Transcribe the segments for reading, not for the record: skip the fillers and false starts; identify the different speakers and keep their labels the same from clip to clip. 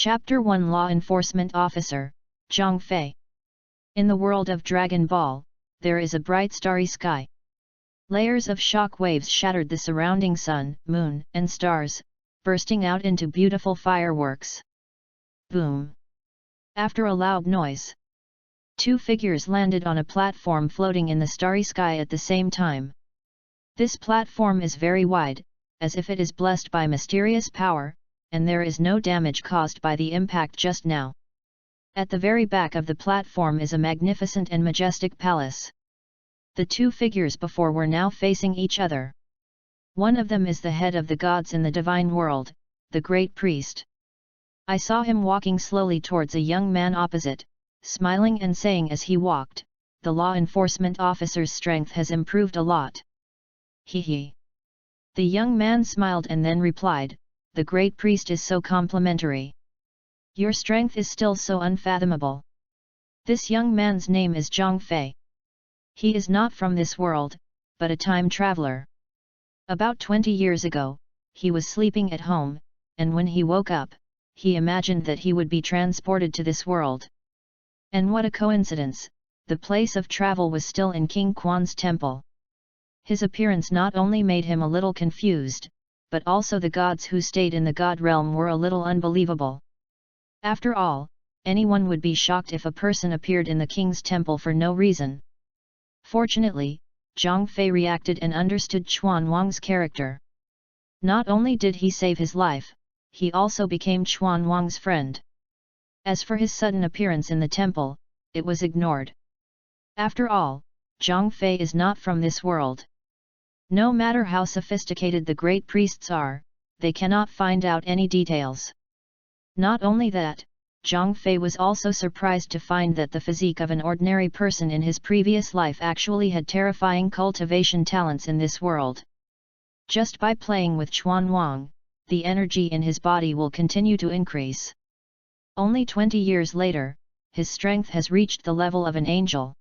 Speaker 1: Chapter 1 Law Enforcement Officer, Zhang Fei. In the world of Dragon Ball, there is a bright starry sky. Layers of shock waves shattered the surrounding sun, moon, and stars, bursting out into beautiful fireworks. Boom! After a loud noise, two figures landed on a platform floating in the starry sky at the same time. This platform is very wide, as if it is blessed by mysterious power, and there is no damage caused by the impact just now. At the very back of the platform is a magnificent and majestic palace. The two figures before were now facing each other. One of them is the head of the gods in the divine world, the great priest. I saw him walking slowly towards a young man opposite, smiling and saying as he walked, "The law enforcement officer's strength has improved a lot." Hee hee. The young man smiled and then replied, "The great priest is so complimentary. Your strength is still so unfathomable." This young man's name is Zhang Fei. He is not from this world, but a time traveler. About 20 years ago, he was sleeping at home, and when he woke up, he imagined that he would be transported to this world. And what a coincidence, the place of travel was still in King Quan's temple. His appearance not only made him a little confused, but also the gods who stayed in the god realm were a little unbelievable. After all, anyone would be shocked if a person appeared in the king's temple for no reason. Fortunately, Zhang Fei reacted and understood Chuan Wang's character. Not only did he save his life, he also became Chuan Wang's friend. As for his sudden appearance in the temple, it was ignored. After all, Zhang Fei is not from this world. No matter how sophisticated the great priests are, they cannot find out any details. Not only that, Zhang Fei was also surprised to find that the physique of an ordinary person in his previous life actually had terrifying cultivation talents in this world. Just by playing with Chuan Wang, the energy in his body will continue to increase. Only 20 years later, his strength has reached the level of an angel.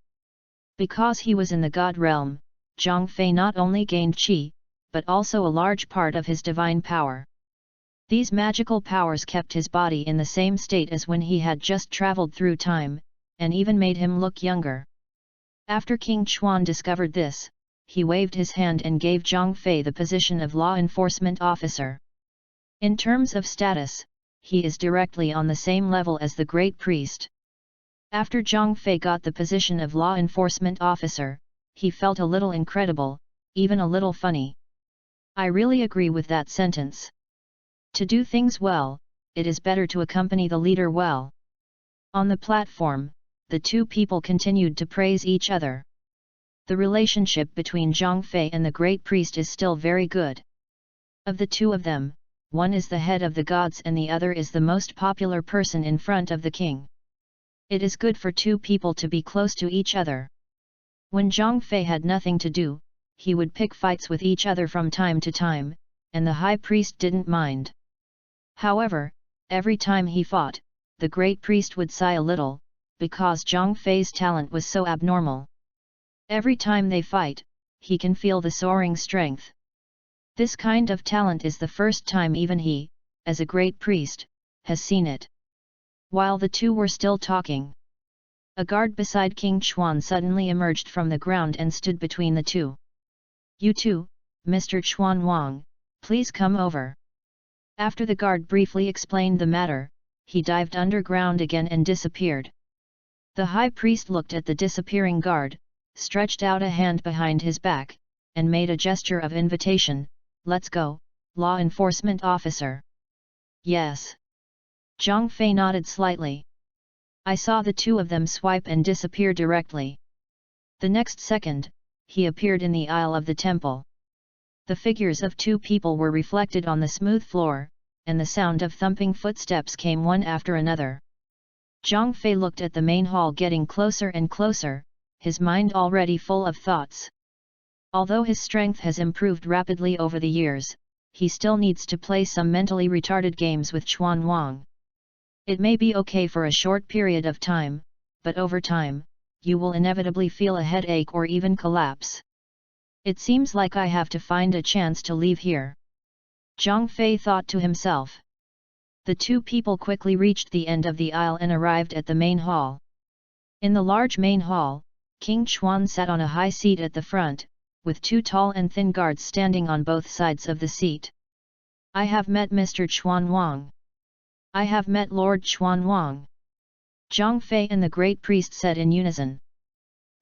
Speaker 1: Because he was in the god realm, Zhang Fei not only gained qi, but also a large part of his divine power. These magical powers kept his body in the same state as when he had just traveled through time, and even made him look younger. After King Chuan discovered this, he waved his hand and gave Zhang Fei the position of law enforcement officer. In terms of status, he is directly on the same level as the great priest. After Zhang Fei got the position of law enforcement officer, he felt a little incredible, even a little funny. I really agree with that sentence. To do things well, it is better to accompany the leader well. On the platform, the two people continued to praise each other. The relationship between Zhang Fei and the great priest is still very good. Of the two of them, one is the head of the gods and the other is the most popular person in front of the king. It is good for two people to be close to each other. When Zhang Fei had nothing to do, he would pick fights with each other from time to time, and the high priest didn't mind. However, every time he fought, the great priest would sigh a little, because Zhang Fei's talent was so abnormal. Every time they fight, he can feel the soaring strength. This kind of talent is the first time even he, as a great priest, has seen it. While the two were still talking, a guard beside King Chuan suddenly emerged from the ground and stood between the two. "You two, Mr. Chuan Wang, please come over." After the guard briefly explained the matter, he dived underground again and disappeared. The high priest looked at the disappearing guard, stretched out a hand behind his back, and made a gesture of invitation. "Let's go, law enforcement officer." "Yes." Zhang Fei nodded slightly. I saw the two of them swipe and disappear directly. The next second, he appeared in the aisle of the temple. The figures of two people were reflected on the smooth floor, and the sound of thumping footsteps came one after another. Zhang Fei looked at the main hall getting closer and closer, his mind already full of thoughts. Although his strength has improved rapidly over the years, he still needs to play some mentally retarded games with Chuan Wang. It may be okay for a short period of time, but over time, you will inevitably feel a headache or even collapse. It seems like I have to find a chance to leave here. Zhang Fei thought to himself. The two people quickly reached the end of the aisle and arrived at the main hall. In the large main hall, King Chuan sat on a high seat at the front, with two tall and thin guards standing on both sides of the seat. "I have met Mr. Chuan Wang. I have met Lord Chuan Wang," Zhang Fei and the great priest said in unison.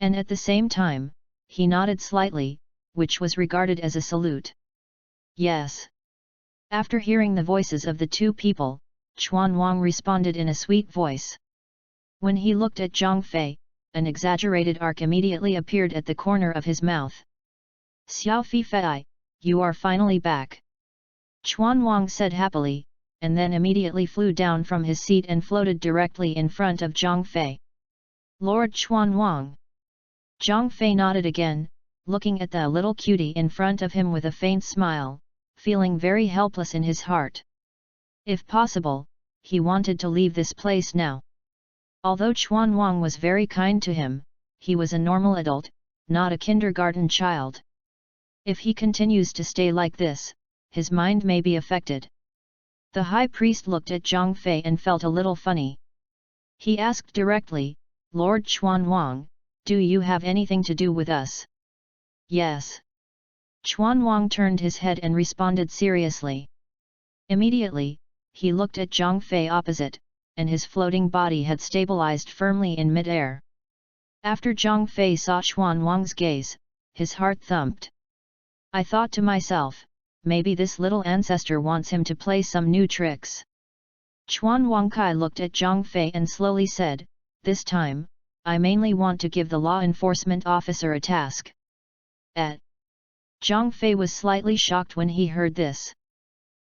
Speaker 1: And at the same time, he nodded slightly, which was regarded as a salute. "Yes." After hearing the voices of the two people, Chuan Wang responded in a sweet voice. When he looked at Zhang Fei, an exaggerated arc immediately appeared at the corner of his mouth. "Xiao Fi Fei, you are finally back," Chuan Wang said happily, and then immediately flew down from his seat and floated directly in front of Zhang Fei. "Lord Chuan Wang." Zhang Fei nodded again, looking at the little cutie in front of him with a faint smile, feeling very helpless in his heart. If possible, he wanted to leave this place now. Although Chuan Wang was very kind to him, he was a normal adult, not a kindergarten child. If he continues to stay like this, his mind may be affected. The high priest looked at Zhang Fei and felt a little funny. He asked directly, "Lord Chuan Wang, do you have anything to do with us?" "Yes." Chuan Wang turned his head and responded seriously. Immediately, he looked at Zhang Fei opposite, and his floating body had stabilized firmly in mid-air. After Zhang Fei saw Chuan Wang's gaze, his heart thumped. "I thought to myself, maybe this little ancestor wants him to play some new tricks." Chuan Wang Kai looked at Zhang Fei and slowly said, "This time, I mainly want to give the law enforcement officer a task." Zhang Fei was slightly shocked when he heard this.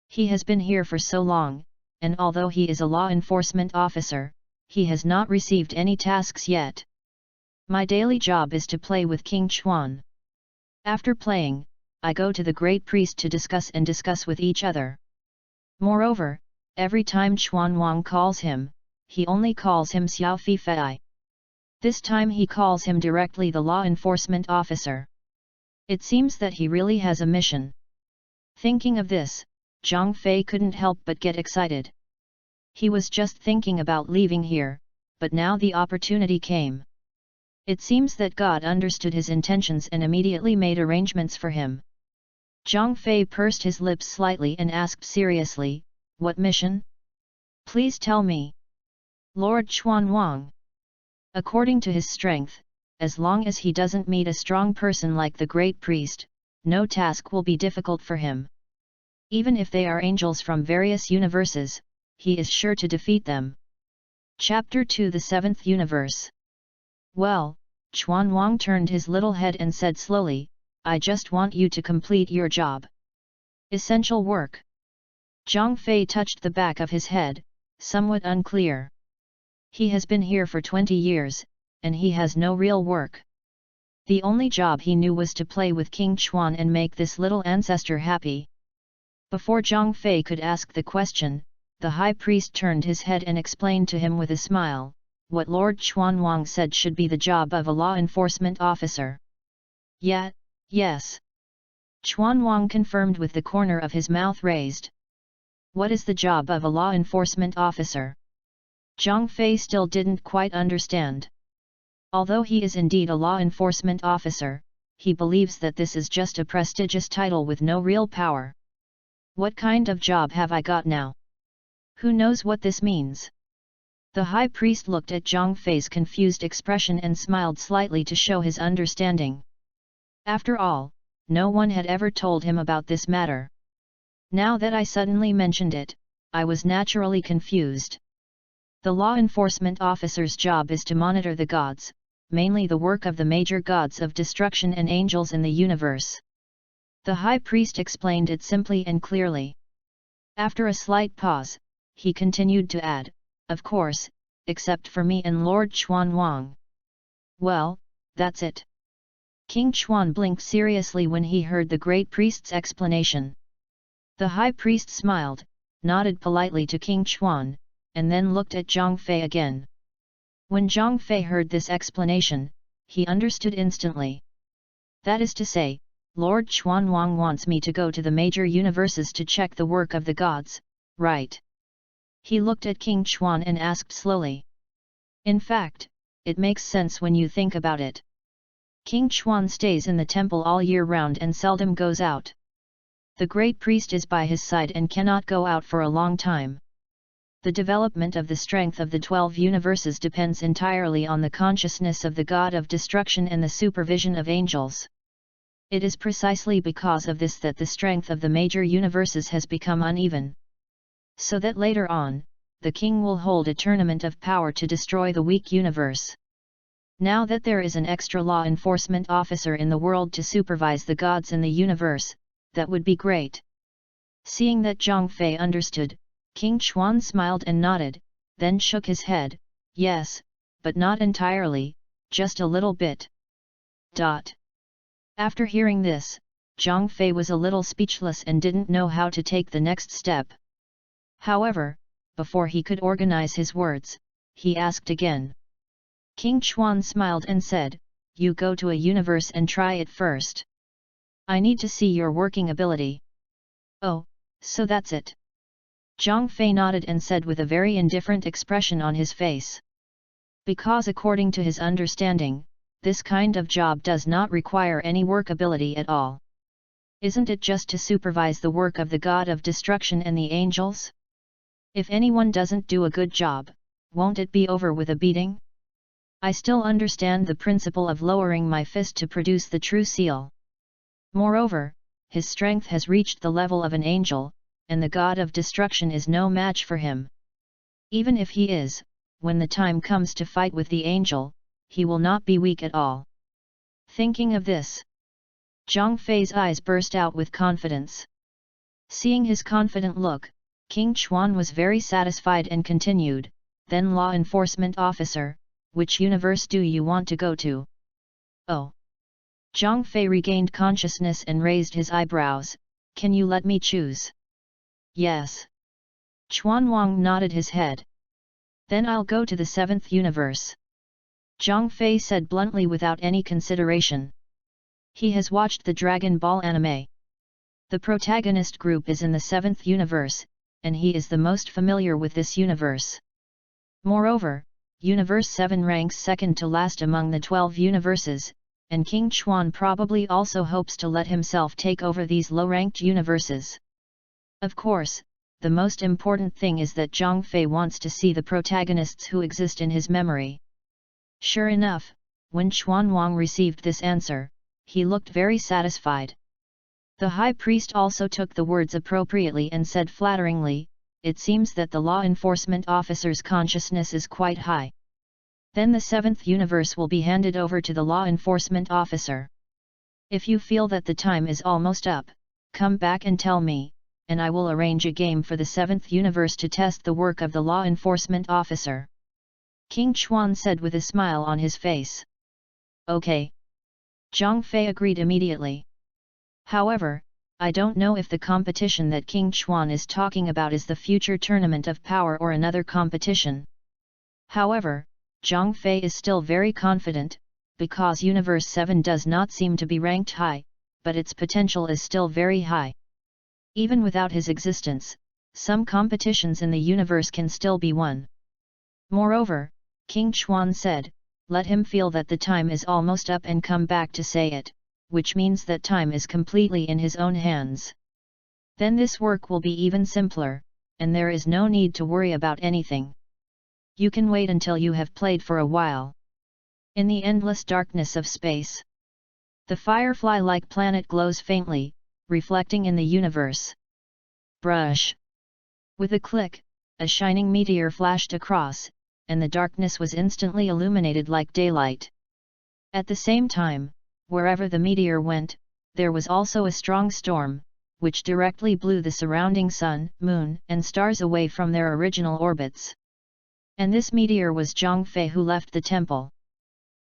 Speaker 1: He has been here for so long, and although he is a law enforcement officer, he has not received any tasks yet. "My daily job is to play with King Chuan. After playing, I go to the great priest to discuss with each other. Moreover, every time Chuan Wang calls him, he only calls him Xiao Fi Fei. This time he calls him directly the law enforcement officer. It seems that he really has a mission." Thinking of this, Zhang Fei couldn't help but get excited. He was just thinking about leaving here, but now the opportunity came. It seems that God understood his intentions and immediately made arrangements for him. Zhang Fei pursed his lips slightly and asked seriously, "What mission? Please tell me." "Lord Chuan Wang. According to his strength, as long as he doesn't meet a strong person like the great priest, no task will be difficult for him. Even if they are angels from various universes, he is sure to defeat them." Chapter 2: The Seventh Universe. "Well," Chuan Wang turned his little head and said slowly, "I just want you to complete your job. Essential work." Zhang Fei touched the back of his head, somewhat unclear. He has been here for 20 years, and he has no real work. The only job he knew was to play with King Chuan and make this little ancestor happy. Before Zhang Fei could ask the question, the high priest turned his head and explained to him with a smile, what Lord Chuan Wang said should be the job of a law enforcement officer. Yes. Chuan Wang confirmed with the corner of his mouth raised. "What is the job of a law enforcement officer?" Zhang Fei still didn't quite understand. Although he is indeed a law enforcement officer, he believes that this is just a prestigious title with no real power. "What kind of job have I got now? Who knows what this means?" The high priest looked at Zhang Fei's confused expression and smiled slightly to show his understanding. After all, no one had ever told him about this matter. Now that I suddenly mentioned it, I was naturally confused. The law enforcement officer's job is to monitor the gods, mainly the work of the major gods of destruction and angels in the universe. The high priest explained it simply and clearly. After a slight pause, he continued to add, "Of course, except for me and Lord Chuan Wang." "Well, that's it." King Chuan blinked seriously when he heard the great priest's explanation. The high priest smiled, nodded politely to King Chuan, and then looked at Zhang Fei again. When Zhang Fei heard this explanation, he understood instantly. "That is to say, Lord Chuan Wang wants me to go to the major universes to check the work of the gods, right?" He looked at King Chuan and asked slowly. In fact, it makes sense when you think about it. King Chuan stays in the temple all year round and seldom goes out. The great priest is by his side and cannot go out for a long time. The development of the strength of the 12 universes depends entirely on the consciousness of the God of destruction and the supervision of angels. It is precisely because of this that the strength of the major universes has become uneven. So that later on, the king will hold a tournament of power to destroy the weak universe. Now that there is an extra law enforcement officer in the world to supervise the gods in the universe, that would be great. Seeing that Zhang Fei understood, King Chuan smiled and nodded, then shook his head, yes, but not entirely, just a little bit. After hearing this, Zhang Fei was a little speechless and didn't know how to take the next step. However, before he could organize his words, he asked again. King Chuan smiled and said, "You go to a universe and try it first. I need to see your working ability." "Oh, so that's it." Zhang Fei nodded and said with a very indifferent expression on his face. Because according to his understanding, this kind of job does not require any work ability at all. Isn't it just to supervise the work of the God of destruction and the angels? If anyone doesn't do a good job, won't it be over with a beating? I still understand the principle of lowering my fist to produce the true seal. Moreover, his strength has reached the level of an angel, and the God of destruction is no match for him. Even if he is, when the time comes to fight with the angel, he will not be weak at all. Thinking of this, Zhang Fei's eyes burst out with confidence. Seeing his confident look, King Chuan was very satisfied and continued, "Then law enforcement officer, which universe do you want to go to?" "Oh." Zhang Fei regained consciousness and raised his eyebrows, "Can you let me choose?" "Yes." Chuan Wang nodded his head. "Then I'll go to the 7th universe." Zhang Fei said bluntly without any consideration. He has watched the Dragon Ball anime. The protagonist group is in the 7th universe, and he is the most familiar with this universe. Moreover, Universe 7 ranks second to last among the 12 universes, and King Chuan probably also hopes to let himself take over these low-ranked universes. Of course, the most important thing is that Zhang Fei wants to see the protagonists who exist in his memory. Sure enough, when Chuan Wang received this answer, he looked very satisfied. The high priest also took the words appropriately and said flatteringly, "It seems that the law enforcement officer's consciousness is quite high. Then the 7th universe will be handed over to the law enforcement officer. If you feel that the time is almost up, come back and tell me, and I will arrange a game for the 7th universe to test the work of the law enforcement officer." King Chuan said with a smile on his face. "Okay." Zhang Fei agreed immediately. However, I don't know if the competition that King Chuan is talking about is the future tournament of power or another competition. However, Zhang Fei is still very confident, because Universe 7 does not seem to be ranked high, but its potential is still very high. Even without his existence, some competitions in the universe can still be won. Moreover, King Chuan said, "Let him feel that the time is almost up and come back to say it, which means that time is completely in his own hands. Then this work will be even simpler, and there is no need to worry about anything. You can wait until you have played for a while." In the endless darkness of space, the firefly-like planet glows faintly, reflecting in the universe. Brush! With a click, a shining meteor flashed across, and the darkness was instantly illuminated like daylight. At the same time, wherever the meteor went, there was also a strong storm, which directly blew the surrounding sun, moon, and stars away from their original orbits. And this meteor was Zhang Fei, who left the temple.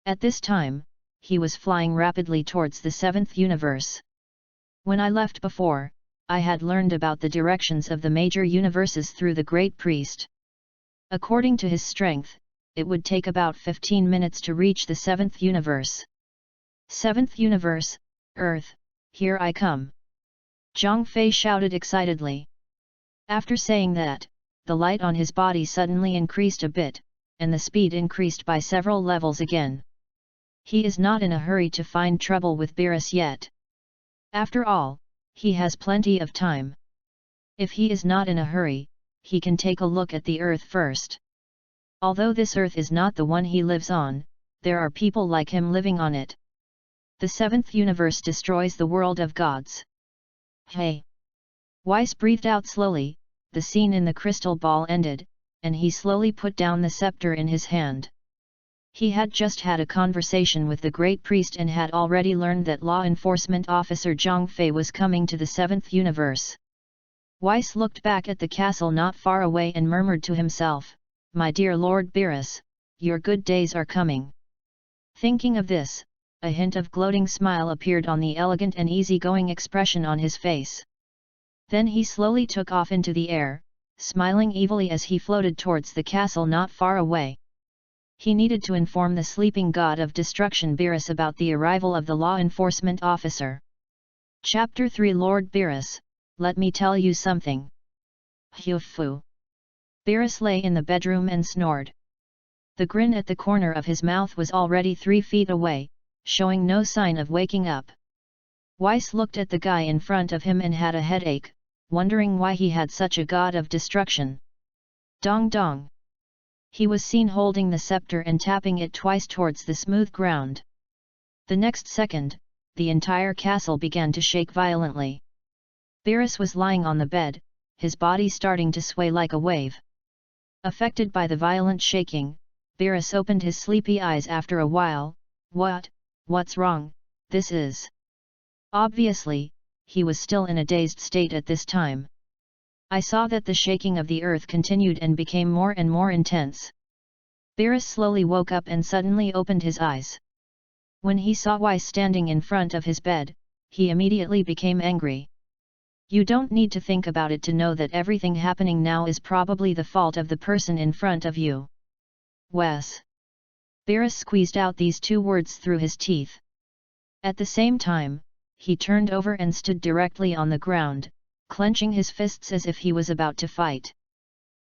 Speaker 1: At this time, he was flying rapidly towards the 7th universe. When I left before, I had learned about the directions of the major universes through the great priest. According to his strength, it would take about 15 minutes to reach the 7th universe. 7th universe, Earth, here I come! Zhang Fei shouted excitedly. After saying that, the light on his body suddenly increased a bit, and the speed increased by several levels again. He is not in a hurry to find trouble with Beerus yet. After all, he has plenty of time. If he is not in a hurry, he can take a look at the earth first. Although this earth is not the one he lives on, there are people like him living on it. The seventh universe destroys the world of gods. Hey! Weiss breathed out slowly. The scene in the crystal ball ended, and he slowly put down the scepter in his hand. He had just had a conversation with the great priest and had already learned that law enforcement officer Zhang Fei was coming to the seventh universe. Weiss looked back at the castle not far away and murmured to himself, "My dear Lord Beerus, your good days are coming." Thinking of this, a hint of gloating smile appeared on the elegant and easygoing expression on his face. Then he slowly took off into the air, smiling evilly as he floated towards the castle not far away. He needed to inform the sleeping god of destruction Beerus about the arrival of the law enforcement officer. Chapter 3 Lord Beerus, let me tell you something. Fu. Beerus lay in the bedroom and snored. The grin at the corner of his mouth was already 3 feet away, showing no sign of waking up. Weiss looked at the guy in front of him and had a headache, wondering why he had such a god of destruction. Dong dong! He was seen holding the scepter and tapping it twice towards the smooth ground. The next second, the entire castle began to shake violently. Beerus was lying on the bed, his body starting to sway like a wave. Affected by the violent shaking, Beerus opened his sleepy eyes after a while. What's wrong? This is... Obviously, he was still in a dazed state at this time. I saw that the shaking of the earth continued and became more and more intense. Beerus slowly woke up and suddenly opened his eyes. When he saw Weiss standing in front of his bed, he immediately became angry. You don't need to think about it to know that everything happening now is probably the fault of the person in front of you. Wes. Beerus squeezed out these 2 words through his teeth. At the same time, he turned over and stood directly on the ground, clenching his fists as if he was about to fight.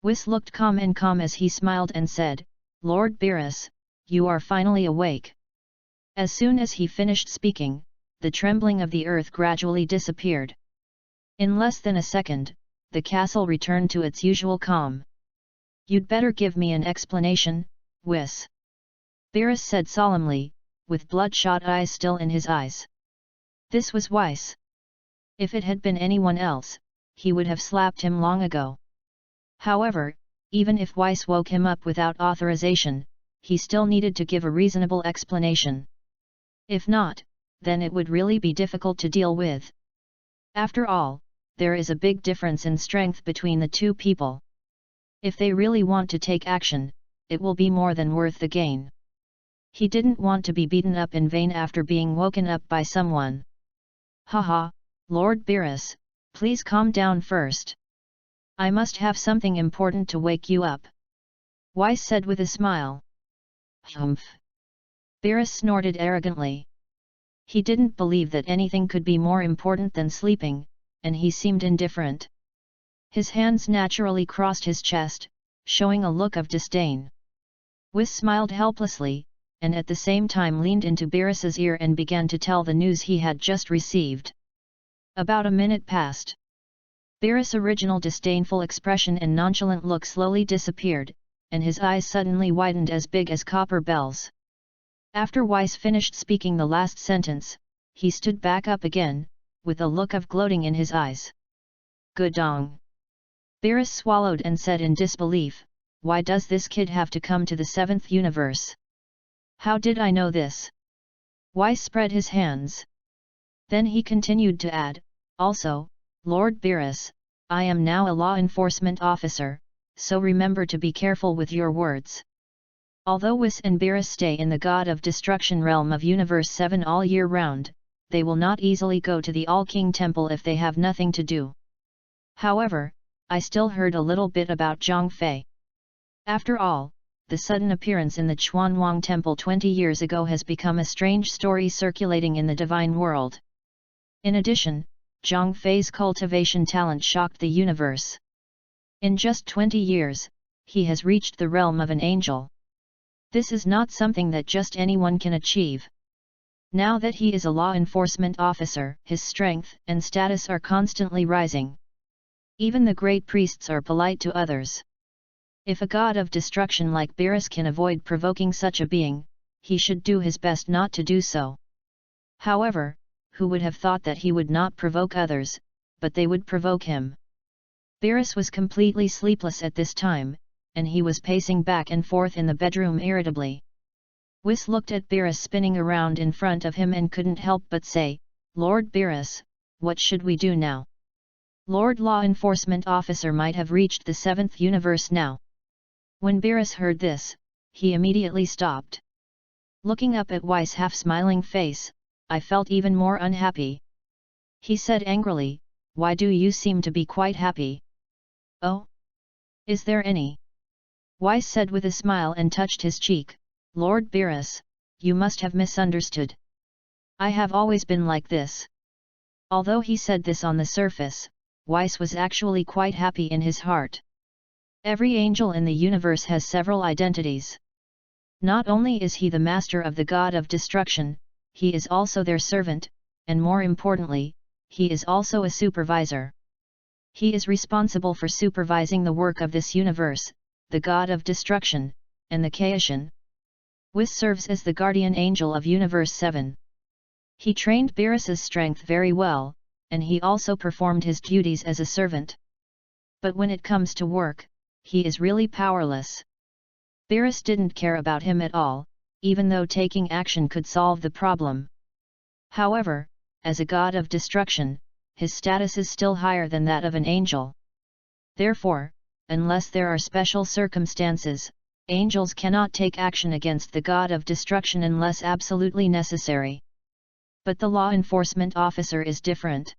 Speaker 1: Wes looked calm as he smiled and said, "Lord Beerus, you are finally awake." As soon as he finished speaking, the trembling of the earth gradually disappeared. In less than a second, the castle returned to its usual calm. "You'd better give me an explanation, Wes," Beerus said solemnly, with bloodshot eyes still in his eyes. This was Weiss. If it had been anyone else, he would have slapped him long ago. However, even if Weiss woke him up without authorization, he still needed to give a reasonable explanation. If not, then it would really be difficult to deal with. After all, there is a big difference in strength between the 2 people. If they really want to take action, it will be more than worth the gain. He didn't want to be beaten up in vain after being woken up by someone. Haha, Lord Beerus, please calm down first. I must have something important to wake you up. Weiss said with a smile. Humph. Beerus snorted arrogantly. He didn't believe that anything could be more important than sleeping, and he seemed indifferent. His hands naturally crossed his chest, showing a look of disdain. Wes smiled helplessly, and at the same time leaned into Beerus's ear and began to tell the news he had just received. About a minute passed. Beerus' original disdainful expression and nonchalant look slowly disappeared, and his eyes suddenly widened as big as copper bells. After Weiss finished speaking the last sentence, he stood back up again, with a look of gloating in his eyes. Good dong. Beerus swallowed and said in disbelief, "Why does this kid have to come to the 7th universe? How did I know this?" Weiss spread his hands. Then he continued to add, "Also, Lord Beerus, I am now a law enforcement officer, so remember to be careful with your words." Although Wes and Beerus stay in the God of Destruction realm of Universe 7 all year round, they will not easily go to the All-King Temple if they have nothing to do. However, I still heard a little bit about Zhang Fei. After all, the sudden appearance in the Chuanwang Temple 20 years ago has become a strange story circulating in the divine world. In addition, Zhang Fei's cultivation talent shocked the universe. In just 20 years, he has reached the realm of an angel. This is not something that just anyone can achieve. Now that he is a law enforcement officer, his strength and status are constantly rising. Even the great priests are polite to others. If a god of destruction like Beerus can avoid provoking such a being, he should do his best not to do so. However, who would have thought that he would not provoke others, but they would provoke him? Beerus was completely sleepless at this time, and he was pacing back and forth in the bedroom irritably. Whis looked at Beerus spinning around in front of him and couldn't help but say, "Lord Beerus, what should we do now?" Lord Law Enforcement Officer might have reached the 7th universe now. When Beerus heard this, he immediately stopped. Looking up at Weiss' half-smiling face, I felt even more unhappy. He said angrily, "Why do you seem to be quite happy?" "Oh? Is there any?" Weiss said with a smile and touched his cheek. "Lord Beerus, you must have misunderstood. I have always been like this." Although he said this on the surface, Weiss was actually quite happy in his heart. Every angel in the universe has several identities. Not only is he the master of the god of destruction, he is also their servant, and more importantly, he is also a supervisor. He is responsible for supervising the work of this universe, the god of destruction, and the Chaosian. Whis serves as the guardian angel of Universe 7. He trained Beerus's strength very well, and he also performed his duties as a servant. But when it comes to work, he is really powerless. Beerus didn't care about him at all, even though taking action could solve the problem. However, as a god of destruction, his status is still higher than that of an angel. Therefore, unless there are special circumstances, angels cannot take action against the god of destruction unless absolutely necessary. But the law enforcement officer is different.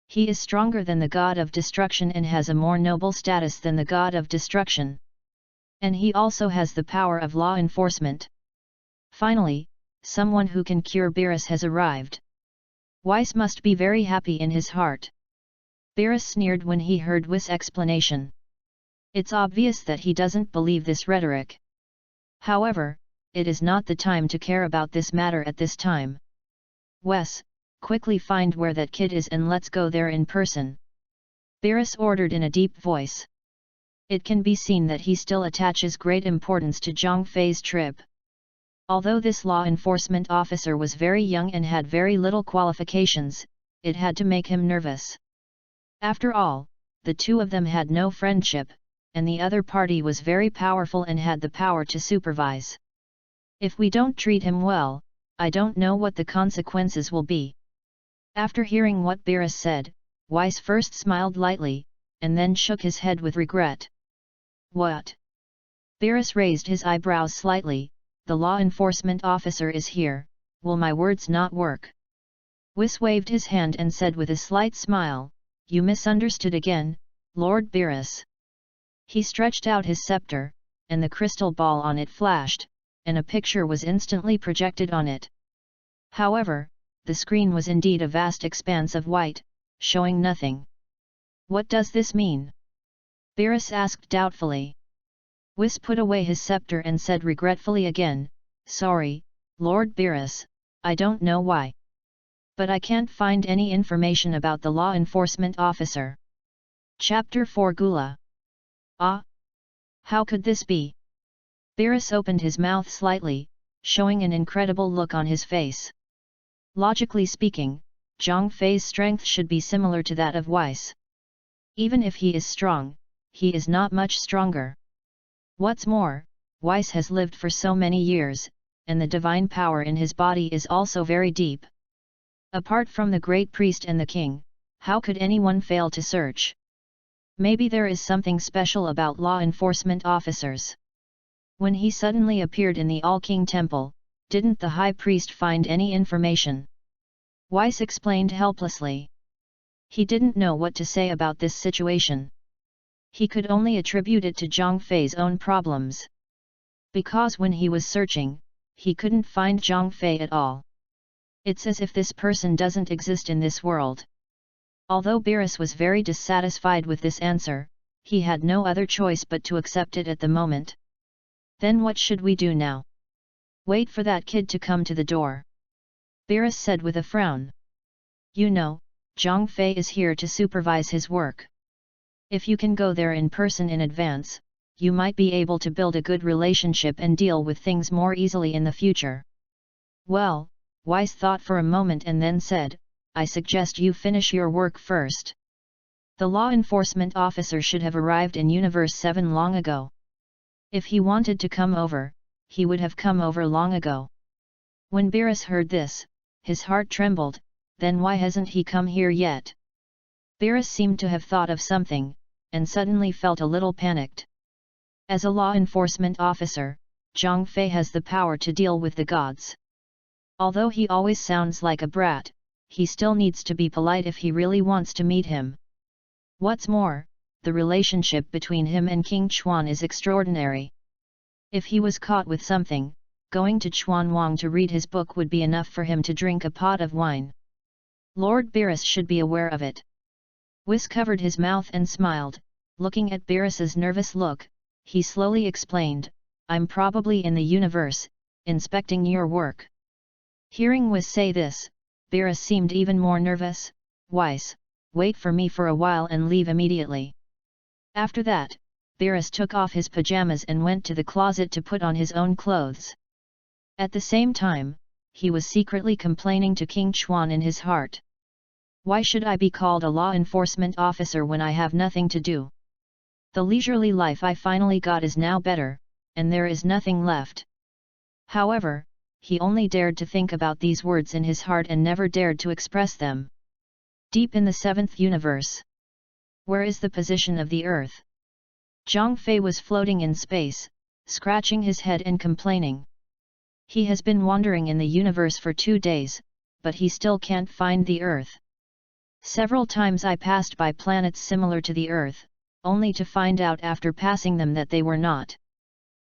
Speaker 1: He is stronger than the god of destruction and has a more noble status than the god of destruction. And he also has the power of law enforcement. Finally, someone who can cure Beerus has arrived. Weiss must be very happy in his heart. Beerus sneered when he heard Whis' explanation. It's obvious that he doesn't believe this rhetoric. However, it is not the time to care about this matter at this time. Wes, quickly find where that kid is and let's go there in person. Beerus ordered in a deep voice. It can be seen that he still attaches great importance to Zhang Fei's trip. Although this law enforcement officer was very young and had very little qualifications, it had to make him nervous. After all, the two of them had no friendship, and the other party was very powerful and had the power to supervise. If we don't treat him well, I don't know what the consequences will be. After hearing what Beerus said, Weiss first smiled lightly, and then shook his head with regret. What? Beerus raised his eyebrows slightly. The law enforcement officer is here, will my words not work? Whis waved his hand and said with a slight smile, "You misunderstood again, Lord Beerus." He stretched out his scepter, and the crystal ball on it flashed, and a picture was instantly projected on it. However, the screen was indeed a vast expanse of white, showing nothing. "What does this mean?" Beerus asked doubtfully. Whis put away his scepter and said regretfully again, "Sorry, Lord Beerus, I don't know why. But I can't find any information about the law enforcement officer." Chapter 4 Gula. Ah! How could this be? Beerus opened his mouth slightly, showing an incredible look on his face. Logically speaking, Zhang Fei's strength should be similar to that of Weiss. Even if he is strong, he is not much stronger. What's more, Weiss has lived for so many years, and the divine power in his body is also very deep. Apart from the great priest and the king, how could anyone fail to search? Maybe there is something special about law enforcement officers. When he suddenly appeared in the All-King Temple, didn't the high priest find any information? Weiss explained helplessly. He didn't know what to say about this situation. He could only attribute it to Zhang Fei's own problems. Because when he was searching, he couldn't find Zhang Fei at all. It's as if this person doesn't exist in this world. Although Beerus was very dissatisfied with this answer, He had no other choice but to accept it at the moment. Then what should we do now? Wait for that kid to come to the door. Beerus said with a frown. You know, Zhang Fei is here to supervise his work. If you can go there in person in advance, you might be able to build a good relationship and deal with things more easily in the future. Well, Wise thought for a moment and then said, I suggest you finish your work first. The law enforcement officer should have arrived in Universe 7 long ago. If he wanted to come over, he would have come over long ago. When Beerus heard this, his heart trembled. Then why hasn't he come here yet? Beerus seemed to have thought of something, and suddenly felt a little panicked. As a law enforcement officer, Zhang Fei has the power to deal with the gods. Although he always sounds like a brat, he still needs to be polite if he really wants to meet him. What's more, the relationship between him and King Chuan is extraordinary. If he was caught with something, going to Chuanwang to read his book would be enough for him to drink a pot of wine. Lord Beerus should be aware of it. Whis covered his mouth and smiled, looking at Beerus's nervous look. He slowly explained, I'm probably in the universe, inspecting your work. Hearing Whis say this, Beerus seemed even more nervous. Wise, wait for me for a while and leave immediately. After that, Beerus took off his pajamas and went to the closet to put on his own clothes. At the same time, he was secretly complaining to King Chuan in his heart. Why should I be called a law enforcement officer when I have nothing to do? The leisurely life I finally got is now better, and there is nothing left. However, he only dared to think about these words in his heart and never dared to express them. Deep in the 7th universe. Where is the position of the Earth? Zhang Fei was floating in space, scratching his head and complaining. He has been wandering in the universe for 2 days, but he still can't find the Earth. Several times I passed by planets similar to the Earth, only to find out after passing them that they were not.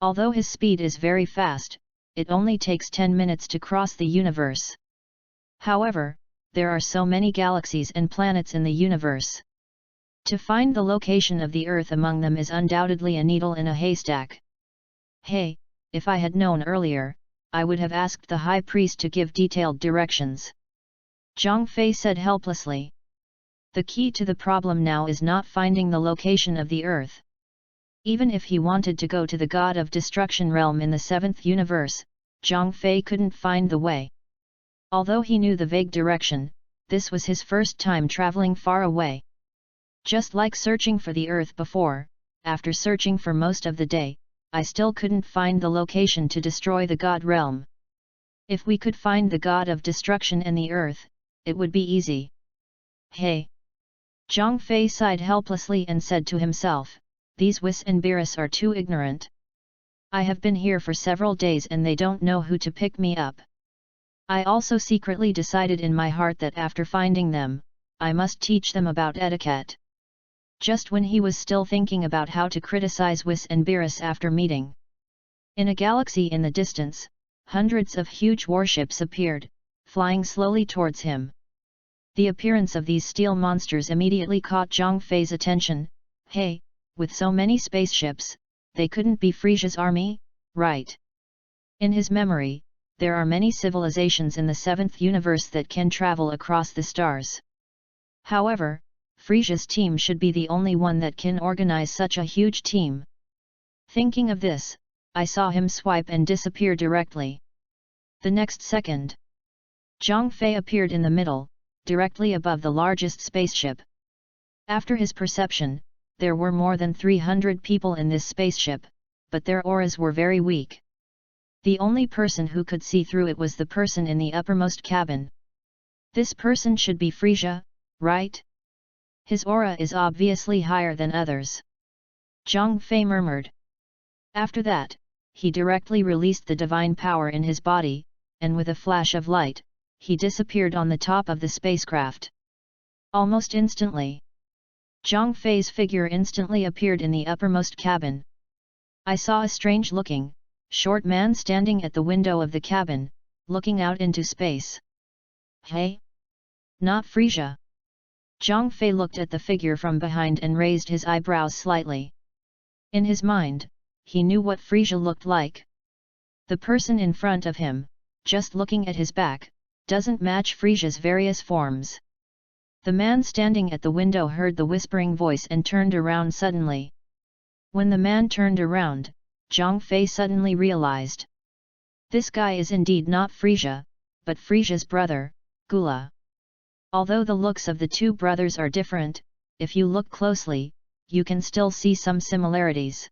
Speaker 1: Although his speed is very fast, it only takes 10 minutes to cross the universe. However, there are so many galaxies and planets in the universe. To find the location of the Earth among them is undoubtedly a needle in a haystack. Hey, if I had known earlier, I would have asked the High Priest to give detailed directions. Zhang Fei said helplessly. The key to the problem now is not finding the location of the Earth. Even if he wanted to go to the God of Destruction realm in the 7th universe, Zhang Fei couldn't find the way. Although he knew the vague direction, this was his first time traveling far away. Just like searching for the Earth before, after searching for most of the day, I still couldn't find the location to destroy the God realm. If we could find the God of Destruction and the Earth, it would be easy. Hey! Zhang Fei sighed helplessly and said to himself, these Whis and Beerus are too ignorant. I have been here for several days and they don't know who to pick me up. I also secretly decided in my heart that after finding them, I must teach them about etiquette. Just when he was still thinking about how to criticize Whis and Beerus after meeting. In a galaxy in the distance, hundreds of huge warships appeared, flying slowly towards him. The appearance of these steel monsters immediately caught Zhang Fei's attention. Hey, with so many spaceships, they couldn't be Frisia's army, right? In his memory, there are many civilizations in the 7th universe that can travel across the stars. However, Frisia's team should be the only one that can organize such a huge team. Thinking of this, I saw him swipe and disappear directly. The next second, Zhang Fei appeared in the middle, directly above the largest spaceship. After his perception, there were more than 300 people in this spaceship, but their auras were very weak. The only person who could see through it was the person in the uppermost cabin. This person should be Frisia, right? His aura is obviously higher than others. Zhang Fei murmured. After that, he directly released the divine power in his body, and with a flash of light, he disappeared on the top of the spacecraft. Almost instantly, Zhang Fei's figure instantly appeared in the uppermost cabin. I saw a strange-looking, short man standing at the window of the cabin, looking out into space. Hey? Not Frisia. Zhang Fei looked at the figure from behind and raised his eyebrows slightly. In his mind, he knew what Frisia looked like. The person in front of him, just looking at his back, doesn't match Frisia's various forms. The man standing at the window heard the whispering voice and turned around suddenly. When the man turned around, Zhang Fei suddenly realized. This guy is indeed not Frisia, but Frisia's brother, Gula. Although the looks of the two brothers are different, if you look closely, you can still see some similarities.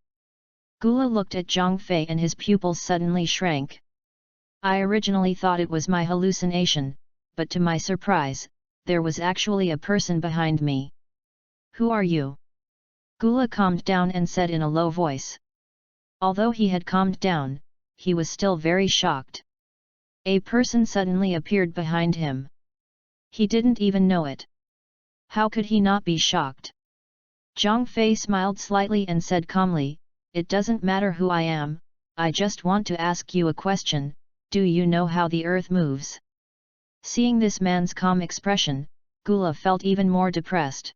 Speaker 1: Gula looked at Zhang Fei and his pupils suddenly shrank. I originally thought it was my hallucination, but to my surprise, there was actually a person behind me. Who are you? Gula calmed down and said in a low voice. Although he had calmed down, he was still very shocked. A person suddenly appeared behind him. He didn't even know it. How could he not be shocked? Zhang Fei smiled slightly and said calmly, "It doesn't matter who I am, I just want to ask you a question, do you know how the earth moves?" Seeing this man's calm expression, Gula felt even more depressed.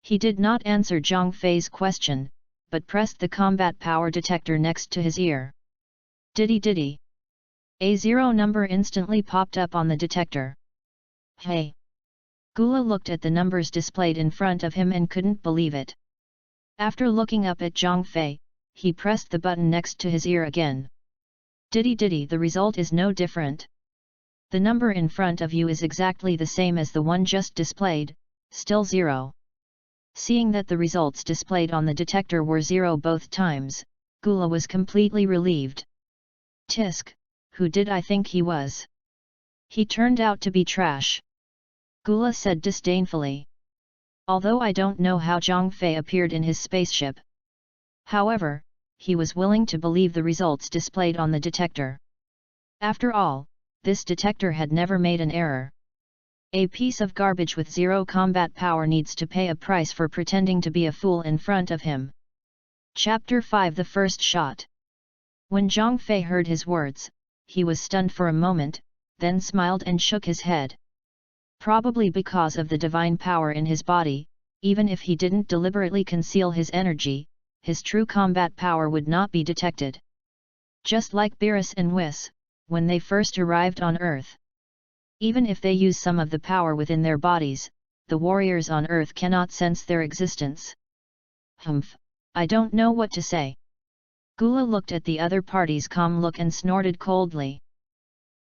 Speaker 1: He did not answer Zhang Fei's question, but pressed the combat power detector next to his ear. Diddy. A 0 number instantly popped up on the detector. Hey! Gula looked at the numbers displayed in front of him and couldn't believe it. After looking up at Zhang Fei, he pressed the button next to his ear again. Diddy, the result is no different. The number in front of you is exactly the same as the one just displayed, still 0. Seeing that the results displayed on the detector were 0 both times, Gula was completely relieved. Tisk, who did I think he was? He turned out to be trash. Gula said disdainfully. Although I don't know how Zhang Fei appeared in his spaceship. However, he was willing to believe the results displayed on the detector. After all, this detector had never made an error. A piece of garbage with 0 combat power needs to pay a price for pretending to be a fool in front of him. Chapter 5 The First Shot. When Zhang Fei heard his words, he was stunned for a moment, then smiled and shook his head. Probably because of the divine power in his body, even if he didn't deliberately conceal his energy, his true combat power would not be detected. Just like Beerus and Whis, when they first arrived on Earth. Even if they use some of the power within their bodies, the warriors on Earth cannot sense their existence. Humph, I don't know what to say. Gula looked at the other party's calm look and snorted coldly.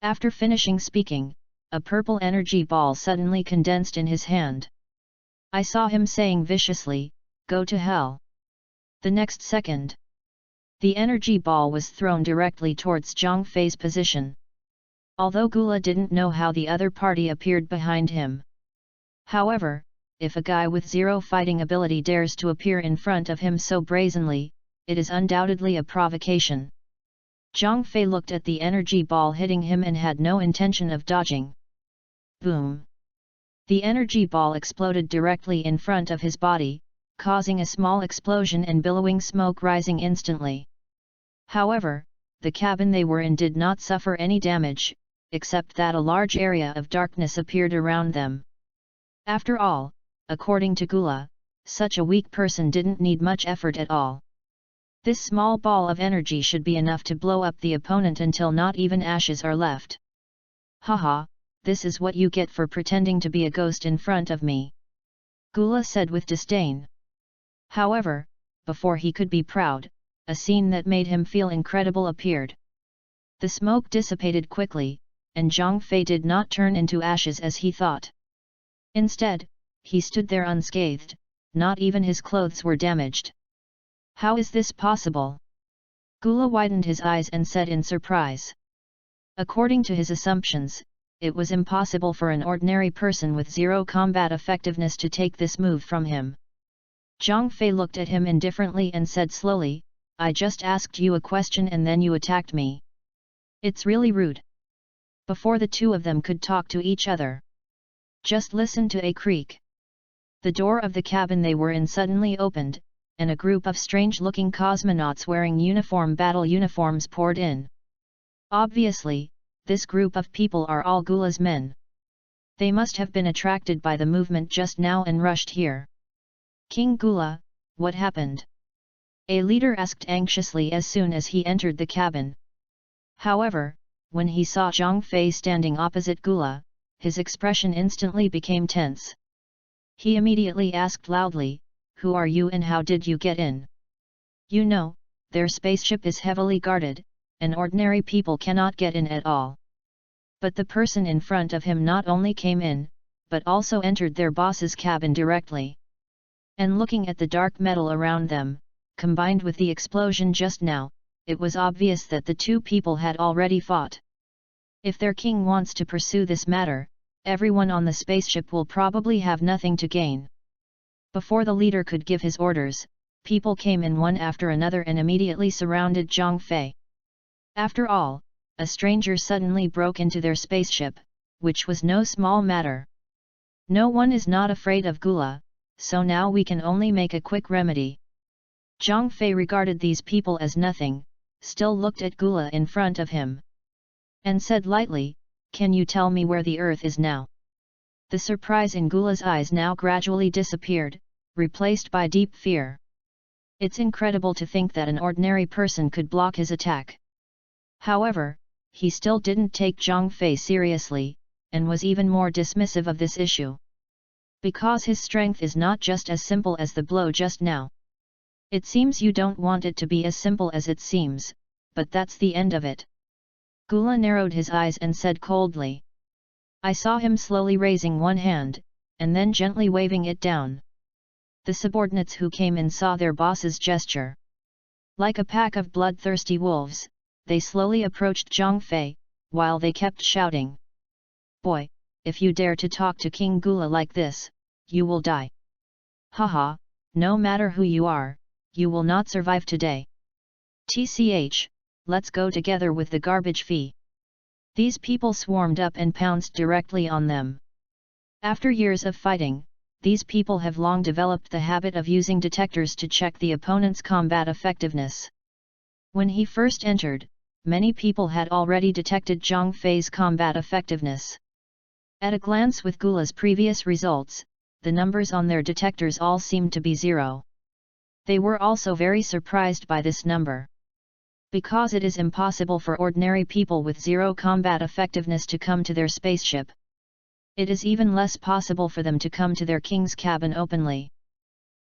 Speaker 1: After finishing speaking, a purple energy ball suddenly condensed in his hand. I saw him saying viciously, "Go to hell." The next second, the energy ball was thrown directly towards Zhang Fei's position. Although Gula didn't know how the other party appeared behind him. However, if a guy with 0 fighting ability dares to appear in front of him so brazenly, it is undoubtedly a provocation. Zhang Fei looked at the energy ball hitting him and had no intention of dodging. Boom! The energy ball exploded directly in front of his body, causing a small explosion and billowing smoke rising instantly. However, the cabin they were in did not suffer any damage, except that a large area of darkness appeared around them. After all, according to Gula, such a weak person didn't need much effort at all. This small ball of energy should be enough to blow up the opponent until not even ashes are left. Haha, this is what you get for pretending to be a ghost in front of me. Gula said with disdain. However, before he could be proud, a scene that made him feel incredible appeared. The smoke dissipated quickly, and Zhang Fei did not turn into ashes as he thought. Instead, he stood there unscathed, not even his clothes were damaged. How is this possible? Gula widened his eyes and said in surprise. According to his assumptions, it was impossible for an ordinary person with 0 combat effectiveness to take this move from him. Zhang Fei looked at him indifferently and said slowly, "I just asked you a question and then you attacked me. It's really rude." Before the two of them could talk to each other, just listen to a creak. The door of the cabin they were in suddenly opened, and a group of strange-looking cosmonauts wearing battle uniforms poured in. Obviously, this group of people are all Gula's men. They must have been attracted by the movement just now and rushed here. King Gula, what happened? A leader asked anxiously as soon as he entered the cabin. However, when he saw Zhang Fei standing opposite Gula, his expression instantly became tense. He immediately asked loudly, "Who are you and how did you get in?" "You know, their spaceship is heavily guarded, and ordinary people cannot get in at all." But the person in front of him not only came in, but also entered their boss's cabin directly. And looking at the dark metal around them, combined with the explosion just now, it was obvious that the two people had already fought. If their king wants to pursue this matter, everyone on the spaceship will probably have nothing to gain. Before the leader could give his orders, people came in one after another and immediately surrounded Zhang Fei. After all, a stranger suddenly broke into their spaceship, which was no small matter. No one is not afraid of Gula, so now we can only make a quick remedy. Zhang Fei regarded these people as nothing, still looked at Gula in front of him, and said lightly, "Can you tell me where the earth is now?" The surprise in Gula's eyes now gradually disappeared, replaced by deep fear. It's incredible to think that an ordinary person could block his attack. However, he still didn't take Zhang Fei seriously, and was even more dismissive of this issue. Because his strength is not just as simple as the blow just now. It seems you don't want it to be as simple as it seems, but that's the end of it. Gula narrowed his eyes and said coldly. I saw him slowly raising one hand, and then gently waving it down. The subordinates who came in saw their boss's gesture. Like a pack of bloodthirsty wolves, they slowly approached Zhang Fei, while they kept shouting. Boy, if you dare to talk to King Gula like this, you will die. Haha, no matter who you are, you will not survive today. TCH, let's go together with the garbage fee. These people swarmed up and pounced directly on them. After years of fighting, these people have long developed the habit of using detectors to check the opponent's combat effectiveness. When he first entered, many people had already detected Zhang Fei's combat effectiveness. At a glance with Gula's previous results, the numbers on their detectors all seemed to be 0. They were also very surprised by this number. Because it is impossible for ordinary people with 0 combat effectiveness to come to their spaceship. It is even less possible for them to come to their king's cabin openly.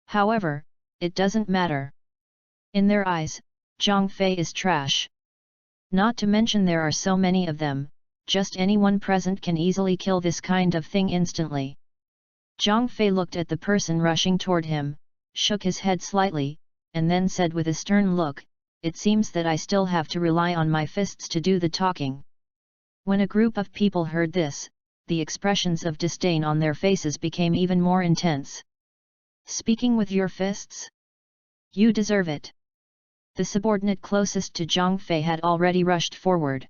Speaker 1: However, it doesn't matter. In their eyes, Zhang Fei is trash. Not to mention there are so many of them, just anyone present can easily kill this kind of thing instantly. Zhang Fei looked at the person rushing toward him, shook his head slightly, and then said with a stern look, it seems that I still have to rely on my fists to do the talking. When a group of people heard this, the expressions of disdain on their faces became even more intense. Speaking with your fists? You deserve it. The subordinate closest to Zhang Fei had already rushed forward.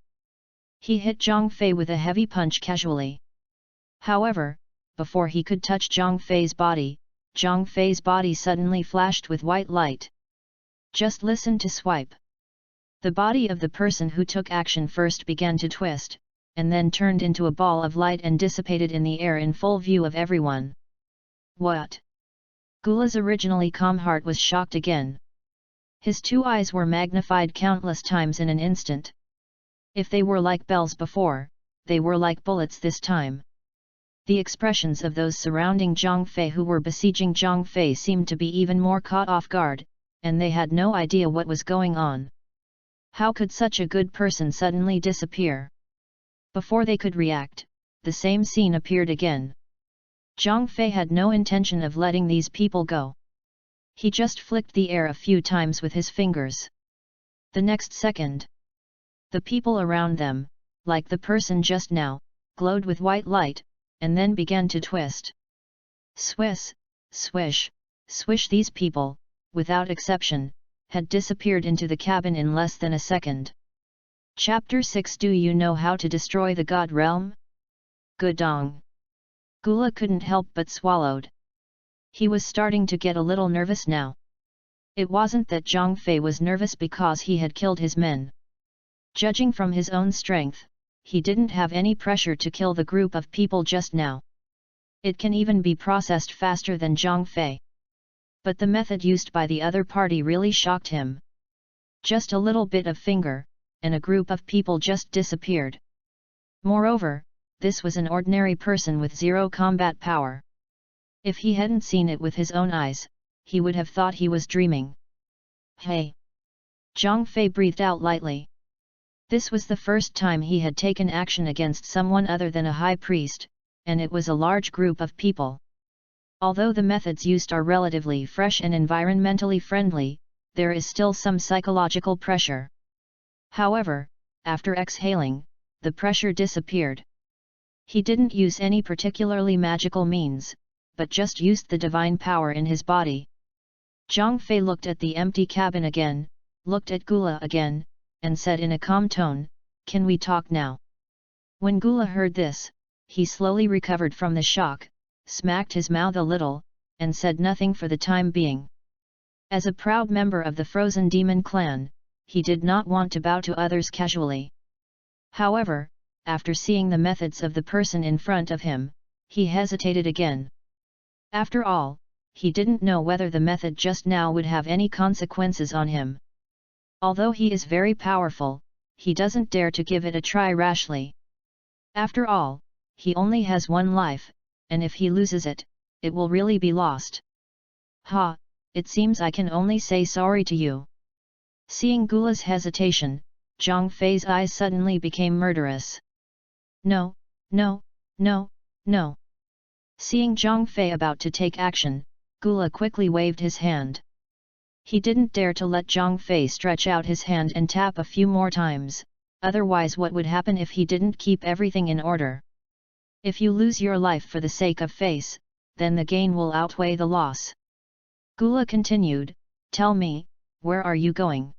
Speaker 1: He hit Zhang Fei with a heavy punch casually. However, before he could touch Zhang Fei's body suddenly flashed with white light. Just listen to swipe. The body of the person who took action first began to twist, and then turned into a ball of light and dissipated in the air in full view of everyone. What? Gula's originally calm heart was shocked again. His 2 eyes were magnified countless times in an instant. If they were like bells before, they were like bullets this time. The expressions of those surrounding Zhang Fei who were besieging Zhang Fei seemed to be even more caught off guard, and they had no idea what was going on. How could such a good person suddenly disappear? Before they could react, the same scene appeared again. Zhang Fei had no intention of letting these people go. He just flicked the air a few times with his fingers. The next second, the people around them, like the person just now, glowed with white light, and then began to twist. Swish, swish, swish. These people, without exception, had disappeared into the cabin in less than a second. Chapter 6. Do you know how to destroy the God Realm? Gudong. Gula couldn't help but swallowed. He was starting to get a little nervous now. It wasn't that Zhang Fei was nervous because he had killed his men. Judging from his own strength, he didn't have any pressure to kill the group of people just now. It can even be processed faster than Zhang Fei. But the method used by the other party really shocked him. Just a little bit of finger, and a group of people just disappeared. Moreover, this was an ordinary person with zero combat power. If he hadn't seen it with his own eyes, he would have thought he was dreaming. Hey! Zhang Fei breathed out lightly. This was the first time he had taken action against someone other than a high priest, and it was a large group of people. Although the methods used are relatively fresh and environmentally friendly, there is still some psychological pressure. However, after exhaling, the pressure disappeared. He didn't use any particularly magical means, but just used the divine power in his body. Zhang Fei looked at the empty cabin again, looked at Gula again, and said in a calm tone, "Can we talk now?" When Gula heard this, he slowly recovered from the shock, smacked his mouth a little, and said nothing for the time being. As a proud member of the Frozen Demon clan, he did not want to bow to others casually. However, after seeing the methods of the person in front of him, he hesitated again. After all, he didn't know whether the method just now would have any consequences on him. Although he is very powerful, he doesn't dare to give it a try rashly. After all, he only has one life, and if he loses it, it will really be lost. Ha, it seems I can only say sorry to you. Seeing Gula's hesitation, Zhang Fei's eyes suddenly became murderous. No, no, no, no. Seeing Zhang Fei about to take action, Gula quickly waved his hand. He didn't dare to let Zhang Fei stretch out his hand and tap a few more times, otherwise what would happen if he didn't keep everything in order? If you lose your life for the sake of face, then the gain will outweigh the loss. Gula continued, "Tell me, where are you going?"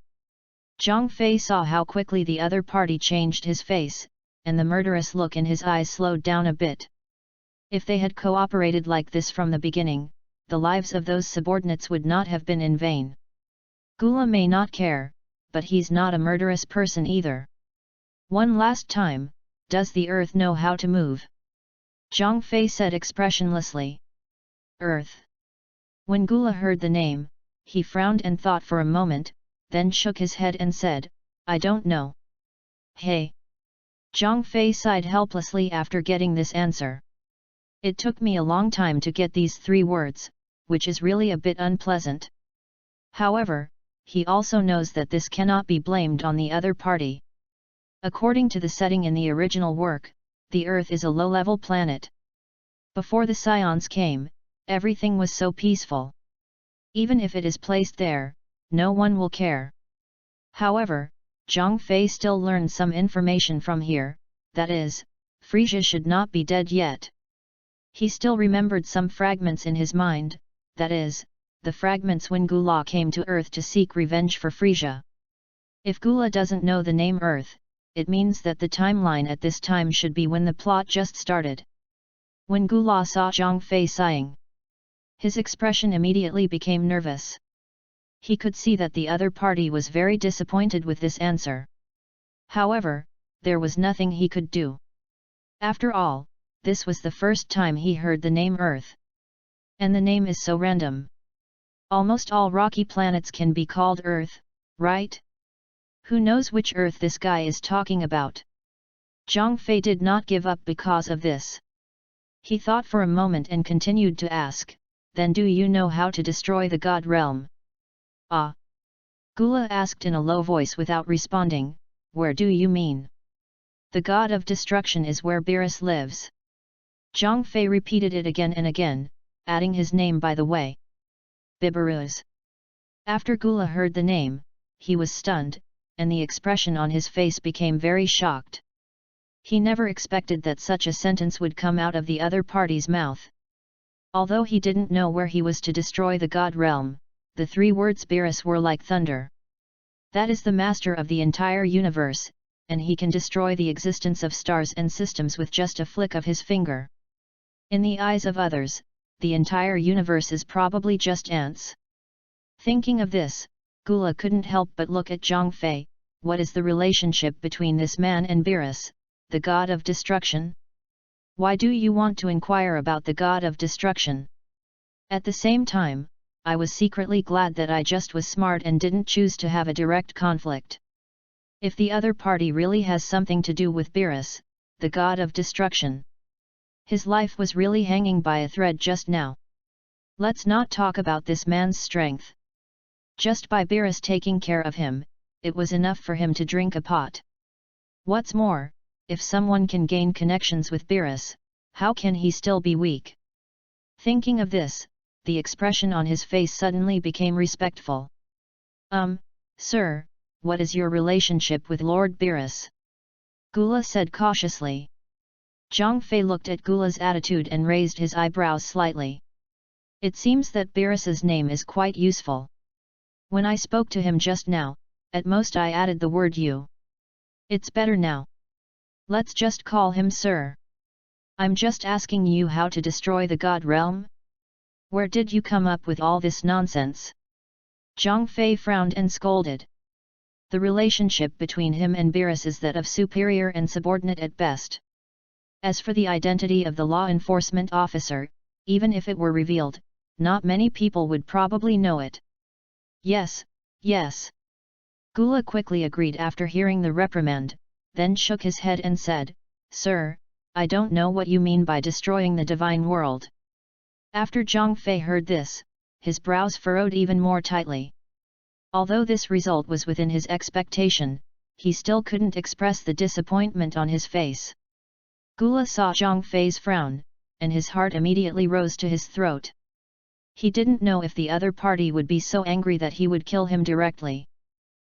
Speaker 1: Zhang Fei saw how quickly the other party changed his face, and the murderous look in his eyes slowed down a bit. If they had cooperated like this from the beginning, the lives of those subordinates would not have been in vain. Gula may not care, but he's not a murderous person either. One last time, does the earth know how to move? Zhang Fei said expressionlessly. Earth. When Gula heard the name, he frowned and thought for a moment, then shook his head and said, "I don't know." Hey! Zhang Fei sighed helplessly after getting this answer. It took me a long time to get these 3 words, which is really a bit unpleasant. However, he also knows that this cannot be blamed on the other party. According to the setting in the original work, the Earth is a low-level planet. Before the Scions came, everything was so peaceful. Even if it is placed there, no one will care. However, Zhang Fei still learned some information from here, that is, Frisia should not be dead yet. He still remembered some fragments in his mind, that is, the fragments when Gula came to Earth to seek revenge for Frisia. If Gula doesn't know the name Earth, it means that the timeline at this time should be when the plot just started. When Gula saw Zhang Fei sighing, his expression immediately became nervous. He could see that the other party was very disappointed with this answer. However, there was nothing he could do. After all, this was the first time he heard the name Earth. And the name is so random. Almost all rocky planets can be called Earth, right? Who knows which Earth this guy is talking about? Zhang Fei did not give up because of this. He thought for a moment and continued to ask, "Then do you know how to destroy the God realm?" "Ah?" Gula asked in a low voice without responding, "Where do you mean?" "The god of destruction is where Beerus lives." Zhang Fei repeated it again and again, adding his name by the way. Biberuz. After Gula heard the name, he was stunned, and the expression on his face became very shocked. He never expected that such a sentence would come out of the other party's mouth. Although he didn't know where he was to destroy the god realm, the 3 words Beerus were like thunder. That is the master of the entire universe, and he can destroy the existence of stars and systems with just a flick of his finger. In the eyes of others, the entire universe is probably just ants. Thinking of this, Gula couldn't help but look at Zhang Fei. What is the relationship between this man and Beerus? the god of destruction? Why do you want to inquire about the god of destruction? At the same time, I was secretly glad that I just was smart and didn't choose to have a direct conflict. If the other party really has something to do with Beerus, the god of destruction, his life was really hanging by a thread just now. Let's not talk about this man's strength. Just by Beerus taking care of him, it was enough for him to drink a pot. What's more, if someone can gain connections with Beerus, how can he still be weak? Thinking of this, the expression on his face suddenly became respectful. Sir, what is your relationship with Lord Beerus? Gula said cautiously. Zhang Fei looked at Gula's attitude and raised his eyebrows slightly. It seems that Beerus's name is quite useful. When I spoke to him just now, at most I added the word you. It's better now. Let's just call him Sir. I'm just asking you how to destroy the God realm? Where did you come up with all this nonsense? Zhang Fei frowned and scolded. The relationship between him and Beerus is that of superior and subordinate at best. As for the identity of the law enforcement officer, even if it were revealed, not many people would probably know it. Yes, yes. Gula quickly agreed after hearing the reprimand, then shook his head and said, Sir, I don't know what you mean by destroying the divine world. After Zhang Fei heard this, his brows furrowed even more tightly. Although this result was within his expectation, he still couldn't express the disappointment on his face. Gula saw Zhang Fei's frown, and his heart immediately rose to his throat. He didn't know if the other party would be so angry that he would kill him directly.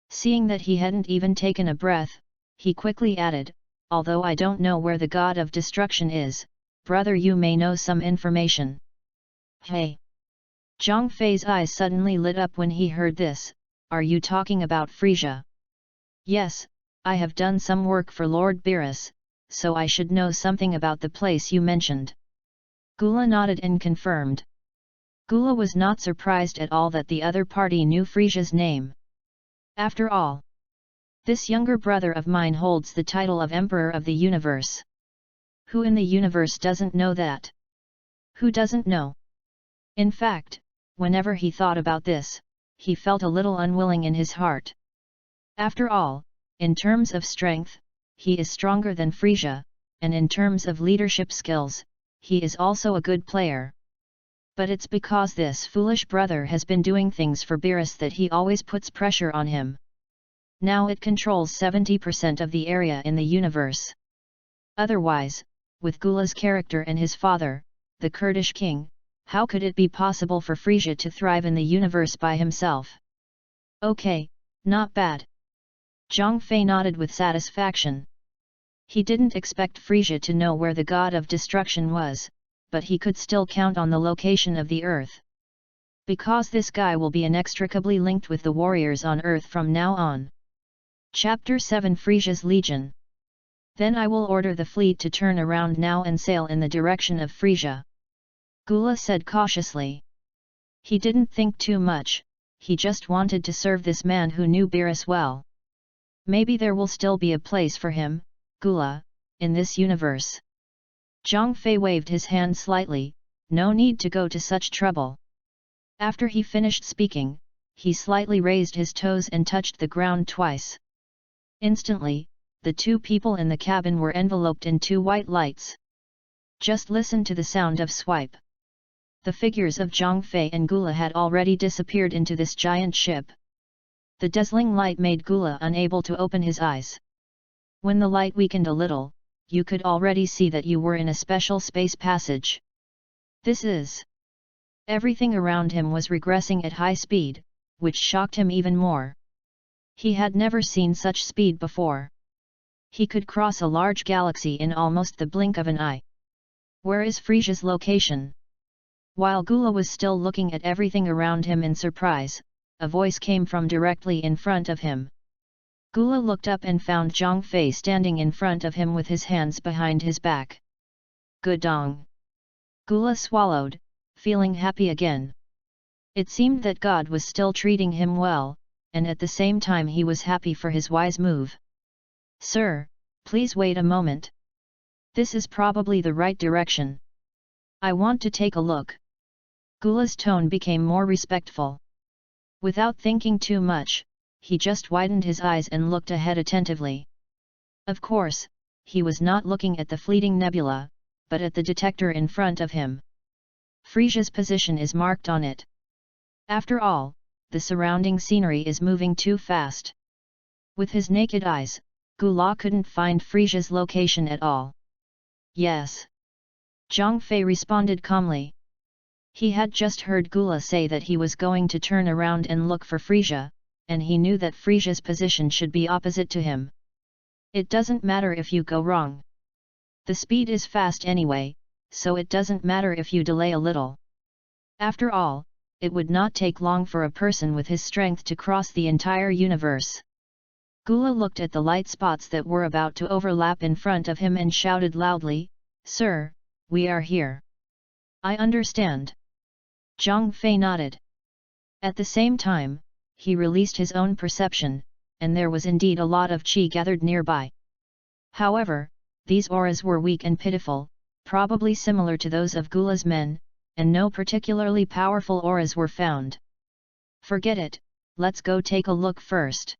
Speaker 1: Seeing that he hadn't even taken a breath, he quickly added, although I don't know where the god of destruction is, brother, you may know some information. Hey! Zhang Fei's eyes suddenly lit up when he heard this. Are you talking about Frisia? Yes, I have done some work for Lord Beerus, so I should know something about the place you mentioned. Gula nodded and confirmed. Gula was not surprised at all that the other party knew Frisia's name. After all, this younger brother of mine holds the title of Emperor of the Universe. Who in the universe doesn't know that? Who doesn't know? In fact, whenever he thought about this, he felt a little unwilling in his heart. After all, in terms of strength, he is stronger than Frisia, and in terms of leadership skills, he is also a good player. But it's because this foolish brother has been doing things for Beerus that he always puts pressure on him. Now it controls 70% of the area in the universe. Otherwise, with Gula's character and his father, the Kurdish king, how could it be possible for Frisia to thrive in the universe by himself? Okay, not bad. Zhang Fei nodded with satisfaction. He didn't expect Frisia to know where the god of destruction was, but he could still count on the location of the earth. Because this guy will be inextricably linked with the warriors on earth from now on. Chapter 7 Frisia's Legion. Then I will order the fleet to turn around now and sail in the direction of Frisia. Gula said cautiously. He didn't think too much, he just wanted to serve this man who knew Beerus well. Maybe there will still be a place for him, Gula, in this universe. Zhang Fei waved his hand slightly, no need to go to such trouble. After he finished speaking, he slightly raised his toes and touched the ground twice. Instantly, the two people in the cabin were enveloped in two white lights. Just listen to the sound of swipe. The figures of Zhang Fei and Gula had already disappeared into this giant ship. The dazzling light made Gula unable to open his eyes. When the light weakened a little, you could already see that you were in a special space passage. This is... Everything around him was regressing at high speed, which shocked him even more. He had never seen such speed before. He could cross a large galaxy in almost the blink of an eye. Where is Frisia's location? While Gula was still looking at everything around him in surprise, a voice came from directly in front of him. Gula looked up and found Zhang Fei standing in front of him with his hands behind his back. Gudong. Gula swallowed, feeling happy again. It seemed that God was still treating him well, and at the same time he was happy for his wise move. Sir, Please wait a moment. This is probably the right direction. I want to take a look. Gula's tone became more respectful. Without thinking too much, he just widened his eyes and looked ahead attentively. Of course, he was not looking at the fleeting nebula, but at the detector in front of him. Frisia's position is marked on it. After all, the surrounding scenery is moving too fast. With his naked eyes, Gula couldn't find Frisia's location at all. Yes. Zhang Fei responded calmly. He had just heard Gula say that he was going to turn around and look for Frisia, and he knew that Frisia's position should be opposite to him. It doesn't matter if you go wrong. The speed is fast anyway, so it doesn't matter if you delay a little. After all, it would not take long for a person with his strength to cross the entire universe. Gula looked at the light spots that were about to overlap in front of him and shouted loudly, "Sir, we are here." "I understand." Zhang Fei nodded. At the same time, he released his own perception, and there was indeed a lot of qi gathered nearby. However, these auras were weak and pitiful, probably similar to those of Gula's men, and no particularly powerful auras were found. "Forget it, let's go take a look first."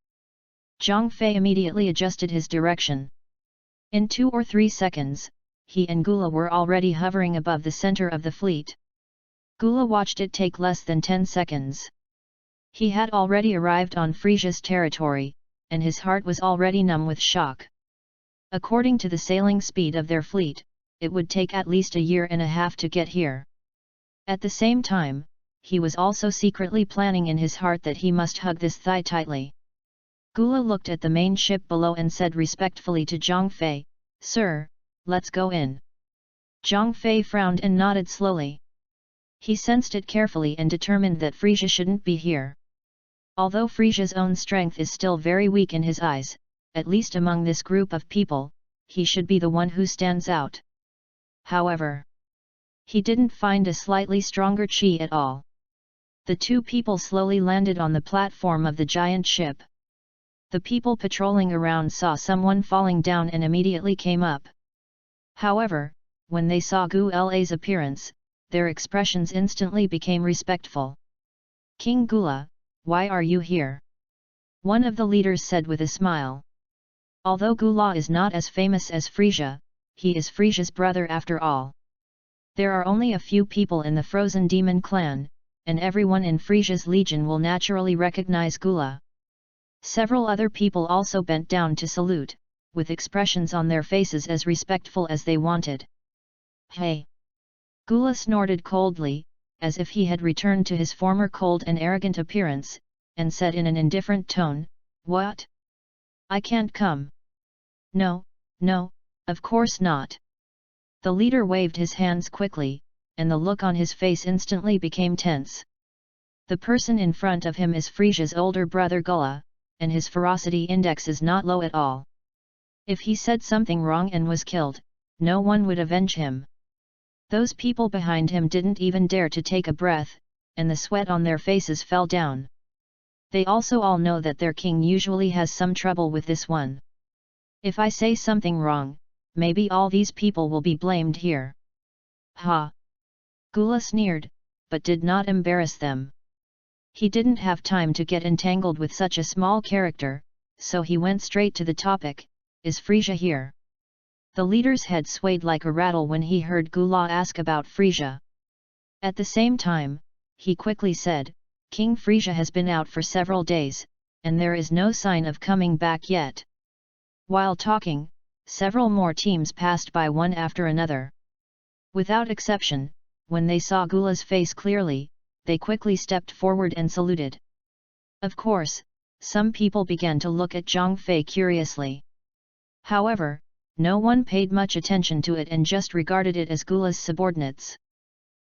Speaker 1: Zhang Fei immediately adjusted his direction. In 2 or 3 seconds, he and Gula were already hovering above the center of the fleet. Gula watched it take less than 10 seconds. He had already arrived on Frisia's territory, and his heart was already numb with shock. According to the sailing speed of their fleet, it would take at least a year and a half to get here. At the same time, he was also secretly planning in his heart that he must hug this thigh tightly. Gula looked at the main ship below and said respectfully to Zhang Fei, "Sir, let's go in." Zhang Fei frowned and nodded slowly. He sensed it carefully and determined that Frisia shouldn't be here. Although Frisia's own strength is still very weak in his eyes, at least among this group of people, he should be the one who stands out. However, he didn't find a slightly stronger qi at all. The two people slowly landed on the platform of the giant ship. The people patrolling around saw someone falling down and immediately came up. However, when they saw Gula's appearance, their expressions instantly became respectful. "King Gula, why are you here?" one of the leaders said with a smile. Although Gula is not as famous as Frisia, he is Frisia's brother after all. There are only a few people in the Frozen Demon clan, and everyone in Frisia's legion will naturally recognize Gula. Several other people also bent down to salute, with expressions on their faces as respectful as they wanted. "Hey!" Gula snorted coldly, as if he had returned to his former cold and arrogant appearance, and said in an indifferent tone, "What? I can't come." No, of course not." The leader waved his hands quickly, and the look on his face instantly became tense. The person in front of him is Frisia's older brother Gula, and his ferocity index is not low at all. If he said something wrong and was killed, no one would avenge him. Those people behind him didn't even dare to take a breath, and the sweat on their faces fell down. They also all know that their king usually has some trouble with this one. If I say something wrong, maybe all these people will be blamed here. Ha! Gula sneered, but did not embarrass them. He didn't have time to get entangled with such a small character, so he went straight to the topic, "Is Frisia here?" The leader's head swayed like a rattle when he heard Gula ask about Frisia. At the same time, he quickly said, "King Frisia has been out for several days, and there is no sign of coming back yet." While talking, several more teams passed by one after another. Without exception, when they saw Gula's face clearly, they quickly stepped forward and saluted. Of course, some people began to look at Zhang Fei curiously. However, no one paid much attention to it and just regarded it as Gula's subordinates.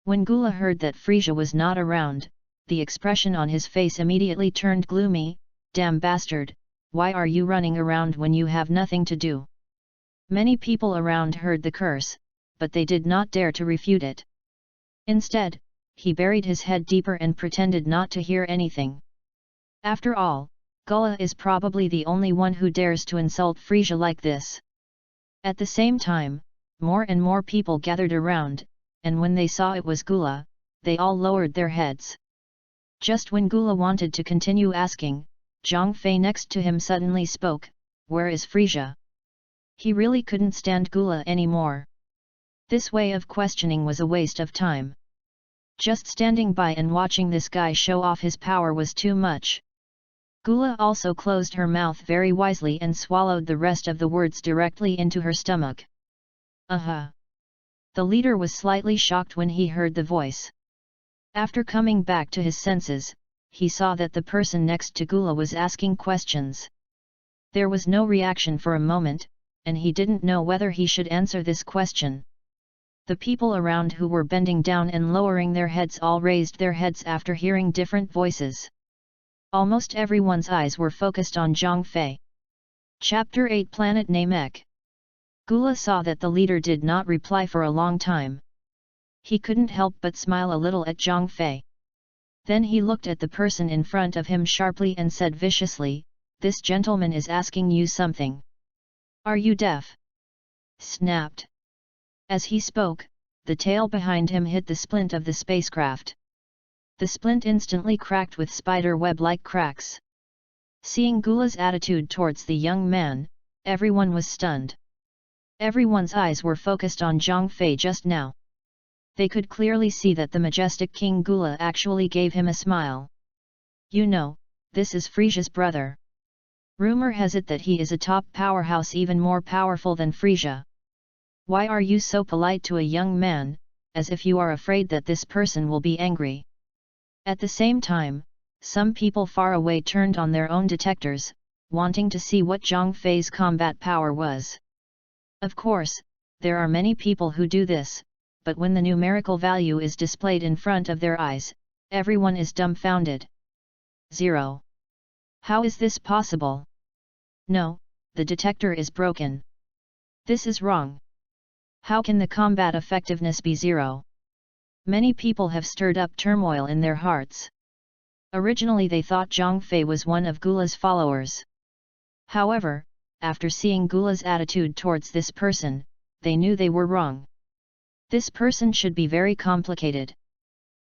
Speaker 1: When Gula heard that Frisia was not around, the expression on his face immediately turned gloomy. "Damn bastard, why are you running around when you have nothing to do?" Many people around heard the curse, but they did not dare to refute it. Instead, he buried his head deeper and pretended not to hear anything. After all, Gula is probably the only one who dares to insult Frisia like this. At the same time, more and more people gathered around, and when they saw it was Gula, they all lowered their heads. Just when Gula wanted to continue asking, Zhang Fei next to him suddenly spoke, "Where is Frisia?" He really couldn't stand Gula anymore. This way of questioning was a waste of time. Just standing by and watching this guy show off his power was too much. Gula also closed her mouth very wisely and swallowed the rest of the words directly into her stomach. The leader was slightly shocked when he heard the voice. After coming back to his senses, he saw that the person next to Gula was asking questions. There was no reaction for a moment, and he didn't know whether he should answer this question. The people around who were bending down and lowering their heads all raised their heads after hearing different voices. Almost everyone's eyes were focused on Zhang Fei. Chapter 8 Planet Namek. Gula saw that the leader did not reply for a long time. He couldn't help but smile a little at Zhang Fei. Then he looked at the person in front of him sharply and said viciously, "This gentleman is asking you something. Are you deaf?" Snapped. As he spoke, the tail behind him hit the splint of the spacecraft. The splint instantly cracked with spider web-like cracks. Seeing Gula's attitude towards the young man, everyone was stunned. Everyone's eyes were focused on Zhang Fei just now. They could clearly see that the majestic King Gula actually gave him a smile. "You know, this is Frisia's brother. Rumor has it that he is a top powerhouse even more powerful than Frisia. Why are you so polite to a young man, as if you are afraid that this person will be angry?" At the same time, some people far away turned on their own detectors, wanting to see what Zhang Fei's combat power was. Of course, there are many people who do this, but when the numerical value is displayed in front of their eyes, everyone is dumbfounded. 0. How is this possible? No, the detector is broken. This is wrong. How can the combat effectiveness be 0? Many people have stirred up turmoil in their hearts. Originally they thought Zhang Fei was one of Gula's followers. However, after seeing Gula's attitude towards this person, they knew they were wrong. This person should be very complicated.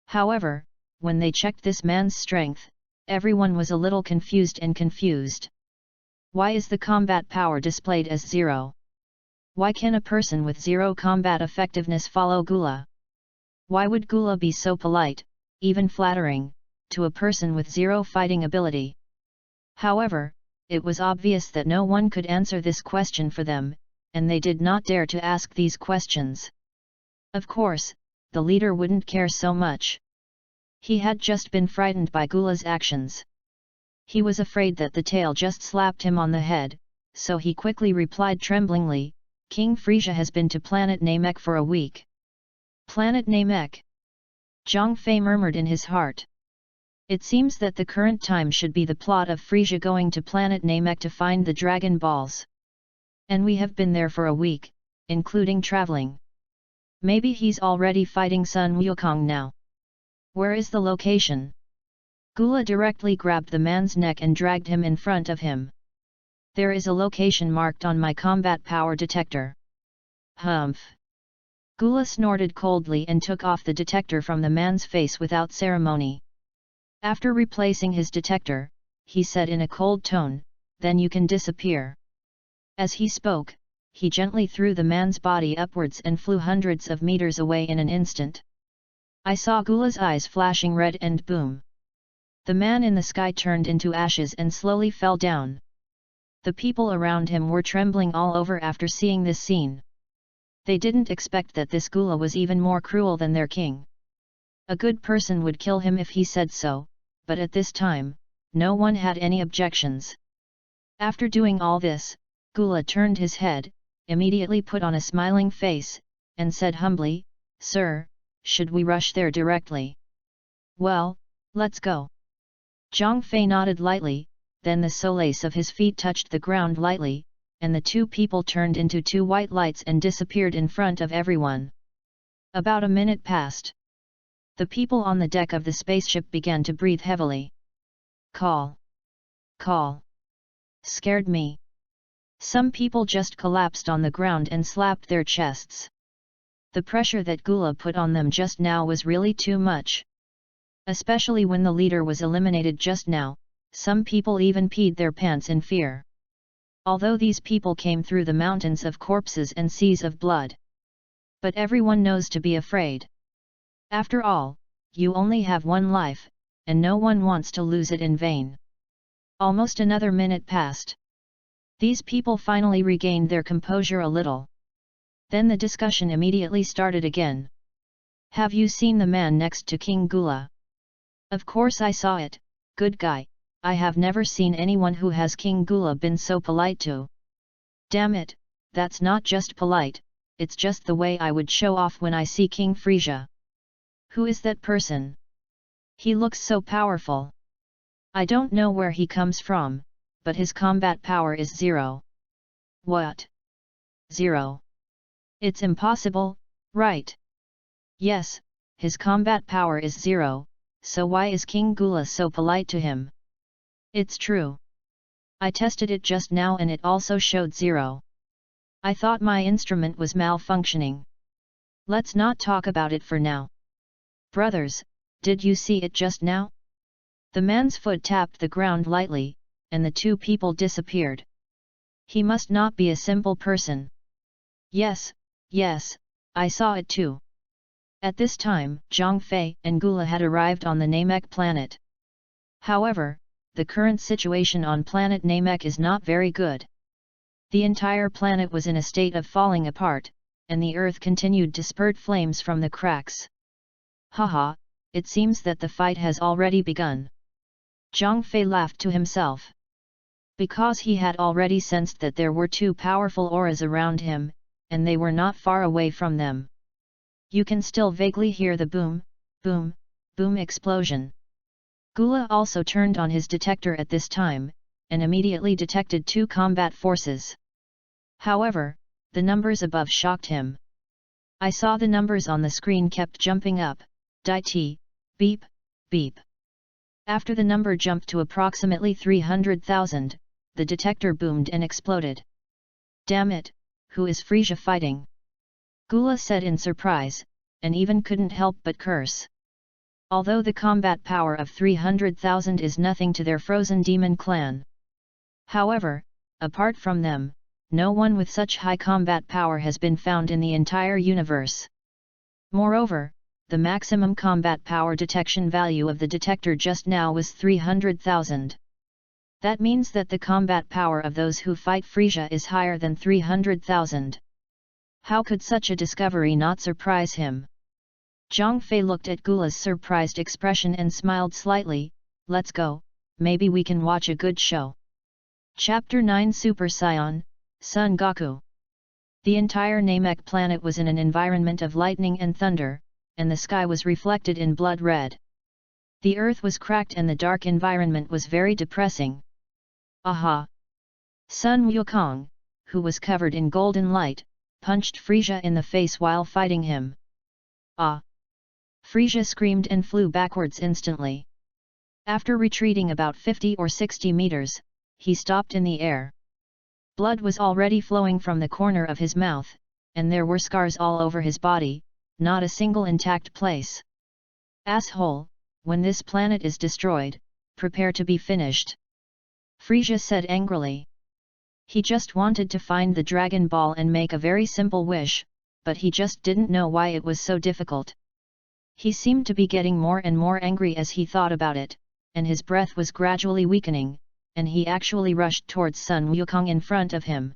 Speaker 1: However, when they checked this man's strength, everyone was a little confused. Why is the combat power displayed as 0? Why can a person with 0 combat effectiveness follow Gula? Why would Gula be so polite, even flattering, to a person with 0 fighting ability? However, it was obvious that no one could answer this question for them, and they did not dare to ask these questions. Of course, the leader wouldn't care so much. He had just been frightened by Gula's actions. He was afraid that the tail just slapped him on the head, so he quickly replied tremblingly, "King Frisia has been to planet Namek for a week." Planet Namek? Zhang Fei murmured in his heart. It seems that the current time should be the plot of Frisia going to planet Namek to find the Dragon Balls. And we have been there for a week, including traveling. Maybe he's already fighting Sun Wukong now. Where is the location? Gula directly grabbed the man's neck and dragged him in front of him. There is a location marked on my combat power detector. Humph! Gula snorted coldly and took off the detector from the man's face without ceremony. After replacing his detector, he said in a cold tone, "Then you can disappear." As he spoke, he gently threw the man's body upwards and flew hundreds of meters away in an instant. I saw Gula's eyes flashing red and boom. The man in the sky turned into ashes and slowly fell down. The people around him were trembling all over after seeing this scene. They didn't expect that this Gula was even more cruel than their king. A good person would kill him if he said so, but at this time, no one had any objections. After doing all this, Gula turned his head, immediately put on a smiling face, and said humbly, "Sir, should we rush there directly?" "Well, let's go." Zhang Fei nodded lightly, then the soles of his feet touched the ground lightly, and the two people turned into two white lights and disappeared in front of everyone. About a minute passed. The people on the deck of the spaceship began to breathe heavily. Call. Scared me. Some people just collapsed on the ground and slapped their chests. The pressure that Gula put on them just now was really too much. Especially when the leader was eliminated just now, some people even peed their pants in fear. Although these people came through the mountains of corpses and seas of blood. But everyone knows to be afraid. After all, you only have one life, and no one wants to lose it in vain. Almost another minute passed. These people finally regained their composure a little. Then the discussion immediately started again. Have you seen the man next to King Gula? Of course I saw it, good guy. I have never seen anyone who has King Gula been so polite to. Damn it, that's not just polite, it's just the way I would show off when I see King Frisia. Who is that person? He looks so powerful. I don't know where he comes from, but his combat power is 0. What? 0? It's impossible, right? Yes, his combat power is 0, so why is King Gula so polite to him? It's true. I tested it just now and it also showed 0. I thought my instrument was malfunctioning. Let's not talk about it for now. Brothers, did you see it just now? The man's foot tapped the ground lightly, and the two people disappeared. He must not be a simple person. Yes, I saw it too. At this time, Zhang Fei and Gula had arrived on the Namek planet. However, the current situation on planet Namek is not very good. The entire planet was in a state of falling apart, and the earth continued to spurt flames from the cracks. Haha, it seems that the fight has already begun. Zhang Fei laughed to himself. Because he had already sensed that there were two powerful auras around him, and they were not far away from them. You can still vaguely hear the boom, boom, boom explosion. Gula also turned on his detector at this time, and immediately detected two combat forces. However, the numbers above shocked him. I saw the numbers on the screen kept jumping up, dit, beep, beep. After the number jumped to approximately 300,000, the detector boomed and exploded. Damn it, who is Frisia fighting? Gula said in surprise, and even couldn't help but curse. Although the combat power of 300,000 is nothing to their frozen demon clan. However, apart from them, no one with such high combat power has been found in the entire universe. Moreover, the maximum combat power detection value of the detector just now was 300,000. That means that the combat power of those who fight Frisia is higher than 300,000. How could such a discovery not surprise him? Zhang Fei looked at Gula's surprised expression and smiled slightly. Let's go, maybe we can watch a good show. Chapter 9 Super Saiyan, Son Goku. The entire Namek planet was in an environment of lightning and thunder, and the sky was reflected in blood red. The earth was cracked and the dark environment was very depressing. Aha! Sun Wukong, who was covered in golden light, punched Frisia in the face while fighting him. Ah! Frisia screamed and flew backwards instantly. After retreating about 50 or 60 meters, he stopped in the air. Blood was already flowing from the corner of his mouth, and there were scars all over his body, not a single intact place. Asshole, when this planet is destroyed, prepare to be finished. Frisia said angrily. He just wanted to find the Dragon Ball and make a very simple wish, but he just didn't know why it was so difficult. He seemed to be getting more and more angry as he thought about it, and his breath was gradually weakening, and he actually rushed towards Sun Wukong in front of him.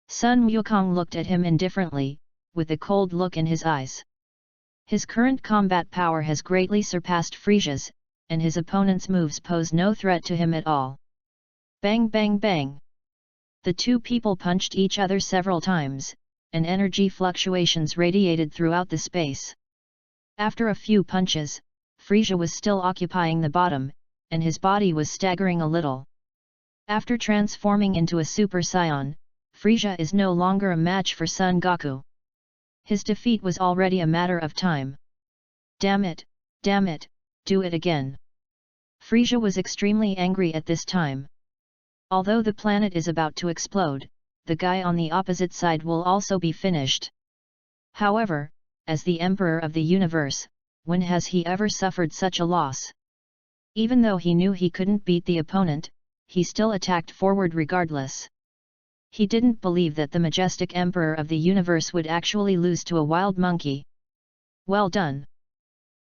Speaker 1: Sun Wukong looked at him indifferently, with a cold look in his eyes. His current combat power has greatly surpassed Frisia's, and his opponent's moves pose no threat to him at all. Bang bang bang! The two people punched each other several times, and energy fluctuations radiated throughout the space. After a few punches, Frisia was still occupying the bottom, and his body was staggering a little. After transforming into a Super Saiyan, Frisia is no longer a match for Son Goku. His defeat was already a matter of time. Damn it, do it again. Frisia was extremely angry at this time. Although the planet is about to explode, the guy on the opposite side will also be finished. However, as the Emperor of the universe, when has he ever suffered such a loss? Even though he knew he couldn't beat the opponent, he still attacked forward regardless. He didn't believe that the majestic Emperor of the universe would actually lose to a wild monkey. Well done!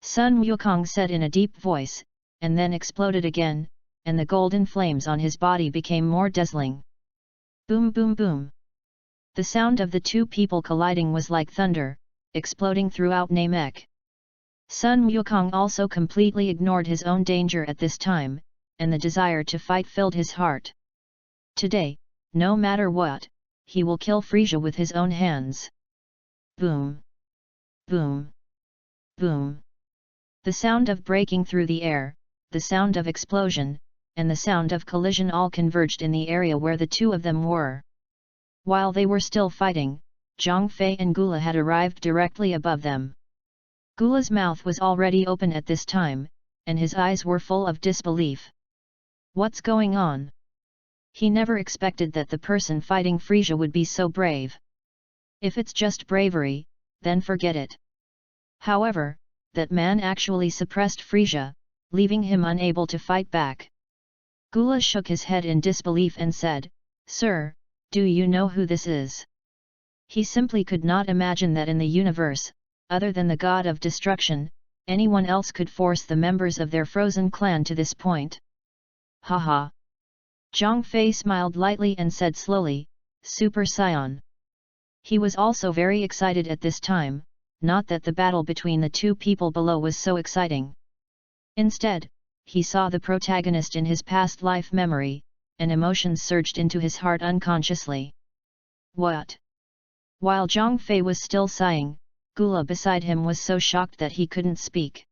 Speaker 1: Sun Wukong said in a deep voice, and then exploded again, and the golden flames on his body became more dazzling. Boom boom boom! The sound of the two people colliding was like thunder, exploding throughout Namek. Sun Wukong also completely ignored his own danger at this time, and the desire to fight filled his heart. Today, no matter what, he will kill Frisia with his own hands. Boom! Boom! Boom! The sound of breaking through the air, the sound of explosion, and the sound of collision all converged in the area where the two of them were. While they were still fighting, Zhang Fei and Gula had arrived directly above them. Gula's mouth was already open at this time, and his eyes were full of disbelief. What's going on? He never expected that the person fighting Frisia would be so brave. If it's just bravery, then forget it. However, that man actually suppressed Frisia, leaving him unable to fight back. Gula shook his head in disbelief and said, "Sir, do you know who this is?" He simply could not imagine that in the universe, other than the god of destruction, anyone else could force the members of their frozen clan to this point. Haha! Zhang Fei smiled lightly and said slowly, "Super Saiyan." He was also very excited at this time, not that the battle between the two people below was so exciting. Instead, he saw the protagonist in his past life memory, and emotions surged into his heart unconsciously. What? While Zhang Fei was still sighing, Gula beside him was so shocked that he couldn't speak.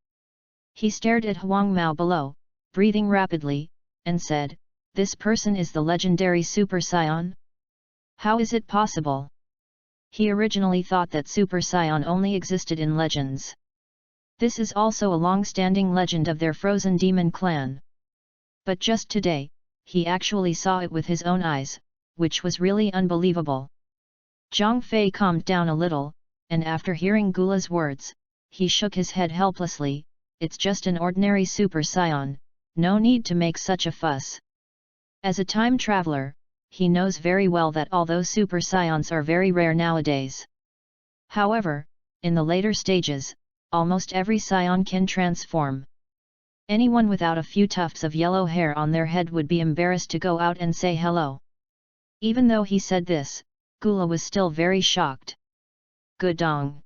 Speaker 1: He stared at Huang Mao below, breathing rapidly, and said, "This person is the legendary Super Saiyan? How is it possible?" He originally thought that Super Saiyan only existed in legends. This is also a long-standing legend of their frozen demon clan. But just today, he actually saw it with his own eyes, which was really unbelievable. Zhang Fei calmed down a little, and after hearing Gula's words, he shook his head helplessly. "It's just an ordinary Super Saiyan, no need to make such a fuss." As a time traveler, he knows very well that although Super Saiyans are very rare nowadays. However, in the later stages, almost every Saiyan can transform. Anyone without a few tufts of yellow hair on their head would be embarrassed to go out and say hello. Even though he said this, Gula was still very shocked. Gudong!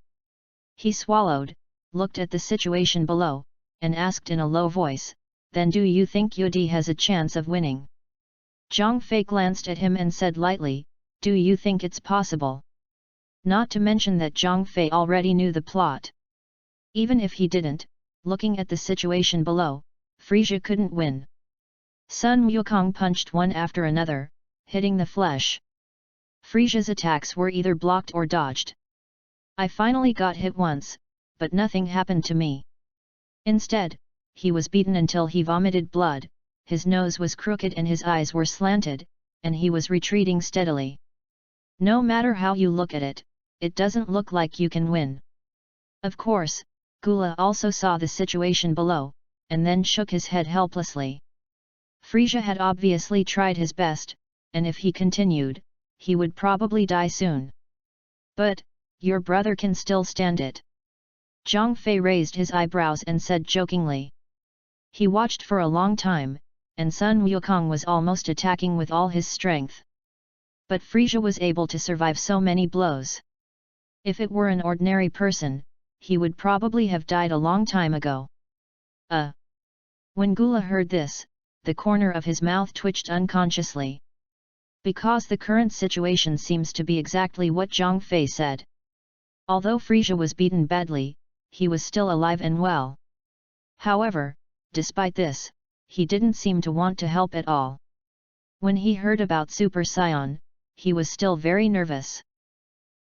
Speaker 1: He swallowed, looked at the situation below, and asked in a low voice, "Then do you think Yudi has a chance of winning?" Zhang Fei glanced at him and said lightly, "Do you think it's possible?" Not to mention that Zhang Fei already knew the plot. Even if he didn't, looking at the situation below, Frisia couldn't win. Sun Wukong punched one after another, hitting the flesh. Frisia's attacks were either blocked or dodged. "I finally got hit once, but nothing happened to me." Instead, he was beaten until he vomited blood, his nose was crooked and his eyes were slanted, and he was retreating steadily. No matter how you look at it, it doesn't look like you can win. Of course, Gula also saw the situation below, and then shook his head helplessly. Frisia had obviously tried his best, and if he continued, he would probably die soon. "But, your brother can still stand it." Zhang Fei raised his eyebrows and said jokingly. He watched for a long time, and Sun Wukong was almost attacking with all his strength. But Frisia was able to survive so many blows. If it were an ordinary person, he would probably have died a long time ago. When Gula heard this, the corner of his mouth twitched unconsciously. Because the current situation seems to be exactly what Zhang Fei said. Although Frisia was beaten badly, he was still alive and well. However, despite this, he didn't seem to want to help at all. When he heard about Super Saiyan, he was still very nervous.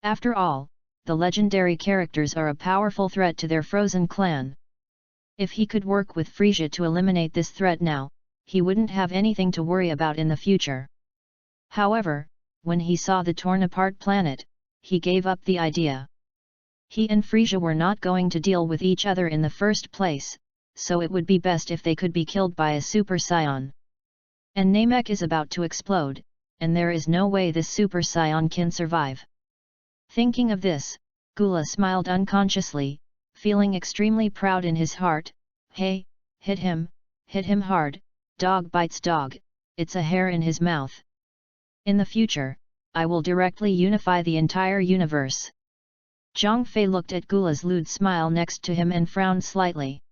Speaker 1: After all, the legendary characters are a powerful threat to their frozen clan. If he could work with Frisia to eliminate this threat now, he wouldn't have anything to worry about in the future. However, when he saw the torn-apart planet, he gave up the idea. He and Frisia were not going to deal with each other in the first place, so it would be best if they could be killed by a super scion. And Namek is about to explode, and there is no way this super scion can survive. Thinking of this, Gula smiled unconsciously, feeling extremely proud in his heart. Hey, hit him hard, dog bites dog, it's a hair in his mouth. In the future, I will directly unify the entire universe. Zhang Fei looked at Gula's lewd smile next to him and frowned slightly.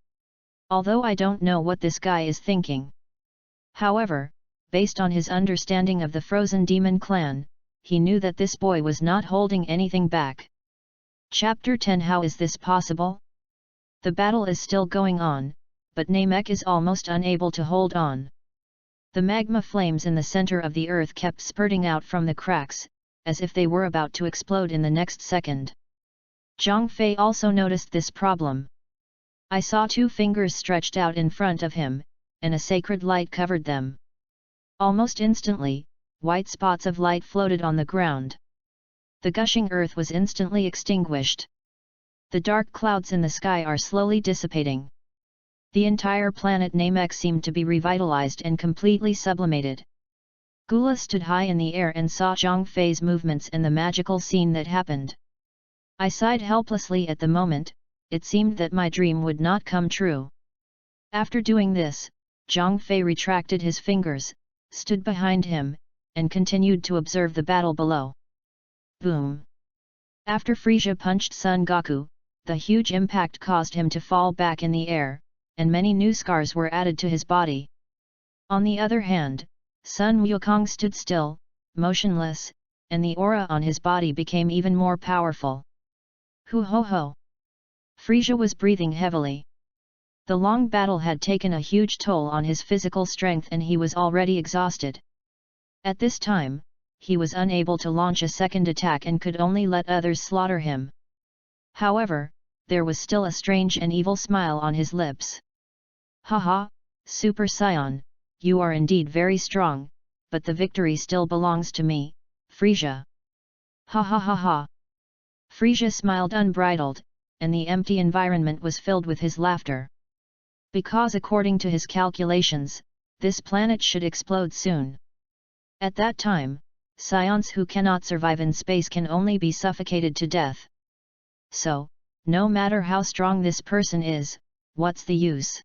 Speaker 1: Although I don't know what this guy is thinking. However, based on his understanding of the Frozen Demon clan, he knew that this boy was not holding anything back. Chapter 10. How is this possible? The battle is still going on, but Namek is almost unable to hold on. The magma flames in the center of the earth kept spurting out from the cracks, as if they were about to explode in the next second. Zhang Fei also noticed this problem. I saw 2 fingers stretched out in front of him, and a sacred light covered them. Almost instantly, white spots of light floated on the ground. The gushing earth was instantly extinguished. The dark clouds in the sky are slowly dissipating. The entire planet Namek seemed to be revitalized and completely sublimated. Gula stood high in the air and saw Zhang Fei's movements and the magical scene that happened. I sighed helplessly at the moment. It seemed that my dream would not come true. After doing this, Zhang Fei retracted his fingers, stood behind him, and continued to observe the battle below. Boom! After Frisia punched Son Goku, the huge impact caused him to fall back in the air, and many new scars were added to his body. On the other hand, Sun Wukong stood still, motionless, and the aura on his body became even more powerful. Hu ho ho! Frisia was breathing heavily. The long battle had taken a huge toll on his physical strength and he was already exhausted. At this time, he was unable to launch a second attack and could only let others slaughter him. However, there was still a strange and evil smile on his lips. Haha, Super Saiyan, you are indeed very strong, but the victory still belongs to me, Frisia. Ha ha ha ha. Frisia smiled unbridled, and the empty environment was filled with his laughter. Because according to his calculations, this planet should explode soon. At that time, scions who cannot survive in space can only be suffocated to death. So, no matter how strong this person is, what's the use?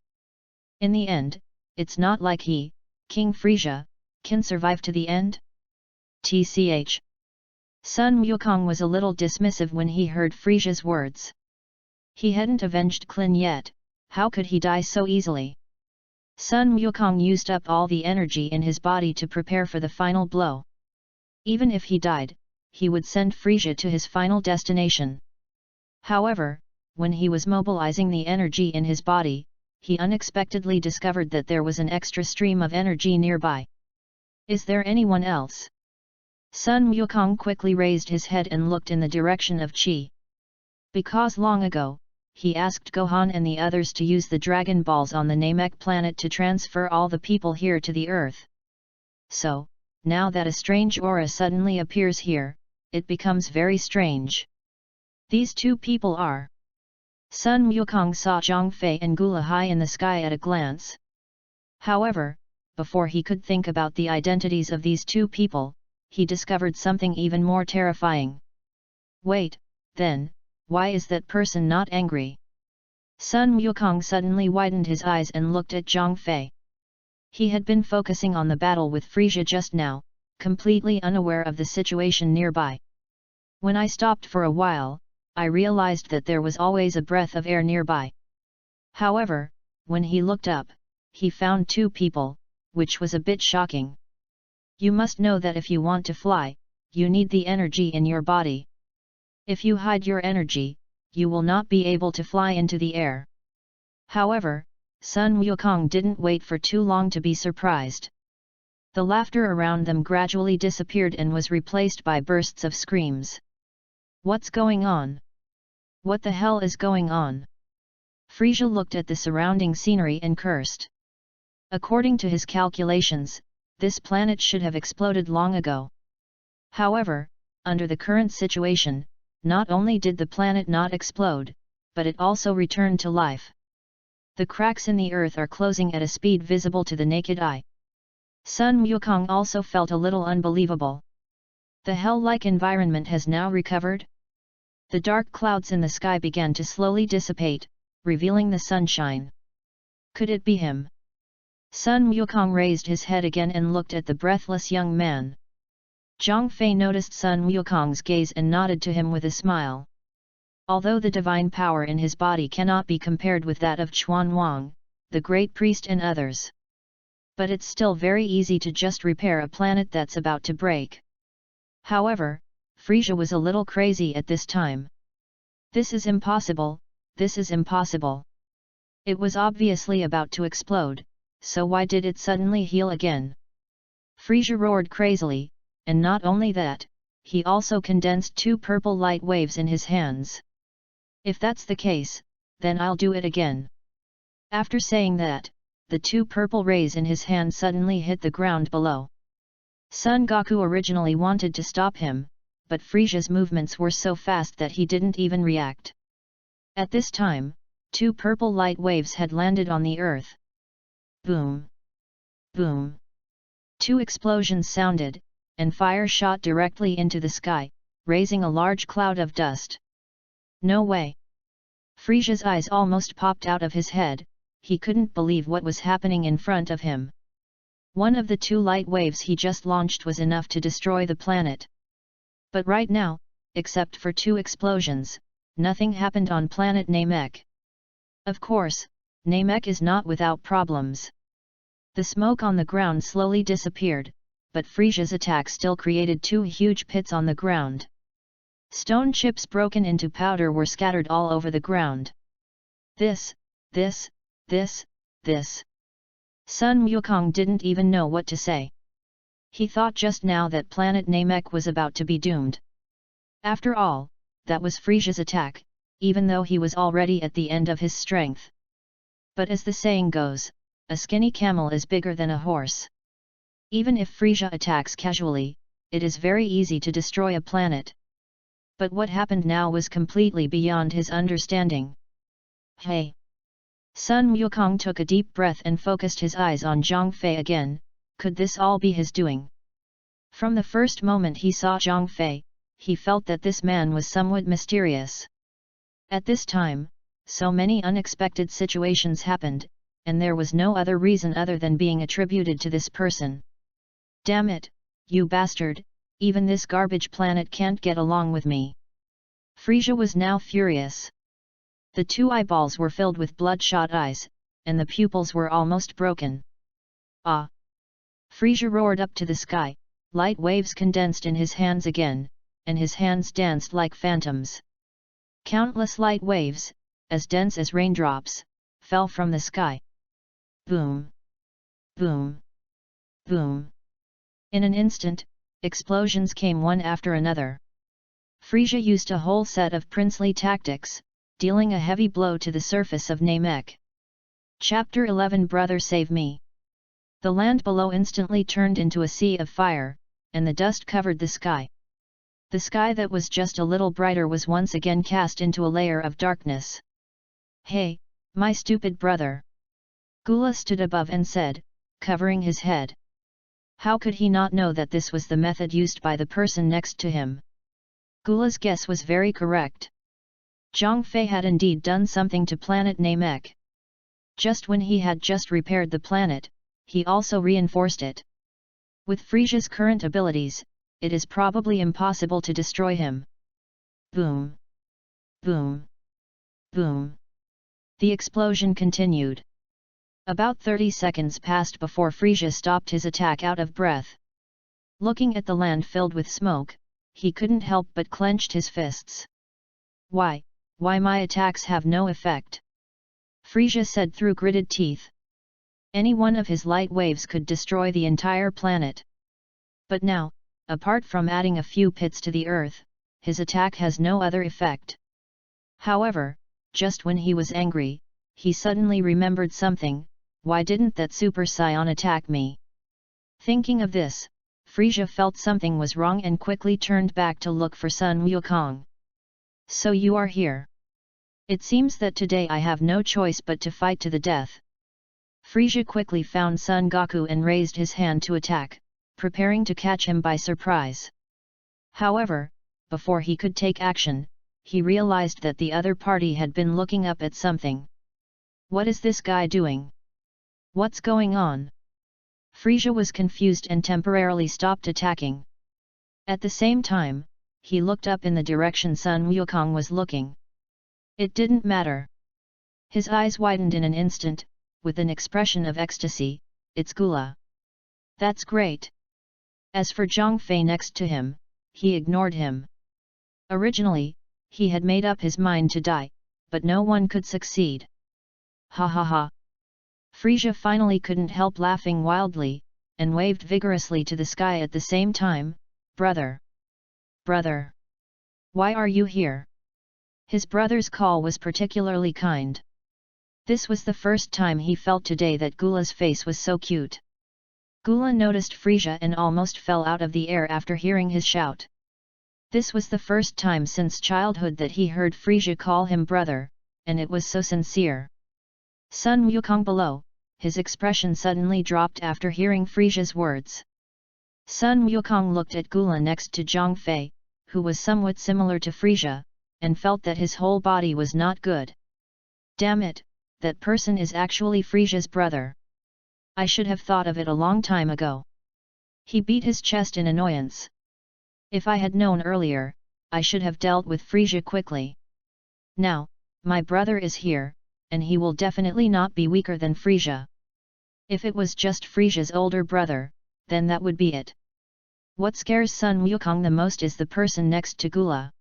Speaker 1: In the end, it's not like he, King Frisia, can survive to the end? Tch. Sun Wukong was a little dismissive when he heard Frisia's words. He hadn't avenged Klin yet, how could he die so easily? Sun Wukong used up all the energy in his body to prepare for the final blow. Even if he died, he would send Frisia to his final destination. However, when he was mobilizing the energy in his body, he unexpectedly discovered that there was an extra stream of energy nearby. Is there anyone else? Sun Wukong quickly raised his head and looked in the direction of Qi. Because long ago, he asked Gohan and the others to use the Dragon Balls on the Namek planet to transfer all the people here to the Earth. So, now that a strange aura suddenly appears here, it becomes very strange. These 2 people are... Sun Wukong saw Zhang Fei and Gula high in the sky at a glance. However, before he could think about the identities of these 2 people, he discovered something even more terrifying. Wait, then, why is that person not angry? Sun Wukong suddenly widened his eyes and looked at Zhang Fei. He had been focusing on the battle with Frisia just now, completely unaware of the situation nearby. When I stopped for a while, I realized that there was always a breath of air nearby. However, when he looked up, he found 2 people, which was a bit shocking. You must know that if you want to fly, you need the energy in your body. If you hide your energy, you will not be able to fly into the air. However, Sun Wukong didn't wait for too long to be surprised. The laughter around them gradually disappeared and was replaced by bursts of screams. What's going on? What the hell is going on? Frisia looked at the surrounding scenery and cursed. According to his calculations, this planet should have exploded long ago. However, under the current situation, not only did the planet not explode, but it also returned to life. The cracks in the earth are closing at a speed visible to the naked eye. Sun Wukong also felt a little unbelievable. The hell-like environment has now recovered? The dark clouds in the sky began to slowly dissipate, revealing the sunshine. Could it be him? Sun Wukong raised his head again and looked at the breathless young man. Zhang Fei noticed Sun Wukong's gaze and nodded to him with a smile. Although the divine power in his body cannot be compared with that of Chuan Wang, the great priest and others. But it's still very easy to just repair a planet that's about to break. However, Frisia was a little crazy at this time. This is impossible, this is impossible. It was obviously about to explode, so why did it suddenly heal again? Frisia roared crazily, and not only that, he also condensed 2 purple light waves in his hands. If that's the case, then I'll do it again. After saying that, the 2 purple rays in his hand suddenly hit the ground below. Son Goku originally wanted to stop him, but Frisia's movements were so fast that he didn't even react. At this time, 2 purple light waves had landed on the earth. Boom! Boom! 2 explosions sounded, and fire shot directly into the sky, raising a large cloud of dust. No way! Frisia's eyes almost popped out of his head, he couldn't believe what was happening in front of him. One of the 2 light waves he just launched was enough to destroy the planet. But right now, except for 2 explosions, nothing happened on planet Namek. Of course, Namek is not without problems. The smoke on the ground slowly disappeared, but Frisia's attack still created 2 huge pits on the ground. Stone chips broken into powder were scattered all over the ground. This. Sun Wukong didn't even know what to say. He thought just now that planet Namek was about to be doomed. After all, that was Frisia's attack, even though he was already at the end of his strength. But as the saying goes, a skinny camel is bigger than a horse. Even if Frisia attacks casually, it is very easy to destroy a planet. But what happened now was completely beyond his understanding. Hey! Sun Wukong took a deep breath and focused his eyes on Zhang Fei again. Could this all be his doing? From the first moment he saw Zhang Fei, he felt that this man was somewhat mysterious. At this time, so many unexpected situations happened, and there was no other reason other than being attributed to this person. Damn it, you bastard, even this garbage planet can't get along with me. Frisia was now furious. The 2 eyeballs were filled with bloodshot eyes, and the pupils were almost broken. Ah! Frisia roared up to the sky, light waves condensed in his hands again, and his hands danced like phantoms. Countless light waves, as dense as raindrops, fell from the sky. Boom! Boom! Boom! In an instant, explosions came one after another. Frisia used a whole set of princely tactics, dealing a heavy blow to the surface of Namek. Chapter 11 Brother Save Me! The land below instantly turned into a sea of fire, and the dust covered the sky. The sky that was just a little brighter was once again cast into a layer of darkness. Hey, my stupid brother! Gula stood above and said, covering his head. How could he not know that this was the method used by the person next to him? Gula's guess was very correct. Zhang Fei had indeed done something to planet Namek. Just when he had just repaired the planet, he also reinforced it. With Frisia's current abilities, it is probably impossible to destroy him. Boom! Boom! Boom! The explosion continued. About 30 seconds passed before Frisia stopped his attack out of breath. Looking at the land filled with smoke, he couldn't help but clenched his fists. Why my attacks have no effect? Frisia said through gritted teeth. Any one of his light waves could destroy the entire planet. But now, apart from adding a few pits to the earth, his attack has no other effect. However, just when he was angry, he suddenly remembered something. Why didn't that Super Saiyan attack me? Thinking of this, Frisia felt something was wrong and quickly turned back to look for Sun Wukong. So you are here. It seems that today I have no choice but to fight to the death. Frisia quickly found Sun Gokul and raised his hand to attack, preparing to catch him by surprise. However, before he could take action, he realized that the other party had been looking up at something. What is this guy doing? What's going on? Frisia was confused and temporarily stopped attacking. At the same time, he looked up in the direction Sun Wukong was looking. It didn't matter. His eyes widened in an instant, with an expression of ecstasy. It's Gula. That's great. As for Zhang Fei next to him, he ignored him. Originally, he had made up his mind to die, but no one could succeed. Ha ha ha. Frisia finally couldn't help laughing wildly, and waved vigorously to the sky at the same time. Brother! Brother! Why are you here? His brother's call was particularly kind. This was the first time he felt today that Gula's face was so cute. Gula noticed Frisia and almost fell out of the air after hearing his shout. This was the first time since childhood that he heard Frisia call him brother, and it was so sincere. Sun Wukong below, his expression suddenly dropped after hearing Frisia's words. Sun Wukong looked at Gula next to Zhang Fei, who was somewhat similar to Frisia, and felt that his whole body was not good. Damn it, that person is actually Frisia's brother. I should have thought of it a long time ago. He beat his chest in annoyance. If I had known earlier, I should have dealt with Frisia quickly. Now, my brother is here, and he will definitely not be weaker than Frisia. If it was just Frisia's older brother, then that would be it. What scares Sun Wukong the most is the person next to Gula.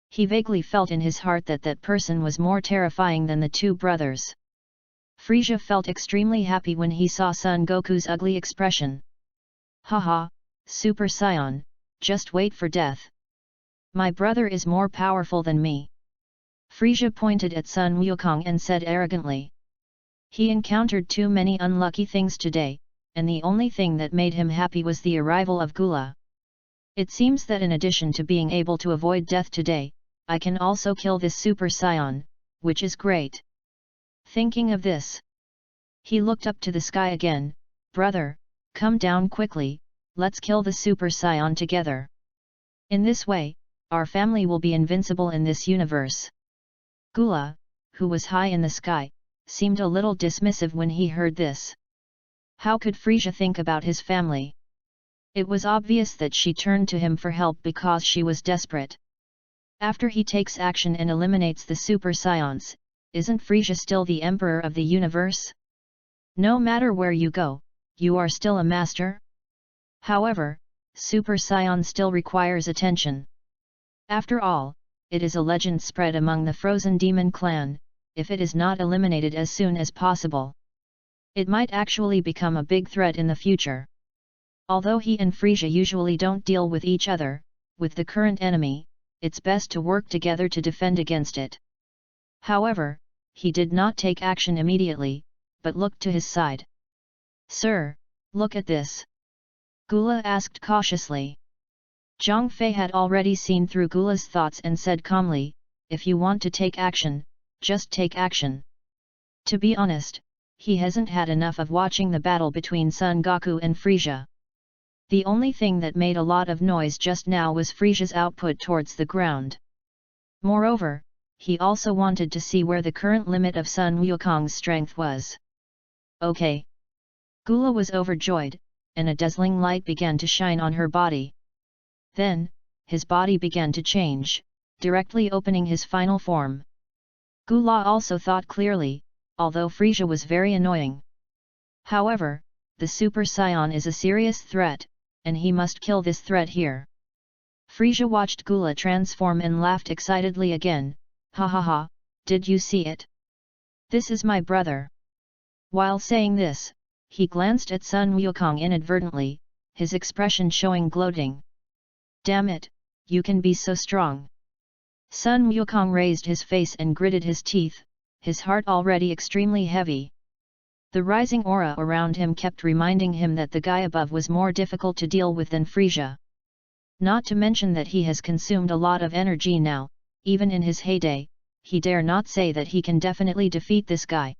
Speaker 1: He vaguely felt in his heart that that person was more terrifying than the two brothers. Frisia felt extremely happy when he saw Son Goku's ugly expression. Haha, Super Saiyan, just wait for death. My brother is more powerful than me. Frisia pointed at Sun Wukong and said arrogantly. He encountered too many unlucky things today, and the only thing that made him happy was the arrival of Gula. It seems that in addition to being able to avoid death today, I can also kill this Super Saiyan, which is great. Thinking of this, he looked up to the sky again. Brother, come down quickly, let's kill the Super Saiyan together. In this way, our family will be invincible in this universe. Gula, who was high in the sky, seemed a little dismissive when he heard this. How could Frisia think about his family? It was obvious that she turned to him for help because she was desperate. After he takes action and eliminates the Super Saiyans, isn't Frisia still the emperor of the universe? No matter where you go, you are still a master? However, Super Saiyan still requires attention. After all, it is a legend spread among the Frozen Demon clan. If it is not eliminated as soon as possible, it might actually become a big threat in the future. Although he and Frisia usually don't deal with each other, with the current enemy, it's best to work together to defend against it. However, he did not take action immediately, but looked to his side. Sir, look at this. Gula asked cautiously. Zhang Fei had already seen through Gula's thoughts and said calmly, if you want to take action, just take action. To be honest, he hasn't had enough of watching the battle between Son Goku and Frisia. The only thing that made a lot of noise just now was Frisia's output towards the ground. Moreover, he also wanted to see where the current limit of Sun Wukong's strength was. Okay. Gula was overjoyed, and a dazzling light began to shine on her body. Then, his body began to change, directly opening his final form. Gula also thought clearly, although Frisia was very annoying. However, the Super Saiyan is a serious threat, and he must kill this threat here. Frisia watched Gula transform and laughed excitedly again. Ha ha ha, did you see it? This is my brother. While saying this, he glanced at Sun Wukong inadvertently, his expression showing gloating. Damn it, you can be so strong. Sun Wukong raised his face and gritted his teeth, his heart already extremely heavy. The rising aura around him kept reminding him that the guy above was more difficult to deal with than Frisia. Not to mention that he has consumed a lot of energy now. Even in his heyday, he dare not say that he can definitely defeat this guy.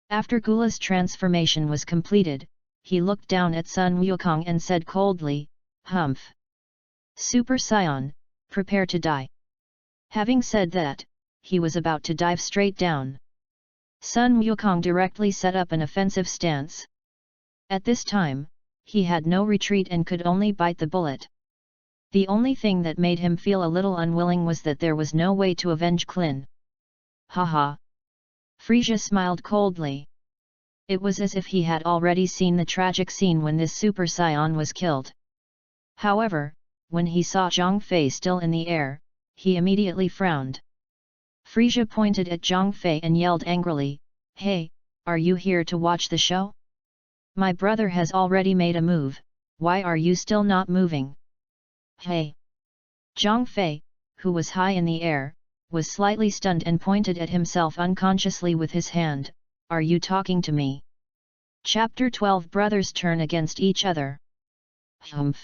Speaker 1: After Gula's transformation was completed, he looked down at Sun Wukong and said coldly, "Humph! Super Saiyan, prepare to die." Having said that, he was about to dive straight down. Sun Wukong directly set up an offensive stance. At this time, he had no retreat and could only bite the bullet. The only thing that made him feel a little unwilling was that there was no way to avenge Klin. Haha! Frisia smiled coldly. It was as if he had already seen the tragic scene when this Super Saiyan was killed. However, when he saw Zhang Fei still in the air, he immediately frowned. Frisia pointed at Zhang Fei and yelled angrily, "Hey, are you here to watch the show? My brother has already made a move, why are you still not moving?" "Hey!" Zhang Fei, who was high in the air, was slightly stunned and pointed at himself unconsciously with his hand, "Are you talking to me?" Chapter 12 Brothers turn against each other. Humph!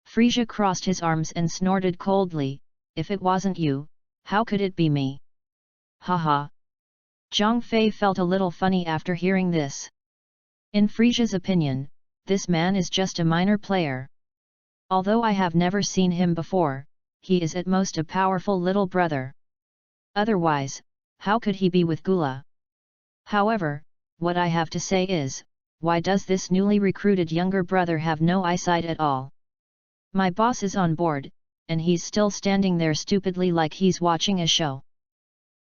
Speaker 1: Frisia crossed his arms and snorted coldly, "If it wasn't you, how could it be me?" Haha! Zhang Fei felt a little funny after hearing this. In Frisia's opinion, this man is just a minor player. Although I have never seen him before, he is at most a powerful little brother. Otherwise, how could he be with Gula? However, what I have to say is, why does this newly recruited younger brother have no eyesight at all? My boss is on board, and he's still standing there stupidly like he's watching a show.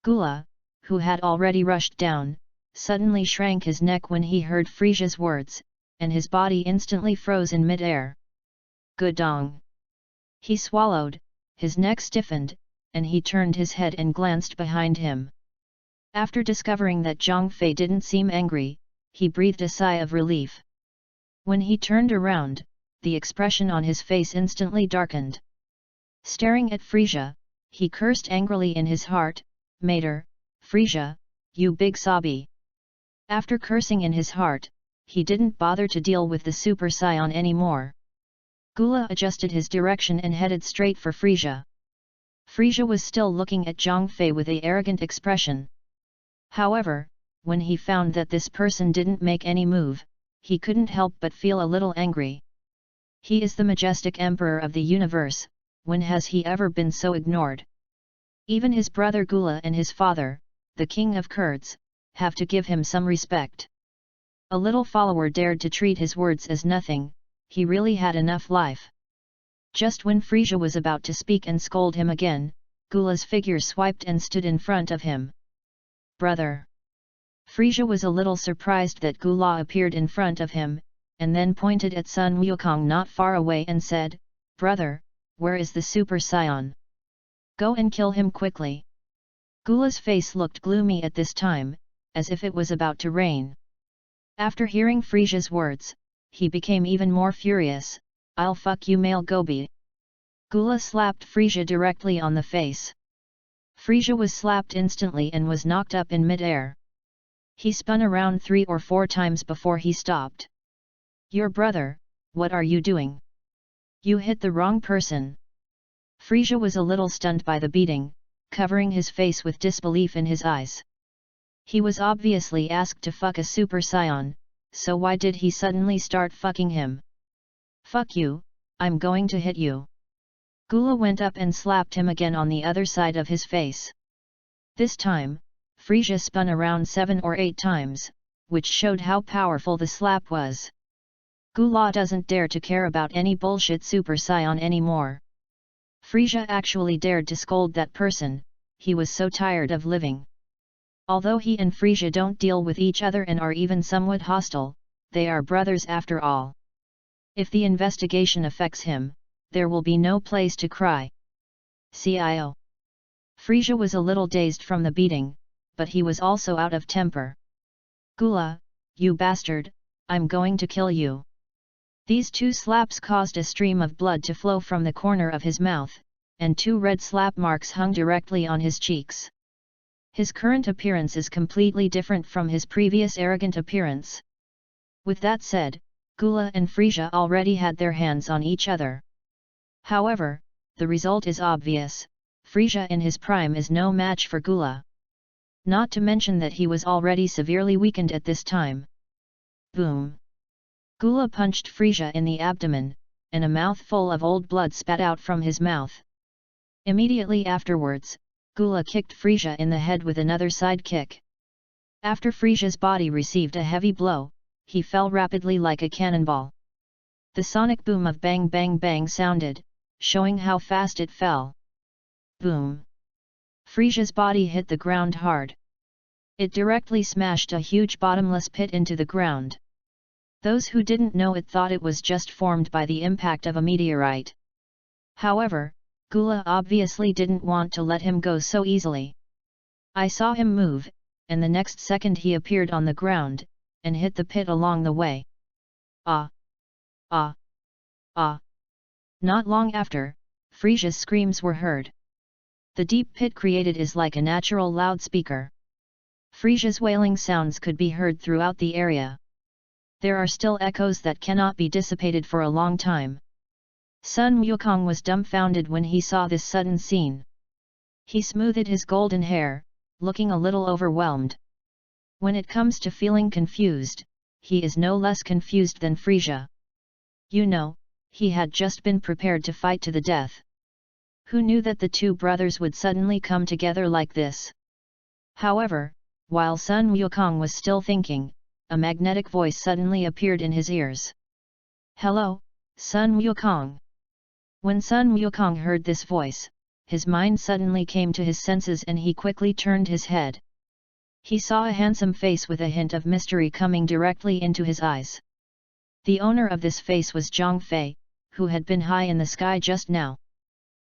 Speaker 1: Gula, who had already rushed down, suddenly shrank his neck when he heard Frisia's words, and his body instantly froze in mid-air. Gudong! He swallowed, his neck stiffened, and he turned his head and glanced behind him. After discovering that Zhang Fei didn't seem angry, he breathed a sigh of relief. When he turned around, the expression on his face instantly darkened. Staring at Frisia, he cursed angrily in his heart, "Mater, Frisia, you big sobby." After cursing in his heart, he didn't bother to deal with the Super Saiyan anymore. Gula adjusted his direction and headed straight for Frisia. Frisia was still looking at Zhang Fei with an arrogant expression. However, when he found that this person didn't make any move, he couldn't help but feel a little angry. He is the majestic emperor of the universe, when has he ever been so ignored? Even his brother Gula and his father, the king of Kurds, have to give him some respect. A little follower dared to treat his words as nothing, he really had enough life. Just when Frisia was about to speak and scold him again, Gula's figure swiped and stood in front of him. "Brother!" Frisia was a little surprised that Gula appeared in front of him, and then pointed at Sun Wukong not far away and said, "Brother, where is the Super Saiyan? Go and kill him quickly." Gula's face looked gloomy at this time, as if it was about to rain. After hearing Frisia's words, he became even more furious, "I'll fuck you male gobi." Gula slapped Frisia directly on the face. Frisia was slapped instantly and was knocked up in mid-air. He spun around 3 or 4 times before he stopped. "Your brother, what are you doing? You hit the wrong person." Frisia was a little stunned by the beating, covering his face with disbelief in his eyes. He was obviously asked to fuck a Super Saiyan, so why did he suddenly start fucking him? "Fuck you, I'm going to hit you." Gula went up and slapped him again on the other side of his face. This time, Frisia spun around 7 or 8 times, which showed how powerful the slap was. Gula doesn't dare to care about any bullshit Super Saiyan anymore. Frisia actually dared to scold that person, he was so tired of living. Although he and Frisia don't deal with each other and are even somewhat hostile, they are brothers after all. If the investigation affects him, there will be no place to cry. CIO. Frisia was a little dazed from the beating, but he was also out of temper. "Gula, you bastard, I'm going to kill you." These 2 slaps caused a stream of blood to flow from the corner of his mouth, and 2 red slap marks hung directly on his cheeks. His current appearance is completely different from his previous arrogant appearance. With that said, Gula and Frisia already had their hands on each other. However, the result is obvious: Frisia in his prime is no match for Gula. Not to mention that he was already severely weakened at this time. Boom! Gula punched Frisia in the abdomen, and a mouthful of old blood spat out from his mouth. Immediately afterwards, Gula kicked Frisia in the head with another side kick. After Frisia's body received a heavy blow, he fell rapidly like a cannonball. The sonic boom of bang bang bang sounded, showing how fast it fell. Boom! Frisia's body hit the ground hard. It directly smashed a huge bottomless pit into the ground. Those who didn't know it thought it was just formed by the impact of a meteorite. However, Gula obviously didn't want to let him go so easily. I saw him move, and the next second he appeared on the ground, and hit the pit along the way. Ah! Ah! Ah! Not long after, Frisia's screams were heard. The deep pit created is like a natural loudspeaker. Frisia's wailing sounds could be heard throughout the area. There are still echoes that cannot be dissipated for a long time. Sun Wukong was dumbfounded when he saw this sudden scene. He smoothed his golden hair, looking a little overwhelmed. When it comes to feeling confused, he is no less confused than Frisia. You know, he had just been prepared to fight to the death. Who knew that the two brothers would suddenly come together like this? However, while Sun Wukong was still thinking, a magnetic voice suddenly appeared in his ears. Hello, Sun Wukong. When Sun Wukong heard this voice, his mind suddenly came to his senses and he quickly turned his head. He saw a handsome face with a hint of mystery coming directly into his eyes. The owner of this face was Zhang Fei, who had been high in the sky just now.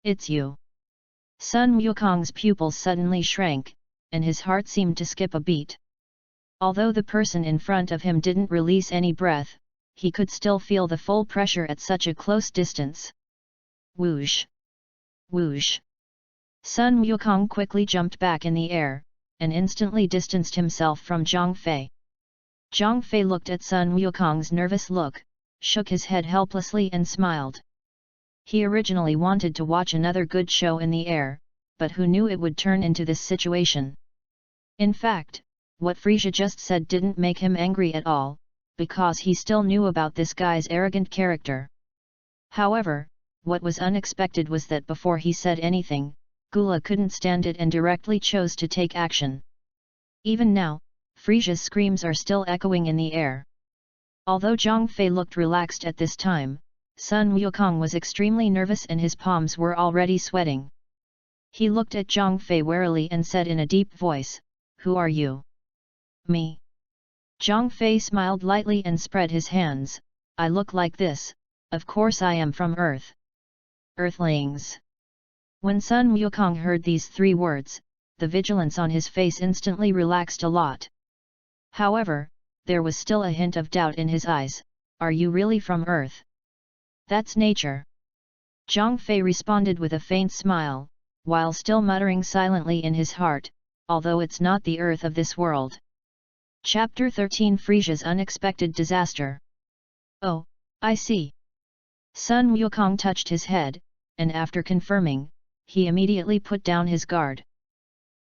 Speaker 1: It's you. Sun Wukong's pupils suddenly shrank, and his heart seemed to skip a beat. Although the person in front of him didn't release any breath, he could still feel the full pressure at such a close distance. Whoosh! Whoosh! Sun Wukong quickly jumped back in the air, and instantly distanced himself from Zhang Fei. Zhang Fei looked at Sun Wukong's nervous look, shook his head helplessly and smiled. He originally wanted to watch another good show in the air, but who knew it would turn into this situation? In fact, what Frisia just said didn't make him angry at all, because he still knew about this guy's arrogant character. However, what was unexpected was that before he said anything, Gula couldn't stand it and directly chose to take action. Even now, Frisia's screams are still echoing in the air. Although Zhang Fei looked relaxed at this time, Sun Wukong was extremely nervous and his palms were already sweating. He looked at Zhang Fei warily and said in a deep voice, "Who are you?" "Me." Zhang Fei smiled lightly and spread his hands. "I look like this, of course I am from Earth." Earthlings. When Sun Wukong heard these three words, the vigilance on his face instantly relaxed a lot. However, there was still a hint of doubt in his eyes. "Are you really from Earth?" "That's nature." Zhang Fei responded with a faint smile, while still muttering silently in his heart, "Although it's not the Earth of this world." Chapter 13: Frisia's Unexpected Disaster. "Oh, I see." Sun Wukong touched his head, and after confirming, he immediately put down his guard.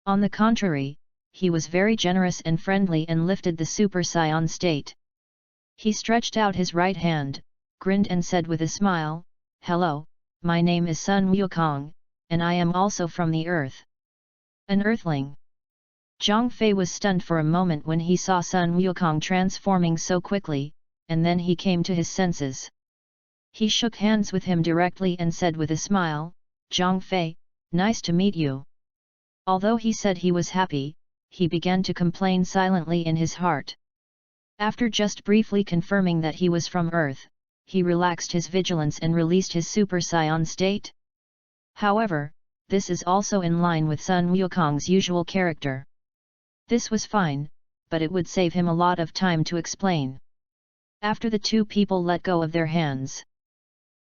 Speaker 1: On the contrary, he was very generous and friendly and lifted the Super Saiyan state. He stretched out his right hand, grinned and said with a smile, "Hello, my name is Sun Wukong, and I am also from the Earth." An Earthling. Zhang Fei was stunned for a moment when he saw Sun Wukong transforming so quickly, and then he came to his senses. He shook hands with him directly and said with a smile, "Zhang Fei, nice to meet you." Although he said he was happy, he began to complain silently in his heart. After just briefly confirming that he was from Earth, he relaxed his vigilance and released his Super Saiyan state. However, this is also in line with Sun Wukong's usual character. This was fine, but it would save him a lot of time to explain. After the two people let go of their hands,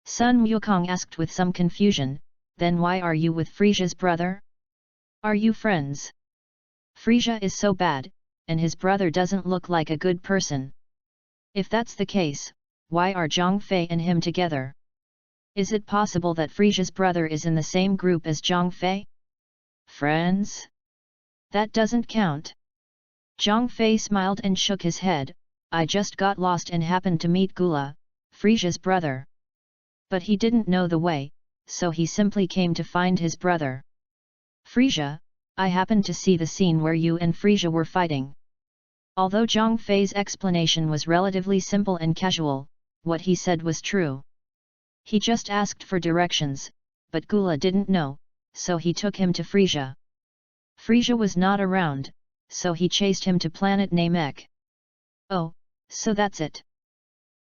Speaker 1: Sun Wukong asked with some confusion, "Then why are you with Frisia's brother? Are you friends?" Frisia is so bad, and his brother doesn't look like a good person. If that's the case, why are Zhang Fei and him together? Is it possible that Frisia's brother is in the same group as Zhang Fei? Friends? That doesn't count. Zhang Fei smiled and shook his head. I just got lost and happened to meet Gula, Frisia's brother. But he didn't know the way, so he simply came to find his brother. Frisia, I happened to see the scene where you and Frisia were fighting. Although Zhang Fei's explanation was relatively simple and casual, what he said was true. He just asked for directions, but Gula didn't know, so he took him to Frisia. Frisia was not around, so he chased him to planet Namek. Oh, so that's it.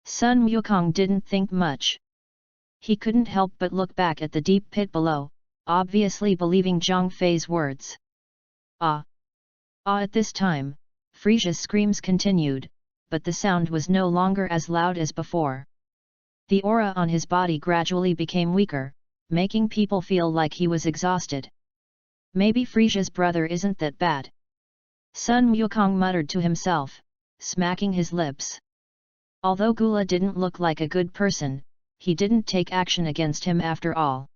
Speaker 1: Sun Wukong didn't think much. He couldn't help but look back at the deep pit below, obviously believing Zhang Fei's words. Ah! Ah! At this time, Frisia's screams continued, but the sound was no longer as loud as before. The aura on his body gradually became weaker, making people feel like he was exhausted. Maybe Frisia's brother isn't that bad. Sun Wukong muttered to himself, smacking his lips. Although Gula didn't look like a good person, he didn't take action against him after all.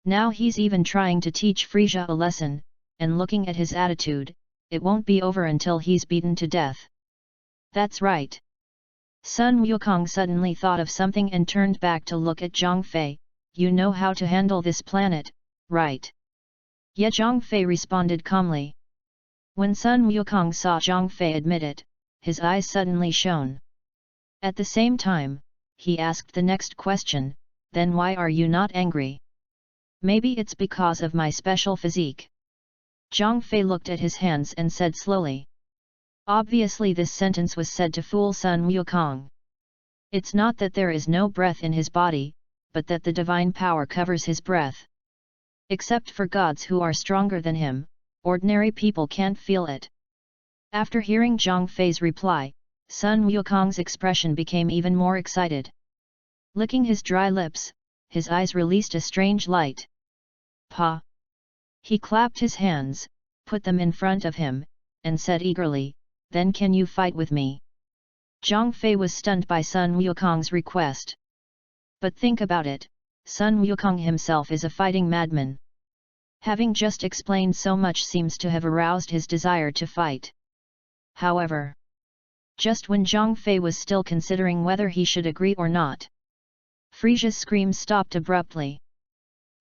Speaker 1: Now he's even trying to teach Frisia a lesson, and looking at his attitude, it won't be over until he's beaten to death. That's right. Sun Wukong suddenly thought of something and turned back to look at Zhang Fei. You know how to handle this planet, right? Yeah, Zhang Fei responded calmly. When Sun Wukong saw Zhang Fei admit it, his eyes suddenly shone. At the same time, he asked the next question, then why are you not angry? Maybe it's because of my special physique. Zhang Fei looked at his hands and said slowly. Obviously this sentence was said to fool Sun Wukong. It's not that there is no breath in his body, but that the divine power covers his breath. Except for gods who are stronger than him, ordinary people can't feel it. After hearing Zhang Fei's reply, Sun Wukong's expression became even more excited. Licking his dry lips, his eyes released a strange light. Pa! He clapped his hands, put them in front of him, and said eagerly, then can you fight with me? Zhang Fei was stunned by Sun Wukong's request. But think about it, Sun Wukong himself is a fighting madman. Having just explained so much seems to have aroused his desire to fight. However, just when Zhang Fei was still considering whether he should agree or not, Frisia's screams stopped abruptly.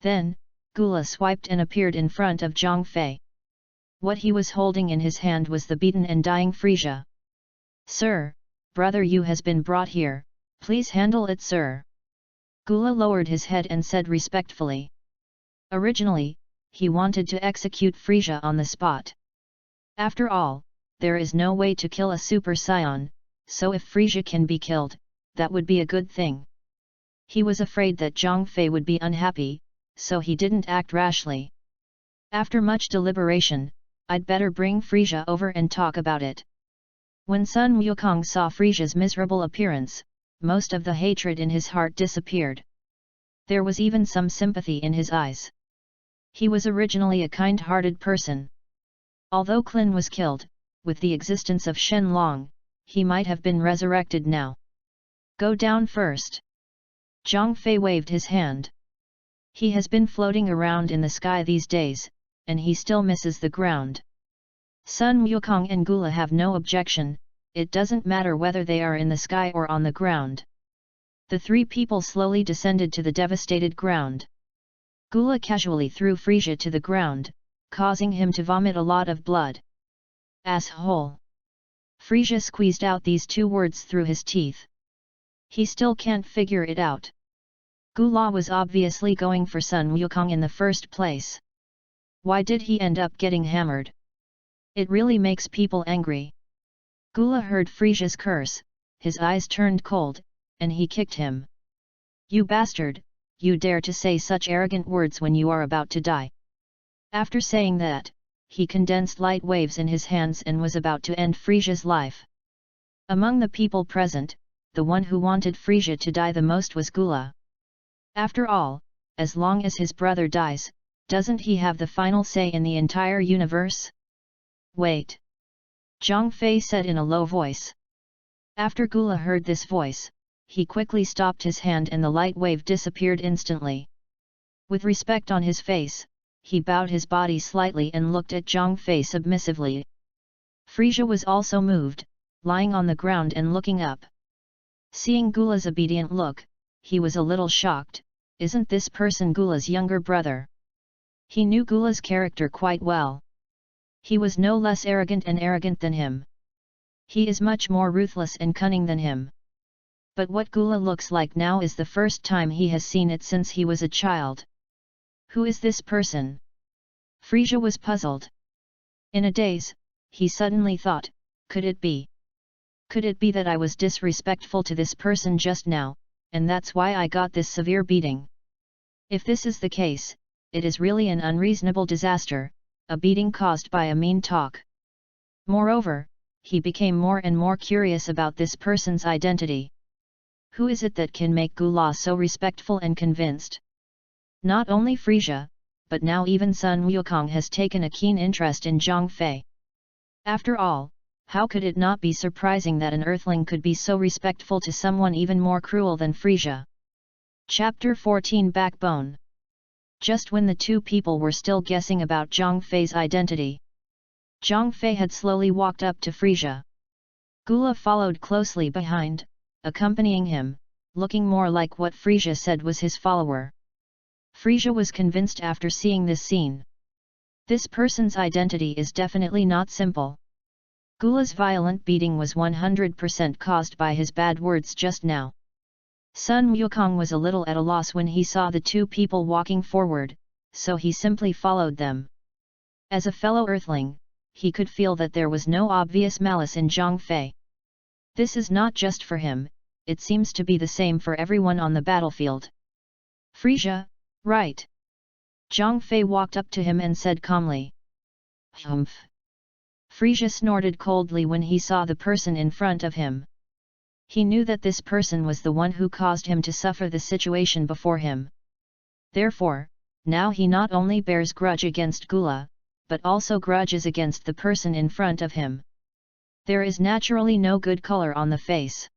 Speaker 1: Then, Gula swiped and appeared in front of Zhang Fei. What he was holding in his hand was the beaten and dying Frisia. Sir, brother you has been brought here, please handle it sir. Gula lowered his head and said respectfully. Originally, he wanted to execute Frisia on the spot. After all, there is no way to kill a super scion, so if Frisia can be killed, that would be a good thing. He was afraid that Zhang Fei would be unhappy, so he didn't act rashly. After much deliberation, I'd better bring Frisia over and talk about it. When Sun Wukong saw Frisia's miserable appearance, most of the hatred in his heart disappeared. There was even some sympathy in his eyes. He was originally a kind-hearted person. Although Klin was killed, with the existence of Shen Long, he might have been resurrected now. Go down first. Zhang Fei waved his hand. He has been floating around in the sky these days, and he still misses the ground. Sun Wukong and Gula have no objection, it doesn't matter whether they are in the sky or on the ground. The three people slowly descended to the devastated ground. Gula casually threw Frisia to the ground, causing him to vomit a lot of blood. Asshole! Frisia squeezed out these two words through his teeth. He still can't figure it out. Gula was obviously going for Sun Wukong in the first place. Why did he end up getting hammered? It really makes people angry. Gula heard Frisia's curse, his eyes turned cold, and he kicked him. You bastard, you dare to say such arrogant words when you are about to die. After saying that, he condensed light waves in his hands and was about to end Frisia's life. Among the people present, the one who wanted Frisia to die the most was Gula. After all, as long as his brother dies, doesn't he have the final say in the entire universe? Wait! Zhang Fei said in a low voice. After Gula heard this voice, he quickly stopped his hand and the light wave disappeared instantly. With respect on his face, he bowed his body slightly and looked at Zhang Fei submissively. Frisia was also moved, lying on the ground and looking up. Seeing Gula's obedient look, he was a little shocked. Isn't this person Gula's younger brother? He knew Gula's character quite well. He was no less arrogant than him. He is much more ruthless and cunning than him. But what Gula looks like now is the first time he has seen it since he was a child. Who is this person? Frisia was puzzled. In a daze, he suddenly thought, could it be? Could it be that I was disrespectful to this person just now, and that's why I got this severe beating? If this is the case, it is really an unreasonable disaster, a beating caused by a mean talk. Moreover, he became more and more curious about this person's identity. Who is it that can make Gula so respectful and convinced? Not only Frisia, but now even Sun Wukong has taken a keen interest in Zhang Fei. After all, how could it not be surprising that an earthling could be so respectful to someone even more cruel than Frisia? Chapter 14 Backbone. Just when the two people were still guessing about Zhang Fei's identity, Zhang Fei had slowly walked up to Frisia. Gula followed closely behind, accompanying him, looking more like what Frisia said was his follower. Frisia was convinced after seeing this scene. This person's identity is definitely not simple. Gula's violent beating was 100% caused by his bad words just now. Sun Wukong was a little at a loss when he saw the two people walking forward, so he simply followed them. As a fellow earthling, he could feel that there was no obvious malice in Zhang Fei. This is not just for him, it seems to be the same for everyone on the battlefield. Frisia, right? Zhang Fei walked up to him and said calmly. Humph! Frisia snorted coldly when he saw the person in front of him. He knew that this person was the one who caused him to suffer the situation before him. Therefore, now he not only bears grudge against Gula, but also grudges against the person in front of him. There is naturally no good color on the face.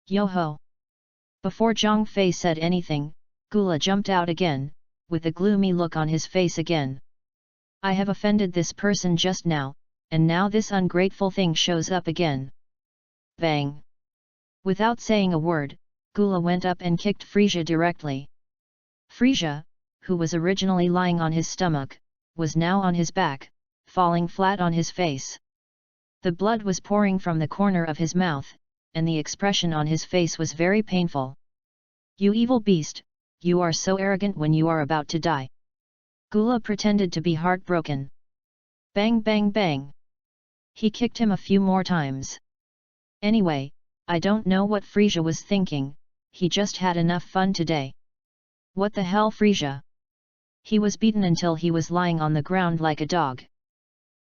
Speaker 1: Yo-ho! Before Zhang Fei said anything, Gula jumped out again, with a gloomy look on his face again. I have offended this person just now, and now this ungrateful thing shows up again. Bang! Without saying a word, Gula went up and kicked Frisia directly. Frisia, who was originally lying on his stomach, was now on his back, falling flat on his face. The blood was pouring from the corner of his mouth, and the expression on his face was very painful. You evil beast, you are so arrogant when you are about to die. Gula pretended to be heartbroken. Bang bang bang! He kicked him a few more times. Anyway, I don't know what Frisia was thinking, he just had enough fun today. What the hell, Frisia? He was beaten until he was lying on the ground like a dog.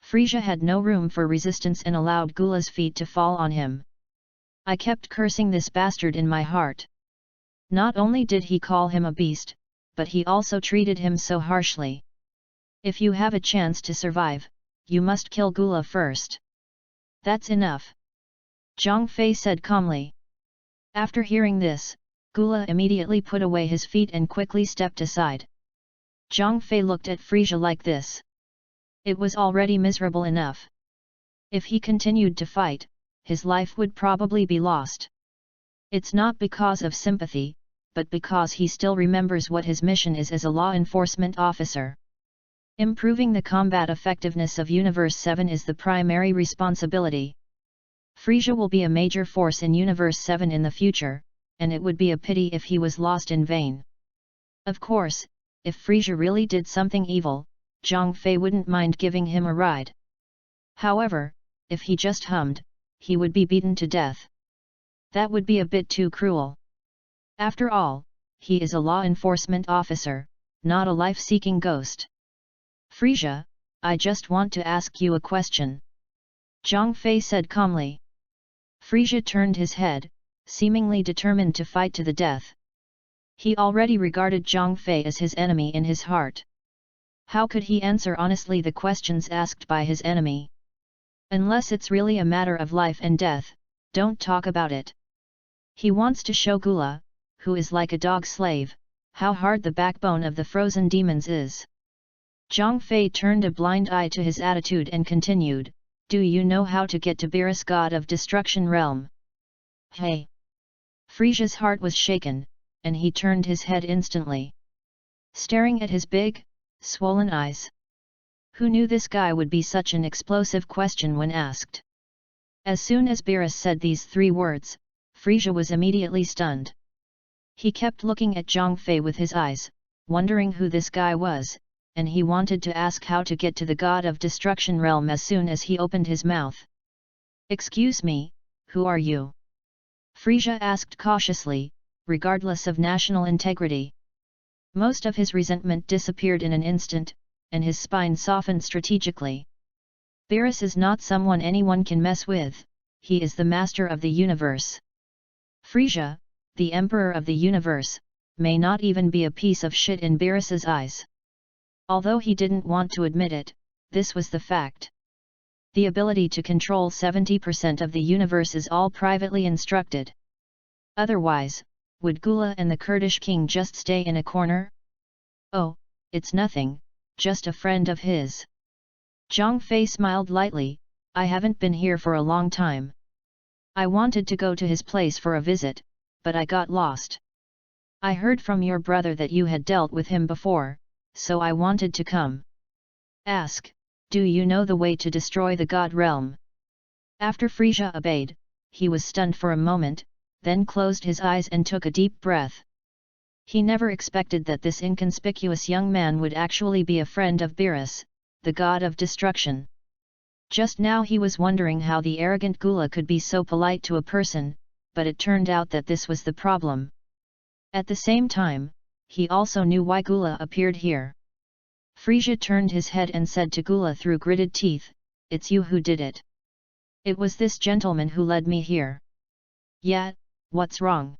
Speaker 1: Frisia had no room for resistance and allowed Gula's feet to fall on him. I kept cursing this bastard in my heart. Not only did he call him a beast, but he also treated him so harshly. If you have a chance to survive, you must kill Gula first. That's enough. Zhang Fei said calmly. After hearing this, Gula immediately put away his feet and quickly stepped aside. Zhang Fei looked at Frisia like this. It was already miserable enough. If he continued to fight, his life would probably be lost. It's not because of sympathy, but because he still remembers what his mission is as a law enforcement officer. Improving the combat effectiveness of Universe 7 is the primary responsibility. Frisia will be a major force in Universe 7 in the future, and it would be a pity if he was lost in vain. Of course, if Frisia really did something evil, Zhang Fei wouldn't mind giving him a ride. However, if he just hummed, he would be beaten to death. That would be a bit too cruel. After all, he is a law enforcement officer, not a life-seeking ghost. Frisia, I just want to ask you a question. Zhang Fei said calmly. Frisia turned his head, seemingly determined to fight to the death. He already regarded Zhang Fei as his enemy in his heart. How could he answer honestly the questions asked by his enemy? Unless it's really a matter of life and death, don't talk about it. He wants to show Gula, who is like a dog slave, how hard the backbone of the frozen demons is. Zhang Fei turned a blind eye to his attitude and continued, do you know how to get to Beerus, god of destruction realm? Hey! Frisia's heart was shaken, and he turned his head instantly, staring at his big, swollen eyes. Who knew this guy would be such an explosive question when asked? As soon as Beerus said these 3 words, Frisia was immediately stunned. He kept looking at Zhang Fei with his eyes, wondering who this guy was, and he wanted to ask how to get to the god of destruction realm as soon as he opened his mouth. Excuse me, who are you? Frisia asked cautiously, regardless of national integrity. Most of his resentment disappeared in an instant, and his spine softened strategically. Beerus is not someone anyone can mess with, he is the master of the universe. Frisia, the emperor of the universe, may not even be a piece of shit in Beerus's eyes. Although he didn't want to admit it, this was the fact. The ability to control 70% of the universe is all privately instructed. Otherwise, would Gula and the Kurdish king just stay in a corner? Oh, it's nothing, just a friend of his. Zhang Fei smiled lightly, I haven't been here for a long time. I wanted to go to his place for a visit, but I got lost. I heard from your brother that you had dealt with him before, so I wanted to come. Ask, do you know the way to destroy the god realm? After Frisia obeyed, he was stunned for a moment, then closed his eyes and took a deep breath. He never expected that this inconspicuous young man would actually be a friend of Beerus, the god of destruction. Just now he was wondering how the arrogant Gula could be so polite to a person, but it turned out that this was the problem. At the same time, he also knew why Gula appeared here. Frisia turned his head and said to Gula through gritted teeth, it's you who did it. It was this gentleman who led me here. Yeah, what's wrong?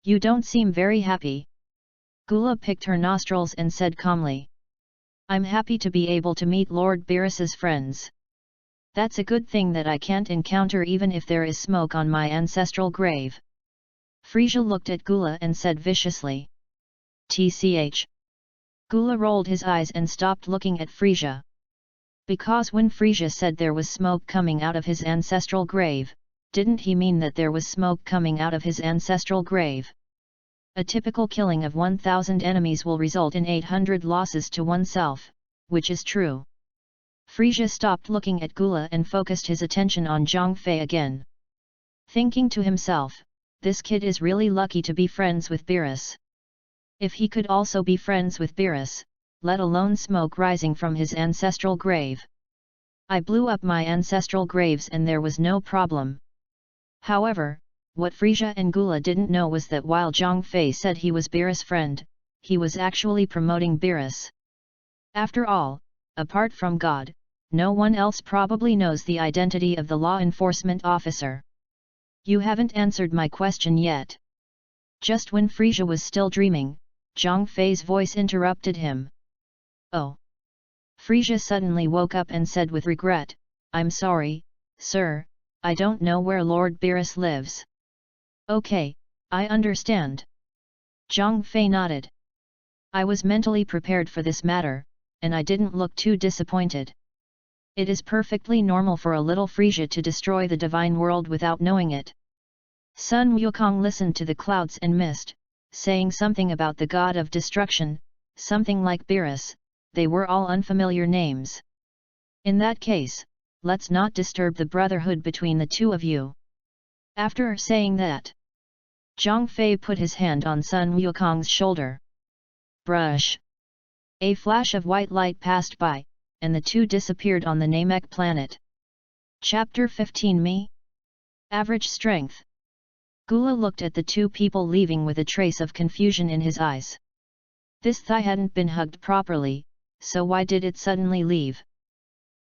Speaker 1: You don't seem very happy. Gula picked her nostrils and said calmly. I'm happy to be able to meet Lord Beerus's friends. That's a good thing that I can't encounter even if there is smoke on my ancestral grave. Frisia looked at Gula and said viciously. Tch. Gula rolled his eyes and stopped looking at Frisia. Because when Frisia said there was smoke coming out of his ancestral grave, didn't he mean that there was smoke coming out of his ancestral grave? A typical killing of 1,000 enemies will result in 800 losses to oneself, which is true. Frisia stopped looking at Gula and focused his attention on Zhang Fei again. Thinking to himself, this kid is really lucky to be friends with Beerus. If he could also be friends with Beerus, let alone smoke rising from his ancestral grave. I blew up my ancestral graves and there was no problem. However, what Frisia and Gula didn't know was that while Zhang Fei said he was Beerus' friend, he was actually promoting Beerus. After all, apart from God, no one else probably knows the identity of the law enforcement officer. You haven't answered my question yet. Just when Frisia was still dreaming, Zhang Fei's voice interrupted him. Oh! Frisia suddenly woke up and said with regret, I'm sorry, sir, I don't know where Lord Beerus lives. Okay, I understand. Zhang Fei nodded. I was mentally prepared for this matter, and I didn't look too disappointed. It is perfectly normal for a little Frisia to destroy the divine world without knowing it. Sun Wukong listened to the clouds and mist, saying something about the god of destruction, something like Beerus, they were all unfamiliar names. In that case, let's not disturb the brotherhood between the two of you. After saying that, Zhang Fei put his hand on Sun Wukong's shoulder. Brush! A flash of white light passed by, and the two disappeared on the Namek planet. Chapter 15 Me? Average Strength. Gula looked at the two people leaving with a trace of confusion in his eyes. This thigh hadn't been hugged properly, so why did it suddenly leave?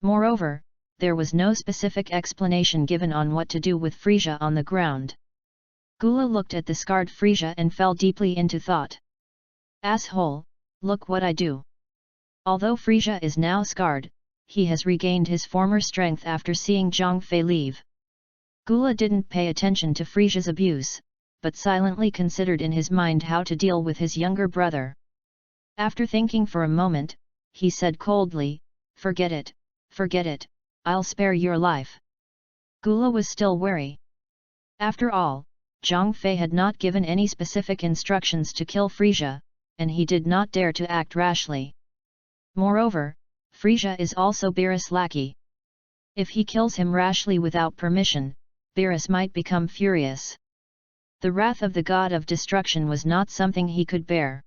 Speaker 1: Moreover, there was no specific explanation given on what to do with Frisia on the ground. Gula looked at the scarred Frisia and fell deeply into thought. Asshole, look what I do. Although Frisia is now scarred, he has regained his former strength after seeing Zhang Fei leave. Gula didn't pay attention to Frisia's abuse, but silently considered in his mind how to deal with his younger brother. After thinking for a moment, he said coldly, forget it, I'll spare your life. Gula was still wary. After all, Zhang Fei had not given any specific instructions to kill Frisia, and he did not dare to act rashly. Moreover, Frisia is also Beerus' lackey. If he kills him rashly without permission, Beerus might become furious. The wrath of the god of destruction was not something he could bear.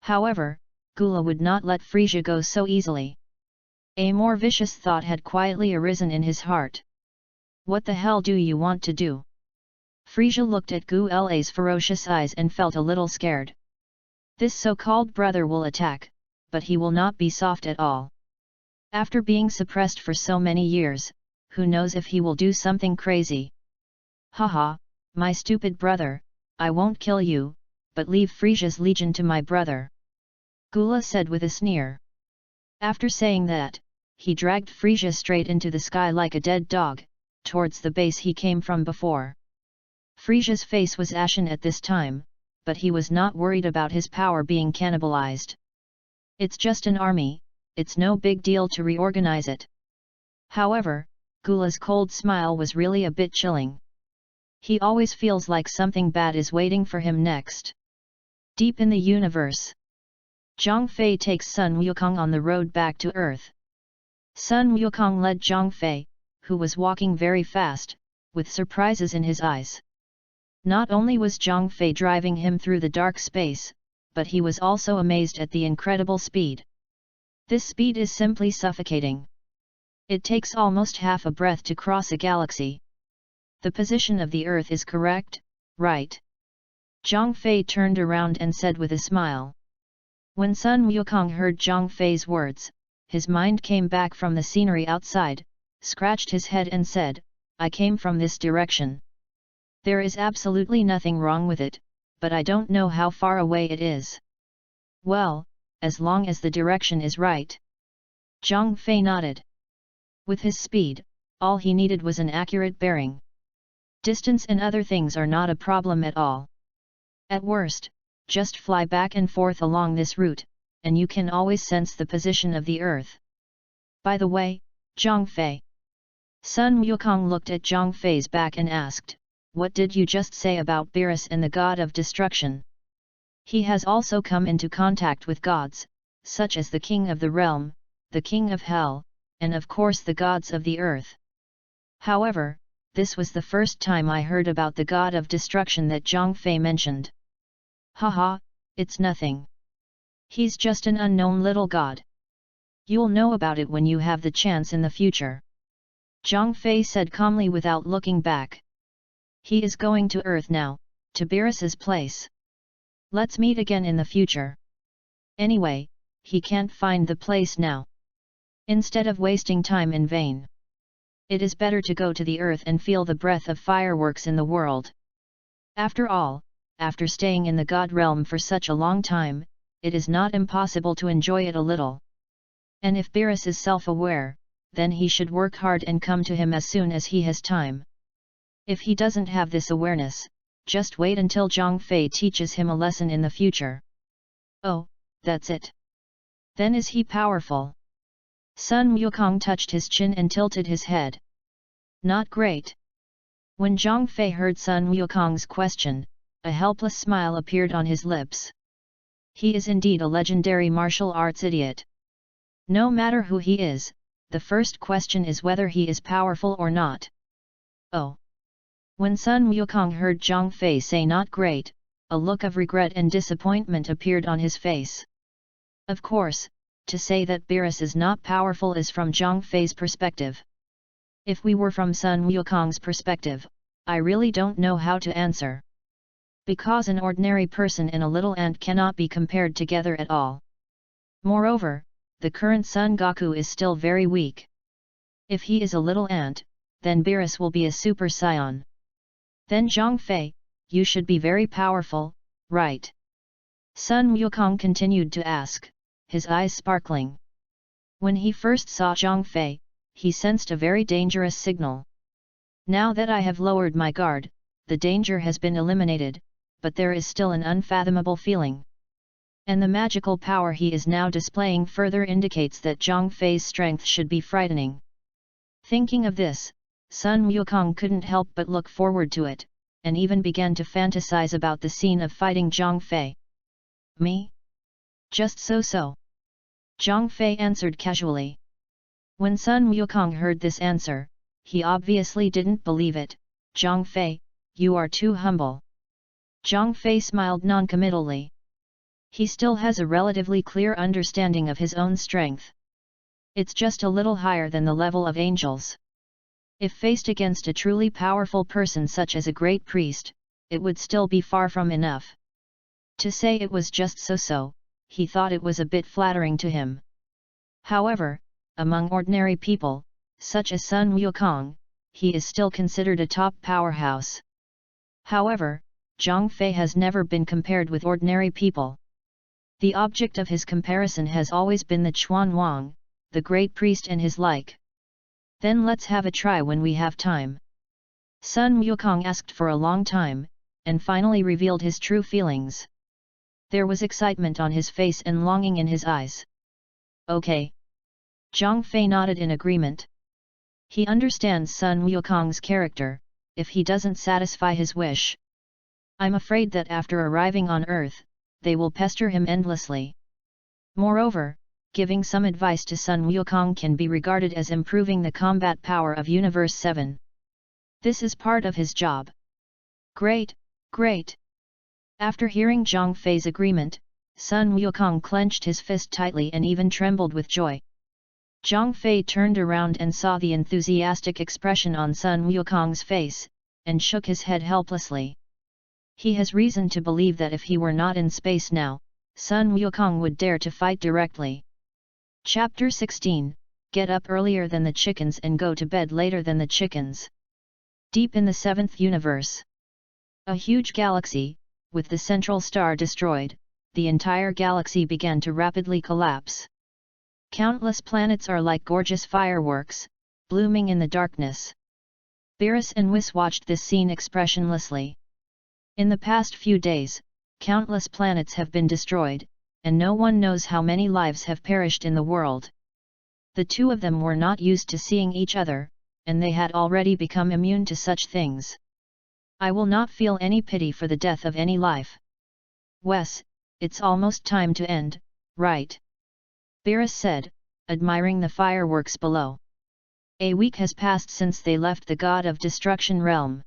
Speaker 1: However, Gula would not let Frisia go so easily. A more vicious thought had quietly arisen in his heart. What the hell do you want to do? Frisia looked at Gula's ferocious eyes and felt a little scared. This so-called brother will attack, but he will not be soft at all. After being suppressed for so many years, who knows if he will do something crazy? Haha, my stupid brother, I won't kill you, but leave Frisia's legion to my brother. Gula said with a sneer. After saying that, he dragged Frisia straight into the sky like a dead dog, towards the base he came from before. Frisia's face was ashen at this time, but he was not worried about his power being cannibalized. It's just an army, it's no big deal to reorganize it. However, Gula's cold smile was really a bit chilling. He always feels like something bad is waiting for him next. Deep in the universe, Zhang Fei takes Sun Wukong on the road back to Earth. Sun Wukong led Zhang Fei, who was walking very fast, with surprises in his eyes. Not only was Zhang Fei driving him through the dark space, but he was also amazed at the incredible speed. This speed is simply suffocating. It takes almost half a breath to cross a galaxy. The position of the Earth is correct, right? Zhang Fei turned around and said with a smile. When Sun Wukong heard Zhang Fei's words, his mind came back from the scenery outside, scratched his head and said, I came from this direction. There is absolutely nothing wrong with it, but I don't know how far away it is. Well, as long as the direction is right. Zhang Fei nodded. With his speed, all he needed was an accurate bearing. Distance and other things are not a problem at all. At worst, just fly back and forth along this route, and you can always sense the position of the Earth. By the way, Zhang Fei. Sun Wukong looked at Zhang Fei's back and asked, what did you just say about Beerus and the god of destruction? He has also come into contact with gods, such as the king of the realm, the king of hell, and of course the gods of the earth. However, this was the first time I heard about the god of destruction that Zhang Fei mentioned. Haha, it's nothing. He's just an unknown little god. You'll know about it when you have the chance in the future. Zhang Fei said calmly without looking back. He is going to Earth now, to Beerus's place. Let's meet again in the future. Anyway, he can't find the place now. Instead of wasting time in vain, it is better to go to the Earth and feel the breath of fireworks in the world. After all, after staying in the God realm for such a long time, it is not impossible to enjoy it a little. And if Beerus is self-aware, then he should work hard and come to him as soon as he has time. If he doesn't have this awareness, just wait until Zhang Fei teaches him a lesson in the future. Oh, that's it. Then is he powerful? Sun Wukong touched his chin and tilted his head. Not great. When Zhang Fei heard Sun Wukong's question, a helpless smile appeared on his lips. He is indeed a legendary martial arts idiot. No matter who he is, the first question is whether he is powerful or not. Oh. When Sun Wukong heard Zhang Fei say not great, a look of regret and disappointment appeared on his face. Of course, to say that Beerus is not powerful is from Zhang Fei's perspective. If we were from Sun Wukong's perspective, I really don't know how to answer. Because an ordinary person and a little ant cannot be compared together at all. Moreover, the current Son Goku is still very weak. If he is a little ant, then Beerus will be a Super Saiyan. Then Zhang Fei, you should be very powerful, right? Sun Wukong continued to ask, his eyes sparkling. When he first saw Zhang Fei, he sensed a very dangerous signal. Now that I have lowered my guard, the danger has been eliminated, but there is still an unfathomable feeling. And the magical power he is now displaying further indicates that Zhang Fei's strength should be frightening. Thinking of this, Sun Wukong couldn't help but look forward to it, and even began to fantasize about the scene of fighting Zhang Fei. Me? Just so. Zhang Fei answered casually. When Sun Wukong heard this answer, he obviously didn't believe it. Zhang Fei, you are too humble. Zhang Fei smiled noncommittally. He still has a relatively clear understanding of his own strength. It's just a little higher than the level of angels. If faced against a truly powerful person such as a great priest, it would still be far from enough. To say it was just so, he thought it was a bit flattering to him. However, among ordinary people, such as Sun Wukong, he is still considered a top powerhouse. However, Zhang Fei has never been compared with ordinary people. The object of his comparison has always been the Chuan Wang, the great priest and his like. Then let's have a try when we have time. Sun Wukong asked for a long time, and finally revealed his true feelings. There was excitement on his face and longing in his eyes. Okay. Zhang Fei nodded in agreement. He understands Sun Wukong's character. If he doesn't satisfy his wish, I'm afraid that after arriving on Earth, they will pester him endlessly. Moreover, giving some advice to Sun Wukong can be regarded as improving the combat power of Universe 7. This is part of his job. Great. After hearing Zhang Fei's agreement, Sun Wukong clenched his fist tightly and even trembled with joy. Zhang Fei turned around and saw the enthusiastic expression on Sun Wukong's face, and shook his head helplessly. He has reason to believe that if he were not in space now, Sun Wukong would dare to fight directly. Chapter 16, Get up earlier than the chickens and go to bed later than the chickens. Deep in the 7th universe. A huge galaxy, with the central star destroyed, the entire galaxy began to rapidly collapse. Countless planets are like gorgeous fireworks, blooming in the darkness. Beerus and Whis watched this scene expressionlessly. In the past few days, countless planets have been destroyed, and no one knows how many lives have perished in the world. The two of them were not used to seeing each other, and they had already become immune to such things. I will not feel any pity for the death of any life. Wes, it's almost time to end, right? Beerus said, admiring the fireworks below. A week has passed since they left the God of Destruction realm.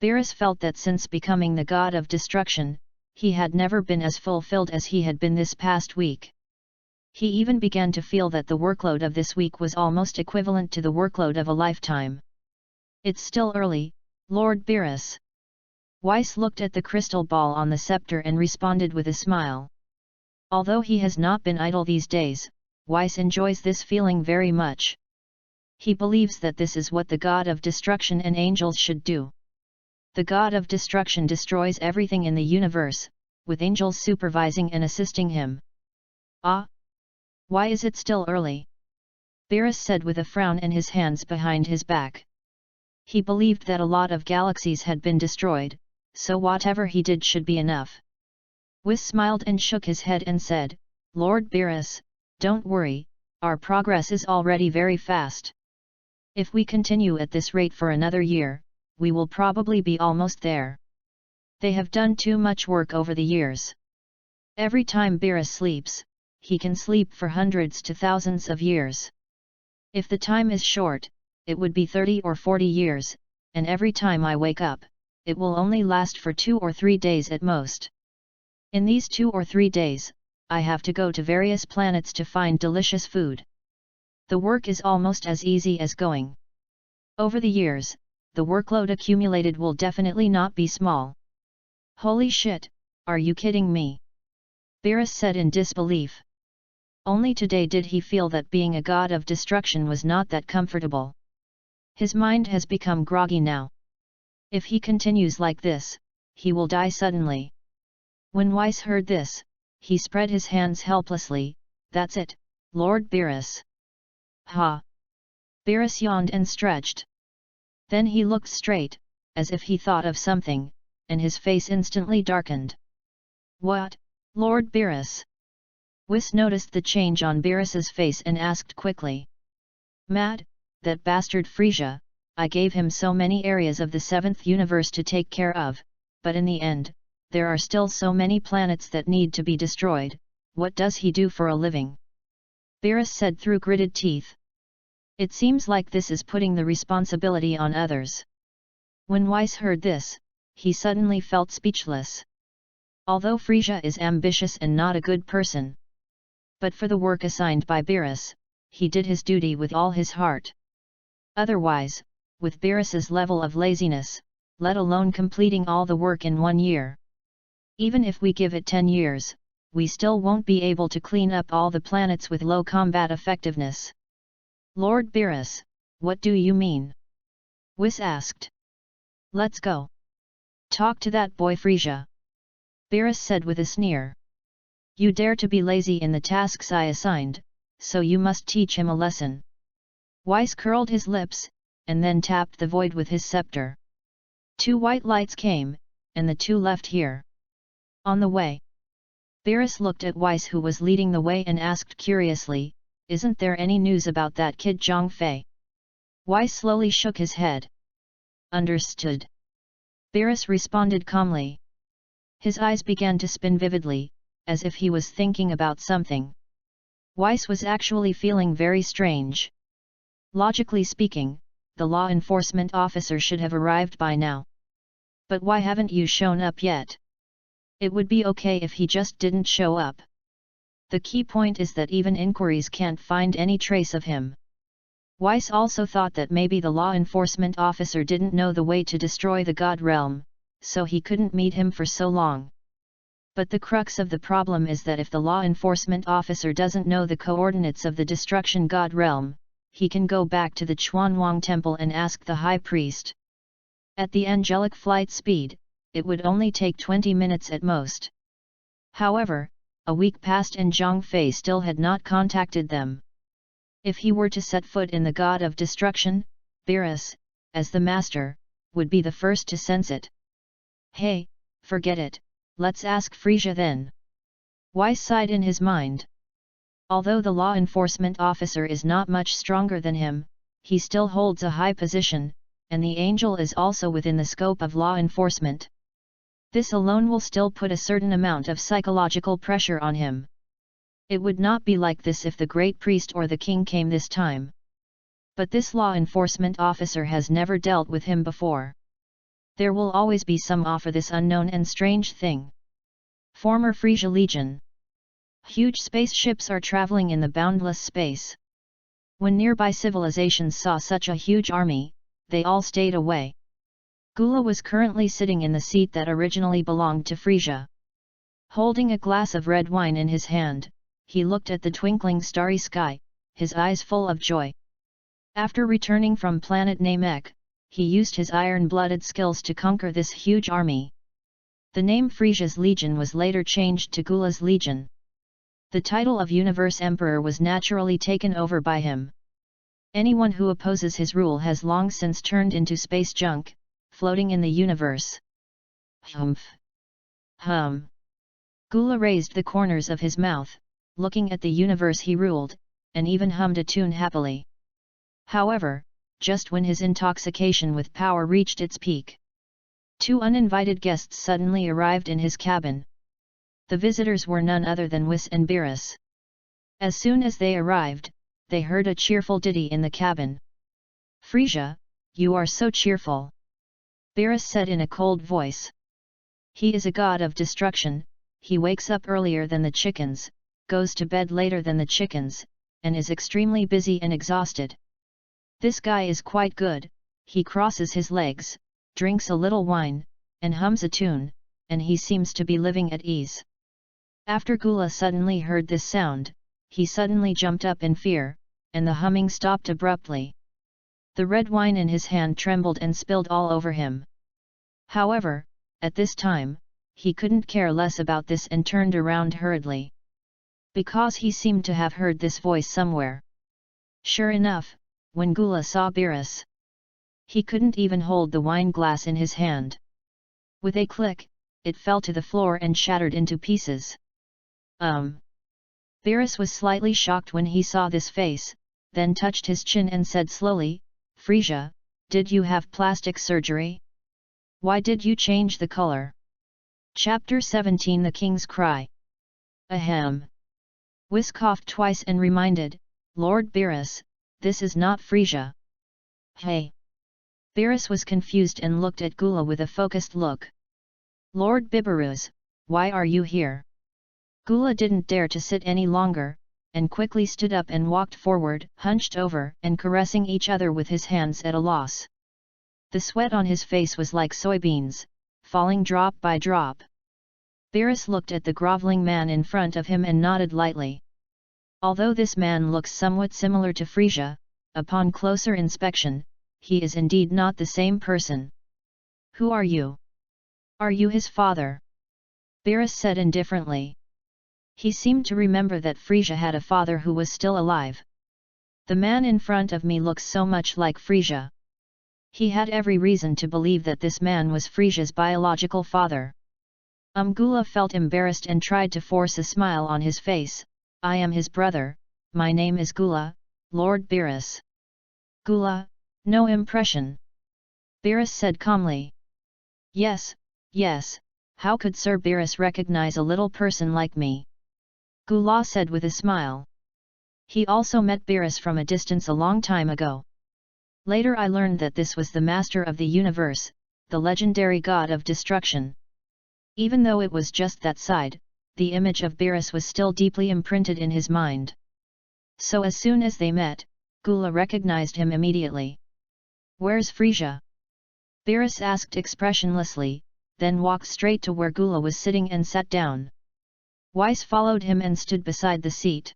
Speaker 1: Beerus felt that since becoming the God of Destruction, he had never been as fulfilled as he had been this past week. He even began to feel that the workload of this week was almost equivalent to the workload of a lifetime. It's still early, Lord Beerus. Weiss looked at the crystal ball on the scepter and responded with a smile. Although he has not been idle these days, Weiss enjoys this feeling very much. He believes that this is what the God of Destruction and angels should do. The God of Destruction destroys everything in the universe, with angels supervising and assisting him. Ah! Why is it still early? Beerus said with a frown and his hands behind his back. He believed that a lot of galaxies had been destroyed, so whatever he did should be enough. Whis smiled and shook his head and said, Lord Beerus, don't worry, our progress is already very fast. If we continue at this rate for another year, we will probably be almost there. They have done too much work over the years. Every time Beerus sleeps, he can sleep for hundreds to thousands of years. If the time is short, it would be 30 or 40 years, and every time I wake up, it will only last for 2 or 3 days at most. In these 2 or 3 days, I have to go to various planets to find delicious food. The work is almost as easy as going. Over the years, the workload accumulated will definitely not be small. Holy shit, are you kidding me? Beerus said in disbelief. Only today did he feel that being a god of destruction was not that comfortable. His mind has become groggy now. If he continues like this, he will die suddenly. When Weiss heard this, he spread his hands helplessly. That's it, Lord Beerus. Ha! Beerus yawned and stretched. Then he looked straight, as if he thought of something, and his face instantly darkened. What, Lord Beerus? Whis noticed the change on Beerus's face and asked quickly. Mad, that bastard Frisia, I gave him so many areas of the seventh universe to take care of, but in the end, there are still so many planets that need to be destroyed. What does he do for a living? Beerus said through gritted teeth. It seems like this is putting the responsibility on others. When Weiss heard this, he suddenly felt speechless. Although Frisia is ambitious and not a good person, but for the work assigned by Beerus, he did his duty with all his heart. Otherwise, with Beerus's level of laziness, let alone completing all the work in 1 year. Even if we give it 10 years, we still won't be able to clean up all the planets with low combat effectiveness. Lord Beerus, what do you mean? Whis asked. Let's go. Talk to that boy Frisia. Beerus said with a sneer. You dare to be lazy in the tasks I assigned, so you must teach him a lesson. Weiss curled his lips, and then tapped the void with his scepter. 2 white lights came, and the 2 left here. On the way. Beerus looked at Weiss who was leading the way and asked curiously, Isn't there any news about that kid Zhang Fei? Weiss slowly shook his head. Understood. Beerus responded calmly. His eyes began to spin vividly, as if he was thinking about something. Weiss was actually feeling very strange. Logically speaking, the law enforcement officer should have arrived by now. But why haven't you shown up yet? It would be okay if he just didn't show up. The key point is that even inquiries can't find any trace of him. Weiss also thought that maybe the law enforcement officer didn't know the way to destroy the God Realm, so he couldn't meet him for so long. But the crux of the problem is that if the law enforcement officer doesn't know the coordinates of the Destruction God Realm, he can go back to the Chuanwang Temple and ask the High Priest. At the angelic flight speed, it would only take 20 minutes at most. However, a week passed and Zhang Fei still had not contacted them. If he were to set foot in the God of Destruction, Beerus, as the master, would be the first to sense it. Hey, forget it, let's ask Frisia then. Weiss sighed in his mind. Although the law enforcement officer is not much stronger than him, he still holds a high position, and the angel is also within the scope of law enforcement. This alone will still put a certain amount of psychological pressure on him. It would not be like this if the great priest or the king came this time. But this law enforcement officer has never dealt with him before. There will always be some awe for this unknown and strange thing. Former Frisia Legion. Huge spaceships are traveling in the boundless space. When nearby civilizations saw such a huge army, they all stayed away. Gula was currently sitting in the seat that originally belonged to Frisia. Holding a glass of red wine in his hand, he looked at the twinkling starry sky, his eyes full of joy. After returning from planet Namek, he used his iron-blooded skills to conquer this huge army. The name Frisia's Legion was later changed to Gula's Legion. The title of Universe Emperor was naturally taken over by him. Anyone who opposes his rule has long since turned into space junk, floating in the universe. Humph! Hum! Gula raised the corners of his mouth, looking at the universe he ruled, and even hummed a tune happily. However, just when his intoxication with power reached its peak, 2 uninvited guests suddenly arrived in his cabin. The visitors were none other than Whis and Beerus. As soon as they arrived, they heard a cheerful ditty in the cabin. Frisia, you are so cheerful. Beerus said in a cold voice. He is a god of destruction, he wakes up earlier than the chickens, goes to bed later than the chickens, and is extremely busy and exhausted. This guy is quite good, he crosses his legs, drinks a little wine, and hums a tune, and he seems to be living at ease. After Gula suddenly heard this sound, he suddenly jumped up in fear, and the humming stopped abruptly. The red wine in his hand trembled and spilled all over him. However, at this time, he couldn't care less about this and turned around hurriedly. because he seemed to have heard this voice somewhere. Sure enough, when Gula saw Beerus, he couldn't even hold the wine glass in his hand. With a click, it fell to the floor and shattered into pieces. Beerus was slightly shocked when he saw this face, then touched his chin and said slowly, "Frisia, did you have plastic surgery? Why did you change the color?" Chapter 17 The King's Cry. Ahem. Whis coughed twice and reminded, "Lord Beerus, this is not Frisia." "Hey!" Beerus was confused and looked at Gula with a focused look. "Lord Bibarus, why are you here?" Gula didn't dare to sit any longer, and quickly stood up and walked forward, hunched over and caressing each other with his hands at a loss. The sweat on his face was like soybeans, falling drop by drop. Beerus looked at the groveling man in front of him and nodded lightly. Although this man looks somewhat similar to Frisia, upon closer inspection, he is indeed not the same person. "Who are you? Are you his father?" Beerus said indifferently. He seemed to remember that Frisia had a father who was still alive. "The man in front of me looks so much like Frisia." He had every reason to believe that this man was Frisia's biological father. Gula felt embarrassed and tried to force a smile on his face. "I am his brother, my name is Gula, Lord Beerus." "Gula, no impression," Beerus said calmly. Yes, how could Sir Beerus recognize a little person like me?" Gula said with a smile. He also met Beerus from a distance a long time ago. Later I learned that this was the master of the universe, the legendary god of destruction. Even though it was just that side, the image of Beerus was still deeply imprinted in his mind. So as soon as they met, Gula recognized him immediately. "Where's Frisia?" Beerus asked expressionlessly, then walked straight to where Gula was sitting and sat down. Weiss followed him and stood beside the seat.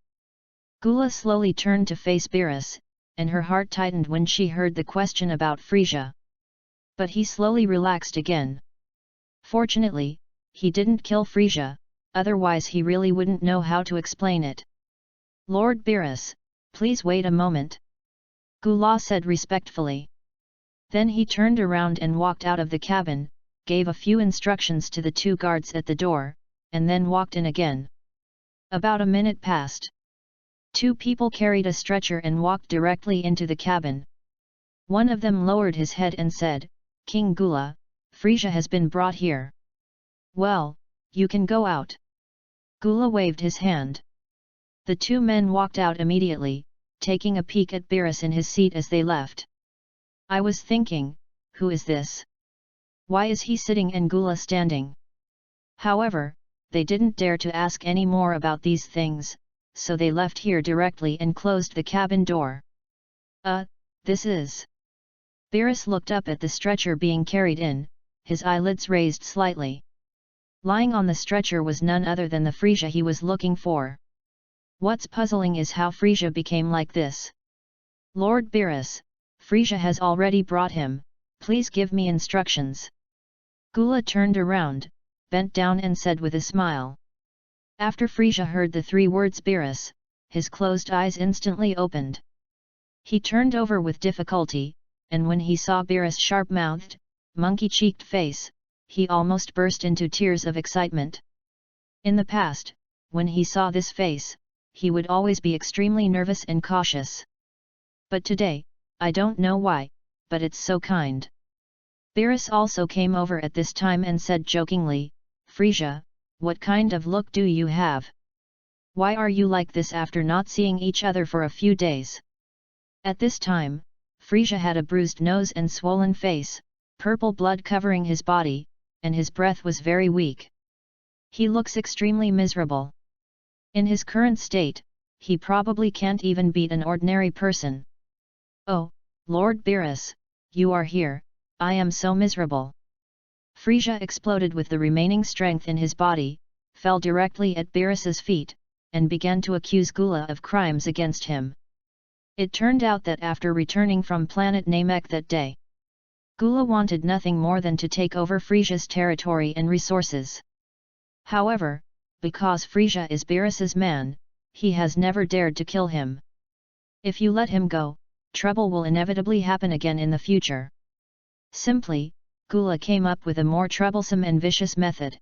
Speaker 1: Gula slowly turned to face Beerus, and her heart tightened when she heard the question about Frisia. But he slowly relaxed again. Fortunately, he didn't kill Frisia, otherwise he really wouldn't know how to explain it. "Lord Beerus, please wait a moment," Gula said respectfully. Then he turned around and walked out of the cabin, gave a few instructions to the two guards at the door, and then walked in again. About a minute passed. Two people carried a stretcher and walked directly into the cabin. One of them lowered his head and said, "King Gula, Frisia has been brought here." "Well, you can go out." Gula waved his hand. The two men walked out immediately, taking a peek at Beerus in his seat as they left. "I was thinking, who is this? Why is he sitting and Gula standing?" However, they didn't dare to ask any more about these things, so they left here directly and closed the cabin door. This is..." Beerus looked up at the stretcher being carried in, his eyelids raised slightly. Lying on the stretcher was none other than the Frisia he was looking for. What's puzzling is how Frisia became like this. "Lord Beerus, Frisia has already brought him, please give me instructions." Gula turned around, bent down and said with a smile. After Frisia heard the three words Beerus, his closed eyes instantly opened. He turned over with difficulty, and when he saw Beerus' sharp-mouthed, monkey-cheeked face, he almost burst into tears of excitement. In the past, when he saw this face, he would always be extremely nervous and cautious. But today, I don't know why, but it's so kind. Beerus also came over at this time and said jokingly, "Frisia, what kind of look do you have? Why are you like this after not seeing each other for a few days?" At this time, Frisia had a bruised nose and swollen face, purple blood covering his body, and his breath was very weak. He looks extremely miserable. In his current state, he probably can't even beat an ordinary person. "Oh, Lord Beerus, you are here, I am so miserable." Frisia exploded with the remaining strength in his body, fell directly at Beerus's feet, and began to accuse Gula of crimes against him. It turned out that after returning from planet Namek that day, Gula wanted nothing more than to take over Frisia's territory and resources. However, because Frisia is Beerus's man, he has never dared to kill him. If you let him go, trouble will inevitably happen again in the future. Simply, Gula came up with a more troublesome and vicious method.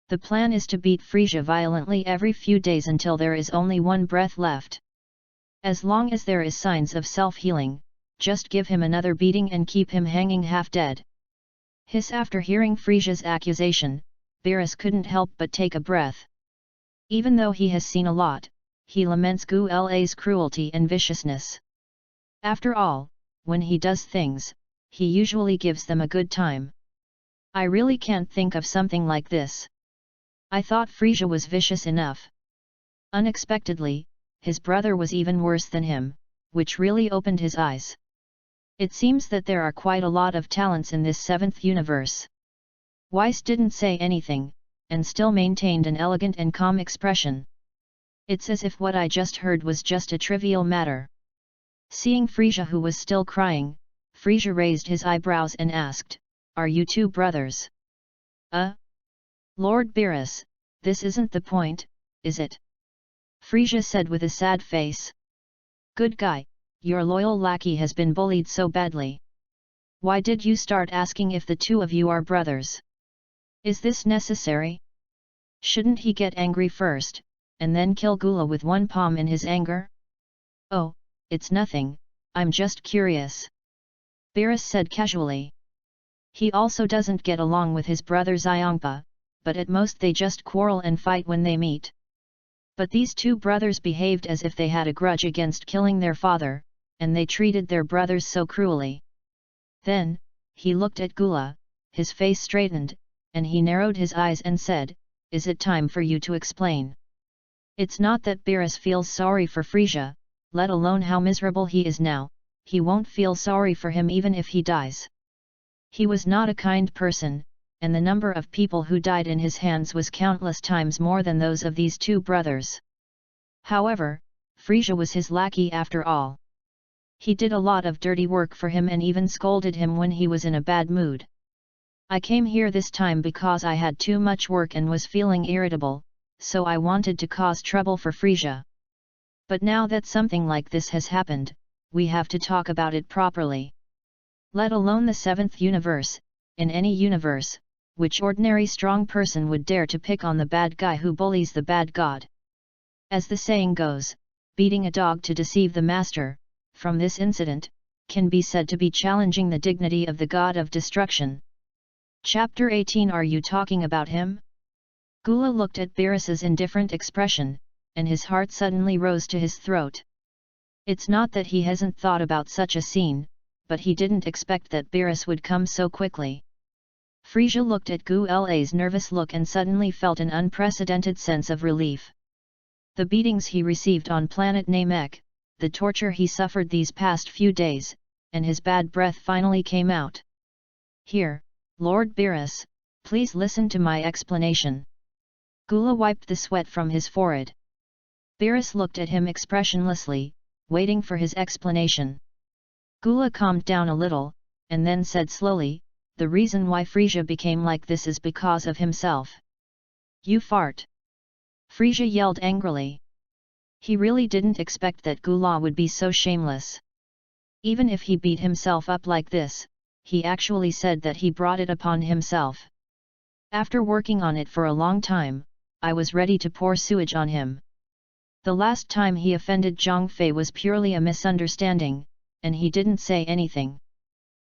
Speaker 1: The plan is to beat Frisia violently every few days until there is only one breath left. As long as there is signs of self-healing, just give him another beating and keep him hanging half dead. Hiss. After hearing Frisia's accusation, Beerus couldn't help but take a breath. Even though he has seen a lot, he laments Gula's cruelty and viciousness. After all, when he does things, he usually gives them a good time. I really can't think of something like this. I thought Frisia was vicious enough. Unexpectedly, his brother was even worse than him, which really opened his eyes. It seems that there are quite a lot of talents in this 7th universe. Weiss didn't say anything, and still maintained an elegant and calm expression. It's as if what I just heard was just a trivial matter. Seeing Frisia, who was still crying, Frisia raised his eyebrows and asked, "Are you two brothers?" Lord Beerus, this isn't the point, is it?" Frisia said with a sad face. "Good guy, your loyal lackey has been bullied so badly. Why did you start asking if the two of you are brothers? Is this necessary? Shouldn't he get angry first, and then kill Gula with one palm in his anger?" "Oh, it's nothing, I'm just curious," Beerus said casually. He also doesn't get along with his brother Xiongpa, but at most they just quarrel and fight when they meet. But these two brothers behaved as if they had a grudge against killing their father, and they treated their brothers so cruelly. Then, he looked at Gula, his face straightened, and he narrowed his eyes and said, "Is it time for you to explain?" It's not that Beerus feels sorry for Frisia, let alone how miserable he is now, he won't feel sorry for him even if he dies. He was not a kind person, and the number of people who died in his hands was countless times more than those of these two brothers. However, Frisia was his lackey after all. He did a lot of dirty work for him and even scolded him when he was in a bad mood. "I came here this time because I had too much work and was feeling irritable, so I wanted to cause trouble for Frisia. But now that something like this has happened, we have to talk about it properly. Let alone the 7th universe, in any universe, which ordinary strong person would dare to pick on the bad guy who bullies the bad god? As the saying goes, beating a dog to deceive the master, from this incident, can be said to be challenging the dignity of the god of destruction." Chapter 18. Are you talking about him? Gula looked at Beerus's indifferent expression, and his heart suddenly rose to his throat. It's not that he hasn't thought about such a scene, but he didn't expect that Beerus would come so quickly. Frisia looked at Gula's nervous look and suddenly felt an unprecedented sense of relief. The beatings he received on planet Namek, the torture he suffered these past few days, and his bad breath finally came out. "Here, Lord Beerus, please listen to my explanation." Gula wiped the sweat from his forehead. Beerus looked at him expressionlessly, waiting for his explanation. Gula calmed down a little, and then said slowly, "The reason why Frisia became like this is because of himself." "You fart!" Frisia yelled angrily. He really didn't expect that Gula would be so shameless. Even if he beat himself up like this, he actually said that he brought it upon himself. "After working on it for a long time, I was ready to pour sewage on him. The last time he offended Zhang Fei was purely a misunderstanding, and he didn't say anything."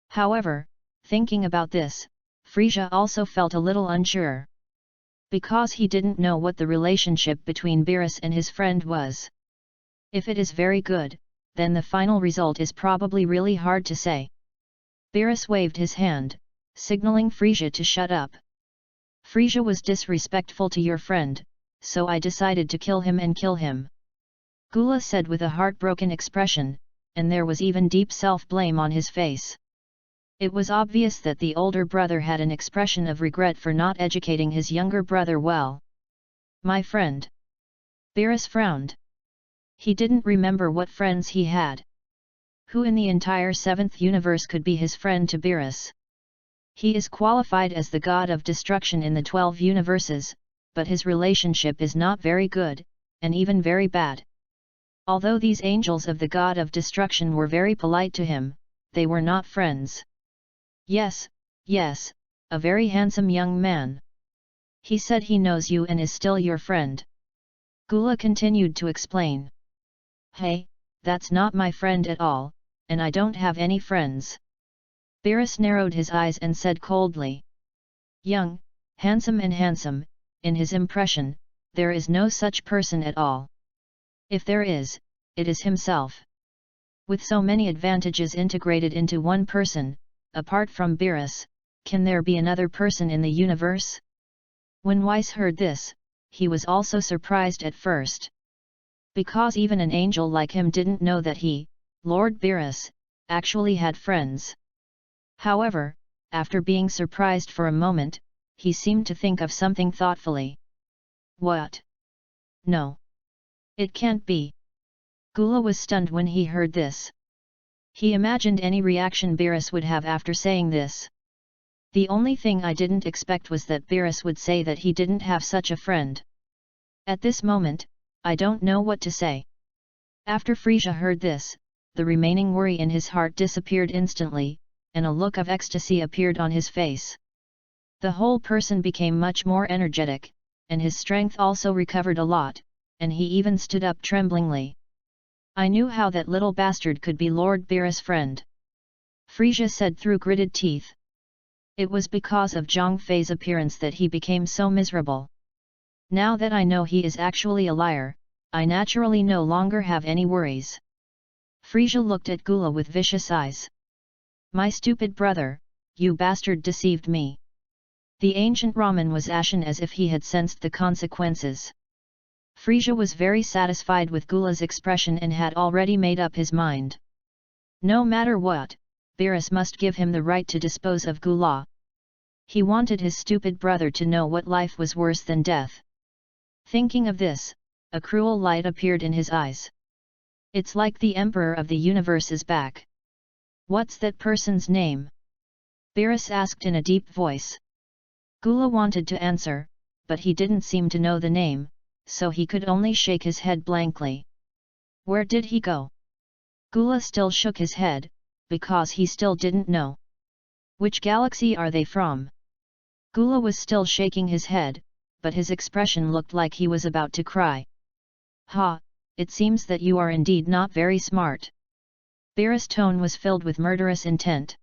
Speaker 1: However, thinking about this, Frisia also felt a little unsure. Because he didn't know what the relationship between Beerus and his friend was. If it is very good, then the final result is probably really hard to say. Beerus waved his hand, signaling Frisia to shut up. "Frisia was disrespectful to your friend, so I decided to kill him and kill him," Gula said with a heartbroken expression, and there was even deep self-blame on his face. It was obvious that the older brother had an expression of regret for not educating his younger brother well. "My friend?" Beerus frowned. He didn't remember what friends he had. Who in the entire 7th universe could be his friend to Beerus? He is qualified as the god of destruction in the 12 universes, but his relationship is not very good, and even very bad. Although these angels of the god of destruction were very polite to him, they were not friends. Yes, yes, a very handsome young man. He said he knows you and is still your friend. Gula continued to explain. Hey, that's not my friend at all, and I don't have any friends. Beerus narrowed his eyes and said coldly. Young, handsome, in his impression, there is no such person at all. If there is, it is himself. With so many advantages integrated into one person, apart from Beerus, can there be another person in the universe? When Weiss heard this, he was also surprised at first. Because even an angel like him didn't know that he, Lord Beerus, actually had friends. However, after being surprised for a moment, he seemed to think of something thoughtfully. What? No. It can't be. Gula was stunned when he heard this. He imagined any reaction Beerus would have after saying this. The only thing I didn't expect was that Beerus would say that he didn't have such a friend. At this moment, I don't know what to say. After Frisia heard this, the remaining worry in his heart disappeared instantly, and a look of ecstasy appeared on his face. The whole person became much more energetic, and his strength also recovered a lot, and he even stood up tremblingly. I knew how that little bastard could be Lord Beerus' friend. Frisia said through gritted teeth. It was because of Zhang Fei's appearance that he became so miserable. Now that I know he is actually a liar, I naturally no longer have any worries. Frisia looked at Gula with vicious eyes. My stupid brother, you bastard deceived me. The ancient Raman was ashen as if he had sensed the consequences. Frisia was very satisfied with Gula's expression and had already made up his mind. No matter what, Beerus must give him the right to dispose of Gula. He wanted his stupid brother to know what life was worse than death. Thinking of this, a cruel light appeared in his eyes. It's like the Emperor of the Universe is back. What's that person's name? Beerus asked in a deep voice. Gula wanted to answer, but he didn't seem to know the name, so he could only shake his head blankly. Where did he go? Gula still shook his head, because he still didn't know. Which galaxy are they from? Gula was still shaking his head, but his expression looked like he was about to cry. Ha, it seems that you are indeed not very smart. Beerus' tone was filled with murderous intent.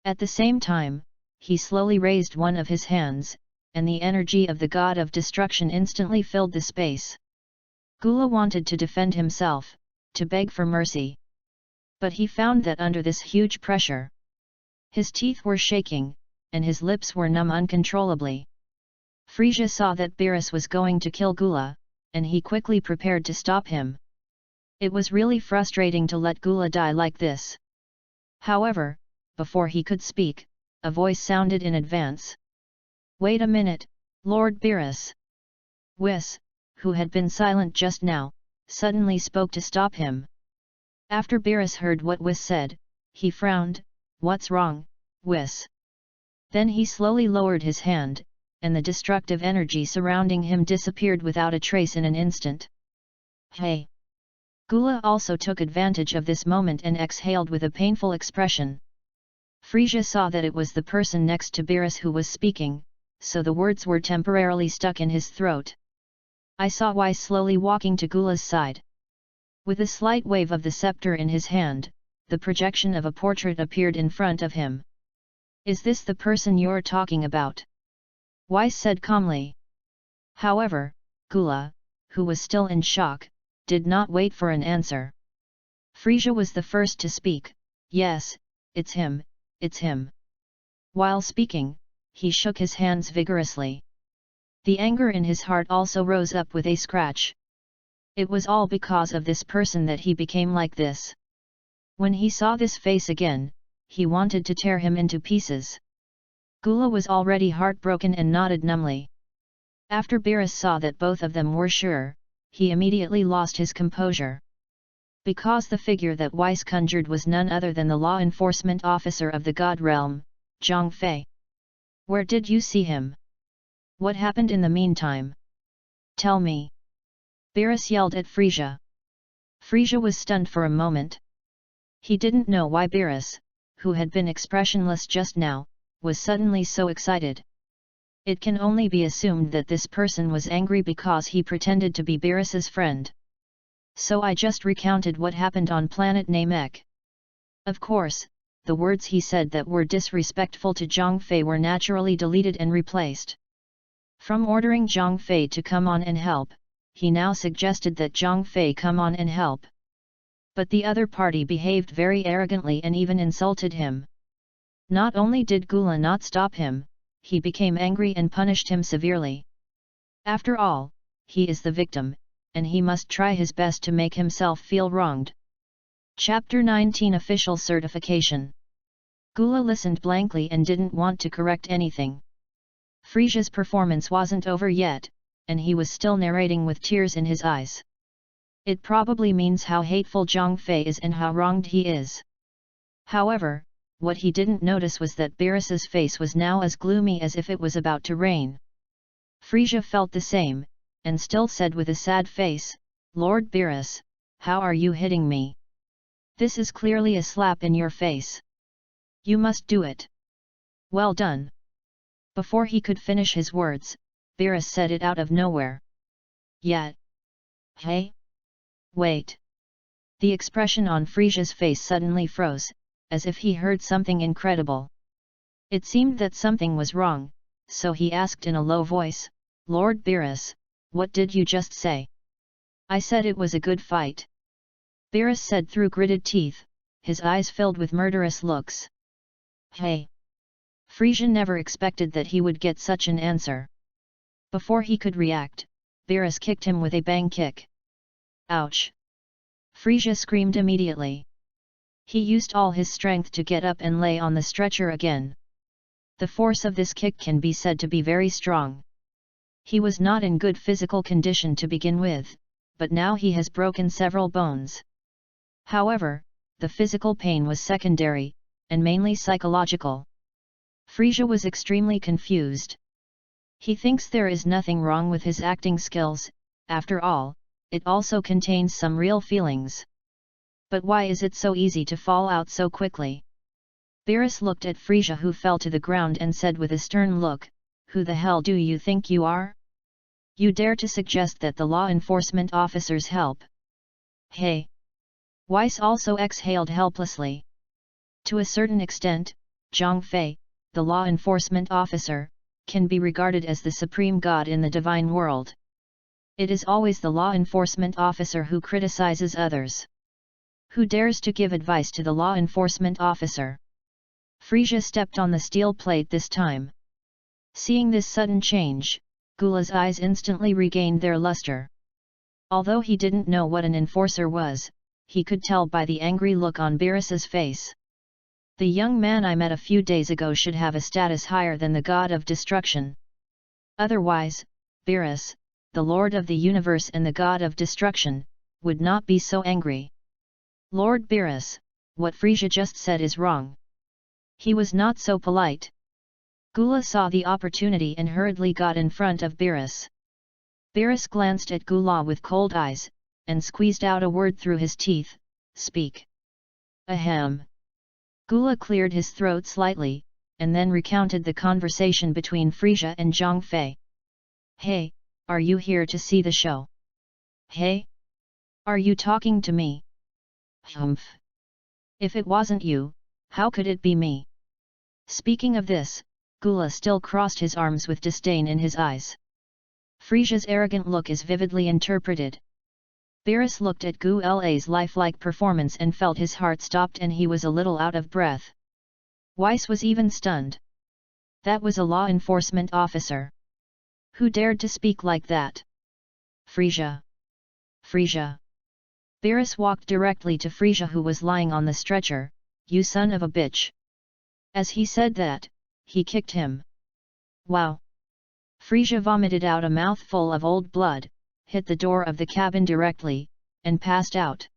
Speaker 1: At the same time, he slowly raised one of his hands, and the energy of the god of destruction instantly filled the space. Gula wanted to defend himself, to beg for mercy. But he found that under this huge pressure, his teeth were shaking, and his lips were numb uncontrollably. Frisia saw that Beerus was going to kill Gula, and he quickly prepared to stop him. It was really frustrating to let Gula die like this. However, before he could speak, a voice sounded in advance. Wait a minute, Lord Beerus. Whis, who had been silent just now, suddenly spoke to stop him. After Beerus heard what Whis said, he frowned. What's wrong, Whis? Then he slowly lowered his hand, and the destructive energy surrounding him disappeared without a trace in an instant. Hey! Gula also took advantage of this moment and exhaled with a painful expression. Frisia saw that it was the person next to Beerus who was speaking, so the words were temporarily stuck in his throat. I saw Weiss slowly walking to Gula's side. With a slight wave of the scepter in his hand, the projection of a portrait appeared in front of him. Is this the person you're talking about? Weiss said calmly. However, Gula, who was still in shock, did not wait for an answer. Frisia was the first to speak. Yes, it's him, it's him. While speaking, he shook his hands vigorously. The anger in his heart also rose up with a scratch. It was all because of this person that he became like this. When he saw this face again, he wanted to tear him into pieces. Gula was already heartbroken and nodded numbly. After Beerus saw that both of them were sure, he immediately lost his composure. Because the figure that Weiss conjured was none other than the law enforcement officer of the God realm, Zhang Fei. Where did you see him? What happened in the meantime? Tell me. Beerus yelled at Frisia. Frisia was stunned for a moment. He didn't know why Beerus, who had been expressionless just now, was suddenly so excited. It can only be assumed that this person was angry because he pretended to be Beerus's friend. So I just recounted what happened on planet Namek. Of course, the words he said that were disrespectful to Zhang Fei were naturally deleted and replaced. From ordering Zhang Fei to come on and help, he now suggested that Zhang Fei come on and help. But the other party behaved very arrogantly and even insulted him. Not only did Gula not stop him, he became angry and punished him severely. After all, he is the victim, and he must try his best to make himself feel wronged. Chapter 19 Official Certification. Gula listened blankly and didn't want to correct anything. Frisia's performance wasn't over yet, and he was still narrating with tears in his eyes. It probably means how hateful Zhang Fei is and how wronged he is. However, what he didn't notice was that Beerus's face was now as gloomy as if it was about to rain. Frisia felt the same, and still said with a sad face, "Lord Beerus, how are you hitting me? This is clearly a slap in your face. You must do it. Well done." Before he could finish his words, Beerus said it out of nowhere. "Yet. Hey? Wait." The expression on Frisia's face suddenly froze, as if he heard something incredible. It seemed that something was wrong, so he asked in a low voice, "Lord Beerus, what did you just say?" "I said it was a good fight," Beerus said through gritted teeth, his eyes filled with murderous looks. "Hey!" Frisia never expected that he would get such an answer. Before he could react, Beerus kicked him with a bang kick. "Ouch!" Frisia screamed immediately. He used all his strength to get up and lay on the stretcher again. The force of this kick can be said to be very strong. He was not in good physical condition to begin with, but now he has broken several bones. However, the physical pain was secondary, and mainly psychological. Frisia was extremely confused. He thinks there is nothing wrong with his acting skills, after all, it also contains some real feelings. But why is it so easy to fall out so quickly? Beerus looked at Frisia, who fell to the ground, and said with a stern look, "Who the hell do you think you are? You dare to suggest that the law enforcement officers help?" "Hey!" Weiss also exhaled helplessly. To a certain extent, Zhang Fei, the law enforcement officer, can be regarded as the supreme god in the divine world. It is always the law enforcement officer who criticizes others. Who dares to give advice to the law enforcement officer? Frisia stepped on the steel plate this time. Seeing this sudden change, Gula's eyes instantly regained their luster. Although he didn't know what an enforcer was, he could tell by the angry look on Beerus's face. The young man I met a few days ago should have a status higher than the god of destruction. Otherwise, Beerus, the lord of the universe and the god of destruction, would not be so angry. "Lord Beerus, what Frisia just said is wrong. He was not so polite." Gula saw the opportunity and hurriedly got in front of Beerus. Beerus glanced at Gula with cold eyes, and squeezed out a word through his teeth, "Speak." "Ahem." Gula cleared his throat slightly, and then recounted the conversation between Frisia and Zhang Fei. "Hey, are you here to see the show? Hey? Are you talking to me?" "Humph. If it wasn't you, how could it be me?" Speaking of this, Gula still crossed his arms with disdain in his eyes. Frisia's arrogant look is vividly interpreted. Beerus looked at Gula's lifelike performance and felt his heart stopped, and he was a little out of breath. Weiss was even stunned. That was a law enforcement officer. Who dared to speak like that? "Frisia! Frisia!" Beerus walked directly to Frisia, who was lying on the stretcher. "You son of a bitch!" As he said that, he kicked him. "Wow!" Frisia vomited out a mouthful of old blood, hit the door of the cabin directly, and passed out.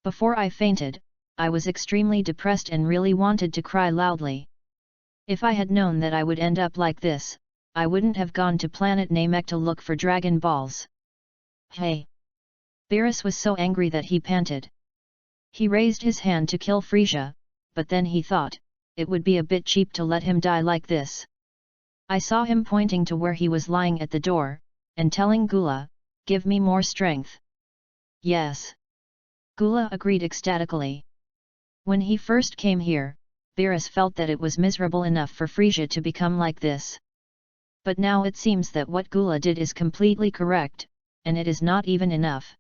Speaker 1: "Before I fainted, I was extremely depressed and really wanted to cry loudly. If I had known that I would end up like this, I wouldn't have gone to planet Namek to look for Dragon Balls." "Hey! Beerus was so angry that he panted. He raised his hand to kill Frisia, but then he thought, it would be a bit cheap to let him die like this. I saw him pointing to where he was lying at the door, and telling Gula, "Give me more strength." "Yes." Gula agreed ecstatically. When he first came here, Beerus felt that it was miserable enough for Frisia to become like this. But now it seems that what Gula did is completely correct, and it is not even enough.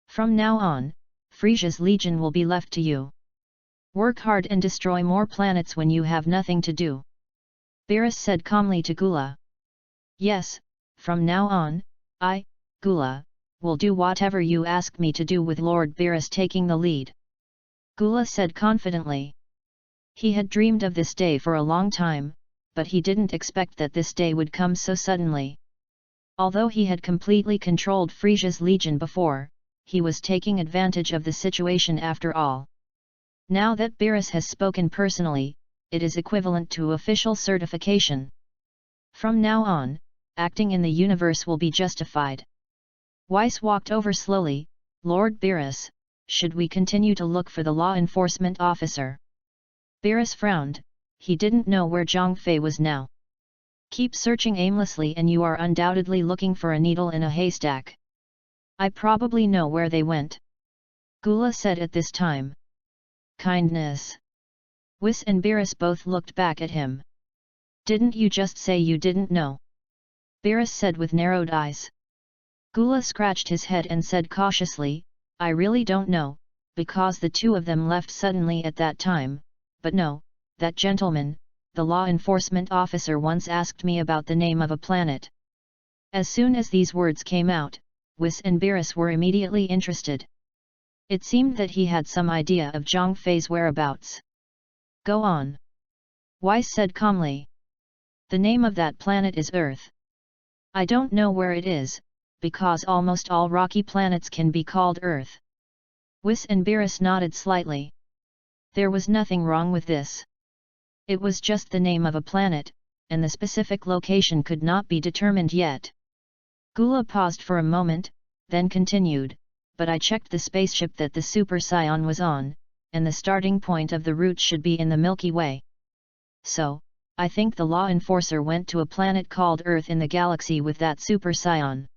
Speaker 1: From now on, Frisia's legion will be left to you. Work hard and destroy more planets when you have nothing to do. Beerus said calmly to Gula. "Yes, from now on, I, Gula, will do whatever you ask me to do," with Lord Beerus taking the lead. Gula said confidently. He had dreamed of this day for a long time, but he didn't expect that this day would come so suddenly. Although he had completely controlled Frisia's legion before, he was taking advantage of the situation after all. Now that Beerus has spoken personally, it is equivalent to official certification. From now on, acting in the universe will be justified. Weiss walked over slowly. "Lord Beerus, should we continue to look for the law enforcement officer?" Beerus frowned. He didn't know where Zhang Fei was now. "Keep searching aimlessly and you are undoubtedly looking for a needle in a haystack. I probably know where they went," Gula said at this time. "Kindness." Weiss and Beerus both looked back at him. "Didn't you just say you didn't know?" Beerus said with narrowed eyes. Gula scratched his head and said cautiously, "I really don't know, because the two of them left suddenly at that time, but no, that gentleman, the law enforcement officer, once asked me about the name of a planet." As soon as these words came out, Weiss and Beerus were immediately interested. It seemed that he had some idea of Zhang Fei's whereabouts. "Go on," Weiss said calmly. "The name of that planet is Earth. I don't know where it is, because almost all rocky planets can be called Earth." Weiss and Beerus nodded slightly. There was nothing wrong with this. It was just the name of a planet, and the specific location could not be determined yet. Gula paused for a moment, then continued, "But I checked the spaceship that the Super Scion was on, and the starting point of the route should be in the Milky Way. So, I think the law enforcer went to a planet called Earth in the galaxy with that Super Scion."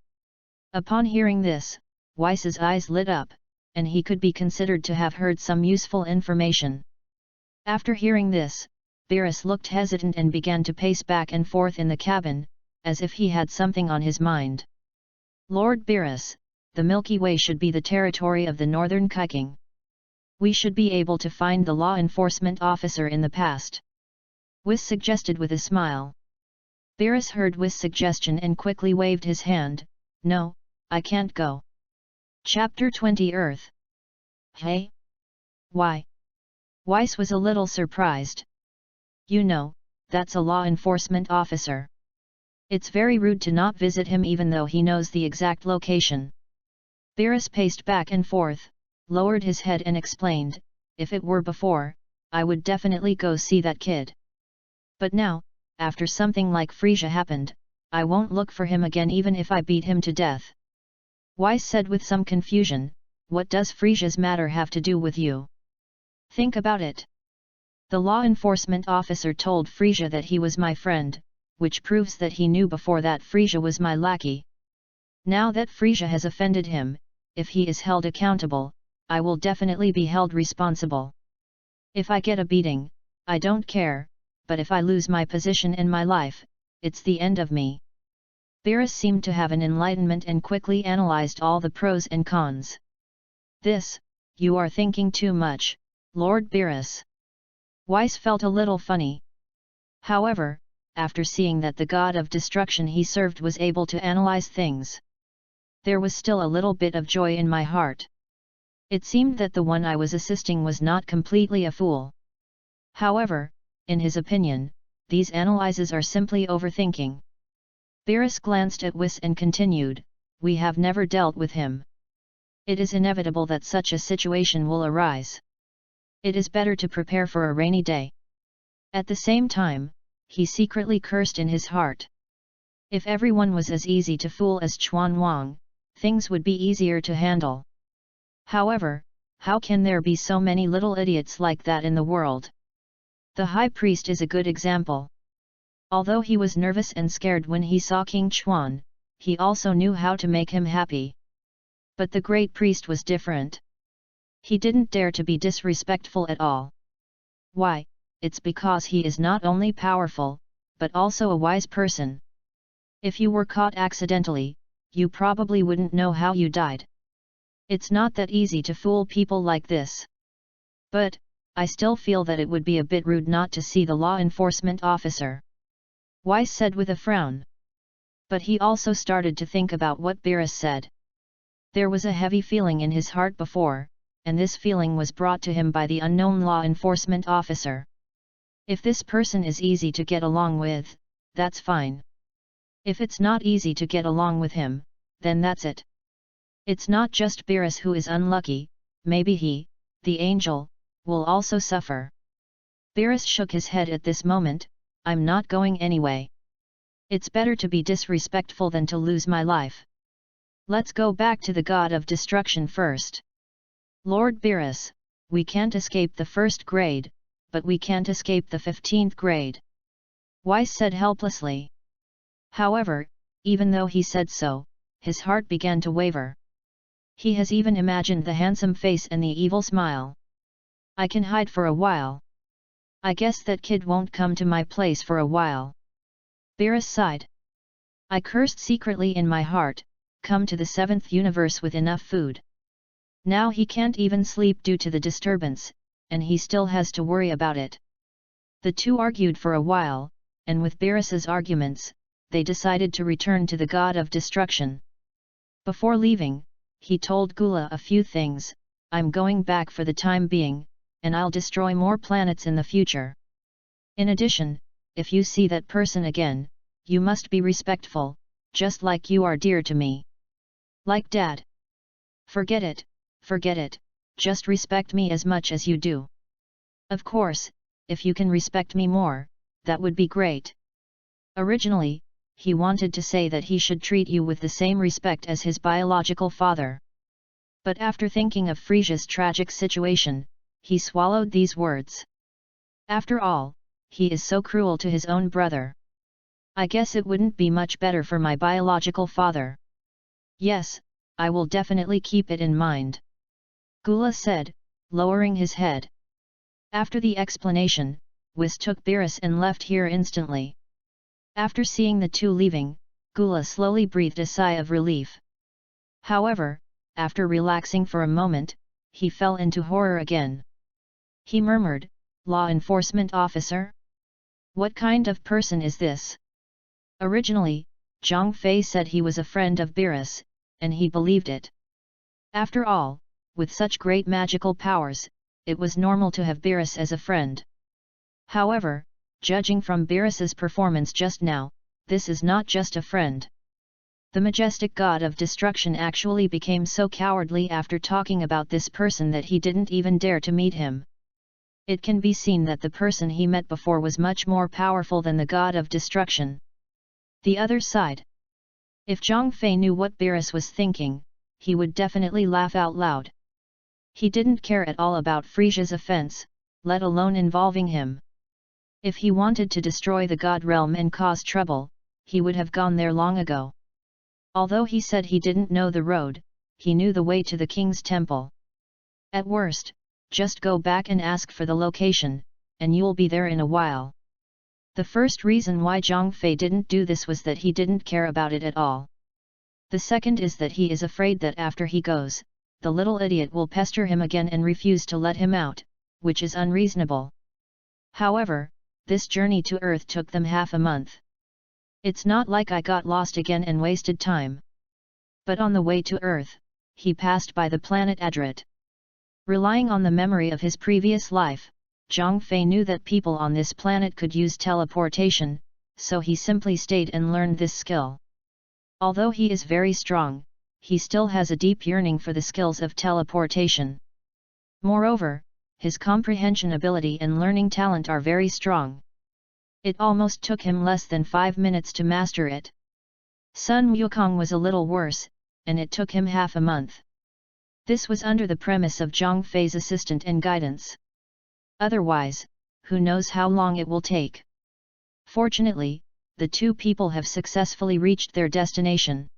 Speaker 1: Upon hearing this, Weiss's eyes lit up, and he could be considered to have heard some useful information. After hearing this, Beerus looked hesitant and began to pace back and forth in the cabin, as if he had something on his mind. "Lord Beerus, the Milky Way should be the territory of the Northern Kiking. We should be able to find the law enforcement officer in the past," Weiss suggested with a smile. Beerus heard Weiss' suggestion and quickly waved his hand. "No, I can't go." Chapter 20 Earth. "Hey? Why?" Weiss was a little surprised. "You know, that's a law enforcement officer. It's very rude to not visit him even though he knows the exact location." Beerus paced back and forth, lowered his head and explained, "If it were before, I would definitely go see that kid. But now, after something like Frisia happened, I won't look for him again even if I beat him to death." Weiss said with some confusion, "What does Frisia's matter have to do with you? Think about it. The law enforcement officer told Frisia that he was my friend, which proves that he knew before that Frisia was my lackey. Now that Frisia has offended him, if he is held accountable, I will definitely be held responsible. If I get a beating, I don't care, but if I lose my position and my life, it's the end of me." Beerus seemed to have an enlightenment and quickly analyzed all the pros and cons. You are thinking too much, Lord Beerus." Weiss felt a little funny. However, after seeing that the god of destruction he served was able to analyze things, there was still a little bit of joy in my heart. It seemed that the one I was assisting was not completely a fool. However, in his opinion, these analyses are simply overthinking. Beerus glanced at Weiss and continued, "We have never dealt with him. It is inevitable that such a situation will arise. It is better to prepare for a rainy day." At the same time, he secretly cursed in his heart. If everyone was as easy to fool as Chuan Wang, things would be easier to handle. However, how can there be so many little idiots like that in the world? The high priest is a good example. Although he was nervous and scared when he saw King Chuan, he also knew how to make him happy. But the great priest was different. He didn't dare to be disrespectful at all. Why? It's because he is not only powerful, but also a wise person. If you were caught accidentally, you probably wouldn't know how you died. It's not that easy to fool people like this. But, I still feel that it would be a bit rude not to see the law enforcement officer. Wise said with a frown. But he also started to think about what Beerus said. There was a heavy feeling in his heart before, and this feeling was brought to him by the unknown law enforcement officer. If this person is easy to get along with, that's fine. If it's not easy to get along with him, then that's it. It's not just Beerus who is unlucky, maybe he, the angel, will also suffer. Beerus shook his head at this moment. I'm not going anyway. It's better to be disrespectful than to lose my life. Let's go back to the god of destruction first. Lord Beerus, we can't escape the first grade, but we can't escape the 15th grade. Wise said helplessly. However, even though he said so, his heart began to waver. He has even imagined the handsome face and the evil smile. I can hide for a while. I guess that kid won't come to my place for a while. Beerus sighed. I cursed secretly in my heart, come to the 7th universe with enough food. Now he can't even sleep due to the disturbance, and he still has to worry about it. The two argued for a while, and with Beerus's arguments, they decided to return to the god of destruction. Before leaving, he told Gula a few things. I'm going back for the time being, and I'll destroy more planets in the future. In addition, if you see that person again, you must be respectful, just like you are dear to me. Like Dad. Forget it, just respect me as much as you do. Of course, if you can respect me more, that would be great. Originally, he wanted to say that he should treat you with the same respect as his biological father. But after thinking of Frisia's tragic situation, he swallowed these words. After all, he is so cruel to his own brother. I guess it wouldn't be much better for my biological father. Yes, I will definitely keep it in mind. Gula said, lowering his head. After the explanation, Whis took Beerus and left here instantly. After seeing the two leaving, Gula slowly breathed a sigh of relief. However, after relaxing for a moment, he fell into horror again. He murmured, Law enforcement officer? What kind of person is this? Originally, Zhang Fei said he was a friend of Beerus, and he believed it. After all, with such great magical powers, it was normal to have Beerus as a friend. However, judging from Beerus's performance just now, this is not just a friend. The majestic god of destruction actually became so cowardly after talking about this person that he didn't even dare to meet him. It can be seen that the person he met before was much more powerful than the god of destruction. The other side. If Zhang Fei knew what Beerus was thinking, he would definitely laugh out loud. He didn't care at all about Frisia's offense, let alone involving him. If he wanted to destroy the god realm and cause trouble, he would have gone there long ago. Although he said he didn't know the road, he knew the way to the king's temple. At worst, just go back and ask for the location, and you'll be there in a while. The first reason why Zhang Fei didn't do this was that he didn't care about it at all. The second is that he is afraid that after he goes, the little idiot will pester him again and refuse to let him out, which is unreasonable. However, this journey to Earth took them half a month. It's not like I got lost again and wasted time. But on the way to Earth, he passed by the planet Adrit. Relying on the memory of his previous life, Zhang Fei knew that people on this planet could use teleportation, so he simply stayed and learned this skill. Although he is very strong, he still has a deep yearning for the skills of teleportation. Moreover, his comprehension ability and learning talent are very strong. It almost took him less than 5 minutes to master it. Sun Wukong was a little worse, and it took him half a month. This was under the premise of Zhang Fei's assistant and guidance. Otherwise, who knows how long it will take. Fortunately, the two people have successfully reached their destination.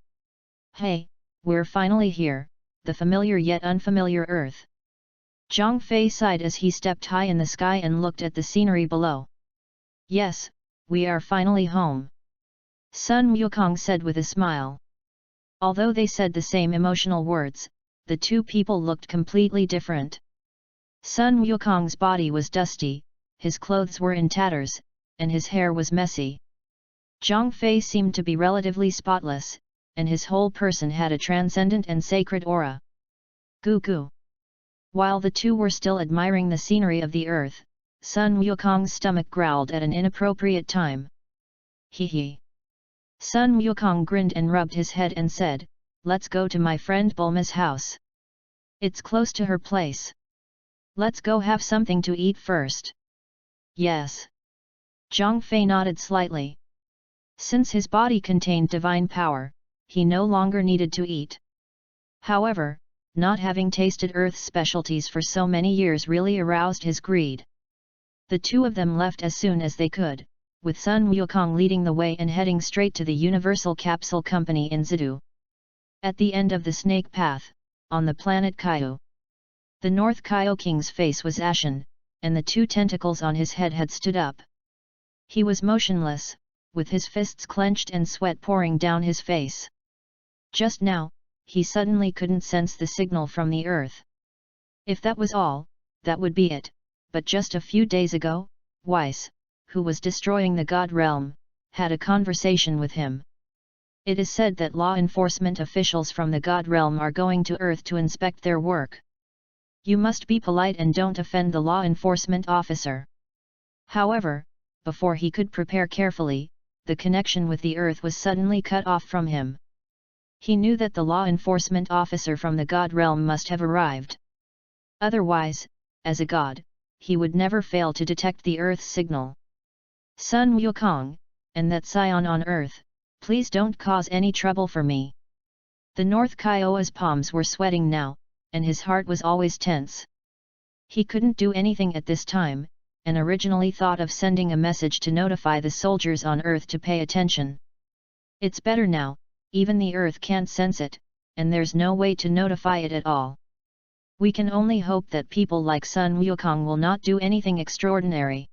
Speaker 1: Hey, we're finally here, the familiar yet unfamiliar Earth. Zhang Fei sighed as he stepped high in the sky and looked at the scenery below. Yes, we are finally home. Sun Wukong said with a smile. Although they said the same emotional words, the two people looked completely different. Sun Wukong's body was dusty, his clothes were in tatters, and his hair was messy. Zhang Fei seemed to be relatively spotless, and his whole person had a transcendent and sacred aura. Goo goo. While the two were still admiring the scenery of the earth, Sun Wukong's stomach growled at an inappropriate time. Hee hee. Sun Wukong grinned and rubbed his head and said, "Let's go to my friend Bulma's house. It's close to her place. Let's go have something to eat first." Yes. Zhang Fei nodded slightly. Since his body contained divine power, he no longer needed to eat. However, not having tasted Earth's specialties for so many years really aroused his greed. The two of them left as soon as they could, with Sun Wukong leading the way and heading straight to the Universal Capsule Company in Zidu. At the end of the snake path, on the planet Kaiu. The North Kaiu King's face was ashen, and the two tentacles on his head had stood up. He was motionless, with his fists clenched and sweat pouring down his face. Just now, he suddenly couldn't sense the signal from the earth. If that was all, that would be it, but just a few days ago, Weiss, who was destroying the God Realm, had a conversation with him. It is said that law enforcement officials from the God Realm are going to Earth to inspect their work. You must be polite and don't offend the law enforcement officer. However, before he could prepare carefully, the connection with the Earth was suddenly cut off from him. He knew that the law enforcement officer from the God Realm must have arrived. Otherwise, as a god, he would never fail to detect the Earth's signal. Sun Wukong, and that scion on Earth, please don't cause any trouble for me. The North Kiowa's palms were sweating now, and his heart was always tense. He couldn't do anything at this time, and originally thought of sending a message to notify the soldiers on Earth to pay attention. It's better now, even the Earth can't sense it, and there's no way to notify it at all. We can only hope that people like Sun Wukong will not do anything extraordinary.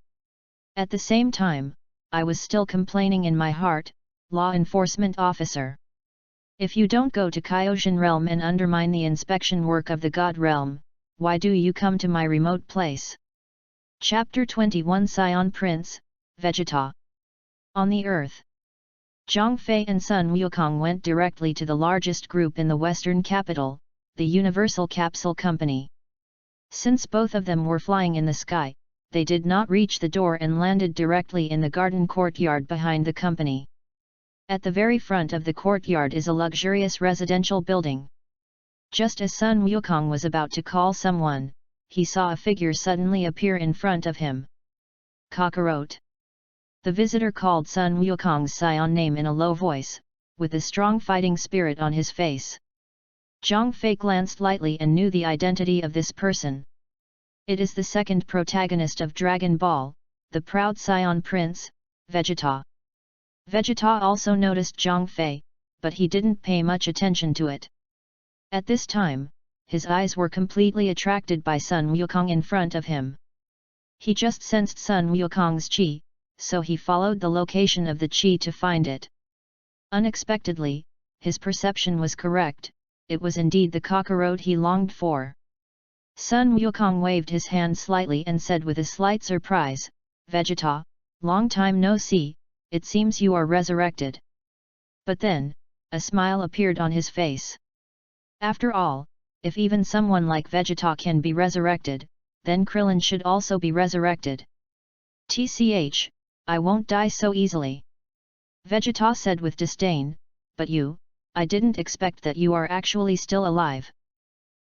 Speaker 1: At the same time, I was still complaining in my heart, law enforcement officer. If you don't go to Kyogen Realm and undermine the inspection work of the God Realm, why do you come to my remote place? Chapter 21 Scion Prince, Vegeta. On the Earth. Zhang Fei and Sun Wukong went directly to the largest group in the western capital, the Universal Capsule Company. Since both of them were flying in the sky, they did not reach the door and landed directly in the garden courtyard behind the company. At the very front of the courtyard is a luxurious residential building. Just as Sun Wukong was about to call someone, he saw a figure suddenly appear in front of him. Kakarot. The visitor called Sun Wukong's scion name in a low voice, with a strong fighting spirit on his face. Zhang Fei glanced lightly and knew the identity of this person. It is the second protagonist of Dragon Ball, the proud Scion Prince, Vegeta. Vegeta also noticed Zhang Fei, but he didn't pay much attention to it. At this time, his eyes were completely attracted by Sun Wukong in front of him. He just sensed Sun Wukong's chi, so he followed the location of the chi to find it. Unexpectedly, his perception was correct, it was indeed the Kakarot he longed for. Sun Wukong waved his hand slightly and said with a slight surprise, "Vegeta, long time no see, it seems you are resurrected." But then, a smile appeared on his face. After all, if even someone like Vegeta can be resurrected, then Krillin should also be resurrected. "Tch, I won't die so easily," Vegeta said with disdain, "but you, I didn't expect that you are actually still alive."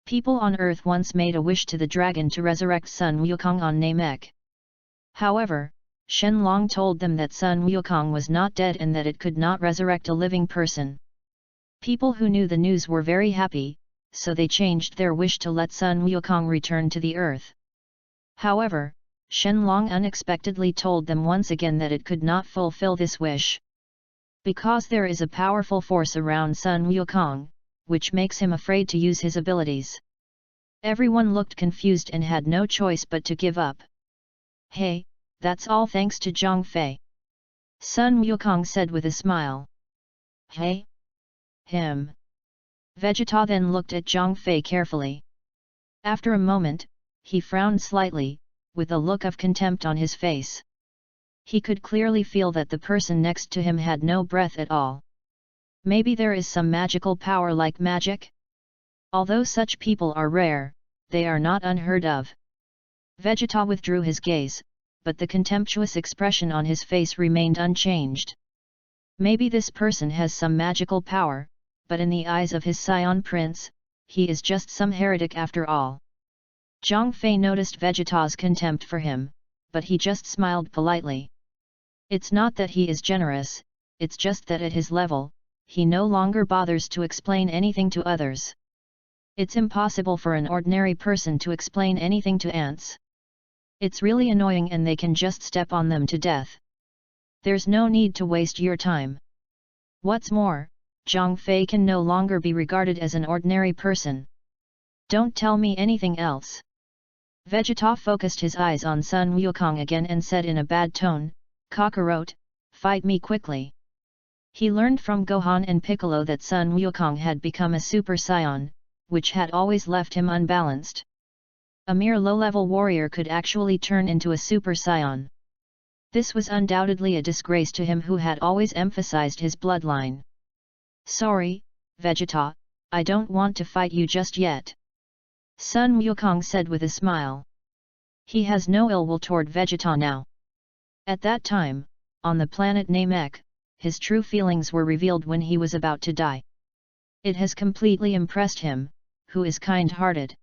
Speaker 1: People on Earth once made a wish to the dragon to resurrect Sun Wukong on Namek. However, Shen Long told them that Sun Wukong was not dead and that it could not resurrect a living person. People who knew the news were very happy, so they changed their wish to let Sun Wukong return to the earth. However, Shenlong unexpectedly told them once again that it could not fulfill this wish. Because there is a powerful force around Sun Wukong, which makes him afraid to use his abilities. Everyone looked confused and had no choice but to give up. Hey, that's all thanks to Zhang Fei. Sun Wukong said with a smile. Hey? Him. Vegeta then looked at Zhang Fei carefully. After a moment, he frowned slightly, with a look of contempt on his face. He could clearly feel that the person next to him had no breath at all. Maybe there is some magical power like magic? Although such people are rare, they are not unheard of. Vegeta withdrew his gaze, but the contemptuous expression on his face remained unchanged. Maybe this person has some magical power, but in the eyes of his scion prince, he is just some heretic after all. Zhang Fei noticed Vegeta's contempt for him, but he just smiled politely. It's not that he is generous, it's just that at his level, he no longer bothers to explain anything to others. It's impossible for an ordinary person to explain anything to ants. It's really annoying and they can just step on them to death. There's no need to waste your time. What's more, Zhang Fei can no longer be regarded as an ordinary person. Don't tell me anything else. Vegeta focused his eyes on Sun Wukong again and said in a bad tone, Kakarot, fight me quickly. He learned from Gohan and Piccolo that Sun Wukong had become a Super Saiyan, which had always left him unbalanced. A mere low-level warrior could actually turn into a Super Saiyan. This was undoubtedly a disgrace to him who had always emphasized his bloodline. Sorry, Vegeta, I don't want to fight you just yet. Sun Wukong said with a smile. He has no ill will toward Vegeta now. At that time, on the planet Namek, his true feelings were revealed when he was about to die. It has completely impressed him, who is kind-hearted.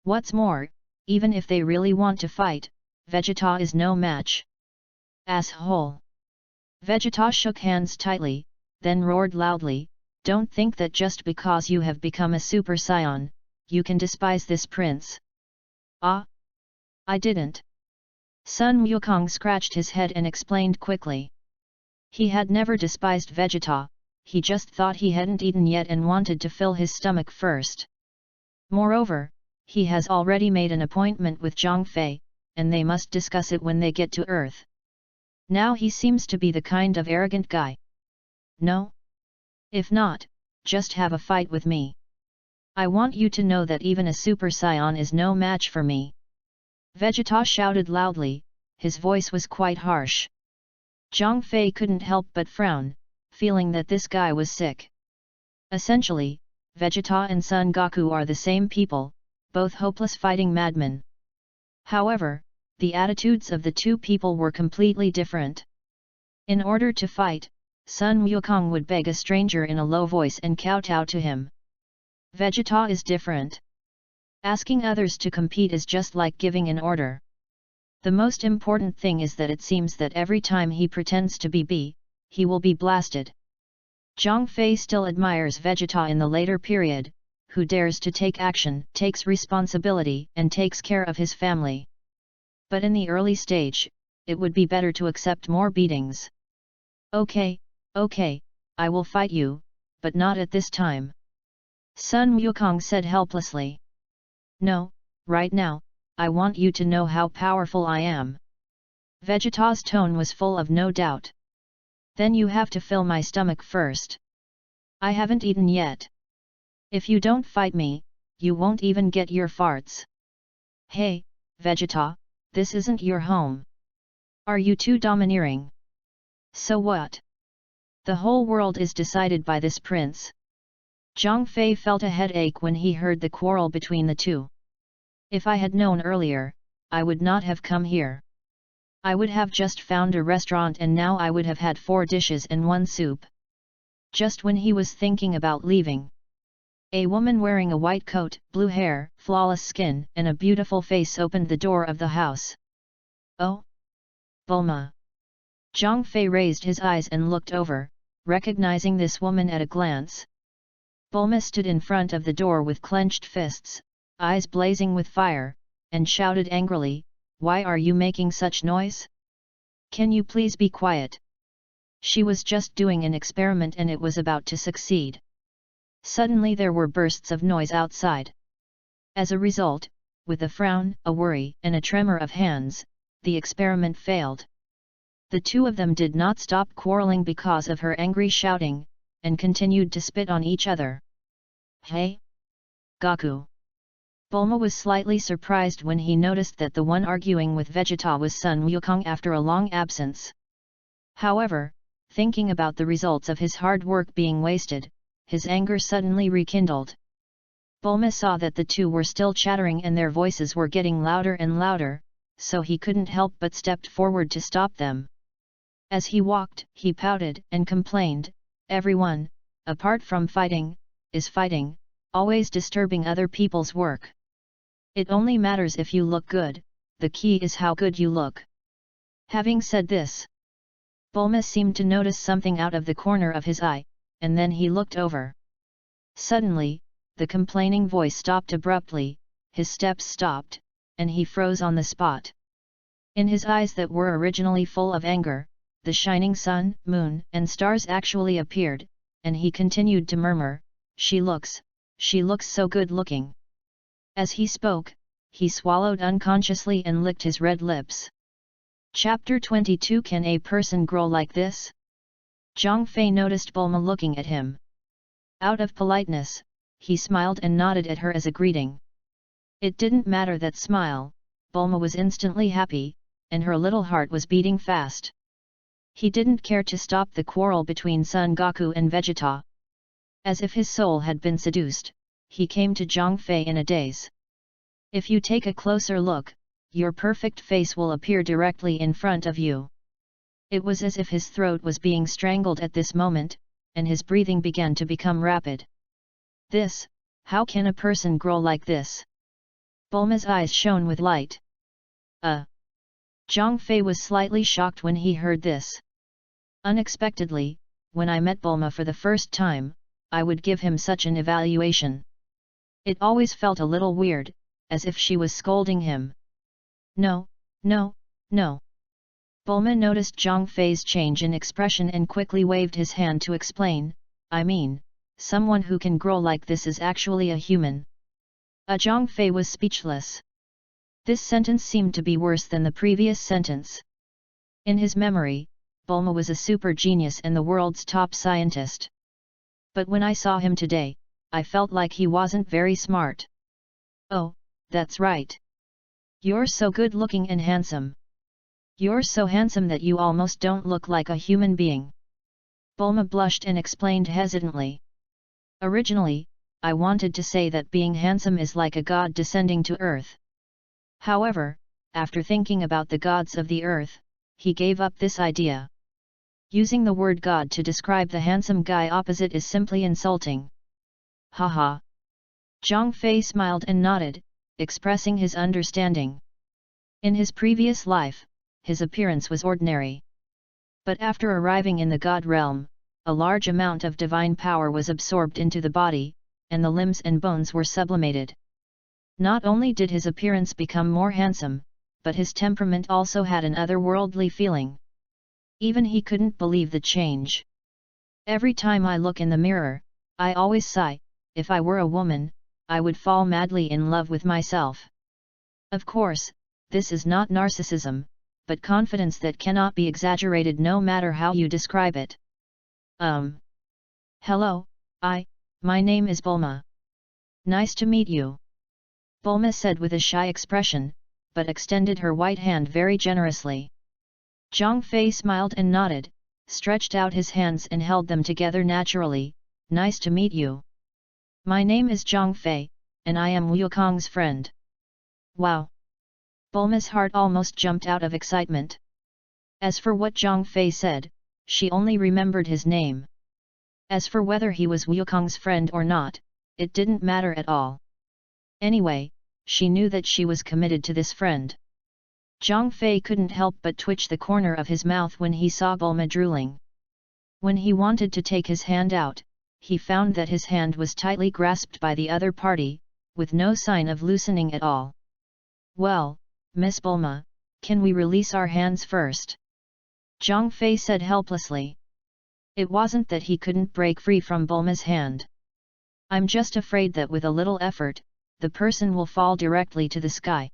Speaker 1: What's more, even if they really want to fight, Vegeta is no match. Asshole! Vegeta shook hands tightly, then roared loudly, don't think that just because you have become a Super Saiyan, you can despise this prince. Ah! I didn't. Sun Wukong scratched his head and explained quickly. He had never despised Vegeta, he just thought he hadn't eaten yet and wanted to fill his stomach first. Moreover, he has already made an appointment with Zhang Fei, and they must discuss it when they get to Earth. Now he seems to be the kind of arrogant guy. No? If not, just have a fight with me. I want you to know that even a Super Saiyan is no match for me. Vegeta shouted loudly, his voice was quite harsh. Zhang Fei couldn't help but frown, feeling that this guy was sick. Essentially, Vegeta and Son Goku are the same people, both hopeless fighting madmen. However, the attitudes of the two people were completely different. In order to fight, Sun Wukong would beg a stranger in a low voice and kowtow to him. Vegeta is different. Asking others to compete is just like giving an order. The most important thing is that it seems that every time he pretends to be B, he will be blasted. Zhang Fei still admires Vegeta in the later period, who dares to take action, takes responsibility and takes care of his family. But in the early stage, it would be better to accept more beatings. Okay, I will fight you, but not at this time. Sun Wukong said helplessly. No, right now, I want you to know how powerful I am. Vegeta's tone was full of no doubt. Then you have to fill my stomach first. I haven't eaten yet. If you don't fight me, you won't even get your farts. Hey, Vegeta, this isn't your home. Are you too domineering? So what? The whole world is decided by this prince. Zhang Fei felt a headache when he heard the quarrel between the two. If I had known earlier, I would not have come here. I would have just found a restaurant and now I would have had 4 dishes and 1 soup. Just when he was thinking about leaving, a woman wearing a white coat, blue hair, flawless skin, and a beautiful face opened the door of the house. Oh! Bulma! Zhang Fei raised his eyes and looked over, recognizing this woman at a glance. Bulma stood in front of the door with clenched fists, eyes blazing with fire, and shouted angrily, "Why are you making such noise? Can you please be quiet?" She was just doing an experiment and it was about to succeed. Suddenly there were bursts of noise outside. As a result, with a frown, a worry, and a tremor of hands, the experiment failed. The two of them did not stop quarreling because of her angry shouting, and continued to spit on each other. "Hey! Gaku!" Bulma was slightly surprised when he noticed that the one arguing with Vegeta was Sun Wukong after a long absence. However, thinking about the results of his hard work being wasted, his anger suddenly rekindled. Bulma saw that the two were still chattering and their voices were getting louder and louder, so he couldn't help but stepped forward to stop them. As he walked, he pouted and complained, "Everyone, apart from fighting, is fighting, always disturbing other people's work. It only matters if you look good, the key is how good you look." Having said this, Bulma seemed to notice something out of the corner of his eye, and then he looked over. Suddenly, the complaining voice stopped abruptly, his steps stopped, and he froze on the spot. In his eyes that were originally full of anger, the shining sun, moon, and stars actually appeared, and he continued to murmur, she looks so good looking." As he spoke, he swallowed unconsciously and licked his red lips. Chapter 22 Can a person grow like this? Zhang Fei noticed Bulma looking at him. Out of politeness, he smiled and nodded at her as a greeting. It didn't matter that smile, Bulma was instantly happy, and her little heart was beating fast. He didn't care to stop the quarrel between Son Goku and Vegeta. As if his soul had been seduced, he came to Zhang Fei in a daze. "If you take a closer look, your perfect face will appear directly in front of you." It was as if his throat was being strangled at this moment, and his breathing began to become rapid. How can a person grow like this? Bulma's eyes shone with light. Zhang Fei was slightly shocked when he heard this. Unexpectedly, when I met Bulma for the first time, I would give him such an evaluation. It always felt a little weird, as if she was scolding him. No. Bulma noticed Zhang Fei's change in expression and quickly waved his hand to explain, "I mean, someone who can grow like this is actually a human." Zhang Fei was speechless. This sentence seemed to be worse than the previous sentence. In his memory, Bulma was a super genius and the world's top scientist. But when I saw him today, I felt like he wasn't very smart. "Oh, that's right. You're so good looking and handsome. You're so handsome that you almost don't look like a human being." Bulma blushed and explained hesitantly. "Originally, I wanted to say that being handsome is like a god descending to earth. However, after thinking about the gods of the earth, he gave up this idea. Using the word god to describe the handsome guy opposite is simply insulting." Haha. Zhang Fei smiled and nodded, expressing his understanding. In his previous life, his appearance was ordinary. But after arriving in the god realm, a large amount of divine power was absorbed into the body, and the limbs and bones were sublimated. Not only did his appearance become more handsome, but his temperament also had an otherworldly feeling. Even he couldn't believe the change. "Every time I look in the mirror, I always sigh, if I were a woman, I would fall madly in love with myself." Of course, this is not narcissism, but confidence that cannot be exaggerated no matter how you describe it. Hello, my name is Bulma. Nice to meet you." Bulma said with a shy expression, but extended her white hand very generously. Zhang Fei smiled and nodded, stretched out his hands and held them together naturally. "Nice to meet you. My name is Zhang Fei, and I am Wukong's friend." Wow! Bulma's heart almost jumped out of excitement. As for what Zhang Fei said, she only remembered his name. As for whether he was Wukong's friend or not, it didn't matter at all. Anyway, she knew that she was committed to this friend. Zhang Fei couldn't help but twitch the corner of his mouth when he saw Bulma drooling. When he wanted to take his hand out, he found that his hand was tightly grasped by the other party, with no sign of loosening at all. "Well, Miss Bulma, can we release our hands first?" Zhang Fei said helplessly. It wasn't that he couldn't break free from Bulma's hand. "I'm just afraid that with a little effort, the person will fall directly to the sky."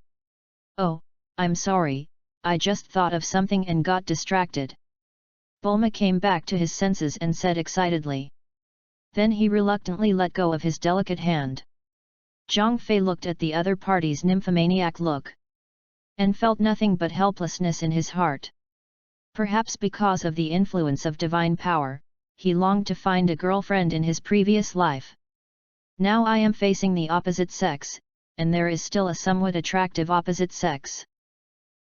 Speaker 1: "Oh, I'm sorry, I just thought of something and got distracted." Bulma came back to his senses and said excitedly. Then he reluctantly let go of his delicate hand. Zhang Fei looked at the other party's nymphomaniac look, and felt nothing but helplessness in his heart. Perhaps because of the influence of divine power, he longed to find a girlfriend in his previous life. Now I am facing the opposite sex, and there is still a somewhat attractive opposite sex.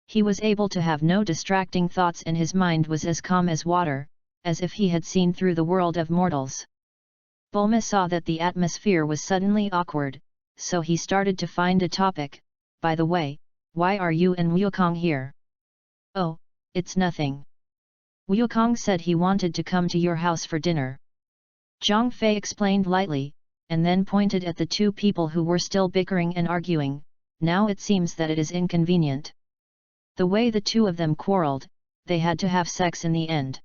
Speaker 1: He was able to have no distracting thoughts and his mind was as calm as water, as if he had seen through the world of mortals. Bulma saw that the atmosphere was suddenly awkward, so he started to find a topic. "By the way, why are you and Wukong here?" "Oh, it's nothing. Wukong said he wanted to come to your house for dinner." Zhang Fei explained lightly, and then pointed at the two people who were still bickering and arguing. "Now it seems that it is inconvenient. The way the two of them quarreled, they had to have sex in the end.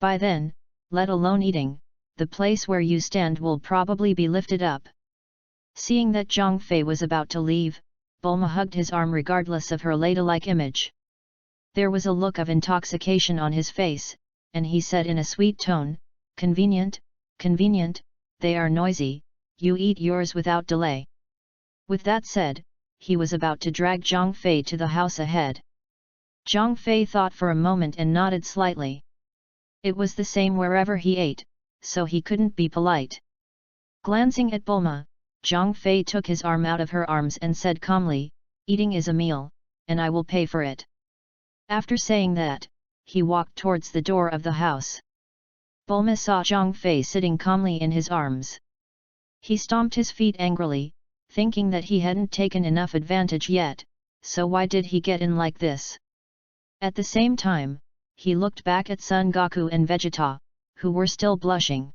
Speaker 1: By then, let alone eating, the place where you stand will probably be lifted up." Seeing that Zhang Fei was about to leave, Bulma hugged his arm regardless of her ladylike image. There was a look of intoxication on his face, and he said in a sweet tone, "Convenient, convenient, they are noisy, you eat yours without delay." With that said, he was about to drag Zhang Fei to the house ahead. Zhang Fei thought for a moment and nodded slightly. It was the same wherever he ate, so he couldn't be polite. Glancing at Bulma, Zhang Fei took his arm out of her arms and said calmly, "Eating is a meal, and I will pay for it." After saying that, he walked towards the door of the house. Bulma saw Zhang Fei sitting calmly in his arms. He stomped his feet angrily, thinking that he hadn't taken enough advantage yet, so why did he get in like this? At the same time, he looked back at Son Goku and Vegeta, who were still blushing.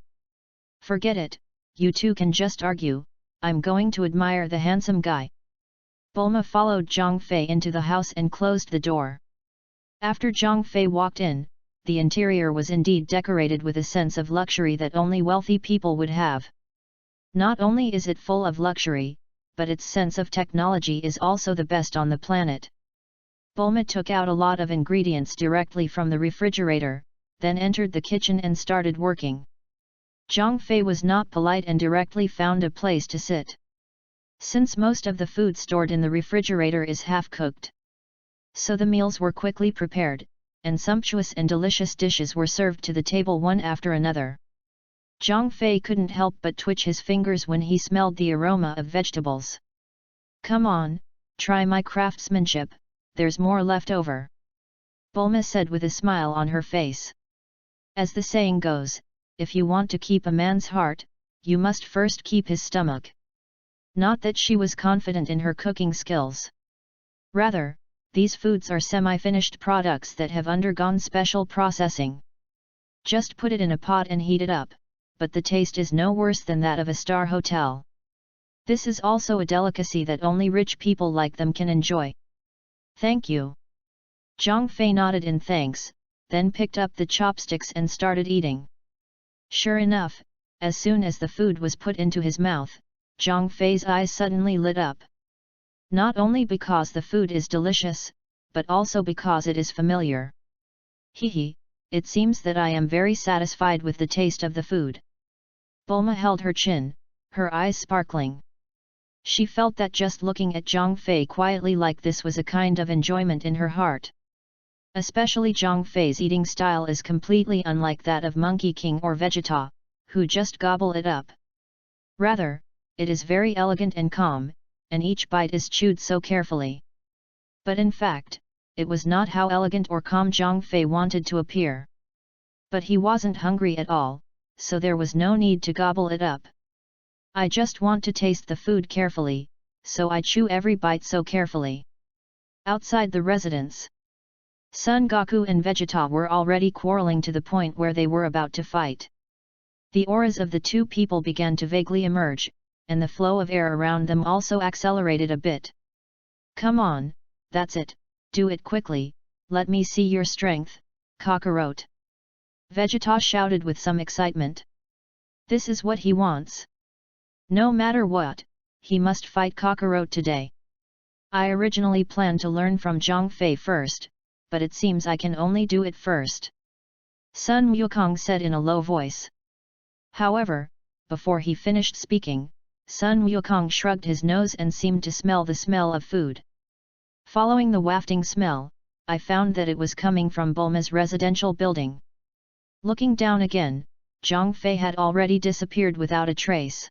Speaker 1: "Forget it, you two can just argue, I'm going to admire the handsome guy." Bulma followed Zhang Fei into the house and closed the door. After Zhang Fei walked in, the interior was indeed decorated with a sense of luxury that only wealthy people would have. Not only is it full of luxury, but its sense of technology is also the best on the planet. Bulma took out a lot of ingredients directly from the refrigerator, then entered the kitchen and started working. Zhang Fei was not polite and directly found a place to sit. Since most of the food stored in the refrigerator is half-cooked, so the meals were quickly prepared, and sumptuous and delicious dishes were served to the table one after another. Zhang Fei couldn't help but twitch his fingers when he smelled the aroma of vegetables. "Come on, try my craftsmanship, there's more left over," Bulma said with a smile on her face. As the saying goes, if you want to keep a man's heart, you must first keep his stomach. Not that she was confident in her cooking skills. Rather, these foods are semi-finished products that have undergone special processing. Just put it in a pot and heat it up, but the taste is no worse than that of a star hotel. This is also a delicacy that only rich people like them can enjoy. "Thank you." Zhang Fei nodded in thanks, then picked up the chopsticks and started eating. Sure enough, as soon as the food was put into his mouth, Zhang Fei's eyes suddenly lit up. Not only because the food is delicious, but also because it is familiar. "Hehe, it seems that I am very satisfied with the taste of the food." Bulma held her chin, her eyes sparkling. She felt that just looking at Zhang Fei quietly like this was a kind of enjoyment in her heart. Especially Zhang Fei's eating style is completely unlike that of Monkey King or Vegeta, who just gobble it up. Rather, it is very elegant and calm, and each bite is chewed so carefully. But in fact, it was not how elegant or calm Zhang Fei wanted to appear. But he wasn't hungry at all, so there was no need to gobble it up. "I just want to taste the food carefully, so I chew every bite so carefully." Outside the residence, Son Goku and Vegeta were already quarreling to the point where they were about to fight. The auras of the two people began to vaguely emerge, and the flow of air around them also accelerated a bit. "Come on, that's it, do it quickly, let me see your strength, Kakarot!" Vegeta shouted with some excitement. This is what he wants. No matter what, he must fight Kakarot today. I originally planned to learn from Zhang Fei first, but it seems I can only do it first, Sun Wukong said in a low voice. However, before he finished speaking, Sun Wukong shrugged his nose and seemed to smell the smell of food. Following the wafting smell, I found that it was coming from Bulma's residential building. Looking down again, Zhang Fei had already disappeared without a trace.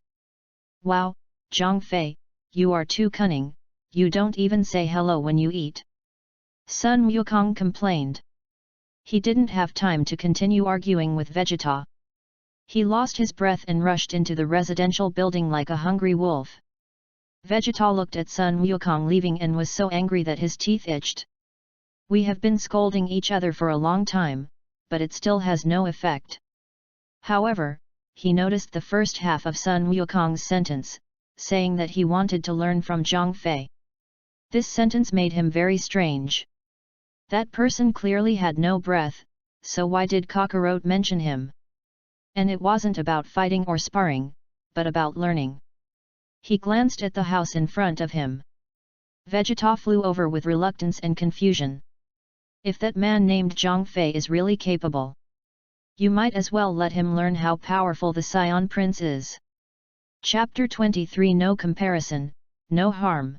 Speaker 1: "Wow, Zhang Fei, you are too cunning, you don't even say hello when you eat," Sun Wukong complained. He didn't have time to continue arguing with Vegeta. He lost his breath and rushed into the residential building like a hungry wolf. Vegeta looked at Sun Wukong leaving and was so angry that his teeth itched. "We have been scolding each other for a long time, but it still has no effect." However, he noticed the first half of Sun Wukong's sentence, saying that he wanted to learn from Zhang Fei. This sentence made him very strange. That person clearly had no breath, so why did Kakarot mention him? And it wasn't about fighting or sparring, but about learning. He glanced at the house in front of him. Vegeta flew over with reluctance and confusion. If that man named Zhang Fei is really capable, you might as well let him learn how powerful the Scion Prince is. Chapter 23 No Comparison, No Harm.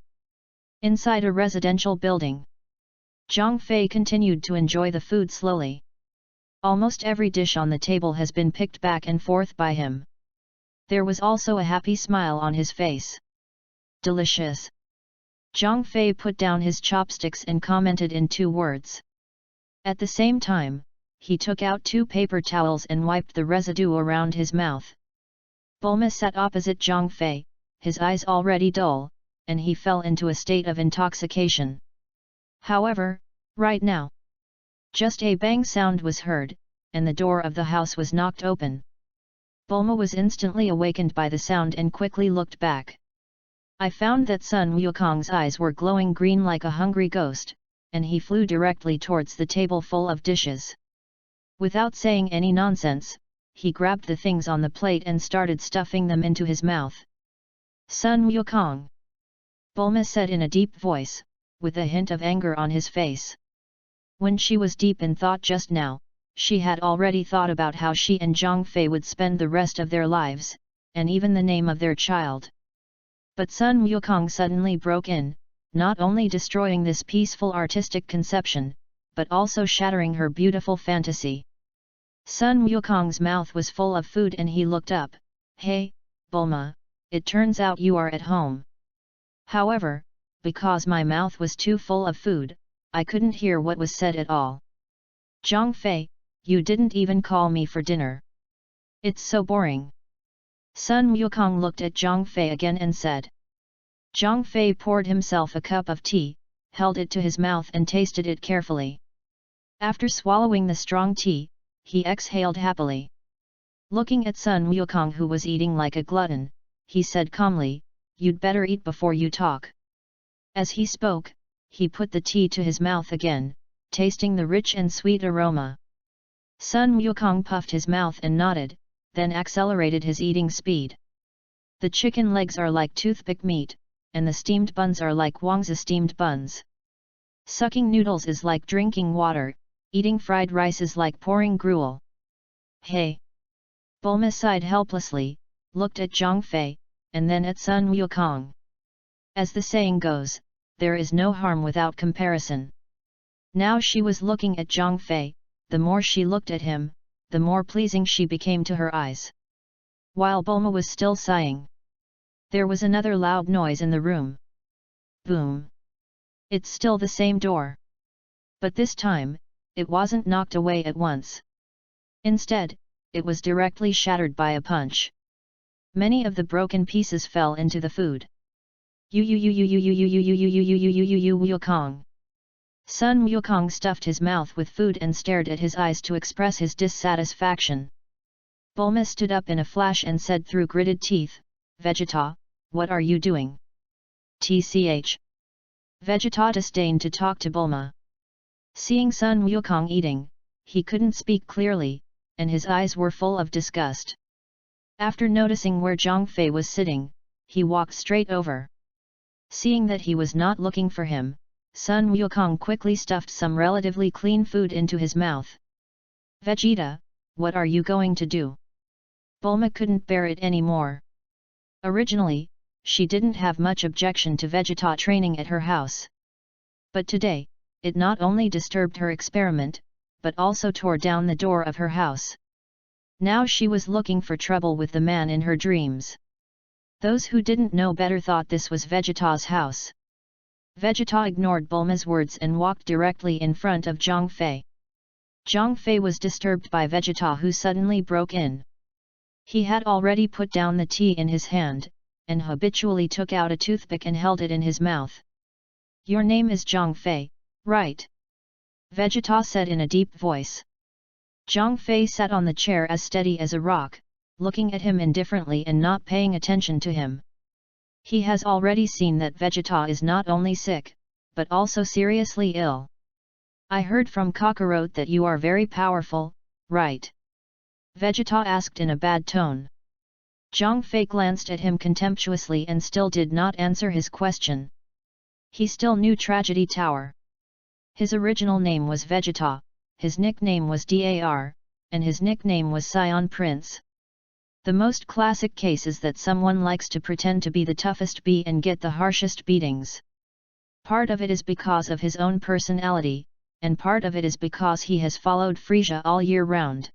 Speaker 1: Inside a residential building, Zhang Fei continued to enjoy the food slowly. Almost every dish on the table has been picked back and forth by him. There was also a happy smile on his face. "Delicious." Zhang Fei put down his chopsticks and commented in 2 words. At the same time, he took out 2 paper towels and wiped the residue around his mouth. Bulma sat opposite Zhang Fei, his eyes already dull, and he fell into a state of intoxication. However, right now, just a bang sound was heard, and the door of the house was knocked open. Bulma was instantly awakened by the sound and quickly looked back. I found that Sun Wukong's eyes were glowing green like a hungry ghost, and he flew directly towards the table full of dishes. Without saying any nonsense, he grabbed the things on the plate and started stuffing them into his mouth. "Sun Wukong!" Bulma said in a deep voice, with a hint of anger on his face. When she was deep in thought just now, she had already thought about how she and Zhang Fei would spend the rest of their lives, and even the name of their child. But Sun Wukong suddenly broke in, not only destroying this peaceful artistic conception, but also shattering her beautiful fantasy. Sun Wukong's mouth was full of food and he looked up. "Hey, Bulma, it turns out you are at home." However, because my mouth was too full of food, I couldn't hear what was said at all. "Zhang Fei, you didn't even call me for dinner. It's so boring." Sun Wukong looked at Zhang Fei again and said. Zhang Fei poured himself a cup of tea, held it to his mouth and tasted it carefully. After swallowing the strong tea, he exhaled happily. Looking at Sun Wukong who was eating like a glutton, he said calmly, "You'd better eat before you talk." As he spoke, he put the tea to his mouth again, tasting the rich and sweet aroma. Sun Wukong puffed his mouth and nodded, then accelerated his eating speed. The chicken legs are like toothpick meat, and the steamed buns are like Wang's steamed buns. Sucking noodles is like drinking water, eating fried rice is like pouring gruel. "Hey!" Bulma sighed helplessly, looked at Zhang Fei, and then at Sun Wukong. As the saying goes, there is no harm without comparison. Now she was looking at Zhang Fei, the more she looked at him, the more pleasing she became to her eyes. While Bulma was still sighing, there was another loud noise in the room. Boom! It's still the same door. But this time, it wasn't knocked away at once. Instead, it was directly shattered by a punch. Many of the broken pieces fell into the food. Wukong. Sun Wukong stuffed his mouth with food and stared at his eyes to express his dissatisfaction. Bulma stood up in a flash and said through gritted teeth, "Vegeta, what are you doing?" Tch. Vegeta disdained to talk to Bulma. Seeing Sun Wukong eating, he couldn't speak clearly, and his eyes were full of disgust. After noticing where Zhang Fei was sitting, he walked straight over. Seeing that he was not looking for him, Sun Wukong quickly stuffed some relatively clean food into his mouth. "Vegeta, what are you going to do?" Bulma couldn't bear it anymore. Originally, she didn't have much objection to Vegeta training at her house. But today, it not only disturbed her experiment, but also tore down the door of her house. Now she was looking for trouble with the man in her dreams. Those who didn't know better thought this was Vegeta's house. Vegeta ignored Bulma's words and walked directly in front of Zhang Fei. Zhang Fei was disturbed by Vegeta, who suddenly broke in. He had already put down the tea in his hand, and habitually took out a toothpick and held it in his mouth. "Your name is Zhang Fei, right?" Vegeta said in a deep voice. Zhang Fei sat on the chair as steady as a rock, looking at him indifferently and not paying attention to him. He has already seen that Vegeta is not only sick, but also seriously ill. "I heard from Kakarot that you are very powerful, right?" Vegeta asked in a bad tone. Zhang Fei glanced at him contemptuously and still did not answer his question. He still knew Tragedy Tower. His original name was Vegeta, his nickname was Dar, and his nickname was Scion Prince. The most classic case is that someone likes to pretend to be the toughest bee and get the harshest beatings. Part of it is because of his own personality, and part of it is because he has followed Frieza all year round.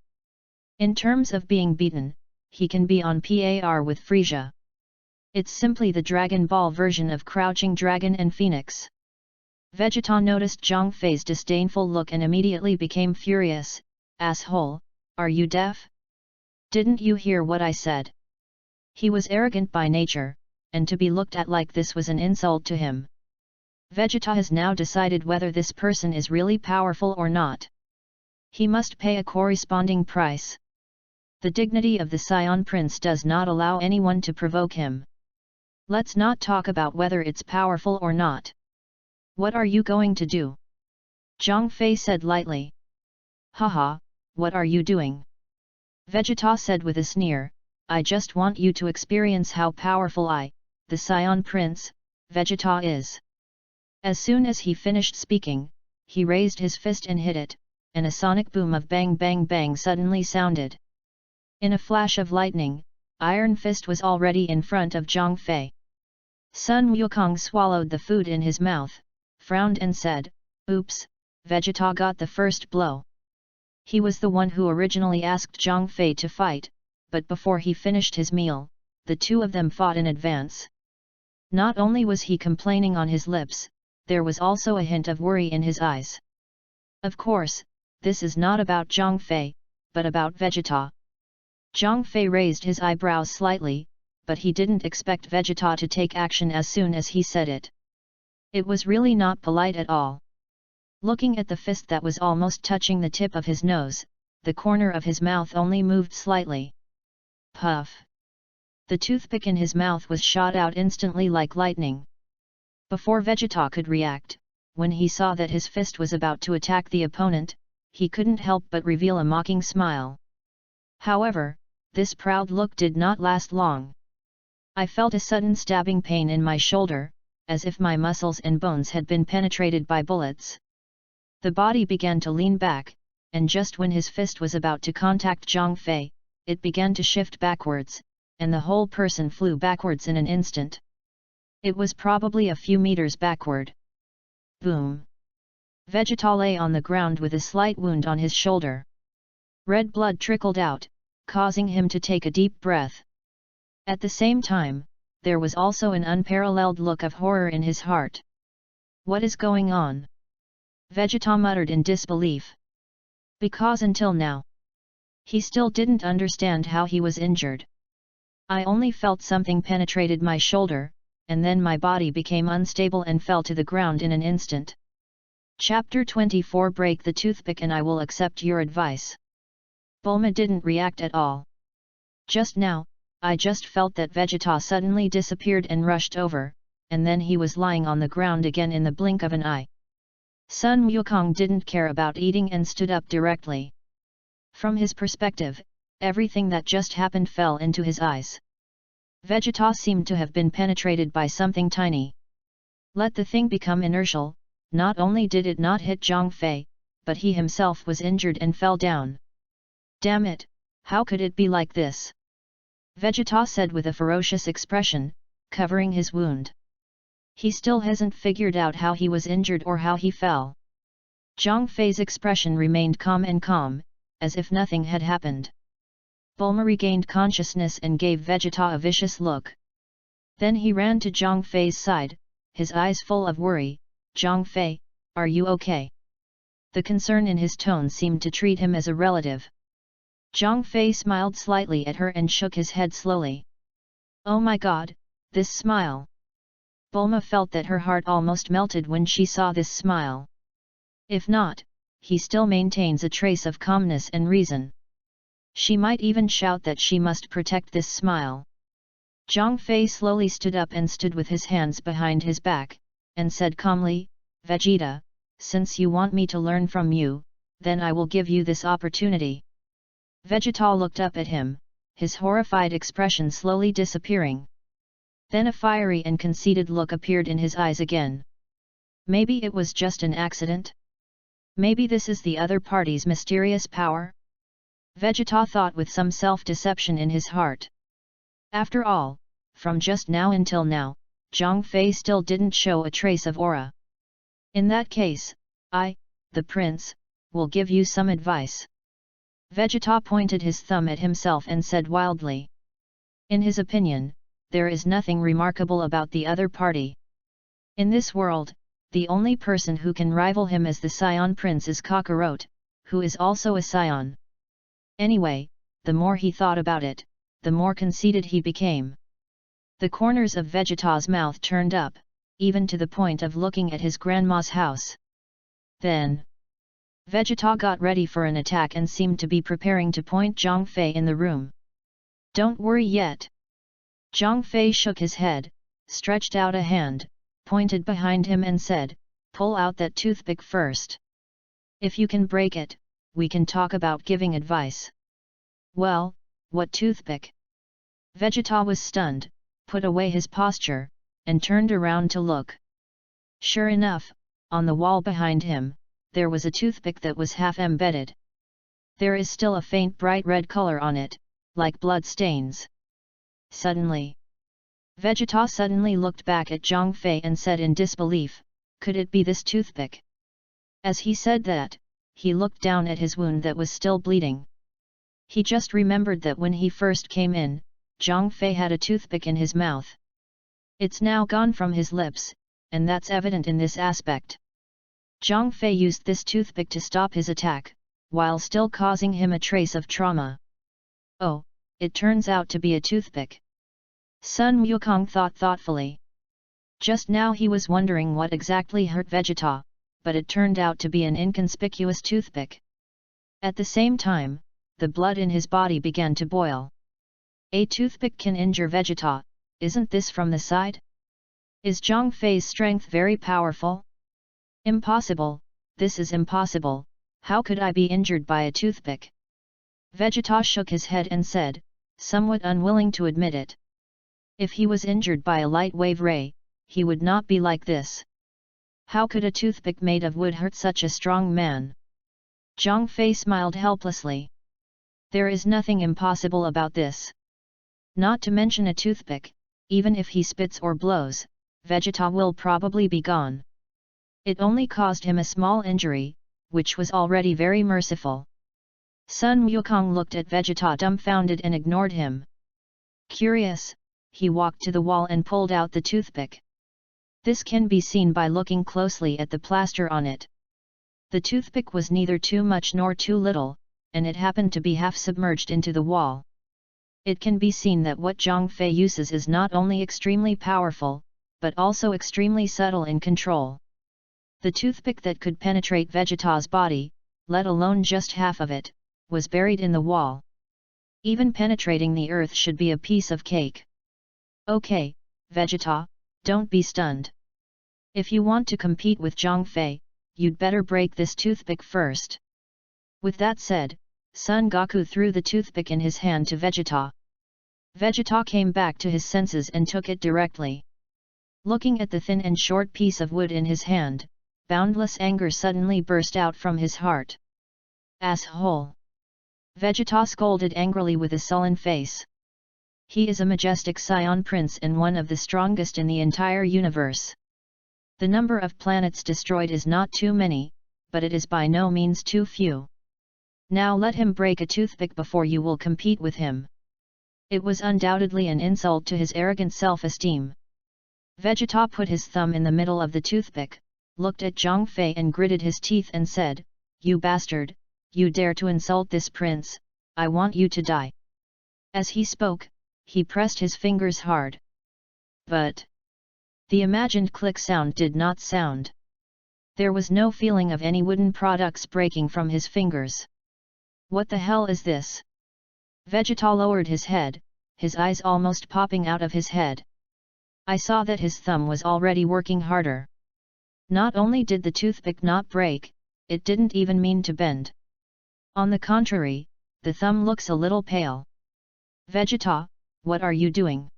Speaker 1: In terms of being beaten, he can be on par with Frieza. It's simply the Dragon Ball version of Crouching Dragon and Phoenix. Vegeta noticed Zhang Fei's disdainful look and immediately became furious. "Asshole, are you deaf? Didn't you hear what I said?" He was arrogant by nature, and to be looked at like this was an insult to him. Vegeta has now decided whether this person is really powerful or not. He must pay a corresponding price. The dignity of the Scion Prince does not allow anyone to provoke him. Let's not talk about whether it's powerful or not. "What are you going to do?" Zhang Fei said lightly. "Haha, what are you doing?" Vegeta said with a sneer, "I just want you to experience how powerful I, the Scion Prince, Vegeta is." As soon as he finished speaking, he raised his fist and hit it, and a sonic boom of bang bang bang suddenly sounded. In a flash of lightning, Iron Fist was already in front of Zhang Fei. Sun Wukong swallowed the food in his mouth, frowned and said, "Oops, Vegeta got the first blow." He was the one who originally asked Zhang Fei to fight, but before he finished his meal, the two of them fought in advance. Not only was he complaining on his lips, there was also a hint of worry in his eyes. Of course, this is not about Zhang Fei, but about Vegeta. Zhang Fei raised his eyebrows slightly, but he didn't expect Vegeta to take action as soon as he said it. It was really not polite at all. Looking at the fist that was almost touching the tip of his nose, the corner of his mouth only moved slightly. Puff! The toothpick in his mouth was shot out instantly like lightning. Before Vegeta could react, when he saw that his fist was about to attack the opponent, he couldn't help but reveal a mocking smile. However, this proud look did not last long. I felt a sudden stabbing pain in my shoulder, as if my muscles and bones had been penetrated by bullets. The body began to lean back, and just when his fist was about to contact Zhang Fei, it began to shift backwards, and the whole person flew backwards in an instant. It was probably a few meters backward. Boom! Vegeta lay on the ground with a slight wound on his shoulder. Red blood trickled out, causing him to take a deep breath. At the same time, there was also an unparalleled look of horror in his heart. "What is going on?" Vegeta muttered in disbelief. Because until now, he still didn't understand how he was injured. "I only felt something penetrated my shoulder, and then my body became unstable and fell to the ground in an instant." Chapter 24 Break the toothpick and I will accept your advice. Bulma didn't react at all. Just now, I just felt that Vegeta suddenly disappeared and rushed over, and then he was lying on the ground again in the blink of an eye. Sun Wukong didn't care about eating and stood up directly. From his perspective, everything that just happened fell into his eyes. Vegeta seemed to have been penetrated by something tiny. Let the thing become inertial. Not only did it not hit Zhang Fei, but he himself was injured and fell down. Damn it, how could it be like this? Vegeta said with a ferocious expression, covering his wound. He still hasn't figured out how he was injured or how he fell. Zhang Fei's expression remained calm, as if nothing had happened. Bulma regained consciousness and gave Vegeta a vicious look. Then he ran to Zhang Fei's side, his eyes full of worry. Zhang Fei, are you okay? The concern in his tone seemed to treat him as a relative. Zhang Fei smiled slightly at her and shook his head slowly. Oh my god, this smile! Bulma felt that her heart almost melted when she saw this smile. If not, he still maintains a trace of calmness and reason. She might even shout that she must protect this smile. Zhang Fei slowly stood up and stood with his hands behind his back, and said calmly, Vegeta, since you want me to learn from you, then I will give you this opportunity. Vegeta looked up at him, his horrified expression slowly disappearing. Then a fiery and conceited look appeared in his eyes again. Maybe it was just an accident? Maybe this is the other party's mysterious power? Vegeta thought with some self-deception in his heart. After all, from just now until now, Zhang Fei still didn't show a trace of aura. In that case, I, the prince, will give you some advice. Vegeta pointed his thumb at himself and said wildly. In his opinion, there is nothing remarkable about the other party. In this world, the only person who can rival him as the Scion Prince is Kakarot, who is also a Scion. Anyway, the more he thought about it, the more conceited he became. The corners of Vegeta's mouth turned up, even to the point of looking at his grandma's house. Then, Vegeta got ready for an attack and seemed to be preparing to point Zhang Fei in the room. Don't worry yet. Zhang Fei shook his head, stretched out a hand, pointed behind him and said, pull out that toothpick first. If you can break it, we can talk about giving advice. Well, what toothpick? Vegeta was stunned, put away his posture, and turned around to look. Sure enough, on the wall behind him, there was a toothpick that was half embedded. There is still a faint bright red color on it, like blood stains. Suddenly, Vegeta suddenly looked back at Zhang Fei and said in disbelief, could it be this toothpick? As he said that, he looked down at his wound that was still bleeding. He just remembered that when he first came in, Zhang Fei had a toothpick in his mouth. It's now gone from his lips, and that's evident in this aspect. Zhang Fei used this toothpick to stop his attack, while still causing him a trace of trauma. Oh, it turns out to be a toothpick. Sun Wukong thought thoughtfully. Just now he was wondering what exactly hurt Vegeta, but it turned out to be an inconspicuous toothpick. At the same time, the blood in his body began to boil. A toothpick can injure Vegeta, isn't this from the side? Is Zhang Fei's strength very powerful? Impossible, this is impossible, how could I be injured by a toothpick? Vegeta shook his head and said, somewhat unwilling to admit it. If he was injured by a light wave ray, he would not be like this. How could a toothpick made of wood hurt such a strong man? Zhang Fei smiled helplessly. There is nothing impossible about this. Not to mention a toothpick, even if he spits or blows, Vegeta will probably be gone. It only caused him a small injury, which was already very merciful. Sun Wukong looked at Vegeta dumbfounded and ignored him. Curious, he walked to the wall and pulled out the toothpick. This can be seen by looking closely at the plaster on it. The toothpick was neither too much nor too little, and it happened to be half submerged into the wall. It can be seen that what Zhang Fei uses is not only extremely powerful, but also extremely subtle in control. The toothpick that could penetrate Vegeta's body, let alone just half of it, was buried in the wall. Even penetrating the earth should be a piece of cake. Okay, Vegeta, don't be stunned. If you want to compete with Zhang Fei, you'd better break this toothpick first. With that said, Son Goku threw the toothpick in his hand to Vegeta. Vegeta came back to his senses and took it directly. Looking at the thin and short piece of wood in his hand, boundless anger suddenly burst out from his heart. Asshole! Vegeta scolded angrily with a sullen face. He is a majestic Scion Prince and one of the strongest in the entire universe. The number of planets destroyed is not too many, but it is by no means too few. Now let him break a toothpick before you will compete with him. It was undoubtedly an insult to his arrogant self-esteem. Vegeta put his thumb in the middle of the toothpick, looked at Zhang Fei and gritted his teeth and said, "You bastard, you dare to insult this prince, I want you to die." As he spoke, he pressed his fingers hard. But the imagined click sound did not sound. There was no feeling of any wooden products breaking from his fingers. What the hell is this? Vegeta lowered his head, his eyes almost popping out of his head. I saw that his thumb was already working harder. Not only did the toothpick not break, it didn't even mean to bend. On the contrary, the thumb looks a little pale. Vegeta, what are you doing?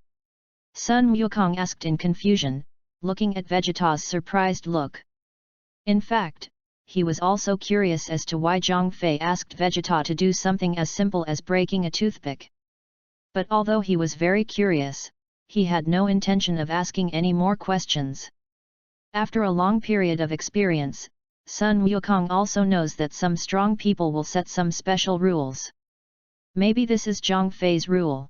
Speaker 1: Sun Wukong asked in confusion, looking at Vegeta's surprised look. In fact, he was also curious as to why Zhang Fei asked Vegeta to do something as simple as breaking a toothpick. But although he was very curious, he had no intention of asking any more questions. After a long period of experience, Sun Wukong also knows that some strong people will set some special rules. Maybe this is Zhang Fei's rule.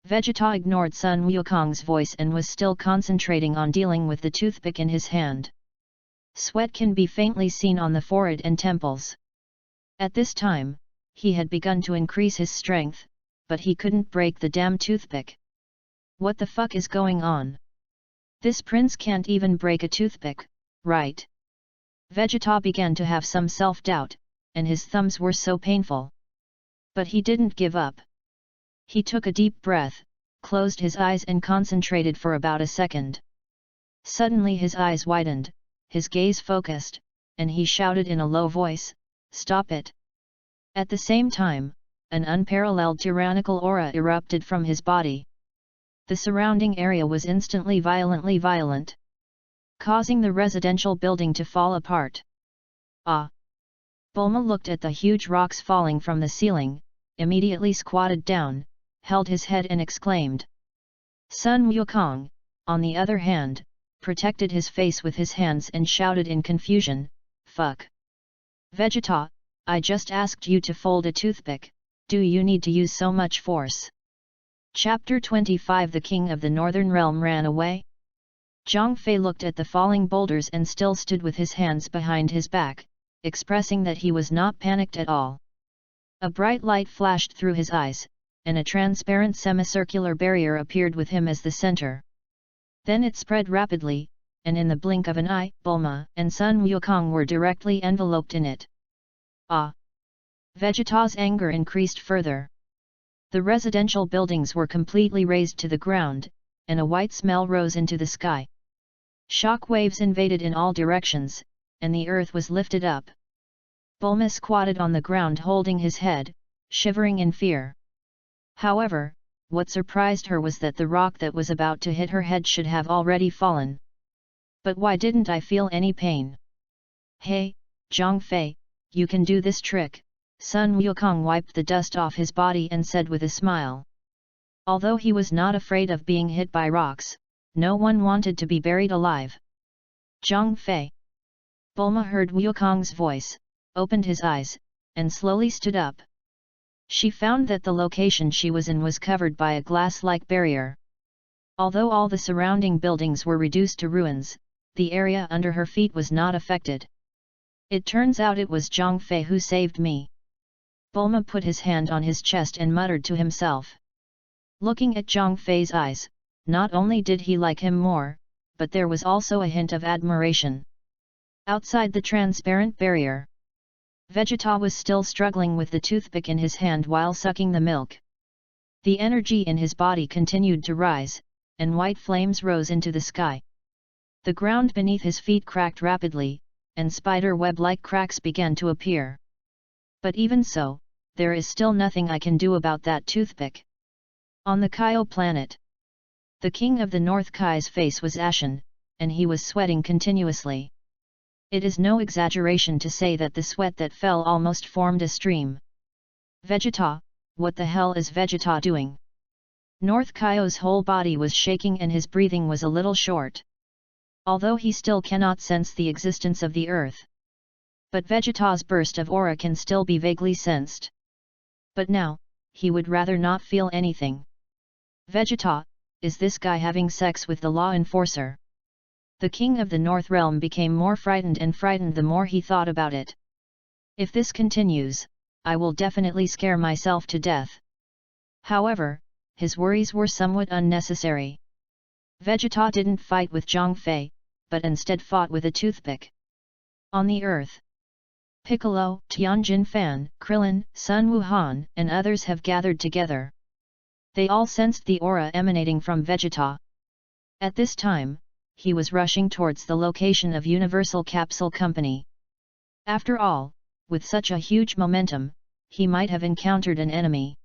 Speaker 1: Vegeta ignored Sun Wukong's voice and was still concentrating on dealing with the toothpick in his hand. Sweat can be faintly seen on the forehead and temples. At this time, he had begun to increase his strength, but he couldn't break the damn toothpick. What the fuck is going on? This prince can't even break a toothpick, right? Vegeta began to have some self-doubt, and his thumbs were so painful. But he didn't give up. He took a deep breath, closed his eyes and concentrated for about a second. Suddenly his eyes widened, his gaze focused, and he shouted in a low voice, "Stop it!" At the same time, an unparalleled tyrannical aura erupted from his body. The surrounding area was instantly violently violent, causing the residential building to fall apart. Ah! Bulma looked at the huge rocks falling from the ceiling, immediately squatted down, held his head and exclaimed. Sun Wukong, on the other hand, protected his face with his hands and shouted in confusion, "Fuck! Vegeta, I just asked you to fold a toothpick, do you need to use so much force?" Chapter 25 The King of the Northern Realm ran away. Zhang Fei looked at the falling boulders and still stood with his hands behind his back, expressing that he was not panicked at all. A bright light flashed through his eyes, and a transparent semicircular barrier appeared with him as the center. Then it spread rapidly, and in the blink of an eye, Bulma and Sun Wukong were directly enveloped in it. Ah! Vegeta's anger increased further. The residential buildings were completely razed to the ground, and a white smell rose into the sky. Shock waves invaded in all directions, and the earth was lifted up. Bulma squatted on the ground holding his head, shivering in fear. However, what surprised her was that the rock that was about to hit her head should have already fallen. But why didn't I feel any pain? Hey, Zhang Fei, you can do this trick, Sun Wukong wiped the dust off his body and said with a smile. Although he was not afraid of being hit by rocks, no one wanted to be buried alive. Zhang Fei. Bulma heard Wukong's voice, opened his eyes, and slowly stood up. She found that the location she was in was covered by a glass-like barrier. Although all the surrounding buildings were reduced to ruins, the area under her feet was not affected. It turns out it was Zhang Fei who saved me. Bulma put his hand on his chest and muttered to himself. Looking at Zhang Fei's eyes, not only did he like him more, but there was also a hint of admiration. Outside the transparent barrier, Vegeta was still struggling with the toothpick in his hand while sucking the milk. The energy in his body continued to rise, and white flames rose into the sky. The ground beneath his feet cracked rapidly, and spider web-like cracks began to appear. But even so, there is still nothing I can do about that toothpick. On the Kyo planet, the king of the North Kai's face was ashen, and he was sweating continuously. It is no exaggeration to say that the sweat that fell almost formed a stream. Vegeta, what the hell is Vegeta doing? North Kyo's whole body was shaking and his breathing was a little short. Although he still cannot sense the existence of the earth. But Vegeta's burst of aura can still be vaguely sensed. But now, he would rather not feel anything. Vegeta, is this guy having sex with the law enforcer? The king of the North Realm became more frightened the more he thought about it. If this continues, I will definitely scare myself to death. However, his worries were somewhat unnecessary. Vegeta didn't fight with Zhang Fei, but instead fought with a toothpick. On the earth, Piccolo, Tianjin Fan, Krillin, Sun Wuhan, and others have gathered together. They all sensed the aura emanating from Vegeta. At this time, he was rushing towards the location of Universal Capsule Company. After all, with such a huge momentum, he might have encountered an enemy.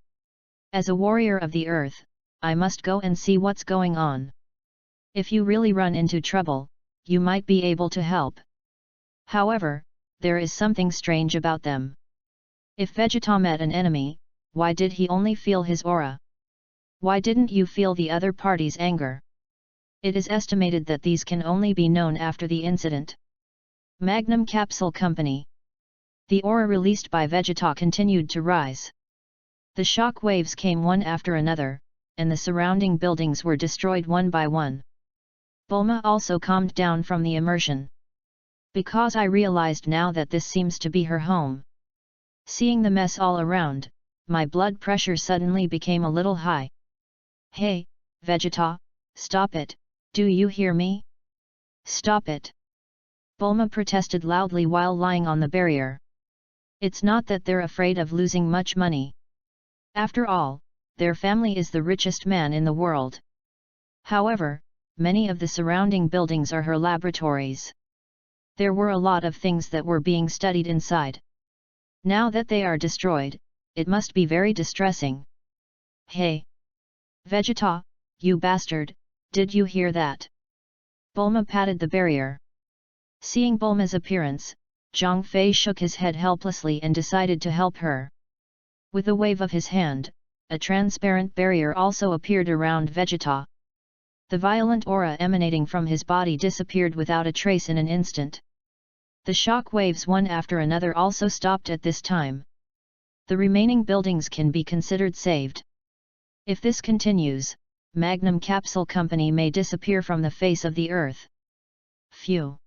Speaker 1: As a warrior of the earth, I must go and see what's going on. If you really run into trouble, you might be able to help. However, there is something strange about them. If Vegeta met an enemy, why did he only feel his aura? Why didn't you feel the other party's anger? It is estimated that these can only be known after the incident. Magnum Capsule Company. The aura released by Vegeta continued to rise. The shock waves came one after another, and the surrounding buildings were destroyed one by one. Bulma also calmed down from the immersion. Because I realized now that this seems to be her home. Seeing the mess all around, my blood pressure suddenly became a little high. Hey, Vegeta, stop it, do you hear me? Stop it! Bulma protested loudly while lying on the barrier. It's not that they're afraid of losing much money. After all, their family is the richest man in the world. However, many of the surrounding buildings are her laboratories. There were a lot of things that were being studied inside. Now that they are destroyed, it must be very distressing. Hey! Vegeta, you bastard, did you hear that? Bulma patted the barrier. Seeing Bulma's appearance, Zhang Fei shook his head helplessly and decided to help her. With a wave of his hand, a transparent barrier also appeared around Vegeta. The violent aura emanating from his body disappeared without a trace in an instant. The shock waves one after another also stopped at this time. The remaining buildings can be considered saved. If this continues, Magnum Capsule Company may disappear from the face of the earth. Phew!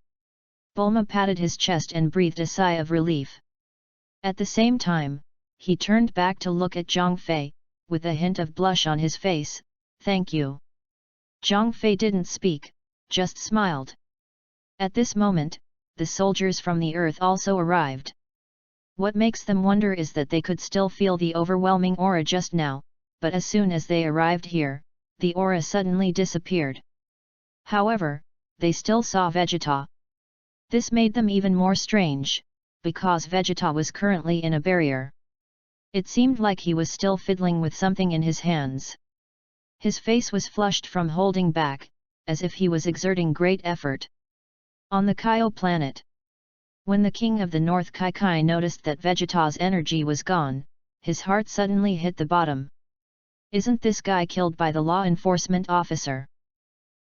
Speaker 1: Bulma patted his chest and breathed a sigh of relief. At the same time, he turned back to look at Zhang Fei, with a hint of blush on his face. Thank you. Zhang Fei didn't speak, just smiled. At this moment, the soldiers from the earth also arrived. What makes them wonder is that they could still feel the overwhelming aura just now, but as soon as they arrived here, the aura suddenly disappeared. However, they still saw Vegeta. This made them even more strange, because Vegeta was currently in a barrier. It seemed like he was still fiddling with something in his hands. His face was flushed from holding back, as if he was exerting great effort. On the Kyo planet, when the king of the North Kai noticed that Vegeta's energy was gone, his heart suddenly hit the bottom. Isn't this guy killed by the law enforcement officer?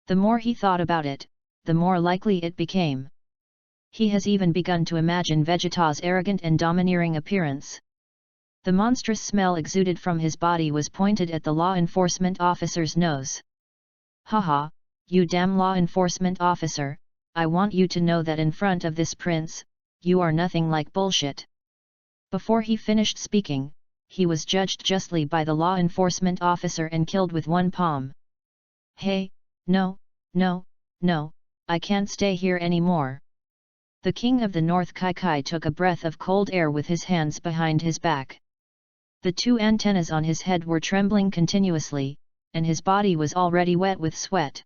Speaker 1: The more he thought about it, the more likely it became. He has even begun to imagine Vegeta's arrogant and domineering appearance. The monstrous smell exuded from his body was pointed at the law enforcement officer's nose. Haha, you damn law enforcement officer, I want you to know that in front of this prince, you are nothing like bullshit. Before he finished speaking, he was judged justly by the law enforcement officer and killed with one palm. Hey, no, I can't stay here anymore. The king of the North Kai took a breath of cold air with his hands behind his back. The two antennas on his head were trembling continuously, and his body was already wet with sweat.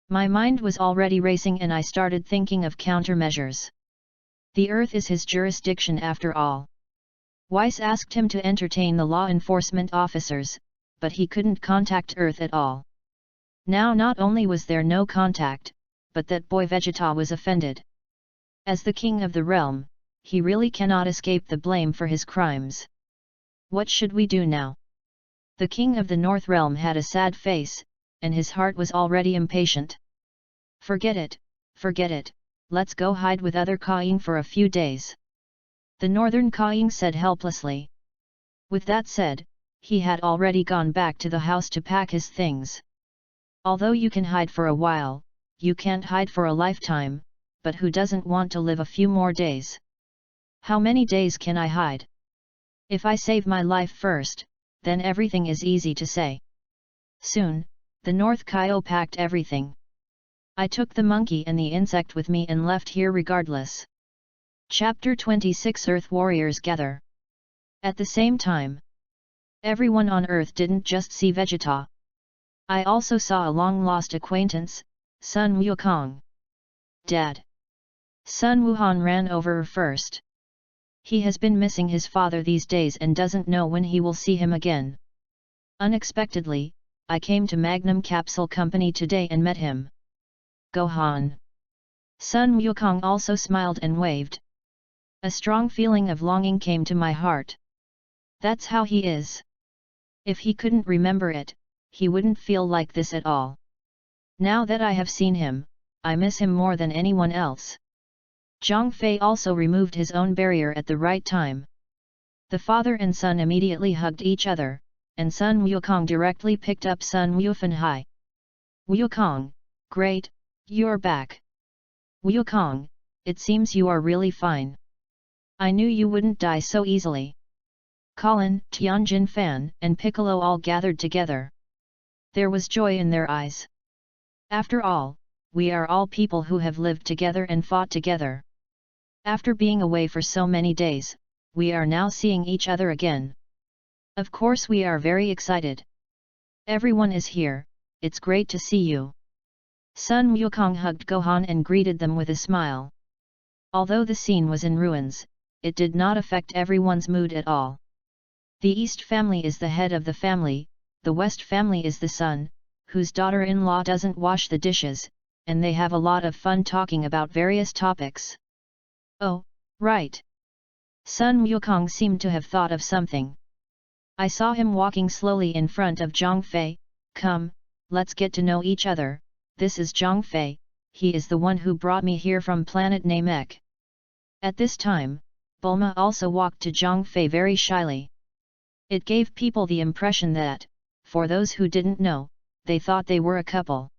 Speaker 1: My mind was already racing and I started thinking of countermeasures. The earth is his jurisdiction after all. Weiss asked him to entertain the law enforcement officers, but he couldn't contact Earth at all. Now not only was there no contact, but that boy Vegeta was offended. As the king of the realm, he really cannot escape the blame for his crimes. What should we do now? The king of the North realm had a sad face, and his heart was already impatient. Forget it, let's go hide with other Kaing for a few days. The northern Kaing said helplessly. With that said, he had already gone back to the house to pack his things. Although you can hide for a while, you can't hide for a lifetime, but who doesn't want to live a few more days? How many days can I hide? If I save my life first, then everything is easy to say. Soon, the North Kaio packed everything. I took the monkey and the insect with me and left here regardless. Chapter 26 Earth Warriors Gather. At the same time, everyone on Earth didn't just see Vegeta. I also saw a long-lost acquaintance, Sun Wukong. Dad. Sun Wuhan ran over first. He has been missing his father these days and doesn't know when he will see him again. Unexpectedly, I came to Magnum Capsule Company today and met him. Gohan. Sun Wukong also smiled and waved. A strong feeling of longing came to my heart. That's how he is. If he couldn't remember it, he wouldn't feel like this at all. Now that I have seen him, I miss him more than anyone else. Zhang Fei also removed his own barrier at the right time. The father and son immediately hugged each other, and Sun Wukong directly picked up Sun Wufenhai. Wukong, great, you're back. Wukong, it seems you are really fine. I knew you wouldn't die so easily. Colin, Tianjin Fan, and Piccolo all gathered together. There was joy in their eyes. After all, we are all people who have lived together and fought together. After being away for so many days, we are now seeing each other again. Of course we are very excited. Everyone is here, it's great to see you. Sun Wukong hugged Gohan and greeted them with a smile. Although the scene was in ruins, it did not affect everyone's mood at all. The East family is the head of the family, the West family is the son, whose daughter-in-law doesn't wash the dishes, and they have a lot of fun talking about various topics. Oh, right. Sun Wukong seemed to have thought of something. I saw him walking slowly in front of Zhang Fei. Come, let's get to know each other. This is Zhang Fei, he is the one who brought me here from planet Namek. At this time, Bulma also walked to Zhang Fei very shyly. It gave people the impression that, for those who didn't know, they thought they were a couple.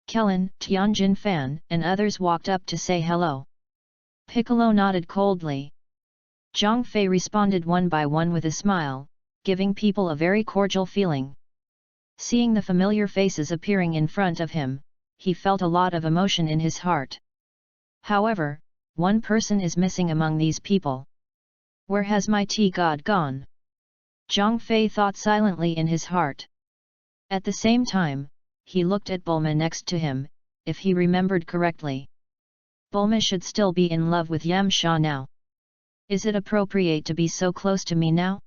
Speaker 1: Kellen, Tianjin Fan, and others walked up to say hello. Piccolo nodded coldly. Zhang Fei responded one by one with a smile, giving people a very cordial feeling. Seeing the familiar faces appearing in front of him, he felt a lot of emotion in his heart. However, one person is missing among these people. Where has my tea god gone? Zhang Fei thought silently in his heart. At the same time, he looked at Bulma next to him, if he remembered correctly. Bulma should still be in love with Yamcha now. Is it appropriate to be so close to me now?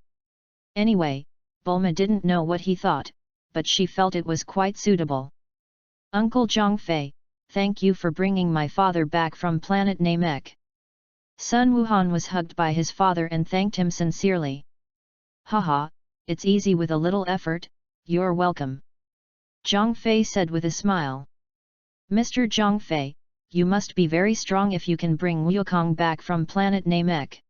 Speaker 1: Anyway, Bulma didn't know what he thought, but she felt it was quite suitable. Uncle Zhang Fei, thank you for bringing my father back from planet Namek. Sun Wuhan was hugged by his father and thanked him sincerely. Haha, it's easy with a little effort, you're welcome. Zhang Fei said with a smile. Mr. Zhang Fei, you must be very strong if you can bring Wukong back from planet Namek.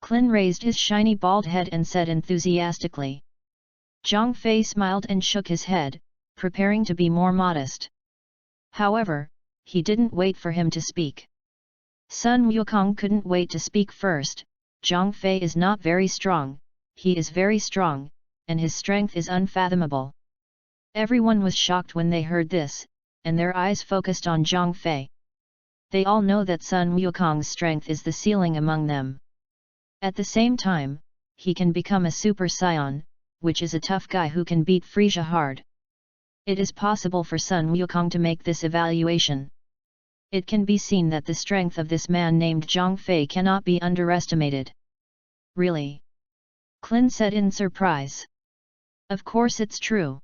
Speaker 1: Klin raised his shiny bald head and said enthusiastically. Zhang Fei smiled and shook his head, preparing to be more modest. However, he didn't wait for him to speak. Sun Wukong couldn't wait to speak first. Zhang Fei is not very strong, he is very strong, and his strength is unfathomable. Everyone was shocked when they heard this, and their eyes focused on Zhang Fei. They all know that Sun Wukong's strength is the ceiling among them. At the same time, he can become a Super Saiyan, which is a tough guy who can beat Frieza hard. It is possible for Sun Wukong to make this evaluation. It can be seen that the strength of this man named Zhang Fei cannot be underestimated. Really? Clin said in surprise. Of course it's true.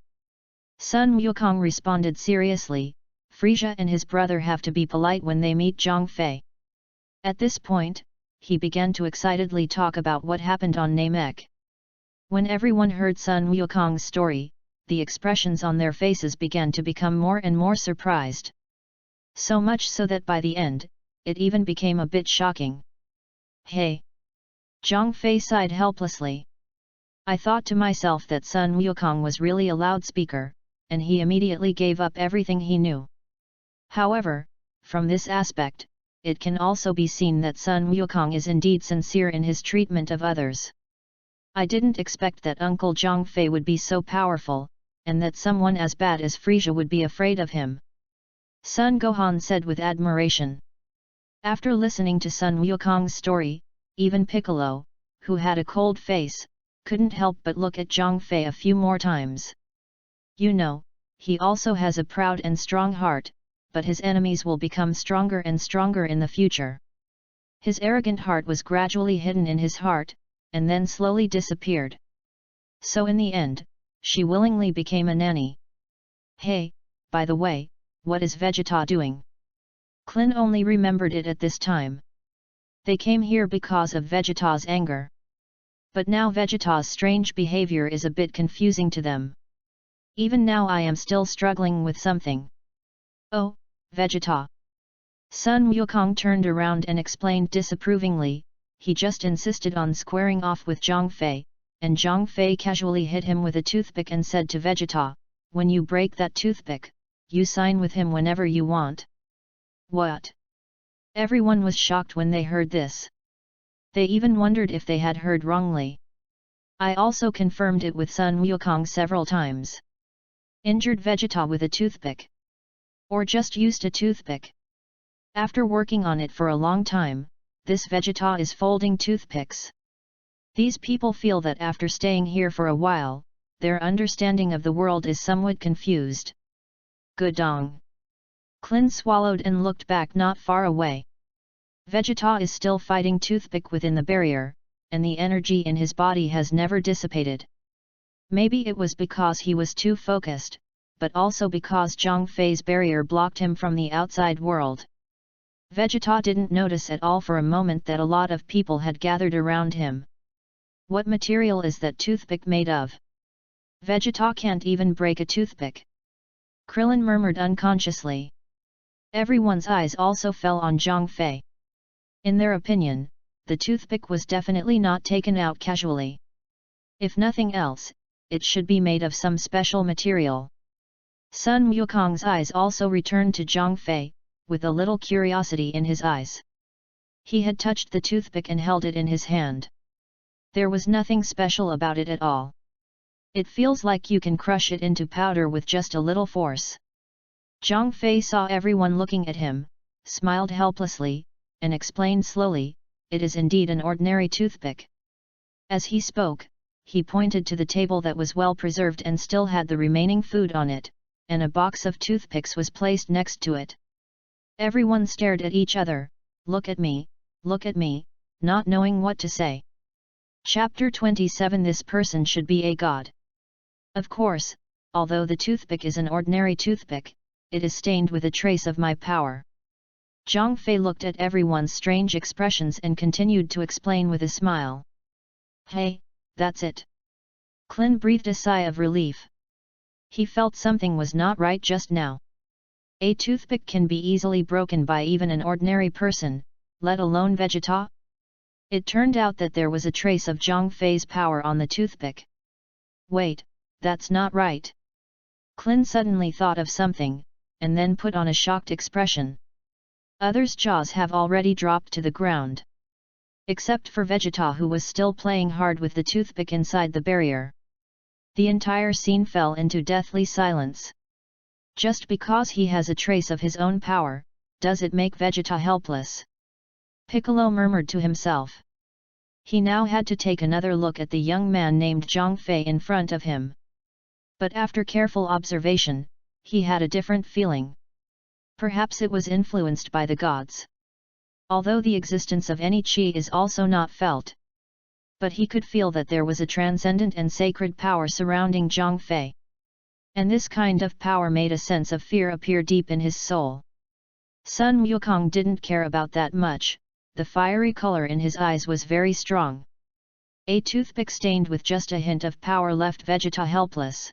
Speaker 1: Sun Wukong responded seriously, Frieza and his brother have to be polite when they meet Zhang Fei. At this point, he began to excitedly talk about what happened on Namek. When everyone heard Sun Wukong's story, the expressions on their faces began to become more and more surprised. So much so that by the end, it even became a bit shocking. Hey! Zhang Fei sighed helplessly. I thought to myself that Sun Wukong was really a loudspeaker, and he immediately gave up everything he knew. However, from this aspect, it can also be seen that Sun Wukong is indeed sincere in his treatment of others. I didn't expect that Uncle Zhang Fei would be so powerful, and that someone as bad as Frieza would be afraid of him. Sun Gohan said with admiration. After listening to Sun Wukong's story, even Piccolo, who had a cold face, couldn't help but look at Zhang Fei a few more times. You know, he also has a proud and strong heart, but his enemies will become stronger and stronger in the future. His arrogant heart was gradually hidden in his heart, and then slowly disappeared. So in the end, she willingly became a nanny. Hey, by the way, what is Vegeta doing? Clin only remembered it at this time. They came here because of Vegeta's anger. But now Vegeta's strange behavior is a bit confusing to them. Even now I am still struggling with something. Oh, Vegeta. Sun Wukong turned around and explained disapprovingly, he just insisted on squaring off with Zhang Fei, and Zhang Fei casually hit him with a toothpick and said to Vegeta, when you break that toothpick, you sign with him whenever you want. What? Everyone was shocked when they heard this. They even wondered if they had heard wrongly. I also confirmed it with Sun Wukong several times. Injured Vegeta with a toothpick. Or just used a toothpick. After working on it for a long time, this Vegeta is folding toothpicks. These people feel that after staying here for a while, their understanding of the world is somewhat confused. Gudong. Clin swallowed and looked back not far away. Vegeta is still fighting toothpick within the barrier, and the energy in his body has never dissipated. Maybe it was because he was too focused, but also because Zhang Fei's barrier blocked him from the outside world. Vegeta didn't notice at all for a moment that a lot of people had gathered around him. What material is that toothpick made of? Vegeta can't even break a toothpick. Krillin murmured unconsciously. Everyone's eyes also fell on Zhang Fei. In their opinion, the toothpick was definitely not taken out casually. If nothing else, it should be made of some special material. Sun Wukong's eyes also returned to Zhang Fei, with a little curiosity in his eyes. He had touched the toothpick and held it in his hand. There was nothing special about it at all. It feels like you can crush it into powder with just a little force. Zhang Fei saw everyone looking at him, smiled helplessly, and explained slowly, it is indeed an ordinary toothpick. As he spoke, he pointed to the table that was well preserved and still had the remaining food on it, and a box of toothpicks was placed next to it. Everyone stared at each other, look at me, not knowing what to say. Chapter 27 This person should be a god. Of course, although the toothpick is an ordinary toothpick, it is stained with a trace of my power. Zhang Fei looked at everyone's strange expressions and continued to explain with a smile. Hey, that's it. Clin breathed a sigh of relief. He felt something was not right just now. A toothpick can be easily broken by even an ordinary person, let alone Vegeta? It turned out that there was a trace of Zhang Fei's power on the toothpick. Wait, that's not right. Clin suddenly thought of something, and then put on a shocked expression. Others' jaws have already dropped to the ground. Except for Vegeta, who was still playing hard with the toothpick inside the barrier. The entire scene fell into deathly silence. Just because he has a trace of his own power, does it make Vegeta helpless? Piccolo murmured to himself. He now had to take another look at the young man named Zhang Fei in front of him. But after careful observation, he had a different feeling. Perhaps it was influenced by the gods. Although the existence of any qi is also not felt. But he could feel that there was a transcendent and sacred power surrounding Zhang Fei. And this kind of power made a sense of fear appear deep in his soul. Sun Wukong didn't care about that much, the fiery color in his eyes was very strong. A toothpick stained with just a hint of power left Vegeta helpless.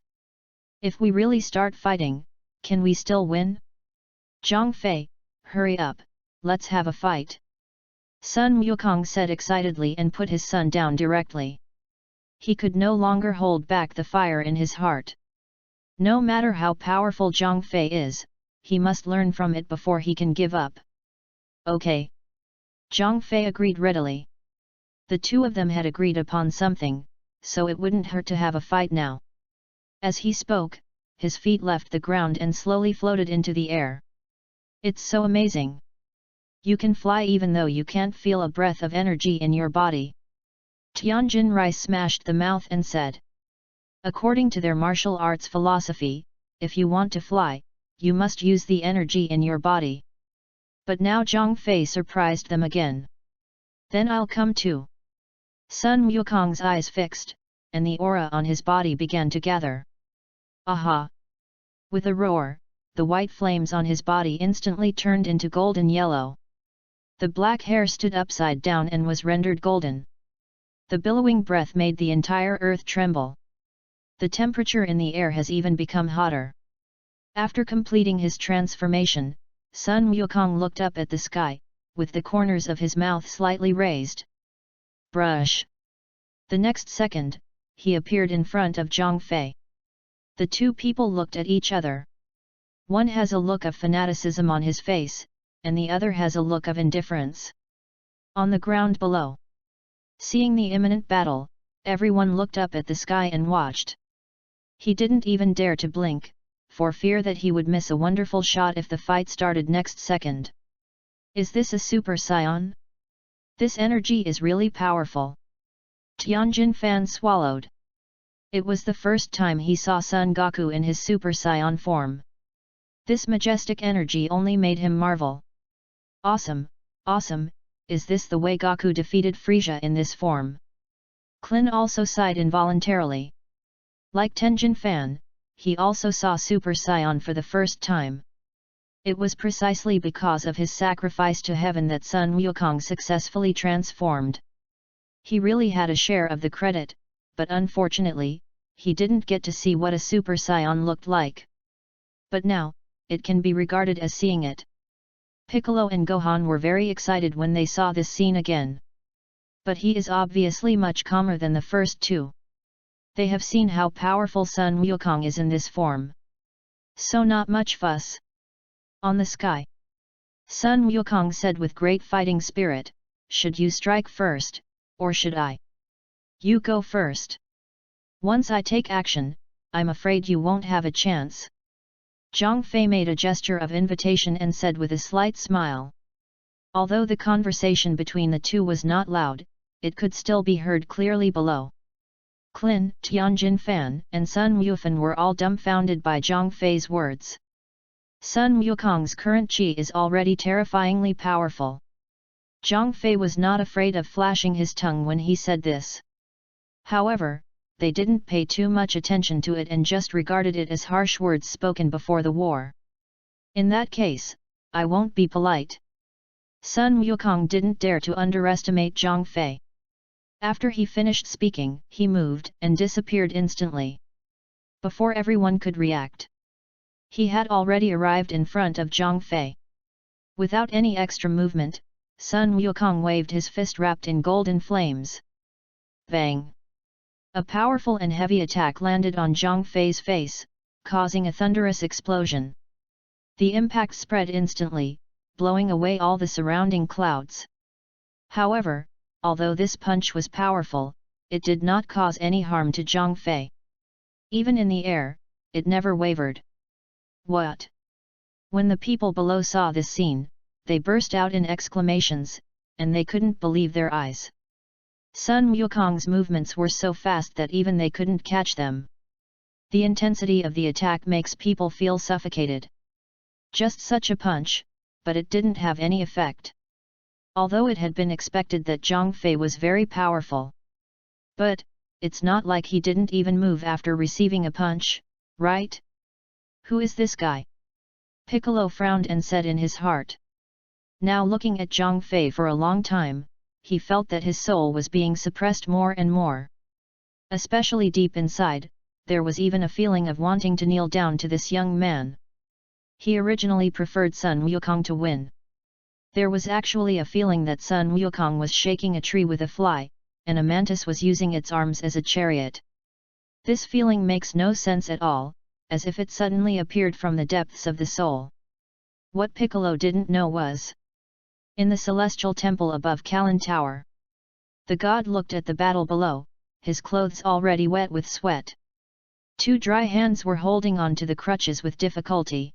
Speaker 1: If we really start fighting, can we still win? Zhang Fei, hurry up, let's have a fight. Sun Wukong said excitedly and put his son down directly. He could no longer hold back the fire in his heart. No matter how powerful Zhang Fei is, he must learn from it before he can give up. Okay. Zhang Fei agreed readily. The two of them had agreed upon something, so it wouldn't hurt to have a fight now. As he spoke, his feet left the ground and slowly floated into the air. It's so amazing. You can fly even though you can't feel a breath of energy in your body. Tianjin Rai smashed the mouth and said. According to their martial arts philosophy, if you want to fly, you must use the energy in your body. But now Zhang Fei surprised them again. Then I'll come too. Sun Wukong's eyes fixed, and the aura on his body began to gather. Aha! With a roar, the white flames on his body instantly turned into golden yellow. The black hair stood upside down and was rendered golden. The billowing breath made the entire earth tremble. The temperature in the air has even become hotter. After completing his transformation, Sun Wukong looked up at the sky, with the corners of his mouth slightly raised. Brush! The next second, he appeared in front of Zhang Fei. The two people looked at each other. One has a look of fanaticism on his face, and the other has a look of indifference. On the ground below. Seeing the imminent battle, everyone looked up at the sky and watched. He didn't even dare to blink, for fear that he would miss a wonderful shot if the fight started next second. Is this a Super Saiyan? This energy is really powerful. Tianjin Fan swallowed. It was the first time he saw Son Goku in his Super Saiyan form. This majestic energy only made him marvel. Awesome, awesome, is this the way Goku defeated Frieza in this form? Klin also sighed involuntarily. Like Tenjin Fan, he also saw Super Saiyan for the first time. It was precisely because of his sacrifice to heaven that Sun Wukong successfully transformed. He really had a share of the credit, but unfortunately, he didn't get to see what a Super Saiyan looked like. But now, it can be regarded as seeing it. Piccolo and Gohan were very excited when they saw this scene again. But he is obviously much calmer than the first two. They have seen how powerful Sun Wukong is in this form. So not much fuss. On the sky. Sun Wukong said with great fighting spirit, should you strike first, or should I? You go first. Once I take action, I'm afraid you won't have a chance. Zhang Fei made a gesture of invitation and said with a slight smile. Although the conversation between the two was not loud, it could still be heard clearly below. Klin, Tianjin Fan, and Sun Wufan were all dumbfounded by Zhang Fei's words. Sun Wukong's current qi is already terrifyingly powerful. Zhang Fei was not afraid of flashing his tongue when he said this. However, they didn't pay too much attention to it and just regarded it as harsh words spoken before the war. In that case, I won't be polite. Sun Wukong didn't dare to underestimate Zhang Fei. After he finished speaking, he moved and disappeared instantly. Before everyone could react, he had already arrived in front of Zhang Fei. Without any extra movement, Sun Wukong waved his fist wrapped in golden flames. Bang! A powerful and heavy attack landed on Zhang Fei's face, causing a thunderous explosion. The impact spread instantly, blowing away all the surrounding clouds. However, although this punch was powerful, it did not cause any harm to Zhang Fei. Even in the air, it never wavered. What? When the people below saw this scene, they burst out in exclamations, and they couldn't believe their eyes. Sun Wukong's movements were so fast that even they couldn't catch them. The intensity of the attack makes people feel suffocated. Just such a punch, but it didn't have any effect. Although it had been expected that Zhang Fei was very powerful. But, it's not like he didn't even move after receiving a punch, right? Who is this guy? Piccolo frowned and said in his heart. Now looking at Zhang Fei for a long time, he felt that his soul was being suppressed more and more. Especially deep inside, there was even a feeling of wanting to kneel down to this young man. He originally preferred Sun Wukong to win. There was actually a feeling that Sun Wukong was shaking a tree with a fly, and a mantis was using its arms as a chariot. This feeling makes no sense at all, as if it suddenly appeared from the depths of the soul. What Piccolo didn't know was, in the celestial temple above Kalin Tower, the god looked at the battle below, his clothes already wet with sweat. Two dry hands were holding on to the crutches with difficulty.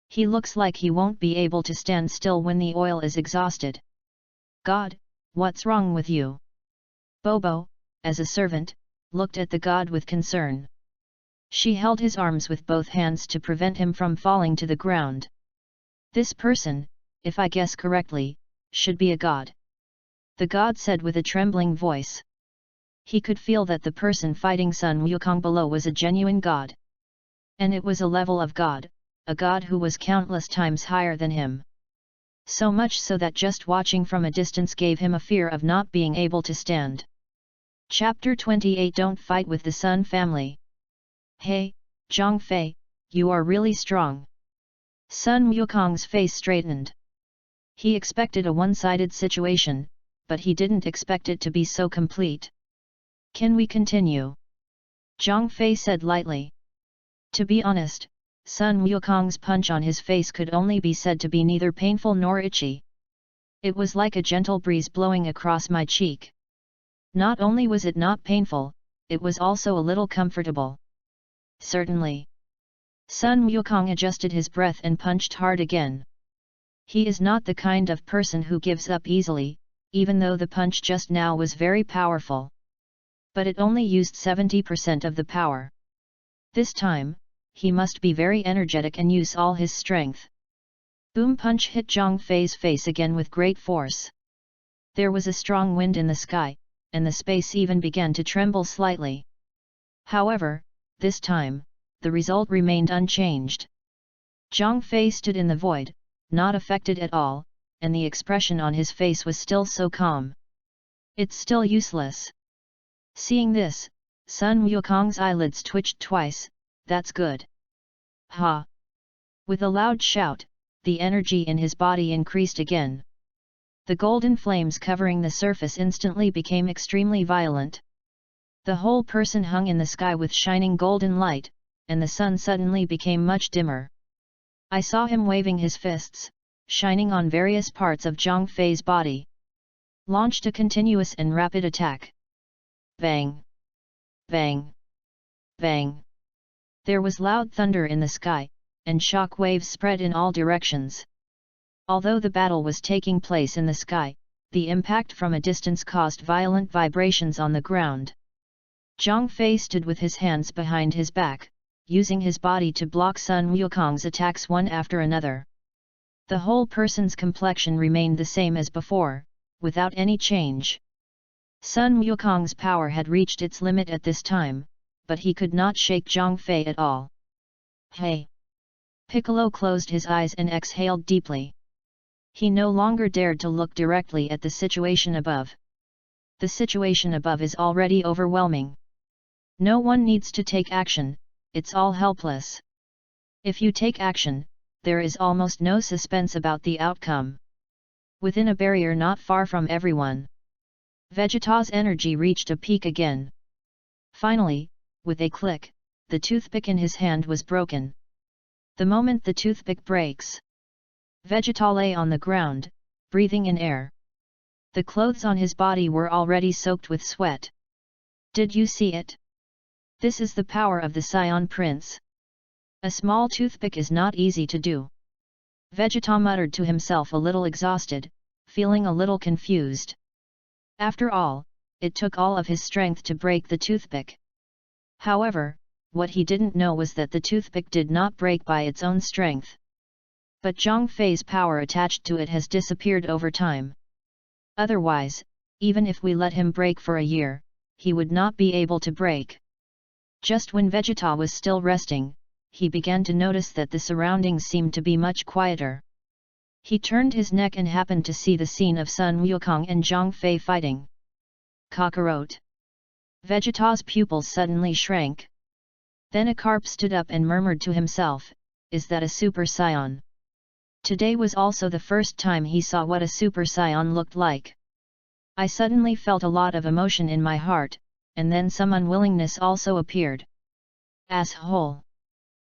Speaker 1: He looks like he won't be able to stand still when the oil is exhausted. God, what's wrong with you? Bobo, as a servant, looked at the god with concern. She held his arms with both hands to prevent him from falling to the ground. This person, if I guess correctly, should be a god. The god said with a trembling voice. He could feel that the person fighting Sun Wukong below was a genuine god. And it was a level of god, a god who was countless times higher than him. So much so that just watching from a distance gave him a fear of not being able to stand. Chapter 28 Don't Fight with the Sun Family. Hey, Zhang Fei, you are really strong. Sun Wukong's face straightened. He expected a one-sided situation, but he didn't expect it to be so complete. Can we continue? Zhang Fei said lightly. To be honest, Sun Wukong's punch on his face could only be said to be neither painful nor itchy. It was like a gentle breeze blowing across my cheek. Not only was it not painful, it was also a little comfortable. Certainly. Sun Wukong adjusted his breath and punched hard again. He is not the kind of person who gives up easily, even though the punch just now was very powerful. But it only used 70% of the power. This time, he must be very energetic and use all his strength. Boom punch hit Zhang Fei's face again with great force. There was a strong wind in the sky, and the space even began to tremble slightly. However, this time, the result remained unchanged. Zhang Fei stood in the void, not affected at all, and the expression on his face was still so calm. It's still useless. Seeing this, Sun Wukong's eyelids twitched twice. That's good. Ha! With a loud shout, the energy in his body increased again. The golden flames covering the surface instantly became extremely violent. The whole person hung in the sky with shining golden light, and the sun suddenly became much dimmer. I saw him waving his fists, shining on various parts of Zhang Fei's body. Launched a continuous and rapid attack. Bang! Bang! Bang! There was loud thunder in the sky, and shock waves spread in all directions. Although the battle was taking place in the sky, the impact from a distance caused violent vibrations on the ground. Zhang Fei stood with his hands behind his back, using his body to block Sun Wukong's attacks one after another. The whole person's complexion remained the same as before, without any change. Sun Wukong's power had reached its limit at this time, but he could not shake Zhang Fei at all. Hey! Piccolo closed his eyes and exhaled deeply. He no longer dared to look directly at the situation above. The situation above is already overwhelming. No one needs to take action, it's all helpless. If you take action, there is almost no suspense about the outcome. Within a barrier not far from everyone, Vegeta's energy reached a peak again. Finally, with a click, the toothpick in his hand was broken. The moment the toothpick breaks, Vegeta lay on the ground, breathing in air. The clothes on his body were already soaked with sweat. Did you see it? This is the power of the Scion Prince. A small toothpick is not easy to do. Vegeta muttered to himself, a little exhausted, feeling a little confused. After all, it took all of his strength to break the toothpick. However, what he didn't know was that the toothpick did not break by its own strength. But Zhang Fei's power attached to it has disappeared over time. Otherwise, even if we let him break for a year, he would not be able to break. Just when Vegeta was still resting, he began to notice that the surroundings seemed to be much quieter. He turned his neck and happened to see the scene of Sun Wukong and Zhang Fei fighting. Cockroach. Vegeta's pupils suddenly shrank. Then a carp stood up and murmured to himself, "Is that a Super Saiyan?" Today was also the first time he saw what a Super Saiyan looked like. I suddenly felt a lot of emotion in my heart, and then some unwillingness also appeared. Asshole!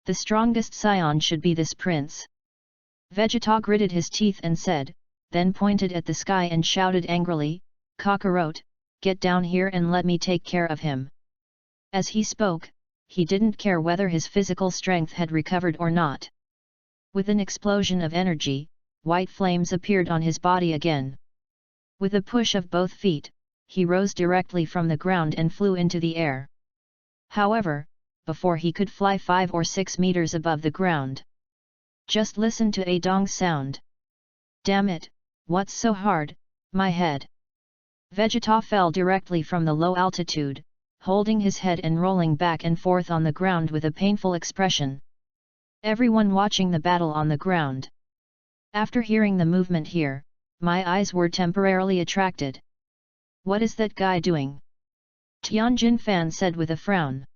Speaker 1: The strongest Saiyan should be this prince. Vegeta gritted his teeth and said, then pointed at the sky and shouted angrily, "Cockroach, get down here and let me take care of him." As he spoke, he didn't care whether his physical strength had recovered or not. With an explosion of energy, white flames appeared on his body again. With a push of both feet, he rose directly from the ground and flew into the air. However, before he could fly 5 or 6 meters above the ground, just listen to a dong sound. Damn it, what's so hard, my head? Vegeta fell directly from the low altitude, holding his head and rolling back and forth on the ground with a painful expression. Everyone watching the battle on the ground. After hearing the movement here, my eyes were temporarily attracted. What is that guy doing? Tianjin Fan said with a frown.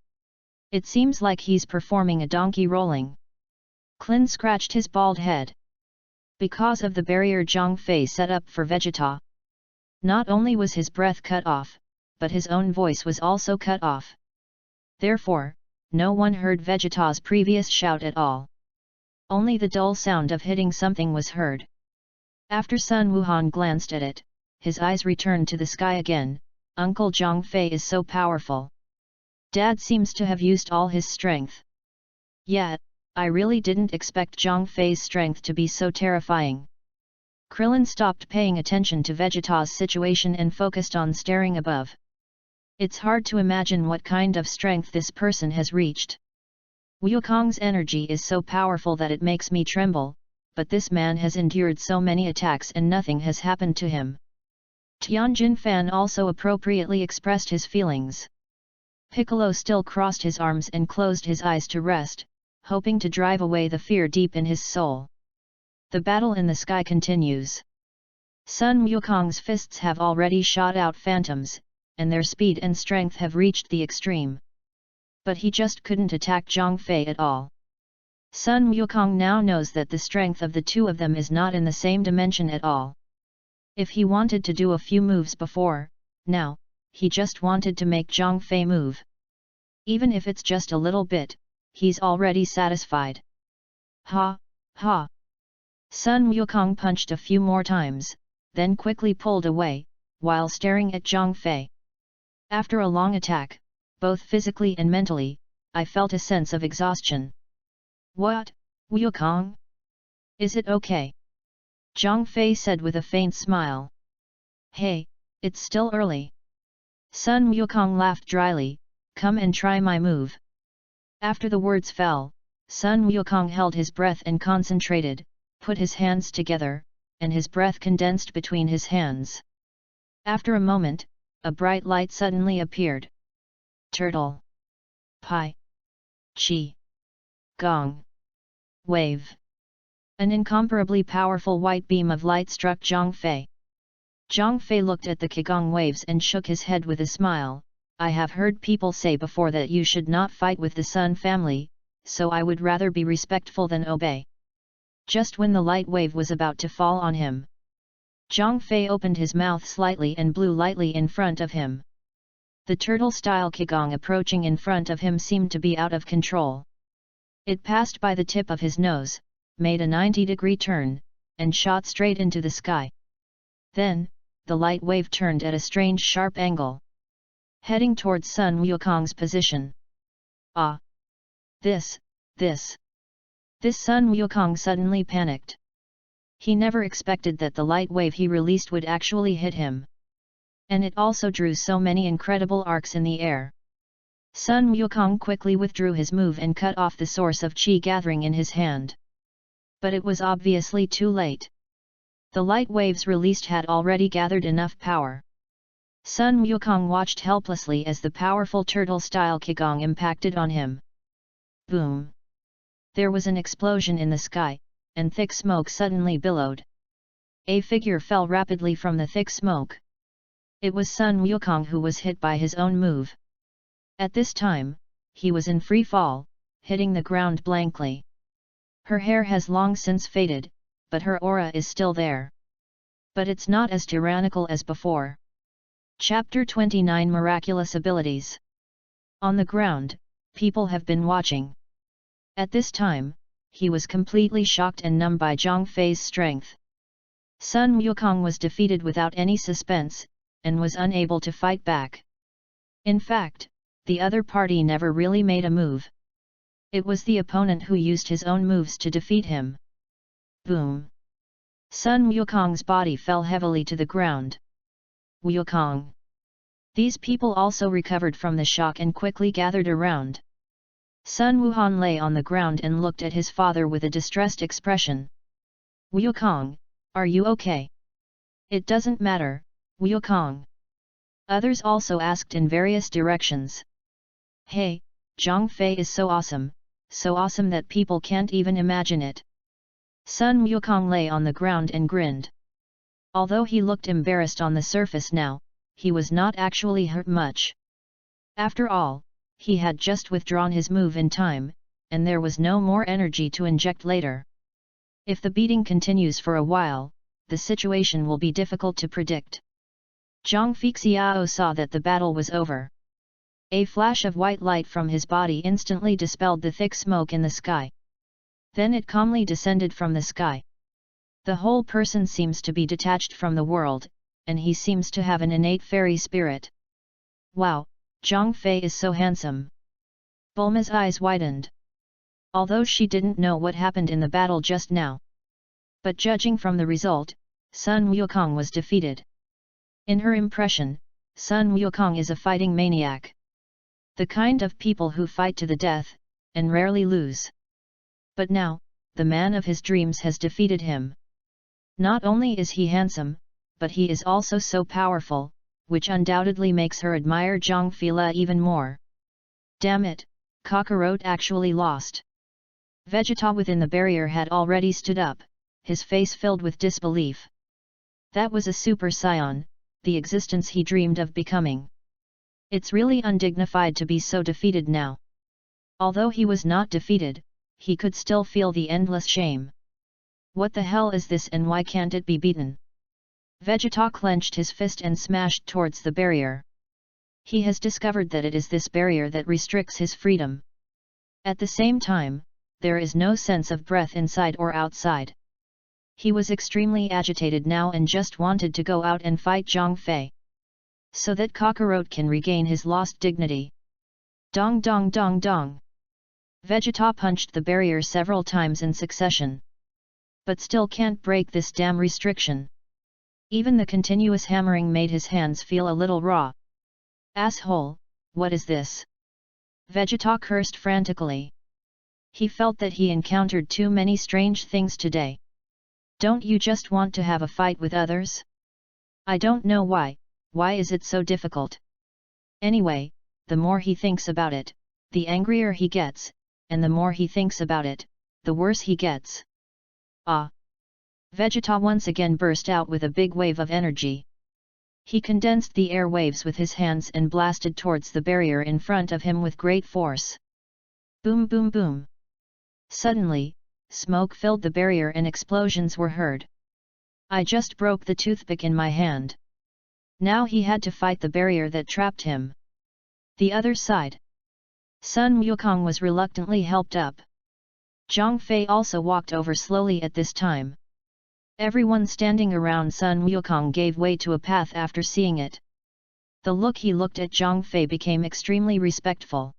Speaker 1: It seems like he's performing a donkey rolling. Klin scratched his bald head. Because of the barrier Zhang Fei set up for Vegeta, not only was his breath cut off, but his own voice was also cut off. Therefore, no one heard Vegeta's previous shout at all. Only the dull sound of hitting something was heard. After Sun Wuhan glanced at it, his eyes returned to the sky again. Uncle Zhang Fei is so powerful. Dad seems to have used all his strength. Yet, I really didn't expect Zhang Fei's strength to be so terrifying. Krillin stopped paying attention to Vegeta's situation and focused on staring above. It's hard to imagine what kind of strength this person has reached. Wukong's energy is so powerful that it makes me tremble, but this man has endured so many attacks and nothing has happened to him. Tianjin Fan also appropriately expressed his feelings. Piccolo still crossed his arms and closed his eyes to rest, hoping to drive away the fear deep in his soul. The battle in the sky continues. Sun Wukong's fists have already shot out phantoms, and their speed and strength have reached the extreme. But he just couldn't attack Zhang Fei at all. Sun Wukong now knows that the strength of the two of them is not in the same dimension at all. If he wanted to do a few moves before, now, he just wanted to make Zhang Fei move. Even if it's just a little bit, he's already satisfied. Ha, ha! Sun Wukong punched a few more times, then quickly pulled away, while staring at Zhang Fei. After a long attack, both physically and mentally, I felt a sense of exhaustion. What, Wukong? Is it okay? Zhang Fei said with a faint smile. Hey, it's still early. Sun Wukong laughed dryly, come and try my move. After the words fell, Sun Wukong held his breath and concentrated, put his hands together, and his breath condensed between his hands. After a moment, a bright light suddenly appeared. Turtle. Pi. Chi. Gong. Wave. An incomparably powerful white beam of light struck Zhang Fei. Zhang Fei looked at the Qigong waves and shook his head with a smile. I have heard people say before that you should not fight with the Sun family, so I would rather be respectful than obey. Just when the light wave was about to fall on him, Zhang Fei opened his mouth slightly and blew lightly in front of him. The turtle-style Qigong approaching in front of him seemed to be out of control. It passed by the tip of his nose, made a 90-degree turn, and shot straight into the sky. Then, the light wave turned at a strange sharp angle, heading towards Sun Wukong's position. Ah! This Sun Wukong suddenly panicked. He never expected that the light wave he released would actually hit him. And it also drew so many incredible arcs in the air. Sun Wukong quickly withdrew his move and cut off the source of qi gathering in his hand. But it was obviously too late. The light waves released had already gathered enough power. Sun Wukong watched helplessly as the powerful turtle-style qigong impacted on him. Boom! There was an explosion in the sky, and thick smoke suddenly billowed. A figure fell rapidly from the thick smoke. It was Sun Wukong who was hit by his own move. At this time, he was in free fall, hitting the ground blankly. Her hair has long since faded, but her aura is still there. But it's not as tyrannical as before. Chapter 29 Miraculous Abilities. On the ground, people have been watching. At this time, he was completely shocked and numb by Zhang Fei's strength. Sun Wukong was defeated without any suspense, and was unable to fight back. In fact, the other party never really made a move. It was the opponent who used his own moves to defeat him. Boom! Sun Wukong's body fell heavily to the ground. Wukong! These people also recovered from the shock and quickly gathered around. Sun Wuhan lay on the ground and looked at his father with a distressed expression. Wukong, are you okay? It doesn't matter, Wukong. Others also asked in various directions. Hey, Zhang Fei is so awesome that people can't even imagine it. Sun Wukong lay on the ground and grinned. Although he looked embarrassed on the surface now, he was not actually hurt much. After all, he had just withdrawn his move in time, and there was no more energy to inject later. If the beating continues for a while, the situation will be difficult to predict. Zhang Feixiao saw that the battle was over. A flash of white light from his body instantly dispelled the thick smoke in the sky. Then it calmly descended from the sky. The whole person seems to be detached from the world, and he seems to have an innate fairy spirit. Wow, Zhang Fei is so handsome. Bulma's eyes widened. Although she didn't know what happened in the battle just now. But judging from the result, Sun Wukong was defeated. In her impression, Sun Wukong is a fighting maniac. The kind of people who fight to the death, and rarely lose. But now, the man of his dreams has defeated him. Not only is he handsome, but he is also so powerful, which undoubtedly makes her admire Zhang Fila even more. Damn it, Cockroach actually lost. Vegeta within the barrier had already stood up, his face filled with disbelief. That was a Super Saiyan, the existence he dreamed of becoming. It's really undignified to be so defeated now. Although he was not defeated, he could still feel the endless shame. What the hell is this and why can't it be beaten? Vegeta clenched his fist and smashed towards the barrier. He has discovered that it is this barrier that restricts his freedom. At the same time, there is no sense of breath inside or outside. He was extremely agitated now and just wanted to go out and fight Zhang Fei. So that Cockroach can regain his lost dignity. Dong dong dong dong. Vegeta punched the barrier several times in succession. But still can't break this damn restriction. Even the continuous hammering made his hands feel a little raw. Asshole, what is this? Vegeta cursed frantically. He felt that he encountered too many strange things today. Don't you just want to have a fight with others? I don't know why is it so difficult? Anyway, the more he thinks about it, the angrier he gets, and the more he thinks about it, the worse he gets. Ah! Vegeta once again burst out with a big wave of energy. He condensed the air waves with his hands and blasted towards the barrier in front of him with great force. Boom boom boom! Suddenly, smoke filled the barrier and explosions were heard. I just broke the toothpick in my hand. Now he had to fight the barrier that trapped him. The other side. Sun Wukong was reluctantly helped up. Zhang Fei also walked over slowly at this time. Everyone standing around Sun Wukong gave way to a path after seeing it. The look he looked at Zhang Fei became extremely respectful.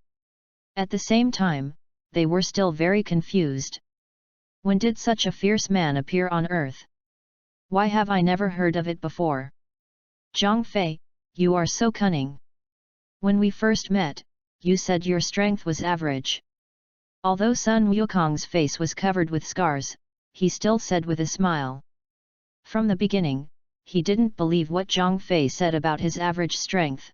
Speaker 1: At the same time, they were still very confused. When did such a fierce man appear on earth? Why have I never heard of it before? Zhang Fei, you are so cunning. When we first met, you said your strength was average. Although Sun Wukong's face was covered with scars, he still said with a smile. From the beginning, he didn't believe what Zhang Fei said about his average strength.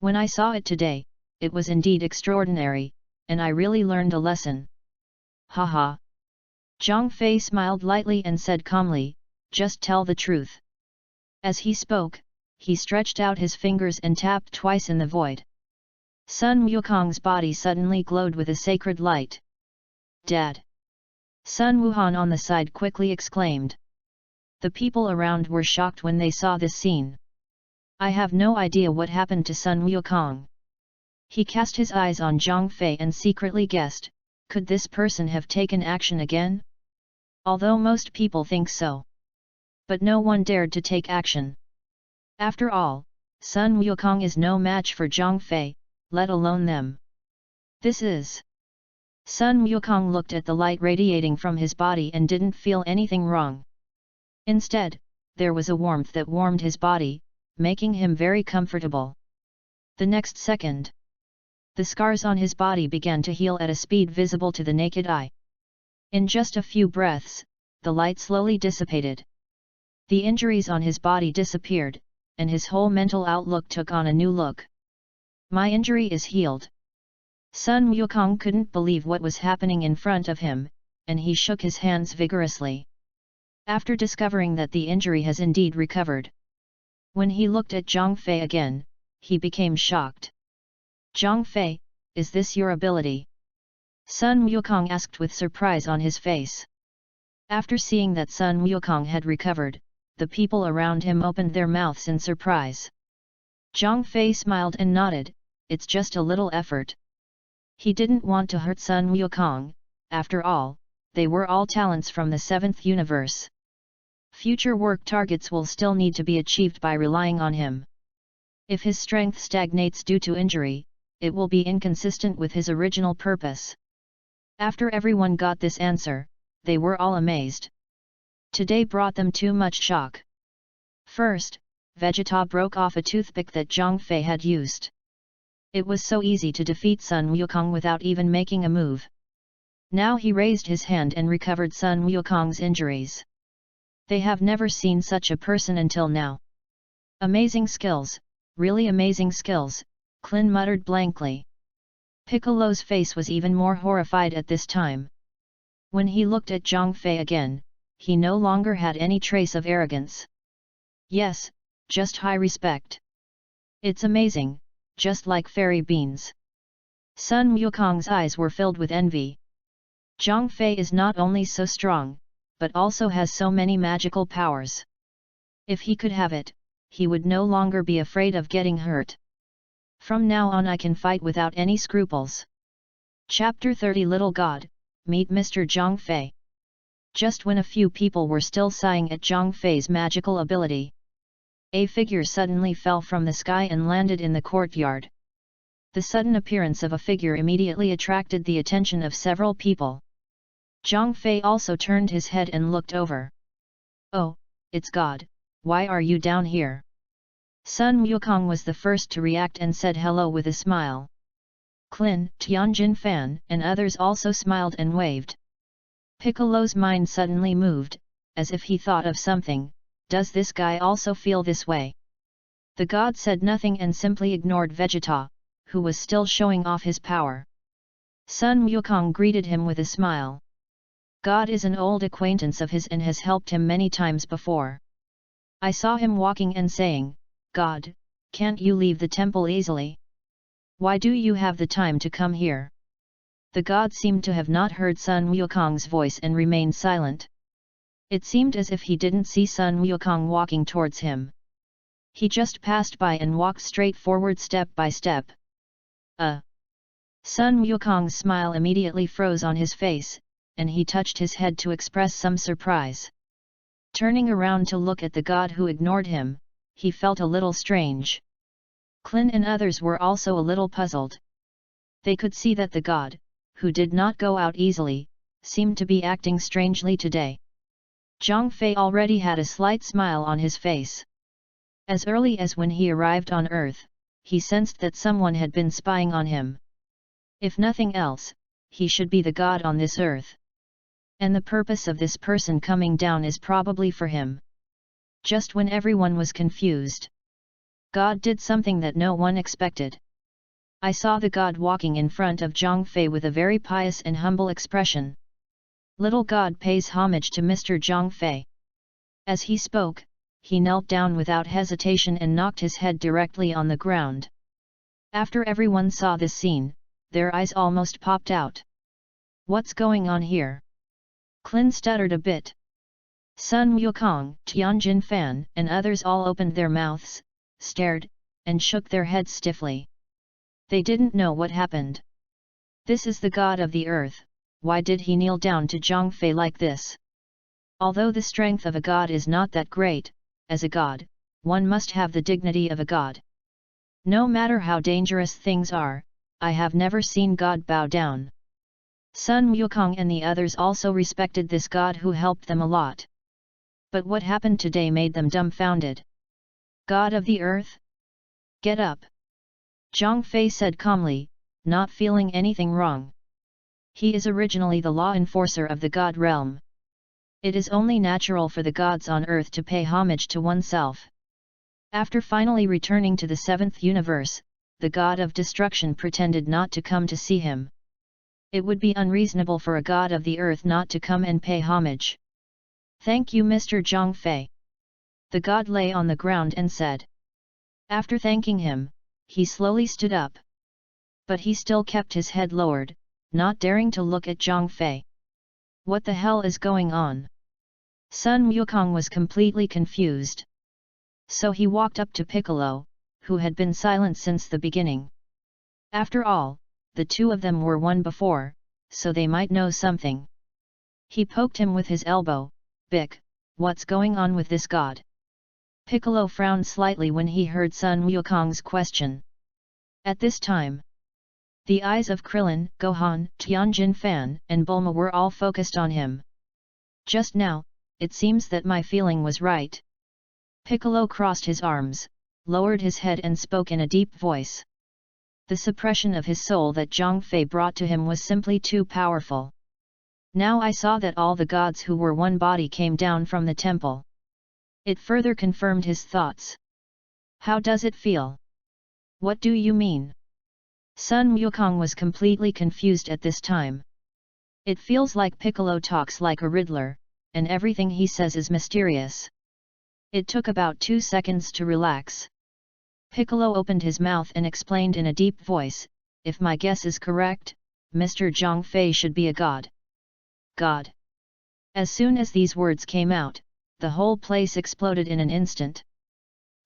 Speaker 1: When I saw it today, it was indeed extraordinary, and I really learned a lesson. Haha. Zhang Fei smiled lightly and said calmly, just tell the truth. As he spoke, he stretched out his fingers and tapped twice in the void. Sun Wukong's body suddenly glowed with a sacred light. Dad! Sun Wuhan on the side quickly exclaimed. The people around were shocked when they saw this scene. I have no idea what happened to Sun Wukong. He cast his eyes on Zhang Fei and secretly guessed, could this person have taken action again? Although most people think so. But no one dared to take action. After all, Sun Wukong is no match for Zhang Fei, let alone them. This is... Sun Wukong looked at the light radiating from his body and didn't feel anything wrong. Instead, there was a warmth that warmed his body, making him very comfortable. The next second, the scars on his body began to heal at a speed visible to the naked eye. In just a few breaths, the light slowly dissipated. The injuries on his body disappeared, and his whole mental outlook took on a new look. My injury is healed. Sun Wukong couldn't believe what was happening in front of him, and he shook his hands vigorously. After discovering that the injury has indeed recovered. When he looked at Zhang Fei again, he became shocked. Zhang Fei, is this your ability? Sun Wukong asked with surprise on his face. After seeing that Sun Wukong had recovered, the people around him opened their mouths in surprise. Zhang Fei smiled and nodded, it's just a little effort. He didn't want to hurt Sun Wukong, after all, they were all talents from the 7th universe. Future work targets will still need to be achieved by relying on him. If his strength stagnates due to injury, it will be inconsistent with his original purpose. After everyone got this answer, they were all amazed. Today brought them too much shock. First, Vegeta broke off a toothpick that Zhang Fei had used. It was so easy to defeat Sun Wukong without even making a move. Now he raised his hand and recovered Sun Wukong's injuries. They have never seen such a person until now. Amazing skills, really amazing skills, Klin muttered blankly. Piccolo's face was even more horrified at this time. When he looked at Zhang Fei again, he no longer had any trace of arrogance. Yes, just high respect. It's amazing, just like fairy beans. Sun Wukong's eyes were filled with envy. Zhang Fei is not only so strong, but also has so many magical powers. If he could have it, he would no longer be afraid of getting hurt. From now on I can fight without any scruples. Chapter 30 Little God, Meet Mr. Zhang Fei. Just when a few people were still sighing at Zhang Fei's magical ability, a figure suddenly fell from the sky and landed in the courtyard. The sudden appearance of a figure immediately attracted the attention of several people. Zhang Fei also turned his head and looked over. Oh, it's God, why are you down here? Sun Wukong was the first to react and said hello with a smile. Klin, Tianjin Fan and others also smiled and waved. Piccolo's mind suddenly moved, as if he thought of something. Does this guy also feel this way? The god said nothing and simply ignored Vegeta, who was still showing off his power. Sun Wukong greeted him with a smile. God is an old acquaintance of his and has helped him many times before. I saw him walking and saying, God, can't you leave the temple easily? Why do you have the time to come here? The god seemed to have not heard Sun Wukong's voice and remained silent. It seemed as if he didn't see Sun Wukong walking towards him. He just passed by and walked straight forward step by step. Sun Wukong's smile immediately froze on his face, and he touched his head to express some surprise. Turning around to look at the god who ignored him, he felt a little strange. Klin and others were also a little puzzled. They could see that the god, who did not go out easily, seemed to be acting strangely today. Zhang Fei already had a slight smile on his face. As early as when he arrived on Earth, he sensed that someone had been spying on him. If nothing else, he should be the god on this earth. And the purpose of this person coming down is probably for him. Just when everyone was confused, God did something that no one expected. I saw the god walking in front of Zhang Fei with a very pious and humble expression. Little god pays homage to Mr. Zhang Fei. As he spoke, he knelt down without hesitation and knocked his head directly on the ground. After everyone saw this scene, their eyes almost popped out. What's going on here? Clin stuttered a bit. Sun Wukong, Tianjin Fan, and others all opened their mouths, stared, and shook their heads stiffly. They didn't know what happened. This is the god of the earth, why did he kneel down to Zhang Fei like this? Although the strength of a god is not that great, as a god, one must have the dignity of a god. No matter how dangerous things are, I have never seen God bow down. Sun Wukong and the others also respected this god who helped them a lot. But what happened today made them dumbfounded. God of the earth? Get up! Zhang Fei said calmly, not feeling anything wrong. He is originally the law enforcer of the god realm. It is only natural for the gods on earth to pay homage to oneself. After finally returning to the seventh universe, the god of destruction pretended not to come to see him. It would be unreasonable for a god of the earth not to come and pay homage. Thank you, Mr. Zhang Fei. The god lay on the ground and said. After thanking him, he slowly stood up. But he still kept his head lowered, not daring to look at Zhang Fei. What the hell is going on? Sun Wukong was completely confused. So he walked up to Piccolo, who had been silent since the beginning. After all, the two of them were one before, so they might know something. He poked him with his elbow. Bic, what's going on with this god? Piccolo frowned slightly when he heard Sun Wukong's question. At this time, the eyes of Krillin, Gohan, Tianjin Fan, and Bulma were all focused on him. Just now, it seems that my feeling was right. Piccolo crossed his arms, lowered his head and spoke in a deep voice. The suppression of his soul that Zhang Fei brought to him was simply too powerful. Now I saw that all the gods who were one body came down from the temple. It further confirmed his thoughts. How does it feel? What do you mean? Sun Wukong was completely confused at this time. It feels like Piccolo talks like a riddler, and everything he says is mysterious. It took about 2 seconds to relax. Piccolo opened his mouth and explained in a deep voice, if my guess is correct, Mr. Zhang Fei should be a god. God. As soon as these words came out, the whole place exploded in an instant.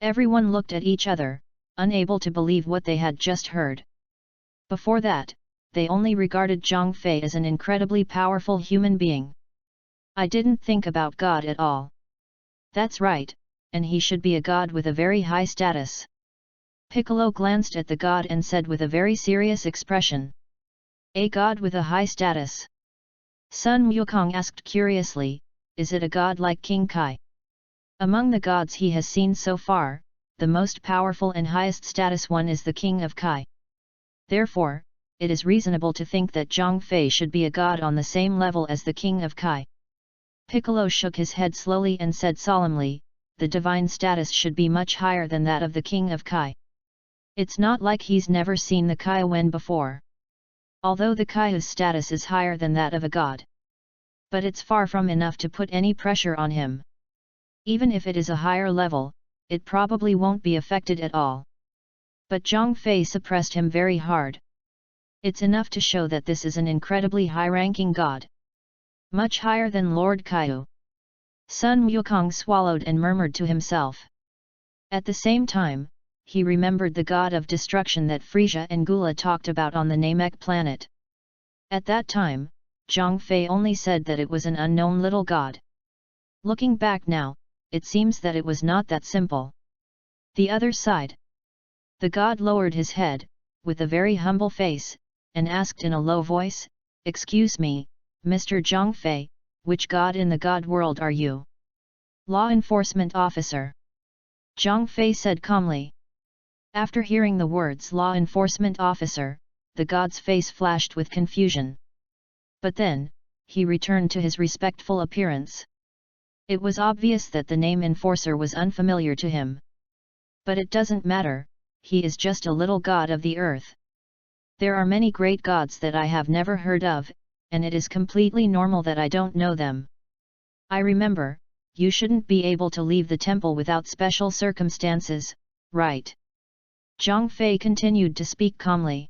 Speaker 1: Everyone looked at each other, unable to believe what they had just heard. Before that, they only regarded Zhang Fei as an incredibly powerful human being. I didn't think about God at all. That's right, and he should be a god with a very high status. Piccolo glanced at the god and said with a very serious expression. A god with a high status? Sun Wukong asked curiously, is it a god like King Kai? Among the gods he has seen so far, the most powerful and highest status one is the King of Kai. Therefore, it is reasonable to think that Zhang Fei should be a god on the same level as the King of Kai. Piccolo shook his head slowly and said solemnly, the divine status should be much higher than that of the King of Kai. It's not like he's never seen the Kaiwen before. Although the Kai's status is higher than that of a god. But it's far from enough to put any pressure on him. Even if it is a higher level, it probably won't be affected at all. But Zhang Fei suppressed him very hard. It's enough to show that this is an incredibly high-ranking god. Much higher than Lord Kaiu. Sun Wukong swallowed and murmured to himself. At the same time, he remembered the god of destruction that Frisia and Gula talked about on the Namek planet. At that time, Zhang Fei only said that it was an unknown little god. Looking back now, it seems that it was not that simple. The other side. The god lowered his head, with a very humble face, and asked in a low voice, excuse me, Mr. Zhang Fei, which god in the god world are you? Law enforcement officer. Zhang Fei said calmly. After hearing the words law enforcement officer, the god's face flashed with confusion. But then, he returned to his respectful appearance. It was obvious that the name enforcer was unfamiliar to him. But it doesn't matter, he is just a little god of the earth. There are many great gods that I have never heard of, and it is completely normal that I don't know them. I remember, you shouldn't be able to leave the temple without special circumstances, right? Zhang Fei continued to speak calmly.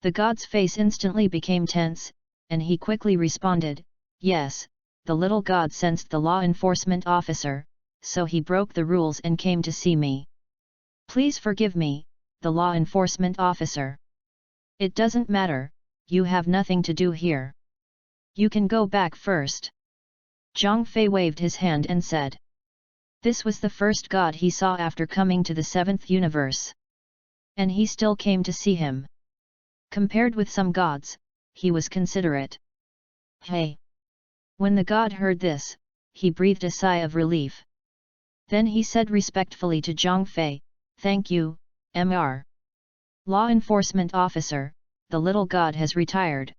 Speaker 1: The god's face instantly became tense, and he quickly responded, yes, the little god sensed the law enforcement officer, so he broke the rules and came to see me. Please forgive me, the law enforcement officer. It doesn't matter, you have nothing to do here. You can go back first. Zhang Fei waved his hand and said. This was the first god he saw after coming to the seventh universe. And he still came to see him. Compared with some gods, he was considerate. Hey! When the god heard this, he breathed a sigh of relief. Then he said respectfully to Zhang Fei, thank you, Mr. Law Enforcement Officer, the little god has retired.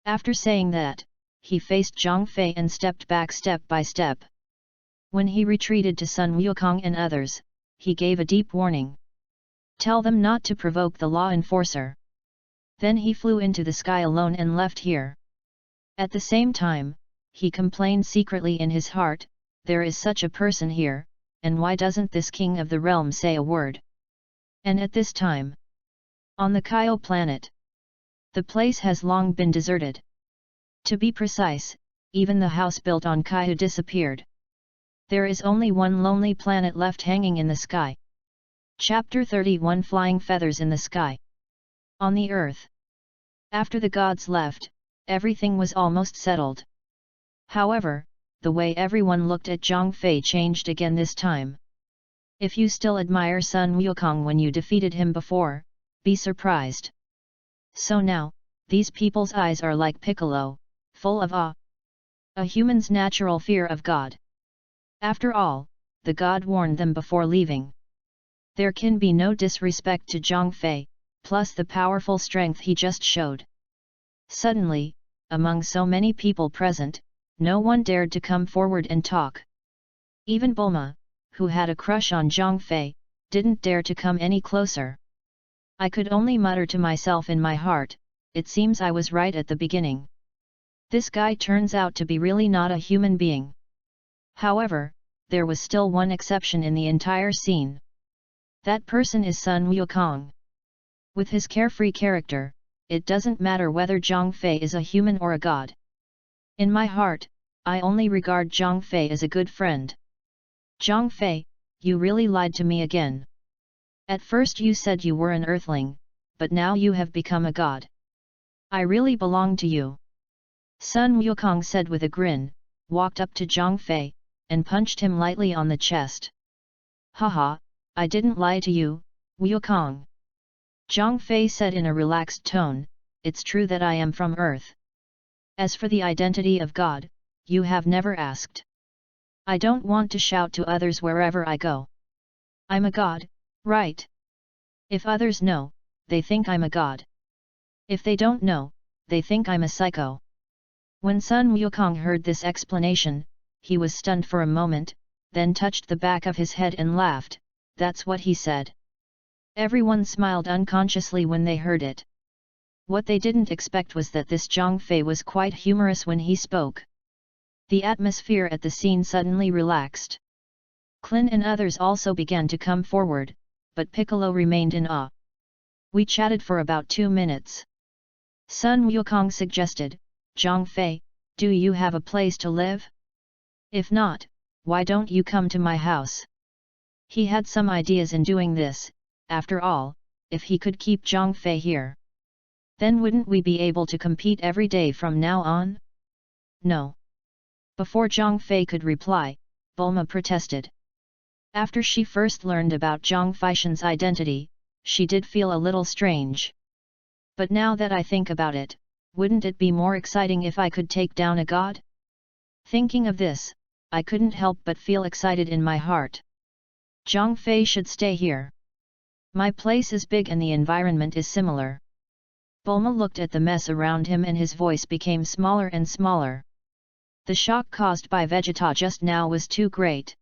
Speaker 1: After saying that, he faced Zhang Fei and stepped back step by step. When he retreated to Sun Wukong and others, he gave a deep warning. Tell them not to provoke the law enforcer. Then he flew into the sky alone and left here. At the same time, he complained secretly in his heart, there is such a person here, and why doesn't this king of the realm say a word? And at this time, on the Kaio planet, the place has long been deserted. To be precise, even the house built on Kaio disappeared. There is only one lonely planet left hanging in the sky. Chapter 31 Flying Feathers in the Sky. On the earth. After the gods left, everything was almost settled. However, the way everyone looked at Zhang Fei changed again this time. If you still admire Sun Wukong when you defeated him before, be surprised. So now, these people's eyes are like Piccolo, full of awe. A human's natural fear of God. After all, the god warned them before leaving. There can be no disrespect to Zhang Fei, plus the powerful strength he just showed. Suddenly, among so many people present, no one dared to come forward and talk. Even Bulma, who had a crush on Zhang Fei, didn't dare to come any closer. I could only mutter to myself in my heart, it seems I was right at the beginning. This guy turns out to be really not a human being. However, there was still one exception in the entire scene. That person is Sun Wukong. With his carefree character, it doesn't matter whether Zhang Fei is a human or a god. In my heart, I only regard Zhang Fei as a good friend. Zhang Fei, you really lied to me again. At first you said you were an earthling, but now you have become a god. I really belong to you. Sun Wukong said with a grin, walked up to Zhang Fei, and punched him lightly on the chest. Haha, I didn't lie to you, Wukong. Zhang Fei said in a relaxed tone, it's true that I am from Earth. As for the identity of God, you have never asked. I don't want to shout to others wherever I go. I'm a god, right? If others know, they think I'm a god. If they don't know, they think I'm a psycho. When Sun Wukong heard this explanation, he was stunned for a moment, then touched the back of his head and laughed, that's what he said. Everyone smiled unconsciously when they heard it. What they didn't expect was that this Zhang Fei was quite humorous when he spoke. The atmosphere at the scene suddenly relaxed. Klin and others also began to come forward, but Piccolo remained in awe. We chatted for about 2 minutes. Sun Wukong suggested, Zhang Fei, do you have a place to live? If not, why don't you come to my house? He had some ideas in doing this, after all, if he could keep Zhang Fei here. Then wouldn't we be able to compete every day from now on? No. Before Zhang Fei could reply, Bulma protested. After she first learned about Zhang Feishan's identity, she did feel a little strange. But now that I think about it, wouldn't it be more exciting if I could take down a god? Thinking of this, I couldn't help but feel excited in my heart. Zhang Fei should stay here. My place is big and the environment is similar. Bulma looked at the mess around him and his voice became smaller and smaller. The shock caused by Vegeta just now was too great.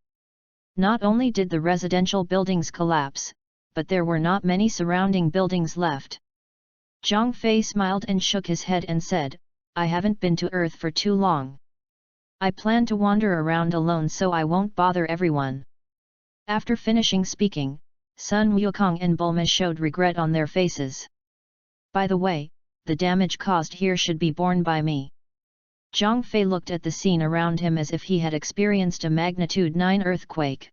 Speaker 1: Not only did the residential buildings collapse, but there were not many surrounding buildings left. Zhang Fei smiled and shook his head and said, I haven't been to Earth for too long. I plan to wander around alone so I won't bother everyone. After finishing speaking, Sun Wukong and Bulma showed regret on their faces. By the way, the damage caused here should be borne by me. Zhang Fei looked at the scene around him as if he had experienced a magnitude 9 earthquake.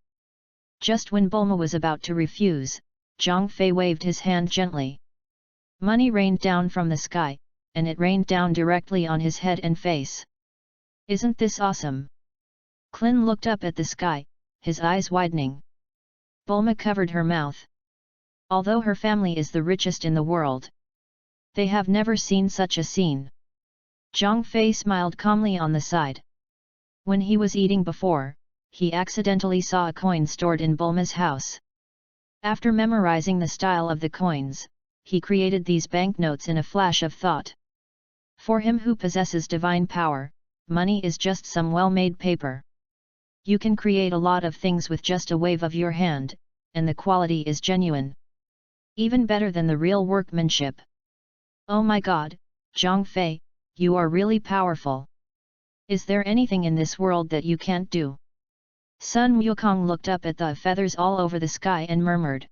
Speaker 1: Just when Bulma was about to refuse, Zhang Fei waved his hand gently. Money rained down from the sky, and it rained down directly on his head and face. Isn't this awesome? Klin looked up at the sky, his eyes widening. Bulma covered her mouth. Although her family is the richest in the world, they have never seen such a scene. Zhang Fei smiled calmly on the side. When he was eating before, he accidentally saw a coin stored in Bulma's house. After memorizing the style of the coins, he created these banknotes in a flash of thought. For him who possesses divine power, money is just some well-made paper. You can create a lot of things with just a wave of your hand, and the quality is genuine. Even better than the real workmanship. Oh my God, Zhang Fei, you are really powerful. Is there anything in this world that you can't do? Sun Wukong looked up at the feathers all over the sky and murmured.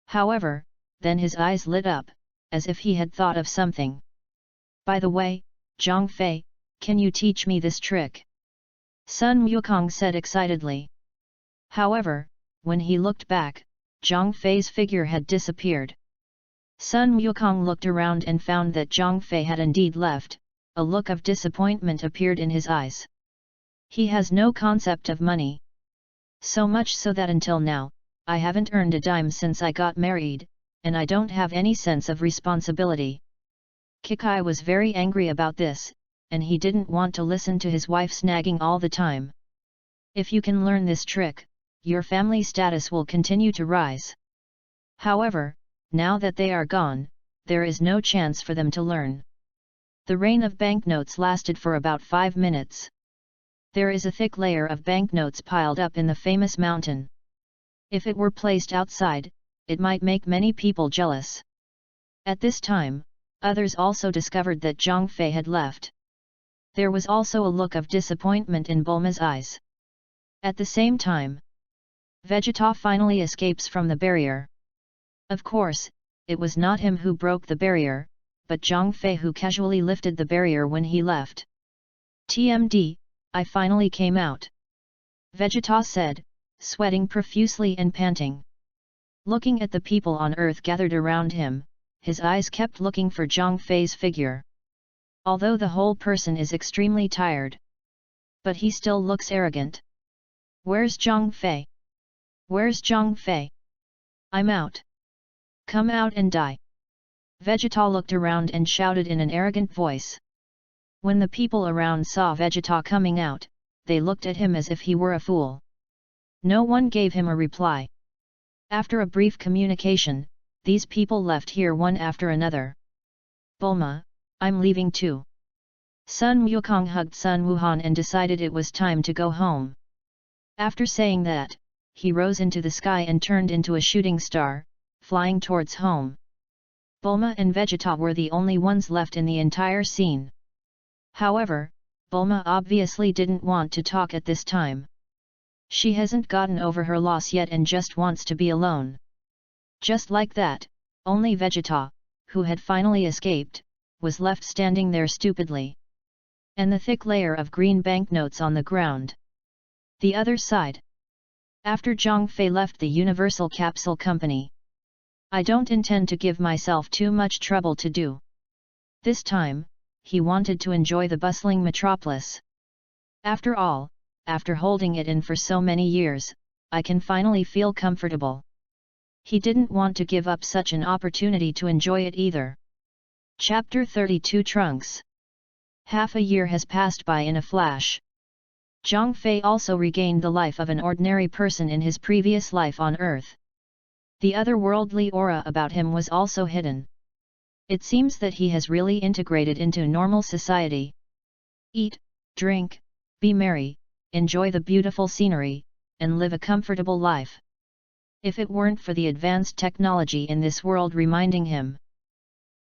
Speaker 1: However, then his eyes lit up, as if he had thought of something. By the way, Zhang Fei, can you teach me this trick? Sun Wukong said excitedly. However, when he looked back, Zhang Fei's figure had disappeared. Sun Wukong looked around and found that Zhang Fei had indeed left. A look of disappointment appeared in his eyes. He has no concept of money. So much so that until now, I haven't earned a dime since I got married, and I don't have any sense of responsibility. Kikai was very angry about this, and he didn't want to listen to his wife's nagging all the time. If you can learn this trick, your family status will continue to rise. However, now that they are gone, there is no chance for them to learn. The rain of banknotes lasted for about 5 minutes. There is a thick layer of banknotes piled up in the famous mountain. If it were placed outside, it might make many people jealous. At this time, others also discovered that Zhang Fei had left. There was also a look of disappointment in Bulma's eyes. At the same time, Vegeta finally escapes from the barrier. Of course, it was not him who broke the barrier, but Zhang Fei who casually lifted the barrier when he left. TMD, I finally came out. Vegeta said, sweating profusely and panting. Looking at the people on Earth gathered around him, his eyes kept looking for Zhang Fei's figure. Although the whole person is extremely tired, but he still looks arrogant. Where's Zhang Fei? Where's Zhang Fei? I'm out. Come out and die. Vegeta looked around and shouted in an arrogant voice. When the people around saw Vegeta coming out, they looked at him as if he were a fool. No one gave him a reply. After a brief communication, these people left here one after another. Bulma, I'm leaving too. Sun Wukong hugged Sun Wuhan and decided it was time to go home. After saying that, he rose into the sky and turned into a shooting star, flying towards home. Bulma and Vegeta were the only ones left in the entire scene. However, Bulma obviously didn't want to talk at this time. She hasn't gotten over her loss yet and just wants to be alone. Just like that, only Vegeta, who had finally escaped, was left standing there stupidly. And the thick layer of green banknotes on the ground. The other side. After Zhang Fei left the Universal Capsule Company, I don't intend to give myself too much trouble to do. This time, he wanted to enjoy the bustling metropolis. After all, after holding it in for so many years, I can finally feel comfortable. He didn't want to give up such an opportunity to enjoy it either. Chapter 32 Trunks. Half a year has passed by in a flash. Zhang Fei also regained the life of an ordinary person in his previous life on Earth. The otherworldly aura about him was also hidden. It seems that he has really integrated into normal society. Eat, drink, be merry, enjoy the beautiful scenery, and live a comfortable life. If it weren't for the advanced technology in this world reminding him.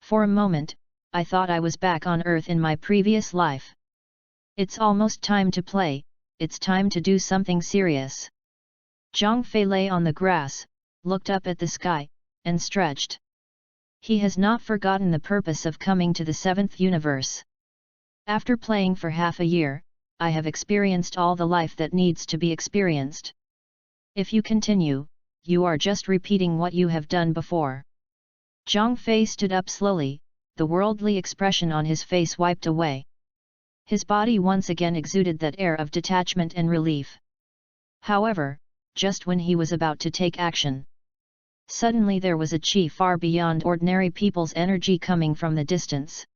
Speaker 1: For a moment, I thought I was back on Earth in my previous life. It's almost time to play, it's time to do something serious. Zhang Fei lay on the grass, looked up at the sky, and stretched. He has not forgotten the purpose of coming to the seventh universe. After playing for half a year, I have experienced all the life that needs to be experienced. If you continue, you are just repeating what you have done before. Zhang Fei stood up slowly, the worldly expression on his face wiped away. His body once again exuded that air of detachment and relief. However, just when he was about to take action, suddenly there was a chi far beyond ordinary people's energy coming from the distance.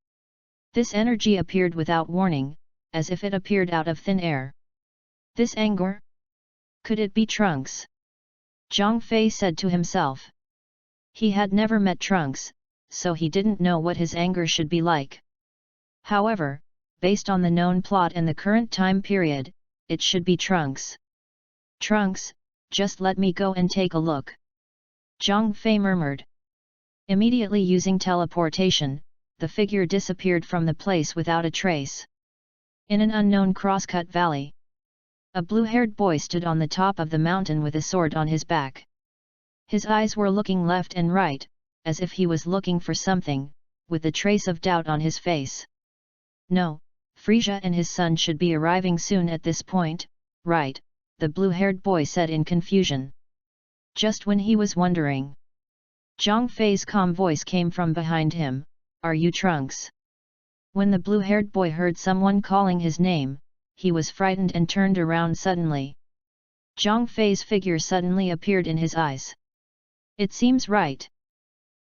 Speaker 1: This energy appeared without warning, as if it appeared out of thin air. This anger? Could it be Trunks? Zhang Fei said to himself. He had never met Trunks, so he didn't know what his anger should be like. However, based on the known plot and the current time period, it should be Trunks. Trunks, just let me go and take a look. Zhang Fei murmured. Immediately using teleportation, the figure disappeared from the place without a trace. In an unknown crosscut valley, a blue-haired boy stood on the top of the mountain with a sword on his back. His eyes were looking left and right, as if he was looking for something, with a trace of doubt on his face. No, Frisia and his son should be arriving soon at this point, right? The blue-haired boy said in confusion. Just when he was wondering, Zhang Fei's calm voice came from behind him, "Are you Trunks?" When the blue-haired boy heard someone calling his name, he was frightened and turned around suddenly. Zhang Fei's figure suddenly appeared in his eyes. It seems right.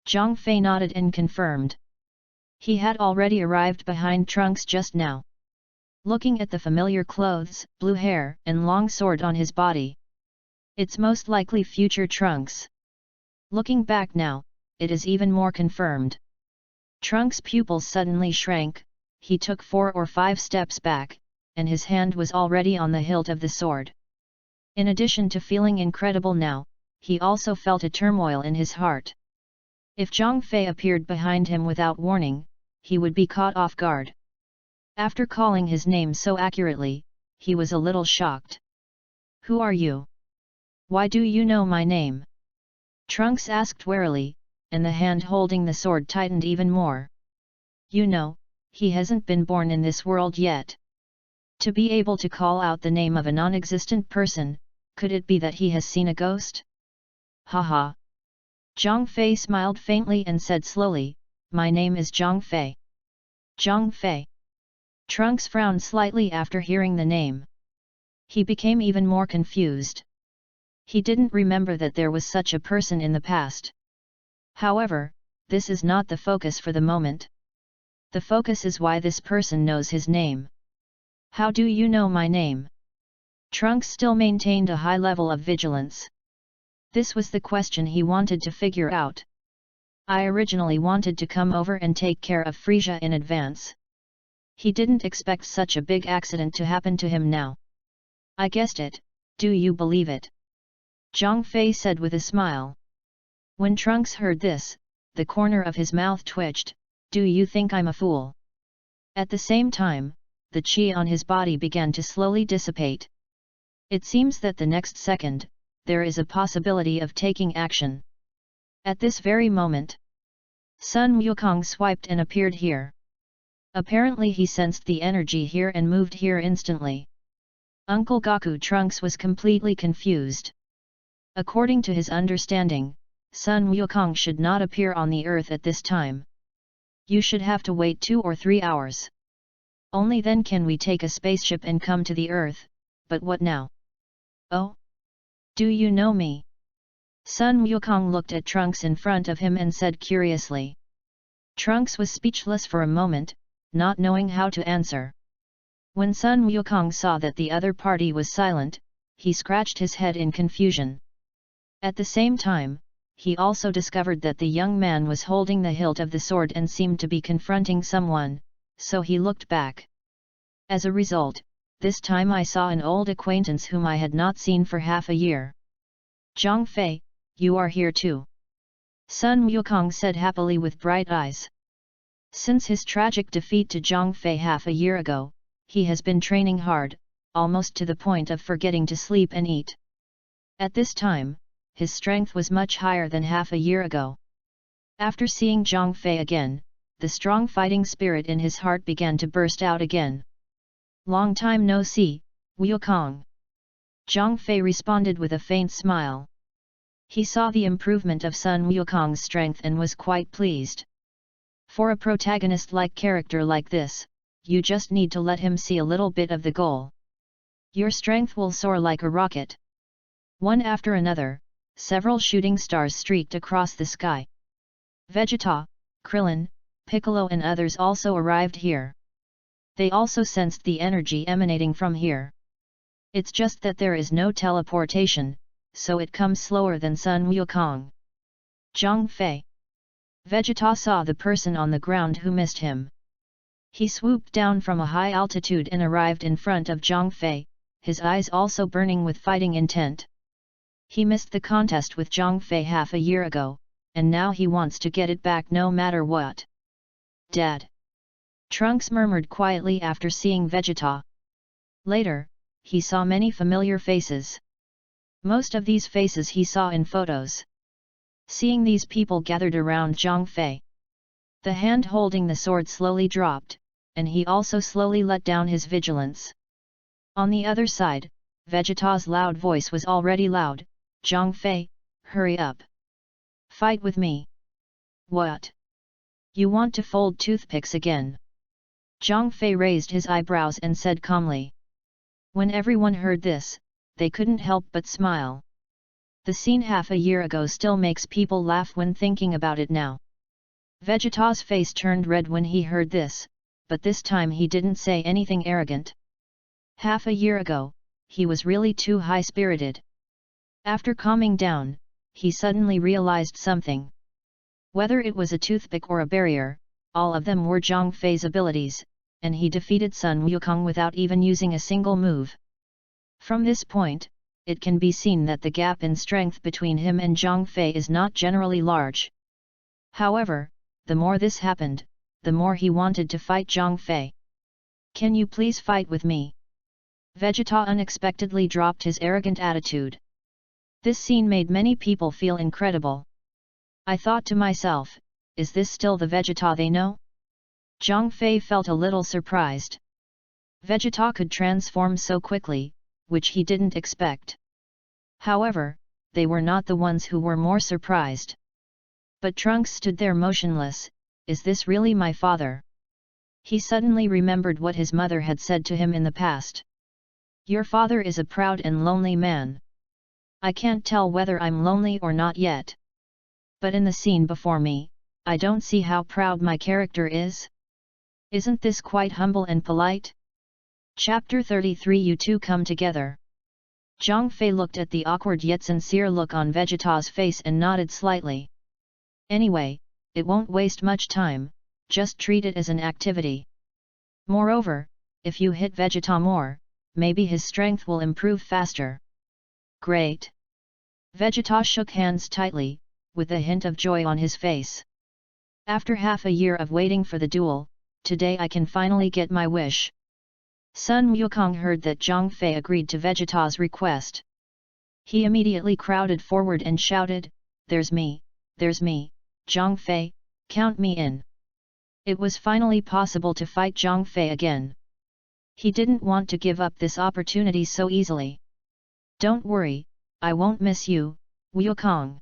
Speaker 1: Zhang Fei nodded and confirmed. He had already arrived behind Trunks just now. Looking at the familiar clothes, blue hair, and long sword on his body, it's most likely future Trunks. Looking back now, it is even more confirmed. Trunks' pupils suddenly shrank, he took 4 or 5 steps back, and his hand was already on the hilt of the sword. In addition to feeling incredible now, he also felt a turmoil in his heart. If Zhang Fei appeared behind him without warning, he would be caught off guard. After calling his name so accurately, he was a little shocked. "Who are you? Why do you know my name?" Trunks asked warily, and the hand holding the sword tightened even more. You know, he hasn't been born in this world yet. To be able to call out the name of a non-existent person, could it be that he has seen a ghost? Haha. Zhang Fei smiled faintly and said slowly, "My name is Zhang Fei." Zhang Fei. Trunks frowned slightly after hearing the name. He became even more confused. He didn't remember that there was such a person in the past. However, this is not the focus for the moment. The focus is why this person knows his name. "How do you know my name?" Trunks still maintained a high level of vigilance. This was the question he wanted to figure out. "I originally wanted to come over and take care of Frisia in advance." He didn't expect such a big accident to happen to him now. "I guessed it, do you believe it?" Zhang Fei said with a smile. When Trunks heard this, the corner of his mouth twitched. "Do you think I'm a fool?" At the same time, the chi on his body began to slowly dissipate. It seems that the next second, there is a possibility of taking action. At this very moment, Sun Wukong swiped and appeared here. Apparently he sensed the energy here and moved here instantly. Uncle Gaku Trunks was completely confused. According to his understanding, Sun Wukong should not appear on the earth at this time. You should have to wait 2 or 3 hours. Only then can we take a spaceship and come to the earth, but what now? Oh? Do you know me? Sun Wukong looked at Trunks in front of him and said curiously. Trunks was speechless for a moment, not knowing how to answer. When Sun Wukong saw that the other party was silent, he scratched his head in confusion. At the same time, he also discovered that the young man was holding the hilt of the sword and seemed to be confronting someone, so he looked back. As a result, this time I saw an old acquaintance whom I had not seen for half a year. Zhang Fei, you are here too. Sun Wukong said happily with bright eyes. Since his tragic defeat to Zhang Fei half a year ago, he has been training hard, almost to the point of forgetting to sleep and eat. At this time, his strength was much higher than half a year ago. After seeing Zhang Fei again, the strong fighting spirit in his heart began to burst out again. Long time no see, Wukong. Zhang Fei responded with a faint smile. He saw the improvement of Sun Wukong's strength and was quite pleased. For a protagonist-like character like this, you just need to let him see a little bit of the goal. Your strength will soar like a rocket. One after another, several shooting stars streaked across the sky. Vegeta, Krillin, Piccolo and others also arrived here. They also sensed the energy emanating from here. It's just that there is no teleportation, so it comes slower than Sun Wukong. Zhang Fei. Vegeta saw the person on the ground who missed him. He swooped down from a high altitude and arrived in front of Zhang Fei, his eyes also burning with fighting intent. He missed the contest with Zhang Fei half a year ago, and now he wants to get it back no matter what. Dad. Trunks murmured quietly after seeing Vegeta. Later, he saw many familiar faces. Most of these faces he saw in photos. Seeing these people gathered around Zhang Fei, the hand holding the sword slowly dropped, and he also slowly let down his vigilance. On the other side, Vegeta's loud voice was already loud. Zhang Fei, hurry up. Fight with me. What? You want to fold toothpicks again? Zhang Fei raised his eyebrows and said calmly. When everyone heard this, they couldn't help but smile. The scene half a year ago still makes people laugh when thinking about it now. Vegeta's face turned red when he heard this, but this time he didn't say anything arrogant. Half a year ago, he was really too high-spirited. After calming down, he suddenly realized something. Whether it was a toothpick or a barrier, all of them were Zhang Fei's abilities, and he defeated Sun Wukong without even using a single move. From this point, it can be seen that the gap in strength between him and Zhang Fei is not generally large. However, the more this happened, the more he wanted to fight Zhang Fei. Can you please fight with me? Vegeta unexpectedly dropped his arrogant attitude. This scene made many people feel incredible. I thought to myself, is this still the Vegeta they know? Zhang Fei felt a little surprised. Vegeta could transform so quickly, which he didn't expect. However, they were not the ones who were more surprised. But Trunks stood there motionless. Is this really my father? He suddenly remembered what his mother had said to him in the past. Your father is a proud and lonely man. I can't tell whether I'm lonely or not yet. But in the scene before me, I don't see how proud my character is. Isn't this quite humble and polite? Chapter 33 You two come together. Zhang Fei looked at the awkward yet sincere look on Vegeta's face and nodded slightly. Anyway, it won't waste much time, just treat it as an activity. Moreover, if you hit Vegeta more, maybe his strength will improve faster. Great! Vegeta shook hands tightly, with a hint of joy on his face. After half a year of waiting for the duel, today I can finally get my wish. Sun Wukong heard that Zhang Fei agreed to Vegeta's request. He immediately crowded forward and shouted, there's me, Zhang Fei, count me in. It was finally possible to fight Zhang Fei again. He didn't want to give up this opportunity so easily. Don't worry, I won't miss you, Wukong.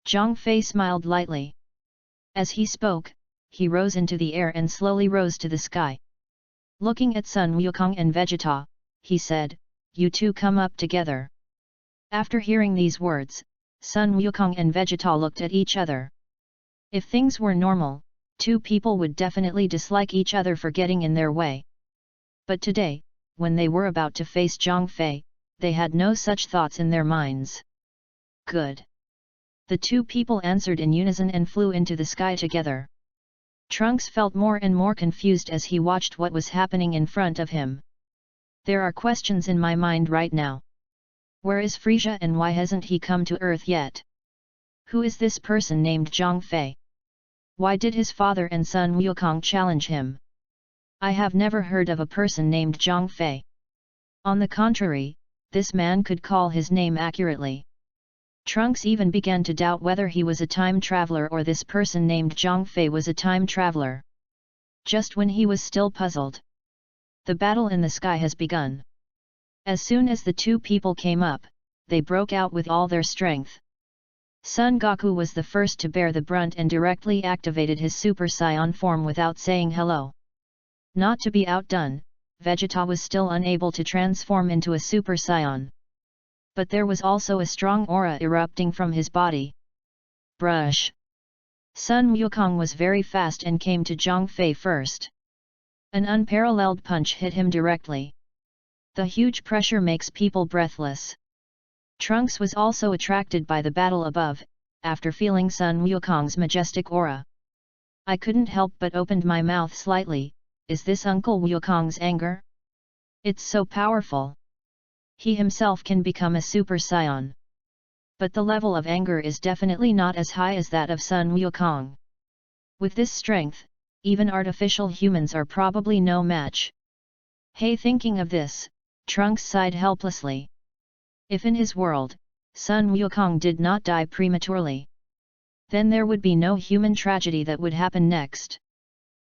Speaker 1: Zhang Fei smiled lightly. As he spoke, he rose into the air and slowly rose to the sky. Looking at Sun Wukong and Vegeta, he said, you two come up together. After hearing these words, Sun Wukong and Vegeta looked at each other. If things were normal, two people would definitely dislike each other for getting in their way. But today, when they were about to face Zhang Fei, they had no such thoughts in their minds. Good. The two people answered in unison and flew into the sky together. Trunks felt more and more confused as he watched what was happening in front of him. There are questions in my mind right now. Where is Frisia and why hasn't he come to Earth yet? Who is this person named Zhang Fei? Why did his father and son Wukong challenge him? I have never heard of a person named Zhang Fei. On the contrary, this man could call his name accurately. Trunks even began to doubt whether he was a time traveler or this person named Zhang Fei was a time traveler. Just when he was still puzzled, the battle in the sky has begun. As soon as the two people came up, they broke out with all their strength. Son Goku was the first to bear the brunt and directly activated his Super Saiyan form without saying hello. Not to be outdone, Vegeta was still unable to transform into a Super Saiyan. But there was also a strong aura erupting from his body. Brush! Sun Wukong was very fast and came to Zhang Fei first. An unparalleled punch hit him directly. The huge pressure makes people breathless. Trunks was also attracted by the battle above, after feeling Sun Wukong's majestic aura. I couldn't help but opened my mouth slightly. Is this Uncle Wukong's anger? It's so powerful. He himself can become a Super Saiyan. But the level of anger is definitely not as high as that of Sun Wukong. With this strength, even artificial humans are probably no match. Hey, thinking of this, Trunks sighed helplessly. If in his world, Sun Wukong did not die prematurely, then there would be no human tragedy that would happen next.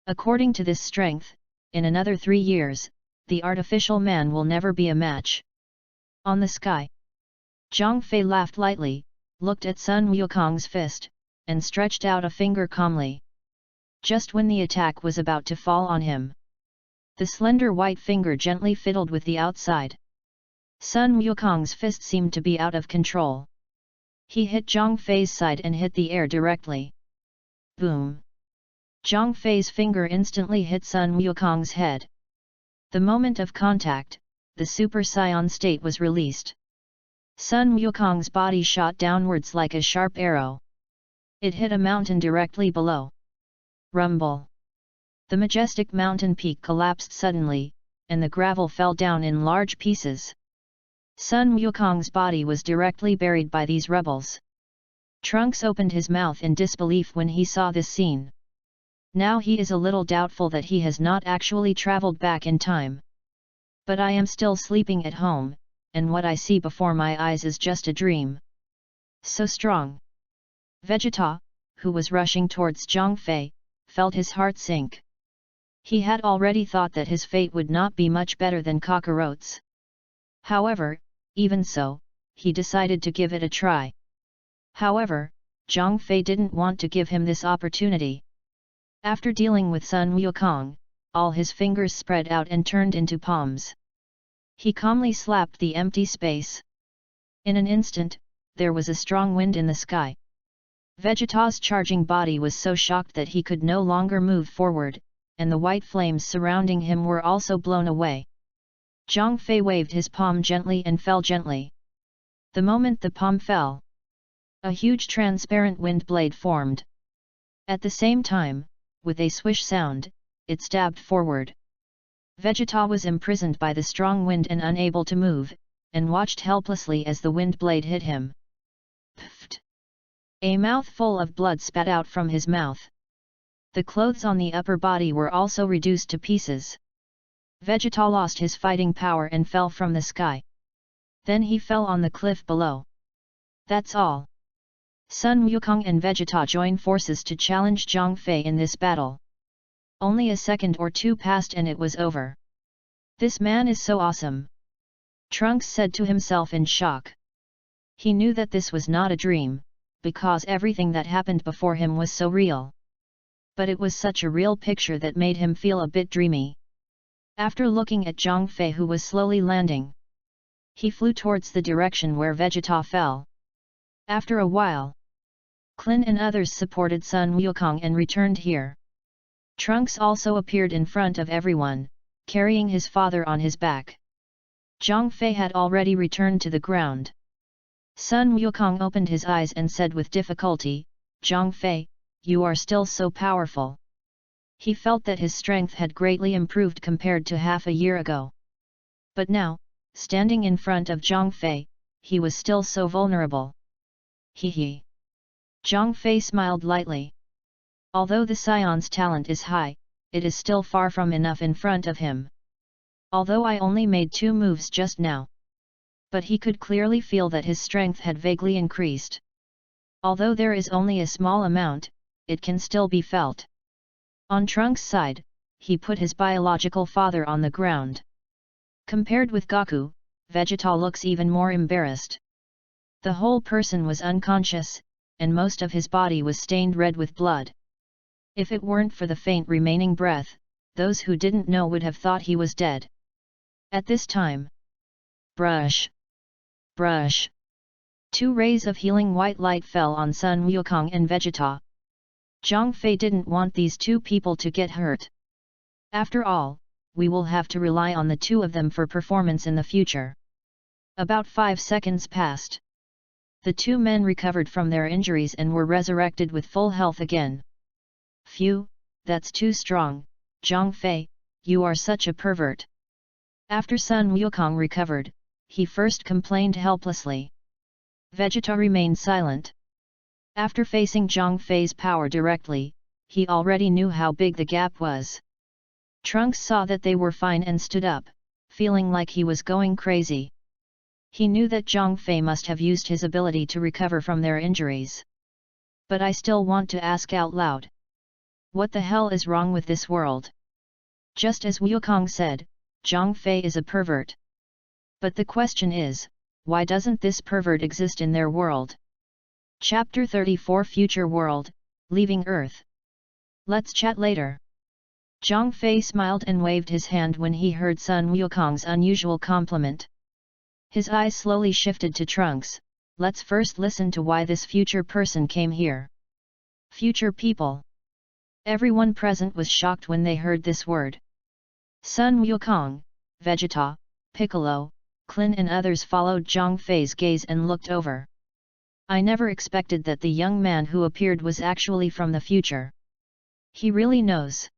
Speaker 1: According to this strength, in another 3 years, the artificial man will never be a match. On the sky, Zhang Fei laughed lightly, looked at Sun Wukong's fist, and stretched out a finger calmly. Just when the attack was about to fall on him, the slender white finger gently fiddled with the outside. Sun Wukong's fist seemed to be out of control. He hit Zhang Fei's side and hit the air directly. Boom! Zhang Fei's finger instantly hit Sun Wukong's head. The moment of contact, the Super Saiyan state was released. Sun Wukong's body shot downwards like a sharp arrow. It hit a mountain directly below. Rumble! The majestic mountain peak collapsed suddenly, and the gravel fell down in large pieces. Sun Wukong's body was directly buried by these rubbles. Trunks opened his mouth in disbelief when he saw this scene. Now he is a little doubtful that he has not actually traveled back in time. But I am still sleeping at home, and what I see before my eyes is just a dream. So strong! Vegeta, who was rushing towards Zhang Fei, felt his heart sink. He had already thought that his fate would not be much better than Kakarot's. However, even so, he decided to give it a try. However, Zhang Fei didn't want to give him this opportunity. After dealing with Sun Wukong, all his fingers spread out and turned into palms. He calmly slapped the empty space. In an instant, there was a strong wind in the sky. Vegeta's charging body was so shocked that he could no longer move forward, and the white flames surrounding him were also blown away. Zhang Fei waved his palm gently and fell gently. The moment the palm fell, a huge transparent wind blade formed. At the same time, with a swish sound, it stabbed forward. Vegeta was imprisoned by the strong wind and unable to move, and watched helplessly as the wind blade hit him. Pfft! A mouthful of blood spat out from his mouth. The clothes on the upper body were also reduced to pieces. Vegeta lost his fighting power and fell from the sky. Then he fell on the cliff below. That's all. Sun Wukong and Vegeta join forces to challenge Zhang Fei in this battle. Only a second or two passed and it was over. This man is so awesome! Trunks said to himself in shock. He knew that this was not a dream, because everything that happened before him was so real. But it was such a real picture that made him feel a bit dreamy. After looking at Zhang Fei, who was slowly landing, he flew towards the direction where Vegeta fell. After a while, Klin and others supported Sun Wukong and returned here. Trunks also appeared in front of everyone, carrying his father on his back. Zhang Fei had already returned to the ground. Sun Wukong opened his eyes and said with difficulty, "Zhang Fei, you are still so powerful." He felt that his strength had greatly improved compared to half a year ago. But now, standing in front of Zhang Fei, he was still so vulnerable. He. Zhang Fei smiled lightly. Although the Scion's talent is high, it is still far from enough in front of him. Although I only made 2 moves just now. But he could clearly feel that his strength had vaguely increased. Although there is only a small amount, it can still be felt. On Trunks' side, he put his biological father on the ground. Compared with Goku, Vegeta looks even more embarrassed. The whole person was unconscious, and most of his body was stained red with blood. If it weren't for the faint remaining breath, those who didn't know would have thought he was dead. At this time, brush! Brush! 2 rays of healing white light fell on Sun Wukong and Vegeta. Zhang Fei didn't want these 2 people to get hurt. After all, we will have to rely on the 2 of them for performance in the future. About 5 seconds passed. The 2 men recovered from their injuries and were resurrected with full health again. Phew, that's too strong, Zhang Fei, you are such a pervert. After Sun Wukong recovered, he first complained helplessly. Vegeta remained silent. After facing Zhang Fei's power directly, he already knew how big the gap was. Trunks saw that they were fine and stood up, feeling like he was going crazy. He knew that Zhang Fei must have used his ability to recover from their injuries. But I still want to ask out loud. What the hell is wrong with this world? Just as Wukong said, Zhang Fei is a pervert. But the question is, why doesn't this pervert exist in their world? Chapter 34 Future World, Leaving Earth. Let's chat later. Zhang Fei smiled and waved his hand when he heard Sun Wukong's unusual compliment. His eyes slowly shifted to Trunks. Let's first listen to why this future person came here. Future people. Everyone present was shocked when they heard this word. Sun Wukong, Vegeta, Piccolo, Klin and others followed Zhang Fei's gaze and looked over. I never expected that the young man who appeared was actually from the future. He really knows.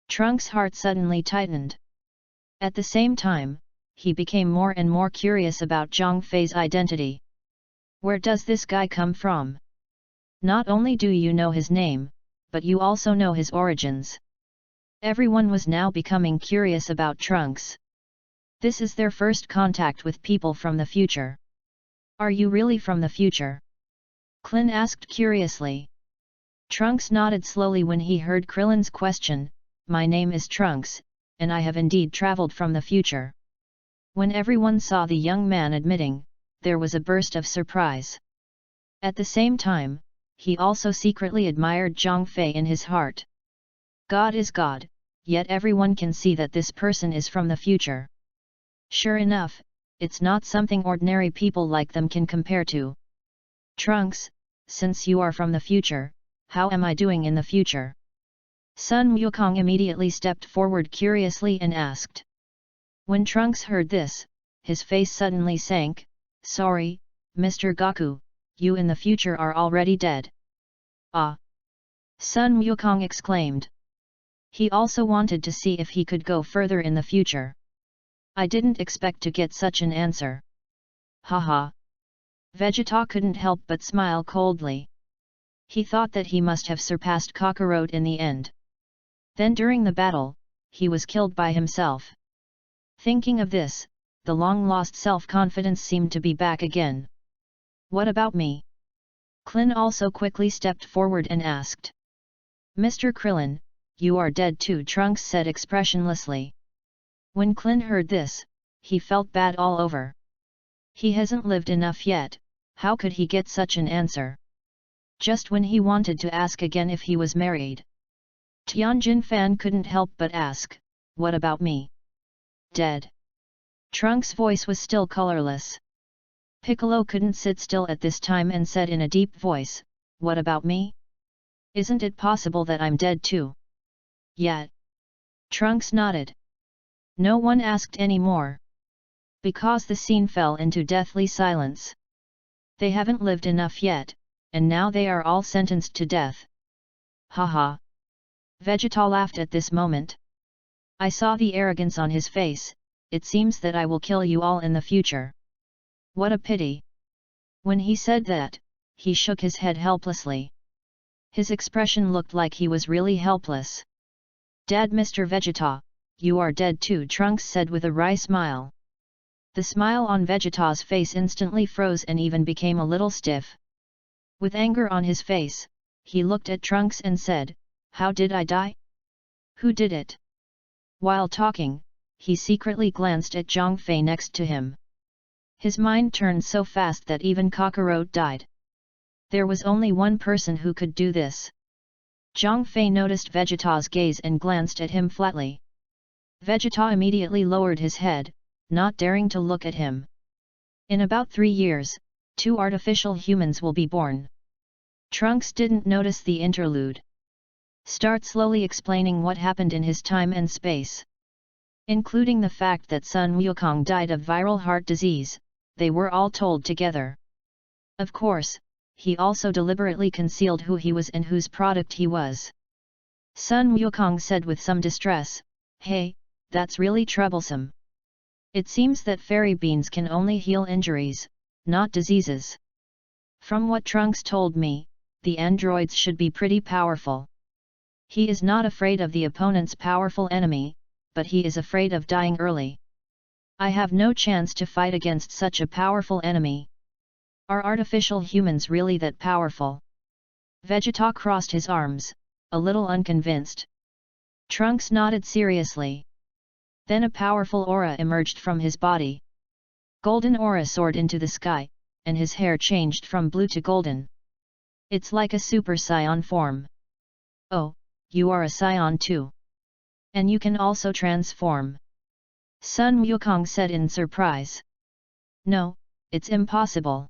Speaker 1: Trunks' heart suddenly tightened. At the same time, he became more and more curious about Zhang Fei's identity. Where does this guy come from? Not only do you know his name, but you also know his origins. Everyone was now becoming curious about Trunks. This is their first contact with people from the future. Are you really from the future? Klin asked curiously. Trunks nodded slowly when he heard Krillin's question. My name is Trunks, and I have indeed traveled from the future. When everyone saw the young man admitting, there was a burst of surprise. At the same time, he also secretly admired Zhang Fei in his heart. God is God, yet everyone can see that this person is from the future. Sure enough, it's not something ordinary people like them can compare to. Trunks, since you are from the future, how am I doing in the future? Sun Wukong immediately stepped forward curiously and asked. When Trunks heard this, his face suddenly sank. Sorry, Mr. Goku, you in the future are already dead. Ah! Sun Wukong exclaimed. He also wanted to see if he could go further in the future. I didn't expect to get such an answer. Haha! Vegeta couldn't help but smile coldly. He thought that he must have surpassed Kakarot in the end. Then during the battle, he was killed by himself. Thinking of this, the long-lost self-confidence seemed to be back again. What about me? Klin also quickly stepped forward and asked. Mr. Krillin, you are dead too, Trunks said expressionlessly. When Klin heard this, he felt bad all over. He hasn't lived enough yet, how could he get such an answer? Just when he wanted to ask again if he was married. Tianjin Fan couldn't help but ask, what about me? Dead. Trunks' voice was still colorless. Piccolo couldn't sit still at this time and said in a deep voice, what about me? Isn't it possible that I'm dead too? Yet. Trunks nodded. No one asked any more. Because the scene fell into deathly silence. They haven't lived enough yet, and now they are all sentenced to death. Haha. Vegeta laughed at this moment. I saw the arrogance on his face. It seems that I will kill you all in the future. What a pity. When he said that, he shook his head helplessly. His expression looked like he was really helpless. Dad, Mr. Vegeta, you are dead too, Trunks said with a wry smile. The smile on Vegeta's face instantly froze and even became a little stiff. With anger on his face, he looked at Trunks and said, "How did I die? Who did it?" While talking, he secretly glanced at Zhang Fei next to him. His mind turned so fast that even Kakarot died. There was only one person who could do this. Zhang Fei noticed Vegeta's gaze and glanced at him flatly. Vegeta immediately lowered his head, not daring to look at him. In about 3 years, 2 artificial humans will be born. Trunks didn't notice the interlude. Start slowly explaining what happened in his time and space. Including the fact that Sun Wukong died of viral heart disease, they were all told together. Of course, he also deliberately concealed who he was and whose product he was. Sun Wukong said with some distress, "Hey, that's really troublesome. It seems that fairy beans can only heal injuries, not diseases. From what Trunks told me, the androids should be pretty powerful. He is not afraid of the opponent's powerful enemy, but he is afraid of dying early. I have no chance to fight against such a powerful enemy. Are artificial humans really that powerful?" Vegeta crossed his arms, a little unconvinced. Trunks nodded seriously. Then a powerful aura emerged from his body. Golden aura soared into the sky, and his hair changed from blue to golden. It's like a Super Saiyan form. "Oh, you are a Saiyan too. And you can also transform?" Sun Wukong said in surprise. "No, it's impossible."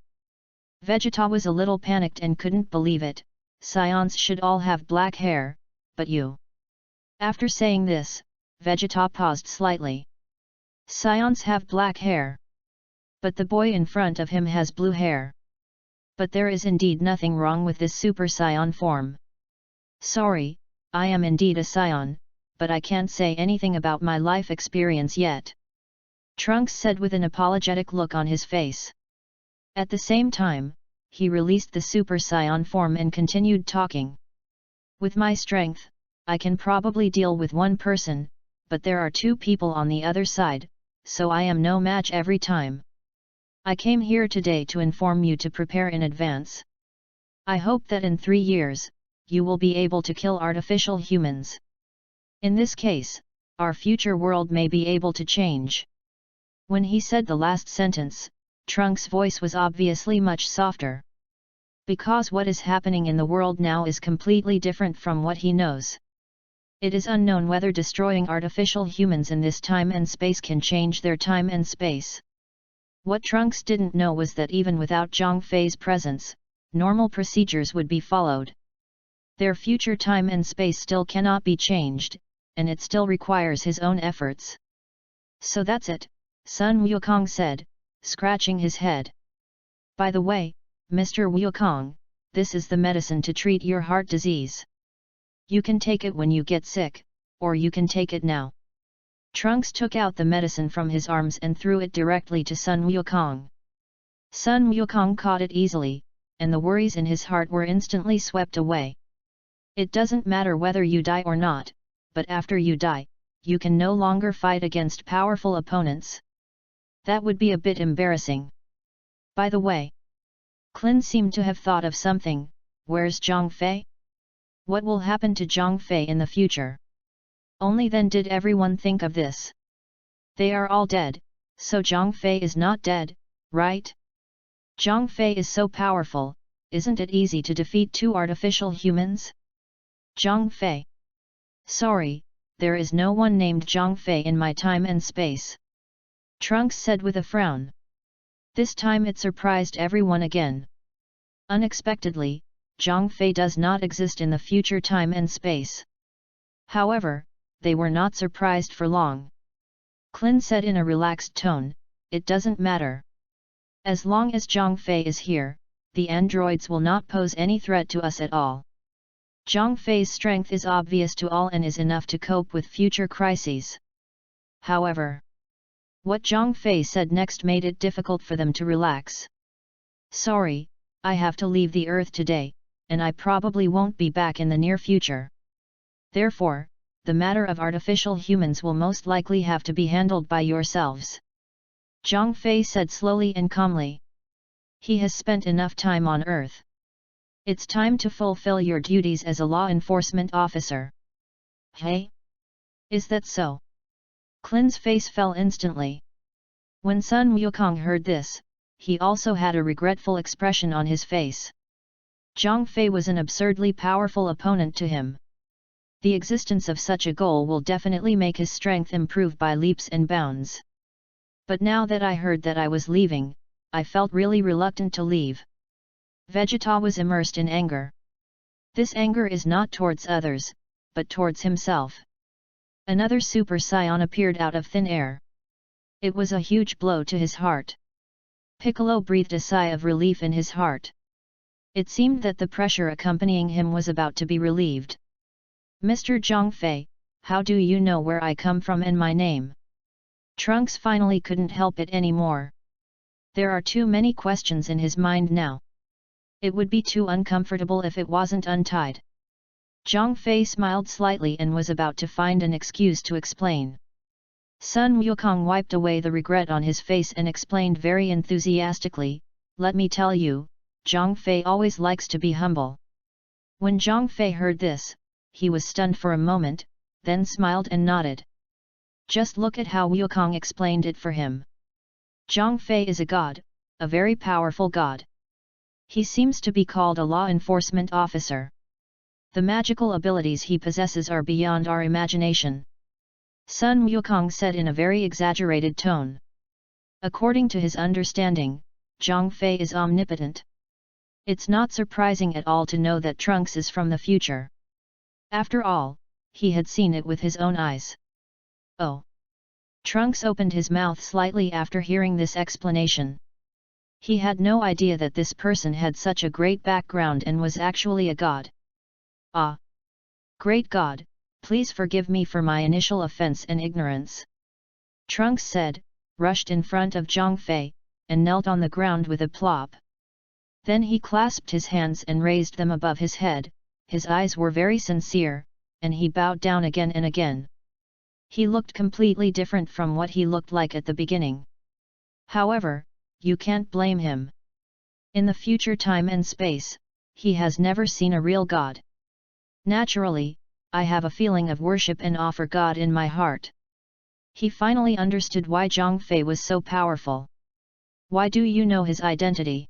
Speaker 1: Vegeta was a little panicked and couldn't believe it. Saiyans should all have black hair, but you. After saying this, Vegeta paused slightly. Saiyans have black hair. But the boy in front of him has blue hair. But there is indeed nothing wrong with this Super Saiyan form. Sorry, I am indeed a Saiyan, but I can't say anything about my life experience yet. Trunks said with an apologetic look on his face. At the same time, he released the Super Saiyan form and continued talking. With my strength, I can probably deal with one person, but there are 2 people on the other side, so I am no match every time. I came here today to inform you to prepare in advance. I hope that in 3 years, you will be able to kill artificial humans. In this case, our future world may be able to change. When he said the last sentence, Trunks' voice was obviously much softer. Because what is happening in the world now is completely different from what he knows. It is unknown whether destroying artificial humans in this time and space can change their time and space. What Trunks didn't know was that even without Zhang Fei's presence, normal procedures would be followed. Their future time and space still cannot be changed, and it still requires his own efforts. So that's it, Sun Wukong said, scratching his head. By the way, Mr. Wukong, this is the medicine to treat your heart disease. You can take it when you get sick, or you can take it now. Trunks took out the medicine from his arms and threw it directly to Sun Wukong. Sun Wukong caught it easily, and the worries in his heart were instantly swept away. It doesn't matter whether you die or not, but after you die, you can no longer fight against powerful opponents. That would be a bit embarrassing. By the way, Klin seemed to have thought of something. Where's Zhang Fei? What will happen to Zhang Fei in the future? Only then did everyone think of this. They are all dead, so Zhang Fei is not dead, right? Zhang Fei is so powerful, isn't it easy to defeat 2 artificial humans? Zhang Fei. Sorry, there is no one named Zhang Fei in my time and space. Trunks said with a frown. This time it surprised everyone again. Unexpectedly, Zhang Fei does not exist in the future time and space. However, they were not surprised for long. Clin said in a relaxed tone, "It doesn't matter. As long as Zhang Fei is here, the androids will not pose any threat to us at all. Zhang Fei's strength is obvious to all and is enough to cope with future crises." However, what Zhang Fei said next made it difficult for them to relax. "Sorry, I have to leave the Earth today, and I probably won't be back in the near future. Therefore, the matter of artificial humans will most likely have to be handled by yourselves," Zhang Fei said slowly and calmly. "He has spent enough time on Earth. It's time to fulfill your duties as a law enforcement officer." "Hey? Is that so?" Clin's face fell instantly. When Sun Wukong heard this, he also had a regretful expression on his face. Zhang Fei was an absurdly powerful opponent to him. The existence of such a goal will definitely make his strength improve by leaps and bounds. But now that I heard that I was leaving, I felt really reluctant to leave. Vegeta was immersed in anger. This anger is not towards others, but towards himself. Another Super Saiyan appeared out of thin air. It was a huge blow to his heart. Piccolo breathed a sigh of relief in his heart. It seemed that the pressure accompanying him was about to be relieved. "Mr. Zhang Fei, how do you know where I come from and my name?" Trunks finally couldn't help it anymore. There are too many questions in his mind now. It would be too uncomfortable if it wasn't untied. Zhang Fei smiled slightly and was about to find an excuse to explain. Sun Wukong wiped away the regret on his face and explained very enthusiastically, "Let me tell you, Zhang Fei always likes to be humble." When Zhang Fei heard this, he was stunned for a moment, then smiled and nodded. Just look at how Wukong explained it for him. Zhang Fei is a god, a very powerful god. He seems to be called a law enforcement officer. The magical abilities he possesses are beyond our imagination," Sun Wukong said in a very exaggerated tone. According to his understanding, Zhang Fei is omnipotent. It's not surprising at all to know that Trunks is from the future. After all, he had seen it with his own eyes. "Oh!" Trunks opened his mouth slightly after hearing this explanation. He had no idea that this person had such a great background and was actually a god. "Ah! Great God, please forgive me for my initial offense and ignorance," Trunks said, rushed in front of Zhang Fei, and knelt on the ground with a plop. Then he clasped his hands and raised them above his head, his eyes were very sincere, and he bowed down again and again. He looked completely different from what he looked like at the beginning. However, you can't blame him. In the future time and space, he has never seen a real god. Naturally, I have a feeling of worship and awe for God in my heart. He finally understood why Zhang Fei was so powerful. "Why do you know his identity?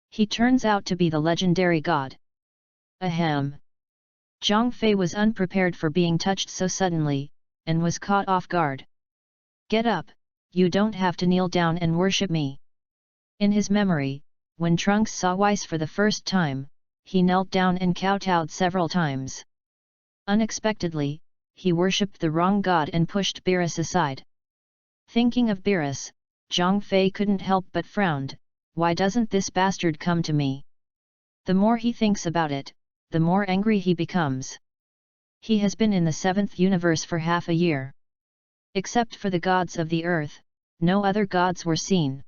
Speaker 1: He turns out to be the legendary god." Ahem. Zhang Fei was unprepared for being touched so suddenly, and was caught off guard. "Get up, you don't have to kneel down and worship me." In his memory, when Trunks saw Whis for the first time, he knelt down and kowtowed several times. Unexpectedly, he worshipped the wrong god and pushed Beerus aside. Thinking of Beerus, Zhang Fei couldn't help but frowned. Why doesn't this bastard come to me? The more he thinks about it, the more angry he becomes. He has been in the 7th universe for half a year. Except for the gods of the earth, no other gods were seen.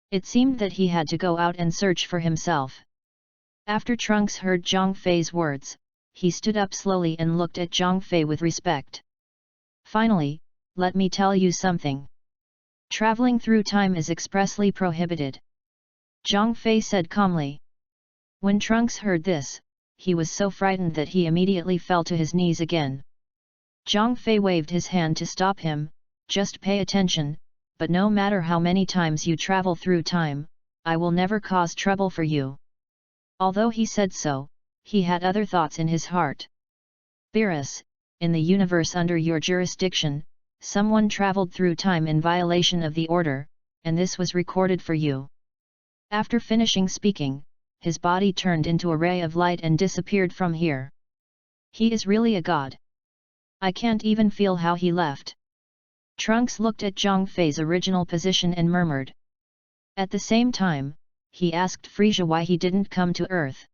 Speaker 1: It seemed that he had to go out and search for himself. After Trunks heard Zhang Fei's words, he stood up slowly and looked at Zhang Fei with respect. "Finally, let me tell you something. Traveling through time is expressly prohibited," Zhang Fei said calmly. When Trunks heard this, he was so frightened that he immediately fell to his knees again. Zhang Fei waved his hand to stop him. "Just pay attention, but no matter how many times you travel through time, I will never cause trouble for you." Although he said so, he had other thoughts in his heart. "Beerus, in the universe under your jurisdiction, someone traveled through time in violation of the order, and this was recorded for you." After finishing speaking, his body turned into a ray of light and disappeared from here. He is really a god. I can't even feel how he left. Trunks looked at Zhang Fei's original position and murmured. At the same time, he asked Frisia why he didn't come to Earth.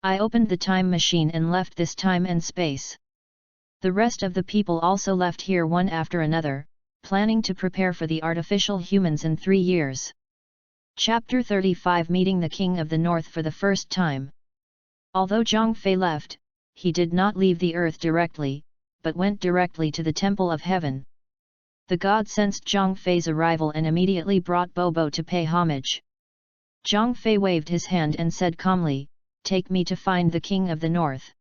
Speaker 1: I opened the time machine and left this time and space. The rest of the people also left here one after another, planning to prepare for the artificial humans in 3 years. Chapter 35 Meeting the King of the North for the first time. Although Zhang Fei left, he did not leave the earth directly, but went directly to the Temple of Heaven. The god sensed Zhang Fei's arrival and immediately brought Bobo to pay homage. Zhang Fei waved his hand and said calmly, "Take me to find the King of the North."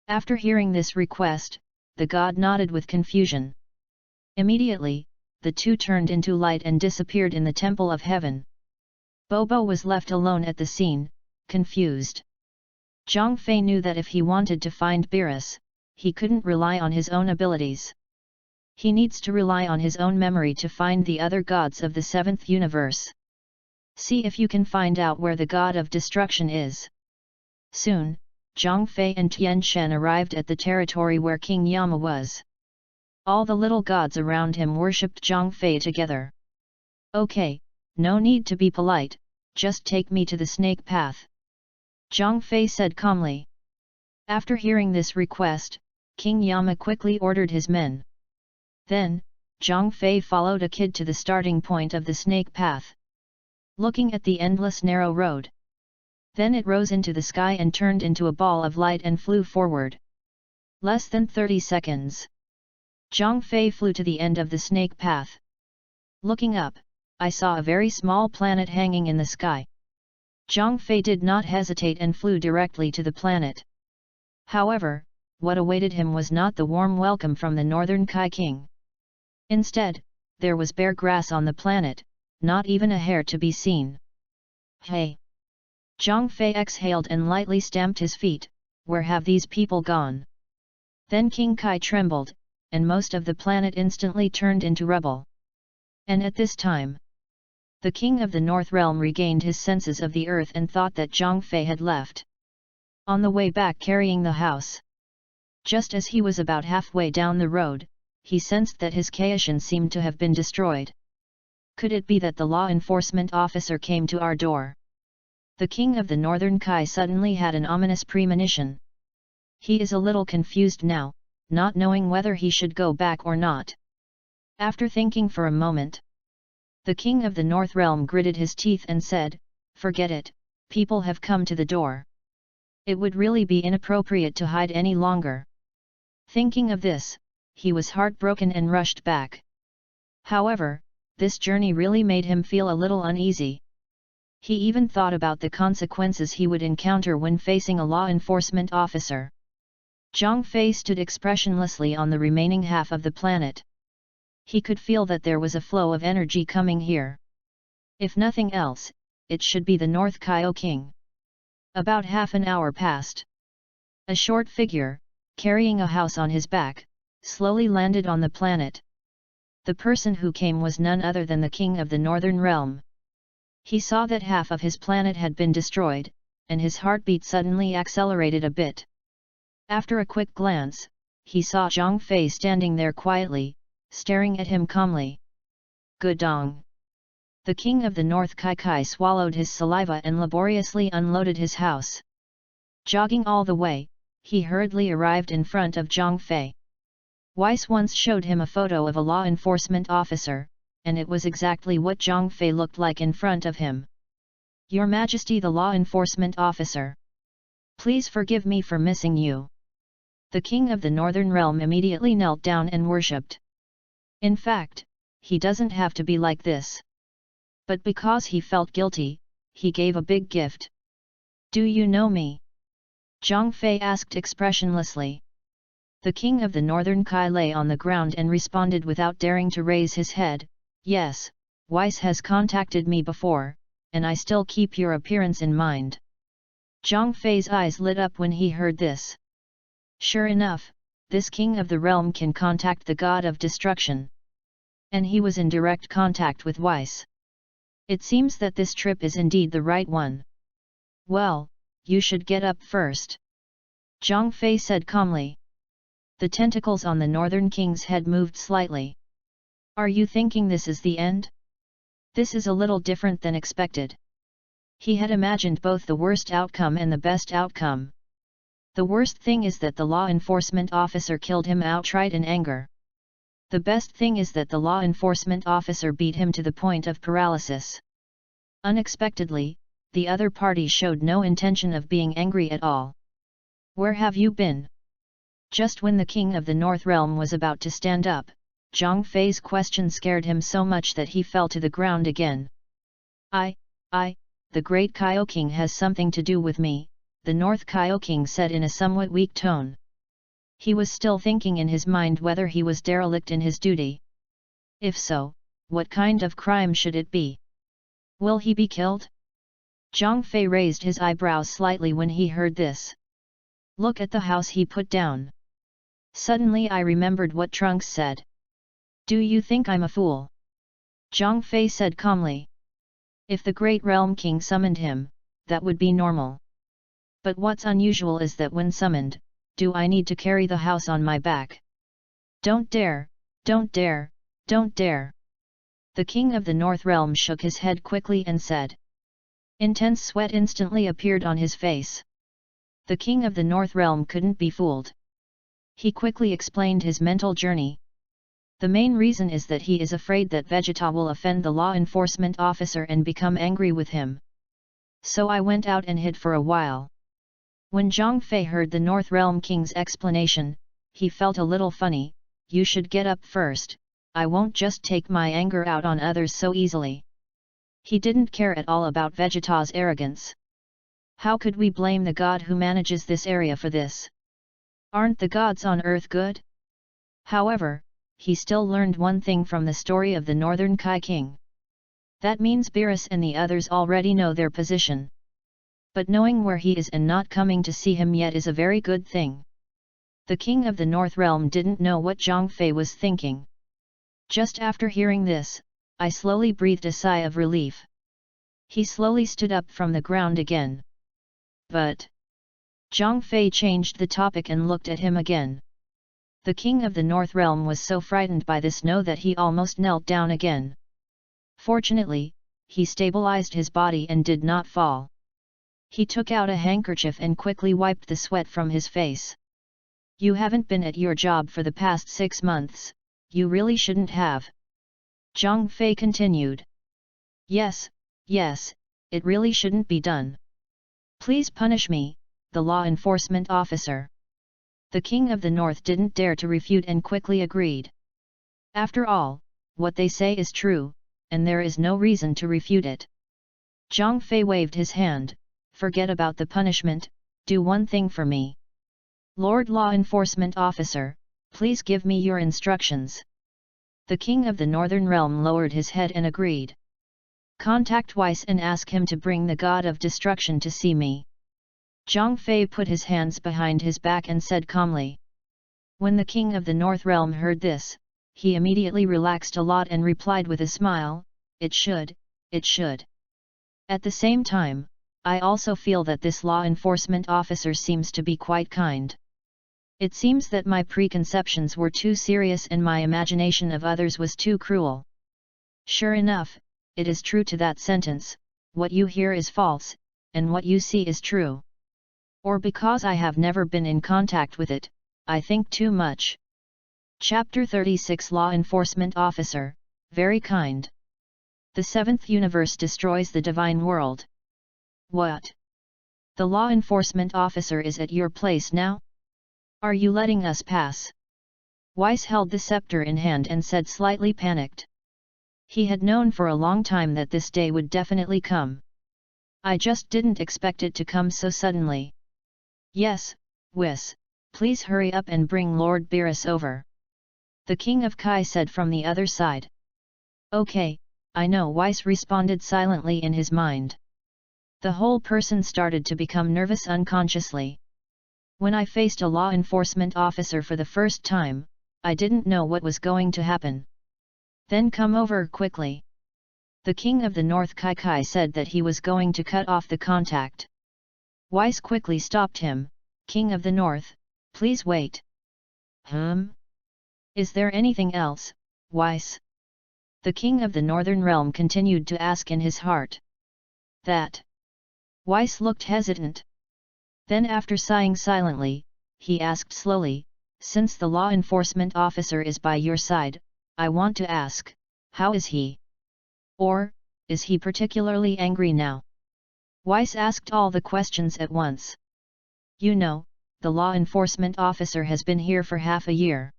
Speaker 1: After hearing this request, the god nodded with confusion. Immediately, the two turned into light and disappeared in the Temple of Heaven. Bobo was left alone at the scene, confused. Zhang Fei knew that if he wanted to find Beerus, he couldn't rely on his own abilities. He needs to rely on his own memory to find the other gods of the 7th universe. See if you can find out where the god of destruction is. Soon, Zhang Fei and Tian Shen arrived at the territory where King Yama was. All the little gods around him worshipped Zhang Fei together. "Okay, no need to be polite, just take me to the snake path," Zhang Fei said calmly. After hearing this request, King Yama quickly ordered his men. Then, Zhang Fei followed a kid to the starting point of the snake path. Looking at the endless narrow road. Then it rose into the sky and turned into a ball of light and flew forward. Less than 30 seconds. Zhang Fei flew to the end of the snake path. Looking up, I saw a very small planet hanging in the sky. Zhang Fei did not hesitate and flew directly to the planet. However, what awaited him was not the warm welcome from the Northern Kai King. Instead, there was bare grass on the planet, not even a hair to be seen. "Hey!" Zhang Fei exhaled and lightly stamped his feet. "Where have these people gone?" Then King Kai trembled, and most of the planet instantly turned into rubble. And at this time, the King of the North Realm regained his senses of the earth and thought that Zhang Fei had left. On the way back carrying the house. Just as he was about halfway down the road, he sensed that his Kaishan seemed to have been destroyed. Could it be that the law enforcement officer came to our door? The King of the Northern Kai suddenly had an ominous premonition. He is a little confused now, not knowing whether he should go back or not. After thinking for a moment, the King of the North Realm gritted his teeth and said, "Forget it, people have come to the door. It would really be inappropriate to hide any longer." Thinking of this, he was heartbroken and rushed back. However, this journey really made him feel a little uneasy. He even thought about the consequences he would encounter when facing a law enforcement officer. Zhang Fei stood expressionlessly on the remaining half of the planet. He could feel that there was a flow of energy coming here. If nothing else, it should be the North Kaio King. About half an hour passed. A short figure, carrying a house on his back, slowly landed on the planet. The person who came was none other than the King of the Northern Realm. He saw that half of his planet had been destroyed, and his heartbeat suddenly accelerated a bit. After a quick glance, he saw Zhang Fei standing there quietly, staring at him calmly. "Gudong." The King of the North Kai swallowed his saliva and laboriously unloaded his house. Jogging all the way, he hurriedly arrived in front of Zhang Fei. Weiss once showed him a photo of a law enforcement officer, and it was exactly what Zhang Fei looked like in front of him. "Your Majesty the law enforcement officer. Please forgive me for missing you." The King of the Northern Realm immediately knelt down and worshipped. In fact, he doesn't have to be like this. But because he felt guilty, he gave a big gift. "Do you know me?" Zhang Fei asked expressionlessly. The King of the Northern Kai lay on the ground and responded without daring to raise his head, "Yes, Weiss has contacted me before, and I still keep your appearance in mind." Zhang Fei's eyes lit up when he heard this. Sure enough, this King of the Realm can contact the God of Destruction. And he was in direct contact with Weiss. It seems that this trip is indeed the right one. "Well, you should get up first," Zhang Fei said calmly. The tentacles on the Northern King's head moved slightly. Are you thinking this is the end? This is a little different than expected. He had imagined both the worst outcome and the best outcome. The worst thing is that the law enforcement officer killed him outright in anger. The best thing is that the law enforcement officer beat him to the point of paralysis. Unexpectedly, the other party showed no intention of being angry at all. Where have you been? Just when the king of the North Realm was about to stand up, Zhang Fei's question scared him so much that he fell to the ground again. The great Kaioking has something to do with me, the North Kaioking said in a somewhat weak tone. He was still thinking in his mind whether he was derelict in his duty. If so, what kind of crime should it be? Will he be killed? Zhang Fei raised his eyebrows slightly when he heard this. Look at the house he put down. Suddenly I remembered what Trunks said. Do you think I'm a fool? Zhang Fei said calmly. If the Great Realm King summoned him, that would be normal. But what's unusual is that when summoned, do I need to carry the house on my back? Don't dare, don't dare, don't dare. The King of the North Realm shook his head quickly and said. Intense sweat instantly appeared on his face. The King of the North Realm couldn't be fooled. He quickly explained his mental journey. The main reason is that he is afraid that Vegeta will offend the law enforcement officer and become angry with him. So I went out and hid for a while. When Zhang Fei heard the North Realm King's explanation, he felt a little funny. You should get up first, I won't just take my anger out on others so easily. He didn't care at all about Vegeta's arrogance. How could we blame the god who manages this area for this? Aren't the gods on earth good? However, he still learned one thing from the story of the Northern Kai King. That means Beerus and the others already know their position. But knowing where he is and not coming to see him yet is a very good thing. The King of the North Realm didn't know what Zhang Fei was thinking. Just after hearing this, I slowly breathed a sigh of relief. He slowly stood up from the ground again. But Zhang Fei changed the topic and looked at him again. The King of the North Realm was so frightened by this no that he almost knelt down again. Fortunately, he stabilized his body and did not fall. He took out a handkerchief and quickly wiped the sweat from his face. You haven't been at your job for the past 6 months, you really shouldn't have. Zhang Fei continued. Yes, it really shouldn't be done. Please punish me, the law enforcement officer. The King of the North didn't dare to refute and quickly agreed. After all, what they say is true, and there is no reason to refute it. Zhang Fei waved his hand. Forget about the punishment, do one thing for me. Lord Law Enforcement Officer, please give me your instructions. The King of the Northern Realm lowered his head and agreed. Contact Weiss and ask him to bring the God of Destruction to see me. Zhang Fei put his hands behind his back and said calmly. When the King of the North Realm heard this, he immediately relaxed a lot and replied with a smile, it should. At the same time, I also feel that this law enforcement officer seems to be quite kind. It seems that my preconceptions were too serious and my imagination of others was too cruel. Sure enough, it is true to that sentence, what you hear is false, and what you see is true. Or because I have never been in contact with it, I think too much. Chapter 36 Law Enforcement Officer, very kind. The seventh universe destroys the divine world. What? The law enforcement officer is at your place now? Are you letting us pass? Weiss held the scepter in hand and said slightly panicked. He had known for a long time that this day would definitely come. I just didn't expect it to come so suddenly. Yes, Weiss, please hurry up and bring Lord Beerus over. The King of Kai said from the other side. Okay, I know, Weiss responded silently in his mind. The whole person started to become nervous unconsciously. When I faced a law enforcement officer for the first time, I didn't know what was going to happen. Then come over quickly. The King of the North Kai said that he was going to cut off the contact. Weiss quickly stopped him. King of the North, please wait. Is there anything else, Weiss? The king of the northern realm continued to ask in his heart. That. Weiss looked hesitant. Then after sighing silently, he asked slowly, since the law enforcement officer is by your side, I want to ask, how is he? Or, is he particularly angry now? Weiss asked all the questions at once. You know, the law enforcement officer has been here for half a year.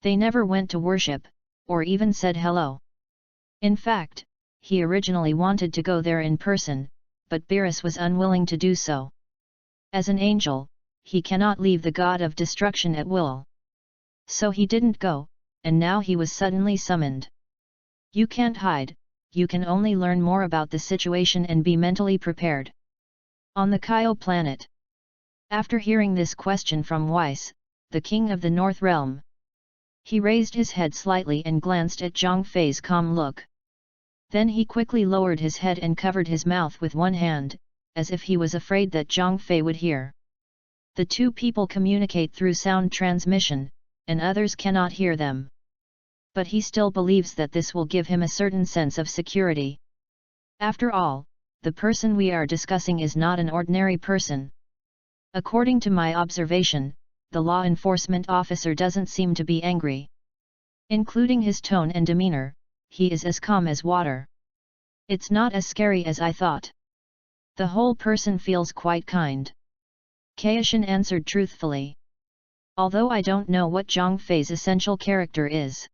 Speaker 1: They never went to worship, or even said hello. In fact, he originally wanted to go there in person, but Beerus was unwilling to do so. As an angel, he cannot leave the god of destruction at will. So he didn't go, and now he was suddenly summoned. You can't hide, you can only learn more about the situation and be mentally prepared. On the Kyo planet. After hearing this question from Weiss, the king of the North Realm, he raised his head slightly and glanced at Zhang Fei's calm look. Then he quickly lowered his head and covered his mouth with one hand, as if he was afraid that Zhang Fei would hear. The two people communicate through sound transmission, and others cannot hear them. But he still believes that this will give him a certain sense of security. After all, the person we are discussing is not an ordinary person. According to my observation, the law enforcement officer doesn't seem to be angry. Including his tone and demeanor, he is as calm as water. It's not as scary as I thought. The whole person feels quite kind. Kaishin answered truthfully. Although I don't know what Zhang Fei's essential character is.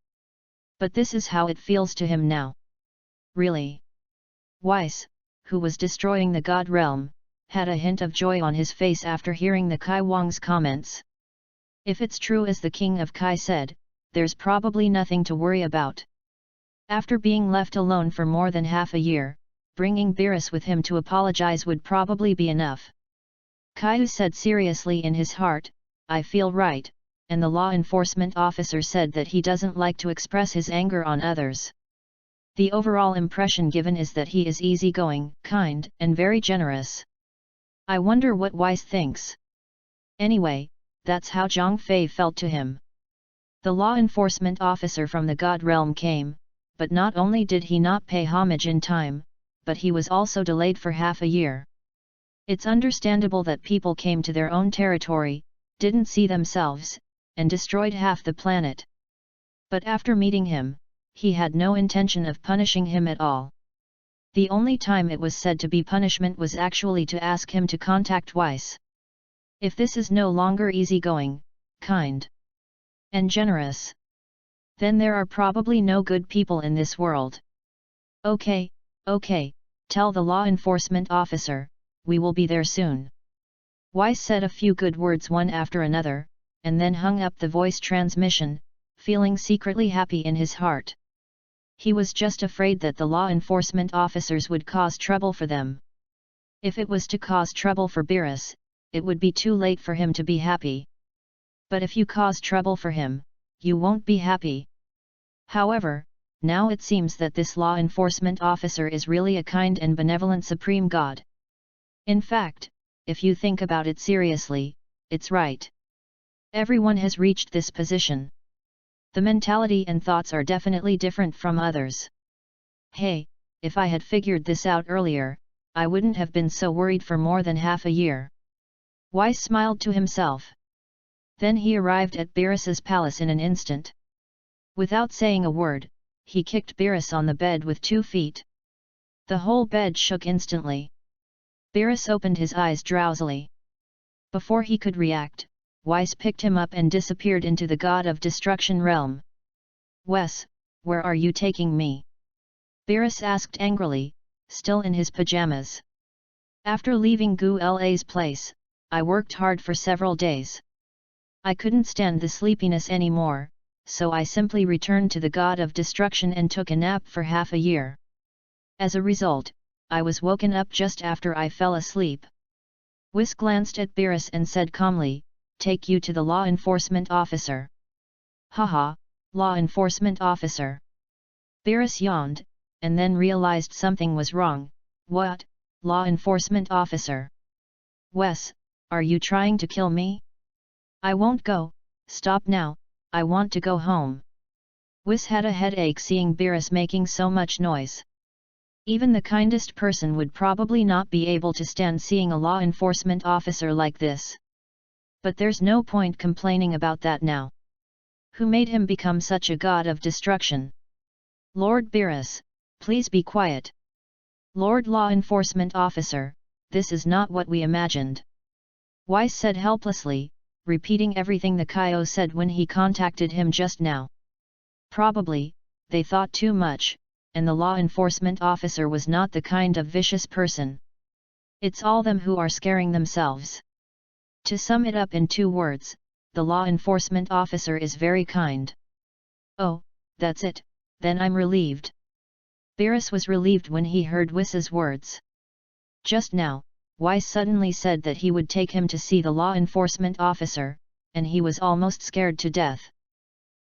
Speaker 1: But this is how it feels to him now. Really? Weiss, who was destroying the God realm, had a hint of joy on his face after hearing the Kai Wang's comments. If it's true as the king of Kai said, there's probably nothing to worry about. After being left alone for more than half a year, bringing Beerus with him to apologize would probably be enough. Caillou said seriously in his heart, I feel right, and the law enforcement officer said that he doesn't like to express his anger on others. The overall impression given is that he is easygoing, kind, and very generous. I wonder what Weiss thinks. Anyway, that's how Zhang Fei felt to him. The law enforcement officer from the God realm came, but not only did he not pay homage in time, but he was also delayed for half a year. It's understandable that people came to their own territory, didn't see themselves, and destroyed half the planet. But after meeting him, he had no intention of punishing him at all. The only time it was said to be punishment was actually to ask him to contact Weiss. If this is no longer easygoing, kind, and generous, then there are probably no good people in this world. Okay, tell the law enforcement officer, we will be there soon. Weiss said a few good words one after another, and then hung up the voice transmission, feeling secretly happy in his heart. He was just afraid that the law enforcement officers would cause trouble for them. If it was to cause trouble for Beerus, it would be too late for him to be happy. But if you cause trouble for him, you won't be happy. However, now it seems that this law enforcement officer is really a kind and benevolent supreme god. In fact, if you think about it seriously, it's right. Everyone has reached this position. The mentality and thoughts are definitely different from others. Hey, if I had figured this out earlier, I wouldn't have been so worried for more than half a year. Weiss smiled to himself. Then he arrived at Beerus's palace in an instant. Without saying a word, he kicked Beerus on the bed with 2 feet. The whole bed shook instantly. Beerus opened his eyes drowsily. Before he could react, Weiss picked him up and disappeared into the God of Destruction realm. Wes, where are you taking me? Beerus asked angrily, still in his pajamas. After leaving Gu La's place, I worked hard for several days. I couldn't stand the sleepiness anymore, so I simply returned to the God of Destruction and took a nap for half a year. As a result, I was woken up just after I fell asleep. Whis glanced at Beerus and said calmly, take you to the law enforcement officer. Haha, law enforcement officer. Beerus yawned, and then realized something was wrong. What, law enforcement officer? Wes, are you trying to kill me? I won't go, stop now, I want to go home. Wis had a headache seeing Beerus making so much noise. Even the kindest person would probably not be able to stand seeing a law enforcement officer like this. But there's no point complaining about that now. Who made him become such a god of destruction? Lord Beerus, please be quiet. Lord Law Enforcement Officer, this is not what we imagined. Weiss said helplessly, repeating everything the Kaio said when he contacted him just now. Probably, they thought too much, and the law enforcement officer was not the kind of vicious person. It's all them who are scaring themselves. To sum it up in 2 words, the law enforcement officer is very kind. Oh, that's it, then I'm relieved. Beerus was relieved when he heard Wiss's words. Just now, Weiss suddenly said that he would take him to see the law enforcement officer, and he was almost scared to death.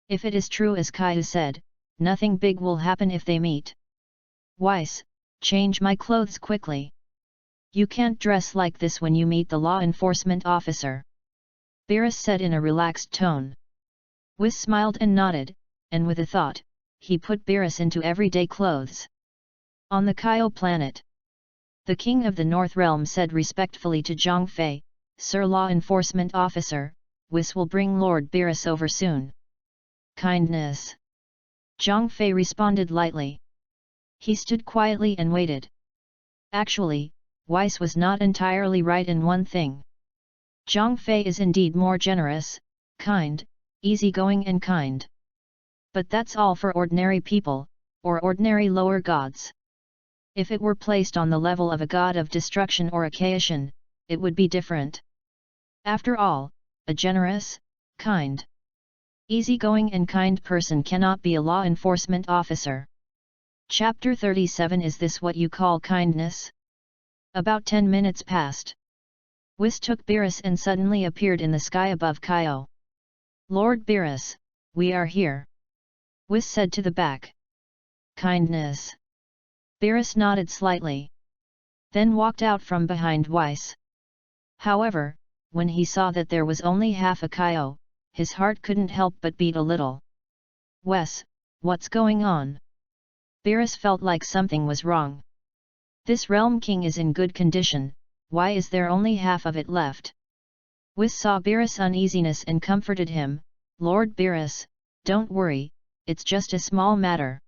Speaker 1: If it is true as Kaio said, nothing big will happen if they meet. Weiss, change my clothes quickly. You can't dress like this when you meet the law enforcement officer. Beerus said in a relaxed tone. Weiss smiled and nodded, and with a thought, he put Beerus into everyday clothes. On the Kaio planet, the King of the North Realm said respectfully to Zhang Fei, Sir Law Enforcement Officer, Weiss will bring Lord Beerus over soon. Kindness. Zhang Fei responded lightly. He stood quietly and waited. Actually, Weiss was not entirely right in one thing. Zhang Fei is indeed more generous, kind, easygoing and kind. But that's all for ordinary people, or ordinary lower gods. If it were placed on the level of a god of destruction or a Kaishin, it would be different. After all, a generous, kind, easygoing and kind person cannot be a law enforcement officer. Chapter 37. Is this what you call kindness? About 10 minutes passed. Weiss took Beerus and suddenly appeared in the sky above Kaio. Lord Beerus, we are here. Weiss said to the back. Kindness. Beerus nodded slightly. Then walked out from behind Weiss. However, when he saw that there was only half a Kaio, his heart couldn't help but beat a little. Weiss, what's going on? Beerus felt like something was wrong. This realm king is in good condition, why is there only half of it left? Weiss saw Beerus' uneasiness and comforted him, Lord Beerus, don't worry, it's just a small matter.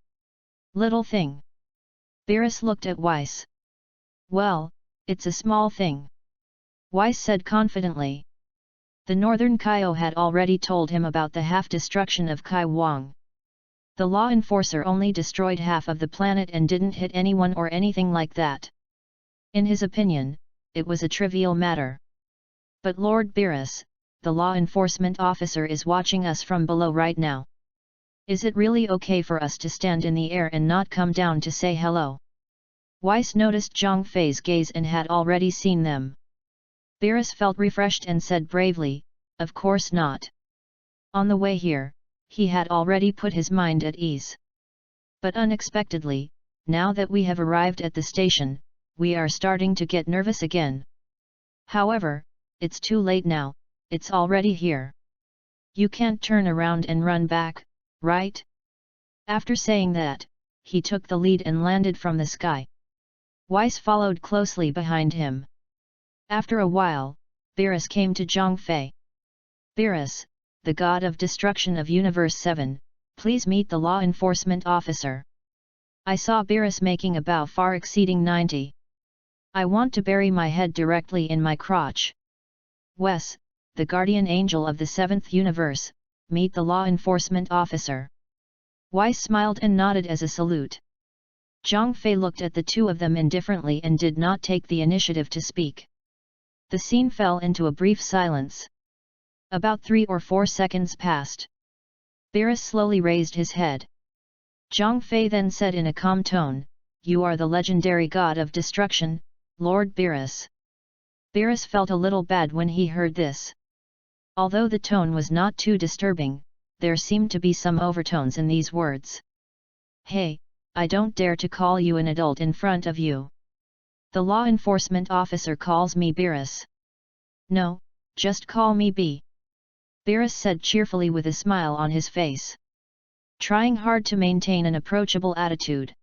Speaker 1: Little thing. Beerus looked at Weiss. Well, it's a small thing. Weiss said confidently. The Northern Kaio had already told him about the half-destruction of Kai Wang. The law enforcer only destroyed half of the planet and didn't hit anyone or anything like that. In his opinion, it was a trivial matter. But Lord Beerus, the law enforcement officer is watching us from below right now. Is it really okay for us to stand in the air and not come down to say hello? Weiss noticed Zhang Fei's gaze and had already seen them. Beerus felt refreshed and said bravely, of course not. On the way here, he had already put his mind at ease. But unexpectedly, now that we have arrived at the station, we are starting to get nervous again. However, it's too late now, it's already here. You can't turn around and run back, right? After saying that, he took the lead and landed from the sky. Weiss followed closely behind him. After a while, Beerus came to Zhang Fei. Beerus, the god of destruction of Universe 7, please meet the law enforcement officer. I saw Beerus making a bow far exceeding 90. I want to bury my head directly in my crotch. Wes, the guardian angel of the 7th universe, meet the law enforcement officer. Weiss smiled and nodded as a salute. Zhang Fei looked at the two of them indifferently and did not take the initiative to speak. The scene fell into a brief silence. About 3 or 4 seconds passed. Beerus slowly raised his head. Zhang Fei then said in a calm tone, "You are the legendary god of destruction, Lord Beerus." Beerus felt a little bad when he heard this. Although the tone was not too disturbing, there seemed to be some overtones in these words. "Hey, I don't dare to call you an adult in front of you. The law enforcement officer calls me Beerus." "No, just call me B," Beerus said cheerfully with a smile on his face. trying hard to maintain an approachable attitude.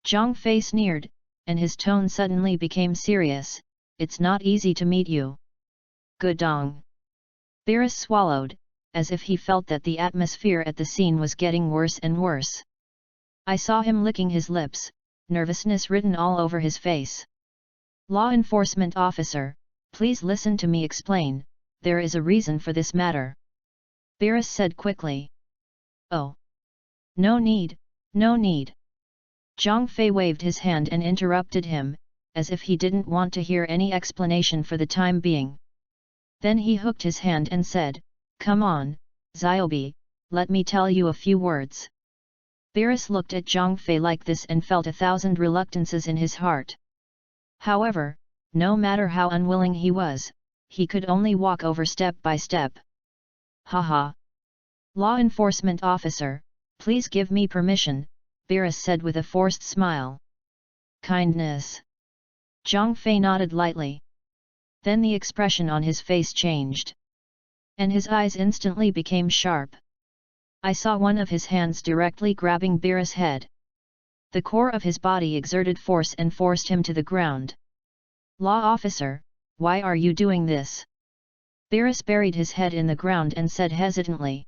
Speaker 1: Zhang Fei sneered, and his tone suddenly became serious. It's not easy to meet you. Gudong. Beerus swallowed, as if he felt that the atmosphere at the scene was getting worse and worse. I saw him licking his lips, nervousness written all over his face. Law enforcement officer, please listen to me explain, there is a reason for this matter. Beerus said quickly. Oh. No need, no need. Zhang Fei waved his hand and interrupted him, as if he didn't want to hear any explanation for the time being. Then he hooked his hand and said, Come on, Xiaobi, let me tell you a few words. Beerus looked at Zhang Fei like this and felt 1,000 reluctances in his heart. However, no matter how unwilling he was, he could only walk over step by step. Haha. Law enforcement officer, please give me permission, Beerus said with a forced smile. Kindness. Zhang Fei nodded lightly. Then the expression on his face changed. And his eyes instantly became sharp. I saw one of his hands directly grabbing Beerus' head. The core of his body exerted force and forced him to the ground. Law officer, why are you doing this? Beerus buried his head in the ground and said hesitantly.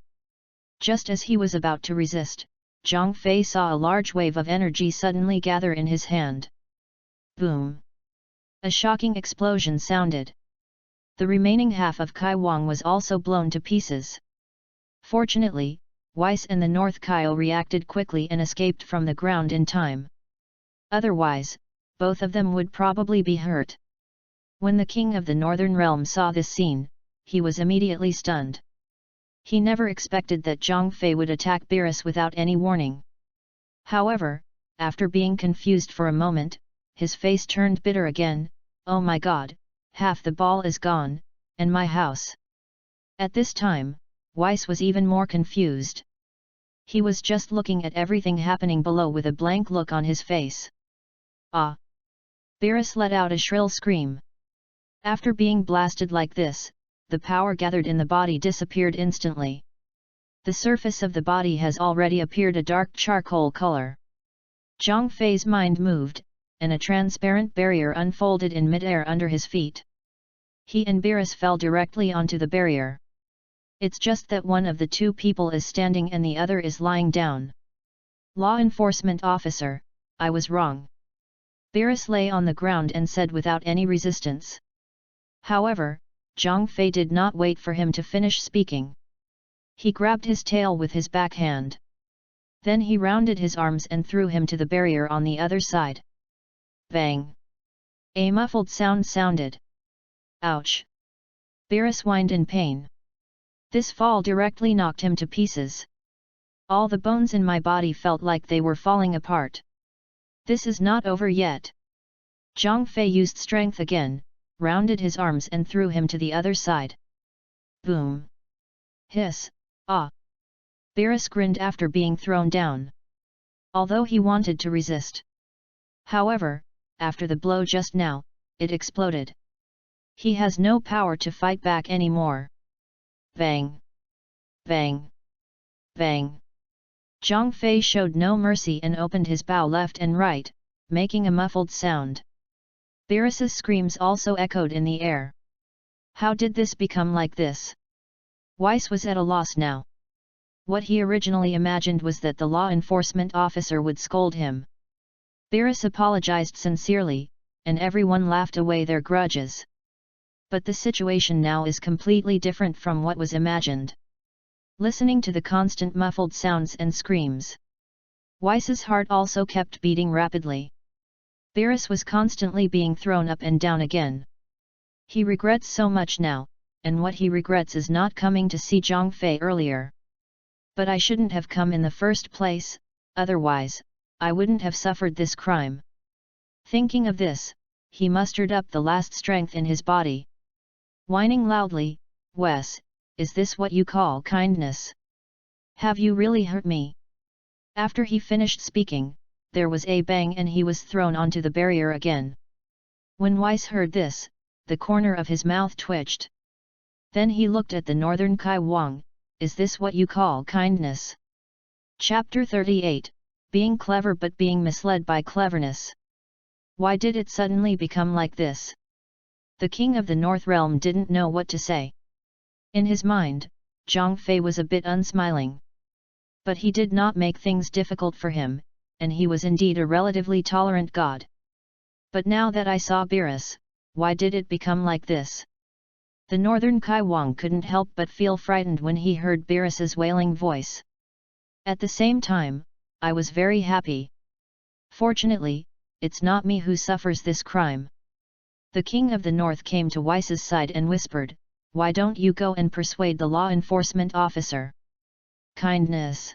Speaker 1: Just as he was about to resist, Zhang Fei saw a large wave of energy suddenly gather in his hand. Boom! A shocking explosion sounded. The remaining half of Kai Wang was also blown to pieces. Fortunately, Weiss and the North Kaio reacted quickly and escaped from the ground in time. Otherwise, both of them would probably be hurt. When the king of the Northern Realm saw this scene, he was immediately stunned. He never expected that Zhang Fei would attack Beerus without any warning. However, after being confused for a moment, his face turned bitter again. Oh my god, half the ball is gone, and my house. At this time, Weiss was even more confused. He was just looking at everything happening below with a blank look on his face. Ah! Beerus let out a shrill scream. After being blasted like this, the power gathered in the body disappeared instantly. The surface of the body has already appeared a dark charcoal color. Zhang Fei's mind moved, and a transparent barrier unfolded in mid-air under his feet. He and Beerus fell directly onto the barrier. It's just that one of the two people is standing and the other is lying down. Law enforcement officer, I was wrong. Beerus lay on the ground and said without any resistance. However, Zhang Fei did not wait for him to finish speaking. He grabbed his tail with his backhand. Then he rounded his arms and threw him to the barrier on the other side. Bang! A muffled sound sounded. Ouch! Beerus whined in pain. This fall directly knocked him to pieces. All the bones in my body felt like they were falling apart. This is not over yet. Zhang Fei used strength again, rounded his arms and threw him to the other side. Boom! Hiss! Ah! Beerus grinned after being thrown down. Although he wanted to resist. However, after the blow just now, it exploded. He has no power to fight back anymore. Bang! Bang! Bang! Zhang Fei showed no mercy and opened his bow left and right, making a muffled sound. Beerus's screams also echoed in the air. How did this become like this? Weiss was at a loss now. What he originally imagined was that the law enforcement officer would scold him. Beerus apologized sincerely, and everyone laughed away their grudges. But the situation now is completely different from what was imagined. Listening to the constant muffled sounds and screams, Weiss's heart also kept beating rapidly. Beerus was constantly being thrown up and down again. He regrets so much now, and what he regrets is not coming to see Zhang Fei earlier. But I shouldn't have come in the first place, otherwise, I wouldn't have suffered this crime. Thinking of this, he mustered up the last strength in his body. Whining loudly, Wes, is this what you call kindness? Have you really hurt me? After he finished speaking, there was a bang and he was thrown onto the barrier again. When Weiss heard this, the corner of his mouth twitched. Then he looked at the northern Kai Wang, is this what you call kindness? Chapter 38, Being Clever but Being Misled by Cleverness. Why did it suddenly become like this? The king of the North Realm didn't know what to say. In his mind, Zhang Fei was a bit unsmiling. But he did not make things difficult for him, and he was indeed a relatively tolerant god. But now that I saw Beerus, why did it become like this? The northern Kai Wang couldn't help but feel frightened when he heard Beerus's wailing voice. At the same time, I was very happy. Fortunately, it's not me who suffers this crime. The king of the north came to Weiss's side and whispered, "Why don't you go and persuade the law enforcement officer?" Kindness.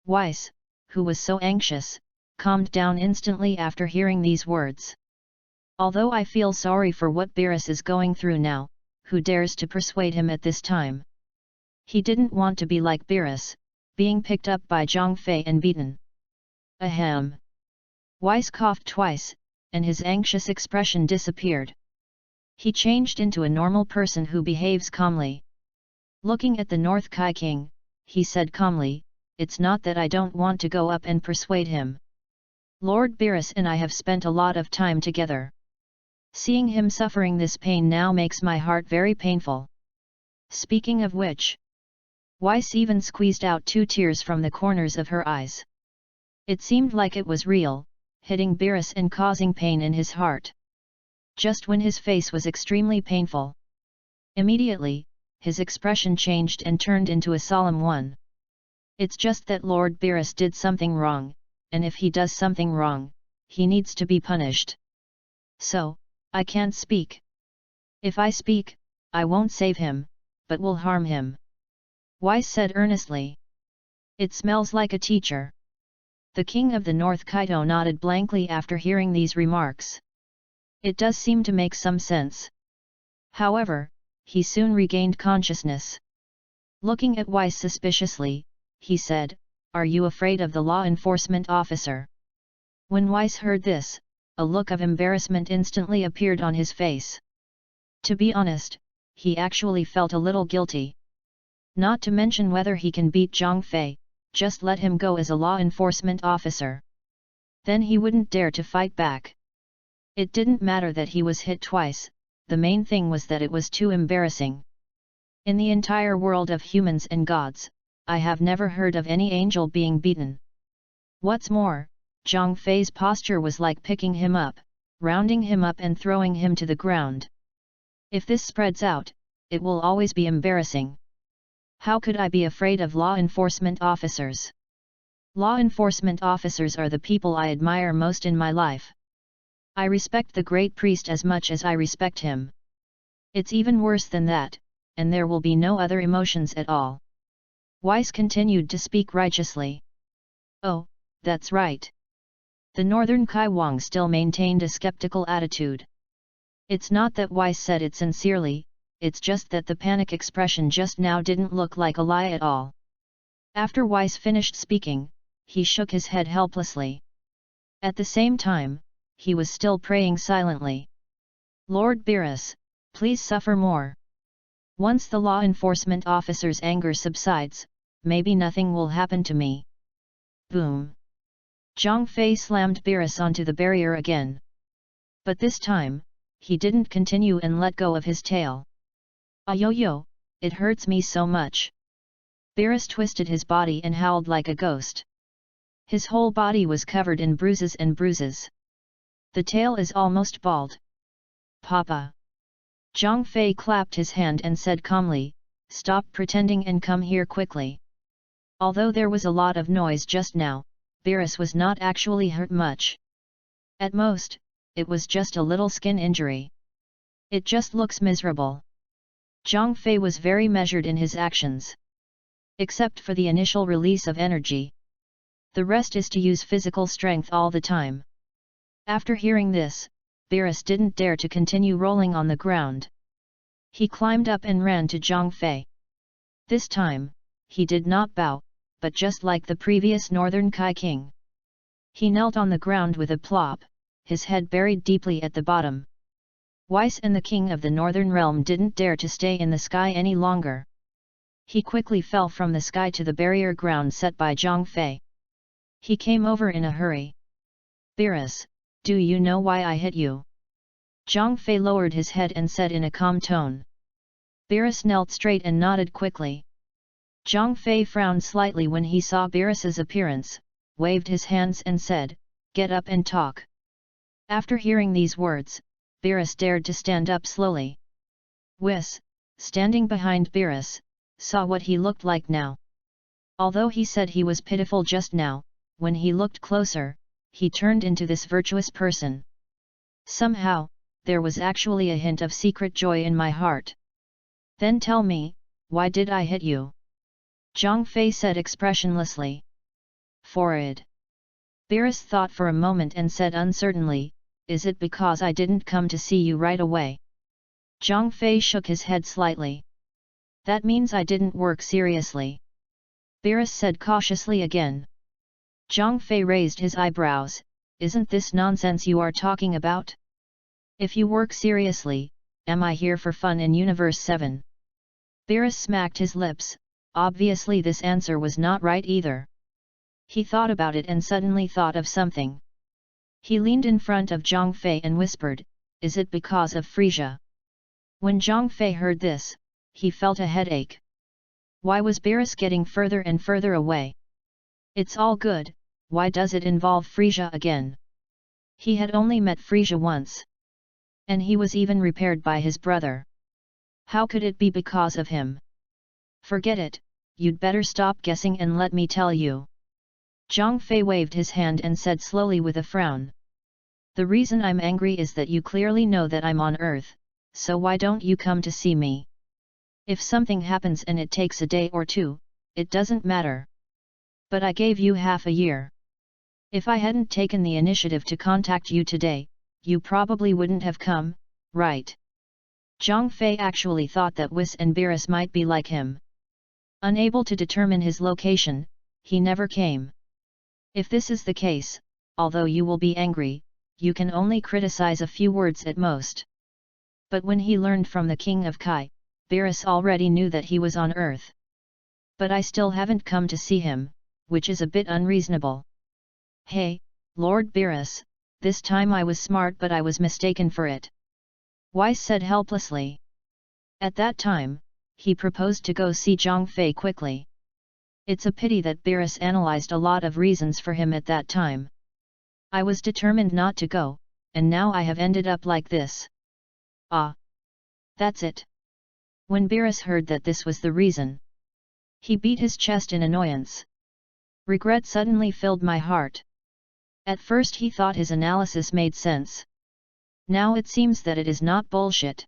Speaker 1: Weiss, who was so anxious, calmed down instantly after hearing these words. Although I feel sorry for what Beerus is going through now, who dares to persuade him at this time? He didn't want to be like Beerus, being picked up by Zhang Fei and beaten. Ahem. Weiss coughed twice, and his anxious expression disappeared. He changed into a normal person who behaves calmly. Looking at the North Kai King, he said calmly, "It's not that I don't want to go up and persuade him. Lord Beerus and I have spent a lot of time together. Seeing him suffering this pain now makes my heart very painful. Speaking of which..." Weiss even squeezed out 2 tears from the corners of her eyes. It seemed like it was real, hitting Beerus and causing pain in his heart. Just when his face was extremely painful. Immediately, his expression changed and turned into a solemn one. "It's just that Lord Beerus did something wrong, and if he does something wrong, he needs to be punished. So, I can't speak. If I speak, I won't save him, but will harm him," Weiss said earnestly. "It smells like a teacher." The king of the North Kaito nodded blankly after hearing these remarks. It does seem to make some sense. However, he soon regained consciousness. Looking at Weiss suspiciously, he said, "Are you afraid of the law enforcement officer?" When Weiss heard this, a look of embarrassment instantly appeared on his face. To be honest, he actually felt a little guilty. Not to mention whether he can beat Zhang Fei, just let him go as a law enforcement officer. Then he wouldn't dare to fight back. It didn't matter that he was hit twice, the main thing was that it was too embarrassing. In the entire world of humans and gods, I have never heard of any angel being beaten. What's more, Zhang Fei's posture was like picking him up, rounding him up and throwing him to the ground. If this spreads out, it will always be embarrassing. How could I be afraid of law enforcement officers? Law enforcement officers are the people I admire most in my life. I respect the great priest as much as I respect him. It's even worse than that, and there will be no other emotions at all." Weiss continued to speak righteously. "Oh, that's right." The northern Kai Wang still maintained a skeptical attitude. It's not that Weiss said it sincerely, it's just that the panic expression just now didn't look like a lie at all. After Weiss finished speaking, he shook his head helplessly. At the same time, he was still praying silently. "Lord Beerus, please suffer more. Once the law enforcement officer's anger subsides, maybe nothing will happen to me." Boom! Zhang Fei slammed Beerus onto the barrier again. But this time, he didn't continue and let go of his tail. "Ayoyo, it hurts me so much." Beerus twisted his body and howled like a ghost. His whole body was covered in bruises and bruises. The tail is almost bald. "Papa." Zhang Fei clapped his hand and said calmly, "Stop pretending and come here quickly." Although there was a lot of noise just now, Beerus was not actually hurt much. At most, it was just a little skin injury. It just looks miserable. Zhang Fei was very measured in his actions. Except for the initial release of energy. The rest is to use physical strength all the time. After hearing this, Beerus didn't dare to continue rolling on the ground. He climbed up and ran to Zhang Fei. This time, he did not bow, but just like the previous Northern Kai King. He knelt on the ground with a plop, his head buried deeply at the bottom. Weiss and the King of the Northern Realm didn't dare to stay in the sky any longer. He quickly fell from the sky to the barrier ground set by Zhang Fei. He came over in a hurry. "Beerus, do you know why I hit you?" Zhang Fei lowered his head and said in a calm tone. Beerus knelt straight and nodded quickly. Zhang Fei frowned slightly when he saw Beerus's appearance, waved his hands and said, "Get up and talk." After hearing these words, Beerus dared to stand up slowly. Whis, standing behind Beerus, saw what he looked like now. Although he said he was pitiful just now, when he looked closer, he turned into this virtuous person. Somehow, there was actually a hint of secret joy in my heart. "Then tell me, why did I hit you?" Zhang Fei said expressionlessly. "Forward." Beerus thought for a moment and said uncertainly, "Is it because I didn't come to see you right away?" Zhang Fei shook his head slightly. "That means I didn't work seriously." Beerus said cautiously again. Zhang Fei raised his eyebrows. "Isn't this nonsense you are talking about? If you work seriously, am I here for fun in Universe 7? Beerus smacked his lips. Obviously this answer was not right either. He thought about it and suddenly thought of something. He leaned in front of Zhang Fei and whispered, "Is it because of Frisia?" When Zhang Fei heard this, he felt a headache. Why was Beerus getting further and further away? "It's all good, why does it involve Frisia again?" He had only met Frisia once. And he was even repaired by his brother. How could it be because of him? "Forget it, you'd better stop guessing and let me tell you." Zhang Fei waved his hand and said slowly with a frown. "The reason I'm angry is that you clearly know that I'm on Earth, so why don't you come to see me? If something happens and it takes a day or two, it doesn't matter. But I gave you half a year. If I hadn't taken the initiative to contact you today, you probably wouldn't have come, right?" Zhang Fei actually thought that Whis and Beerus might be like him. Unable to determine his location, he never came. If this is the case, although you will be angry, you can only criticize a few words at most. But when he learned from the King of Kai, Beerus already knew that he was on Earth. "But I still haven't come to see him, which is a bit unreasonable." "Hey, Lord Beerus, this time I was smart but I was mistaken for it," Weiss said helplessly. At that time, he proposed to go see Zhang Fei quickly. It's a pity that Beerus analyzed a lot of reasons for him at that time. "I was determined not to go, and now I have ended up like this." "Ah! That's it." When Beerus heard that this was the reason, he beat his chest in annoyance. Regret suddenly filled my heart. At first he thought his analysis made sense. Now it seems that it is not bullshit.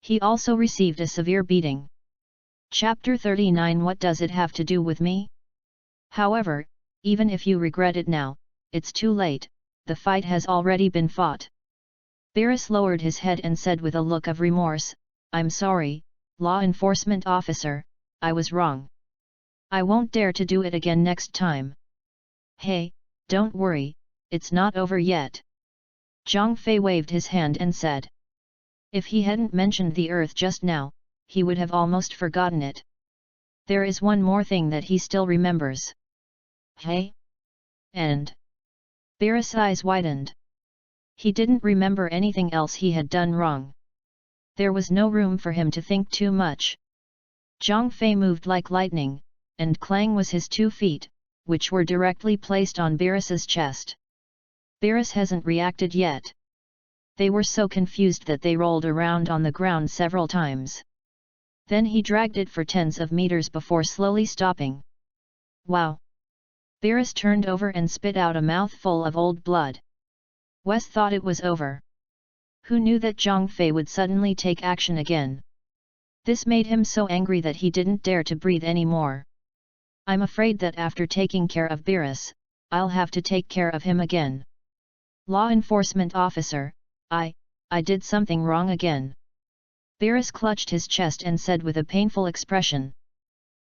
Speaker 1: He also received a severe beating. Chapter 39. What does it have to do with me? However, even if you regret it now, it's too late, the fight has already been fought. Beerus lowered his head and said with a look of remorse, "I'm sorry, law enforcement officer, I was wrong. I won't dare to do it again next time." "Hey, don't worry, it's not over yet." Zhang Fei waved his hand and said. If he hadn't mentioned the Earth just now, he would have almost forgotten it. There is one more thing that he still remembers. "Hey? And?" Beerus' eyes widened. He didn't remember anything else he had done wrong. There was no room for him to think too much. Zhang Fei moved like lightning, and Clang was his 2 feet, which were directly placed on Beerus's chest. Beerus hasn't reacted yet. They were so confused that they rolled around on the ground several times. Then he dragged it for tens of meters before slowly stopping. "Wow!" Beerus turned over and spit out a mouthful of old blood. Wes thought it was over. Who knew that Zhang Fei would suddenly take action again? This made him so angry that he didn't dare to breathe anymore. "I'm afraid that after taking care of Beerus, I'll have to take care of him again. Law enforcement officer, I did something wrong again." Beerus clutched his chest and said with a painful expression.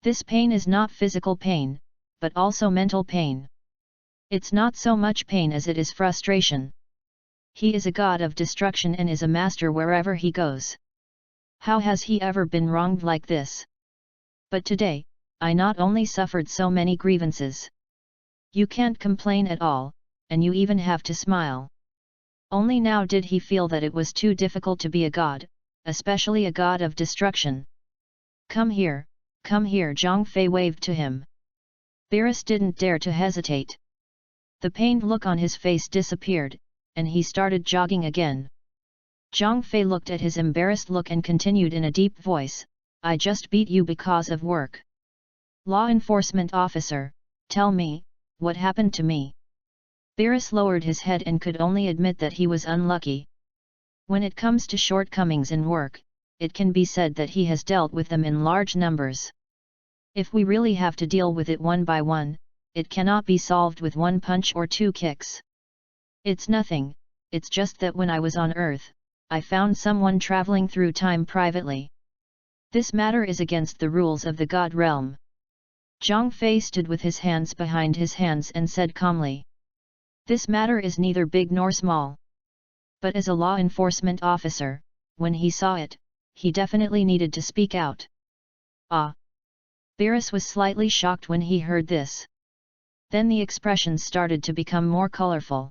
Speaker 1: "This pain is not physical pain, but also mental pain. It's not so much pain as it is frustration. He is a god of destruction and is a master wherever he goes. How has he ever been wronged like this? But today, I not only suffered so many grievances. You can't complain at all, and you even have to smile. Only now did he feel that it was too difficult to be a god, especially a god of destruction. Come here, Zhang Fei waved to him. Beerus didn't dare to hesitate. The pained look on his face disappeared, and he started jogging again. Zhang Fei looked at his embarrassed look and continued in a deep voice, I just beat you because of work. Law enforcement officer, tell me, what happened to me? Beerus lowered his head and could only admit that he was unlucky. When it comes to shortcomings in work, it can be said that he has dealt with them in large numbers. If we really have to deal with it one by one, it cannot be solved with one punch or two kicks. It's nothing, it's just that when I was on Earth, I found someone traveling through time privately. This matter is against the rules of the God realm. Zhang Fei stood with his hands behind his hands and said calmly. This matter is neither big nor small. But as a law enforcement officer, when he saw it, he definitely needed to speak out. Ah! Beerus was slightly shocked when he heard this. Then the expressions started to become more colorful.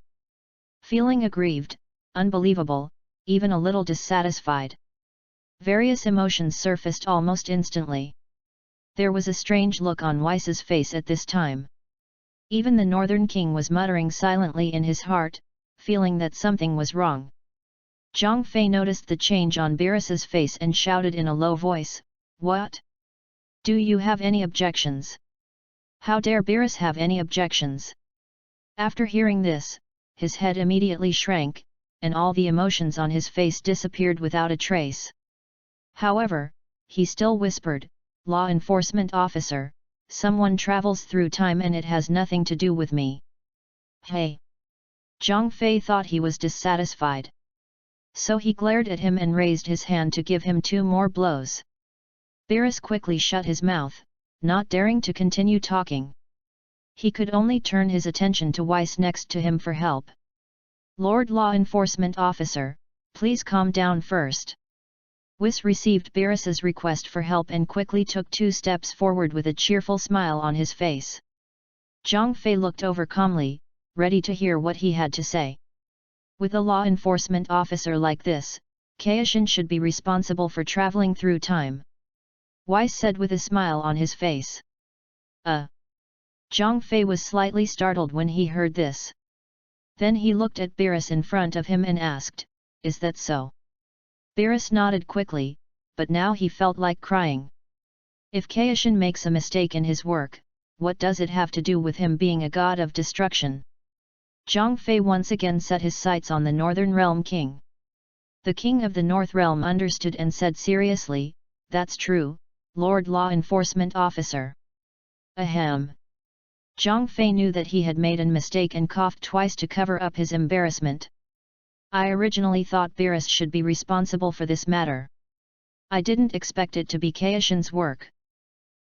Speaker 1: Feeling aggrieved, unbelievable, even a little dissatisfied. Various emotions surfaced almost instantly. There was a strange look on Weiss's face at this time. Even the Northern King was muttering silently in his heart, feeling that something was wrong. Zhang Fei noticed the change on Beerus's face and shouted in a low voice, What? Do you have any objections? How dare Beerus have any objections? After hearing this, his head immediately shrank, and all the emotions on his face disappeared without a trace. However, he still whispered, Law enforcement officer, someone travels through time and it has nothing to do with me. Hey! Zhang Fei thought he was dissatisfied. So he glared at him and raised his hand to give him 2 more blows. Beerus quickly shut his mouth, not daring to continue talking. He could only turn his attention to Weiss next to him for help. Lord Law Enforcement Officer, please calm down first. Weiss received Beerus's request for help and quickly took 2 steps forward with a cheerful smile on his face. Zhang Fei looked over calmly, ready to hear what he had to say. With a law enforcement officer like this, Kaishin should be responsible for traveling through time. Weiss said with a smile on his face. Zhang Fei was slightly startled when he heard this. Then he looked at Beerus in front of him and asked, Is that so? Beerus nodded quickly, but now he felt like crying. If Kaishin makes a mistake in his work, what does it have to do with him being a god of destruction? Zhang Fei once again set his sights on the Northern Realm King. The King of the North Realm understood and said seriously, That's true, Lord Law Enforcement Officer. Ahem. Zhang Fei knew that he had made a mistake and coughed twice to cover up his embarrassment. I originally thought Beerus should be responsible for this matter. I didn't expect it to be Kaishin's work.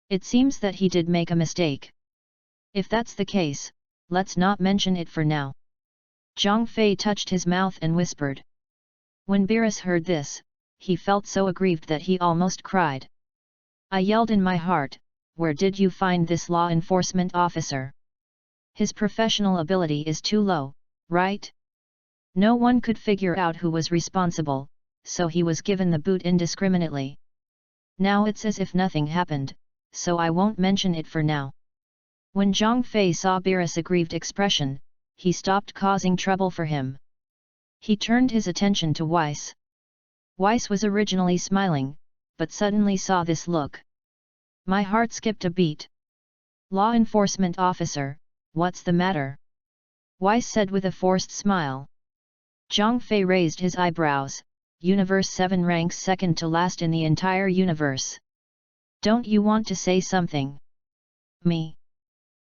Speaker 1: It seems that he did make a mistake. If that's the case, let's not mention it for now. Zhang Fei touched his mouth and whispered. When Beerus heard this, he felt so aggrieved that he almost cried. I yelled in my heart, Where did you find this law enforcement officer? His professional ability is too low, right? No one could figure out who was responsible, so he was given the boot indiscriminately. Now it's as if nothing happened, so I won't mention it for now. When Zhang Fei saw Beerus' aggrieved expression, he stopped causing trouble for him. He turned his attention to Weiss. Weiss was originally smiling, but suddenly saw this look. My heart skipped a beat. Law enforcement officer, what's the matter? Weiss said with a forced smile. Zhang Fei raised his eyebrows. Universe 7 ranks second to last in the entire universe. Don't you want to say something? Me?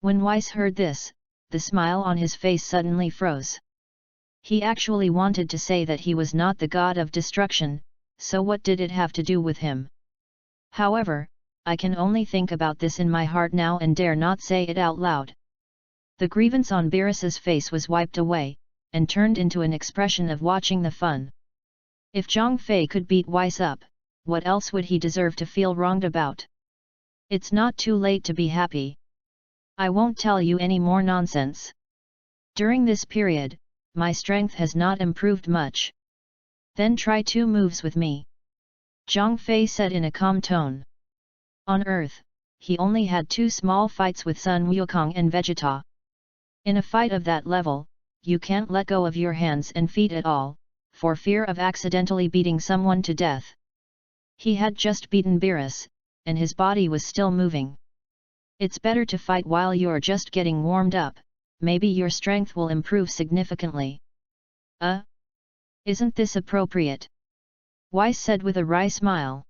Speaker 1: When Weiss heard this, the smile on his face suddenly froze. He actually wanted to say that he was not the god of destruction, so what did it have to do with him? However, I can only think about this in my heart now and dare not say it out loud. The grievance on Beerus's face was wiped away, and turned into an expression of watching the fun. If Zhang Fei could beat Weiss up, what else would he deserve to feel wronged about? It's not too late to be happy. I won't tell you any more nonsense. During this period, my strength has not improved much. Then try 2 moves with me. Zhang Fei said in a calm tone. On Earth, he only had 2 small fights with Sun Wukong and Vegeta. In a fight of that level, you can't let go of your hands and feet at all, for fear of accidentally beating someone to death. He had just beaten Beerus, and his body was still moving. It's better to fight while you're just getting warmed up, maybe your strength will improve significantly. Isn't this appropriate? Weiss said with a wry smile.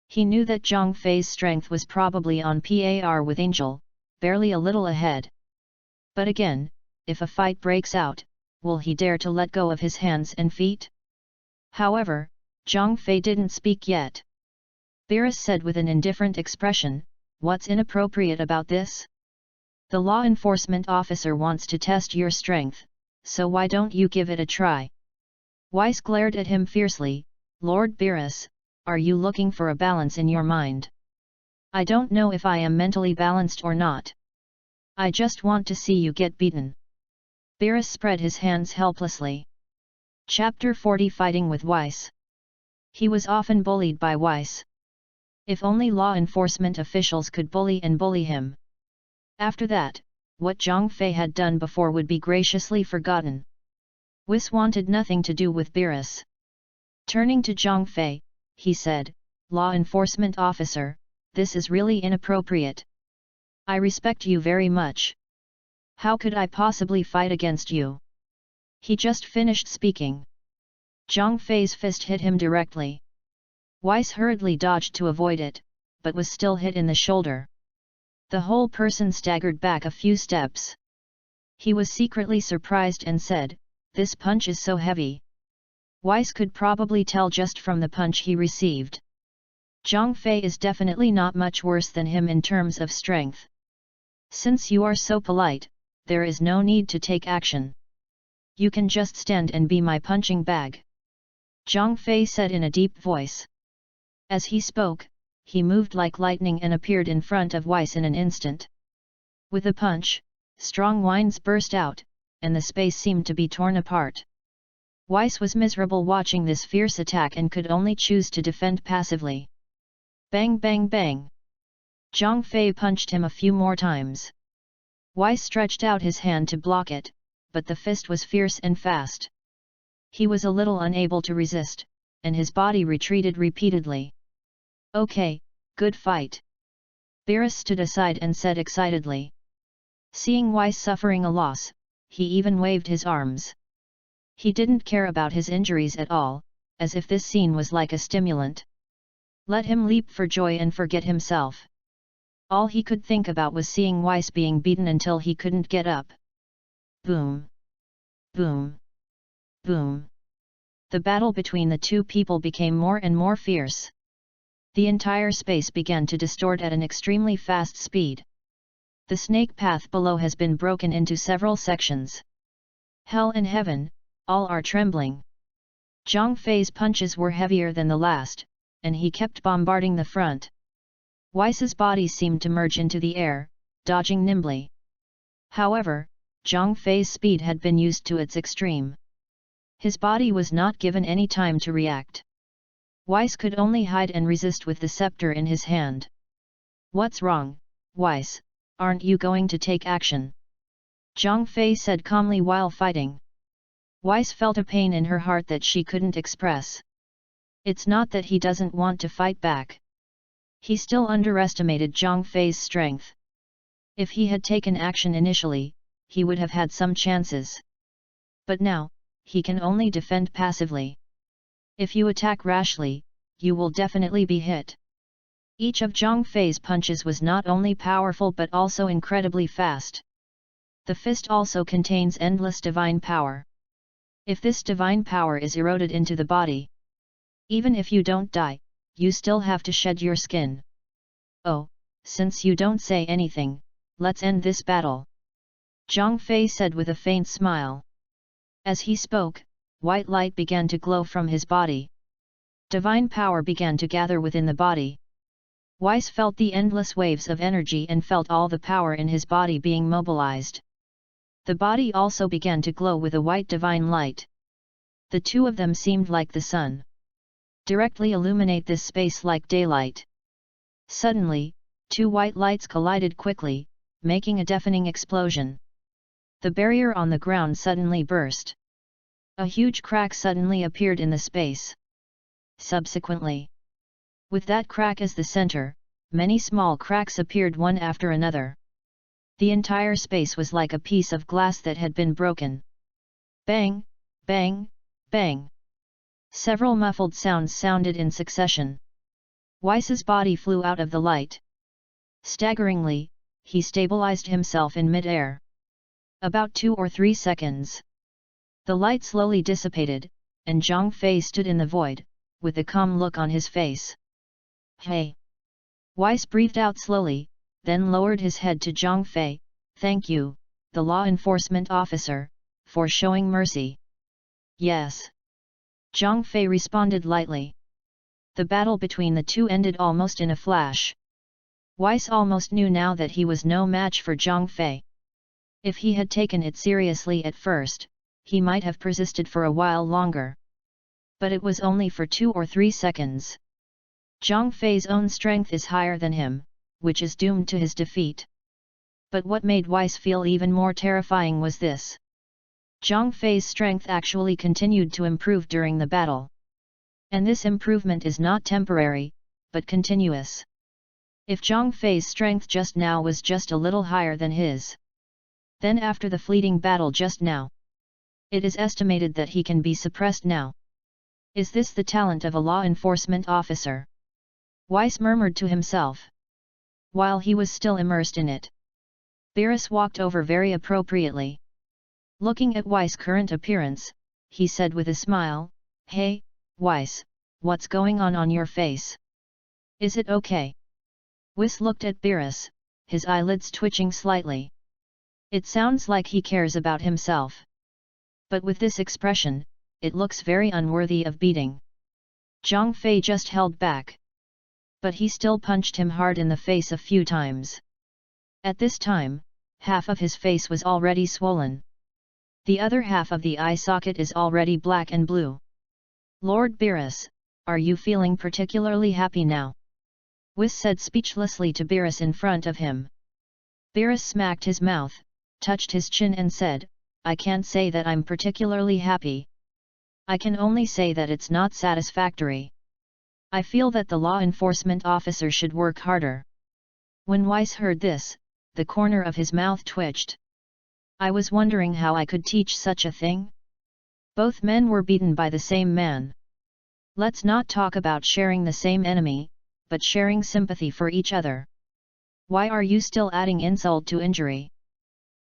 Speaker 1: He knew that Zhang Fei's strength was probably on par with Angel, barely a little ahead. But again, if a fight breaks out, will he dare to let go of his hands and feet? However, Zhang Fei didn't speak yet. Beerus said with an indifferent expression, "What's inappropriate about this? The law enforcement officer wants to test your strength, so why don't you give it a try?" Weiss glared at him fiercely. "Lord Beerus, are you looking for a balance in your mind? I don't know if I am mentally balanced or not. I just want to see you get beaten." Beerus spread his hands helplessly. Chapter 40 Fighting with Weiss. He was often bullied by Weiss. If only law enforcement officials could bully him. After that, what Zhang Fei had done before would be graciously forgotten. Weiss wanted nothing to do with Beerus. Turning to Zhang Fei, he said, "Law enforcement officer, this is really inappropriate. I respect you very much. How could I possibly fight against you?" He just finished speaking. Zhang Fei's fist hit him directly. Weiss hurriedly dodged to avoid it, but was still hit in the shoulder. The whole person staggered back a few steps. He was secretly surprised and said, "This punch is so heavy." Weiss could probably tell just from the punch he received. Zhang Fei is definitely not much worse than him in terms of strength. Since you are so polite, there is no need to take action. You can just stand and be my punching bag," Zhang Fei said in a deep voice. As he spoke, he moved like lightning and appeared in front of Weiss in an instant. With a punch, strong whines burst out, and the space seemed to be torn apart. Weiss was miserable watching this fierce attack and could only choose to defend passively. Bang bang bang! Zhang Fei punched him a few more times. Weiss stretched out his hand to block it, but the fist was fierce and fast. He was a little unable to resist, and his body retreated repeatedly. "Okay, good fight." Beerus stood aside and said excitedly. Seeing Weiss suffering a loss, he even waved his arms. He didn't care about his injuries at all, as if this scene was like a stimulant. Let him leap for joy and forget himself. All he could think about was seeing Weiss being beaten until he couldn't get up. Boom! Boom! Boom! The battle between the two people became more and more fierce. The entire space began to distort at an extremely fast speed. The snake path below has been broken into several sections. Hell and heaven, all are trembling. Zhang Fei's punches were heavier than the last, and he kept bombarding the front. Weiss's body seemed to merge into the air, dodging nimbly. However, Zhang Fei's speed had been used to its extreme. His body was not given any time to react. Weiss could only hide and resist with the scepter in his hand. "What's wrong, Weiss? Aren't you going to take action?" Zhang Fei said calmly while fighting. Weiss felt a pain in her heart that she couldn't express. It's not that he doesn't want to fight back. He still underestimated Zhang Fei's strength. If he had taken action initially, he would have had some chances. But now, he can only defend passively. If you attack rashly, you will definitely be hit. Each of Zhang Fei's punches was not only powerful but also incredibly fast. The fist also contains endless divine power. If this divine power is eroded into the body, even if you don't die, you still have to shed your skin. "Oh, since you don't say anything, let's end this battle," Zhang Fei said with a faint smile. As he spoke, white light began to glow from his body. Divine power began to gather within the body. Weiss felt the endless waves of energy and felt all the power in his body being mobilized. The body also began to glow with a white divine light. The two of them seemed like the sun. Directly illuminate this space like daylight. Suddenly, two white lights collided quickly, making a deafening explosion. The barrier on the ground suddenly burst. A huge crack suddenly appeared in the space. Subsequently, with that crack as the center, many small cracks appeared one after another. The entire space was like a piece of glass that had been broken. Bang, bang, bang. Several muffled sounds sounded in succession. Weiss's body flew out of the light. Staggeringly, he stabilized himself in mid-air. About 2 or 3 seconds. The light slowly dissipated, and Zhang Fei stood in the void, with a calm look on his face. Hey! Weiss breathed out slowly, then lowered his head to Zhang Fei. Thank you, the law enforcement officer, for showing mercy. Yes. Zhang Fei responded lightly. The battle between the two ended almost in a flash. Weiss almost knew now that he was no match for Zhang Fei. If he had taken it seriously at first, he might have persisted for a while longer. But it was only for 2 or 3 seconds. Zhang Fei's own strength is higher than him, which is doomed to his defeat. But what made Weiss feel even more terrifying was this. Zhang Fei's strength actually continued to improve during the battle. And this improvement is not temporary, but continuous. If Zhang Fei's strength just now was just a little higher than his, then after the fleeting battle just now, it is estimated that he can be suppressed now. Is this the talent of a law enforcement officer? Weiss murmured to himself. While he was still immersed in it, Beerus walked over very appropriately. Looking at Weiss' current appearance, he said with a smile, Hey, Weiss, what's going on your face? Is it okay? Weiss looked at Beerus, his eyelids twitching slightly. It sounds like he cares about himself. But with this expression, it looks very unworthy of beating. Zhang Fei just held back. But he still punched him hard in the face a few times. At this time, half of his face was already swollen. The other half of the eye socket is already black and blue. Lord Beerus, are you feeling particularly happy now? Weiss said speechlessly to Beerus in front of him. Beerus smacked his mouth, touched his chin and said, I can't say that I'm particularly happy. I can only say that it's not satisfactory. I feel that the law enforcement officer should work harder. When Weiss heard this, the corner of his mouth twitched. I was wondering how I could teach such a thing. Both men were beaten by the same man. Let's not talk about sharing the same enemy, but sharing sympathy for each other. Why are you still adding insult to injury?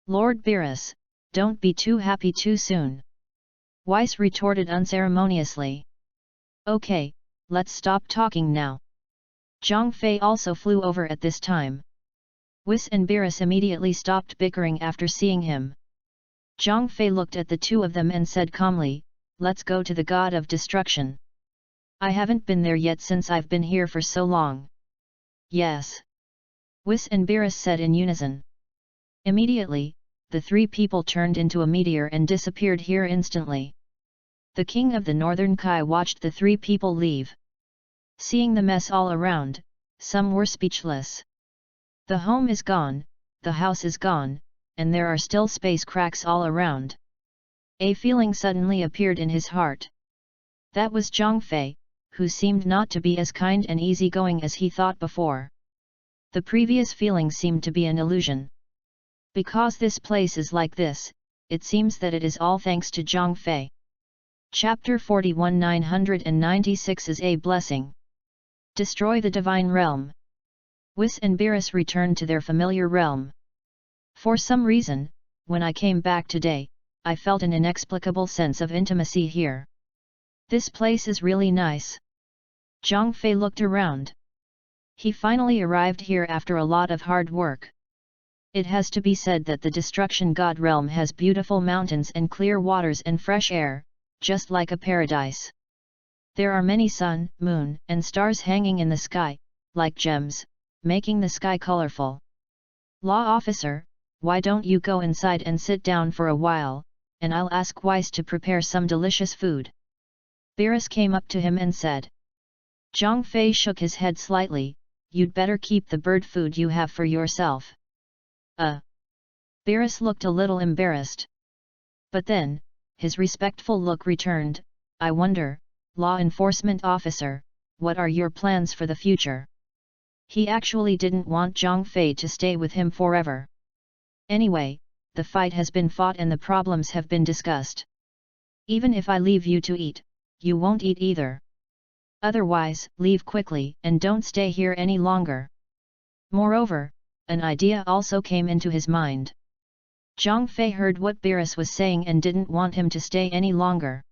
Speaker 1: Lord Beerus, don't be too happy too soon. Weiss retorted unceremoniously. Okay, let's stop talking now. Zhang Fei also flew over at this time. Weiss and Beerus immediately stopped bickering after seeing him. Zhang Fei looked at the two of them and said calmly, Let's go to the God of Destruction. I haven't been there yet since I've been here for so long. Yes. Weiss and Beerus said in unison. Immediately, the three people turned into a meteor and disappeared here instantly. The king of the Northern Kai watched the three people leave. Seeing the mess all around, some were speechless. The home is gone, the house is gone, and there are still space cracks all around. A feeling suddenly appeared in his heart. That was Zhang Fei, who seemed not to be as kind and easygoing as he thought before. The previous feeling seemed to be an illusion. Because this place is like this, it seems that it is all thanks to Zhang Fei. Chapter 41 996 is a blessing. Destroy the divine realm. Weiss and Beerus returned to their familiar realm. For some reason, when I came back today, I felt an inexplicable sense of intimacy here. This place is really nice. Zhang Fei looked around. He finally arrived here after a lot of hard work. It has to be said that the Destruction God realm has beautiful mountains and clear waters and fresh air, just like a paradise. There are many sun, moon, and stars hanging in the sky, like gems, making the sky colorful. Law officer, why don't you go inside and sit down for a while, and I'll ask Weiss to prepare some delicious food. Beerus came up to him and said. Zhang Fei shook his head slightly, you'd better keep the bird food you have for yourself. Beerus looked a little embarrassed. But then, his respectful look returned. I wonder, law enforcement officer, what are your plans for the future? He actually didn't want Zhang Fei to stay with him forever. Anyway, the fight has been fought and the problems have been discussed. Even if I leave you to eat, you won't eat either. Otherwise, leave quickly and don't stay here any longer. Moreover, an idea also came into his mind. Zhang Fei heard what Beerus was saying and didn't want him to stay any longer.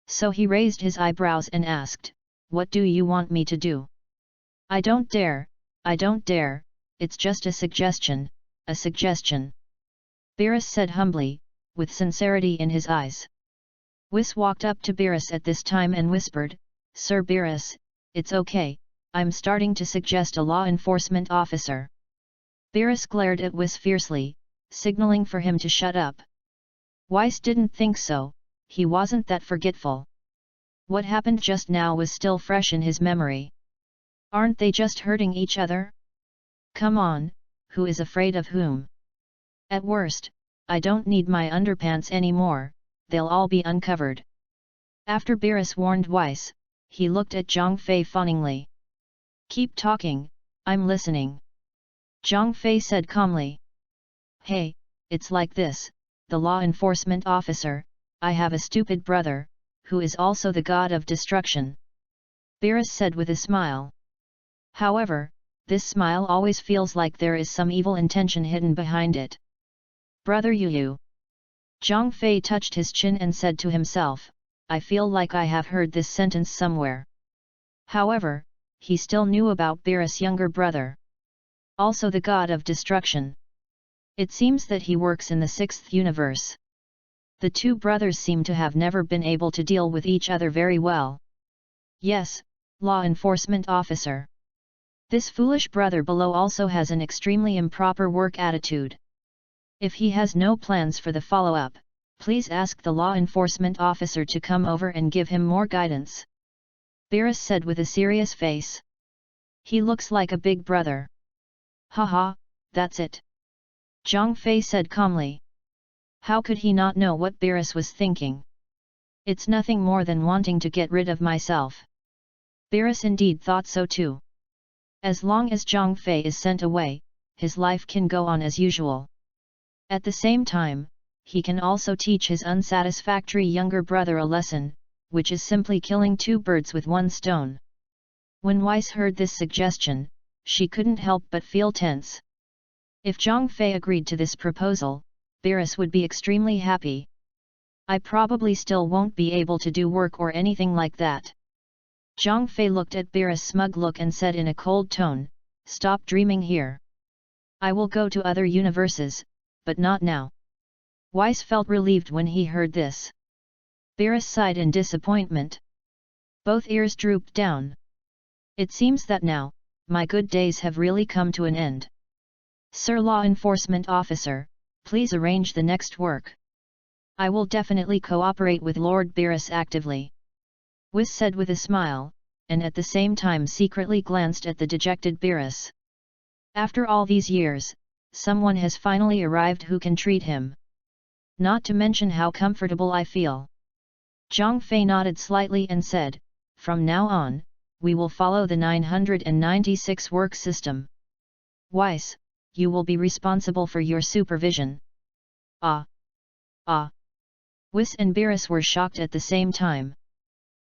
Speaker 1: So he raised his eyebrows and asked, what do you want me to do? I don't dare, it's just a suggestion, a suggestion. Beerus said humbly, with sincerity in his eyes. Weiss walked up to Beerus at this time and whispered, Sir Beerus, it's okay, I'm starting to suggest a law enforcement officer. Beerus glared at Weiss fiercely, signaling for him to shut up. Weiss didn't think so, he wasn't that forgetful. What happened just now was still fresh in his memory. Aren't they just hurting each other? Come on, who is afraid of whom? At worst, I don't need my underpants anymore, they'll all be uncovered. After Beerus warned Weiss, he looked at Zhang Fei fawningly. Keep talking, I'm listening. Zhang Fei said calmly. Hey, it's like this, the law enforcement officer, I have a stupid brother, who is also the god of destruction. Beerus said with a smile. However, this smile always feels like there is some evil intention hidden behind it. Brother Yu. Zhang Fei touched his chin and said to himself, I feel like I have heard this sentence somewhere. However, he still knew about Beerus' younger brother. Also the god of destruction. It seems that he works in the 6th universe. The two brothers seem to have never been able to deal with each other very well. Yes, law enforcement officer. This foolish brother below also has an extremely improper work attitude. If he has no plans for the follow-up, please ask the law enforcement officer to come over and give him more guidance. Beerus said with a serious face. He looks like a big brother. Haha, that's it. Zhang Fei said calmly. How could he not know what Beerus was thinking? It's nothing more than wanting to get rid of myself. Beerus indeed thought so too. As long as Zhang Fei is sent away, his life can go on as usual. At the same time, he can also teach his unsatisfactory younger brother a lesson, which is simply killing two birds with one stone. When Weiss heard this suggestion, she couldn't help but feel tense. If Zhang Fei agreed to this proposal, Beerus would be extremely happy. I probably still won't be able to do work or anything like that. Zhang Fei looked at Beerus' smug look and said in a cold tone, Stop dreaming here. I will go to other universes, but not now. Weiss felt relieved when he heard this. Beerus sighed in disappointment. Both ears drooped down. It seems that now, my good days have really come to an end. Sir Law Enforcement Officer, please arrange the next work. I will definitely cooperate with Lord Beerus actively. Weiss said with a smile, and at the same time secretly glanced at the dejected Beerus. After all these years, someone has finally arrived who can treat him. Not to mention how comfortable I feel. Zhang Fei nodded slightly and said, From now on, we will follow the 996 work system. Weiss, you will be responsible for your supervision. Weiss and Beerus were shocked at the same time.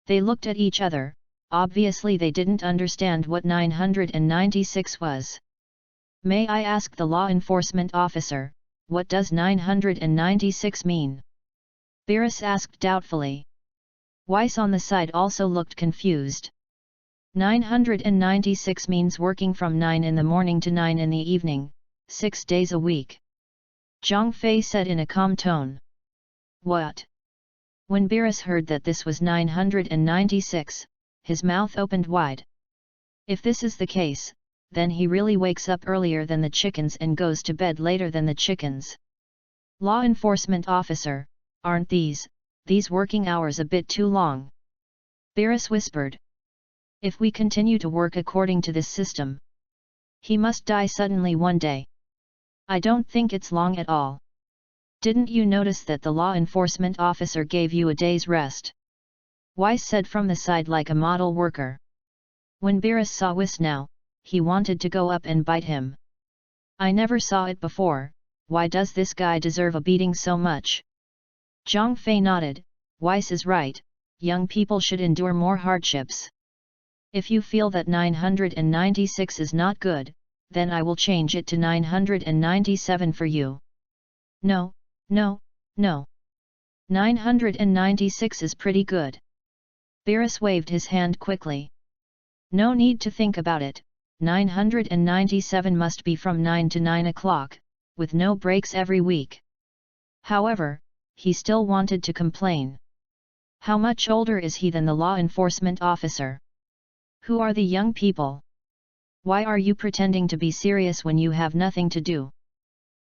Speaker 1: They looked at each other, obviously they didn't understand what 996 was. May I ask the law enforcement officer, what does 996 mean? Beerus asked doubtfully. Weiss on the side also looked confused. 996 means working from 9 in the morning to 9 in the evening, 6 days a week. Zhang Fei said in a calm tone. What? When Beerus heard that this was 996, his mouth opened wide. If this is the case, then he really wakes up earlier than the chickens and goes to bed later than the chickens. Law enforcement officer, aren't these working hours a bit too long? Beerus whispered. If we continue to work according to this system, he must die suddenly one day. I don't think it's long at all. Didn't you notice that the law enforcement officer gave you a day's rest? Weiss said from the side like a model worker. When Beerus saw Weiss now, he wanted to go up and bite him. I never saw it before. Why does this guy deserve a beating so much? Zhang Fei nodded. Weiss is right, young people should endure more hardships. If you feel that 996 is not good, then I will change it to 997 for you. No, no, no. 996 is pretty good. Beerus waved his hand quickly. No need to think about it, 997 must be from 9 to 9 o'clock, with no breaks every week. However, he still wanted to complain. How much older is he than the law enforcement officer? Who are the young people? Why are you pretending to be serious when you have nothing to do?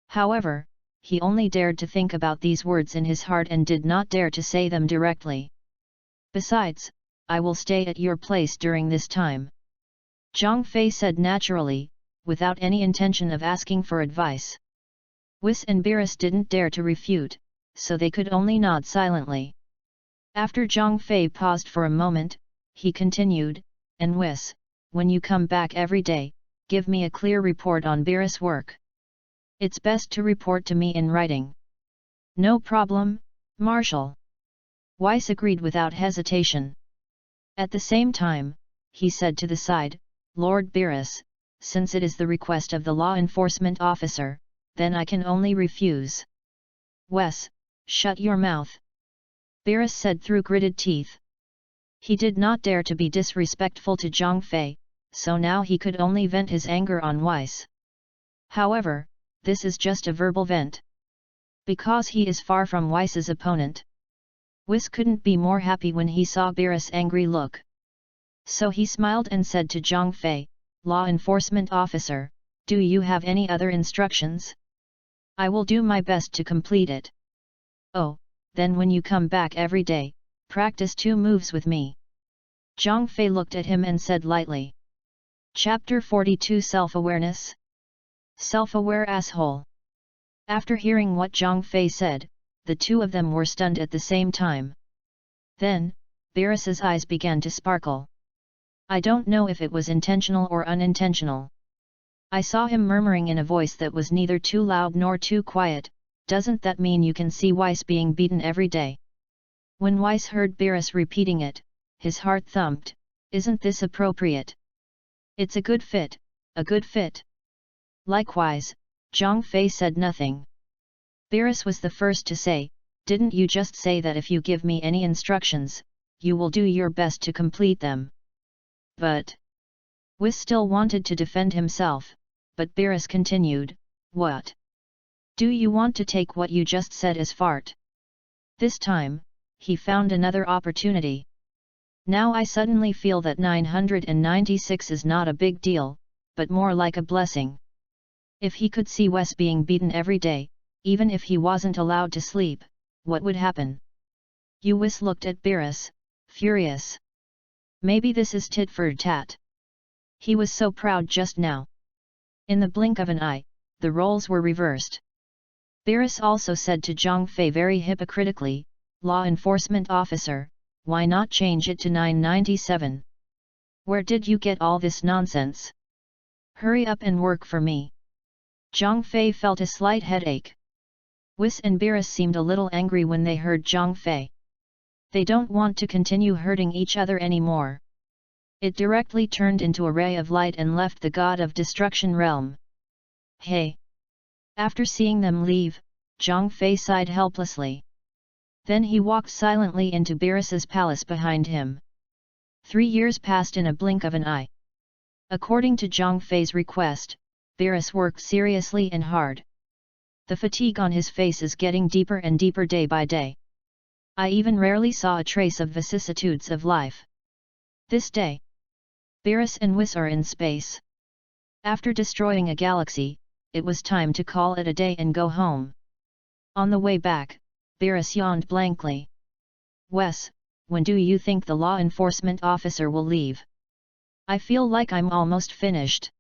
Speaker 1: However, he only dared to think about these words in his heart and did not dare to say them directly. Besides, I will stay at your place during this time. Zhang Fei said naturally, without any intention of asking for advice. Weiss and Beerus didn't dare to refute, so they could only nod silently. After Zhang Fei paused for a moment, he continued, and Weiss, when you come back every day, give me a clear report on Beerus' work. It's best to report to me in writing. No problem, Marshal. Weiss agreed without hesitation. At the same time, he said to the side, Lord Beerus, since it is the request of the law enforcement officer, then I can only refuse. Weiss, shut your mouth. Beerus said through gritted teeth. He did not dare to be disrespectful to Zhang Fei, so now he could only vent his anger on Weiss. However, this is just a verbal vent. Because he is far from Weiss's opponent. Weiss couldn't be more happy when he saw Beerus' angry look. So he smiled and said to Zhang Fei, Law enforcement officer, do you have any other instructions? I will do my best to complete it. Oh, then when you come back every day, practice 2 moves with me. Zhang Fei looked at him and said lightly. Chapter 42 Self-Awareness. Self-aware asshole. After hearing what Zhang Fei said, the two of them were stunned at the same time. Then, Beerus's eyes began to sparkle. I don't know if it was intentional or unintentional. I saw him murmuring in a voice that was neither too loud nor too quiet, doesn't that mean you can see Weiss being beaten every day? When Weiss heard Beerus repeating it, his heart thumped, isn't this appropriate? It's a good fit, a good fit. Likewise, Zhang Fei said nothing. Beerus was the first to say, didn't you just say that if you give me any instructions, you will do your best to complete them? But Weiss still wanted to defend himself, but Beerus continued, what? Do you want to take what you just said as fart? This time, he found another opportunity. Now I suddenly feel that 996 is not a big deal, but more like a blessing. If he could see Weiss being beaten every day, even if he wasn't allowed to sleep, what would happen? Weiss looked at Beerus, furious. Maybe this is tit for tat. He was so proud just now. In the blink of an eye, the roles were reversed. Beerus also said to Zhang Fei very hypocritically, Law enforcement officer, why not change it to 997? Where did you get all this nonsense? Hurry up and work for me. Zhang Fei felt a slight headache. Weiss and Beerus seemed a little angry when they heard Zhang Fei. They don't want to continue hurting each other anymore. It directly turned into a ray of light and left the god of destruction realm. Hey! After seeing them leave, Zhang Fei sighed helplessly. Then he walked silently into Beerus's palace behind him. 3 years passed in a blink of an eye. According to Zhang Fei's request, Beerus worked seriously and hard. The fatigue on his face is getting deeper and deeper day by day. I even rarely saw a trace of vicissitudes of life. This day, Beerus and Whis are in space. After destroying a galaxy, it was time to call it a day and go home. On the way back, Beerus yawned blankly. Wes, when do you think the law enforcement officer will leave? I feel like I'm almost finished.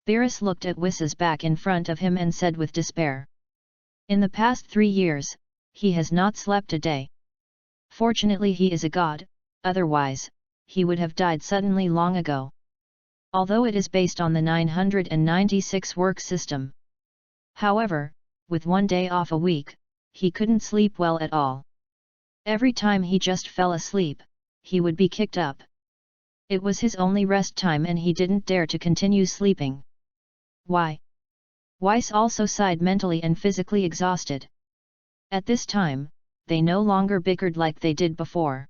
Speaker 1: Beerus looked at Wiss's back in front of him and said with despair. In the past 3 years, he has not slept a day. Fortunately he is a god, otherwise, he would have died suddenly long ago. Although it is based on the 996 work system. However, with 1 day off a week, he couldn't sleep well at all. Every time he just fell asleep, he would be kicked up. It was his only rest time and he didn't dare to continue sleeping. Why? Weiss also sighed, mentally and physically exhausted. At this time, they no longer bickered like they did before.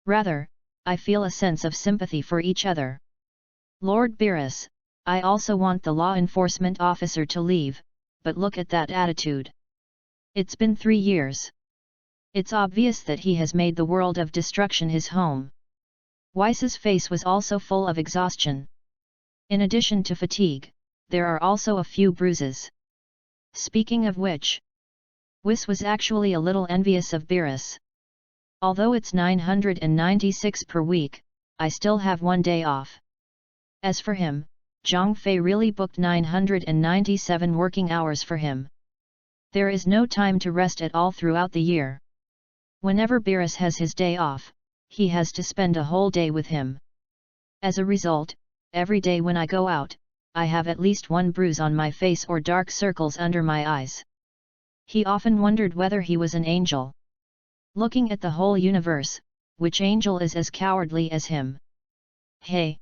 Speaker 1: Rather, I feel a sense of sympathy for each other. Lord Beerus, I also want the law enforcement officer to leave, but look at that attitude. It's been 3 years. It's obvious that he has made the world of destruction his home. Weiss's face was also full of exhaustion. In addition to fatigue, there are also a few bruises. Speaking of which, Wiss was actually a little envious of Beerus. Although it's 996 per week, I still have 1 day off. As for him, Zhang Fei really booked 997 working hours for him. There is no time to rest at all throughout the year. Whenever Beerus has his day off, he has to spend a whole day with him. As a result, every day when I go out, I have at least 1 bruise on my face or dark circles under my eyes. He often wondered whether he was an angel. Looking at the whole universe, which angel is as cowardly as him? Hey!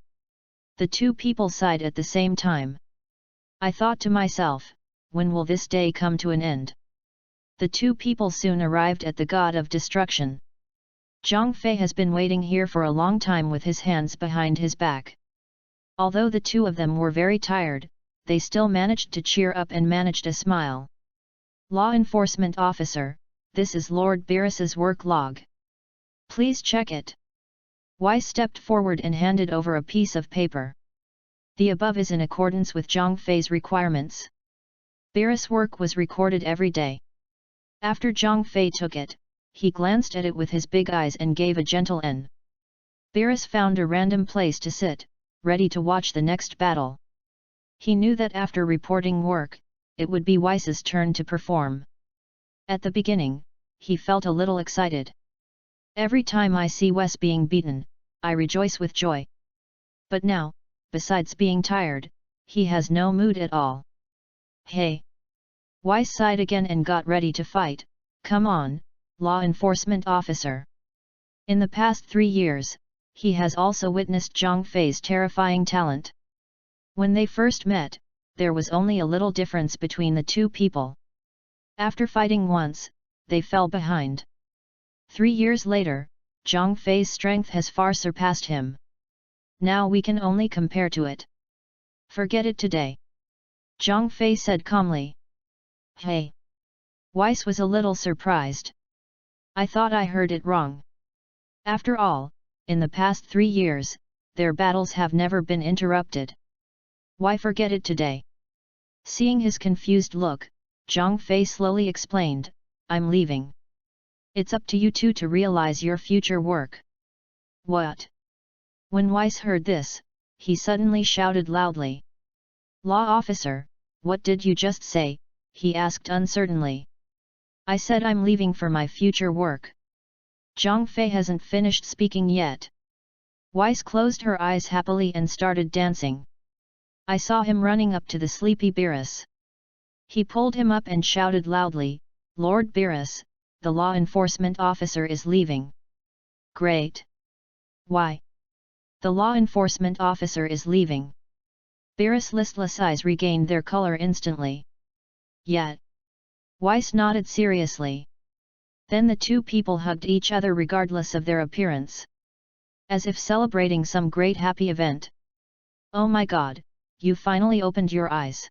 Speaker 1: The 2 people sighed at the same time. I thought to myself, when will this day come to an end? The 2 people soon arrived at the god of destruction. Zhang Fei has been waiting here for a long time with his hands behind his back. Although the 2 of them were very tired, they still managed to cheer up and managed a smile. Law enforcement officer, this is Lord Beerus's work log. Please check it. Weiss stepped forward and handed over a piece of paper. The above is in accordance with Zhang Fei's requirements. Beerus' work was recorded every day. After Zhang Fei took it, he glanced at it with his big eyes and gave a gentle N. Beerus found a random place to sit, ready to watch the next battle. He knew that after reporting work, it would be Weiss's turn to perform. At the beginning, he felt a little excited. Every time I see Wes being beaten, I rejoice with joy. But now, besides being tired, he has no mood at all. Hey! Weiss sighed again and got ready to fight. Come on, law enforcement officer. In the past 3 years, he has also witnessed Zhang Fei's terrifying talent. When they first met, there was only a little difference between the 2 people. After fighting once, they fell behind. 3 years later, Zhang Fei's strength has far surpassed him. Now we can only compare to it. Forget it today. Zhang Fei said calmly. Hey! Weiss was a little surprised. I thought I heard it wrong. After all, in the past 3 years, their battles have never been interrupted. Why forget it today? Seeing his confused look, Zhang Fei slowly explained, I'm leaving. It's up to you 2 to realize your future work. What? When Weiss heard this, he suddenly shouted loudly. Law officer, what did you just say? He asked uncertainly. I said I'm leaving for my future work. Zhang Fei hasn't finished speaking yet. Weiss closed her eyes happily and started dancing. I saw him running up to the sleepy Beerus. He pulled him up and shouted loudly, Lord Beerus, the law enforcement officer is leaving. Great! Why? The law enforcement officer is leaving. Beerus' listless eyes regained their color instantly. Yet. Weiss nodded seriously. Then the 2 people hugged each other regardless of their appearance. As if celebrating some great happy event. Oh my God, you finally opened your eyes.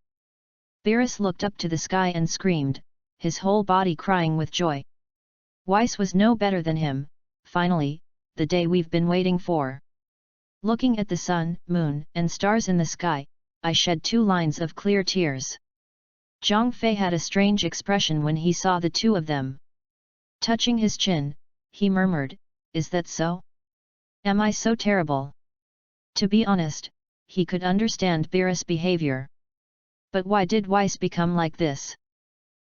Speaker 1: Beerus looked up to the sky and screamed, his whole body crying with joy. Weiss was no better than him. Finally, the day we've been waiting for. Looking at the sun, moon, and stars in the sky, I shed 2 lines of clear tears. Zhang Fei had a strange expression when he saw the 2 of them. Touching his chin, he murmured, "Is that so? Am I so terrible?" To be honest, he could understand Beerus' behavior. But why did Weiss become like this?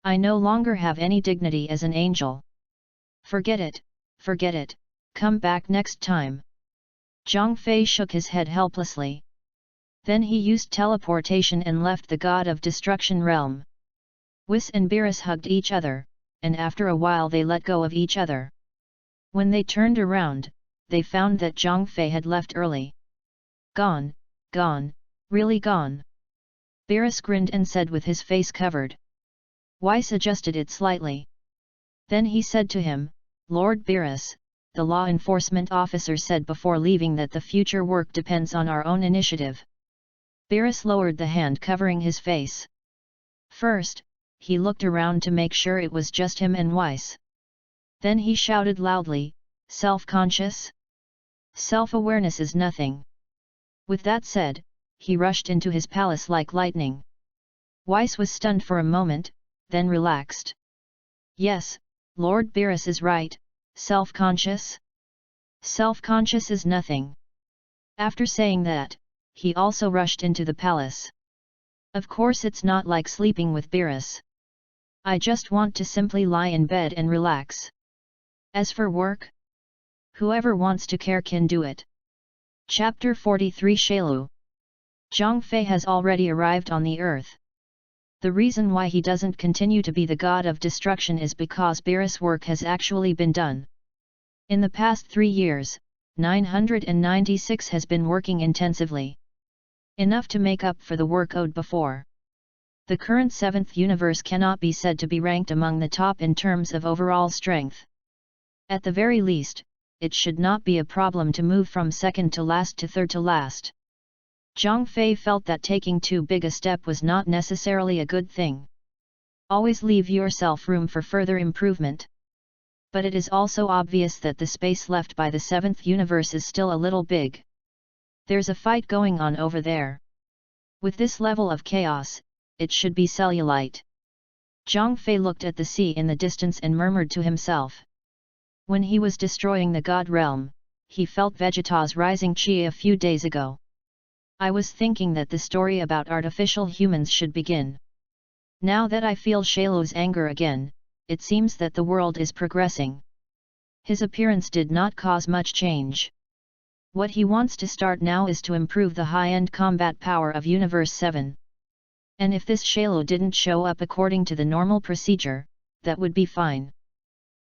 Speaker 1: I no longer have any dignity as an angel. Forget it, come back next time. Zhang Fei shook his head helplessly. Then he used teleportation and left the God of Destruction realm. Weiss and Beerus hugged each other, and after a while they let go of each other. When they turned around, they found that Zhang Fei had left early. Gone, really gone. Beerus grinned and said with his face covered. Weiss adjusted it slightly. Then he said to him, "Lord Beerus, the law enforcement officer said before leaving that the future work depends on our own initiative." Beerus lowered the hand covering his face. First, he looked around to make sure it was just him and Weiss. Then he shouted loudly, "Self-conscious? Self-awareness is nothing." With that said, he rushed into his palace like lightning. Weiss was stunned for a moment, then relaxed. Yes, Lord Beerus is right, self-conscious? Self-conscious is nothing. After saying that, he also rushed into the palace. Of course it's not like sleeping with Beerus. I just want to simply lie in bed and relax. As for work? Whoever wants to care can do it. Chapter 43 Shailu. Zhang Fei has already arrived on the earth. The reason why he doesn't continue to be the god of destruction is because Beerus' work has actually been done. In the past 3 years, 996 has been working intensively. Enough to make up for the work owed before. The current 7th universe cannot be said to be ranked among the top in terms of overall strength. At the very least, it should not be a problem to move from second to last to third to last. Zhang Fei felt that taking too big a step was not necessarily a good thing. Always leave yourself room for further improvement. But it is also obvious that the space left by the 7th universe is still a little big. There's a fight going on over there. With this level of chaos, it should be cellulite. Zhang Fei looked at the sea in the distance and murmured to himself. When he was destroying the God realm, he felt Vegeta's rising chi a few days ago. I was thinking that the story about artificial humans should begin. Now that I feel Shailu's anger again, it seems that the world is progressing. His appearance did not cause much change. What he wants to start now is to improve the high-end combat power of Universe 7. And if this Shailu didn't show up according to the normal procedure, that would be fine.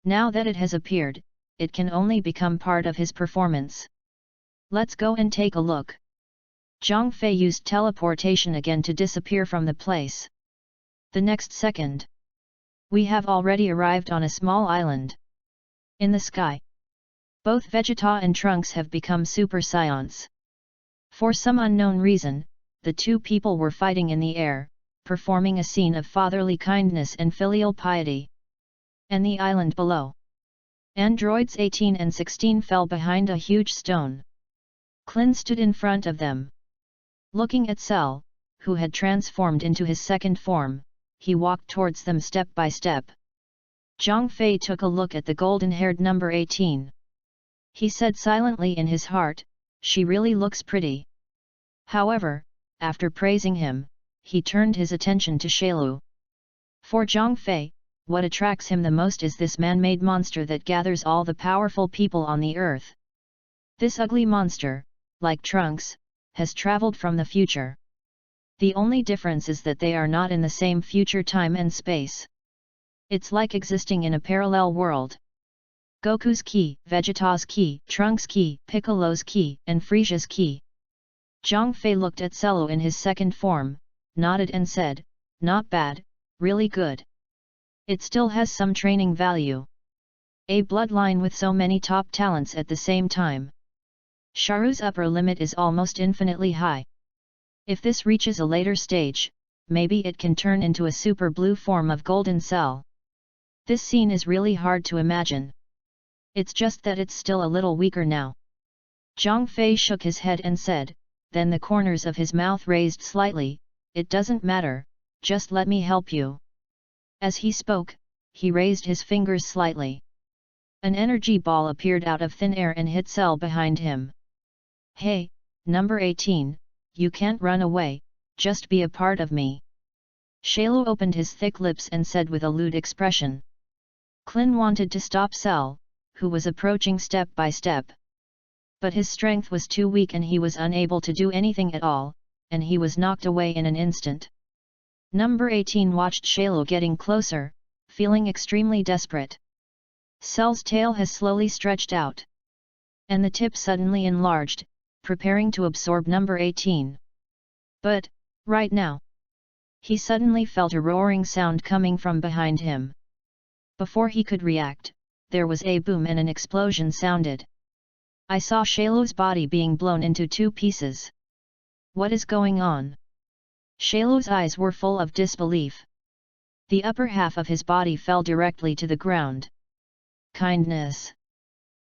Speaker 1: Now that it has appeared, it can only become part of his performance. Let's go and take a look. Zhang Fei used teleportation again to disappear from the place. The next second, we have already arrived on a small island. In the sky, both Vegeta and Trunks have become Super Saiyan. For some unknown reason, the 2 people were fighting in the air, performing a scene of fatherly kindness and filial piety. And the island below. Androids 18 and 16 fell behind a huge stone. Klin stood in front of them. Looking at Cell, who had transformed into his second form, he walked towards them step by step. Zhang Fei took a look at the golden-haired number 18. He said silently in his heart, "She really looks pretty." However, after praising him, he turned his attention to Shailu. For Zhang Fei, what attracts him the most is this man-made monster that gathers all the powerful people on the earth. This ugly monster, like Trunks, has traveled from the future. The only difference is that they are not in the same future time and space. It's like existing in a parallel world. Goku's ki, Vegeta's ki, Trunks' ki, Piccolo's ki, and Frieza's ki. Zhang Fei looked at Cell in his second form, nodded and said, "Not bad, really good. It still has some training value. A bloodline with so many top talents at the same time. Sharu's upper limit is almost infinitely high. If this reaches a later stage, maybe it can turn into a super blue form of Golden Cell. This scene is really hard to imagine. It's just that it's still a little weaker now." Zhang Fei shook his head and said, then the corners of his mouth raised slightly, "It doesn't matter, just let me help you." As he spoke, he raised his fingers slightly. An energy ball appeared out of thin air and hit Cell behind him. "Hey, number 18, you can't run away, just be a part of me." Shailu opened his thick lips and said with a lewd expression. Clin wanted to stop Cell, who was approaching step by step. But his strength was too weak and he was unable to do anything at all, and he was knocked away in an instant. Number 18 watched Shailu getting closer, feeling extremely desperate. Cell's tail has slowly stretched out. And the tip suddenly enlarged, preparing to absorb number 18. But, right now, he suddenly felt a roaring sound coming from behind him. Before he could react, there was a boom and an explosion sounded. I saw Shailu's body being blown into 2 pieces. What is going on? Shailu's eyes were full of disbelief. The upper half of his body fell directly to the ground. Kindness.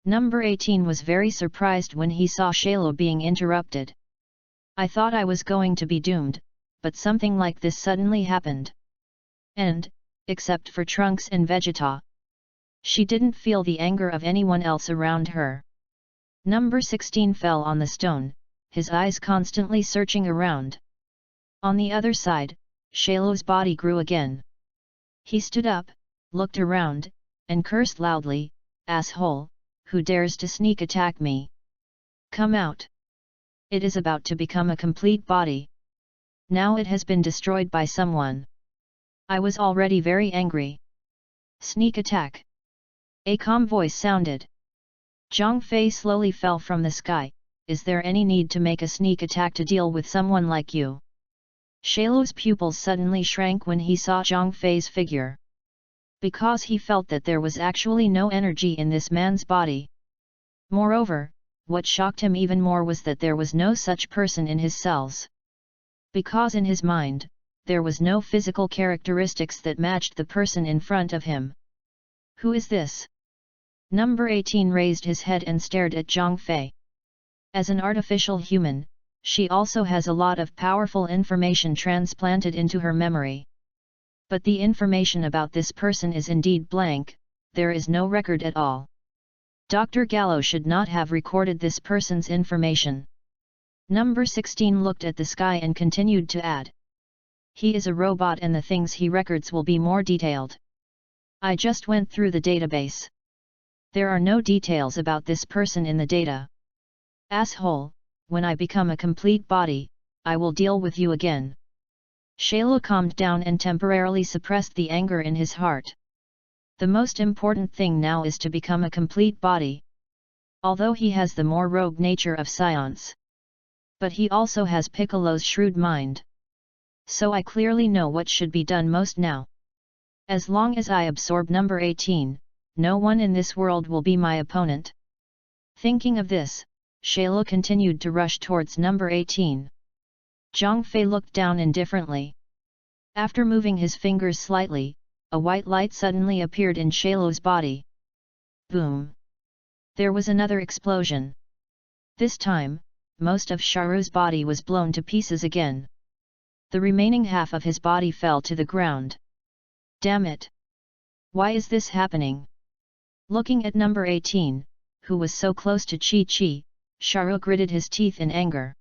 Speaker 1: Number 18 was very surprised when he saw Shailu being interrupted. I thought I was going to be doomed, but something like this suddenly happened. And, except for Trunks and Vegeta, she didn't feel the anger of anyone else around her. Number 16 fell on the stone, his eyes constantly searching around. On the other side, Shailu's body grew again. He stood up, looked around, and cursed loudly, "Asshole, who dares to sneak attack me? Come out! It is about to become a complete body. Now it has been destroyed by someone." I was already very angry. Sneak attack. A calm voice sounded. Zhang Fei slowly fell from the sky. Is there any need to make a sneak attack to deal with someone like you? Shailu's pupils suddenly shrank when he saw Zhang Fei's figure. Because he felt that there was actually no energy in this man's body. Moreover, what shocked him even more was that there was no such person in his cells. Because in his mind, there was no physical characteristics that matched the person in front of him. Who is this? Number 18 raised his head and stared at Zhang Fei. As an artificial human, she also has a lot of powerful information transplanted into her memory. But the information about this person is indeed blank, there is no record at all. Dr. Gallo should not have recorded this person's information. Number 16 looked at the sky and continued to add. He is a robot and the things he records will be more detailed. I just went through the database. There are no details about this person in the data. Asshole, when I become a complete body, I will deal with you again. Shailu calmed down and temporarily suppressed the anger in his heart. The most important thing now is to become a complete body. Although he has the more rogue nature of science. But he also has Piccolo's shrewd mind. So I clearly know what should be done most now. As long as I absorb number 18, no one in this world will be my opponent. Thinking of this, Shailu continued to rush towards number 18. Zhang Fei looked down indifferently. After moving his fingers slightly, a white light suddenly appeared in Shailu's body. Boom! There was another explosion. This time, most of Sharu's body was blown to pieces again. The remaining half of his body fell to the ground. Damn it! Why is this happening? Looking at number 18, who was so close to Chi-Chi, Sharu gritted his teeth in anger.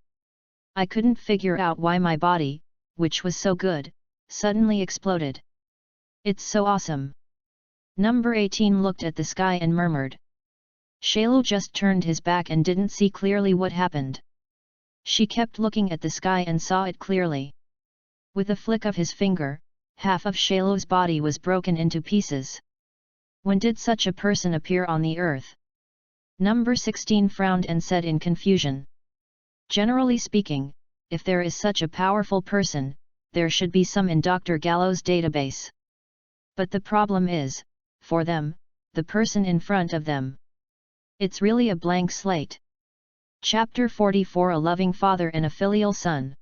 Speaker 1: I couldn't figure out why my body, which was so good, suddenly exploded. It's so awesome. Number 18 looked at the sky and murmured. Shailu just turned his back and didn't see clearly what happened. She kept looking at the sky and saw it clearly. With a flick of his finger, half of Shailu's body was broken into pieces. When did such a person appear on the earth? Number 16 frowned and said in confusion. Generally speaking, if there is such a powerful person, there should be some in Dr. Gallo's database. But the problem is, for them, the person in front of them. It's really a blank slate. Chapter 44 A loving father and a filial son.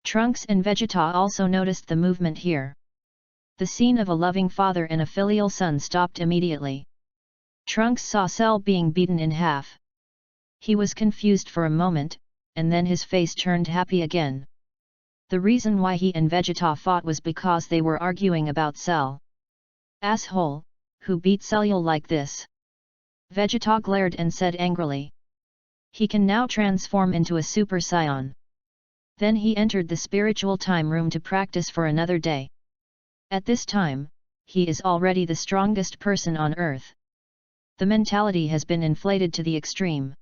Speaker 1: Trunks and Vegeta also noticed the movement here. The scene of a loving father and a filial son stopped immediately. Trunks saw Cell being beaten in half. He was confused for a moment, and then his face turned happy again. The reason why he and Vegeta fought was because they were arguing about Cell. Asshole, who beat Cell like this? Vegeta glared and said angrily. He can now transform into a Super Saiyan. Then he entered the spiritual time room to practice for another day. At this time, he is already the strongest person on Earth. The mentality has been inflated to the extreme.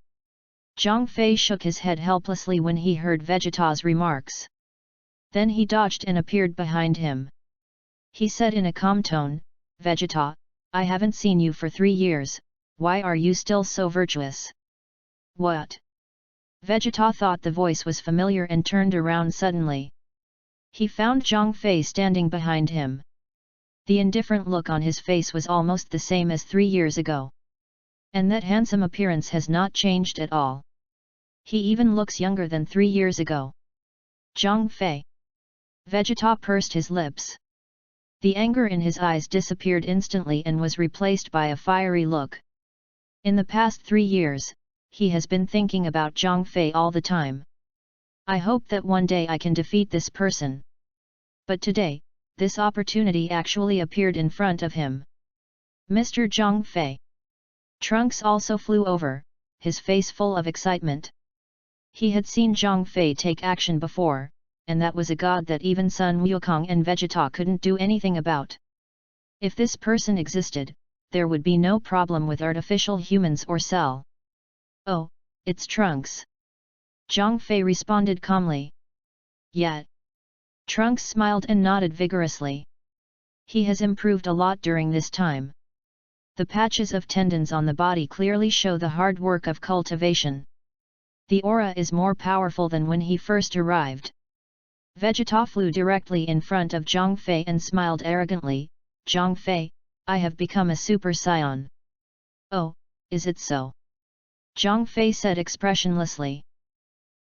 Speaker 1: Zhang Fei shook his head helplessly when he heard Vegeta's remarks. Then he dodged and appeared behind him. He said in a calm tone, "Vegeta, I haven't seen you for 3 years, why are you still so virtuous?" "What?" Vegeta thought the voice was familiar and turned around suddenly. He found Zhang Fei standing behind him. The indifferent look on his face was almost the same as 3 years ago. And that handsome appearance has not changed at all. He even looks younger than 3 years ago. Zhang Fei. Vegeta pursed his lips. The anger in his eyes disappeared instantly and was replaced by a fiery look. In the past 3 years, he has been thinking about Zhang Fei all the time. I hope that one day I can defeat this person. But today, this opportunity actually appeared in front of him. Mr. Zhang Fei. Trunks also flew over, his face full of excitement. He had seen Zhang Fei take action before, and that was a god that even Sun Wukong and Vegeta couldn't do anything about. If this person existed, there would be no problem with artificial humans or Cell. "Oh, it's Trunks." Zhang Fei responded calmly. "Yet." Trunks smiled and nodded vigorously. He has improved a lot during this time. The patches of tendons on the body clearly show the hard work of cultivation. The aura is more powerful than when he first arrived. Vegeta flew directly in front of Zhang Fei and smiled arrogantly, "Zhang Fei, I have become a Super Saiyan." "Oh, is it so?" Zhang Fei said expressionlessly.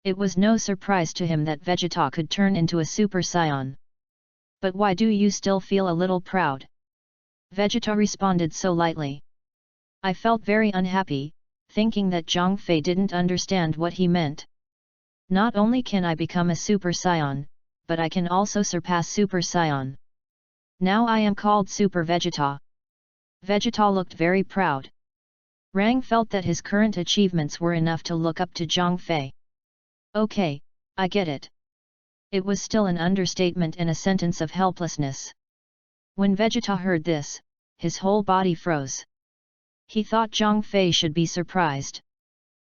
Speaker 1: It was no surprise to him that Vegeta could turn into a Super Saiyan. "But why do you still feel a little proud?" Vegeta responded so lightly. "I felt very unhappy, thinking that Zhang Fei didn't understand what he meant. Not only can I become a Super Saiyan, but I can also surpass Super Saiyan. Now I am called Super Vegeta." Vegeta looked very proud. Rang felt that his current achievements were enough to look up to Zhang Fei. "Okay, I get it." It was still an understatement and a sentence of helplessness. When Vegeta heard this, his whole body froze. He thought Zhang Fei should be surprised.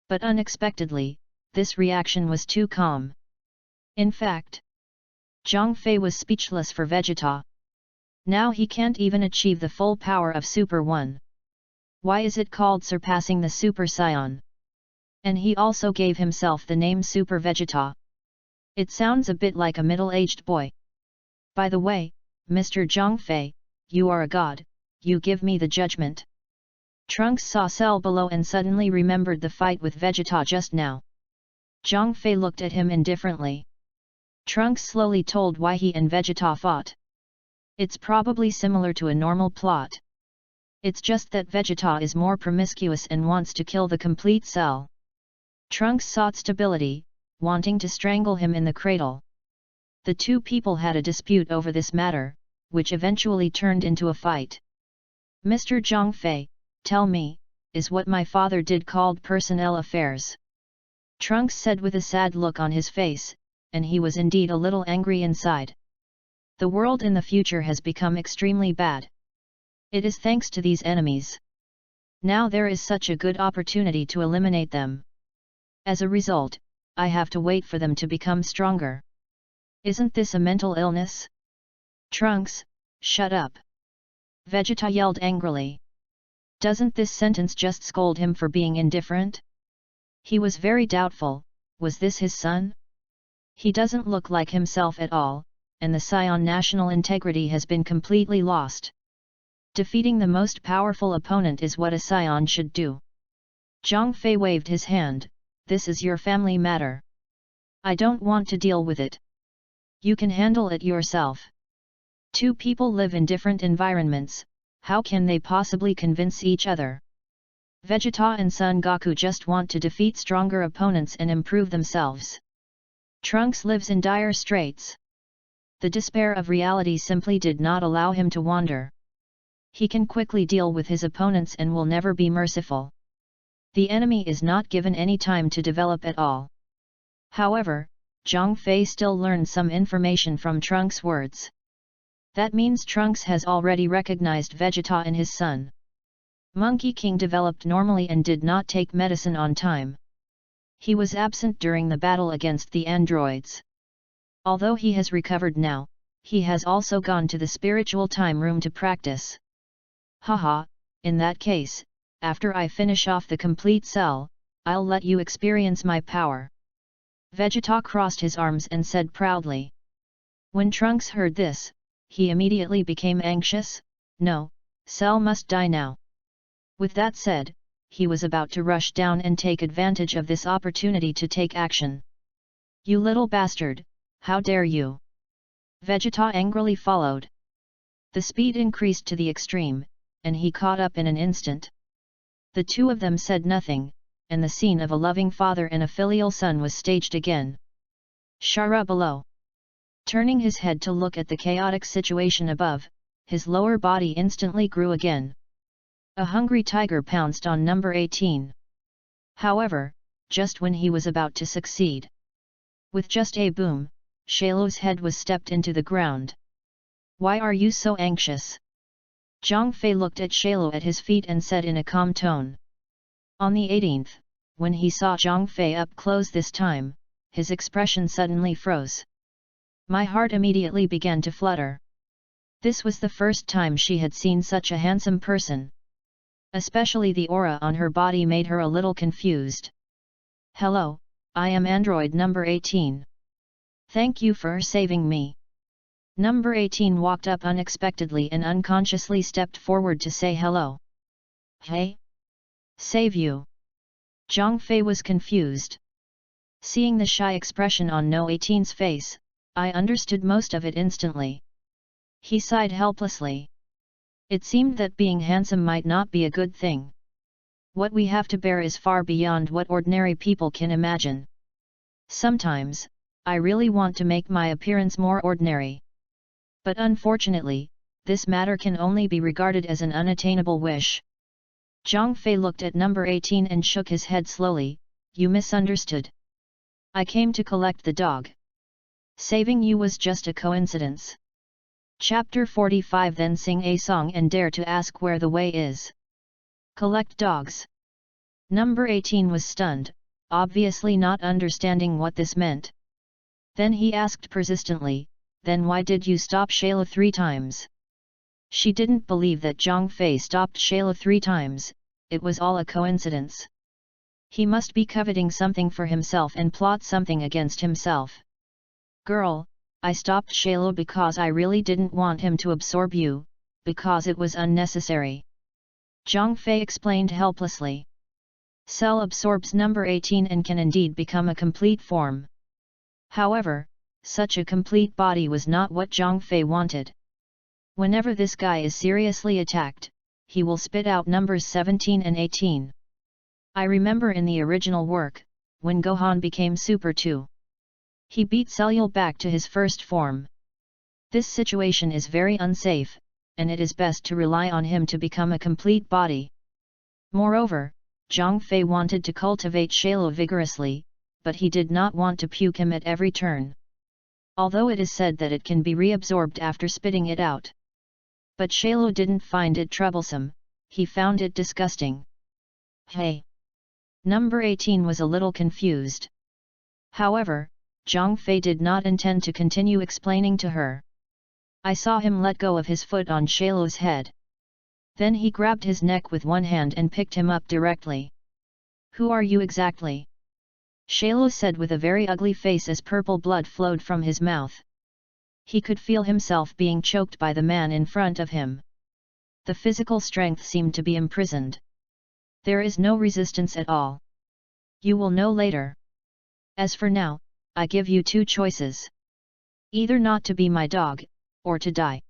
Speaker 1: But unexpectedly, this reaction was too calm. In fact, Zhang Fei was speechless for Vegeta. Now he can't even achieve the full power of Super 1. Why is it called surpassing the Super Saiyan? And he also gave himself the name Super Vegeta. It sounds a bit like a middle-aged boy. "By the way, Mr. Zhang Fei, you are a god, you give me the judgment." Trunks saw Cell below and suddenly remembered the fight with Vegeta just now. Zhang Fei looked at him indifferently. Trunks slowly told why he and Vegeta fought. It's probably similar to a normal plot. It's just that Vegeta is more promiscuous and wants to kill the complete Cell. Trunks sought stability, wanting to strangle him in the cradle. The two people had a dispute over this matter, which eventually turned into a fight. "Mr. Zhang Fei, tell me, is what my father did called personnel affairs?" Trunks said with a sad look on his face, and he was indeed a little angry inside. The world in the future has become extremely bad. It is thanks to these enemies. Now there is such a good opportunity to eliminate them. As a result, I have to wait for them to become stronger. Isn't this a mental illness? Trunks, shut up! Vegeta yelled angrily. Doesn't this sentence just scold him for being indifferent? He was very doubtful, was this his son? He doesn't look like himself at all, and the Saiyan national integrity has been completely lost. Defeating the most powerful opponent is what a Saiyan should do. Zhang Fei waved his hand, this is your family matter. I don't want to deal with it. You can handle it yourself. Two people live in different environments, how can they possibly convince each other? Vegeta and Son Goku just want to defeat stronger opponents and improve themselves. Trunks lives in dire straits. The despair of reality simply did not allow him to wander. He can quickly deal with his opponents and will never be merciful. The enemy is not given any time to develop at all. However, Zhang Fei still learned some information from Trunks' words. That means Trunks has already recognized Vegeta and his son. Monkey King developed normally and did not take medicine on time. He was absent during the battle against the androids. Although he has recovered now, he has also gone to the spiritual time room to practice. Haha, in that case, after I finish off the complete cell, I'll let you experience my power. Vegeta crossed his arms and said proudly. When Trunks heard this, he immediately became anxious. No, Cell must die now. With that said, he was about to rush down and take advantage of this opportunity to take action. You little bastard, how dare you! Vegeta angrily followed. The speed increased to the extreme, and he caught up in an instant. The two of them said nothing, and the scene of a loving father and a filial son was staged again. Shara below. Turning his head to look at the chaotic situation above, his lower body instantly grew again. A hungry tiger pounced on number 18. However, just when he was about to succeed. With just a boom, Shailo's head was stepped into the ground. Why are you so anxious? Zhang Fei looked at Shailo at his feet and said in a calm tone. On the 18th, when he saw Zhang Fei up close this time, his expression suddenly froze. My heart immediately began to flutter. This was the first time she had seen such a handsome person. Especially the aura on her body made her a little confused. Hello, I am android number 18. Thank you for saving me. Number 18 walked up unexpectedly and unconsciously stepped forward to say hello. Hey? Save you. Zhang Fei was confused. Seeing the shy expression on No 18's face, I understood most of it instantly. He sighed helplessly. It seemed that being handsome might not be a good thing. What we have to bear is far beyond what ordinary people can imagine. Sometimes, I really want to make my appearance more ordinary. But unfortunately, this matter can only be regarded as an unattainable wish. Zhang Fei looked at number 18 and shook his head slowly. You misunderstood. I came to collect the dog. Saving you was just a coincidence. Chapter 45. Then sing a song and dare to ask where the way is. Collect dogs. Number 18 was stunned, obviously not understanding what this meant. Then he asked persistently, then why did you stop Shayla 3 times? She didn't believe that Zhang Fei stopped Shayla 3 times, it was all a coincidence. He must be coveting something for himself and plot something against himself. Girl, I stopped Shayla because I really didn't want him to absorb you, because it was unnecessary. Zhang Fei explained helplessly. Cell absorbs number 18 and can indeed become a complete form. However, such a complete body was not what Zhang Fei wanted. Whenever this guy is seriously attacked, he will spit out numbers 17 and 18. I remember in the original work, when Gohan became Super 2. He beat Cellule back to his first form. This situation is very unsafe, and it is best to rely on him to become a complete body. Moreover, Zhang Fei wanted to cultivate Shaylo vigorously, but he did not want to puke him at every turn. Although it is said that it can be reabsorbed after spitting it out. But Shaylo didn't find it troublesome, he found it disgusting. Hey! Number 18 was a little confused. However, Zhang Fei did not intend to continue explaining to her. I saw him let go of his foot on Shaylo's head. Then he grabbed his neck with one hand and picked him up directly. Who are you exactly? Shaylo said with a very ugly face as purple blood flowed from his mouth. He could feel himself being choked by the man in front of him. The physical strength seemed to be imprisoned. There is no resistance at all. You will know later. As for now, I give you 2 choices. Either not to be my dog, or to die.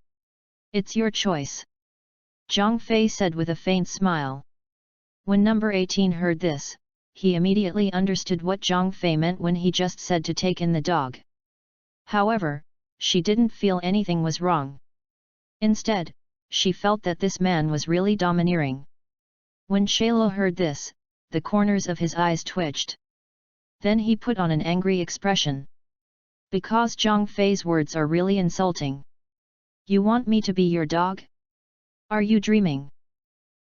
Speaker 1: It's your choice. Zhang Fei said with a faint smile. When number 18 heard this, he immediately understood what Zhang Fei meant when he just said to take in the dog. However, she didn't feel anything was wrong. Instead, she felt that this man was really domineering. When Shalo heard this, the corners of his eyes twitched. Then he put on an angry expression. Because Zhang Fei's words are really insulting. You want me to be your dog? Are you dreaming?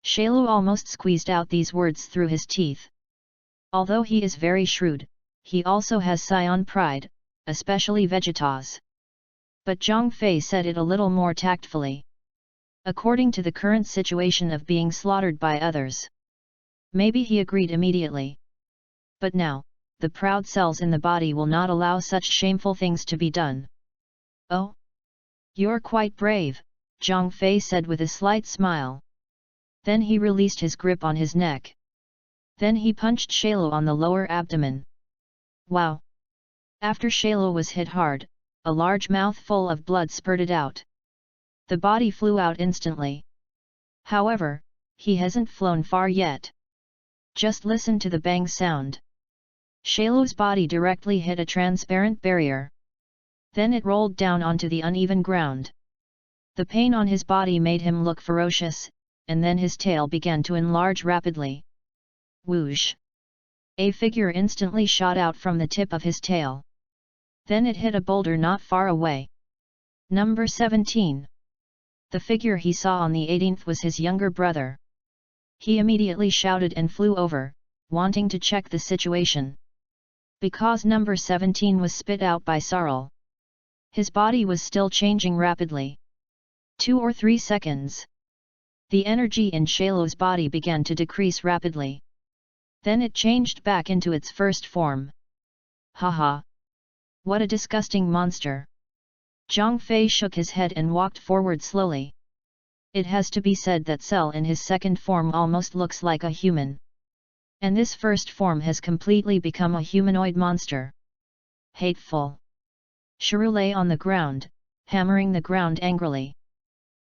Speaker 1: Shalo almost squeezed out these words through his teeth. Although he is very shrewd, he also has scion pride, especially Vegeta's. But Zhang Fei said it a little more tactfully. According to the current situation of being slaughtered by others. Maybe he agreed immediately. But now, the proud cells in the body will not allow such shameful things to be done. Oh? You're quite brave, Zhang Fei said with a slight smile. Then he released his grip on his neck. Then he punched Shalo on the lower abdomen. Wow! After Shalo was hit hard, a large mouthful of blood spurted out. The body flew out instantly. However, he hasn't flown far yet. Just listen to the bang sound. Shalo's body directly hit a transparent barrier. Then it rolled down onto the uneven ground. The pain on his body made him look ferocious, and then his tail began to enlarge rapidly. Whoosh! A figure instantly shot out from the tip of his tail. Then it hit a boulder not far away. Number 17. The figure he saw on the 18th was his younger brother. He immediately shouted and flew over, wanting to check the situation. Because number 17 was spit out by Sarl. His body was still changing rapidly. 2 or 3 seconds. The energy in Shalo's body began to decrease rapidly. Then it changed back into its first form. Haha! What a disgusting monster! Zhang Fei shook his head and walked forward slowly. It has to be said that Cell in his second form almost looks like a human. And this first form has completely become a humanoid monster. Hateful! Shiru lay on the ground, hammering the ground angrily.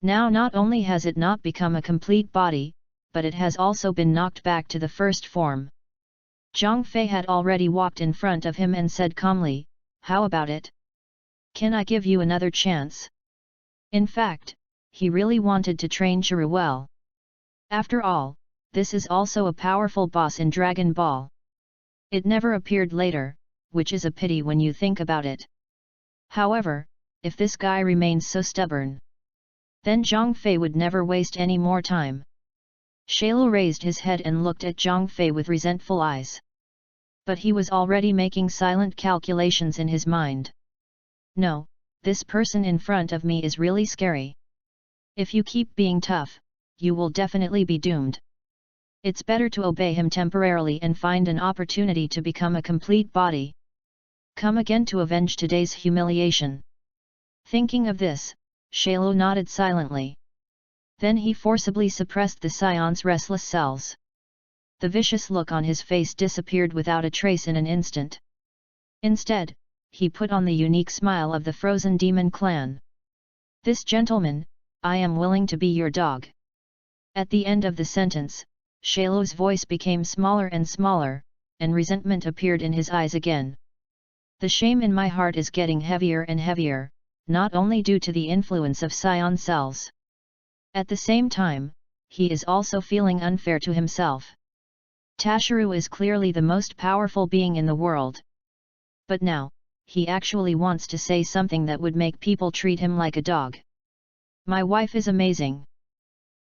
Speaker 1: Now not only has it not become a complete body, but it has also been knocked back to the first form. Zhang Fei had already walked in front of him and said calmly, "How about it? Can I give you another chance?" In fact, he really wanted to train Shiru well. After all, this is also a powerful boss in Dragon Ball. It never appeared later, which is a pity when you think about it. However, if this guy remains so stubborn, then Zhang Fei would never waste any more time. Shalo raised his head and looked at Zhang Fei with resentful eyes. But he was already making silent calculations in his mind. No, this person in front of me is really scary. If you keep being tough, you will definitely be doomed. It's better to obey him temporarily and find an opportunity to become a complete body. Come again to avenge today's humiliation. Thinking of this, Shalo nodded silently. Then he forcibly suppressed the scion's restless cells. The vicious look on his face disappeared without a trace in an instant. Instead, he put on the unique smile of the frozen demon clan. "This gentleman, I am willing to be your dog." At the end of the sentence, Shalo's voice became smaller and smaller, and resentment appeared in his eyes again. "The shame in my heart is getting heavier and heavier, not only due to the influence of scion cells. At the same time, he is also feeling unfair to himself. Tashiru is clearly the most powerful being in the world. But now, he actually wants to say something that would make people treat him like a dog. My wife is amazing."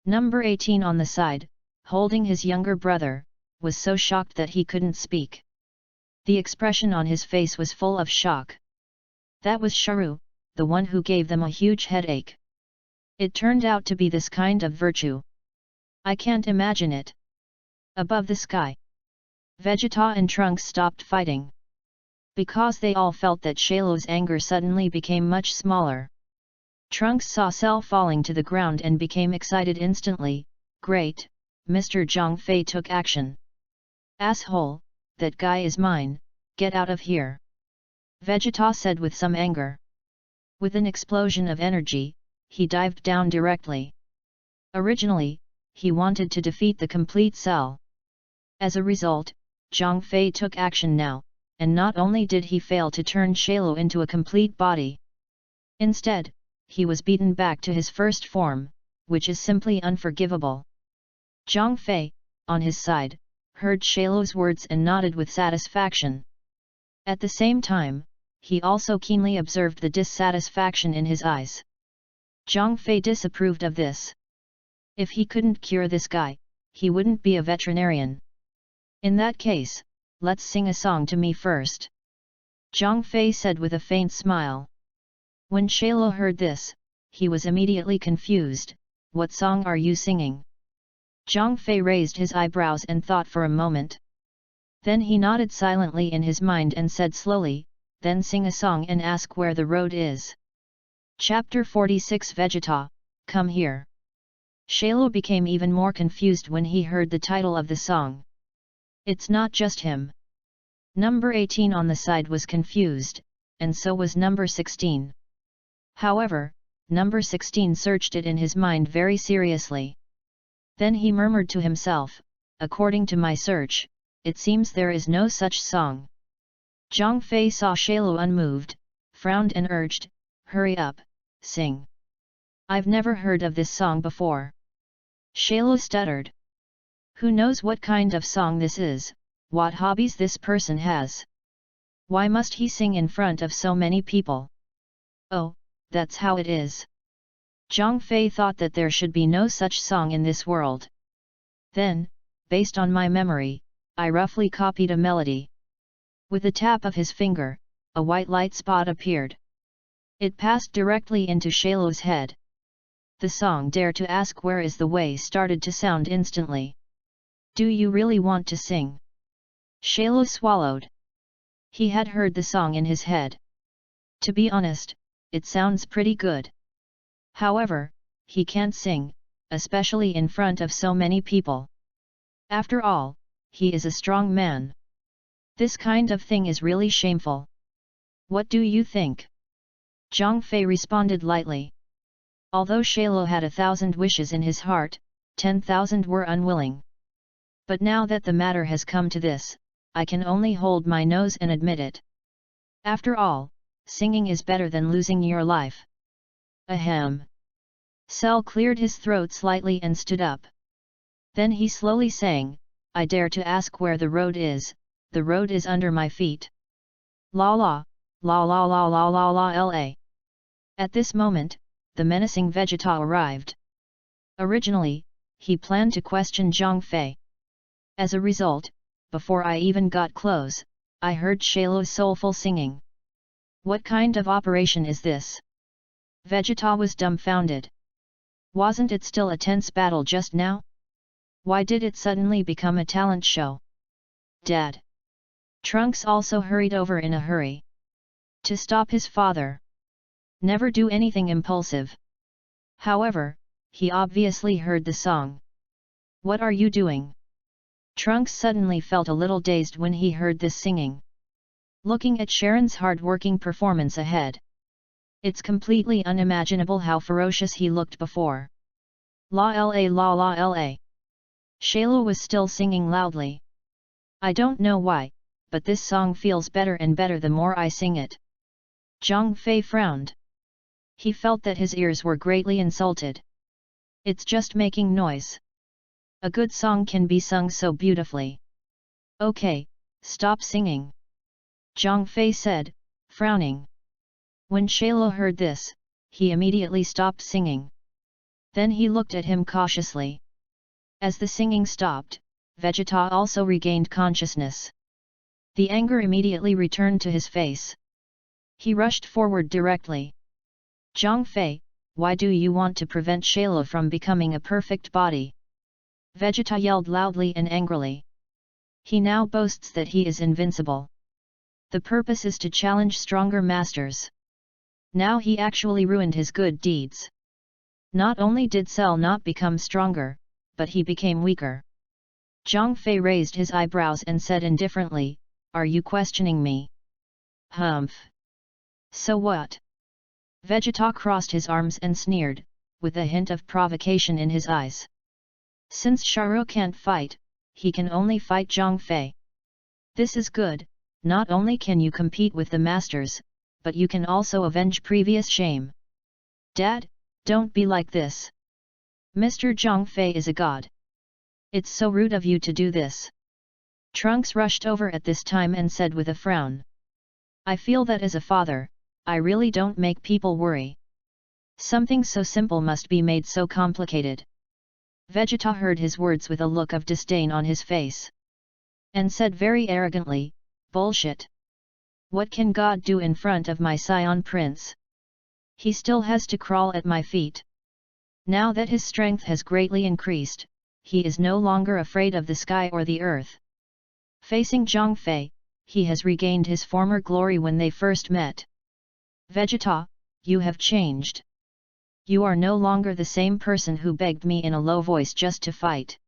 Speaker 1: Number 18 on the side, holding his younger brother, was so shocked that he couldn't speak. The expression on his face was full of shock. That was Sharu, the one who gave them a huge headache. It turned out to be this kind of virtue. I can't imagine it. Above the sky, Vegeta and Trunks stopped fighting. Because they all felt that Shalo's anger suddenly became much smaller. Trunks saw Cell falling to the ground and became excited instantly. "Great, Mr. Zhang Fei took action. Asshole, that guy is mine, get out of here," Vegeta said with some anger. With an explosion of energy, he dived down directly. Originally, he wanted to defeat the complete Cell. As a result, Zhang Fei took action now, and not only did he fail to turn Shalo into a complete body. Instead, he was beaten back to his first form, which is simply unforgivable. Zhang Fei, on his side, heard Shalo's words and nodded with satisfaction. At the same time, he also keenly observed the dissatisfaction in his eyes. Zhang Fei disapproved of this. If he couldn't cure this guy, he wouldn't be a veterinarian. In that case, let's sing a song to me first. Zhang Fei said with a faint smile. When Shalo heard this, he was immediately confused. What song are you singing? Zhang Fei raised his eyebrows and thought for a moment. Then he nodded silently in his mind and said slowly, then sing a song and ask where the road is. Chapter 46 Vegeta, come here. Shalo became even more confused when he heard the title of the song. It's not just him. Number 18 on the side was confused, and so was number 16. However, number 16 searched it in his mind very seriously. Then he murmured to himself, according to my search, it seems there is no such song. Zhang Fei saw Shalo unmoved, frowned and urged, hurry up, sing. I've never heard of this song before. Shalo stuttered. Who knows what kind of song this is, what hobbies this person has? Why must he sing in front of so many people? Oh, that's how it is. Zhang Fei thought that there should be no such song in this world. Then, based on my memory, I roughly copied a melody. With a tap of his finger, a white light spot appeared. It passed directly into Shalo's head. The song Dare to Ask Where Is the Way started to sound instantly. Do you really want to sing? Shalo swallowed. He had heard the song in his head. To be honest, it sounds pretty good. However, he can't sing, especially in front of so many people. After all, he is a strong man. This kind of thing is really shameful. What do you think? Zhang Fei responded lightly. Although Shalo had 1,000 wishes in his heart, 10,000 were unwilling. But now that the matter has come to this, I can only hold my nose and admit it. After all, singing is better than losing your life. Ahem. Cell cleared his throat slightly and stood up. Then he slowly sang, I dare to ask where the road is, the road is under my feet. La la, la la la la la la la. At this moment, the menacing Vegeta arrived. Originally, he planned to question Zhang Fei. As a result, before I even got close, I heard Shalo's soulful singing. What kind of operation is this? Vegeta was dumbfounded. Wasn't it still a tense battle just now? Why did it suddenly become a talent show? Dad. Trunks also hurried over in a hurry. To stop his father. Never do anything impulsive. However, he obviously heard the song. What are you doing? Trunks suddenly felt a little dazed when he heard this singing. Looking at Sharon's hard-working performance ahead. It's completely unimaginable how ferocious he looked before. La la la la la. Shalo was still singing loudly. I don't know why, but this song feels better and better the more I sing it. Zhang Fei frowned. He felt that his ears were greatly insulted. It's just making noise. A good song can be sung so beautifully. Okay, stop singing. Zhang Fei said, frowning. When Shalo heard this, he immediately stopped singing. Then he looked at him cautiously. As the singing stopped, Vegeta also regained consciousness. The anger immediately returned to his face. He rushed forward directly. Zhang Fei, why do you want to prevent Shalo from becoming a perfect body? Vegeta yelled loudly and angrily. He now boasts that he is invincible. The purpose is to challenge stronger masters. Now he actually ruined his good deeds. Not only did Cell not become stronger, but he became weaker. Zhang Fei raised his eyebrows and said indifferently, are you questioning me? Humph. So what? Vegeta crossed his arms and sneered, with a hint of provocation in his eyes. Since Sharo can't fight, he can only fight Zhang Fei. This is good, not only can you compete with the masters, but you can also avenge previous shame. Dad, don't be like this. Mr. Zhang Fei is a god. It's so rude of you to do this. Trunks rushed over at this time and said with a frown. I feel that as a father, I really don't make people worry. Something so simple must be made so complicated. Vegeta heard his words with a look of disdain on his face. And said very arrogantly, bullshit. What can God do in front of my scion prince? He still has to crawl at my feet. Now that his strength has greatly increased, he is no longer afraid of the sky or the earth. Facing Zhang Fei, he has regained his former glory when they first met. Vegeta, you have changed. You are no longer the same person who begged me in a low voice just to fight.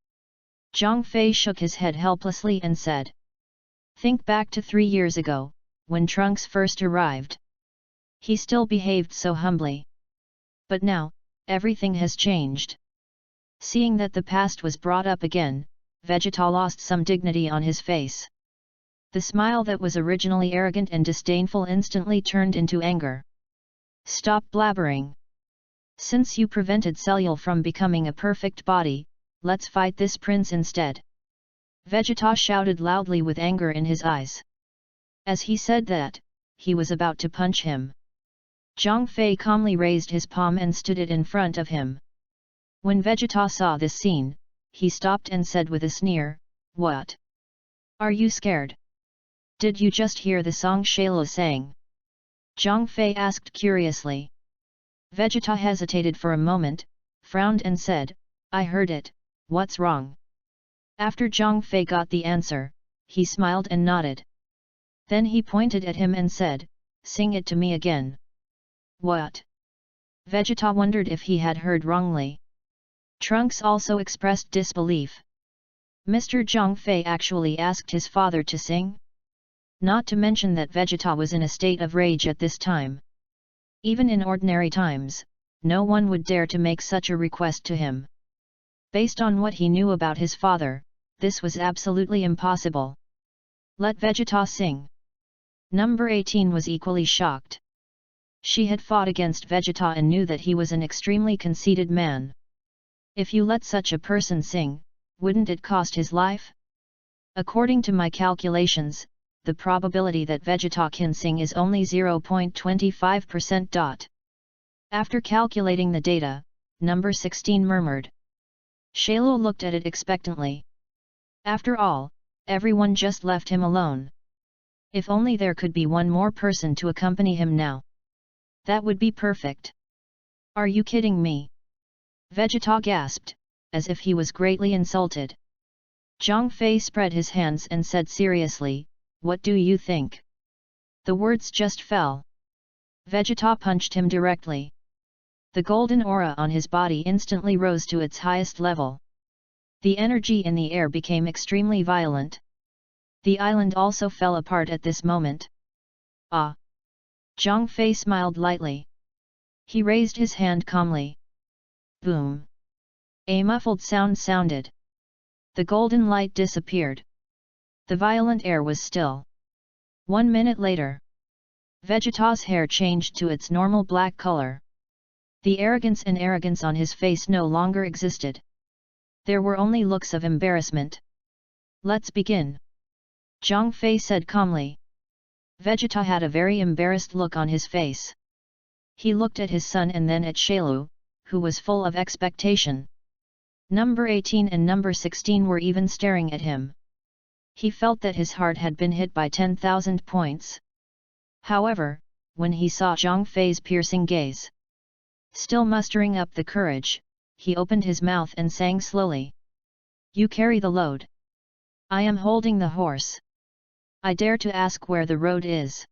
Speaker 1: Zhang Fei shook his head helplessly and said. Think back to 3 years ago, when Trunks first arrived. He still behaved so humbly. But now, everything has changed. Seeing that the past was brought up again, Vegeta lost some dignity on his face. The smile that was originally arrogant and disdainful instantly turned into anger. Stop blabbering. Since you prevented Cellule from becoming a perfect body, let's fight this prince instead. Vegeta shouted loudly with anger in his eyes. As he said that, he was about to punch him. Zhang Fei calmly raised his palm and stood it in front of him. When Vegeta saw this scene, he stopped and said with a sneer, What? Are you scared? Did you just hear the song Shayla sang? Zhang Fei asked curiously. Vegeta hesitated for a moment, frowned and said, I heard it, what's wrong? After Zhang Fei got the answer, he smiled and nodded. Then he pointed at him and said, Sing it to me again. What? Vegeta wondered if he had heard wrongly. Trunks also expressed disbelief. Mr. Zhang Fei actually asked his father to sing? Not to mention that Vegeta was in a state of rage at this time. Even in ordinary times, no one would dare to make such a request to him. Based on what he knew about his father, this was absolutely impossible. Let Vegeta sing. Number 18 was equally shocked. She had fought against Vegeta and knew that he was an extremely conceited man. If you let such a person sing, wouldn't it cost his life? According to my calculations, the probability that Vegeta can sing is only 0.25%. After calculating the data, number 16 murmured. Shaylo looked at it expectantly. After all, everyone just left him alone. If only there could be one more person to accompany him now. That would be perfect. Are you kidding me? Vegeta gasped, as if he was greatly insulted. Zhang Fei spread his hands and said seriously, What do you think? The words just fell. Vegeta punched him directly. The golden aura on his body instantly rose to its highest level. The energy in the air became extremely violent. The island also fell apart at this moment. Ah! Zhang Fei smiled lightly. He raised his hand calmly. Boom! A muffled sound sounded. The golden light disappeared. The violent air was still. 1 minute later, Vegeta's hair changed to its normal black color. The arrogance on his face no longer existed. There were only looks of embarrassment. Let's begin. Zhang Fei said calmly. Vegeta had a very embarrassed look on his face. He looked at his son and then at Shaylu, who was full of expectation. Number 18 and number 16 were even staring at him. He felt that his heart had been hit by 10,000 points. However, when he saw Zhang Fei's piercing gaze, still mustering up the courage, he opened his mouth and sang slowly. You carry the load. I am holding the horse. I dare to ask where the road is.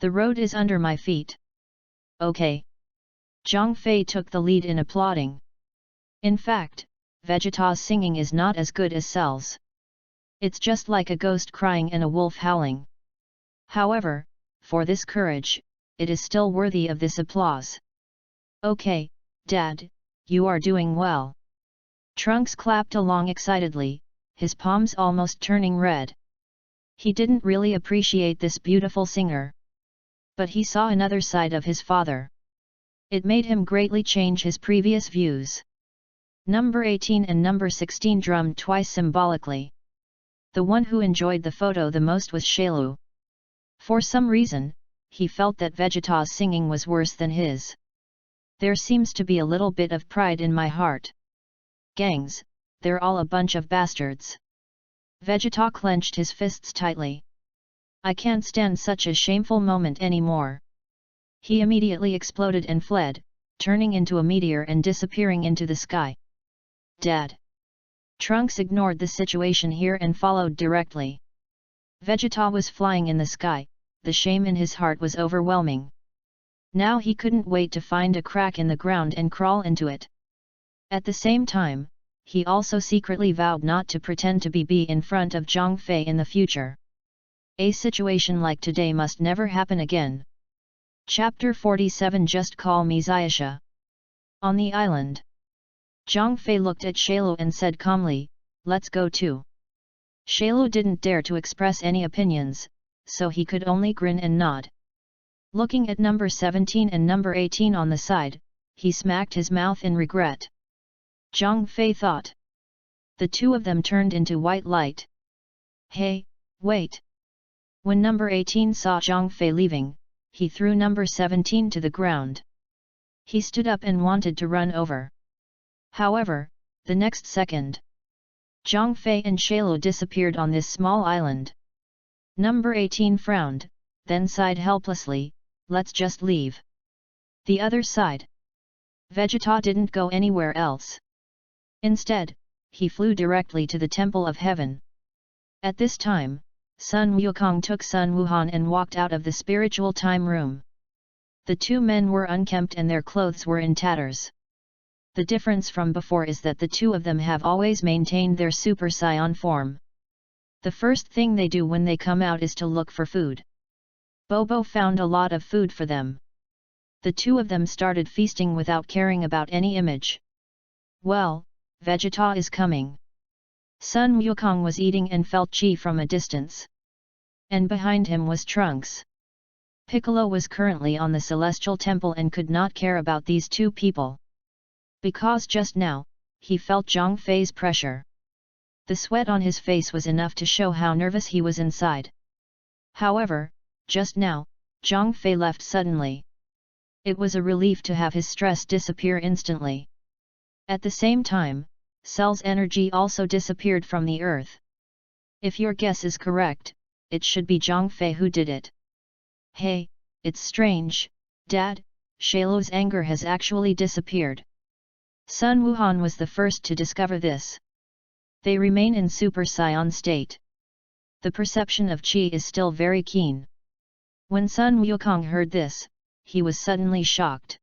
Speaker 1: The road is under my feet. Okay. Zhang Fei took the lead in applauding. In fact, Vegeta's singing is not as good as Cell's. It's just like a ghost crying and a wolf howling. However, for this courage, it is still worthy of this applause. Okay, Dad, you are doing well. Trunks clapped along excitedly, his palms almost turning red. He didn't really appreciate this beautiful singer. But he saw another side of his father. It made him greatly change his previous views. Number 18 and number 16 drummed twice symbolically. The one who enjoyed the photo the most was Shailu. For some reason, he felt that Vegeta's singing was worse than his. There seems to be a little bit of pride in my heart. Gangs, they're all a bunch of bastards. Vegeta clenched his fists tightly. I can't stand such a shameful moment anymore. He immediately exploded and fled, turning into a meteor and disappearing into the sky. Dad. Trunks ignored the situation here and followed directly. Vegeta was flying in the sky, the shame in his heart was overwhelming. Now he couldn't wait to find a crack in the ground and crawl into it. At the same time, he also secretly vowed not to pretend to be in front of Zhang Fei in the future. A situation like today must never happen again. Chapter 47 Just Call Me Xiaxia. On the island. Zhang Fei looked at Shailu and said calmly, "Let's go too." Shailu didn't dare to express any opinions, so he could only grin and nod. Looking at number 17 and number 18 on the side, he smacked his mouth in regret. Zhang Fei thought. The two of them turned into white light. Hey, wait! When number 18 saw Zhang Fei leaving, he threw number 17 to the ground. He stood up and wanted to run over. However, the next second, Zhang Fei and Shailu disappeared on this small island. Number 18 frowned, then sighed helplessly, "Let's just leave." The other side. Vegeta didn't go anywhere else. Instead, he flew directly to the Temple of Heaven. At this time, Sun Wukong took Sun Wuhan and walked out of the spiritual time room. The two men were unkempt and their clothes were in tatters. The difference from before is that the two of them have always maintained their Super Saiyan form. The first thing they do when they come out is to look for food. Bobo found a lot of food for them. The two of them started feasting without caring about any image. Well, Vegeta is coming. Sun Wukong was eating and felt chi from a distance. And behind him was Trunks. Piccolo was currently on the Celestial Temple and could not care about these two people. Because just now, he felt Zhang Fei's pressure. The sweat on his face was enough to show how nervous he was inside. However, just now, Zhang Fei left suddenly. It was a relief to have his stress disappear instantly. At the same time, Cell's energy also disappeared from the earth. If your guess is correct, it should be Zhang Fei who did it. Hey, it's strange, Dad, Shailu's anger has actually disappeared. Sun Wuhan was the first to discover this. They remain in Super Saiyan state. The perception of Qi is still very keen. When Sun Wukong heard this, he was suddenly shocked.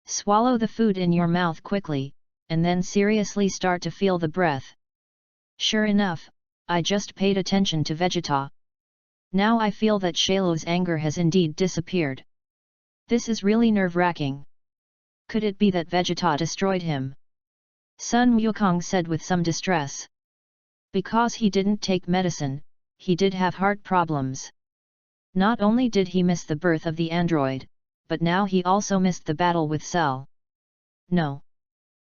Speaker 1: Swallow the food in your mouth quickly, and then seriously start to feel the breath. Sure enough, I just paid attention to Vegeta. Now I feel that Shailu's anger has indeed disappeared. This is really nerve-wracking. Could it be that Vegeta destroyed him? Sun Wukong said with some distress. Because he didn't take medicine, he did have heart problems. Not only did he miss the birth of the android, but now he also missed the battle with Cell. No.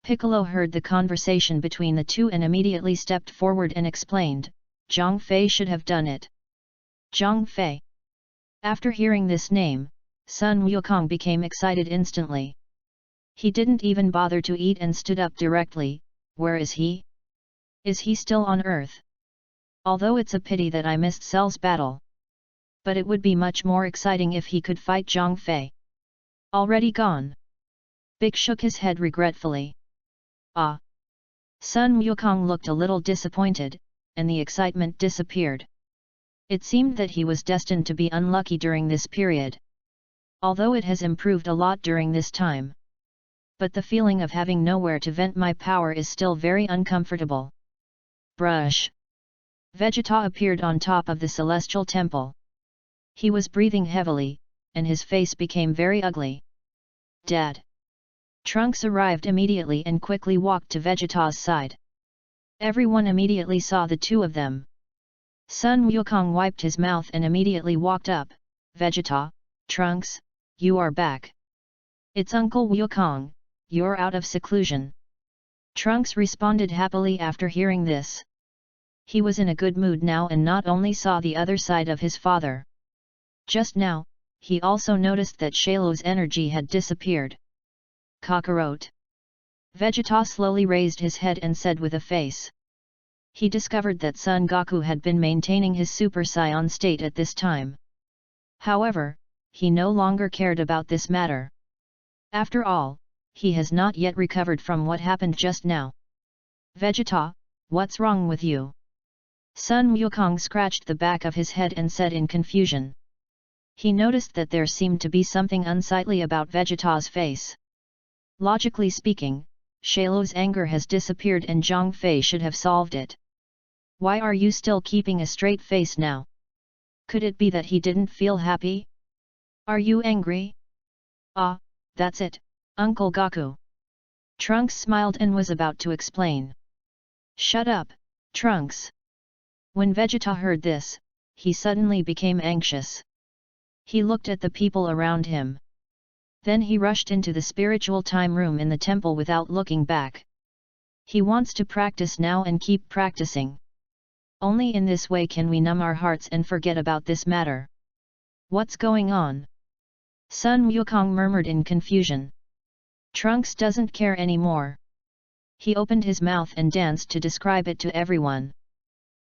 Speaker 1: Piccolo heard the conversation between the two and immediately stepped forward and explained, Zhang Fei should have done it. Zhang Fei. After hearing this name, Sun Wukong became excited instantly. He didn't even bother to eat and stood up directly. Where is he? Is he still on Earth? Although it's a pity that I missed Cell's battle. But it would be much more exciting if he could fight Zhang Fei. Already gone. Big shook his head regretfully. Ah! Sun Wukong looked a little disappointed, and the excitement disappeared. It seemed that he was destined to be unlucky during this period. Although it has improved a lot during this time. But the feeling of having nowhere to vent my power is still very uncomfortable. Brush. Vegeta appeared on top of the Celestial Temple. He was breathing heavily, and his face became very ugly. Dad. Trunks arrived immediately and quickly walked to Vegeta's side. Everyone immediately saw the two of them. Sun Wukong wiped his mouth and immediately walked up. Vegeta, Trunks, you are back. It's Uncle Wukong, you're out of seclusion. Trunks responded happily after hearing this. He was in a good mood now and not only saw the other side of his father. Just now, he also noticed that Shailo's energy had disappeared. Kakarot. Vegeta slowly raised his head and said with a face. He discovered that Son Goku had been maintaining his Super Saiyan state at this time. However, he no longer cared about this matter. After all, he has not yet recovered from what happened just now. Vegeta, what's wrong with you? Sun Wukong scratched the back of his head and said in confusion. He noticed that there seemed to be something unsightly about Vegeta's face. Logically speaking, Shailo's anger has disappeared and Zhang Fei should have solved it. Why are you still keeping a straight face now? Could it be that he didn't feel happy? Are you angry? Ah, that's it, Uncle Goku. Trunks smiled and was about to explain. Shut up, Trunks. When Vegeta heard this, he suddenly became anxious. He looked at the people around him. Then he rushed into the spiritual time room in the temple without looking back. He wants to practice now and keep practicing. Only in this way can we numb our hearts and forget about this matter. What's going on? Sun Wukong murmured in confusion. Trunks doesn't care anymore. He opened his mouth and danced to describe it to everyone.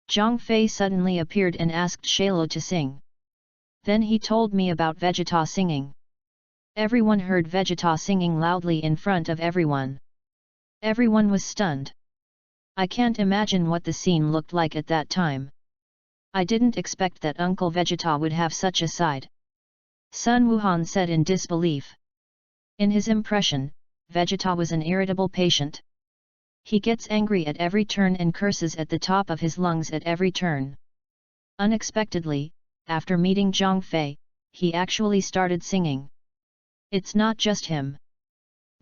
Speaker 1: Zhang Fei suddenly appeared and asked Shailo to sing. Then he told me about Vegeta singing. Everyone heard Vegeta singing loudly in front of everyone. Everyone was stunned. I can't imagine what the scene looked like at that time. I didn't expect that Uncle Vegeta would have such a side. Sun Wuhan said in disbelief. In his impression, Vegeta was an irritable patient. He gets angry at every turn and curses at the top of his lungs at every turn. Unexpectedly, after meeting Zhang Fei, he actually started singing. It's not just him.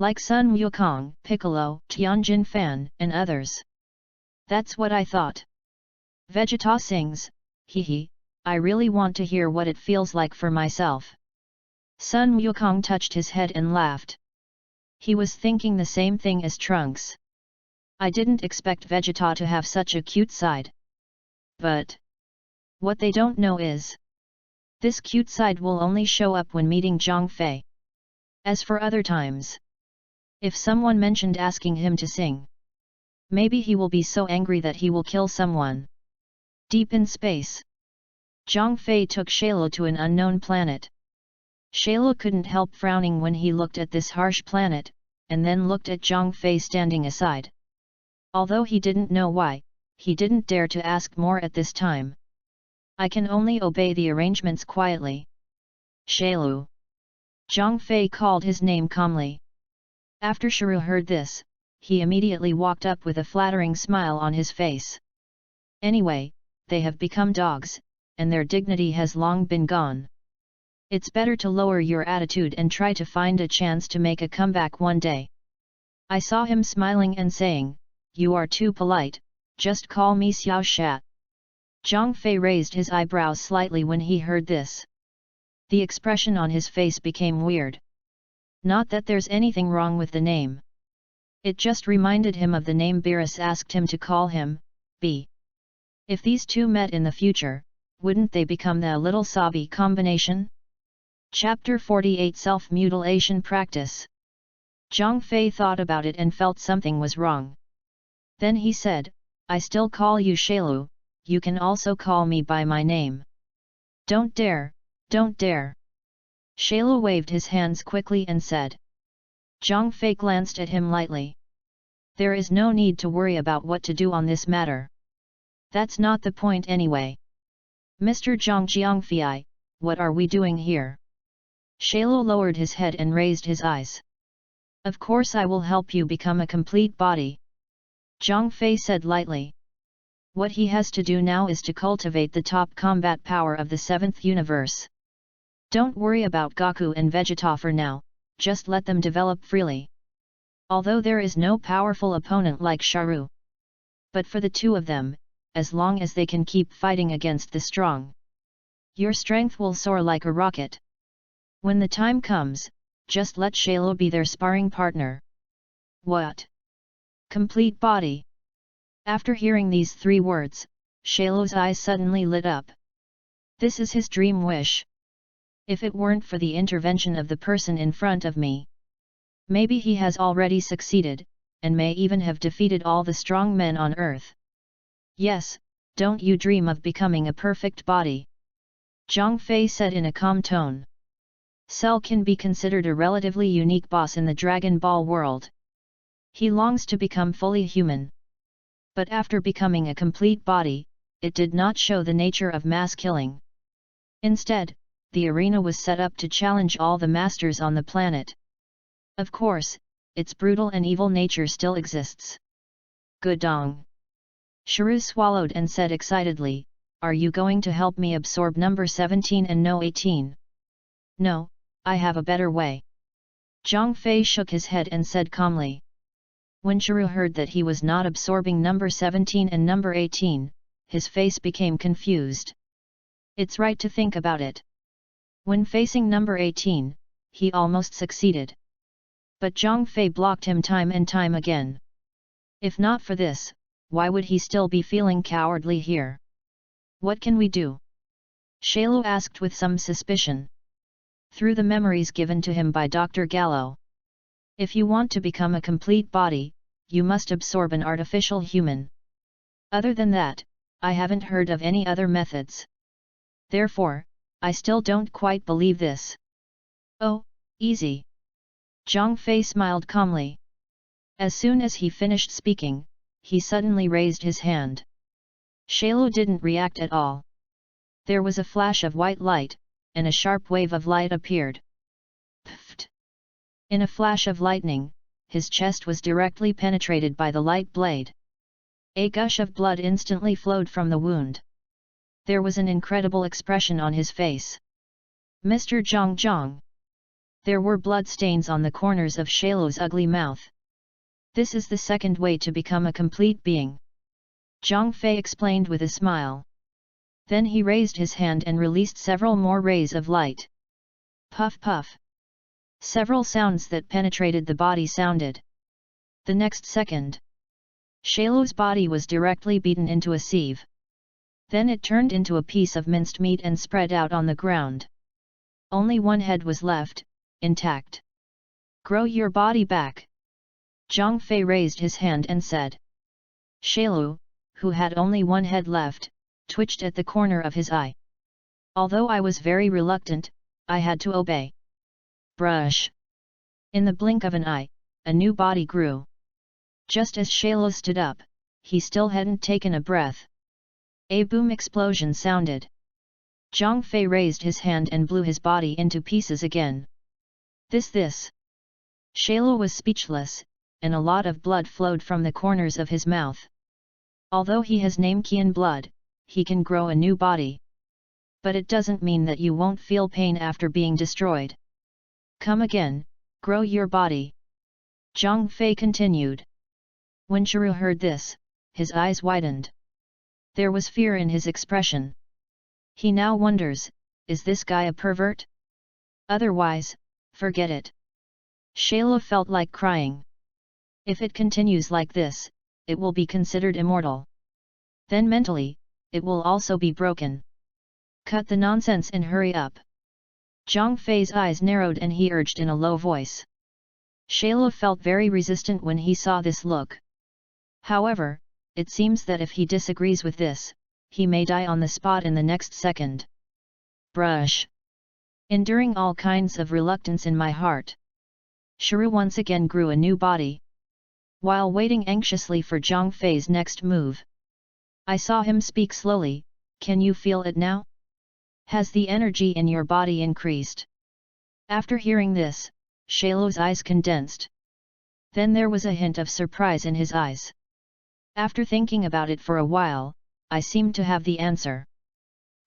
Speaker 1: Like Sun Wukong, Piccolo, Tianjin Fan, and others. That's what I thought. Vegeta sings, hee, I really want to hear what it feels like for myself. Sun Wukong touched his head and laughed. He was thinking the same thing as Trunks. I didn't expect Vegeta to have such a cute side. But what they don't know is, this cute side will only show up when meeting Zhang Fei. As for other times, if someone mentioned asking him to sing, maybe he will be so angry that he will kill someone. Deep in space, Zhang Fei took Shailo to an unknown planet. Shailo couldn't help frowning when he looked at this harsh planet, and then looked at Zhang Fei standing aside. Although he didn't know why, he didn't dare to ask more at this time. I can only obey the arrangements quietly. Shailu. Zhang Fei called his name calmly. After Shiru heard this, he immediately walked up with a flattering smile on his face. Anyway, they have become dogs, and their dignity has long been gone. It's better to lower your attitude and try to find a chance to make a comeback one day. I saw him smiling and saying, you are too polite, just call me Xiao Shat. Zhang Fei raised his eyebrows slightly when he heard this. The expression on his face became weird. Not that there's anything wrong with the name. It just reminded him of the name Beerus asked him to call him, B. If these two met in the future, wouldn't they become the little Sabi combination? Chapter 48 Self-Mutilation Practice. Zhang Fei thought about it and felt something was wrong. Then he said, I still call you Shailu, you can also call me by my name. Don't dare, don't dare. Shailu waved his hands quickly and said. Zhang Fei glanced at him lightly. There is no need to worry about what to do on this matter. That's not the point anyway. Mr. Zhang Jiangfei, what are we doing here? Shailu lowered his head and raised his eyes. Of course I will help you become a complete body. Zhang Fei said lightly. What he has to do now is to cultivate the top combat power of the 7th universe. Don't worry about Goku and Vegeta for now, just let them develop freely. Although there is no powerful opponent like Sharu. But for the two of them, as long as they can keep fighting against the strong, your strength will soar like a rocket. When the time comes, just let Shalo be their sparring partner. What? Complete body? After hearing these 3 words, Shalo's eyes suddenly lit up. This is his dream wish. If it weren't for the intervention of the person in front of me, maybe he has already succeeded, and may even have defeated all the strong men on earth. Yes, don't you dream of becoming a perfect body? Zhang Fei said in a calm tone. Cell can be considered a relatively unique boss in the Dragon Ball world. He longs to become fully human. But after becoming a complete body, it did not show the nature of mass killing. Instead, the arena was set up to challenge all the masters on the planet. Of course, its brutal and evil nature still exists. Gudong. Shiru swallowed and said excitedly, "Are you going to help me absorb number 17 and no 18? No, I have a better way." Zhang Fei shook his head and said calmly. When Shiru heard that he was not absorbing number 17 and number 18, his face became confused. It's right to think about it. When facing number 18, he almost succeeded. But Zhang Fei blocked him time and time again. If not for this, why would he still be feeling cowardly here? What can we do? Shalo asked with some suspicion. Through the memories given to him by Dr. Gallo. If you want to become a complete body, you must absorb an artificial human. Other than that, I haven't heard of any other methods. Therefore, I still don't quite believe this. Oh, easy. Zhang Fei smiled calmly. As soon as he finished speaking, he suddenly raised his hand. Shalo didn't react at all. There was a flash of white light, and a sharp wave of light appeared. Pfft! In a flash of lightning, his chest was directly penetrated by the light blade. A gush of blood instantly flowed from the wound. There was an incredible expression on his face. Mr. Zhang. There were blood stains on the corners of Shalo's ugly mouth. This is the second way to become a complete being. Zhang Fei explained with a smile. Then he raised his hand and released several more rays of light. Puff puff. Several sounds that penetrated the body sounded. The next second, Shalo's body was directly beaten into a sieve. Then it turned into a piece of minced meat and spread out on the ground. Only one head was left, intact. Grow your body back. Zhang Fei raised his hand and said. Shalo, who had only one head left, twitched at the corner of his eye. Although I was very reluctant, I had to obey. Brush. In the blink of an eye, a new body grew. Just as Shalo stood up, he still hadn't taken a breath. A boom explosion sounded. Zhang Fei raised his hand and blew his body into pieces again. This. Shalo was speechless, and a lot of blood flowed from the corners of his mouth. Although he has Namekian blood, he can grow a new body. But it doesn't mean that you won't feel pain after being destroyed. Come again, grow your body. Zhang Fei continued. When Shiru heard this, his eyes widened. There was fear in his expression. He now wonders, is this guy a pervert? Otherwise, forget it. Shalo felt like crying. If it continues like this, it will be considered immortal. Then mentally, it will also be broken. Cut the nonsense and hurry up. Zhang Fei's eyes narrowed and he urged in a low voice. Shalo felt very resistant when he saw this look. However, it seems that if he disagrees with this, he may die on the spot in the next second. Brush. Enduring all kinds of reluctance in my heart. Shiru once again grew a new body. While waiting anxiously for Zhang Fei's next move, I saw him speak slowly. Can you feel it now? Has the energy in your body increased? After hearing this, Shalo's eyes condensed. Then there was a hint of surprise in his eyes. After thinking about it for a while, I seemed to have the answer.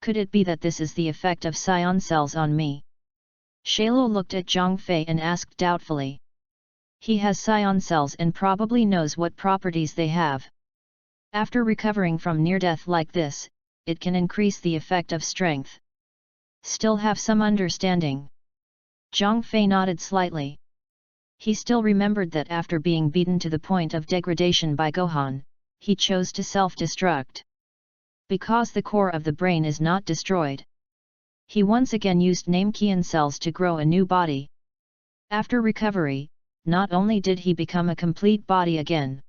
Speaker 1: Could it be that this is the effect of scion cells on me? Shalo looked at Zhang Fei and asked doubtfully. He has scion cells and probably knows what properties they have. After recovering from near-death like this, it can increase the effect of strength. Still have some understanding? Zhang Fei nodded slightly. He still remembered that after being beaten to the point of degradation by Gohan, he chose to self-destruct. Because the core of the brain is not destroyed. He once again used Namekian cells to grow a new body. After recovery, not only did he become a complete body again,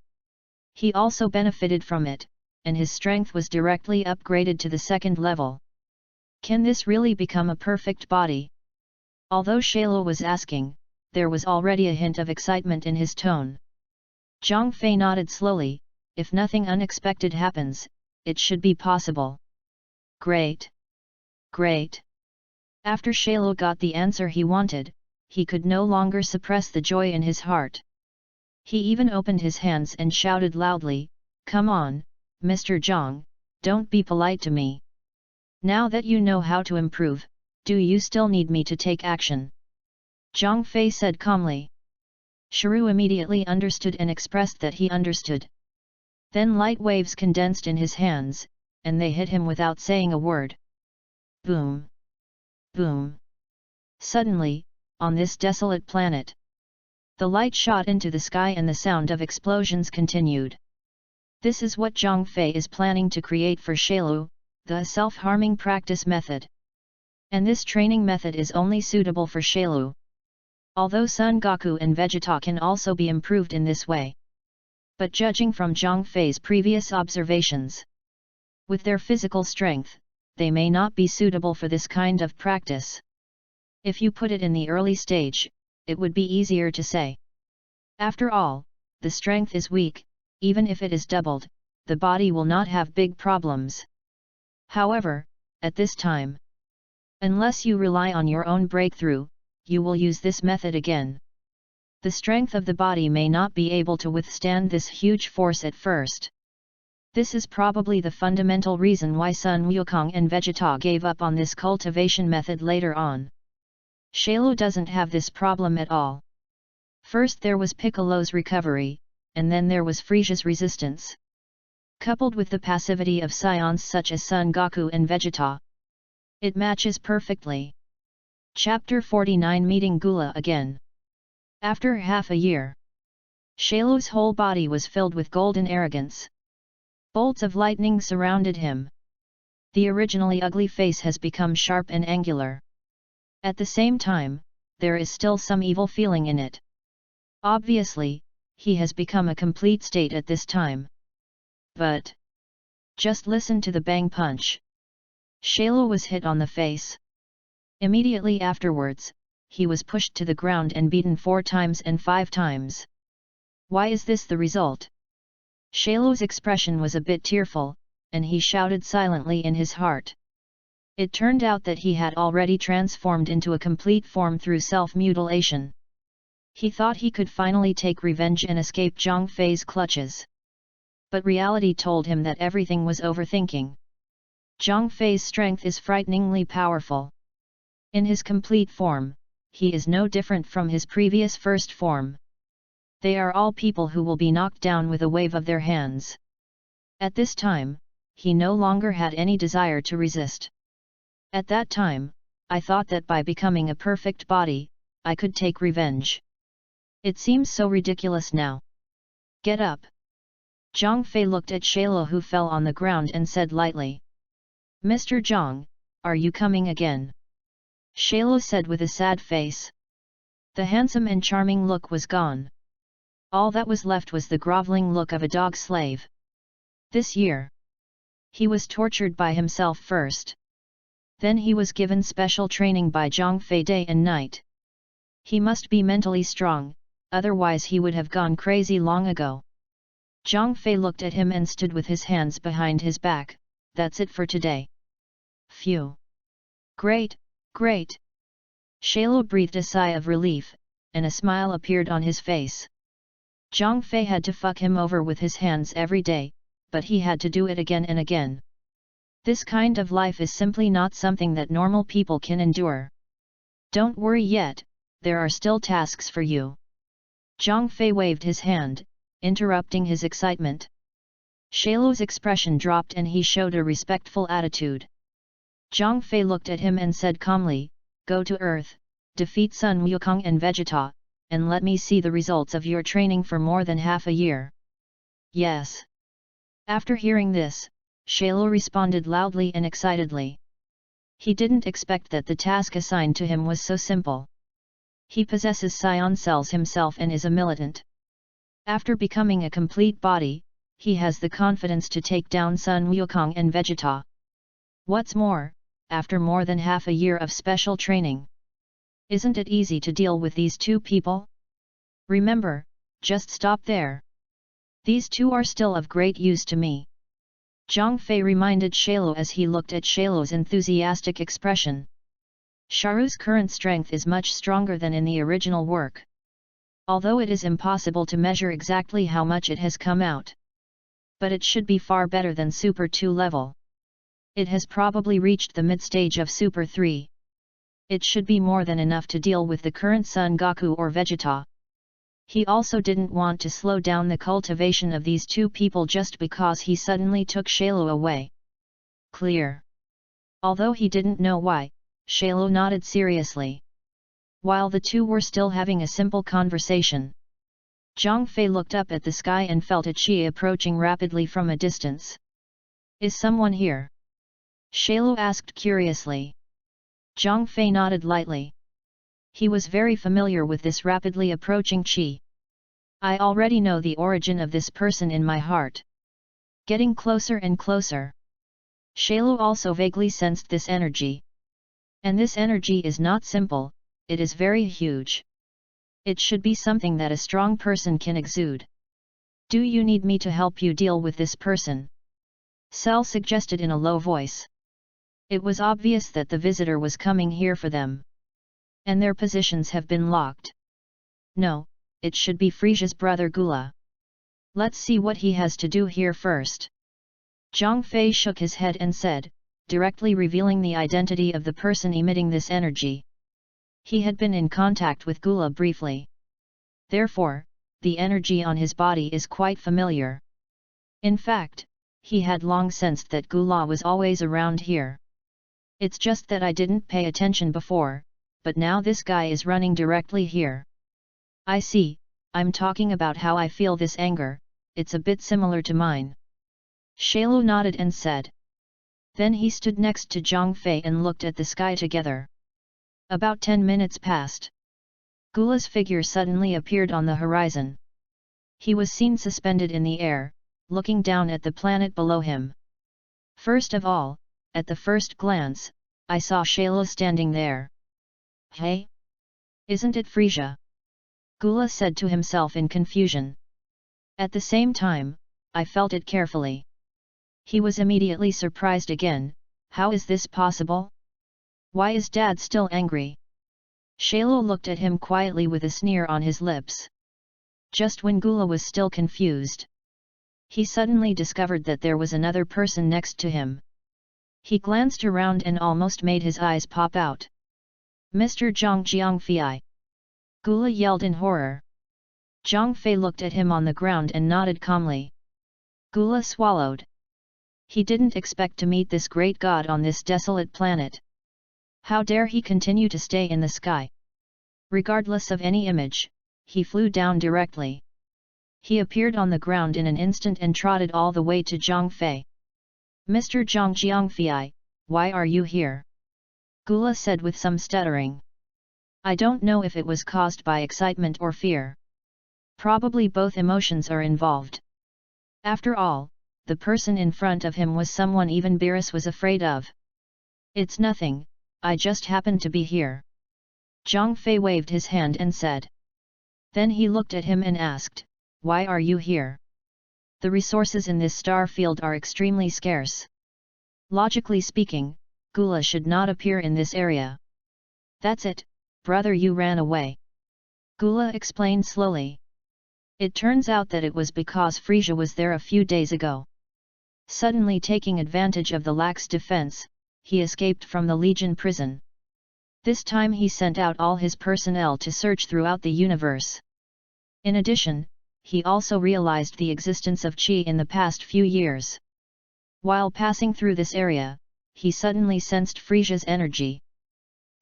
Speaker 1: he also benefited from it, and his strength was directly upgraded to the second level. Can this really become a perfect body? Although Shailu was asking, there was already a hint of excitement in his tone. Zhang Fei nodded slowly. If nothing unexpected happens, it should be possible. Great! Great! After Shailu got the answer he wanted, he could no longer suppress the joy in his heart. He even opened his hands and shouted loudly, "Come on, Mr. Zhang, don't be polite to me. Now that you know how to improve, do you still need me to take action?" Zhang Fei said calmly. Shiru immediately understood and expressed that he understood. Then light waves condensed in his hands, and they hit him without saying a word. Boom! Boom! Suddenly, on this desolate planet, the light shot into the sky and the sound of explosions continued. This is what Zhang Fei is planning to create for Shailu, the self-harming practice method. And this training method is only suitable for Shailu. Although Son Goku and Vegeta can also be improved in this way. But judging from Zhang Fei's previous observations, with their physical strength, they may not be suitable for this kind of practice. If you put it in the early stage, it would be easier to say. After all, the strength is weak, even if it is doubled, the body will not have big problems. However, at this time, unless you rely on your own breakthrough, you will use this method again. The strength of the body may not be able to withstand this huge force at first. This is probably the fundamental reason why Sun Wukong and Vegeta gave up on this cultivation method later on. Shailu doesn't have this problem at all. First there was Piccolo's recovery, and then there was Frisia's resistance. Coupled with the passivity of scions such as Son Goku and Vegeta, it matches perfectly. Chapter 49 Meeting Gula again. After half a year, Shailu's whole body was filled with golden arrogance. Bolts of lightning surrounded him. The originally ugly face has become sharp and angular. At the same time, there is still some evil feeling in it. Obviously, he has become a complete state at this time. But just listen to the bang punch. Shailu was hit on the face. Immediately afterwards, he was pushed to the ground and beaten 4 times and 5 times. Why is this the result? Shailu's expression was a bit tearful, and he shouted silently in his heart. It turned out that he had already transformed into a complete form through self-mutilation. He thought he could finally take revenge and escape Zhang Fei's clutches. But reality told him that everything was overthinking. Zhang Fei's strength is frighteningly powerful. In his complete form, he is no different from his previous first form. They are all people who will be knocked down with a wave of their hands. At this time, he no longer had any desire to resist. At that time, I thought that by becoming a perfect body, I could take revenge. It seems so ridiculous now. Get up. Zhang Fei looked at Shailu who fell on the ground and said lightly. Mr. Zhang, are you coming again? Shailu said with a sad face. The handsome and charming look was gone. All that was left was the groveling look of a dog slave. This year, he was tortured by himself first. Then he was given special training by Zhang Fei day and night. He must be mentally strong, otherwise he would have gone crazy long ago. Zhang Fei looked at him and stood with his hands behind his back. That's it for today. Phew! Great, great! Shailu breathed a sigh of relief, and a smile appeared on his face. Zhang Fei had to fuck him over with his hands every day, but he had to do it again and again. This kind of life is simply not something that normal people can endure. Don't worry yet, there are still tasks for you. Zhang Fei waved his hand, interrupting his excitement. Shailu's expression dropped and he showed a respectful attitude. Zhang Fei looked at him and said calmly, "Go to Earth, defeat Sun Wukong and Vegeta, and let me see the results of your training for more than half a year." "Yes." After hearing this, Shailu responded loudly and excitedly. He didn't expect that the task assigned to him was so simple. He possesses Scion cells himself and is a militant. After becoming a complete body, he has the confidence to take down Sun Wukong and Vegeta. What's more, after more than half a year of special training, isn't it easy to deal with these two people? Remember, just stop there. These two are still of great use to me. Zhang Fei reminded Shailu as he looked at Shailu's enthusiastic expression. Sharu's current strength is much stronger than in the original work. Although it is impossible to measure exactly how much it has come out. But it should be far better than Super 2 level. It has probably reached the mid-stage of Super 3. It should be more than enough to deal with the current Son Goku or Vegeta. He also didn't want to slow down the cultivation of these two people just because he suddenly took Shailu away. Clear. Although he didn't know why, Shailu nodded seriously. While the two were still having a simple conversation, Zhang Fei looked up at the sky and felt a chi approaching rapidly from a distance. "Is someone here?" Shailu asked curiously. Zhang Fei nodded lightly. He was very familiar with this rapidly approaching chi. "I already know the origin of this person in my heart." Getting closer and closer. Shailu also vaguely sensed this energy. And this energy is not simple, it is very huge. It should be something that a strong person can exude. "Do you need me to help you deal with this person?" Cell suggested in a low voice. It was obvious that the visitor was coming here for them. And their positions have been locked. "No, it should be Frisia's brother Gula. Let's see what he has to do here first." Zhang Fei shook his head and said, directly revealing the identity of the person emitting this energy. He had been in contact with Gula briefly. Therefore, the energy on his body is quite familiar. In fact, he had long sensed that Gula was always around here. It's just that I didn't pay attention before, but now this guy is running directly here. "I see, I'm talking about how I feel this anger, it's a bit similar to mine." Shailu nodded and said. Then he stood next to Zhang Fei and looked at the sky together. About 10 minutes passed. Gula's figure suddenly appeared on the horizon. He was seen suspended in the air, looking down at the planet below him. First of all, at the first glance, I saw Shailu standing there. "Hey? Isn't it Frisia?" Gula said to himself in confusion. At the same time, I felt it carefully. He was immediately surprised again. How is this possible? Why is Dad still angry? Shailu looked at him quietly with a sneer on his lips. Just when Gula was still confused, he suddenly discovered that there was another person next to him. He glanced around and almost made his eyes pop out. "Mr. Zhang Jiangfei!" Gula yelled in horror. Zhang Fei looked at him on the ground and nodded calmly. Gula swallowed. He didn't expect to meet this great god on this desolate planet. How dare he continue to stay in the sky? Regardless of any image, he flew down directly. He appeared on the ground in an instant and trotted all the way to Zhang Fei. "Mr. Zhang Jiangfei, why are you here?" Gula said with some stuttering. I don't know if it was caused by excitement or fear. Probably both emotions are involved. After all, the person in front of him was someone even Beerus was afraid of. "It's nothing, I just happened to be here." Zhang Fei waved his hand and said. Then he looked at him and asked, "Why are you here?" "The resources in this star field are extremely scarce. Logically speaking, Gula should not appear in this area." "That's it, brother, you ran away." Gula explained slowly. It turns out that it was because Frisia was there a few days ago. Suddenly taking advantage of the lax defense, he escaped from the Legion prison. This time he sent out all his personnel to search throughout the universe. In addition, he also realized the existence of qi in the past few years. While passing through this area, he suddenly sensed Frisia's energy.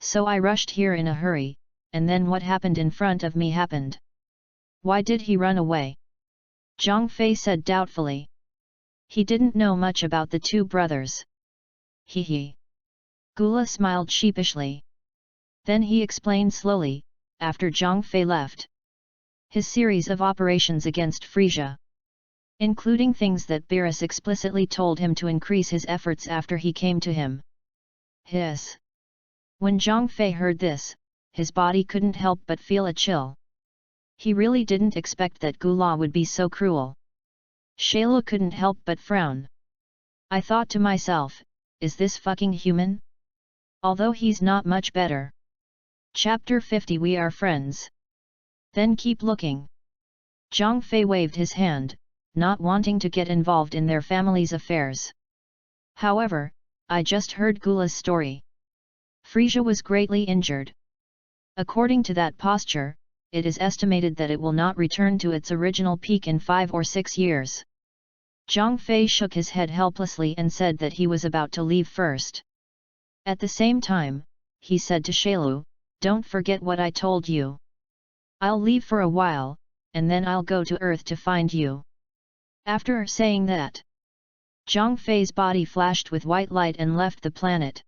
Speaker 1: So I rushed here in a hurry, and then what happened in front of me happened. Why did he run away? Zhang Fei said doubtfully. He didn't know much about the two brothers. He. Gula smiled sheepishly. Then he explained slowly, after Zhang Fei left. His series of operations against Frisia, including things that Beerus explicitly told him to increase his efforts after he came to him. Hiss. When Zhang Fei heard this, his body couldn't help but feel a chill. He really didn't expect that Gula would be so cruel. Shailu couldn't help but frown. I thought to myself, is this fucking human? Although he's not much better. Chapter 50 We are friends. Then keep looking. Zhang Fei waved his hand, not wanting to get involved in their family's affairs. However, I just heard Gula's story. Frisia was greatly injured. According to that posture, it is estimated that it will not return to its original peak in 5 or 6 years. Zhang Fei shook his head helplessly and said that he was about to leave first. At the same time, he said to Shailu, "Don't forget what I told you. I'll leave for a while, and then I'll go to Earth to find you." After saying that, Zhang Fei's body flashed with white light and left the planet.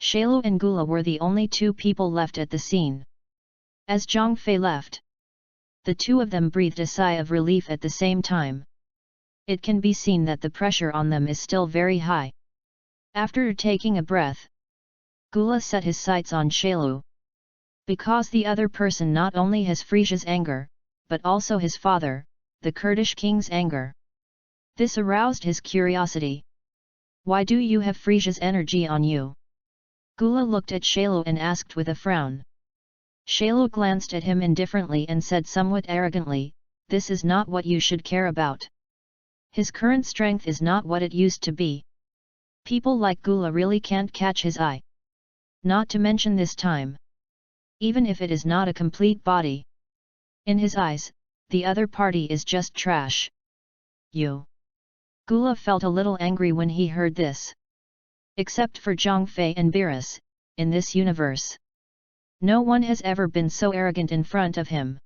Speaker 1: Shailu and Gula were the only two people left at the scene. As Zhang Fei left, the two of them breathed a sigh of relief at the same time. It can be seen that the pressure on them is still very high. After taking a breath, Gula set his sights on Shailu. Because the other person not only has Frisia's anger, but also his father, the Kurdish king's anger. This aroused his curiosity. "Why do you have Frisia's energy on you?" Gula looked at Shailu and asked with a frown. Shailu glanced at him indifferently and said somewhat arrogantly, "This is not what you should care about. His current strength is not what it used to be. People like Gula really can't catch his eye. Not to mention this time. Even if it is not a complete body. In his eyes, the other party is just trash. You." Gula felt a little angry when he heard this. Except for Zhang Fei and Beerus, in this universe, no one has ever been so arrogant in front of him.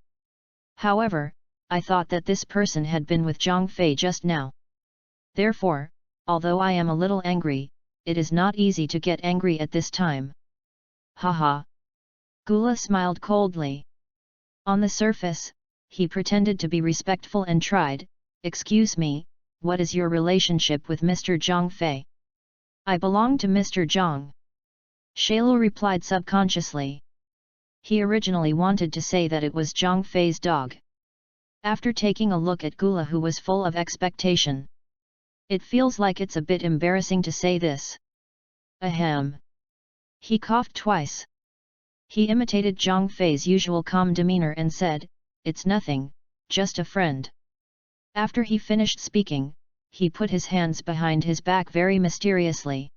Speaker 1: However, I thought that this person had been with Zhang Fei just now. Therefore, although I am a little angry, it is not easy to get angry at this time. Haha. Gula smiled coldly. On the surface, he pretended to be respectful and tried, "Excuse me, what is your relationship with Mr. Zhang Fei?" "I belong to Mr. Zhang." Shailu replied subconsciously. He originally wanted to say that it was Zhang Fei's dog. After taking a look at Gula, who was full of expectation, it feels like it's a bit embarrassing to say this. Ahem. He coughed twice. He imitated Zhang Fei's usual calm demeanor and said, "It's nothing, just a friend." After he finished speaking, he put his hands behind his back very mysteriously.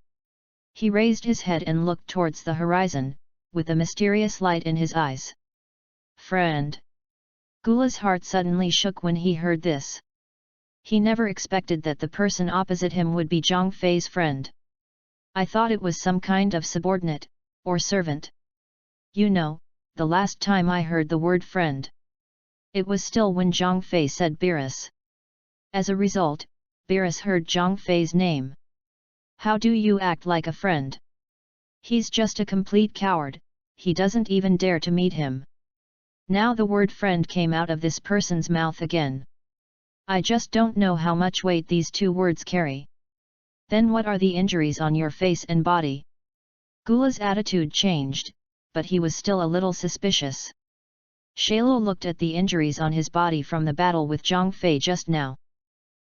Speaker 1: He raised his head and looked towards the horizon, with a mysterious light in his eyes. "Friend." Gula's heart suddenly shook when he heard this. He never expected that the person opposite him would be Zhang Fei's friend. "I thought it was some kind of subordinate, or servant. You know, the last time I heard the word friend, it was still when Zhang Fei said Beerus. As a result, Beerus heard Zhang Fei's name. How do you act like a friend? He's just a complete coward, he doesn't even dare to meet him." Now the word friend came out of this person's mouth again. "I just don't know how much weight these two words carry." "Then what are the injuries on your face and body?" Gula's attitude changed, but he was still a little suspicious. Shailu looked at the injuries on his body from the battle with Zhang Fei just now.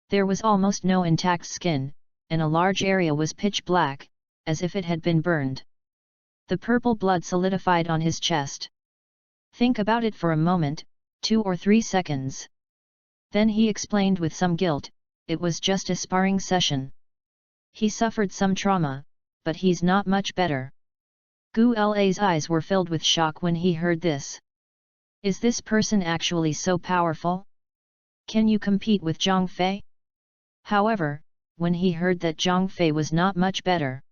Speaker 1: There was almost no intact skin, and a large area was pitch black, as if it had been burned. The purple blood solidified on his chest. Think about it for a moment, 2 or 3 seconds. Then he explained with some guilt, "It was just a sparring session. He suffered some trauma, but he's not much better." Gula's eyes were filled with shock when he heard this. Is this person actually so powerful? Can you compete with Zhang Fei? However, when he heard that Zhang Fei was not much better,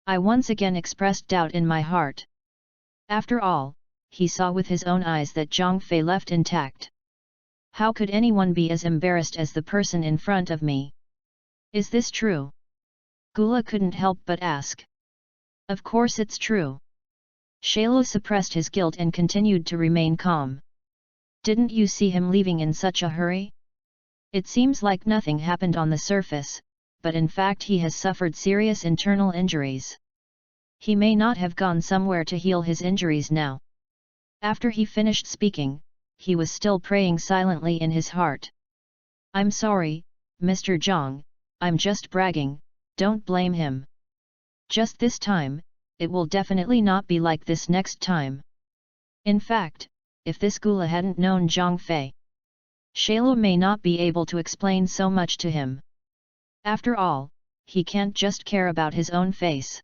Speaker 1: I once again expressed doubt in my heart. After all, he saw with his own eyes that Zhang Fei left intact. How could anyone be as embarrassed as the person in front of me? Is this true? Gula couldn't help but ask. Of course it's true. Shailu suppressed his guilt and continued to remain calm. Didn't you see him leaving in such a hurry? It seems like nothing happened on the surface, but in fact he has suffered serious internal injuries. He may not have gone somewhere to heal his injuries now. After he finished speaking, he was still praying silently in his heart. I'm sorry, Mr. Zhang, I'm just bragging, don't blame him. Just this time, it will definitely not be like this next time. In fact, if this Gula hadn't known Zhang Fei, Shailu may not be able to explain so much to him. After all, he can't just care about his own face.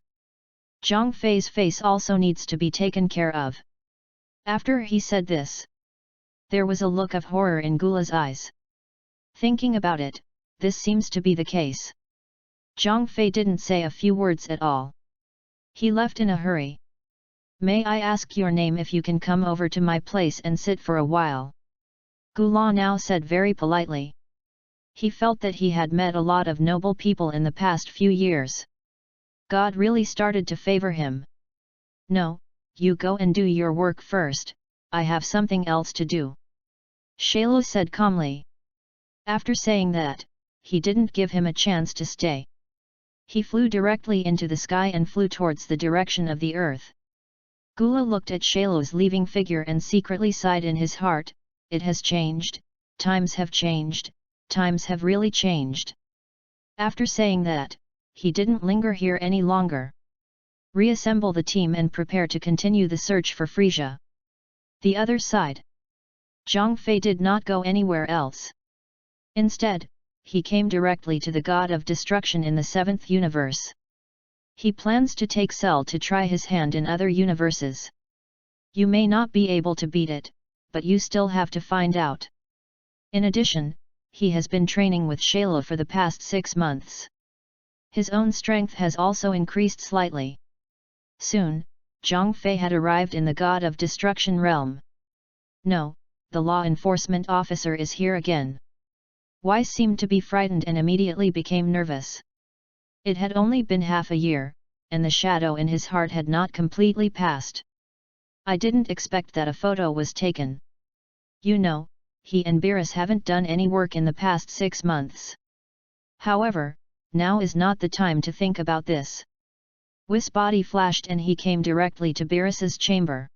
Speaker 1: Zhang Fei's face also needs to be taken care of. After he said this, there was a look of horror in Gula's eyes. Thinking about it, this seems to be the case. Zhang Fei didn't say a few words at all. He left in a hurry. May I ask your name if you can come over to my place and sit for a while? Gula now said very politely. He felt that he had met a lot of noble people in the past few years. God really started to favor him. No, you go and do your work first, I have something else to do. Shailu said calmly. After saying that, he didn't give him a chance to stay. He flew directly into the sky and flew towards the direction of the earth. Gula looked at Shailu's leaving figure and secretly sighed in his heart, it has changed, times have changed, times have really changed. After saying that, he didn't linger here any longer. Reassemble the team and prepare to continue the search for Frisia. The other side. Zhang Fei did not go anywhere else. Instead, he came directly to the god of destruction in the 7th universe. He plans to take Cell to try his hand in other universes. You may not be able to beat it, but you still have to find out. In addition, he has been training with Shailu for the past 6 months. His own strength has also increased slightly. Soon, Zhang Fei had arrived in the God of Destruction realm. No, the law enforcement officer is here again. Weiss seemed to be frightened and immediately became nervous. It had only been half a year, and the shadow in his heart had not completely passed. I didn't expect that a photo was taken. You know, he and Beerus haven't done any work in the past 6 months. However, now is not the time to think about this. Weiss' body flashed and he came directly to Beerus's chamber.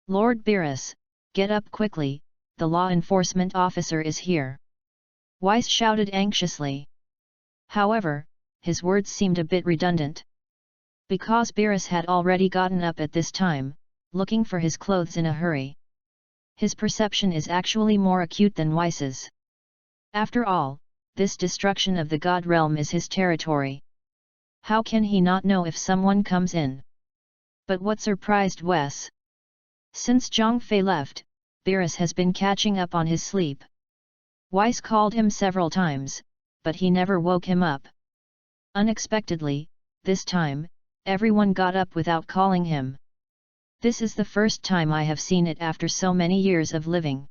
Speaker 1: Lord Beerus, get up quickly, the law enforcement officer is here. Weiss shouted anxiously. However, his words seemed a bit redundant. Because Beerus had already gotten up at this time, looking for his clothes in a hurry. His perception is actually more acute than Weiss's. After all, this destruction of the god realm is his territory. How can he not know if someone comes in? But what surprised Weiss? Since Zhang Fei left, Beerus has been catching up on his sleep. Weiss called him several times, but he never woke him up. Unexpectedly, this time, everyone got up without calling him. This is the first time I have seen it after so many years of living.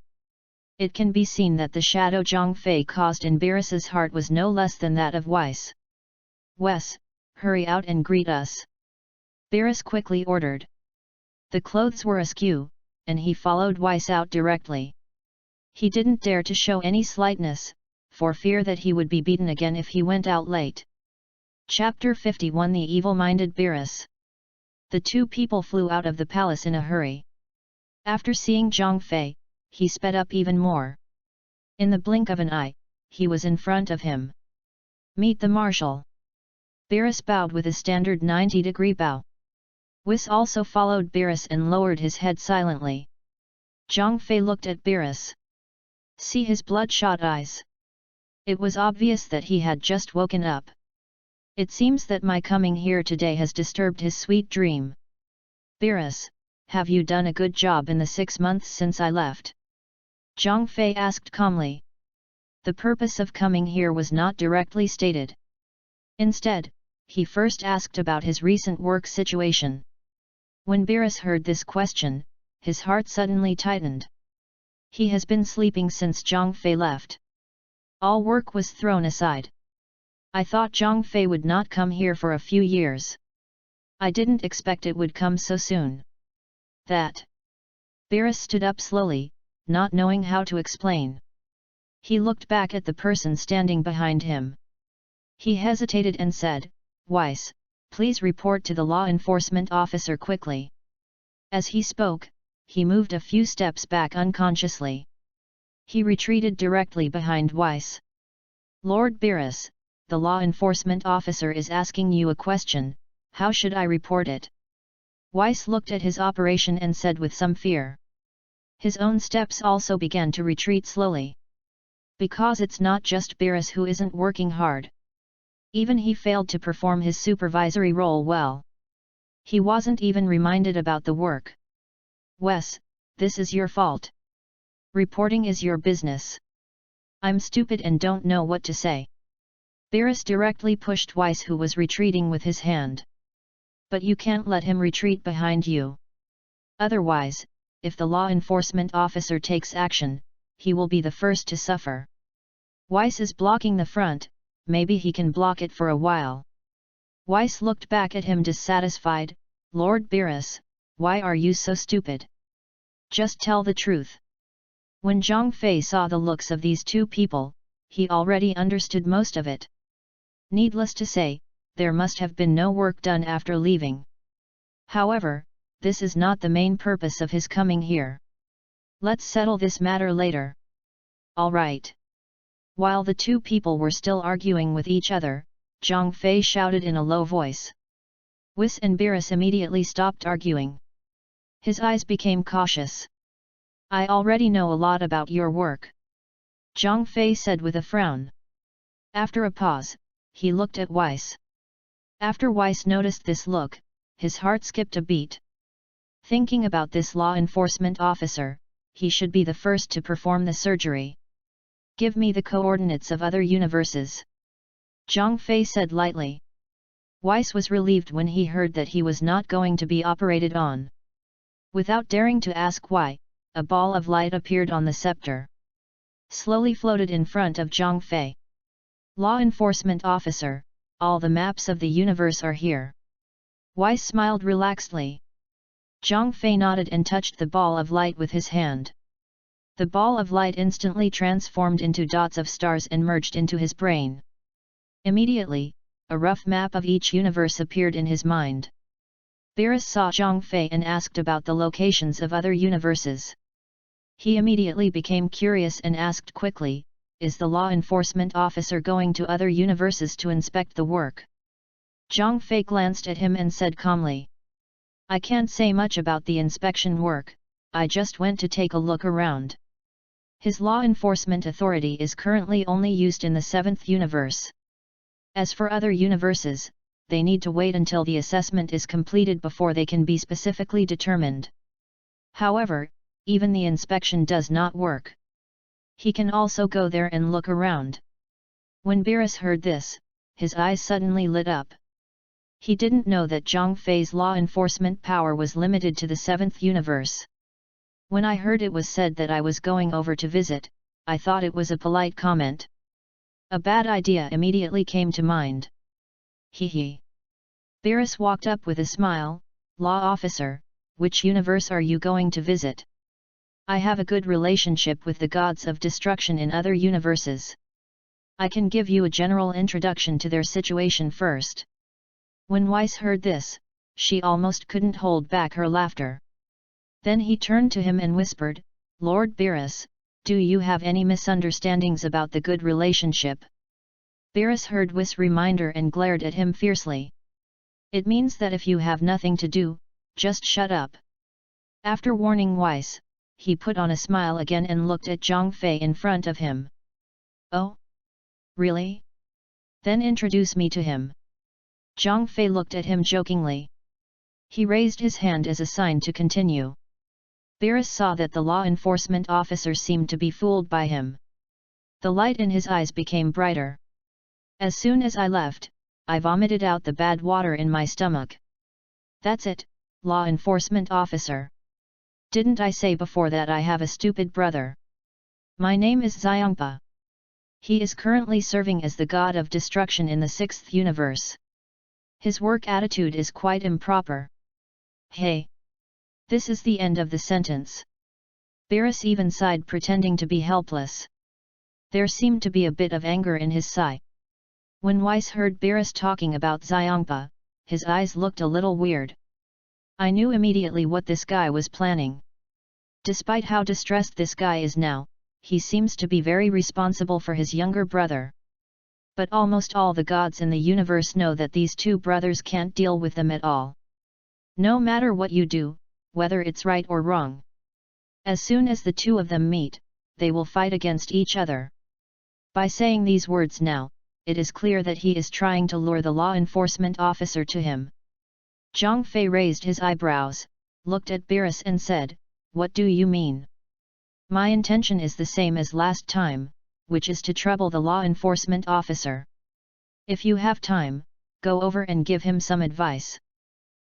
Speaker 1: It can be seen that the shadow Zhang Fei caused in Beerus's heart was no less than that of Weiss. Weiss, hurry out and greet us. Beerus quickly ordered. The clothes were askew, and he followed Weiss out directly. He didn't dare to show any slightness, for fear that he would be beaten again if he went out late. Chapter 51 The Evil-Minded Beerus. The two people flew out of the palace in a hurry. After seeing Zhang Fei, he sped up even more. In the blink of an eye, he was in front of him. Meet the marshal. Beerus bowed with a standard 90-degree bow. Weiss also followed Beerus and lowered his head silently. Zhang Fei looked at Beerus. See his bloodshot eyes. It was obvious that he had just woken up. It seems that my coming here today has disturbed his sweet dream. Beerus, have you done a good job in the 6 months since I left? Zhang Fei asked calmly. The purpose of coming here was not directly stated. Instead, he first asked about his recent work situation. When Beerus heard this question, his heart suddenly tightened. He has been sleeping since Zhang Fei left. All work was thrown aside. I thought Zhang Fei would not come here for a few years. I didn't expect it would come so soon. That. Beerus stood up slowly, not knowing how to explain. He looked back at the person standing behind him. He hesitated and said, "Weiss, please report to the law enforcement officer quickly." As he spoke, he moved a few steps back unconsciously. He retreated directly behind Weiss. "Lord Beerus, the law enforcement officer is asking you a question, how should I report it?" Weiss looked at his operation and said with some fear. His own steps also began to retreat slowly. Because it's not just Beerus who isn't working hard. Even he failed to perform his supervisory role well. He wasn't even reminded about the work. "Wes, this is your fault. Reporting is your business. I'm stupid and don't know what to say." Beerus directly pushed Weiss, who was retreating, with his hand. "But you can't let him retreat behind you. Otherwise, if the law enforcement officer takes action, he will be the first to suffer. Weiss is blocking the front, maybe he can block it for a while." Weiss looked back at him dissatisfied. "Lord Beerus, why are you so stupid? Just tell the truth." When Zhang Fei saw the looks of these two people, he already understood most of it. Needless to say, there must have been no work done after leaving. However, this is not the main purpose of his coming here. Let's settle this matter later. All right. While the two people were still arguing with each other, Zhang Fei shouted in a low voice. Weiss and Beerus immediately stopped arguing. His eyes became cautious. "I already know a lot about your work," Zhang Fei said with a frown. After a pause, he looked at Weiss. After Weiss noticed this look, his heart skipped a beat. Thinking about this law enforcement officer, he should be the first to perform the surgery. "Give me the coordinates of other universes," Zhang Fei said lightly. Weiss was relieved when he heard that he was not going to be operated on. Without daring to ask why, a ball of light appeared on the scepter. Slowly floated in front of Zhang Fei. "Law enforcement officer, all the maps of the universe are here." Weiss smiled relaxedly. Zhang Fei nodded and touched the ball of light with his hand. The ball of light instantly transformed into dots of stars and merged into his brain. Immediately, a rough map of each universe appeared in his mind. Beerus saw Zhang Fei and asked about the locations of other universes. He immediately became curious and asked quickly, "Is the law enforcement officer going to other universes to inspect the work?" Zhang Fei glanced at him and said calmly, "I can't say much about the inspection work, I just went to take a look around. His law enforcement authority is currently only used in the 7th universe. As for other universes, they need to wait until the assessment is completed before they can be specifically determined. However, even the inspection does not work. He can also go there and look around." When Beerus heard this, his eyes suddenly lit up. He didn't know that Zhang Fei's law enforcement power was limited to the 7th universe. When I heard it was said that I was going over to visit, I thought it was a polite comment. A bad idea immediately came to mind. Hee. Beerus walked up with a smile. "Law officer, which universe are you going to visit? I have a good relationship with the gods of destruction in other universes. I can give you a general introduction to their situation first." When Weiss heard this, she almost couldn't hold back her laughter. Then he turned to him and whispered, "Lord Beerus, do you have any misunderstandings about the good relationship?" Beerus heard Weiss' reminder and glared at him fiercely. "It means that if you have nothing to do, just shut up." After warning Weiss, he put on a smile again and looked at Zhang Fei in front of him. "Oh? Really? Then introduce me to him." Zhang Fei looked at him jokingly. He raised his hand as a sign to continue. Beerus saw that the law enforcement officer seemed to be fooled by him. The light in his eyes became brighter. As soon as I left, I vomited out the bad water in my stomach. That's it, law enforcement officer. Didn't I say before that I have a stupid brother? My name is Xiangpa. He is currently serving as the god of destruction in the 6th universe. His work attitude is quite improper. Hey! This is the end of the sentence. Beerus even sighed, pretending to be helpless. There seemed to be a bit of anger in his sigh. When Weiss heard Beerus talking about Xiangpa, his eyes looked a little weird. I knew immediately what this guy was planning. Despite how distressed this guy is now, he seems to be very responsible for his younger brother. But almost all the gods in the universe know that these two brothers can't deal with them at all. No matter what you do, whether it's right or wrong. As soon as the two of them meet, they will fight against each other. By saying these words now, it is clear that he is trying to lure the law enforcement officer to him. Zhang Fei raised his eyebrows, looked at Beerus and said, "What do you mean?" "My intention is the same as last time, which is to trouble the law enforcement officer. If you have time, go over and give him some advice.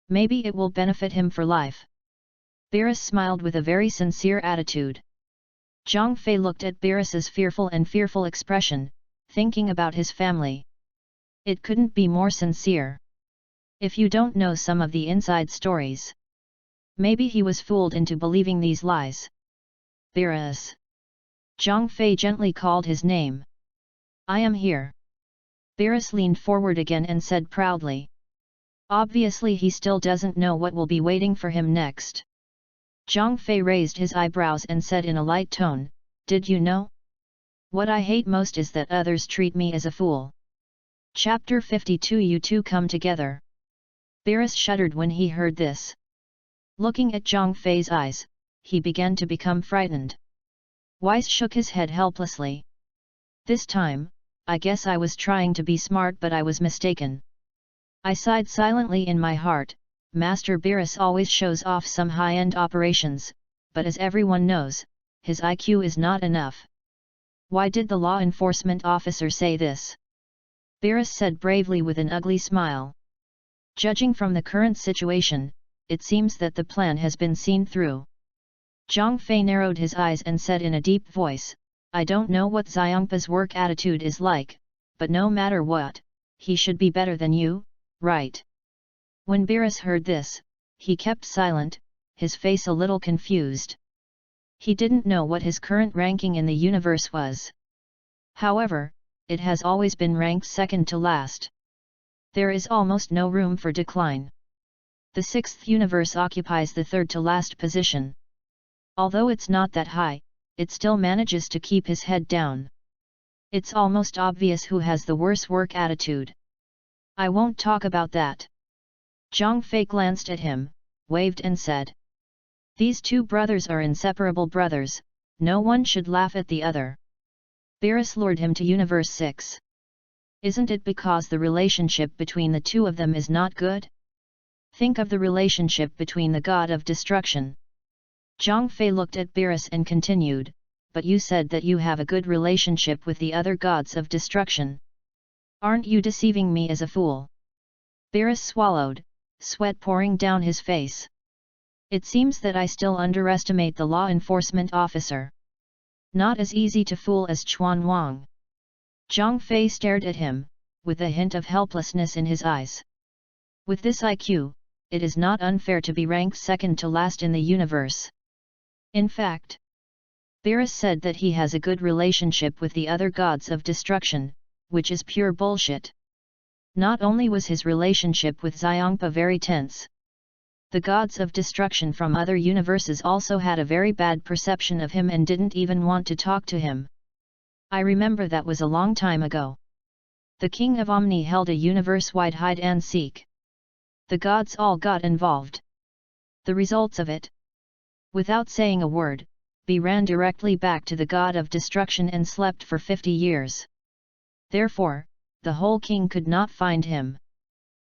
Speaker 1: Maybe it will benefit him for life." Beerus smiled with a very sincere attitude. Zhang Fei looked at Beerus's fearful expression, thinking about his family. It couldn't be more sincere. If you don't know some of the inside stories, maybe he was fooled into believing these lies. "Beerus." Zhang Fei gently called his name. "I am here." Beerus leaned forward again and said proudly. Obviously he still doesn't know what will be waiting for him next. Zhang Fei raised his eyebrows and said in a light tone, "Did you know? What I hate most is that others treat me as a fool." Chapter 52. You two come together. Beerus shuddered when he heard this. Looking at Zhang Fei's eyes, he began to become frightened. Weiss shook his head helplessly. "This time, I guess I was trying to be smart, but I was mistaken." I sighed silently in my heart. Master Beerus always shows off some high-end operations, but as everyone knows, his IQ is not enough. Why did the law enforcement officer say this? Beerus said bravely with an ugly smile. Judging from the current situation, it seems that the plan has been seen through. Zhang Fei narrowed his eyes and said in a deep voice, "I don't know what Xiangpa's work attitude is like, but no matter what, he should be better than you, right?" When Beerus heard this, he kept silent, his face a little confused. He didn't know what his current ranking in the universe was. However, it has always been ranked second to last. There is almost no room for decline. The 6th universe occupies the third to last position. Although it's not that high, it still manages to keep his head down. It's almost obvious who has the worse work attitude. I won't talk about that. Zhang Fei glanced at him, waved and said, "These two brothers are inseparable brothers, no one should laugh at the other." Beerus lured him to Universe 6. Isn't it because the relationship between the two of them is not good? Think of the relationship between the god of destruction. Zhang Fei looked at Beerus and continued, "But you said that you have a good relationship with the other gods of destruction. Aren't you deceiving me as a fool?" Beerus swallowed, sweat pouring down his face. "It seems that I still underestimate the law enforcement officer. Not as easy to fool as Chuan Wang." Zhang Fei stared at him, with a hint of helplessness in his eyes. With this IQ, it is not unfair to be ranked second to last in the universe. In fact, Beerus said that he has a good relationship with the other gods of destruction, which is pure bullshit. Not only was his relationship with Xiangpa very tense, the gods of destruction from other universes also had a very bad perception of him and didn't even want to talk to him. I remember that was a long time ago. The king of Omni held a universe-wide hide-and-seek. The gods all got involved. The results of it? Without saying a word, Bi ran directly back to the god of destruction and slept for 50 years. Therefore, the whole king could not find him.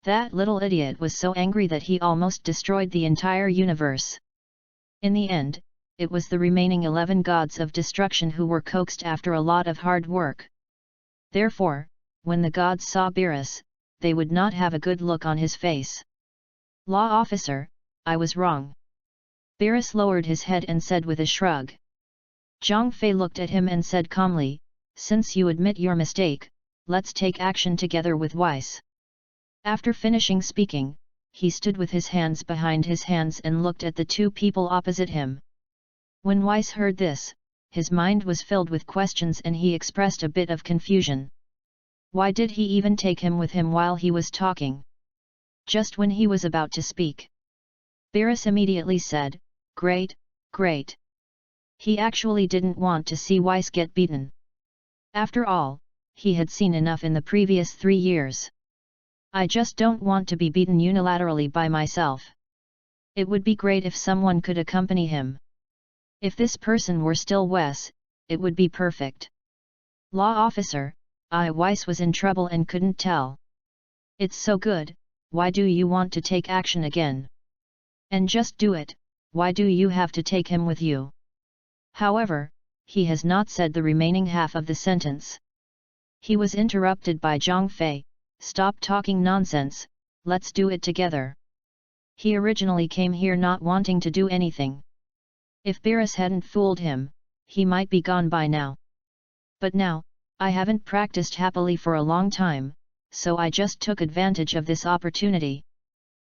Speaker 1: That little idiot was so angry that he almost destroyed the entire universe. In the end, it was the remaining 11 gods of destruction who were coaxed after a lot of hard work. Therefore, when the gods saw Beerus, they would not have a good look on his face. Law officer, I was wrong. Beerus lowered his head and said with a shrug. Zhang Fei looked at him and said calmly, since you admit your mistake, let's take action together with Weiss. After finishing speaking, he stood with his hands behind his hands and looked at the two people opposite him. When Weiss heard this, his mind was filled with questions and he expressed a bit of confusion. Why did he even take him with him while he was talking? Just when he was about to speak, Beerus immediately said, "Great, great." He actually didn't want to see Weiss get beaten. After all, he had seen enough in the previous 3 years. I just don't want to be beaten unilaterally by myself. It would be great if someone could accompany him. If this person were still Weiss, it would be perfect. Law officer, Weiss was in trouble and couldn't tell. It's so good, why do you want to take action again? And just do it, why do you have to take him with you? However, he has not said the remaining half of the sentence. He was interrupted by Zhang Fei. Stop talking nonsense, let's do it together. He originally came here not wanting to do anything. If Beerus hadn't fooled him, he might be gone by now. But now, I haven't practiced happily for a long time, so I just took advantage of this opportunity.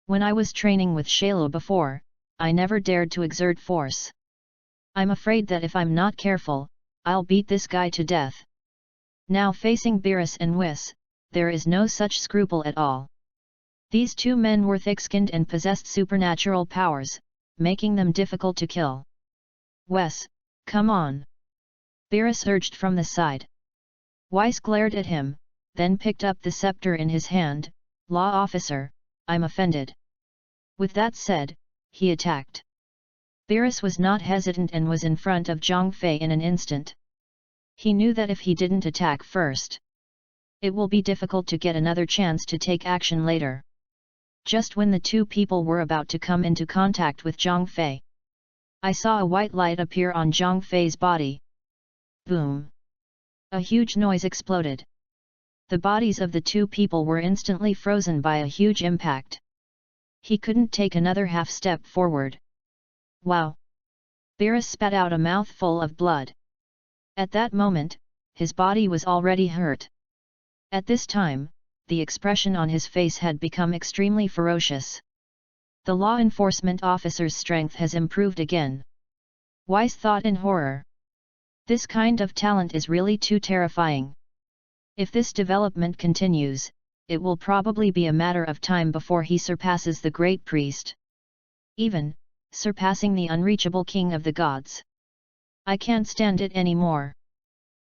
Speaker 1: When I was training with Shalo before, I never dared to exert force. I'm afraid that if I'm not careful, I'll beat this guy to death. Now facing Beerus and Weiss, there is no such scruple at all. These two men were thick-skinned and possessed supernatural powers, making them difficult to kill. Weiss, come on! Beerus urged from the side. Weiss glared at him, then picked up the scepter in his hand. Law officer, I'm offended. With that said, he attacked. Beerus was not hesitant and was in front of Zhang Fei in an instant. He knew that if he didn't attack first, it will be difficult to get another chance to take action later. Just when the two people were about to come into contact with Zhang Fei, I saw a white light appear on Zhang Fei's body. Boom! A huge noise exploded. The bodies of the two people were instantly frozen by a huge impact. He couldn't take another half step forward. Wow! Beerus spat out a mouthful of blood. At that moment, his body was already hurt. At this time, the expression on his face had become extremely ferocious. The law enforcement officer's strength has improved again. Weiss thought in horror. This kind of talent is really too terrifying. If this development continues, it will probably be a matter of time before he surpasses the great priest. Even, surpassing the unreachable king of the gods. I can't stand it anymore.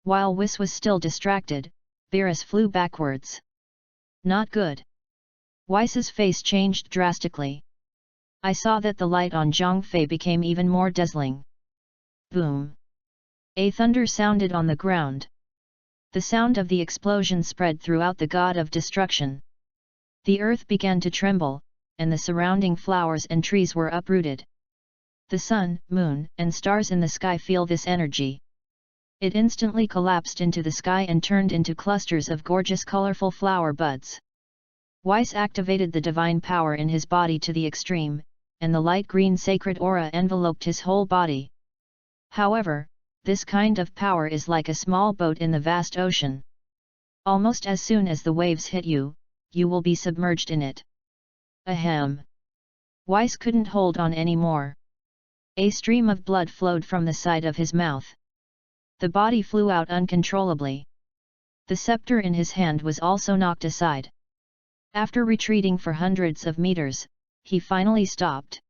Speaker 1: While Weiss was still distracted, Beerus flew backwards. Not good. Weiss's face changed drastically. I saw that the light on Zhang Fei became even more dazzling. Boom! A thunder sounded on the ground. The sound of the explosion spread throughout the god of destruction. The earth began to tremble, and the surrounding flowers and trees were uprooted. The sun, moon, and stars in the sky feel this energy. It instantly collapsed into the sky and turned into clusters of gorgeous colorful flower buds. Weiss activated the divine power in his body to the extreme, and the light green sacred aura enveloped his whole body. However, this kind of power is like a small boat in the vast ocean. Almost as soon as the waves hit you, you will be submerged in it. Ahem! Weiss couldn't hold on anymore. A stream of blood flowed from the side of his mouth. The body flew out uncontrollably. The scepter in his hand was also knocked aside. After retreating for hundreds of meters, he finally stopped.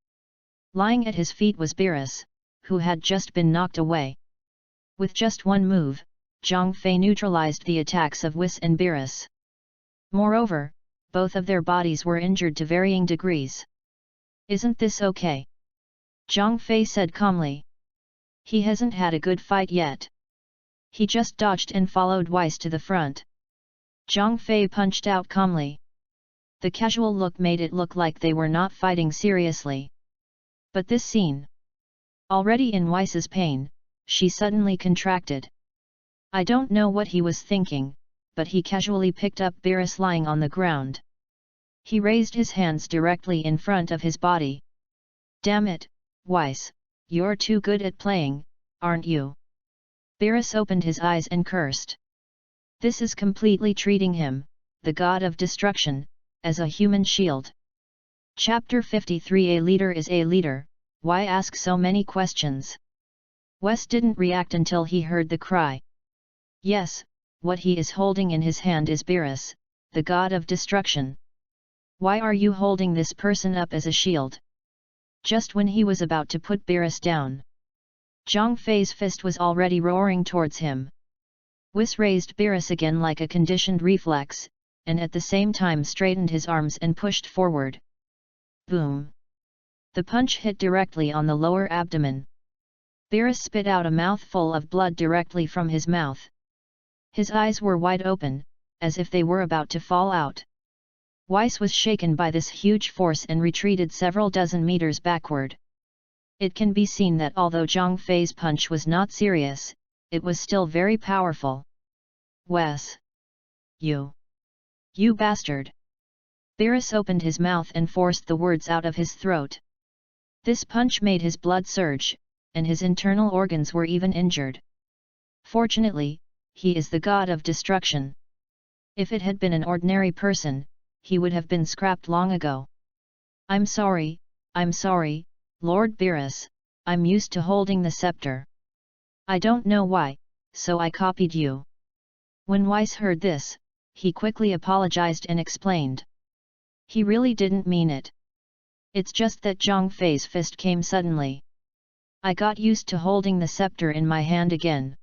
Speaker 1: Lying at his feet was Beerus, who had just been knocked away. With just one move, Zhang Fei neutralized the attacks of Weiss and Beerus. Moreover, both of their bodies were injured to varying degrees. Isn't this okay? Zhang Fei said calmly. He hasn't had a good fight yet. He just dodged and followed Weiss to the front. Zhang Fei punched out calmly. The casual look made it look like they were not fighting seriously. But this scene. Already in Weiss's pain, she suddenly contracted. I don't know what he was thinking, but he casually picked up Beerus lying on the ground. He raised his hands directly in front of his body. Damn it, Weiss, you're too good at playing, aren't you? Beerus opened his eyes and cursed. This is completely treating him, the god of destruction, as a human shield. Chapter 53. A leader is a leader, why ask so many questions? Weiss didn't react until he heard the cry. Yes, what he is holding in his hand is Beerus, the god of destruction. Why are you holding this person up as a shield? Just when he was about to put Beerus down, Zhang Fei's fist was already roaring towards him. Weiss raised Beerus again like a conditioned reflex, and at the same time straightened his arms and pushed forward. Boom! The punch hit directly on the lower abdomen. Beerus spit out a mouthful of blood directly from his mouth. His eyes were wide open, as if they were about to fall out. Weiss was shaken by this huge force and retreated several dozen meters backward. It can be seen that although Zhang Fei's punch was not serious, it was still very powerful. Weiss! You bastard! Beerus opened his mouth and forced the words out of his throat. This punch made his blood surge, and his internal organs were even injured. Fortunately, he is the god of destruction. If it had been an ordinary person, he would have been scrapped long ago. I'm sorry, Lord Beerus, I'm used to holding the scepter. I don't know why, so I copied you. When Weiss heard this, he quickly apologized and explained. He really didn't mean it. It's just that Zhang Fei's fist came suddenly. I got used to holding the scepter in my hand again.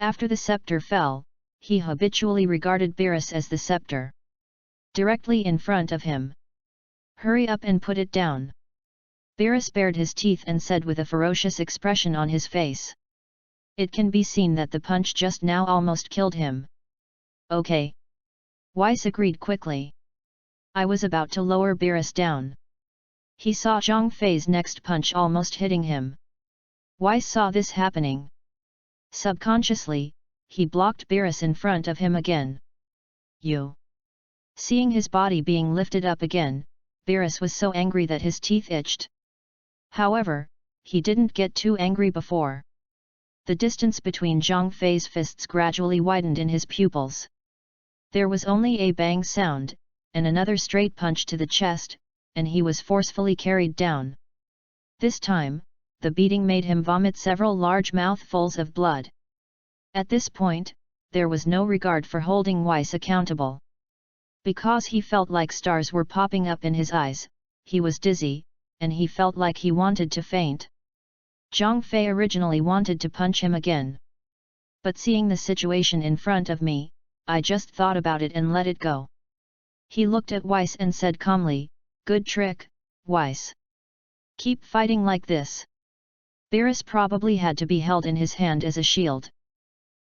Speaker 1: After the scepter fell, he habitually regarded Beerus as the scepter. Directly in front of him. Hurry up and put it down. Beerus bared his teeth and said with a ferocious expression on his face. It can be seen that the punch just now almost killed him. Okay. Weiss agreed quickly. I was about to lower Beerus down. He saw Zhang Fei's next punch almost hitting him. Weiss saw this happening. Subconsciously, he blocked Beerus in front of him again. You! Seeing his body being lifted up again, Beerus was so angry that his teeth itched. However, he didn't get too angry before. The distance between Zhang Fei's fists gradually widened in his pupils. There was only a bang sound, and another straight punch to the chest, and he was forcefully carried down. This time, the beating made him vomit several large mouthfuls of blood. At this point, there was no regard for holding Weiss accountable. Because he felt like stars were popping up in his eyes, he was dizzy, and he felt like he wanted to faint. Zhang Fei originally wanted to punch him again. But seeing the situation in front of me, I just thought about it and let it go. He looked at Weiss and said calmly, "Good trick, Weiss. Keep fighting like this." Beerus probably had to be held in his hand as a shield.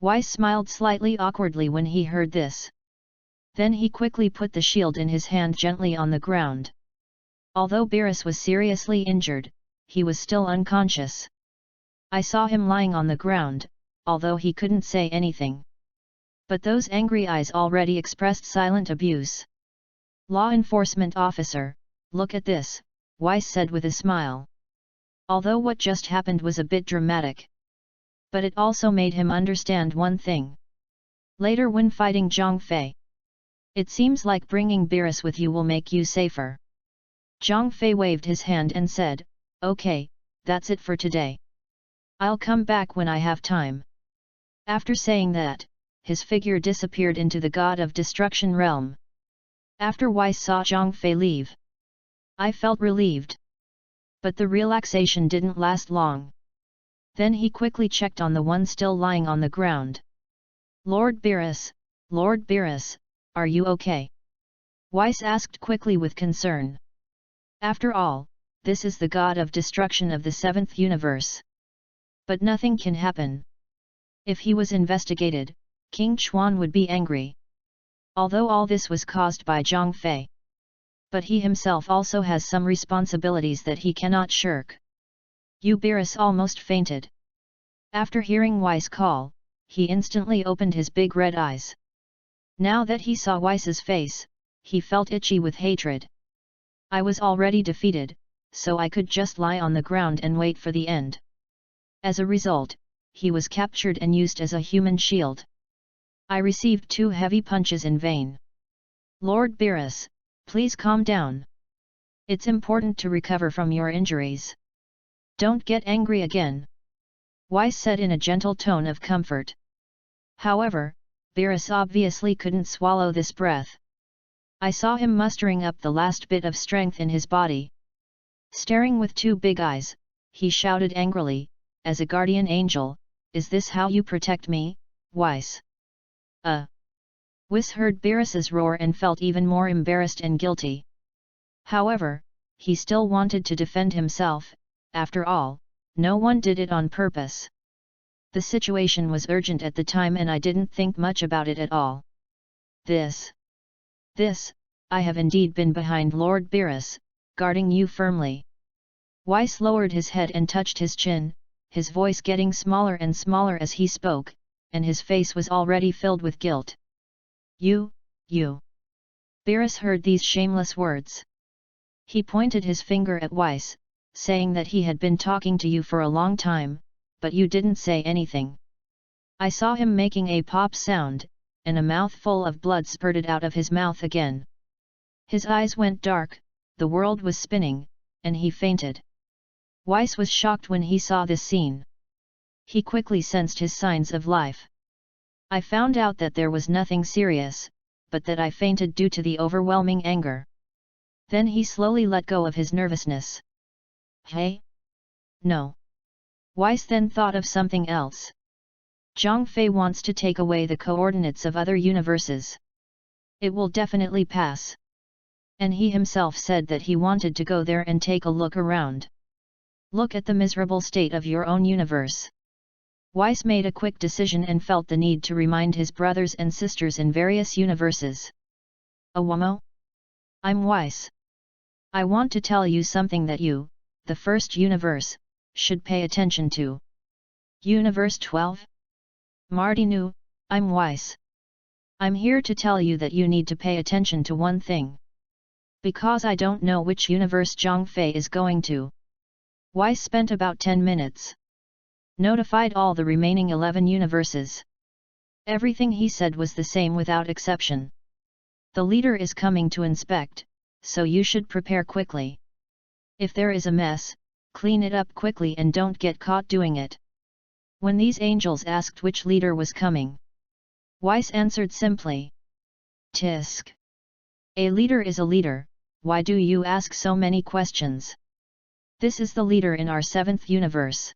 Speaker 1: Weiss smiled slightly awkwardly when he heard this. Then he quickly put the shield in his hand gently on the ground. Although Beerus was seriously injured, he was still unconscious. I saw him lying on the ground, although he couldn't say anything. But those angry eyes already expressed silent abuse. "Law enforcement officer, look at this," Weiss said with a smile. Although what just happened was a bit dramatic. But it also made him understand one thing. Later when fighting Zhang Fei, it seems like bringing Beerus with you will make you safer. Zhang Fei waved his hand and said, "Okay, that's it for today. I'll come back when I have time." After saying that, his figure disappeared into the God of Destruction realm. After Weiss saw Zhang Fei leave, I felt relieved. But the relaxation didn't last long. Then he quickly checked on the one still lying on the ground. Lord Beerus, are you okay?" Weiss asked quickly with concern. After all, this is the god of destruction of the seventh universe. But nothing can happen. If he was investigated, King Chuan would be angry. Although all this was caused by Zhang Fei. But he himself also has some responsibilities that he cannot shirk. Beerus almost fainted. After hearing Weiss call, he instantly opened his big red eyes. Now that he saw Weiss's face, he felt itchy with hatred. I was already defeated, so I could just lie on the ground and wait for the end. As a result, he was captured and used as a human shield. I received 2 heavy punches in vain. Lord Beerus, please calm down. It's important to recover from your injuries. Don't get angry again, Weiss said in a gentle tone of comfort. However, Beerus obviously couldn't swallow this breath. I saw him mustering up the last bit of strength in his body. Staring with 2 big eyes, he shouted angrily, as a guardian angel, "Is this how you protect me, Weiss?" Weiss heard Beerus's roar and felt even more embarrassed and guilty. However, he still wanted to defend himself. After all, no one did it on purpose. The situation was urgent at the time and I didn't think much about it at all. This, I have indeed been behind Lord Beerus, guarding you firmly. Weiss lowered his head and touched his chin, his voice getting smaller and smaller as he spoke, and his face was already filled with guilt. You. Beerus heard these shameless words. He pointed his finger at Weiss, saying that he had been talking to you for a long time, but you didn't say anything. I saw him making a pop sound, and a mouthful of blood spurted out of his mouth again. His eyes went dark, the world was spinning, and he fainted. Weiss was shocked when he saw this scene. He quickly sensed his signs of life. I found out that there was nothing serious, but that I fainted due to the overwhelming anger. Then he slowly let go of his nervousness. Hey? No. Weiss then thought of something else. Zhang Fei wants to take away the coordinates of other universes. It will definitely pass. And he himself said that he wanted to go there and take a look around. Look at the miserable state of your own universe. Weiss made a quick decision and felt the need to remind his brothers and sisters in various universes. Awamo? I'm Weiss. I want to tell you something that you, the first universe, should pay attention to. Universe 12? Martinu, I'm Weiss. I'm here to tell you that you need to pay attention to one thing. Because I don't know which universe Zhang Fei is going to. Weiss spent about 10 minutes. Notified all the remaining 11 universes. Everything he said was the same without exception. The leader is coming to inspect, so you should prepare quickly. If there is a mess, clean it up quickly and don't get caught doing it. When these angels asked which leader was coming, Weiss answered simply. Tisk. A leader is a leader, why do you ask so many questions? This is the leader in our 7th universe.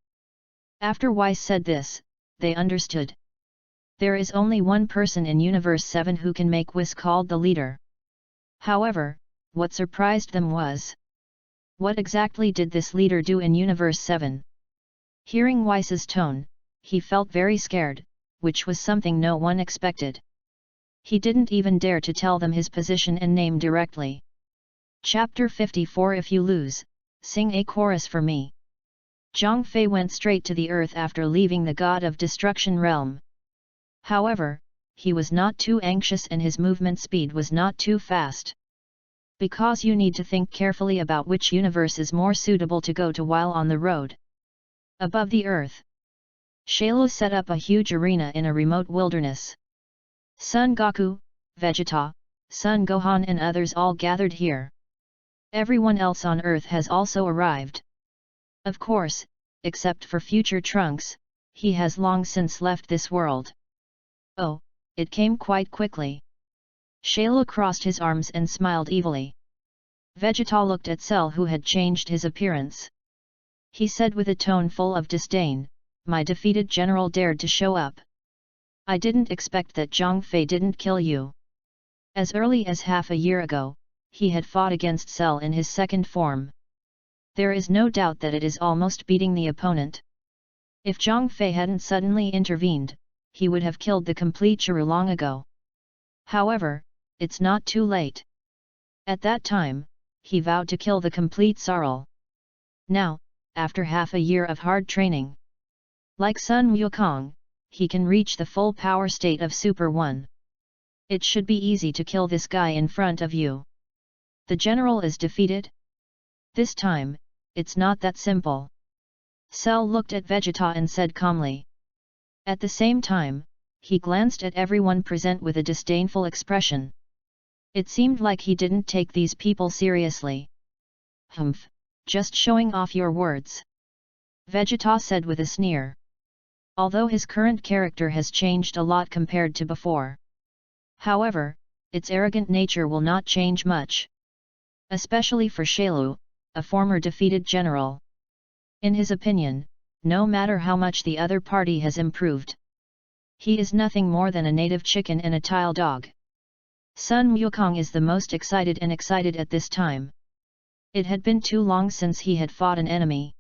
Speaker 1: After Weiss said this, they understood. There is only one person in Universe 7 who can make Weiss called the leader. However, what surprised them was, what exactly did this leader do in Universe 7? Hearing Weiss's tone, he felt very scared, which was something no one expected. He didn't even dare to tell them his position and name directly. Chapter 54. If you lose, sing a chorus for me. Zhang Fei went straight to the earth after leaving the God of Destruction realm. However, he was not too anxious and his movement speed was not too fast. Because you need to think carefully about which universe is more suitable to go to while on the road. Above the earth, Shailu set up a huge arena in a remote wilderness. Son Goku, Vegeta, Son Gohan and others all gathered here. Everyone else on Earth has also arrived. Of course, except for future Trunks, he has long since left this world. Oh, it came quite quickly. Shailu crossed his arms and smiled evilly. Vegeta looked at Cell who had changed his appearance. He said with a tone full of disdain, my defeated general dared to show up. I didn't expect that Zhang Fei didn't kill you. As early as half a year ago, he had fought against Cell in his second form. There is no doubt that it is almost beating the opponent. If Zhang Fei hadn't suddenly intervened, he would have killed the complete Chiru long ago. However, it's not too late. At that time, he vowed to kill the complete Sarl. Now, after half a year of hard training. Like Sun Wukong, he can reach the full power state of Super 1. It should be easy to kill this guy in front of you. The general is defeated? This time, it's not that simple. Cell looked at Vegeta and said calmly. At the same time, he glanced at everyone present with a disdainful expression. It seemed like he didn't take these people seriously. Humph, just showing off your words. Vegeta said with a sneer. Although his current character has changed a lot compared to before. However, its arrogant nature will not change much. Especially for Shailu, a former defeated general. In his opinion, no matter how much the other party has improved, he is nothing more than a native chicken and a tile dog. Sun Wukong is the most excited at this time. It had been too long since he had fought an enemy.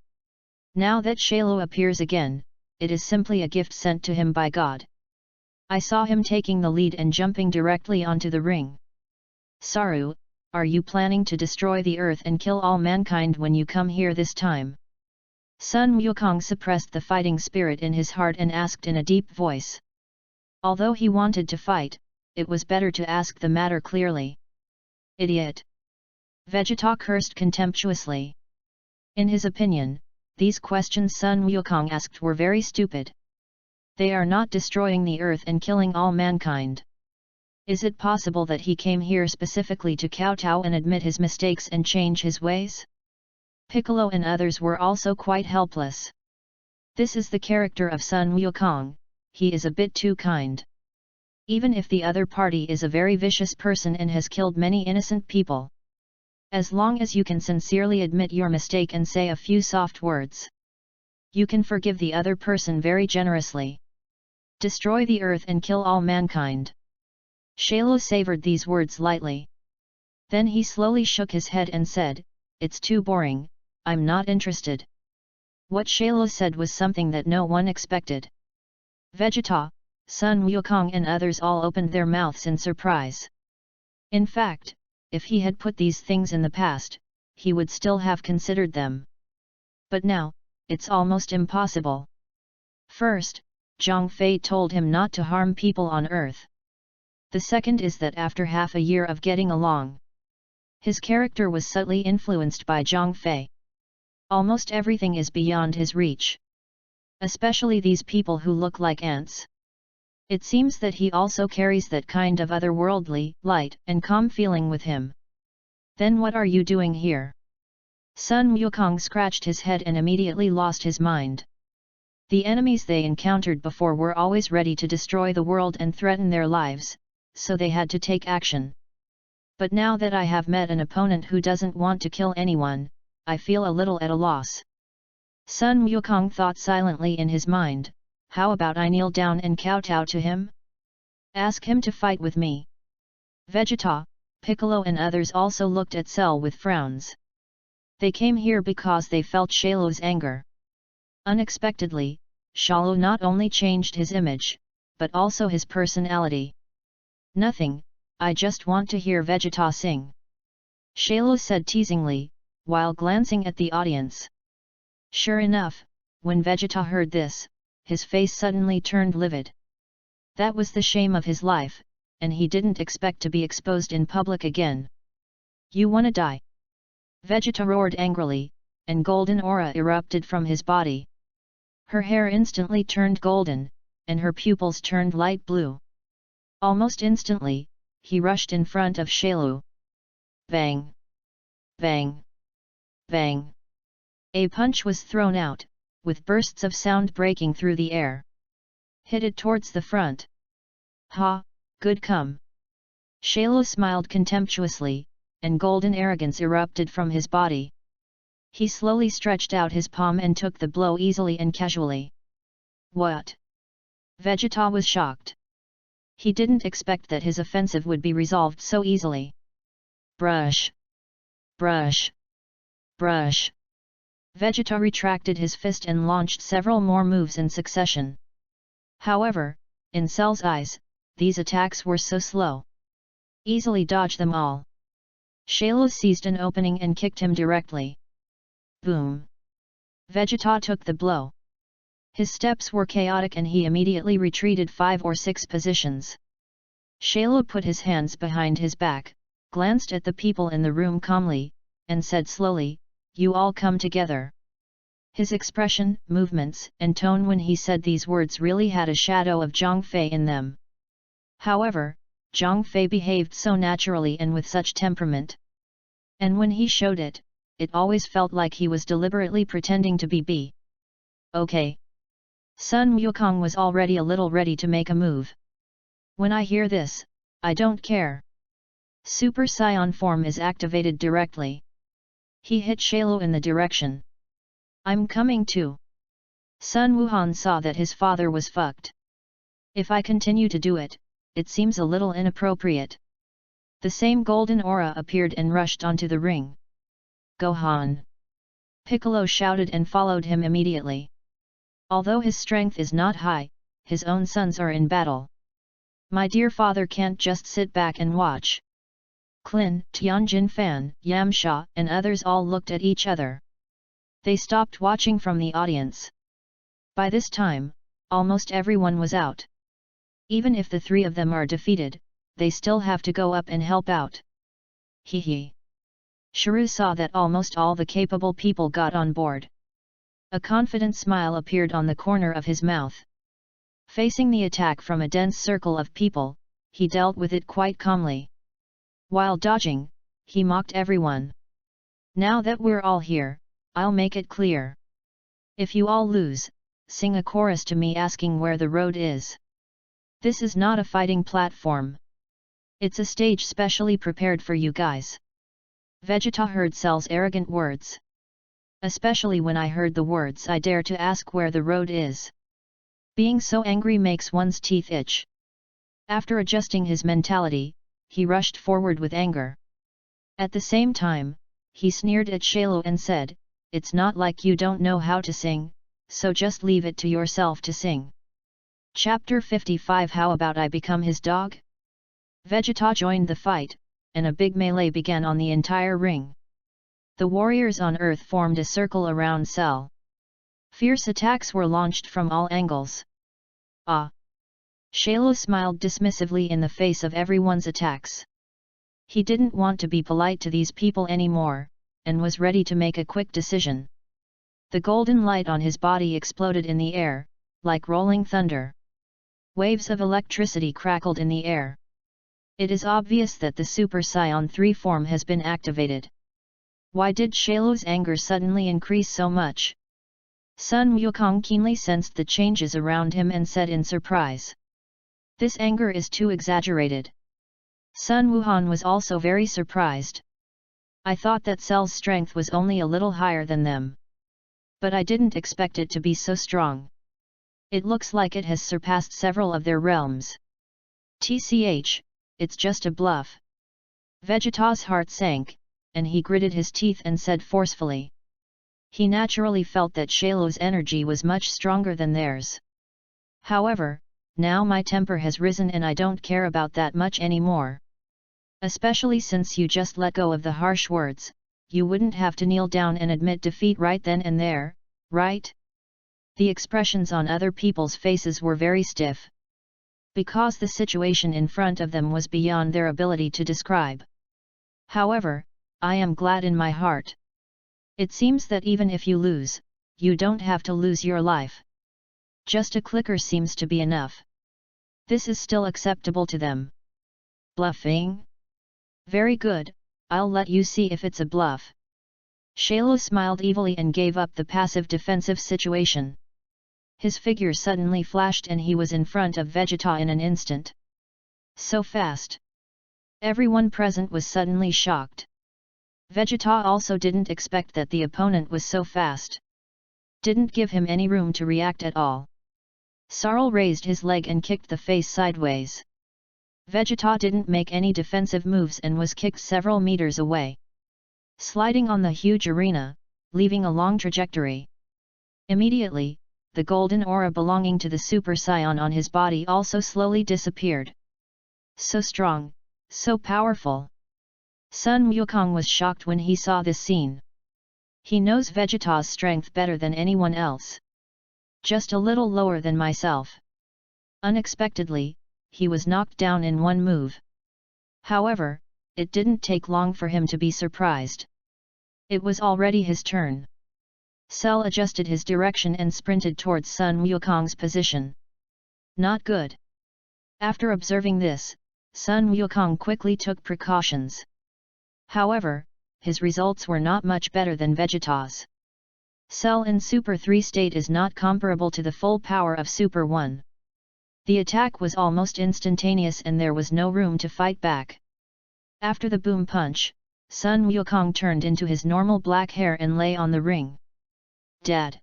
Speaker 1: Now that Shailu appears again, it is simply a gift sent to him by God. I saw him taking the lead and jumping directly onto the ring. Saru, are you planning to destroy the earth and kill all mankind when you come here this time? Sun Wukong suppressed the fighting spirit in his heart and asked in a deep voice. Although he wanted to fight, it was better to ask the matter clearly. Idiot! Vegeta cursed contemptuously. In his opinion, these questions Sun Wukong asked were very stupid. They are not destroying the earth and killing all mankind. Is it possible that he came here specifically to kowtow and admit his mistakes and change his ways? Piccolo and others were also quite helpless. This is the character of Sun Wukong, he is a bit too kind. Even if the other party is a very vicious person and has killed many innocent people. As long as you can sincerely admit your mistake and say a few soft words, you can forgive the other person very generously. Destroy the earth and kill all mankind. Shailu savored these words lightly. Then he slowly shook his head and said, it's too boring, I'm not interested. What Shailu said was something that no one expected. Vegeta, Sun Wukong and others all opened their mouths in surprise. In fact, if he had put these things in the past, he would still have considered them. But now, it's almost impossible. First, Zhang Fei told him not to harm people on Earth. The second is that after half a year of getting along, his character was subtly influenced by Zhang Fei. Almost everything is beyond his reach. Especially these people who look like ants. It seems that he also carries that kind of otherworldly, light and calm feeling with him. Then what are you doing here? Sun Wukong scratched his head and immediately lost his mind. The enemies they encountered before were always ready to destroy the world and threaten their lives, so they had to take action. But now that I have met an opponent who doesn't want to kill anyone, I feel a little at a loss. Sun Wukong thought silently in his mind. How about I kneel down and kowtow to him? Ask him to fight with me. Vegeta, Piccolo and others also looked at Cell with frowns. They came here because they felt Shailu's anger. Unexpectedly, Shailu not only changed his image, but also his personality. Nothing, I just want to hear Vegeta sing. Shailu said teasingly, while glancing at the audience. Sure enough, when Vegeta heard this, his face suddenly turned livid. That was the shame of his life, and he didn't expect to be exposed in public again. You wanna die? Vegeta roared angrily, and golden aura erupted from his body. Her hair instantly turned golden, and her pupils turned light blue. Almost instantly, he rushed in front of Shailu. Bang! Bang! Bang! A punch was thrown out, with bursts of sound breaking through the air. Hit it towards the front. Ha, good come. Shailu smiled contemptuously, and golden arrogance erupted from his body. He slowly stretched out his palm and took the blow easily and casually. What? Vegeta was shocked. He didn't expect that his offensive would be resolved so easily. Brush! Brush! Brush! Vegeta retracted his fist and launched several more moves in succession. However, in Cell's eyes, these attacks were so slow. Easily dodge them all. Shailu seized an opening and kicked him directly. Boom! Vegeta took the blow. His steps were chaotic and he immediately retreated 5 or 6 positions. Shalo put his hands behind his back, glanced at the people in the room calmly, and said slowly, "You all come together." His expression, movements, and tone when he said these words really had a shadow of Zhang Fei in them. However, Zhang Fei behaved so naturally and with such temperament. And when he showed it, it always felt like he was deliberately pretending to be. Okay. Sun Wukong was already a little ready to make a move. When I hear this, I don't care. Super Saiyan form is activated directly. He hit Shalo in the direction. I'm coming too. Sun Wuhan saw that his father was fucked. If I continue to do it, it seems a little inappropriate. The same golden aura appeared and rushed onto the ring. Gohan! Piccolo shouted and followed him immediately. Although his strength is not high, his own sons are in battle. My dear father can't just sit back and watch. Klin, Tianjin Fan, Yamsha, and others all looked at each other. They stopped watching from the audience. By this time, almost everyone was out. Even if the 3 of them are defeated, they still have to go up and help out. Hee hee. Shrew saw that almost all the capable people got on board. A confident smile appeared on the corner of his mouth. Facing the attack from a dense circle of people, he dealt with it quite calmly. While dodging, he mocked everyone. Now that we're all here, I'll make it clear. If you all lose, sing a chorus to me asking where the road is. This is not a fighting platform. It's a stage specially prepared for you guys. Vegeta heard Cell's arrogant words. Especially when I heard the words I dare to ask where the road is. Being so angry makes one's teeth itch. After adjusting his mentality, he rushed forward with anger. At the same time, he sneered at Shalo and said, "It's not like you don't know how to sing, so just leave it to yourself to sing." Chapter 55 How about I become his dog? Vegeta joined the fight, and a big melee began on the entire ring. The warriors on Earth formed a circle around Cell. Fierce attacks were launched from all angles. Ah! Shalo smiled dismissively in the face of everyone's attacks. He didn't want to be polite to these people anymore, and was ready to make a quick decision. The golden light on his body exploded in the air, like rolling thunder. Waves of electricity crackled in the air. It is obvious that the Super Saiyan 3 form has been activated. Why did Shalo's anger suddenly increase so much? Sun Wukong keenly sensed the changes around him and said in surprise. This anger is too exaggerated. Sun Wuhan was also very surprised. I thought that Cell's strength was only a little higher than them. But I didn't expect it to be so strong. It looks like it has surpassed several of their realms. TCH, it's just a bluff. Vegeta's heart sank, and he gritted his teeth and said forcefully. He naturally felt that Shalo's energy was much stronger than theirs. However, now my temper has risen and I don't care about that much anymore. Especially since you just let go of the harsh words, you wouldn't have to kneel down and admit defeat right then and there, right? The expressions on other people's faces were very stiff. Because the situation in front of them was beyond their ability to describe. However, I am glad in my heart. It seems that even if you lose, you don't have to lose your life. Just a clicker seems to be enough. This is still acceptable to them. Bluffing? Very good, I'll let you see if it's a bluff. Shalo smiled evilly and gave up the passive defensive situation. His figure suddenly flashed and he was in front of Vegeta in an instant. So fast. Everyone present was suddenly shocked. Vegeta also didn't expect that the opponent was so fast. Didn't give him any room to react at all. Sarl raised his leg and kicked the face sideways. Vegeta didn't make any defensive moves and was kicked several meters away. Sliding on the huge arena, leaving a long trajectory. Immediately, the golden aura belonging to the Super Saiyan on his body also slowly disappeared. So strong, so powerful. Sun Wukong was shocked when he saw this scene. He knows Vegeta's strength better than anyone else. Just a little lower than myself. Unexpectedly, he was knocked down in one move. However, it didn't take long for him to be surprised. It was already his turn. Cell adjusted his direction and sprinted towards Sun Wukong's position. Not good. After observing this, Sun Wukong quickly took precautions. However, his results were not much better than Vegeta's. Cell in Super 3 state is not comparable to the full power of Super 1. The attack was almost instantaneous and there was no room to fight back. After the boom punch, Sun Wukong turned into his normal black hair and lay on the ring. Dead.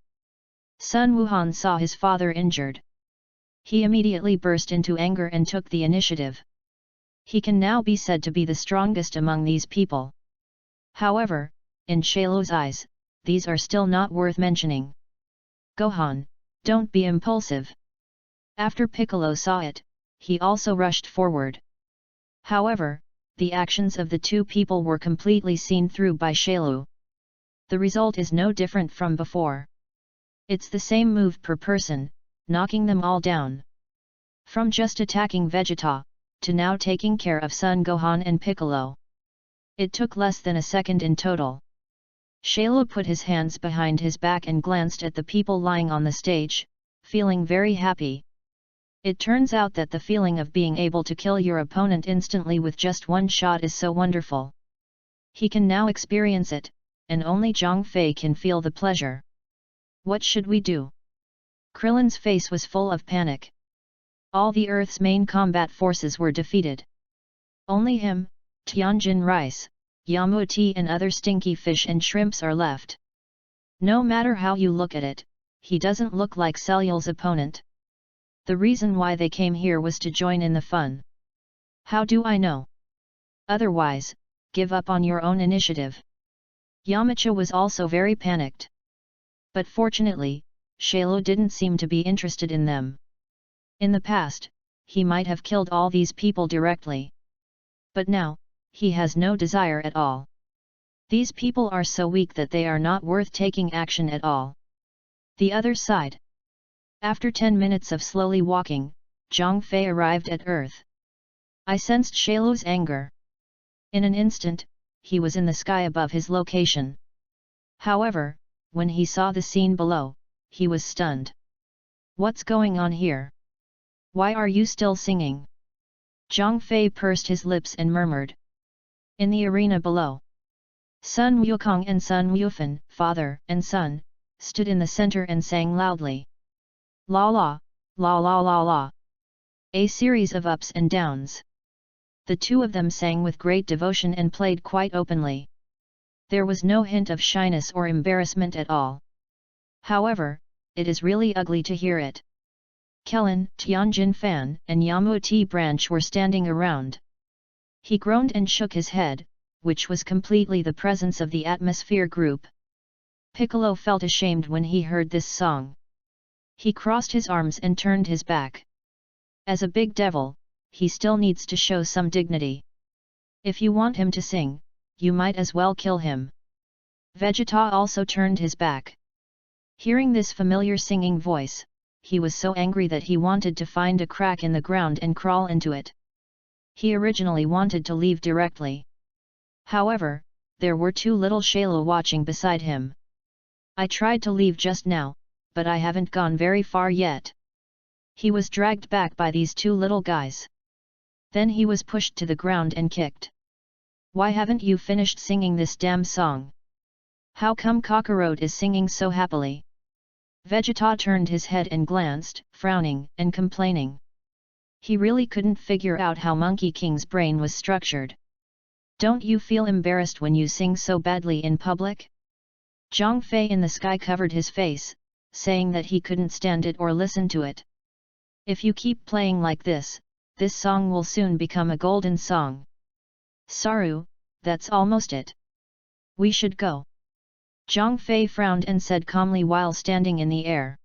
Speaker 1: Sun Wuhan saw his father injured. He immediately burst into anger and took the initiative. He can now be said to be the strongest among these people. However, in Shailu's eyes, these are still not worth mentioning. Gohan, don't be impulsive. After Piccolo saw it, he also rushed forward. However, the actions of the two people were completely seen through by Shailu. The result is no different from before. It's the same move per person, knocking them all down. From just attacking Vegeta, to now taking care of Son Gohan and Piccolo. It took less than a second in total. Shailu put his hands behind his back and glanced at the people lying on the stage, feeling very happy. It turns out that the feeling of being able to kill your opponent instantly with just one shot is so wonderful. He can now experience it, and only Zhang Fei can feel the pleasure. What should we do? Krillin's face was full of panic. All the Earth's main combat forces were defeated. Only him, Tianjin rice, Yamu tea and other stinky fish and shrimps are left. No matter how you look at it, he doesn't look like Cellul's opponent. The reason why they came here was to join in the fun. How do I know? Otherwise, give up on your own initiative. Yamcha was also very panicked. But fortunately, Shailu didn't seem to be interested in them. In the past, he might have killed all these people directly. But now, he has no desire at all. These people are so weak that they are not worth taking action at all. The other side. After 10 minutes of slowly walking, Zhang Fei arrived at Earth. I sensed Shailu's anger. In an instant, he was in the sky above his location. However, when he saw the scene below, he was stunned. What's going on here? Why are you still singing? Zhang Fei pursed his lips and murmured. In the arena below, Sun Wukong and Sun Wufan, father and son, stood in the center and sang loudly. La la, la la la la. A series of ups and downs. The two of them sang with great devotion and played quite openly. There was no hint of shyness or embarrassment at all. However, it is really ugly to hear it. Kellen, Tianjin Fan, and Yamu Tea Branch were standing around. He groaned and shook his head, which was completely the presence of the atmosphere group. Piccolo felt ashamed when he heard this song. He crossed his arms and turned his back. As a big devil, he still needs to show some dignity. If you want him to sing, you might as well kill him. Vegeta also turned his back. Hearing this familiar singing voice, he was so angry that he wanted to find a crack in the ground and crawl into it. He originally wanted to leave directly. However, there were two little Shailu watching beside him. I tried to leave just now, but I haven't gone very far yet. He was dragged back by these two little guys. Then he was pushed to the ground and kicked. Why haven't you finished singing this damn song? How come Kakarot is singing so happily? Vegeta turned his head and glanced, frowning and complaining. He really couldn't figure out how Monkey King's brain was structured. Don't you feel embarrassed when you sing so badly in public? Zhang Fei in the sky covered his face, saying that he couldn't stand it or listen to it. If you keep playing like this song will soon become a golden song. Saru, that's almost it. We should go. Zhang Fei frowned and said calmly while standing in the air.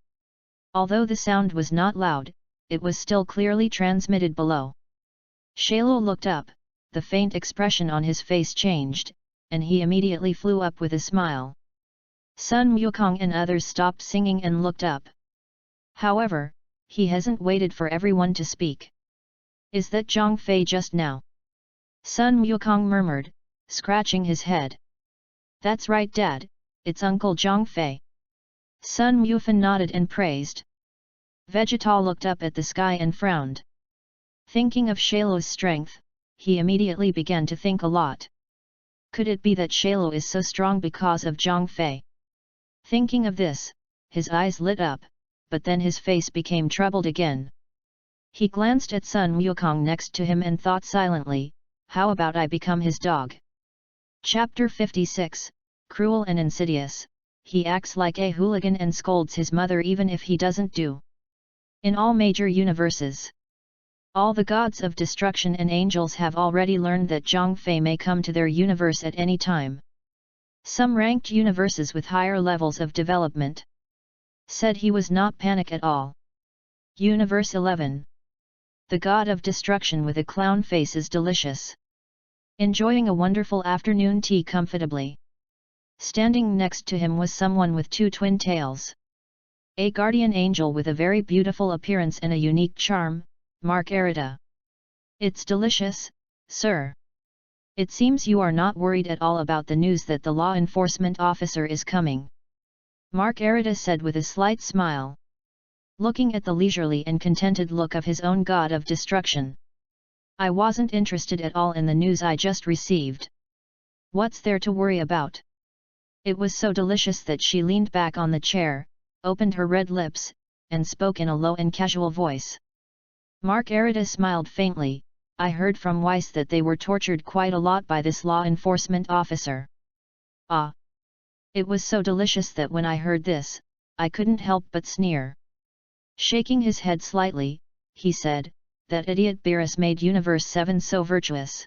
Speaker 1: Although the sound was not loud, it was still clearly transmitted below. Shailu looked up, the faint expression on his face changed, and he immediately flew up with a smile. Sun Wukong and others stopped singing and looked up. However, he hasn't waited for everyone to speak. Is that Zhang Fei just now? Sun Wukong murmured, scratching his head. That's right, Dad, it's Uncle Zhang Fei. Sun Wufan nodded and praised. Vegetal looked up at the sky and frowned. Thinking of Shailu's strength, he immediately began to think a lot. Could it be that Shailu is so strong because of Zhang Fei? Thinking of this, his eyes lit up, but then his face became troubled again. He glanced at Sun Wukong next to him and thought silently, how about I become his dog? Chapter 56, Cruel and Insidious. He acts like a hooligan and scolds his mother even if he doesn't do. In all major universes, all the gods of destruction and angels have already learned that Zhang Fei may come to their universe at any time. Some ranked universes with higher levels of development said he was not panic at all. Universe 11. The god of destruction with a clown face is delicious. Enjoying a wonderful afternoon tea comfortably. Standing next to him was someone with two twin tails. A guardian angel with a very beautiful appearance and a unique charm, Margarita. It's delicious, sir. It seems you are not worried at all about the news that the law enforcement officer is coming. Margarita said with a slight smile. Looking at the leisurely and contented look of his own god of destruction. I wasn't interested at all in the news I just received. What's there to worry about? It was so delicious that she leaned back on the chair, opened her red lips, and spoke in a low and casual voice. Margarita smiled faintly. I heard from Weiss that they were tortured quite a lot by this law enforcement officer. Ah! It was so delicious that when I heard this, I couldn't help but sneer. Shaking his head slightly, he said, that idiot Beerus made Universe 7 so virtuous.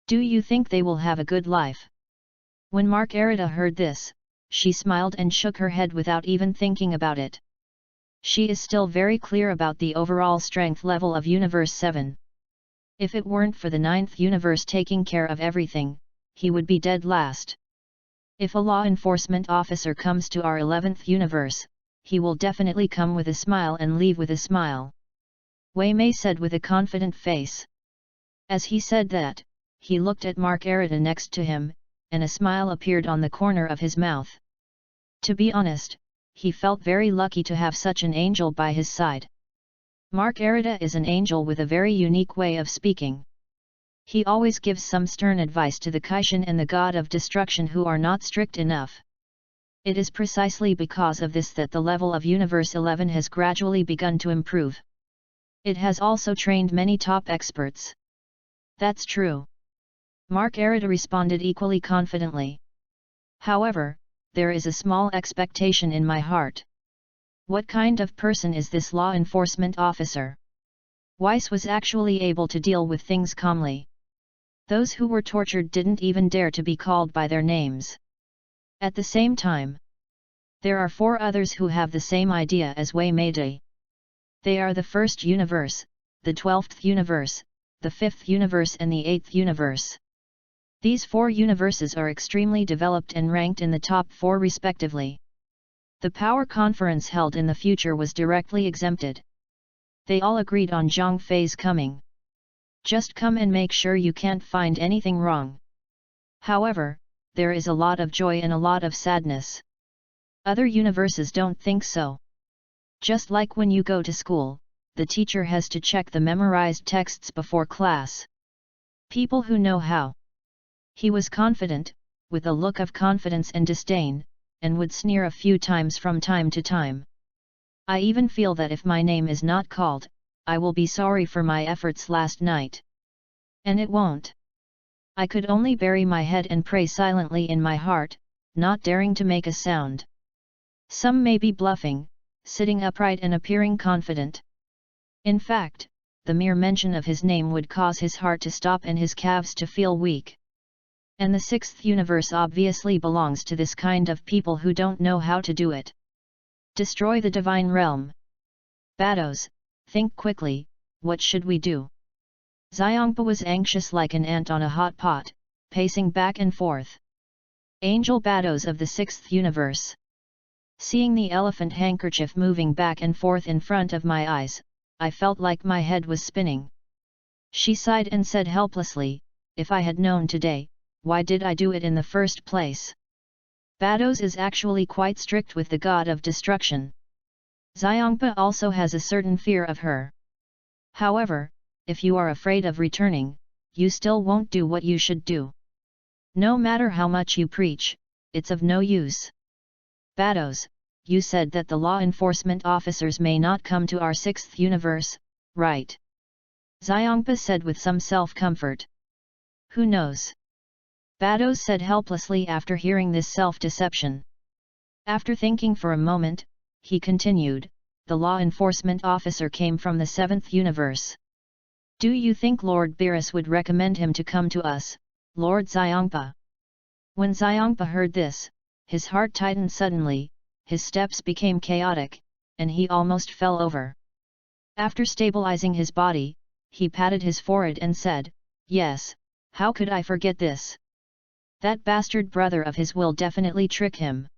Speaker 1: Do you think they will have a good life? When Margarita heard this, she smiled and shook her head without even thinking about it. She is still very clear about the overall strength level of Universe 7. If it weren't for the 9th universe taking care of everything, he would be dead last. If a law enforcement officer comes to our 11th universe, he will definitely come with a smile and leave with a smile. Wei Mei said with a confident face. As he said that, he looked at Margarita next to him, and a smile appeared on the corner of his mouth. To be honest, he felt very lucky to have such an angel by his side. Margarita is an angel with a very unique way of speaking. He always gives some stern advice to the Kaishin and the god of destruction who are not strict enough. It is precisely because of this that the level of Universe 11 has gradually begun to improve. It has also trained many top experts. That's true. Margarita responded equally confidently. However, there is a small expectation in my heart. What kind of person is this law enforcement officer? Weiss was actually able to deal with things calmly. Those who were tortured didn't even dare to be called by their names. At the same time, there are 4 others who have the same idea as Wei Mei. They are the 1st universe, the 12th universe, the 5th universe and the 8th universe. These 4 universes are extremely developed and ranked in the top 4 respectively. The power conference held in the future was directly exempted. They all agreed on Zhang Fei's coming. Just come and make sure you can't find anything wrong. However, there is a lot of joy and a lot of sadness. Other universes don't think so. Just like when you go to school, the teacher has to check the memorized texts before class. People who know how. He was confident, with a look of confidence and disdain, and would sneer a few times from time to time. I even feel that if my name is not called, I will be sorry for my efforts last night. And it won't. I could only bury my head and pray silently in my heart, not daring to make a sound. Some may be bluffing, sitting upright and appearing confident. In fact, the mere mention of his name would cause his heart to stop and his calves to feel weak. And the 6th universe obviously belongs to this kind of people who don't know how to do it. Destroy the divine realm. Bados, think quickly, what should we do? Xiangpa was anxious like an ant on a hot pot, pacing back and forth. Angel Bados of the 6th universe. Seeing the elephant handkerchief moving back and forth in front of my eyes, I felt like my head was spinning. She sighed and said helplessly, "If I had known today, why did I do it in the first place?" Bados is actually quite strict with the god of destruction. Xiangpa also has a certain fear of her. However, if you are afraid of returning, you still won't do what you should do. No matter how much you preach, it's of no use. Bados, you said that the law enforcement officers may not come to our 6th universe, right? Xiangpa said with some self-comfort. Who knows? Bados said helplessly after hearing this self-deception. After thinking for a moment, he continued, the law enforcement officer came from the 7th universe. Do you think Lord Beerus would recommend him to come to us, Lord Xiangpa? When Xiangpa heard this, his heart tightened suddenly, his steps became chaotic, and he almost fell over. After stabilizing his body, he patted his forehead and said, "Yes, how could I forget this? That bastard brother of his will definitely trick him.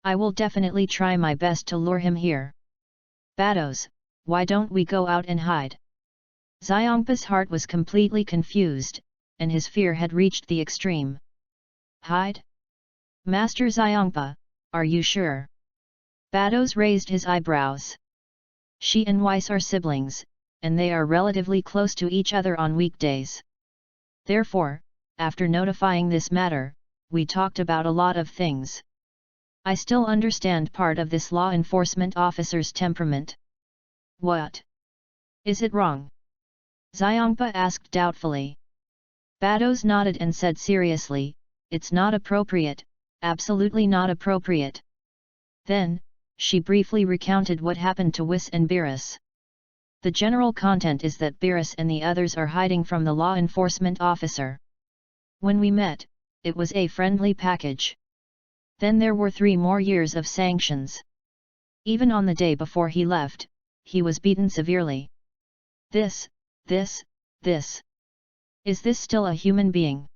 Speaker 1: I will definitely try my best to lure him here. Bados, why don't we go out and hide?" Xiangpa's heart was completely confused, and his fear had reached the extreme. Hide? Master Xiangpa, are you sure? Bados raised his eyebrows. She and Weiss are siblings, and they are relatively close to each other on weekdays. Therefore, after notifying this matter, we talked about a lot of things. I still understand part of this law enforcement officer's temperament. What? Is it wrong? Xiangpa asked doubtfully. Bados nodded and said seriously, "It's not appropriate, absolutely not appropriate." Then, she briefly recounted what happened to Weiss and Beerus. The general content is that Beerus and the others are hiding from the law enforcement officer. When we met, it was a friendly package. Then there were 3 more years of sanctions. Even on the day before he left, he was beaten severely. This. Is this still a human being?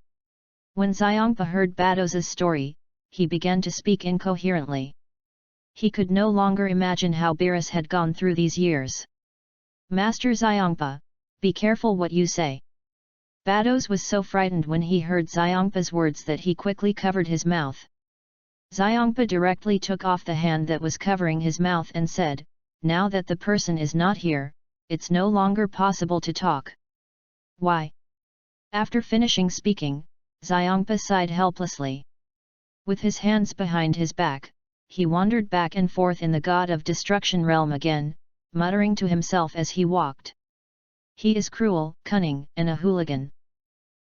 Speaker 1: When Xiangpa heard Bados's story, he began to speak incoherently. He could no longer imagine how Beerus had gone through these years. Master Xiangpa, be careful what you say. Bados was so frightened when he heard Xiangpa's words that he quickly covered his mouth. Xiangpa directly took off the hand that was covering his mouth and said, "Now that the person is not here, it's no longer possible to talk." Why? After finishing speaking, Xiangpa sighed helplessly. With his hands behind his back, he wandered back and forth in the God of Destruction realm again, muttering to himself as he walked. He is cruel, cunning, and a hooligan.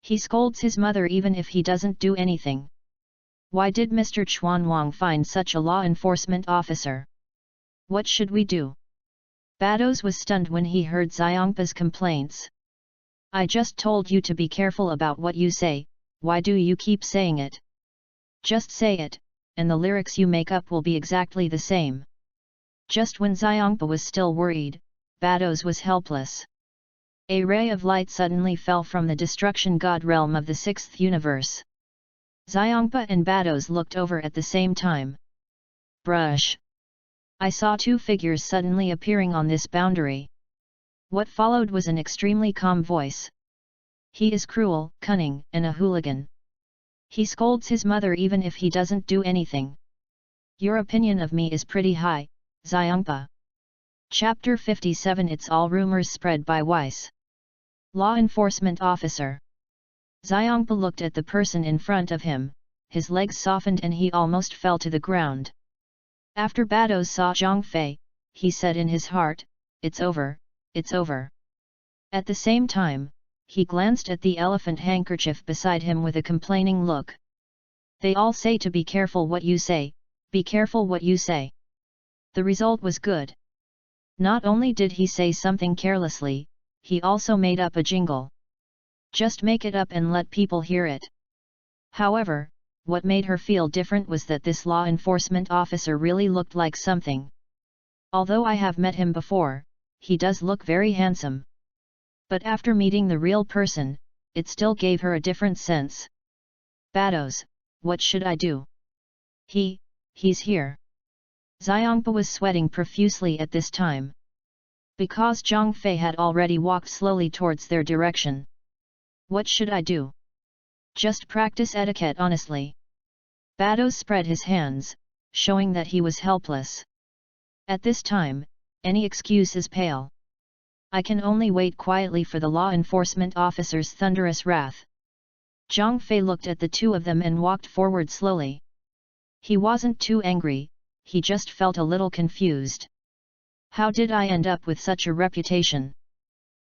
Speaker 1: He scolds his mother even if he doesn't do anything. Why did Mr. Chuanwang find such a law enforcement officer? What should we do? Bados was stunned when he heard Xiangpa's complaints. I just told you to be careful about what you say, why do you keep saying it? Just say it, and the lyrics you make up will be exactly the same. Just when Xiangpa was still worried, Bados was helpless. A ray of light suddenly fell from the destruction god realm of the 6th universe. Xiangpa and Bados looked over at the same time. Brush! I saw 2 figures suddenly appearing on this boundary. What followed was an extremely calm voice. He is cruel, cunning, and a hooligan. He scolds his mother even if he doesn't do anything. Your opinion of me is pretty high, Xiangpa. Chapter 57 It's all rumors spread by Weiss. Law enforcement officer. Xiangpa looked at the person in front of him, his legs softened and he almost fell to the ground. After Bados saw Zhang Fei, he said in his heart, "It's over, it's over." At the same time, he glanced at the elephant handkerchief beside him with a complaining look. They all say to be careful what you say, be careful what you say. The result was good. Not only did he say something carelessly, he also made up a jingle. Just make it up and let people hear it. However, what made her feel different was that this law enforcement officer really looked like something. Although I have met him before, he does look very handsome. But after meeting the real person, it still gave her a different sense. Bados, what should I do? He's here. Xiangpa was sweating profusely at this time. Because Zhang Fei had already walked slowly towards their direction. What should I do? Just practice etiquette honestly. Bados spread his hands, showing that he was helpless. At this time, any excuse is pale. I can only wait quietly for the law enforcement officer's thunderous wrath. Zhang Fei looked at the two of them and walked forward slowly. He wasn't too angry, he just felt a little confused. How did I end up with such a reputation?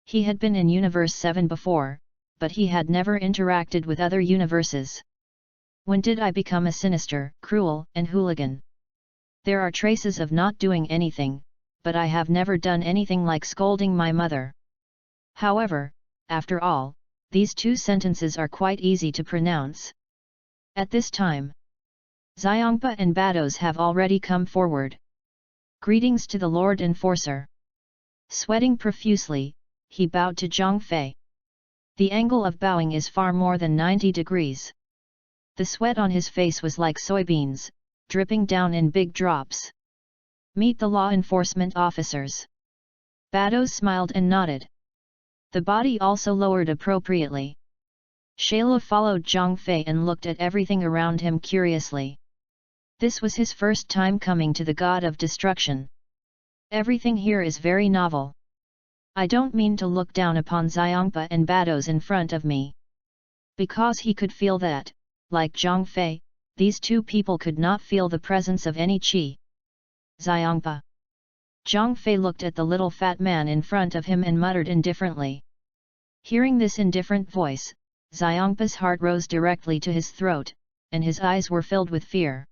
Speaker 1: He had been in Universe 7 before, but he had never interacted with other universes. When did I become a sinister, cruel, and hooligan? There are traces of not doing anything, but I have never done anything like scolding my mother. However, after all, these two sentences are quite easy to pronounce. At this time, Xiangpa and Bados have already come forward. Greetings to the Lord Enforcer. Sweating profusely, he bowed to Zhang Fei. The angle of bowing is far more than 90 degrees. The sweat on his face was like soybeans, dripping down in big drops. Meet the law enforcement officers. Bados smiled and nodded. The body also lowered appropriately. Shayla followed Zhang Fei and looked at everything around him curiously. This was his first time coming to the God of Destruction. Everything here is very novel. I don't mean to look down upon Xiangpa and Bados in front of me. Because he could feel that, like Zhang Fei, these two people could not feel the presence of any qi. Xiangpa. Zhang Fei looked at the little fat man in front of him and muttered indifferently. Hearing this indifferent voice, Xiangpa's heart rose directly to his throat, and his eyes were filled with fear.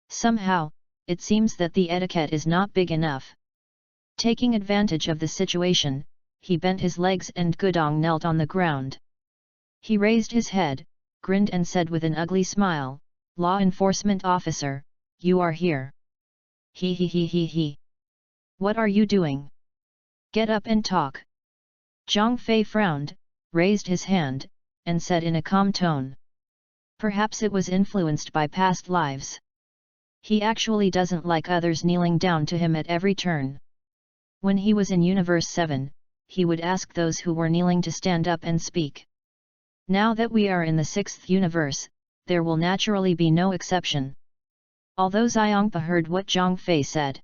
Speaker 1: Somehow, it seems that the etiquette is not big enough. Taking advantage of the situation, he bent his legs and Gudong knelt on the ground. He raised his head, grinned and said with an ugly smile, "Law enforcement officer, you are here. He. What are you doing? Get up and talk." Zhang Fei frowned, raised his hand, and said in a calm tone. Perhaps it was influenced by past lives. He actually doesn't like others kneeling down to him at every turn. When he was in Universe 7, he would ask those who were kneeling to stand up and speak. Now that we are in the 6th universe, there will naturally be no exception. Although Xiangpa heard what Zhang Fei said.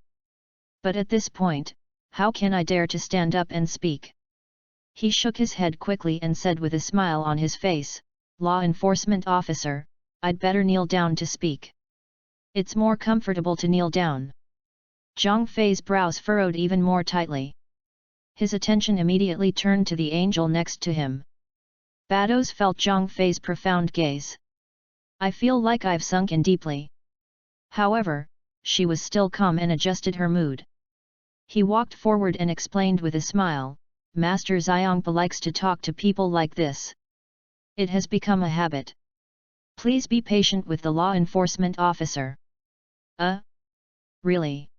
Speaker 1: But at this point, how can I dare to stand up and speak? He shook his head quickly and said with a smile on his face, "Law enforcement officer, I'd better kneel down to speak. It's more comfortable to kneel down." Zhang Fei's brows furrowed even more tightly. His attention immediately turned to the angel next to him. Bados felt Zhang Fei's profound gaze. "I feel like I've sunk in deeply." However, she was still calm and adjusted her mood. He walked forward and explained with a smile, "Master Xiangpa likes to talk to people like this. It has become a habit. Please be patient with the law enforcement officer." Really?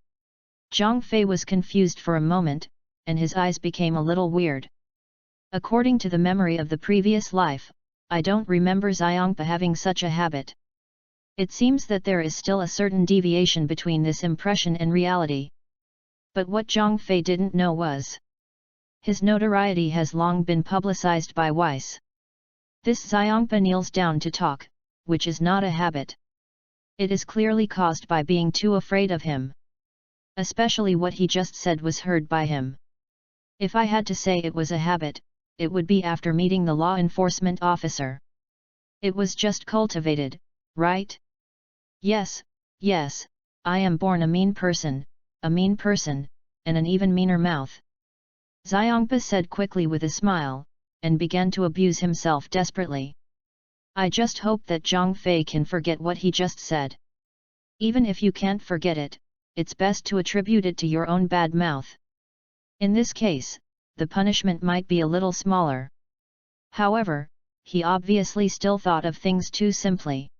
Speaker 1: Zhang Fei was confused for a moment, and his eyes became a little weird. According to the memory of the previous life, I don't remember Xiangpa having such a habit. It seems that there is still a certain deviation between this impression and reality. But what Zhang Fei didn't know was, his notoriety has long been publicized by Weiss. This Xiangpa kneels down to talk, which is not a habit. It is clearly caused by being too afraid of him. Especially what he just said was heard by him. If I had to say it was a habit, it would be after meeting the law enforcement officer. It was just cultivated, right? Yes, I am born a mean person, and an even meaner mouth. Xiangpa said quickly with a smile, and began to abuse himself desperately. I just hope that Zhang Fei can forget what he just said. Even if you can't forget it, it's best to attribute it to your own bad mouth. In this case, the punishment might be a little smaller. However, he obviously still thought of things too simply.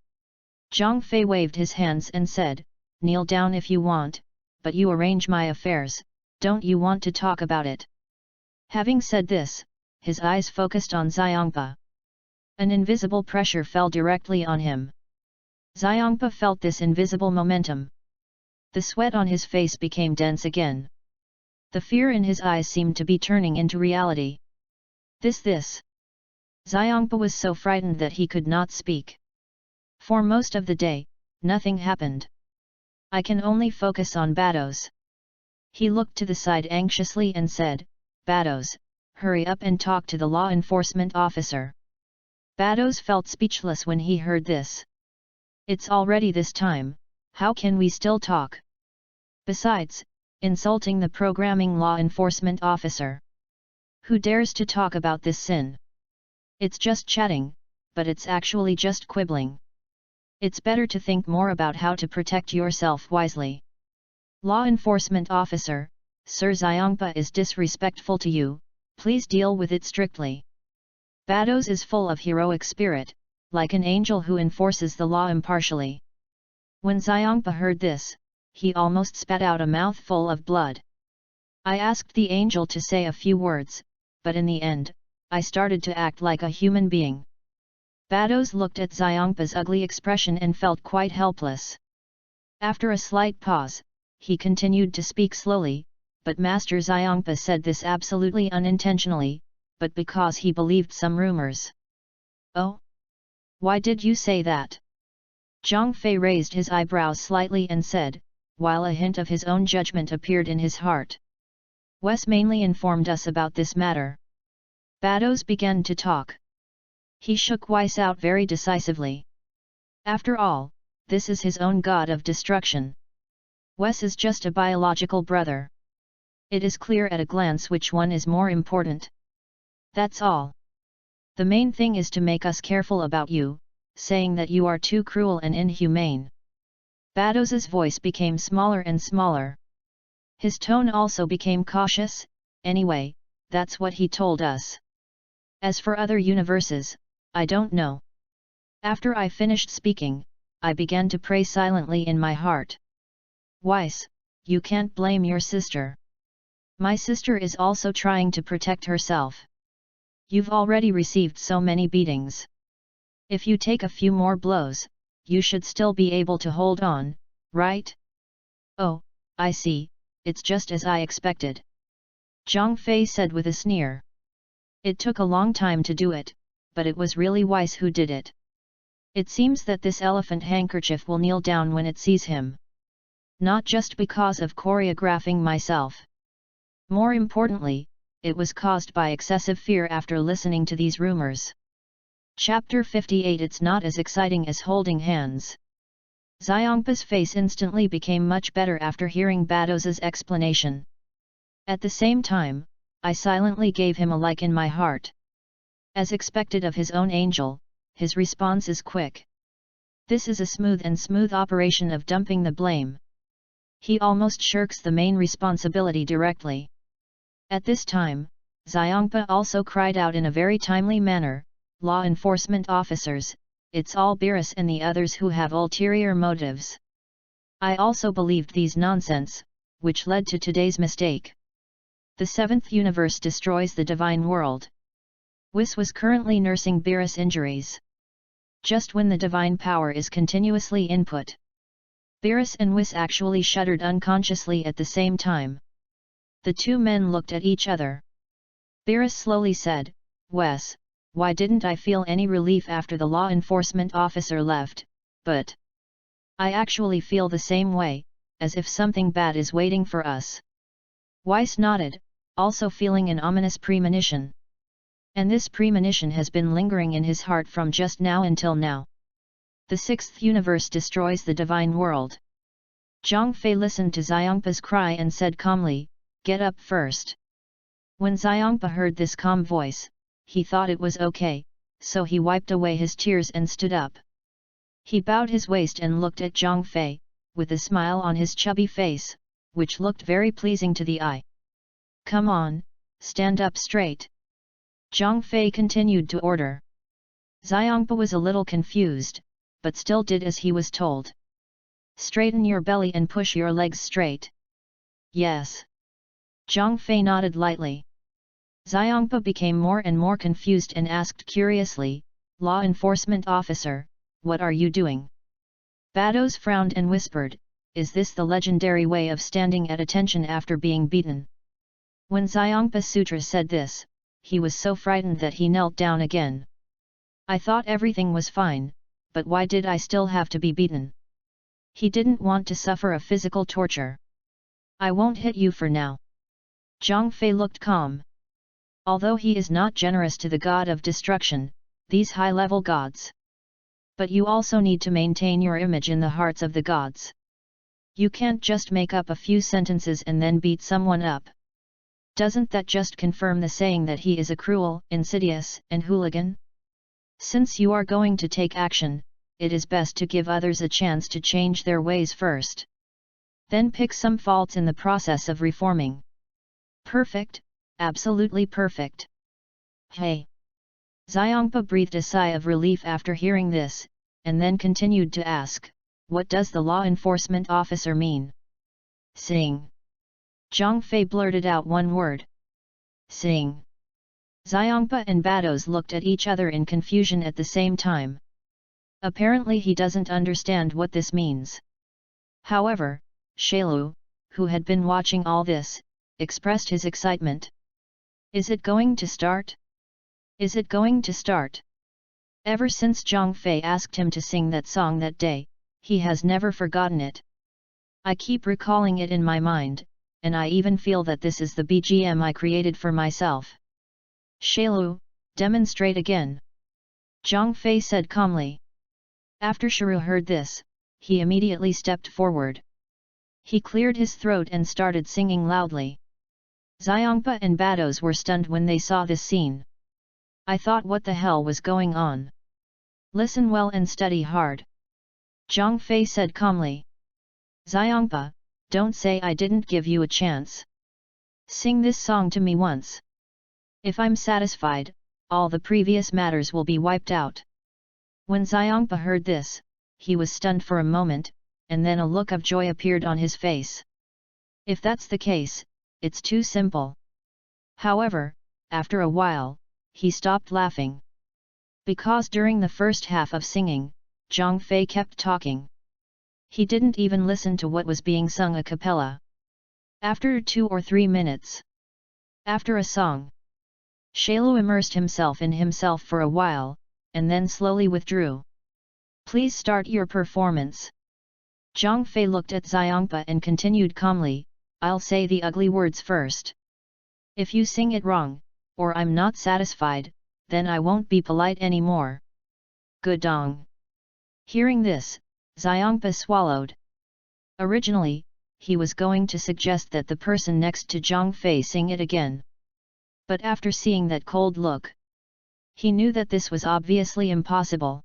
Speaker 1: Zhang Fei waved his hands and said, "Kneel down if you want, but you arrange my affairs, don't you want to talk about it?" Having said this, his eyes focused on Xiangpa. An invisible pressure fell directly on him. Xiangpa felt this invisible momentum. The sweat on his face became dense again. The fear in his eyes seemed to be turning into reality. This. Xiangpa was so frightened that he could not speak. For most of the day, nothing happened. I can only focus on Bados. He looked to the side anxiously and said, Bados, hurry up and talk to the law enforcement officer. Bados felt speechless when he heard this. It's already this time, how can we still talk? Besides, insulting the programming law enforcement officer. Who dares to talk about this sin? It's just chatting, but it's actually just quibbling. It's better to think more about how to protect yourself wisely. Law enforcement officer, Sir Xiangpa is disrespectful to you, please deal with it strictly. Bados is full of heroic spirit, like an angel who enforces the law impartially. When Xiangpa heard this, he almost spat out a mouthful of blood. I asked the angel to say a few words, but in the end, I started to act like a human being. Bados looked at Xiangpa's ugly expression and felt quite helpless. After a slight pause, he continued to speak slowly, but Master Xiangpa said this absolutely unintentionally, but because he believed some rumors. Oh? Why did you say that? Zhang Fei raised his eyebrows slightly and said, while a hint of his own judgment appeared in his heart. Wes mainly informed us about this matter. Bados began to talk. He shook Weiss out very decisively. After all, this is his own god of destruction. Wes is just a biological brother. It is clear at a glance which one is more important. That's all. The main thing is to make us careful about you, saying that you are too cruel and inhumane. Bados's voice became smaller and smaller. His tone also became cautious. Anyway, that's what he told us. As for other universes, I don't know. After I finished speaking, I began to pray silently in my heart. Weiss, you can't blame your sister. My sister is also trying to protect herself. You've already received so many beatings. If you take a few more blows, you should still be able to hold on, right? Oh, I see, it's just as I expected. Zhang Fei said with a sneer. It took a long time to do it, but it was really Weiss who did it. It seems that this elephant handkerchief will kneel down when it sees him. Not just because of choreographing myself. More importantly, it was caused by excessive fear after listening to these rumors. Chapter 58. It's not as exciting as holding hands. Xiangpa's face instantly became much better after hearing Bados's explanation. At the same time, I silently gave him a like in my heart. As expected of his own angel, his response is quick. This is a smooth operation of dumping the blame. He almost shirks the main responsibility directly. At this time, Xiangpa also cried out in a very timely manner, Law enforcement officers, it's all Beerus and the others who have ulterior motives. I also believed these nonsense, which led to today's mistake. The seventh universe destroys the divine world. Whis was currently nursing Beerus injuries. Just when the divine power is continuously input. Beerus and Whis actually shuddered unconsciously at the same time. The two men looked at each other. Beerus slowly said, Wes, why didn't I feel any relief after the law enforcement officer left, but I actually feel the same way, as if something bad is waiting for us. Weiss nodded, also feeling an ominous premonition. And this premonition has been lingering in his heart from just now until now. The sixth universe destroys the divine world. Zhang Fei listened to Xiangpa's cry and said calmly, get up first. When Xiangpa heard this calm voice, he thought it was okay, so he wiped away his tears and stood up. He bowed his waist and looked at Zhang Fei, with a smile on his chubby face, which looked very pleasing to the eye. Come on, stand up straight. Zhang Fei continued to order. Xiangpa was a little confused, but still did as he was told. Straighten your belly and push your legs straight. Yes. Zhang Fei nodded lightly. Xiangpa became more and more confused and asked curiously, Law enforcement officer, what are you doing? Bados frowned and whispered, "Is this the legendary way of standing at attention after being beaten?" When Xiongpa Sutra said this, he was so frightened that he knelt down again. "I thought everything was fine, but why did I still have to be beaten?" He didn't want to suffer a physical torture. "I won't hit you for now." Zhang Fei looked calm. Although he is not generous to the god of destruction, these high-level gods. But you also need to maintain your image in the hearts of the gods. You can't just make up a few sentences and then beat someone up. Doesn't that just confirm the saying that he is a cruel, insidious, and hooligan? Since you are going to take action, it is best to give others a chance to change their ways first. Then pick some faults in the process of reforming. Perfect, absolutely perfect. Hey! Xiongpa breathed a sigh of relief after hearing this, and then continued to ask, "What does the law enforcement officer mean?" "Sing." Zhang Fei blurted out one word. "Sing." Xiongpa and Bados looked at each other in confusion at the same time. Apparently he doesn't understand what this means. However, Shailu, who had been watching all this, expressed his excitement. "Is it going to start? Is it going to start?" Ever since Zhang Fei asked him to sing that song that day, he has never forgotten it. "I keep recalling it in my mind, and I even feel that this is the BGM I created for myself." "Shailu, demonstrate again," Zhang Fei said calmly. After Shiru heard this, he immediately stepped forward. He cleared his throat and started singing loudly. Xiongpa and Bados were stunned when they saw this scene. "I thought what the hell was going on?" "Listen well and study hard," Zhang Fei said calmly. "Xiongpa, don't say I didn't give you a chance. Sing this song to me once. If I'm satisfied, all the previous matters will be wiped out." When Xiongpa heard this, he was stunned for a moment, and then a look of joy appeared on his face. If that's the case, it's too simple. However, after a while, he stopped laughing. Because during the first half of singing, Zhang Fei kept talking. He didn't even listen to what was being sung a cappella. After 2 or 3 minutes, after a song, Shailu immersed himself in himself for a while, and then slowly withdrew. "Please start your performance." Zhang Fei looked at Xiongpa and continued calmly, "I'll say the ugly words first. If you sing it wrong, or I'm not satisfied, then I won't be polite anymore." "Good dong." Hearing this, Xiongpa swallowed. Originally, he was going to suggest that the person next to Zhang Fei sing it again. But after seeing that cold look, he knew that this was obviously impossible.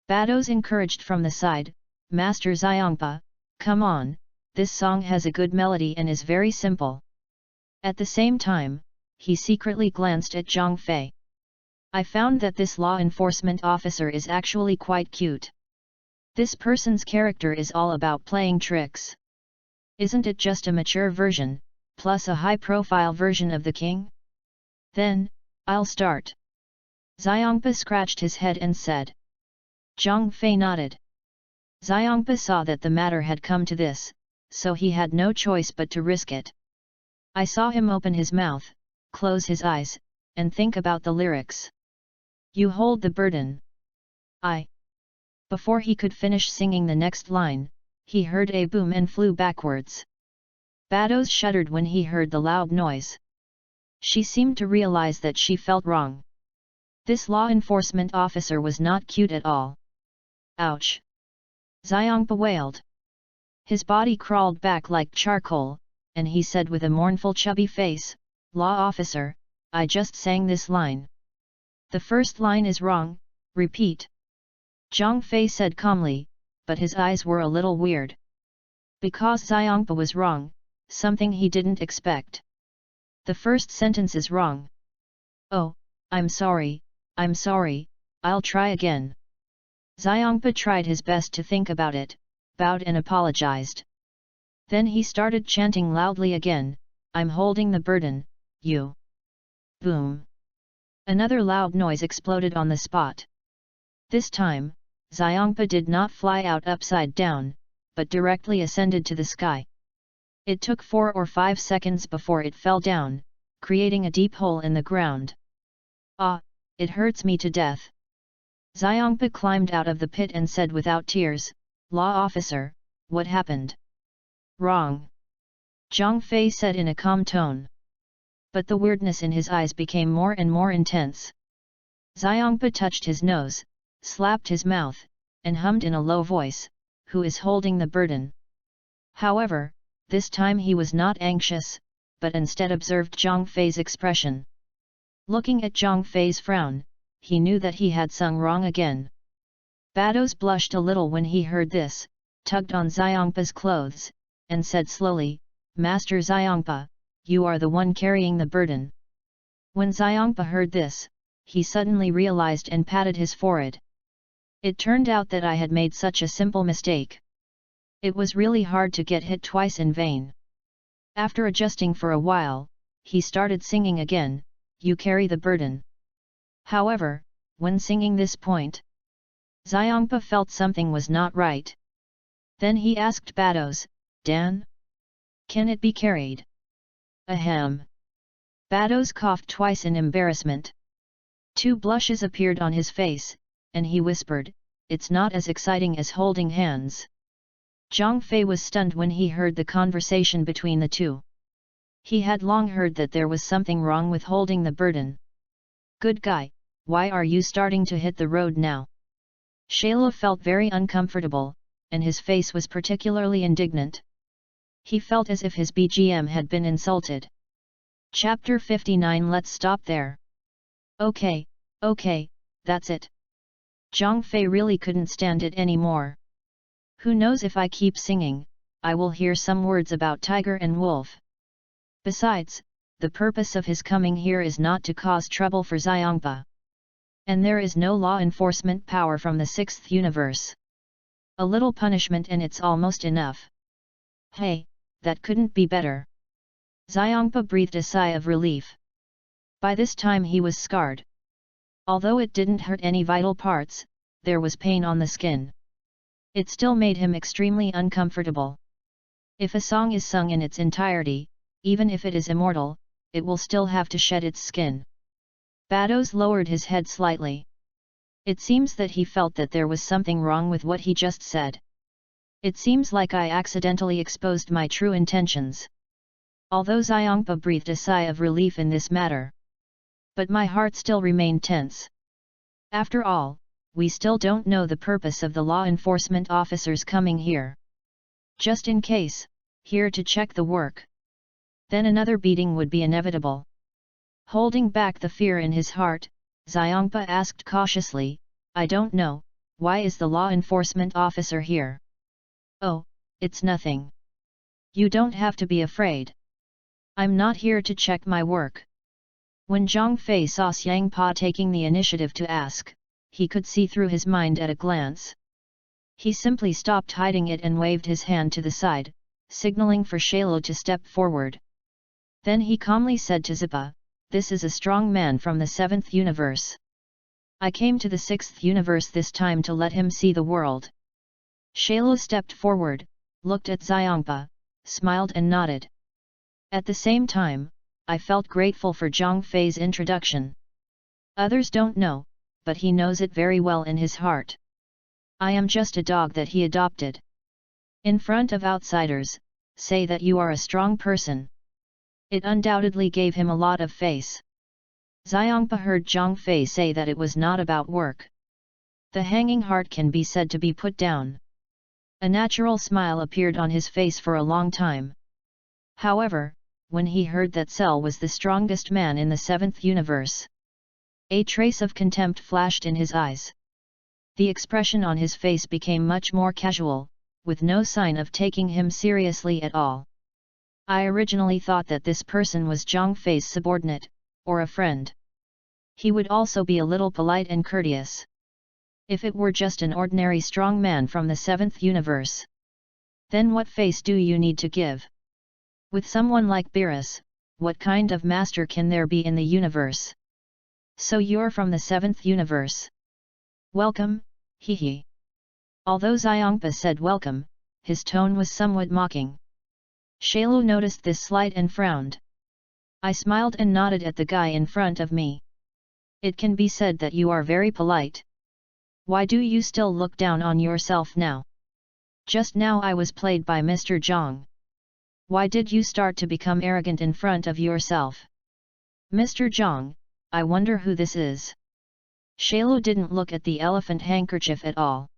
Speaker 1: Bados encouraged from the side, "Master Xiongpa, come on, this song has a good melody and is very simple." At the same time, he secretly glanced at Zhang Fei. "I found that this law enforcement officer is actually quite cute. This person's character is all about playing tricks. Isn't it just a mature version, plus a high-profile version of the king? Then, I'll start." Xiongpa scratched his head and said. Zhang Fei nodded. Xiongpa saw that the matter had come to this, so he had no choice but to risk it. I saw him open his mouth, close his eyes, and think about the lyrics. "You hold the burden. I." Before he could finish singing the next line, he heard a boom and flew backwards. Bados shuddered when he heard the loud noise. She seemed to realize that she felt wrong. This law enforcement officer was not cute at all. "Ouch!" Xiongpa wailed. His body crawled back like charcoal, and he said with a mournful chubby face, "Law officer, I just sang this line. The first line is wrong, repeat." Zhang Fei said calmly, but his eyes were a little weird. Because Xiongpa was wrong, something he didn't expect. "The first sentence is wrong." "Oh, I'm sorry, I'll try again." Xiongpa tried his best to think about it, bowed and apologized. Then he started chanting loudly again, "I'm holding the burden, you." Boom! Another loud noise exploded on the spot. This time, Xiangpa did not fly out upside down, but directly ascended to the sky. It took 4 or 5 seconds before it fell down, creating a deep hole in the ground. Ah, it hurts me to death. Xiangpa climbed out of the pit and said without tears, "Law officer, what happened?" "Wrong," Zhang Fei said in a calm tone. But the weirdness in his eyes became more and more intense. Xiangpa touched his nose, slapped his mouth, and hummed in a low voice, "Who is holding the burden?" However, this time he was not anxious, but instead observed Zhang Fei's expression. Looking at Zhang Fei's frown, he knew that he had sung wrong again. Bados blushed a little when he heard this, tugged on Xiangpa's clothes, and said slowly, "Master Xiangpa, you are the one carrying the burden." When Xiangpa heard this, he suddenly realized and patted his forehead. It turned out that I had made such a simple mistake. It was really hard to get hit twice in vain. After adjusting for a while, he started singing again, "You carry the burden." However, when singing this point, Xiangpa felt something was not right. Then he asked Bados, "Dan? Can it be carried?" "Ahem." Bados coughed twice in embarrassment. 2 blushes appeared on his face, and he whispered, "It's not as exciting as holding hands." Zhang Fei was stunned when he heard the conversation between the two. He had long heard that there was something wrong with holding the burden. "Good guy, why are you starting to hit the road now?" Shayla felt very uncomfortable, and his face was particularly indignant. He felt as if his BGM had been insulted. Chapter 59. Let's stop there. Okay, that's it. Zhang Fei really couldn't stand it anymore. Who knows, if I keep singing, I will hear some words about tiger and wolf. Besides, the purpose of his coming here is not to cause trouble for Xiangpa. And there is no law enforcement power from the 6th universe. A little punishment and it's almost enough. Hey, that couldn't be better. Xiangpa breathed a sigh of relief. By this time he was scarred. Although it didn't hurt any vital parts, there was pain on the skin. It still made him extremely uncomfortable. If a song is sung in its entirety, even if it is immortal, it will still have to shed its skin. Bados lowered his head slightly. It seems that he felt that there was something wrong with what he just said. It seems like I accidentally exposed my true intentions. Although Xiangpa breathed a sigh of relief in this matter. But my heart still remained tense. After all, we still don't know the purpose of the law enforcement officers coming here. Just in case, here to check the work. Then another beating would be inevitable. Holding back the fear in his heart, Xiangpa asked cautiously, "I don't know, why is the law enforcement officer here?" "Oh, it's nothing. You don't have to be afraid. I'm not here to check my work." When Zhang Fei saw Xiangpa taking the initiative to ask, he could see through his mind at a glance. He simply stopped hiding it and waved his hand to the side, signaling for Shaylo to step forward. Then he calmly said to Zipa, "This is a strong man from the 7th universe. I came to the 6th universe this time to let him see the world." Shaylo stepped forward, looked at Xiangpa, smiled and nodded. At the same time, I felt grateful for Zhang Fei's introduction. Others don't know, but he knows it very well in his heart. I am just a dog that he adopted. In front of outsiders, say that you are a strong person. It undoubtedly gave him a lot of face. Xiangpa heard Zhang Fei say that it was not about work. The hanging heart can be said to be put down. A natural smile appeared on his face for a long time. However, when he heard that Cell was the strongest man in the 7th universe, a trace of contempt flashed in his eyes. The expression on his face became much more casual, with no sign of taking him seriously at all. I originally thought that this person was Zhang Fei's subordinate, or a friend. He would also be a little polite and courteous. If it were just an ordinary strong man from the 7th universe, then what face do you need to give? With someone like Beerus, what kind of master can there be in the universe? So you're from the 7th universe. Welcome, hee hee. Although Xiangpa said welcome, his tone was somewhat mocking. Shailu noticed this slight and frowned. I smiled and nodded at the guy in front of me. It can be said that you are very polite. Why do you still look down on yourself now? Just now I was played by Mr. Zhang. Why did you start to become arrogant in front of yourself? Mr. Zhang, I wonder who this is. Shailu didn't look at the elephant handkerchief at all.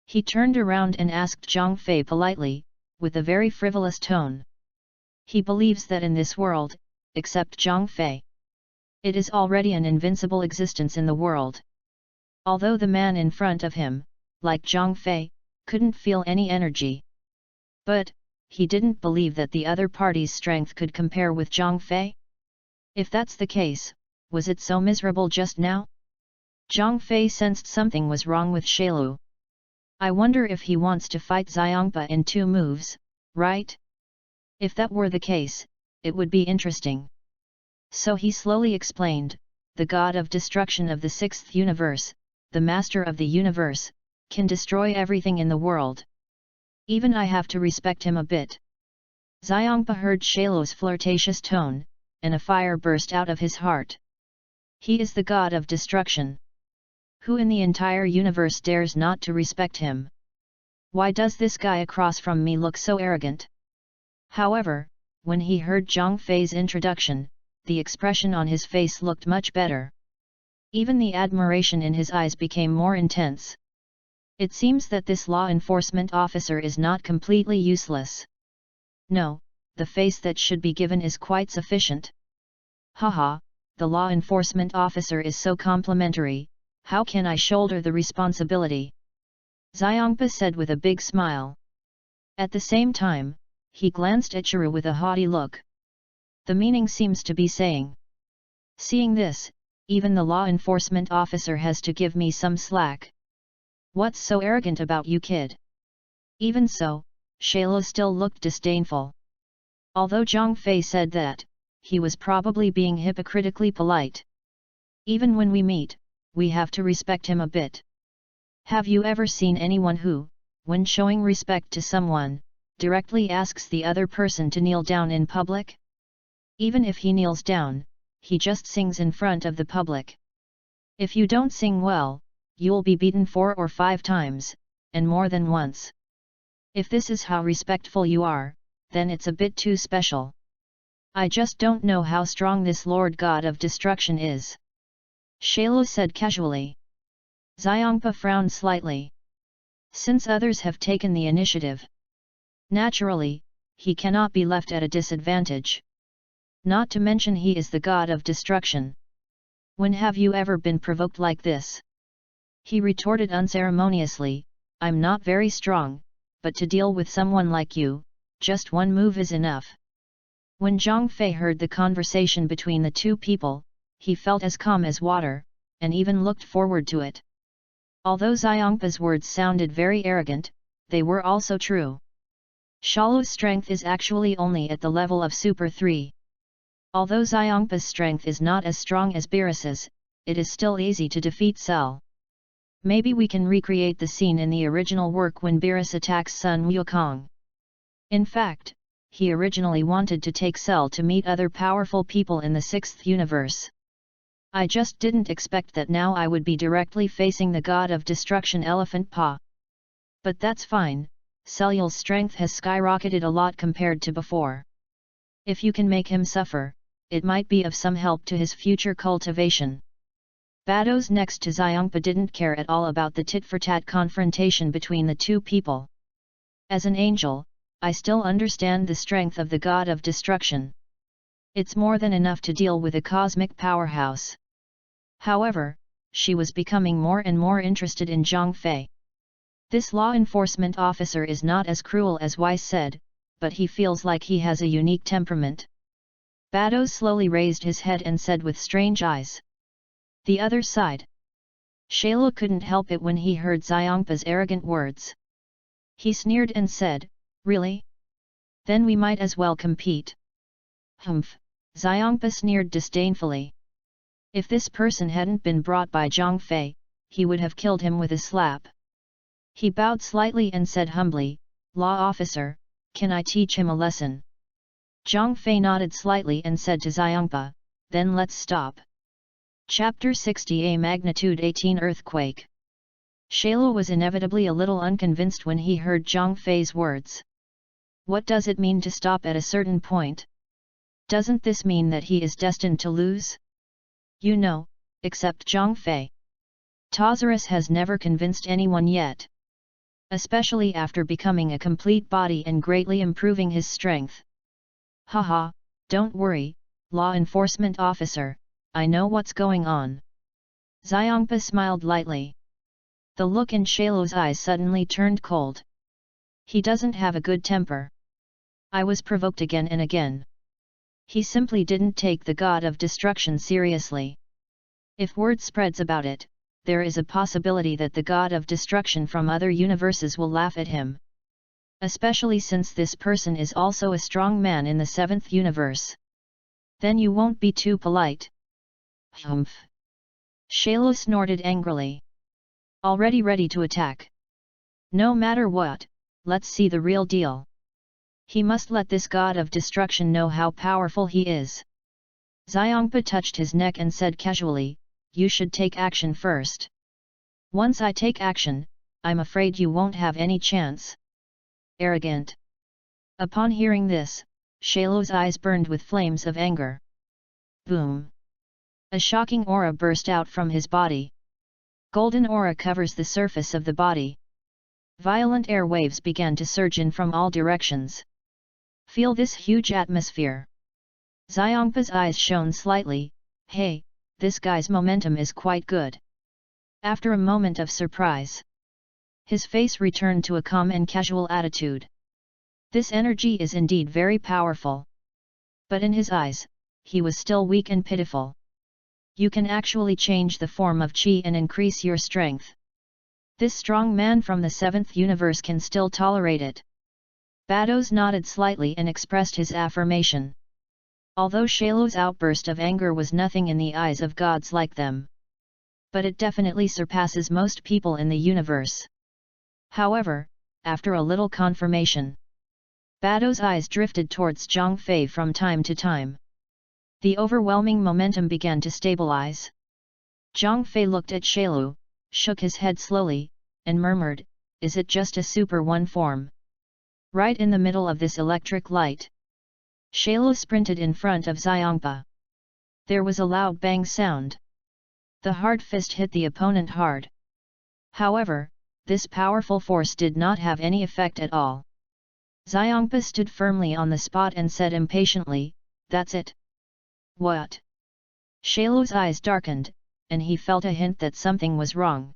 Speaker 1: He turned around and asked Zhang Fei politely, with a very frivolous tone. He believes that in this world, except Zhang Fei, it is already an invincible existence in the world. Although the man in front of him, like Zhang Fei, couldn't feel any energy. But, he didn't believe that the other party's strength could compare with Zhang Fei. If that's the case, was it so miserable just now? Zhang Fei sensed something was wrong with Shailu. I wonder if he wants to fight Xiangpa in 2 moves, right? If that were the case, it would be interesting. So he slowly explained, the god of destruction of the 6th universe, the master of the universe, can destroy everything in the world. Even I have to respect him a bit. Xiangpa heard Shailu's flirtatious tone, and a fire burst out of his heart. He is the god of destruction. Who in the entire universe dares not to respect him? Why does this guy across from me look so arrogant? However, when he heard Zhang Fei's introduction, the expression on his face looked much better. Even the admiration in his eyes became more intense. It seems that this law enforcement officer is not completely useless. No, the face that should be given is quite sufficient. Haha, the law enforcement officer is so complimentary, how can I shoulder the responsibility? Xiangpa said with a big smile. At the same time, he glanced at Chiru with a haughty look. The meaning seems to be saying, seeing this, even the law enforcement officer has to give me some slack. What's so arrogant about you, kid? Even so, Shailu still looked disdainful. Although Zhang Fei said that, he was probably being hypocritically polite. Even when we meet, we have to respect him a bit. Have you ever seen anyone who, when showing respect to someone, directly asks the other person to kneel down in public? Even if he kneels down, he just sings in front of the public. If you don't sing well, you'll be beaten 4 or 5 times, and more than once. If this is how respectful you are, then it's a bit too special. I just don't know how strong this Lord God of Destruction is. Shailu said casually. Xiangpa frowned slightly. Since others have taken the initiative, naturally, he cannot be left at a disadvantage. Not to mention he is the god of destruction. When have you ever been provoked like this? He retorted unceremoniously, I'm not very strong, but to deal with someone like you, just 1 move is enough. When Zhang Fei heard the conversation between the 2 people, he felt as calm as water, and even looked forward to it. Although Xiangpa's words sounded very arrogant, they were also true. Shailu's strength is actually only at the level of Super 3. Although Xiangpa's strength is not as strong as Beerus's, it is still easy to defeat Cell. Maybe we can recreate the scene in the original work when Beerus attacks Sun Wukong. In fact, he originally wanted to take Cell to meet other powerful people in the 6th universe. I just didn't expect that now I would be directly facing the god of destruction Elephant Pa. But that's fine, Cell's strength has skyrocketed a lot compared to before. If you can make him suffer, it might be of some help to his future cultivation. Bados next to Xiangpa didn't care at all about the tit-for-tat confrontation between the 2 people. As an angel, I still understand the strength of the god of destruction. It's more than enough to deal with a cosmic powerhouse. However, she was becoming more and more interested in Zhang Fei. This law enforcement officer is not as cruel as Weiss said, but he feels like he has a unique temperament. Bados slowly raised his head and said with strange eyes. The other side. Shailu couldn't help it when he heard Xiangpa's arrogant words. He sneered and said, really? Then we might as well compete. Humph, Xiangpa sneered disdainfully. If this person hadn't been brought by Zhang Fei, he would have killed him with a slap. He bowed slightly and said humbly, "Law officer, can I teach him a lesson?" Zhang Fei nodded slightly and said to Xiangpa, "Then let's stop." Chapter 60 A Magnitude 18 Earthquake. Shailu was inevitably a little unconvinced when he heard Zhang Fei's words. What does it mean to stop at a certain point? Doesn't this mean that he is destined to lose? You know, except Zhang Fei, Tazarus has never convinced anyone yet. Especially after becoming a complete body and greatly improving his strength. Haha, don't worry, law enforcement officer, I know what's going on. Xiangpa smiled lightly. The look in Shailu's eyes suddenly turned cold. He doesn't have a good temper. I was provoked again and again. He simply didn't take the god of destruction seriously. If word spreads about it, there is a possibility that the god of destruction from other universes will laugh at him. Especially since this person is also a strong man in the 7th universe. Then you won't be too polite. Humph! Shailu snorted angrily. Already ready to attack. No matter what, let's see the real deal. He must let this god of destruction know how powerful he is. Xiangpa touched his neck and said casually, "You should take action first. Once I take action, I'm afraid you won't have any chance." Arrogant. Upon hearing this, Shailu's eyes burned with flames of anger. Boom! A shocking aura burst out from his body. Golden aura covers the surface of the body. Violent air waves began to surge in from all directions. Feel this huge atmosphere. Xiangpa's eyes shone slightly. Hey, this guy's momentum is quite good. After a moment of surprise, his face returned to a calm and casual attitude. This energy is indeed very powerful. But in his eyes, he was still weak and pitiful. You can actually change the form of qi and increase your strength. This strong man from the 7th universe can still tolerate it. Bados nodded slightly and expressed his affirmation. Although Shailu's outburst of anger was nothing in the eyes of gods like them. But it definitely surpasses most people in the universe. However, after a little confirmation, Bado's eyes drifted towards Zhang Fei from time to time. The overwhelming momentum began to stabilize. Zhang Fei looked at Shailu, shook his head slowly, and murmured, "Is it just a Super 1 form?" Right in the middle of this electric light, Shailu sprinted in front of Xiangpa. There was a loud bang sound. The hard fist hit the opponent hard. However, this powerful force did not have any effect at all. Xiangpa stood firmly on the spot and said impatiently, "That's it." What? Shailu's eyes darkened, and he felt a hint that something was wrong.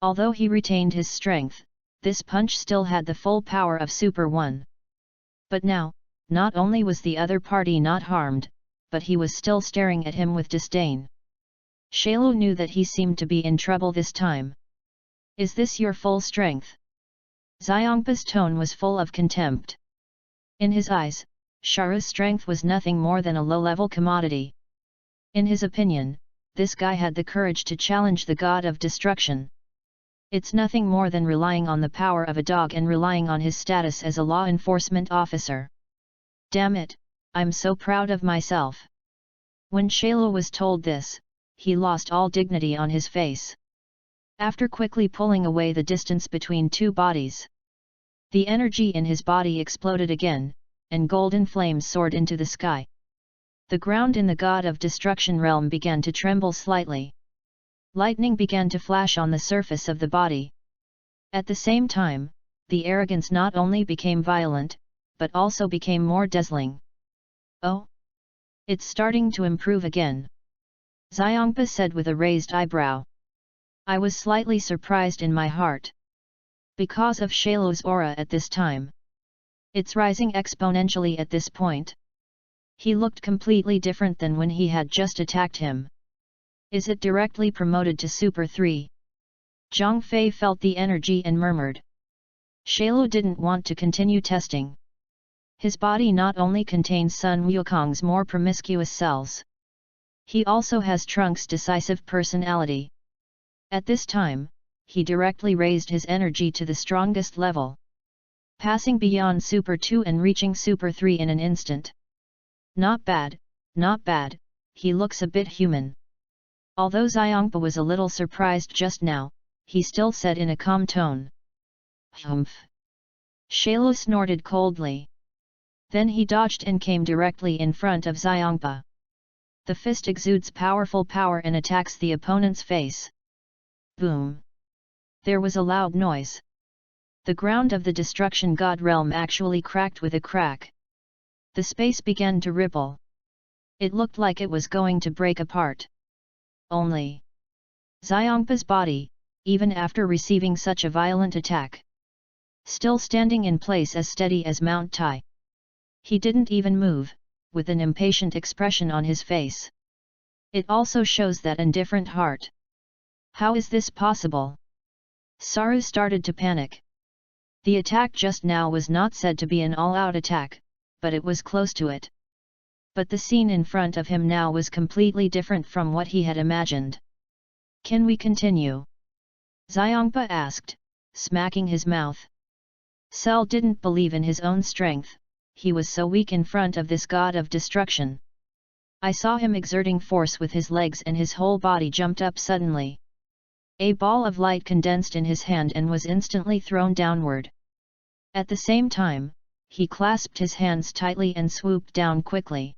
Speaker 1: Although he retained his strength, this punch still had the full power of Super 1. But now, not only was the other party not harmed, but he was still staring at him with disdain. Shailu knew that he seemed to be in trouble this time. "Is this your full strength?" Xiangpa's tone was full of contempt. In his eyes, Shailu's strength was nothing more than a low-level commodity. In his opinion, this guy had the courage to challenge the god of destruction. It's nothing more than relying on the power of a dog and relying on his status as a law enforcement officer. Damn it, I'm so proud of myself. When Shailu was told this, he lost all dignity on his face. After quickly pulling away the distance between two bodies, the energy in his body exploded again, and golden flames soared into the sky. The ground in the god of destruction realm began to tremble slightly. Lightning began to flash on the surface of the body. At the same time, the arrogance not only became violent, but also became more dazzling. "Oh? It's starting to improve again," Xiangpa said with a raised eyebrow. I was slightly surprised in my heart. Because of Shailu's aura at this time. It's rising exponentially at this point. He looked completely different than when he had just attacked him. Is it directly promoted to Super 3? Zhang Fei felt the energy and murmured. Shailu didn't want to continue testing. His body not only contains Sun Wukong's more promiscuous cells. He also has Trunk's decisive personality. At this time, he directly raised his energy to the strongest level, passing beyond Super 2 and reaching Super 3 in an instant. Not bad, he looks a bit human. Although Xiangpa was a little surprised just now, he still said in a calm tone. Humph. Shailu snorted coldly. Then he dodged and came directly in front of Xiangpa. The fist exudes powerful power and attacks the opponent's face. Boom! There was a loud noise. The ground of the Destruction God realm actually cracked with a crack. The space began to ripple. It looked like it was going to break apart. Only Xiangpa's body, even after receiving such a violent attack, still standing in place as steady as Mount Tai. He didn't even move, with an impatient expression on his face. It also shows that indifferent heart. How is this possible? Saru started to panic. The attack just now was not said to be an all-out attack, but it was close to it. But the scene in front of him now was completely different from what he had imagined. Can we continue? Xiangpa asked, smacking his mouth. Cell didn't believe in his own strength, he was so weak in front of this god of destruction. I saw him exerting force with his legs and his whole body jumped up suddenly. A ball of light condensed in his hand and was instantly thrown downward. At the same time, he clasped his hands tightly and swooped down quickly.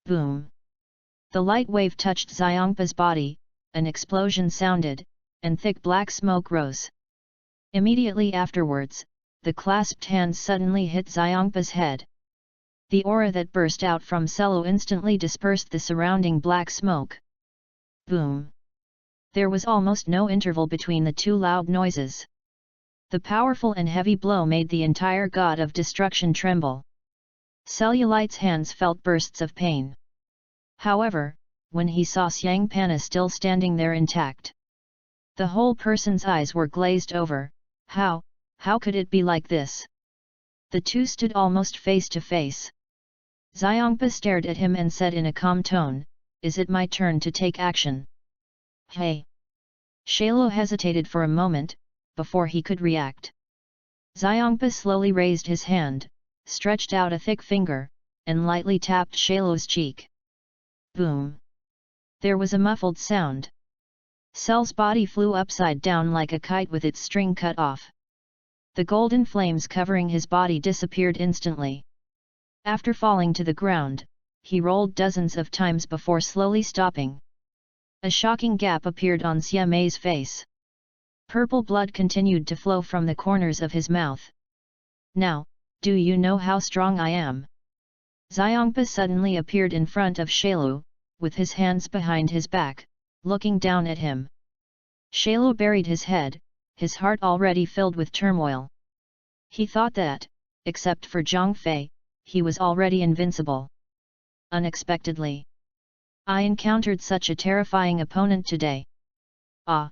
Speaker 1: Boom! The light wave touched Xiangpa's body, an explosion sounded, and thick black smoke rose. Immediately afterwards, the clasped hands suddenly hit Xiangpa's head. The aura that burst out from Celu instantly dispersed the surrounding black smoke. Boom! There was almost no interval between the two loud noises. The powerful and heavy blow made the entire god of destruction tremble. Cellulite's hands felt bursts of pain. However, when he saw Xiangpana still standing there intact, the whole person's eyes were glazed over. How could it be like this? The two stood almost face to face. Xiangpa stared at him and said in a calm tone, "Is it my turn to take action?" Hey! Shailu hesitated for a moment, before he could react. Xiangpa slowly raised his hand, stretched out a thick finger, and lightly tapped Shailu's cheek. Boom! There was a muffled sound. Cell's body flew upside down like a kite with its string cut off. The golden flames covering his body disappeared instantly. After falling to the ground, he rolled dozens of times before slowly stopping. A shocking gap appeared on Xia Mei's face. Purple blood continued to flow from the corners of his mouth. Now, do you know how strong I am? Xiangpa suddenly appeared in front of Shailu, with his hands behind his back, looking down at him. Shailu buried his head, his heart already filled with turmoil. He thought that, except for Zhang Fei, he was already invincible. Unexpectedly, I encountered such a terrifying opponent today. Ah!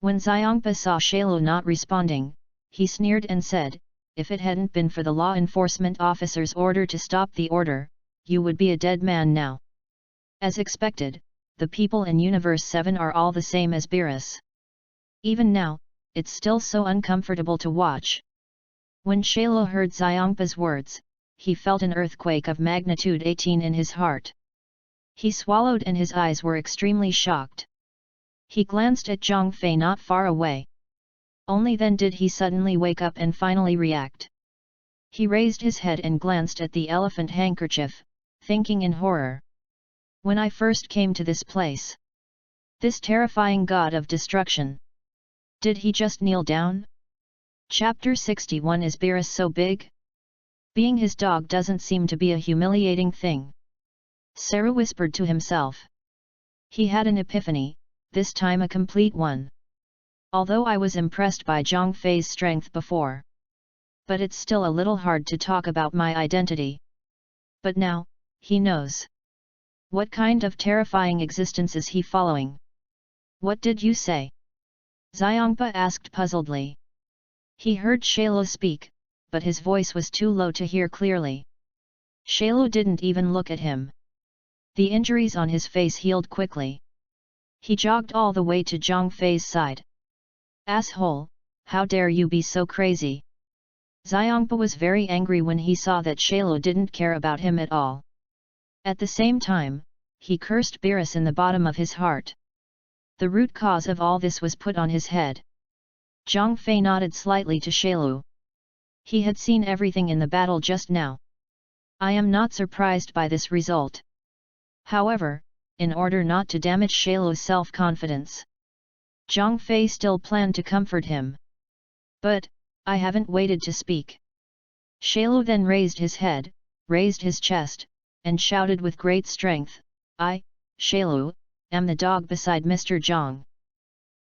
Speaker 1: When Xiangpa saw Shailu not responding, he sneered and said, "If it hadn't been for the law enforcement officer's order to stop the order, you would be a dead man now." As expected, the people in Universe 7 are all the same as Beerus. Even now, it's still so uncomfortable to watch. When Shailu heard Xiangpa's words, he felt an earthquake of magnitude 18 in his heart. He swallowed and his eyes were extremely shocked. He glanced at Zhang Fei not far away. Only then did he suddenly wake up and finally react. He raised his head and glanced at the elephant handkerchief, thinking in horror. When I first came to this place, this terrifying god of destruction, did he just kneel down? Chapter 61. Is Beerus so big? Being his dog doesn't seem to be a humiliating thing. Saru whispered to himself. He had an epiphany, this time a complete one. Although I was impressed by Zhang Fei's strength before, but it's still a little hard to talk about my identity. But now, he knows. What kind of terrifying existence is he following? What did you say? Xiangpa asked puzzledly. He heard Shailu speak, but his voice was too low to hear clearly. Shailu didn't even look at him. The injuries on his face healed quickly. He jogged all the way to Zhang Fei's side. Asshole, how dare you be so crazy? Xiangpa was very angry when he saw that Shailu didn't care about him at all. At the same time, he cursed Beerus in the bottom of his heart. The root cause of all this was put on his head. Zhang Fei nodded slightly to Shailu. He had seen everything in the battle just now. I am not surprised by this result. However, in order not to damage Shailu's self-confidence, Zhang Fei still planned to comfort him. But, I haven't waited to speak. Shailu then raised his head, raised his chest, and shouted with great strength, I, Shailu, am the dog beside Mr. Zhang.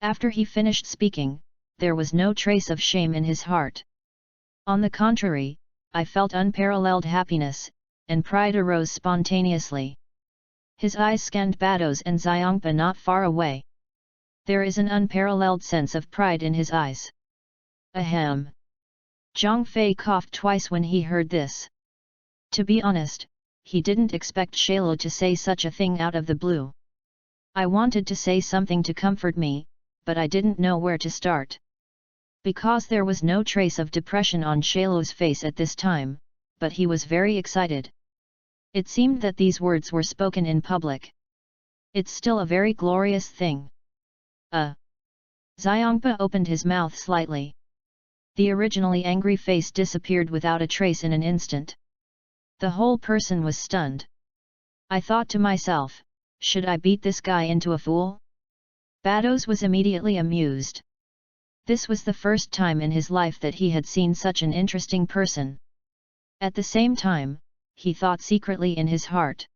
Speaker 1: After he finished speaking, there was no trace of shame in his heart. On the contrary, I felt unparalleled happiness, and pride arose spontaneously. His eyes scanned Bados and Xiangpa not far away. There is an unparalleled sense of pride in his eyes. Ahem. Zhang Fei coughed twice when he heard this. To be honest, he didn't expect Shailu to say such a thing out of the blue. I wanted to say something to comfort me, but I didn't know where to start. Because there was no trace of depression on Shailu's face at this time, but he was very excited. It seemed that these words were spoken in public. It's still a very glorious thing. Xiangpa opened his mouth slightly. The originally angry face disappeared without a trace in an instant. The whole person was stunned. I thought to myself, should I beat this guy into a fool? Bados was immediately amused. This was the first time in his life that he had seen such an interesting person. At the same time, he thought secretly in his heart.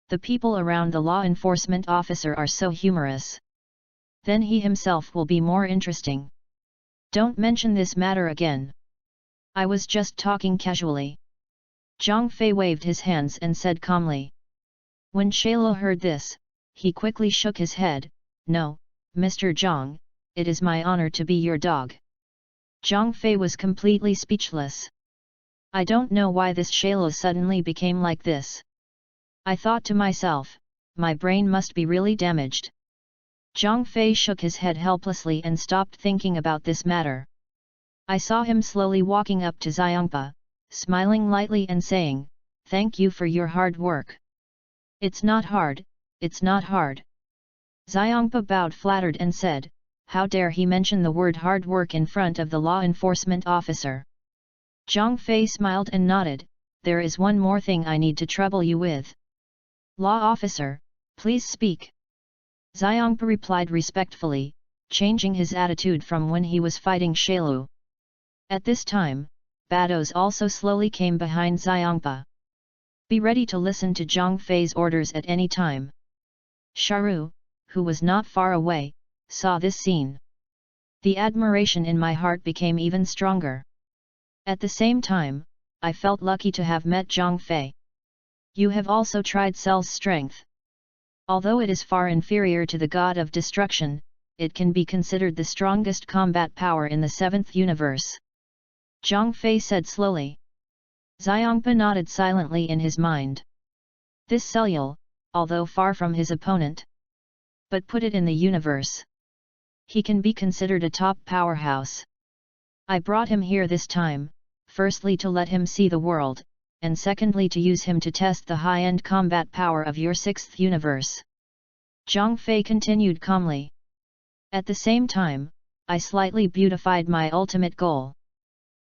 Speaker 1: The people around the law enforcement officer are so humorous. Then he himself will be more interesting. Don't mention this matter again. I was just talking casually. Zhang Fei waved his hands and said calmly. When Shailu heard this, he quickly shook his head. No, Mr. Zhang, it is my honor to be your dog. Zhang Fei was completely speechless. I don't know why this Shailu suddenly became like this. I thought to myself, my brain must be really damaged. Zhang Fei shook his head helplessly and stopped thinking about this matter. I saw him slowly walking up to Xiangpa, smiling lightly and saying, thank you for your hard work. It's not hard, it's not hard. Xiangpa bowed flattered and said, how dare he mention the word hard work in front of the law enforcement officer. Zhang Fei smiled and nodded, there is one more thing I need to trouble you with. Law officer, please speak. Xiangpa replied respectfully, changing his attitude from when he was fighting Shailu. At this time, Bados also slowly came behind Xiangpa. Be ready to listen to Zhang Fei's orders at any time. Sharu, who was not far away, saw this scene. The admiration in my heart became even stronger. At the same time, I felt lucky to have met Zhang Fei. You have also tried Cell's strength. Although it is far inferior to the God of Destruction, it can be considered the strongest combat power in the 7th universe. Zhang Fei said slowly. Xiangpa nodded silently in his mind. This Cellul, although far from his opponent, but put it in the universe, he can be considered a top powerhouse. I brought him here this time, firstly to let him see the world, and secondly to use him to test the high-end combat power of your 6th universe. Zhang Fei continued calmly. At the same time, I slightly beautified my ultimate goal.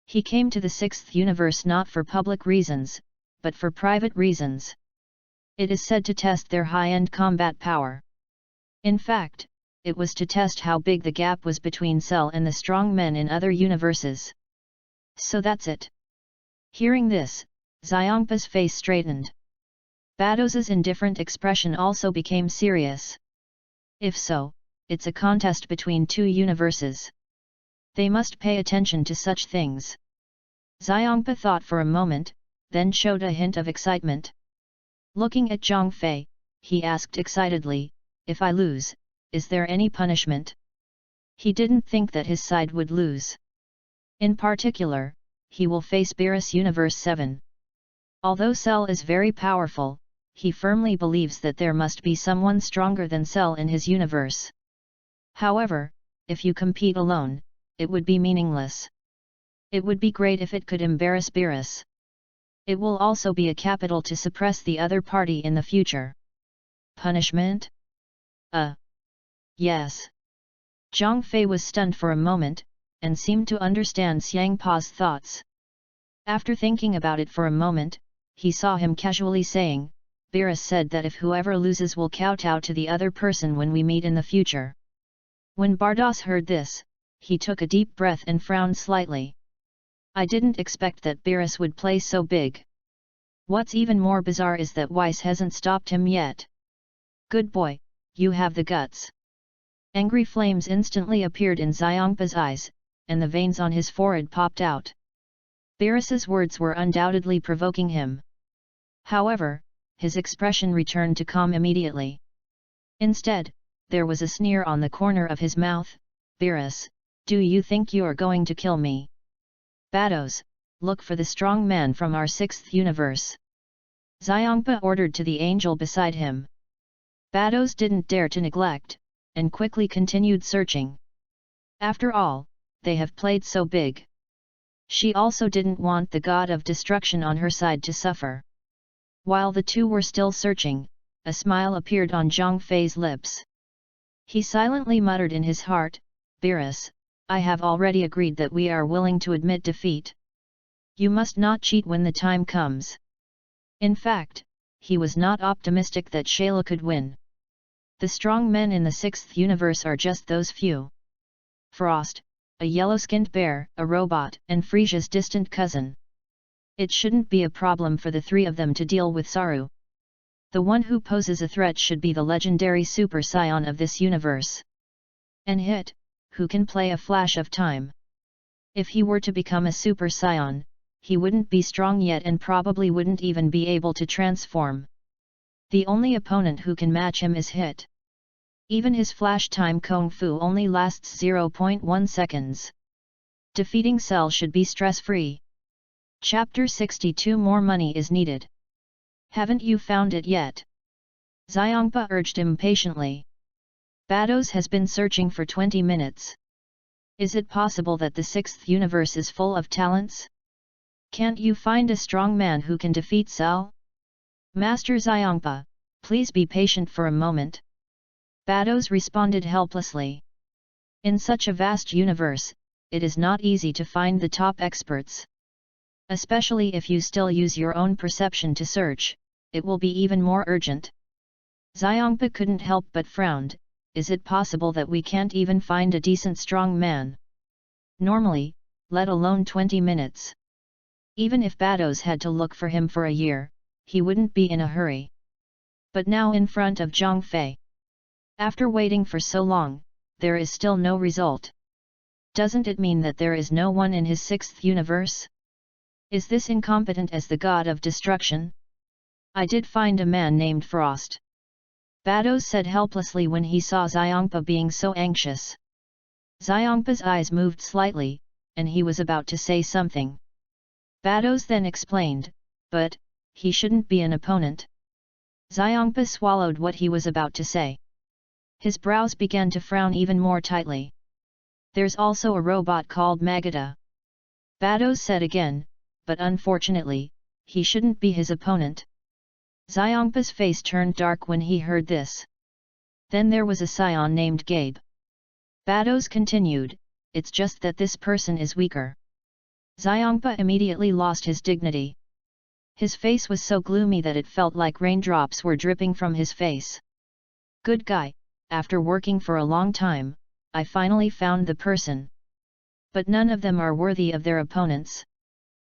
Speaker 1: He came to the 6th universe not for public reasons, but for private reasons. It is said to test their high-end combat power. In fact, it was to test how big the gap was between Cell and the strong men in other universes. So that's it. Hearing this, Xiangpa's face straightened. Bados's indifferent expression also became serious. If so, it's a contest between two universes. They must pay attention to such things. Xiangpa thought for a moment, then showed a hint of excitement. Looking at Zhang Fei, he asked excitedly, if I lose, is there any punishment? He didn't think that his side would lose. In particular, he will face Beerus Universe 7. Although Cell is very powerful, he firmly believes that there must be someone stronger than Cell in his universe. However, if you compete alone, it would be meaningless. It would be great if it could embarrass Beerus. It will also be a capital to suppress the other party in the future. Punishment? Yes. Zhang Fei was stunned for a moment, and seemed to understand Xiang Pa's thoughts. After thinking about it for a moment, he saw him casually saying, Beerus said that if whoever loses will kowtow to the other person when we meet in the future. When Bardos heard this, he took a deep breath and frowned slightly. I didn't expect that Beerus would play so big. What's even more bizarre is that Weiss hasn't stopped him yet. Good boy, you have the guts. Angry flames instantly appeared in Xiangpa's eyes, and the veins on his forehead popped out. Beerus's words were undoubtedly provoking him. However, his expression returned to calm immediately. Instead, there was a sneer on the corner of his mouth. Beerus, do you think you're going to kill me? Bados, look for the strong man from our 6th universe. Xiangpa ordered to the angel beside him. Bados didn't dare to neglect, and quickly continued searching. After all, they have played so big. She also didn't want the god of destruction on her side to suffer. While the two were still searching, a smile appeared on Zhang Fei's lips. He silently muttered in his heart, Beerus, I have already agreed that we are willing to admit defeat. You must not cheat when the time comes. In fact, he was not optimistic that Shayla could win. The strong men in the 6th universe are just those few. Frost, a yellow-skinned bear, a robot, and Frisia's distant cousin. It shouldn't be a problem for the three of them to deal with Saru. The one who poses a threat should be the legendary Super Saiyan of this universe. And Hit, who can play a flash of time. If he were to become a Super Saiyan, he wouldn't be strong yet and probably wouldn't even be able to transform. The only opponent who can match him is Hit. Even his flash time Kung Fu only lasts 0.1 seconds. Defeating Cell should be stress-free. Chapter 62 More money is needed. Haven't you found it yet? Xiangpa urged impatiently. Bados has been searching for 20 minutes. Is it possible that the 6th universe is full of talents? Can't you find a strong man who can defeat Cell? Master Xiangpa, please be patient for a moment. Bados responded helplessly. In such a vast universe, it is not easy to find the top experts. Especially if you still use your own perception to search, it will be even more urgent. Xiangpa couldn't help but frowned. Is it possible that we can't even find a decent strong man? Normally, let alone 20 minutes. Even if Bados had to look for him for a year, he wouldn't be in a hurry. But now in front of Zhang Fei. After waiting for so long, there is still no result. Doesn't it mean that there is no one in his 6th universe? Is this incompetent as the god of destruction? I did find a man named Frost. Bados said helplessly when he saw Xiangpa being so anxious. Xiangpa's eyes moved slightly, and he was about to say something. Bados then explained, but, he shouldn't be an opponent. Xiangpa swallowed what he was about to say. His brows began to frown even more tightly. There's also a robot called Magadha. Bados said again, but unfortunately, he shouldn't be his opponent. Xiangpa's face turned dark when he heard this. Then there was a scion named Gabe. Bados continued, it's just that this person is weaker. Xiangpa immediately lost his dignity. His face was so gloomy that it felt like raindrops were dripping from his face. Good guy, after working for a long time, I finally found the person. But none of them are worthy of their opponents.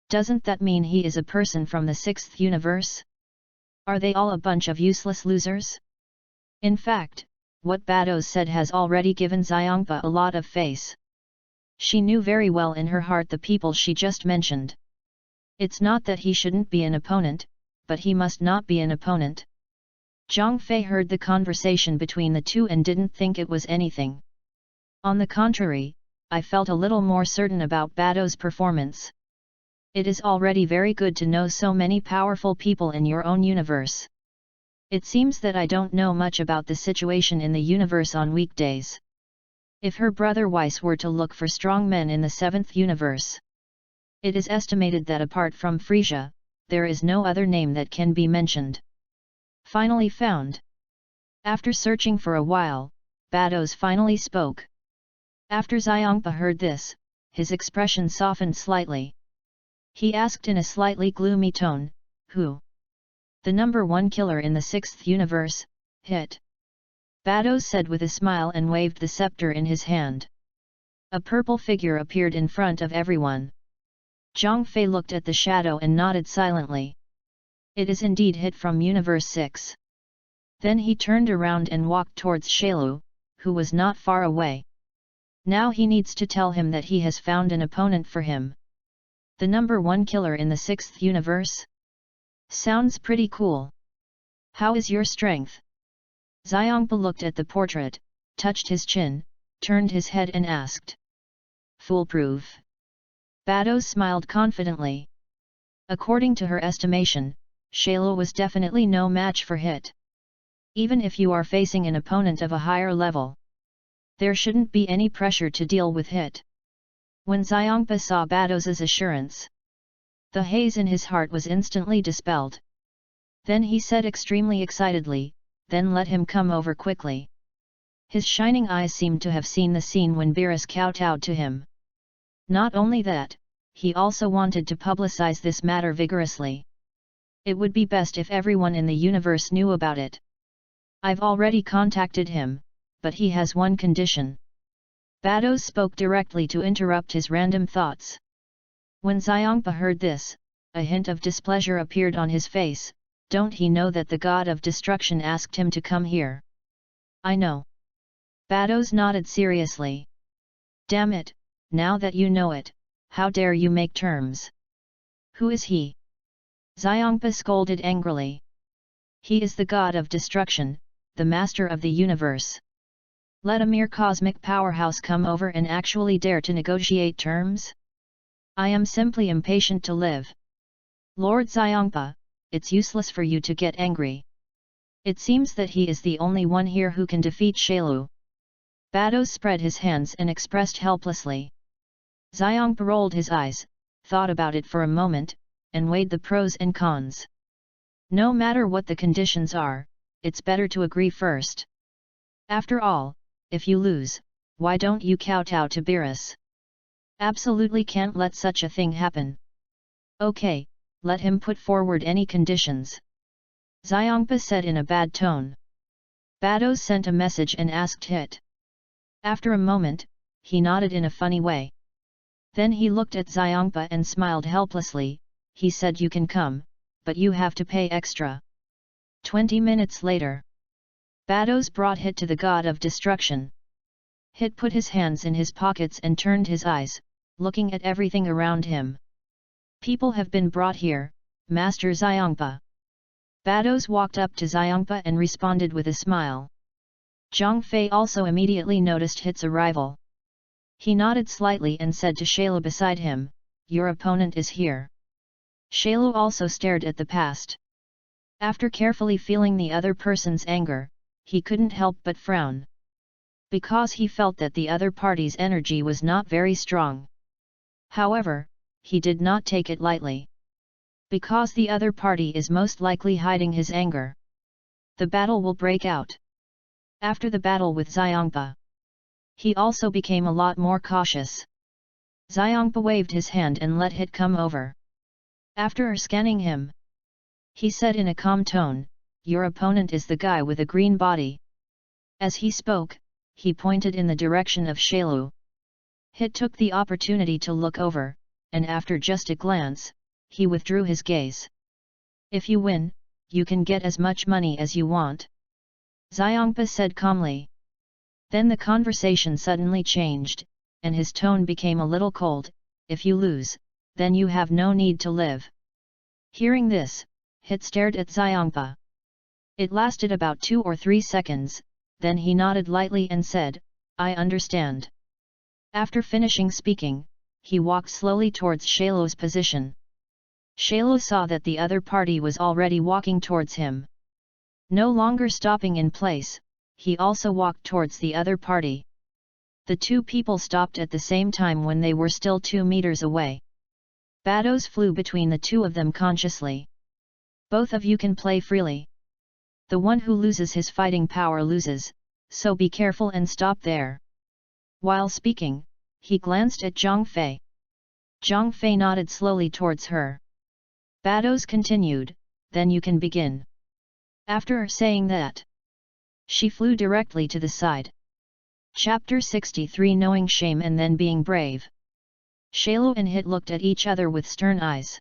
Speaker 1: Doesn't that mean he is a person from the 6th universe? Are they all a bunch of useless losers? In fact, what Bados said has already given Xiangpa a lot of face. She knew very well in her heart the people she just mentioned. It's not that he shouldn't be an opponent, but he must not be an opponent. Zhang Fei heard the conversation between the two and didn't think it was anything. On the contrary, I felt a little more certain about Bados' performance. It is already very good to know so many powerful people in your own universe. It seems that I don't know much about the situation in the universe on weekdays. If her brother Weiss were to look for strong men in the 7th universe, it is estimated that apart from Frisia, there is no other name that can be mentioned. Finally found. After searching for a while, Bados finally spoke. After Xiongpa heard this, his expression softened slightly. He asked in a slightly gloomy tone, "Who?" "The number 1 killer in the 6th universe, Hit." Bados said with a smile and waved the scepter in his hand. A purple figure appeared in front of everyone. Zhang Fei looked at the shadow and nodded silently. It is indeed Hit from Universe 6. Then he turned around and walked towards Shailu, who was not far away. Now he needs to tell him that he has found an opponent for him. The number 1 killer in the 6th universe? Sounds pretty cool. How is your strength? Xiongpa looked at the portrait, touched his chin, turned his head and asked. Foolproof. Bados smiled confidently. According to her estimation, Shailu was definitely no match for Hit. Even if you are facing an opponent of a higher level, there shouldn't be any pressure to deal with Hit. When Xiongpa saw Bados's assurance, the haze in his heart was instantly dispelled. Then he said extremely excitedly, "Then let him come over quickly." His shining eyes seemed to have seen the scene when Beerus kowtowed to him. Not only that, he also wanted to publicize this matter vigorously. It would be best if everyone in the universe knew about it. "I've already contacted him, but he has one condition." Bados spoke directly to interrupt his random thoughts. When Xiongpa heard this, a hint of displeasure appeared on his face. Don't he know that the god of destruction asked him to come here? I know. Bados nodded seriously. Damn it, now that you know it, how dare you make terms? Who is he? Xiongpa scolded angrily. He is the god of destruction, the master of the universe. Let a mere cosmic powerhouse come over and actually dare to negotiate terms? I am simply impatient to live. Lord Xiongpa, it's useless for you to get angry. It seems that he is the only one here who can defeat Shailu. Bados spread his hands and expressed helplessly. Xiongpa rolled his eyes, thought about it for a moment, and weighed the pros and cons. No matter what the conditions are, it's better to agree first. After all, if you lose, why don't you kowtow to Beerus? Absolutely can't let such a thing happen. Okay, let him put forward any conditions. Xiongpa said in a bad tone. Bados sent a message and asked Hit. After a moment, he nodded in a funny way. Then he looked at Xiongpa and smiled helplessly. He said, "You can come, but you have to pay extra." 20 minutes later, Bados brought Hit to the god of destruction. Hit put his hands in his pockets and turned his eyes, looking at everything around him. People have been brought here, Master Xiongpa. Bados walked up to Xiongpa and responded with a smile. Zhang Fei also immediately noticed Hit's arrival. He nodded slightly and said to Shailu beside him, "Your opponent is here." Shailu also stared at the past. After carefully feeling the other person's anger, he couldn't help but frown. Because he felt that the other party's energy was not very strong. However, he did not take it lightly. Because the other party is most likely hiding his anger. The battle will break out. After the battle with Xiongpa, he also became a lot more cautious. Xiongpa waved his hand and let Hit come over. After scanning him, he said in a calm tone, "Your opponent is the guy with a green body." As he spoke, he pointed in the direction of Shailu. Hit took the opportunity to look over, and after just a glance, he withdrew his gaze. "If you win, you can get as much money as you want," Xiongpa said calmly. Then the conversation suddenly changed, and his tone became a little cold. "If you lose, then you have no need to live." Hearing this, Hit stared at Xiongpa. It lasted about 2 or 3 seconds, then he nodded lightly and said, "I understand." After finishing speaking, he walked slowly towards Shailu's position. Shailu saw that the other party was already walking towards him. No longer stopping in place, he also walked towards the other party. The two people stopped at the same time when they were still 2 meters away. Shadows flew between the two of them consciously. Both of you can play freely. The one who loses his fighting power loses, so be careful and stop there. While speaking, he glanced at Zhang Fei. Zhang Fei nodded slowly towards her. Shadows continued, then you can begin. After saying that, she flew directly to the side. Chapter 63 Knowing Shame and Then Being Brave. Shailu and Hit looked at each other with stern eyes.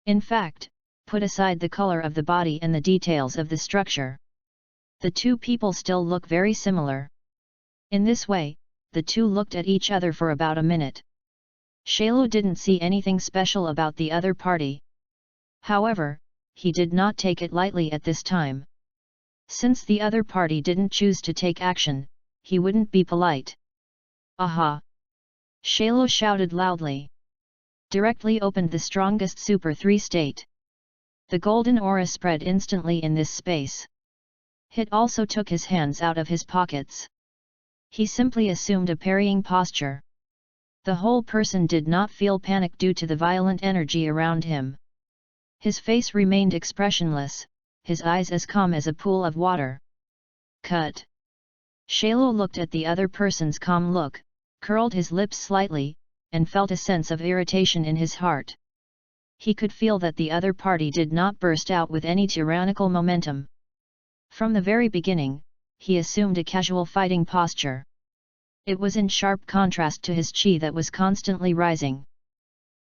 Speaker 1: In fact, put aside the color of the body and the details of the structure, the two people still look very similar. In this way, the two looked at each other for about a minute. Shailu didn't see anything special about the other party. However, he did not take it lightly at this time. Since the other party didn't choose to take action, he wouldn't be polite. Aha! Shailu shouted loudly. Directly opened the strongest Super 3 state. The golden aura spread instantly in this space. Hit also took his hands out of his pockets. He simply assumed a parrying posture. The whole person did not feel panic due to the violent energy around him. His face remained expressionless, his eyes as calm as a pool of water. Cut! Shailu looked at the other person's calm look, curled his lips slightly, and felt a sense of irritation in his heart. He could feel that the other party did not burst out with any tyrannical momentum. From the very beginning, he assumed a casual fighting posture. It was in sharp contrast to his chi that was constantly rising.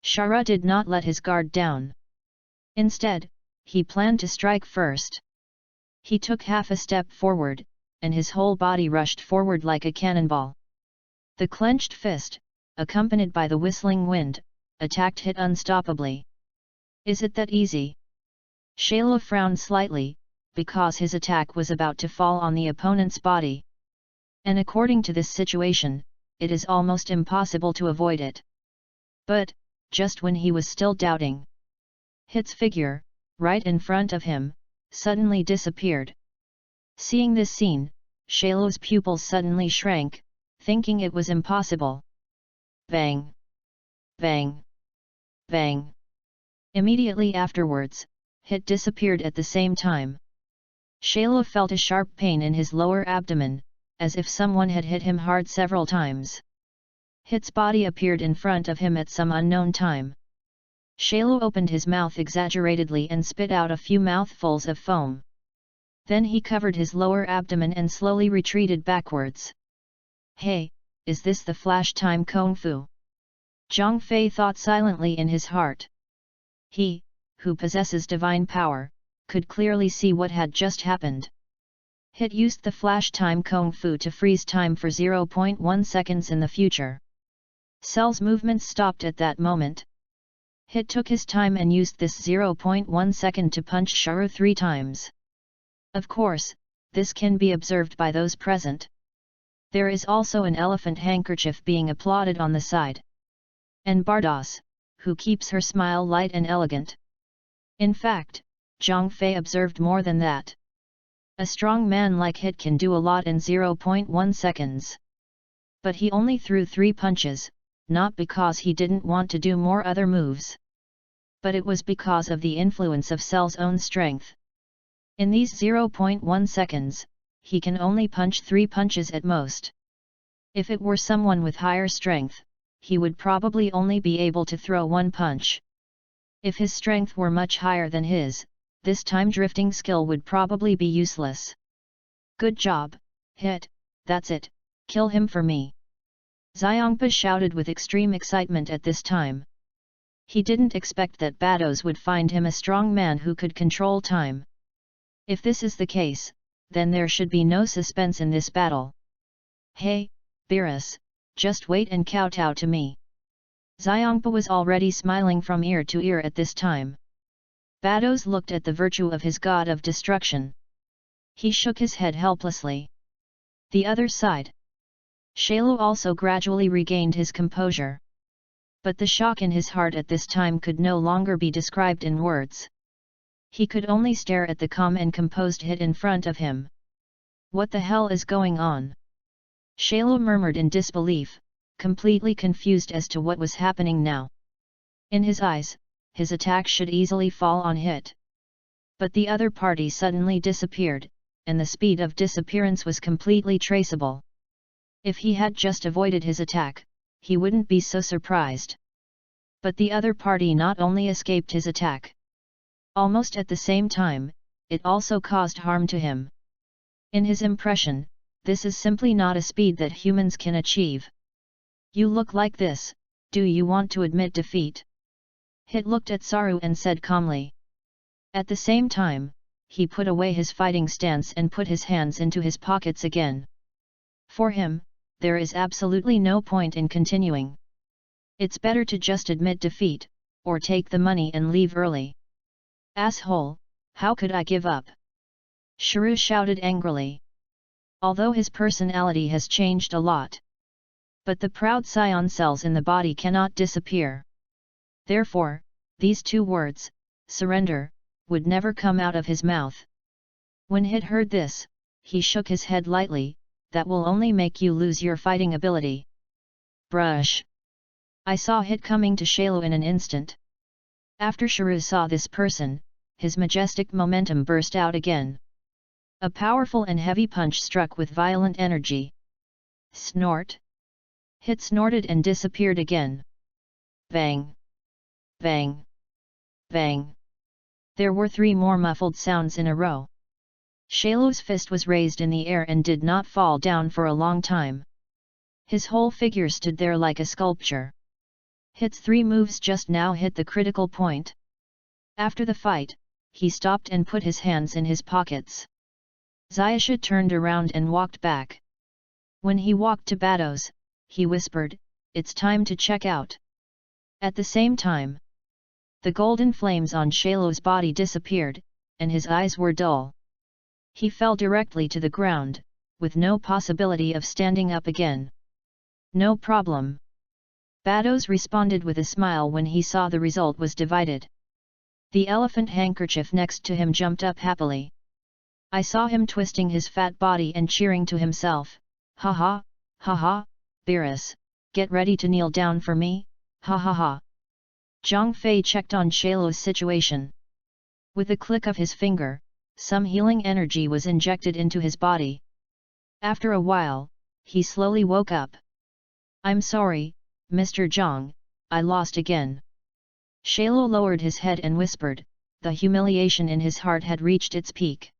Speaker 1: Shara did not let his guard down. Instead, he planned to strike first. He took half a step forward, and his whole body rushed forward like a cannonball. The clenched fist, accompanied by the whistling wind, attacked Hit unstoppably. Is it that easy? Shailu frowned slightly, because his attack was about to fall on the opponent's body. And according to this situation, it is almost impossible to avoid it. But, just when he was still doubting, Hit's figure, right in front of him, suddenly disappeared. Seeing this scene, Shailu's pupils suddenly shrank, thinking it was impossible. Bang! Bang! Bang! Immediately afterwards, Hit disappeared at the same time. Shailu felt a sharp pain in his lower abdomen, as if someone had hit him hard several times. Hit's body appeared in front of him at some unknown time. Shailu opened his mouth exaggeratedly and spit out a few mouthfuls of foam. Then he covered his lower abdomen and slowly retreated backwards. Hey, is this the flash time kung fu? Zhang Fei thought silently in his heart. He, who possesses divine power, could clearly see what had just happened. Hit used the flash time kung fu to freeze time for 0.1 seconds in the future. Cell's movements stopped at that moment. Hit took his time and used this 0.1 second to punch Sharu 3 times. Of course, this can be observed by those present. There is also an elephant handkerchief being applauded on the side. And Bardas, who keeps her smile light and elegant. In fact, Zhang Fei observed more than that. A strong man like Hit can do a lot in 0.1 seconds. But he only threw 3 punches, not because he didn't want to do more other moves. But it was because of the influence of Cell's own strength. In these 0.1 seconds, he can only punch 3 punches at most. If it were someone with higher strength, he would probably only be able to throw 1 punch. If his strength were much higher than his, this time-drifting skill would probably be useless. Good job, Hit, that's it, kill him for me. Xiangpa shouted with extreme excitement at this time. He didn't expect that Bados would find him a strong man who could control time. If this is the case, then there should be no suspense in this battle. Hey, Beerus, just wait and kowtow to me. Xiangpa was already smiling from ear to ear at this time. Bados looked at the virtue of his god of destruction. He shook his head helplessly. The other side. Shailu also gradually regained his composure. But the shock in his heart at this time could no longer be described in words. He could only stare at the calm and composed Hit in front of him. What the hell is going on? Shailu murmured in disbelief, completely confused as to what was happening now. In his eyes, his attack should easily fall on hit. But the other party suddenly disappeared, and the speed of disappearance was completely traceable. If he had just avoided his attack, he wouldn't be so surprised. But the other party not only escaped his attack. Almost at the same time, it also caused harm to him. In his impression, this is simply not a speed that humans can achieve. You look like this, do you want to admit defeat? Hit looked at Saru and said calmly. At the same time, he put away his fighting stance and put his hands into his pockets again. For him, there is absolutely no point in continuing. It's better to just admit defeat, or take the money and leave early. Asshole, how could I give up? Shrew shouted angrily. Although his personality has changed a lot. But the proud scion cells in the body cannot disappear. Therefore, these two words, surrender, would never come out of his mouth. When Hit heard this, he shook his head lightly, that will only make you lose your fighting ability. Brush. I saw Hit coming to Shailu in an instant. After Shrew saw this person, his majestic momentum burst out again. A powerful and heavy punch struck with violent energy. Snort. Hit snorted and disappeared again. Bang. Bang. Bang. There were 3 more muffled sounds in a row. Shailu's fist was raised in the air and did not fall down for a long time. His whole figure stood there like a sculpture. Hit's 3 moves just now hit the critical point. After the fight, he stopped and put his hands in his pockets. Zayasha turned around and walked back. When he walked to Bados, he whispered, "It's time to check out." At the same time, the golden flames on Shailu's body disappeared, and his eyes were dull. He fell directly to the ground, with no possibility of standing up again. No problem. Bados responded with a smile when he saw the result was divided. The elephant handkerchief next to him jumped up happily. I saw him twisting his fat body and cheering to himself, "Ha ha, ha ha, Beerus, get ready to kneel down for me, ha ha ha." Zhang Fei checked on Shailu's situation. With a click of his finger, some healing energy was injected into his body. After a while, he slowly woke up. "I'm sorry, Mr. Zhang, I lost again." Shailu lowered his head and whispered, the humiliation in his heart had reached its peak.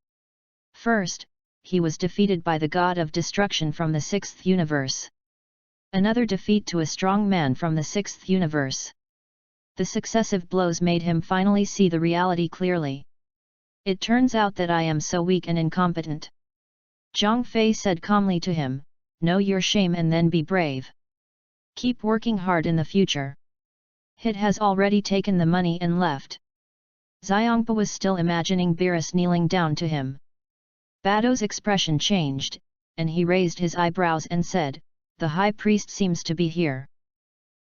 Speaker 1: First, he was defeated by the god of destruction from the 6th universe. Another defeat to a strong man from the 6th universe. The successive blows made him finally see the reality clearly. "It turns out that I am so weak and incompetent." Zhang Fei said calmly to him, "Know your shame and then be brave. Keep working hard in the future." Hit has already taken the money and left. Xiangpa was still imagining Beerus kneeling down to him. Bado's expression changed, and he raised his eyebrows and said, "The high priest seems to be here."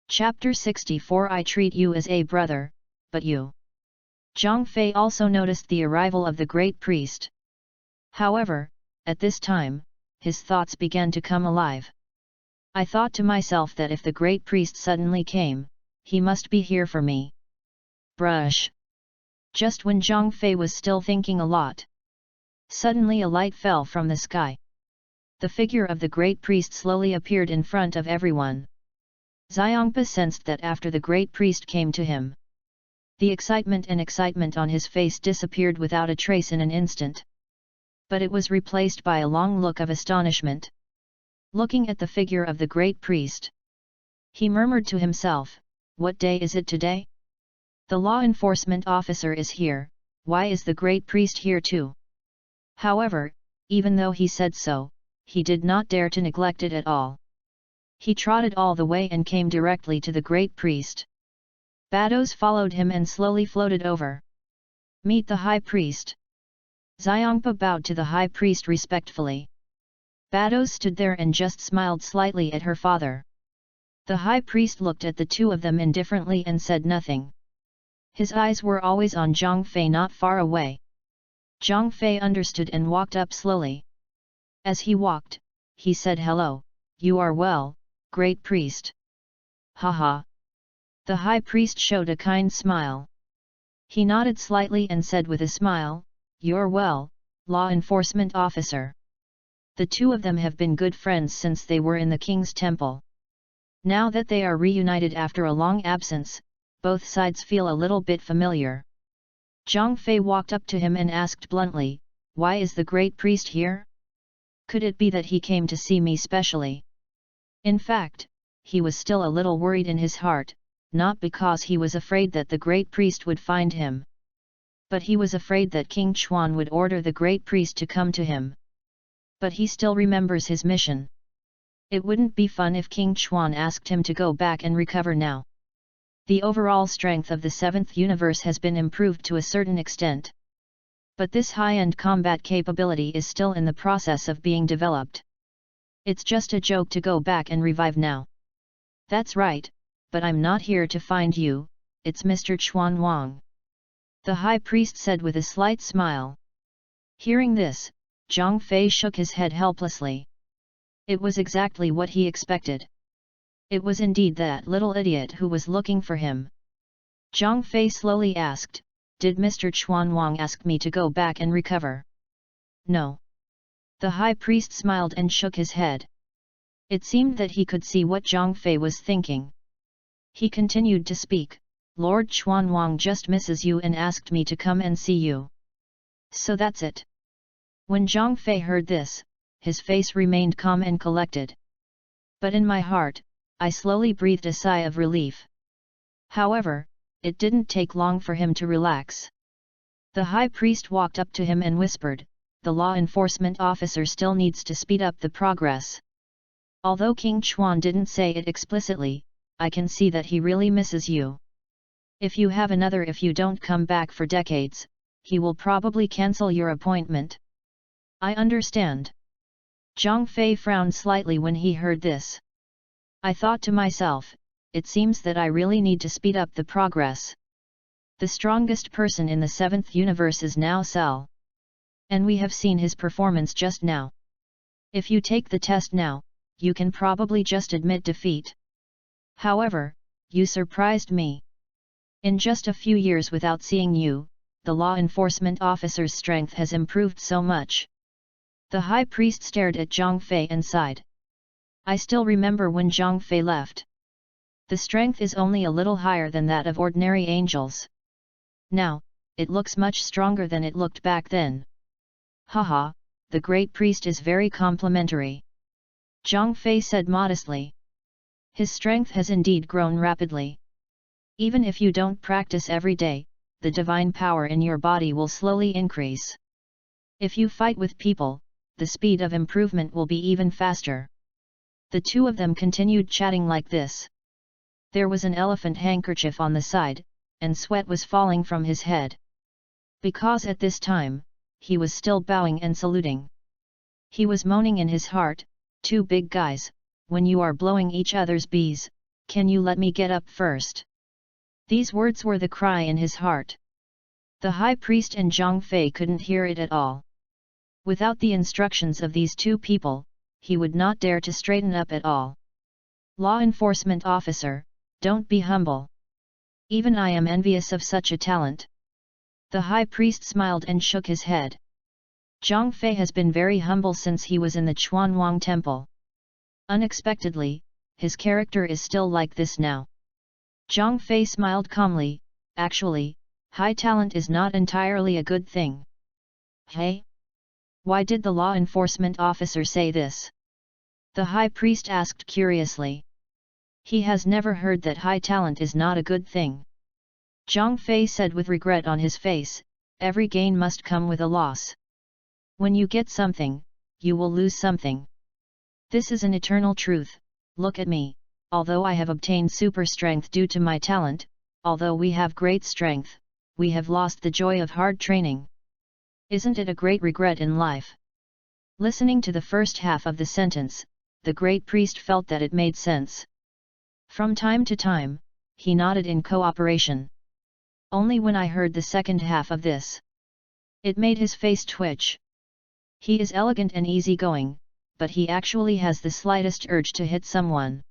Speaker 1: Chapter 64 I treat you as a brother, but you. Zhang Fei also noticed the arrival of the great priest. However, at this time, his thoughts began to come alive. I thought to myself that if the great priest suddenly came, he must be here for me. Brush. Just when Zhang Fei was still thinking a lot, suddenly a light fell from the sky. The figure of the great priest slowly appeared in front of everyone. Xiangpa sensed that after the great priest came to him, the excitement on his face disappeared without a trace in an instant. But it was replaced by a long look of astonishment. Looking at the figure of the great priest, he murmured to himself, "What day is it today? The law enforcement officer is here, why is the great priest here too?" However, even though he said so, he did not dare to neglect it at all. He trotted all the way and came directly to the great priest. Bados followed him and slowly floated over. "Meet the high priest." Xiangpa bowed to the high priest respectfully. Bados stood there and just smiled slightly at her father. The high priest looked at the two of them indifferently and said nothing. His eyes were always on Zhang Fei not far away. Zhang Fei understood and walked up slowly. As he walked, he said hello, You are well, great priest. Haha. The high priest showed a kind smile. He nodded slightly and said with a smile, You're well, law enforcement officer. The two of them have been good friends since they were in the king's temple. Now that they are reunited after a long absence, both sides feel a little bit familiar. Zhang Fei walked up to him and asked bluntly, Why is the great priest here? Could it be that he came to see me specially? In fact, he was still a little worried in his heart, not because he was afraid that the great priest would find him. But he was afraid that King Chuan would order the great priest to come to him. But he still remembers his mission. It wouldn't be fun if King Chuan asked him to go back and recover now. The overall strength of the 7th universe has been improved to a certain extent. But this high-end combat capability is still in the process of being developed. It's just a joke to go back and revive now. That's right, but I'm not here to find you, it's Mr. Chuan Wang. The high priest said with a slight smile. Hearing this, Zhang Fei shook his head helplessly. It was exactly what he expected. It was indeed that little idiot who was looking for him. Zhang Fei slowly asked, Did Mr. Chuan Wang ask me to go back and recover? No. The high priest smiled and shook his head. It seemed that he could see what Zhang Fei was thinking. He continued to speak, Lord Chuan Wang just misses you and asked me to come and see you. So that's it. When Zhang Fei heard this, his face remained calm and collected. But in my heart, I slowly breathed a sigh of relief. However, it didn't take long for him to relax. The high priest walked up to him and whispered, The law enforcement officer still needs to speed up the progress. Although King Chuan didn't say it explicitly, I can see that he really misses you. If you don't come back for decades, he will probably cancel your appointment. I understand. Zhang Fei frowned slightly when he heard this. I thought to myself, it seems that I really need to speed up the progress. The strongest person in the 7th universe is now Cell. And we have seen his performance just now. If you take the test now, you can probably just admit defeat. However, you surprised me. In just a few years without seeing you, the law enforcement officer's strength has improved so much. The high priest stared at Zhang Fei and sighed. I still remember when Zhang Fei left. The strength is only a little higher than that of ordinary angels. Now, it looks much stronger than it looked back then. Haha, the great priest is very complimentary. Zhang Fei said modestly. His strength has indeed grown rapidly. Even if you don't practice every day, the divine power in your body will slowly increase. If you fight with people, the speed of improvement will be even faster. The two of them continued chatting like this. There was an elephant handkerchief on the side, and sweat was falling from his head. Because at this time, he was still bowing and saluting. He was moaning in his heart, Two big guys, when you are blowing each other's bees, can you let me get up first? These words were the cry in his heart. The high priest and Zhang Fei couldn't hear it at all. Without the instructions of these two people, he would not dare to straighten up at all. Law enforcement officer, don't be humble. Even I am envious of such a talent. The high priest smiled and shook his head. Zhang Fei has been very humble since he was in the Chuanwang temple. Unexpectedly, his character is still like this now. Zhang Fei smiled calmly, actually, high talent is not entirely a good thing. Hey? Why did the law enforcement officer say this? The high priest asked curiously. He has never heard that high talent is not a good thing. Zhang Fei said with regret on his face, every gain must come with a loss. When you get something, you will lose something. This is an eternal truth. Look at me, although I have obtained super strength due to my talent, although we have great strength, we have lost the joy of hard training. Isn't it a great regret in life? Listening to the first half of the sentence, the great priest felt that it made sense. From time to time, he nodded in cooperation. Only when I heard the second half of this, it made his face twitch. He is elegant and easygoing, but he actually has the slightest urge to hit someone.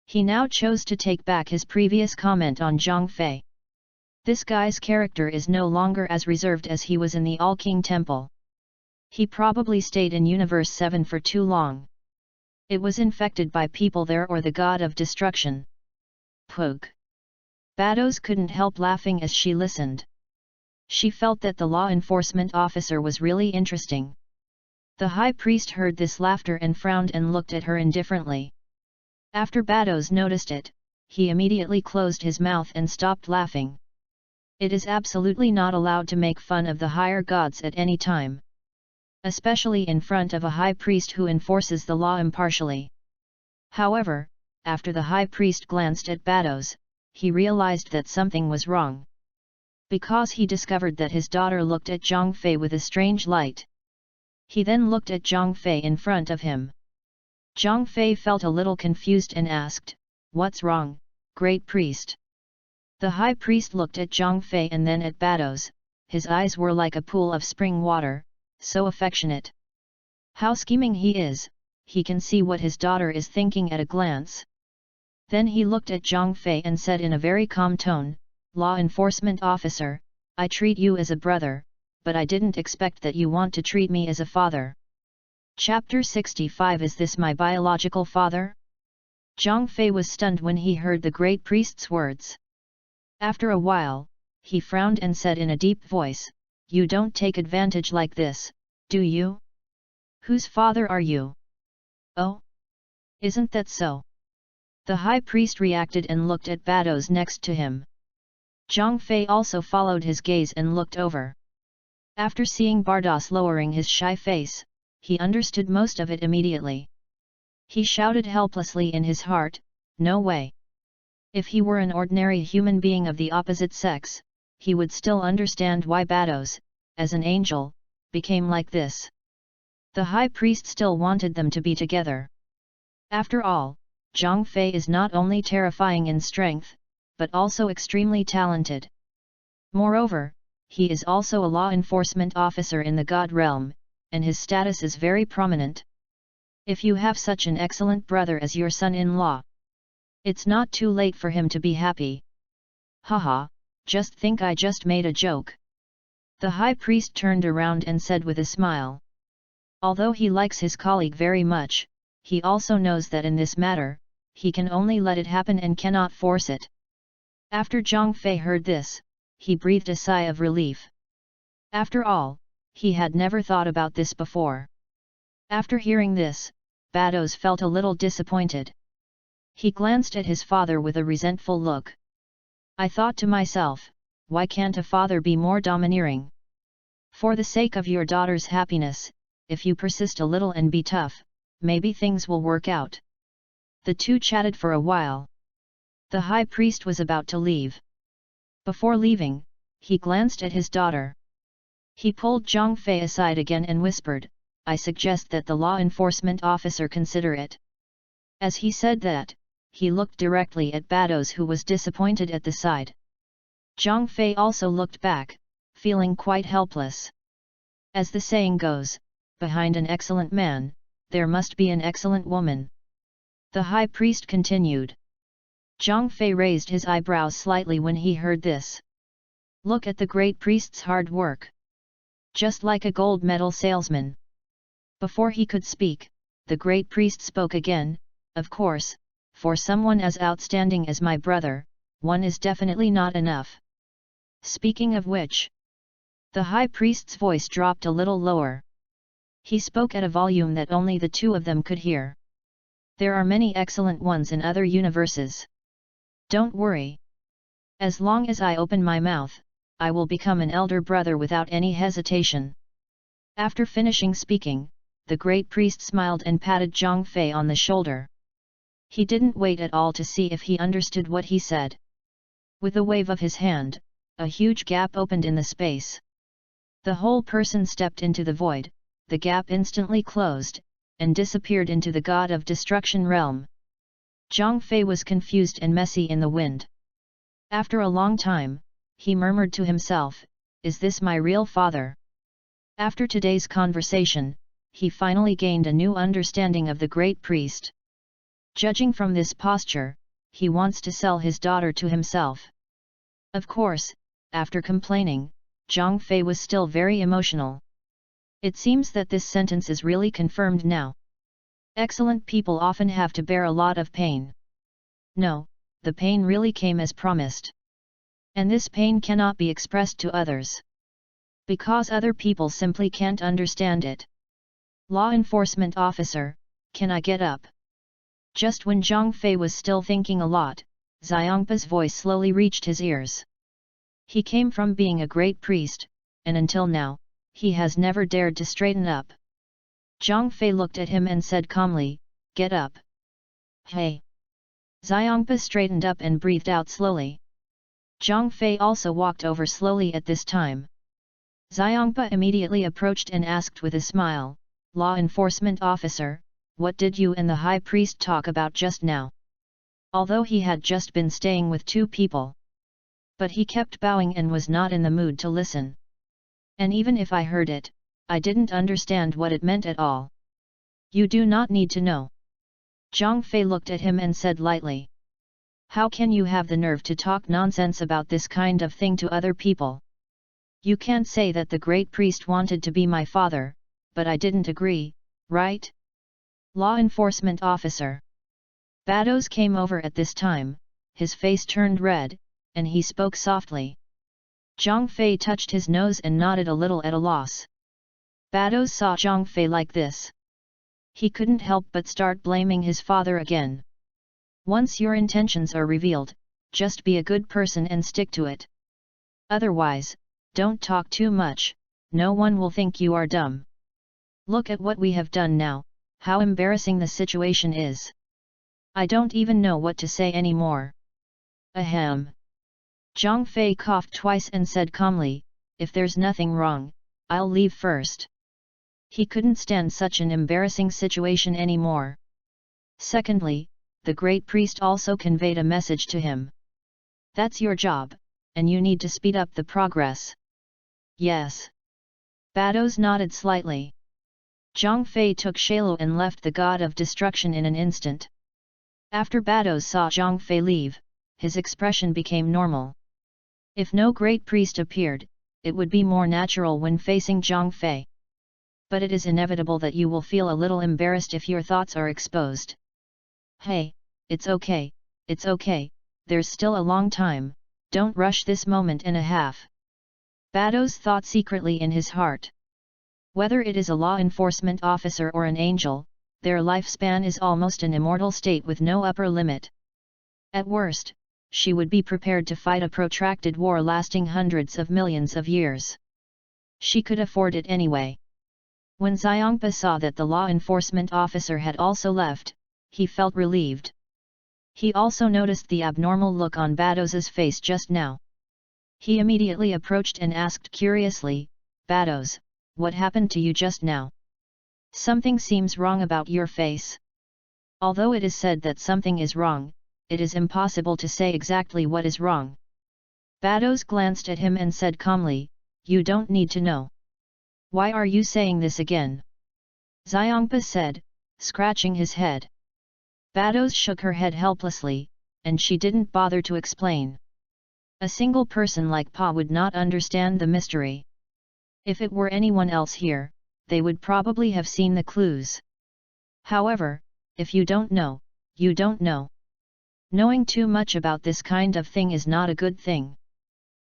Speaker 1: He now chose to take back his previous comment on Zhang Fei. This guy's character is no longer as reserved as he was in the All-King Temple. He probably stayed in Universe 7 for too long. It was infected by people there or the god of destruction. Pug. Bados couldn't help laughing as she listened. She felt that the law enforcement officer was really interesting. The high priest heard this laughter and frowned and looked at her indifferently. After Bados noticed it, he immediately closed his mouth and stopped laughing. It is absolutely not allowed to make fun of the higher gods at any time. Especially in front of a high priest who enforces the law impartially. However, after the high priest glanced at Bados, he realized that something was wrong. Because he discovered that his daughter looked at Zhang Fei with a strange light. He then looked at Zhang Fei in front of him. Zhang Fei felt a little confused and asked, "What's wrong, great priest?" The high priest looked at Zhang Fei and then at Bados. His eyes were like a pool of spring water, so affectionate. How scheming he is, he can see what his daughter is thinking at a glance. Then he looked at Zhang Fei and said in a very calm tone, "Law enforcement officer, I treat you as a brother, but I didn't expect that you want to treat me as a father." Chapter 65 Is this my biological father? Zhang Fei was stunned when he heard the great priest's words. After a while, he frowned and said in a deep voice, "You don't take advantage like this, do you? Whose father are you?" "Oh? Isn't that so?" The high priest reacted and looked at Bados next to him. Zhang Fei also followed his gaze and looked over. After seeing Bardos lowering his shy face, he understood most of it immediately. He shouted helplessly in his heart, "No way!" If he were an ordinary human being of the opposite sex, he would still understand why Bados, as an angel, became like this. The high priest still wanted them to be together. After all, Zhang Fei is not only terrifying in strength, but also extremely talented. Moreover, he is also a law enforcement officer in the God realm, and his status is very prominent. If you have such an excellent brother as your son-in-law, it's not too late for him to be happy. Haha, just think I just made a joke. The high priest turned around and said with a smile. Although he likes his colleague very much, he also knows that in this matter, he can only let it happen and cannot force it. After Zhang Fei heard this, he breathed a sigh of relief. After all, he had never thought about this before. After hearing this, Bados felt a little disappointed. He glanced at his father with a resentful look. I thought to myself, why can't a father be more domineering? For the sake of your daughter's happiness, if you persist a little and be tough, maybe things will work out. The two chatted for a while. The high priest was about to leave. Before leaving, he glanced at his daughter. He pulled Zhang Fei aside again and whispered, I suggest that the law enforcement officer consider it. As he said that, he looked directly at Bados, who was disappointed at the side. Zhang Fei also looked back, feeling quite helpless. As the saying goes, behind an excellent man, there must be an excellent woman. The high priest continued. Zhang Fei raised his eyebrows slightly when he heard this. Look at the great priest's hard work. Just like a gold medal salesman. Before he could speak, the great priest spoke again, of course, for someone as outstanding as my brother, one is definitely not enough. Speaking of which, the high priest's voice dropped a little lower. He spoke at a volume that only the two of them could hear. There are many excellent ones in other universes. Don't worry. As long as I open my mouth, I will become an elder brother without any hesitation. After finishing speaking, the great priest smiled and patted Zhang Fei on the shoulder. He didn't wait at all to see if he understood what he said. With a wave of his hand, a huge gap opened in the space. The whole person stepped into the void, the gap instantly closed, and disappeared into the god of destruction realm. Zhang Fei was confused and messy in the wind. After a long time, he murmured to himself, is this my real father? After today's conversation, he finally gained a new understanding of the great priest. Judging from this posture, he wants to sell his daughter to himself. Of course, after complaining, Zhang Fei was still very emotional. It seems that this sentence is really confirmed now. Excellent people often have to bear a lot of pain. No, the pain really came as promised. And this pain cannot be expressed to others. Because other people simply can't understand it. Law enforcement officer, can I get up? Just when Zhang Fei was still thinking a lot, Xiangpa's voice slowly reached his ears. He came from being a great priest, and until now, he has never dared to straighten up. Zhang Fei looked at him and said calmly, "Get up." "Hey!" Xiangpa straightened up and breathed out slowly. Zhang Fei also walked over slowly at this time. Xiangpa immediately approached and asked with a smile, "Law enforcement officer, what did you and the high priest talk about just now?" Although he had just been staying with two people. But he kept bowing and was not in the mood to listen. "And even if I heard it, I didn't understand what it meant at all." "You do not need to know." Zhang Fei looked at him and said lightly. "How can you have the nerve to talk nonsense about this kind of thing to other people? You can't say that the great priest wanted to be my father, but I didn't agree, right?" Law enforcement officer. Bados came over at this time, his face turned red, and he spoke softly. Zhang Fei touched his nose and nodded a little at a loss. Bados saw Zhang Fei like this. He couldn't help but start blaming his father again. Once your intentions are revealed, just be a good person and stick to it. Otherwise, don't talk too much, no one will think you are dumb. Look at what we have done now, how embarrassing the situation is. I don't even know what to say anymore. Ahem. Zhang Fei coughed twice and said calmly, "If there's nothing wrong, I'll leave first." He couldn't stand such an embarrassing situation anymore. Secondly, the great priest also conveyed a message to him. "That's your job, and you need to speed up the progress." "Yes." Bados nodded slightly. Zhang Fei took Shalo and left the god of destruction in an instant. After Bados saw Zhang Fei leave, his expression became normal. If no great priest appeared, it would be more natural when facing Zhang Fei. But it is inevitable that you will feel a little embarrassed if your thoughts are exposed. "Hey, it's okay, there's still a long time, don't rush this moment and a half." Bados thought secretly in his heart. Whether it is a law enforcement officer or an angel, their lifespan is almost an immortal state with no upper limit. At worst, she would be prepared to fight a protracted war lasting hundreds of millions of years. She could afford it anyway. When Xiangpa saw that the law enforcement officer had also left, he felt relieved. He also noticed the abnormal look on Bados's face just now. He immediately approached and asked curiously, "Bados, what happened to you just now? Something seems wrong about your face." Although it is said that something is wrong, it is impossible to say exactly what is wrong. Bados glanced at him and said calmly, "You don't need to know." "Why are you saying this again?" Xiangpa said, scratching his head. Bados shook her head helplessly, and she didn't bother to explain. A single person like Pa would not understand the mystery. If it were anyone else here, they would probably have seen the clues. However, if you don't know, you don't know. Knowing too much about this kind of thing is not a good thing.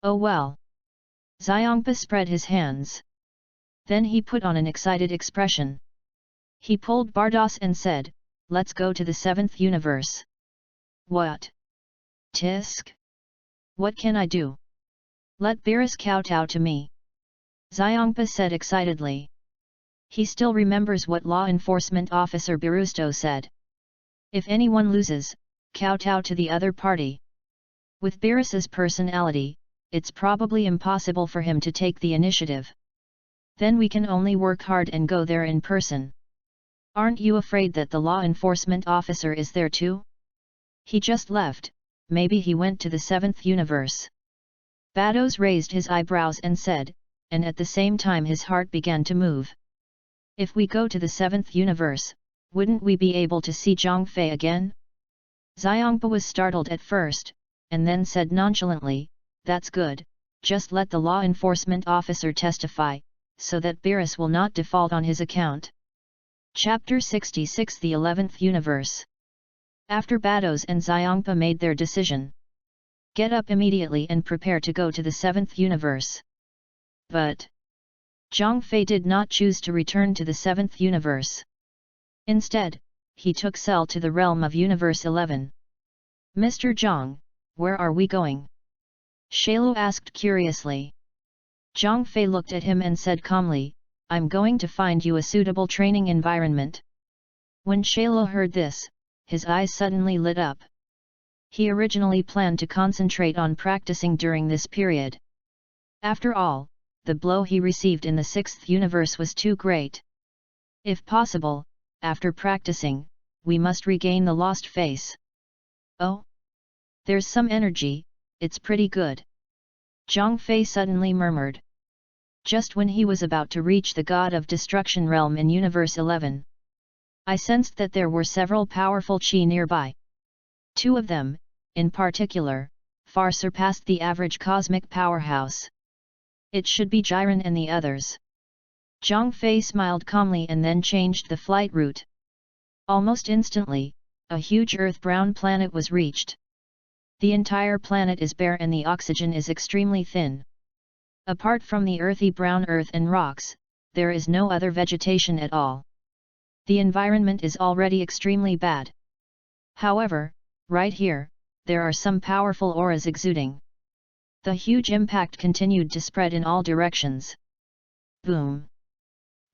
Speaker 1: Oh well. Xiangpa spread his hands. Then he put on an excited expression. He pulled Bardos and said, "Let's go to the 7th universe." "What? Tisk? What can I do?" "Let Beerus kowtow to me," Xiangpa said excitedly. He still remembers what law enforcement officer Birusto said. If anyone loses, kowtow to the other party. With Beerus's personality, it's probably impossible for him to take the initiative. Then we can only work hard and go there in person. Aren't you afraid that the law enforcement officer is there too? He just left, maybe he went to the 7th universe. Bados raised his eyebrows and said, and at the same time his heart began to move. If we go to the 7th universe, wouldn't we be able to see Zhang Fei again? Xiangpa was startled at first, and then said nonchalantly, "That's good, just let the law enforcement officer testify, so that Beerus will not default on his account." Chapter 66 The 11th Universe. After Bados and Xiangpa made their decision, get up immediately and prepare to go to the 7th universe. But Zhang Fei did not choose to return to the 7th universe. Instead, he took Cell to the realm of Universe 11. "Mr. Zhang, where are we going?" Shailu asked curiously. Zhang Fei looked at him and said calmly, "I'm going to find you a suitable training environment." When Shailu heard this, his eyes suddenly lit up. He originally planned to concentrate on practicing during this period. After all, the blow he received in the 6th universe was too great. If possible, after practicing, we must regain the lost face. "Oh? There's some energy, it's pretty good," Zhang Fei suddenly murmured. Just when he was about to reach the God of Destruction realm in Universe 11, I sensed that there were several powerful qi nearby. Two of them, in particular, far surpassed the average cosmic powerhouse. It should be Jiren and the others. Zhang Fei smiled calmly and then changed the flight route. Almost instantly, a huge earth-brown planet was reached. The entire planet is bare and the oxygen is extremely thin. Apart from the earthy brown earth and rocks, there is no other vegetation at all. The environment is already extremely bad. However, right here, there are some powerful auras exuding. The huge impact continued to spread in all directions. Boom!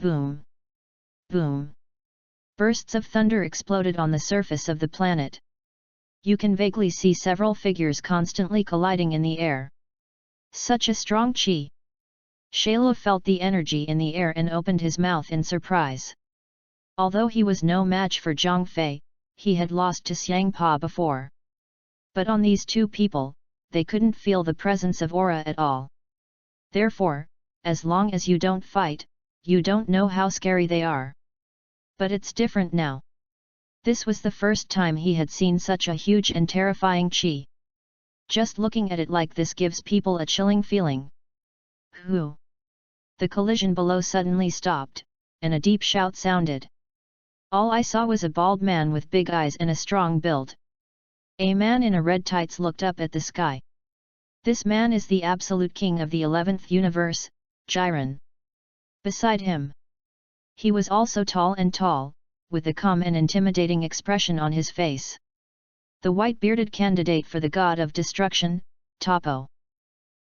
Speaker 1: Boom! Boom! Bursts of thunder exploded on the surface of the planet. You can vaguely see several figures constantly colliding in the air. Such a strong qi! Shailu felt the energy in the air and opened his mouth in surprise. Although he was no match for Zhang Fei, he had lost to Xiangpa before. But on these two people, they couldn't feel the presence of aura at all. Therefore, as long as you don't fight, you don't know how scary they are. But it's different now. This was the first time he had seen such a huge and terrifying qi. Just looking at it like this gives people a chilling feeling. Hoo! The collision below suddenly stopped, and a deep shout sounded. All I saw was a bald man with big eyes and a strong build. A man in a red tights looked up at the sky. This man is the absolute king of the 11th universe, Jiren. Beside him, he was also tall, with a calm and intimidating expression on his face. The white-bearded candidate for the God of Destruction, Topo.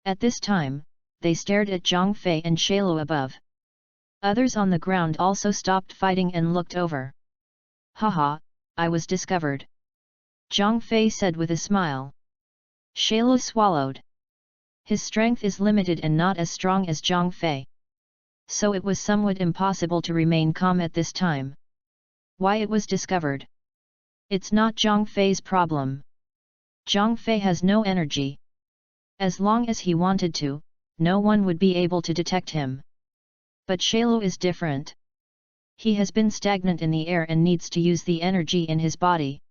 Speaker 1: At this time, they stared at Zhang Fei and Shailu above. Others on the ground also stopped fighting and looked over. "Haha, I was discovered," Zhang Fei said with a smile. Shailu swallowed. His strength is limited and not as strong as Zhang Fei. So it was somewhat impossible to remain calm at this time. Why it was discovered? It's not Zhang Fei's problem. Zhang Fei has no energy. As long as he wanted to, no one would be able to detect him. But Shailu is different. He has been stagnant in the air and needs to use the energy in his body.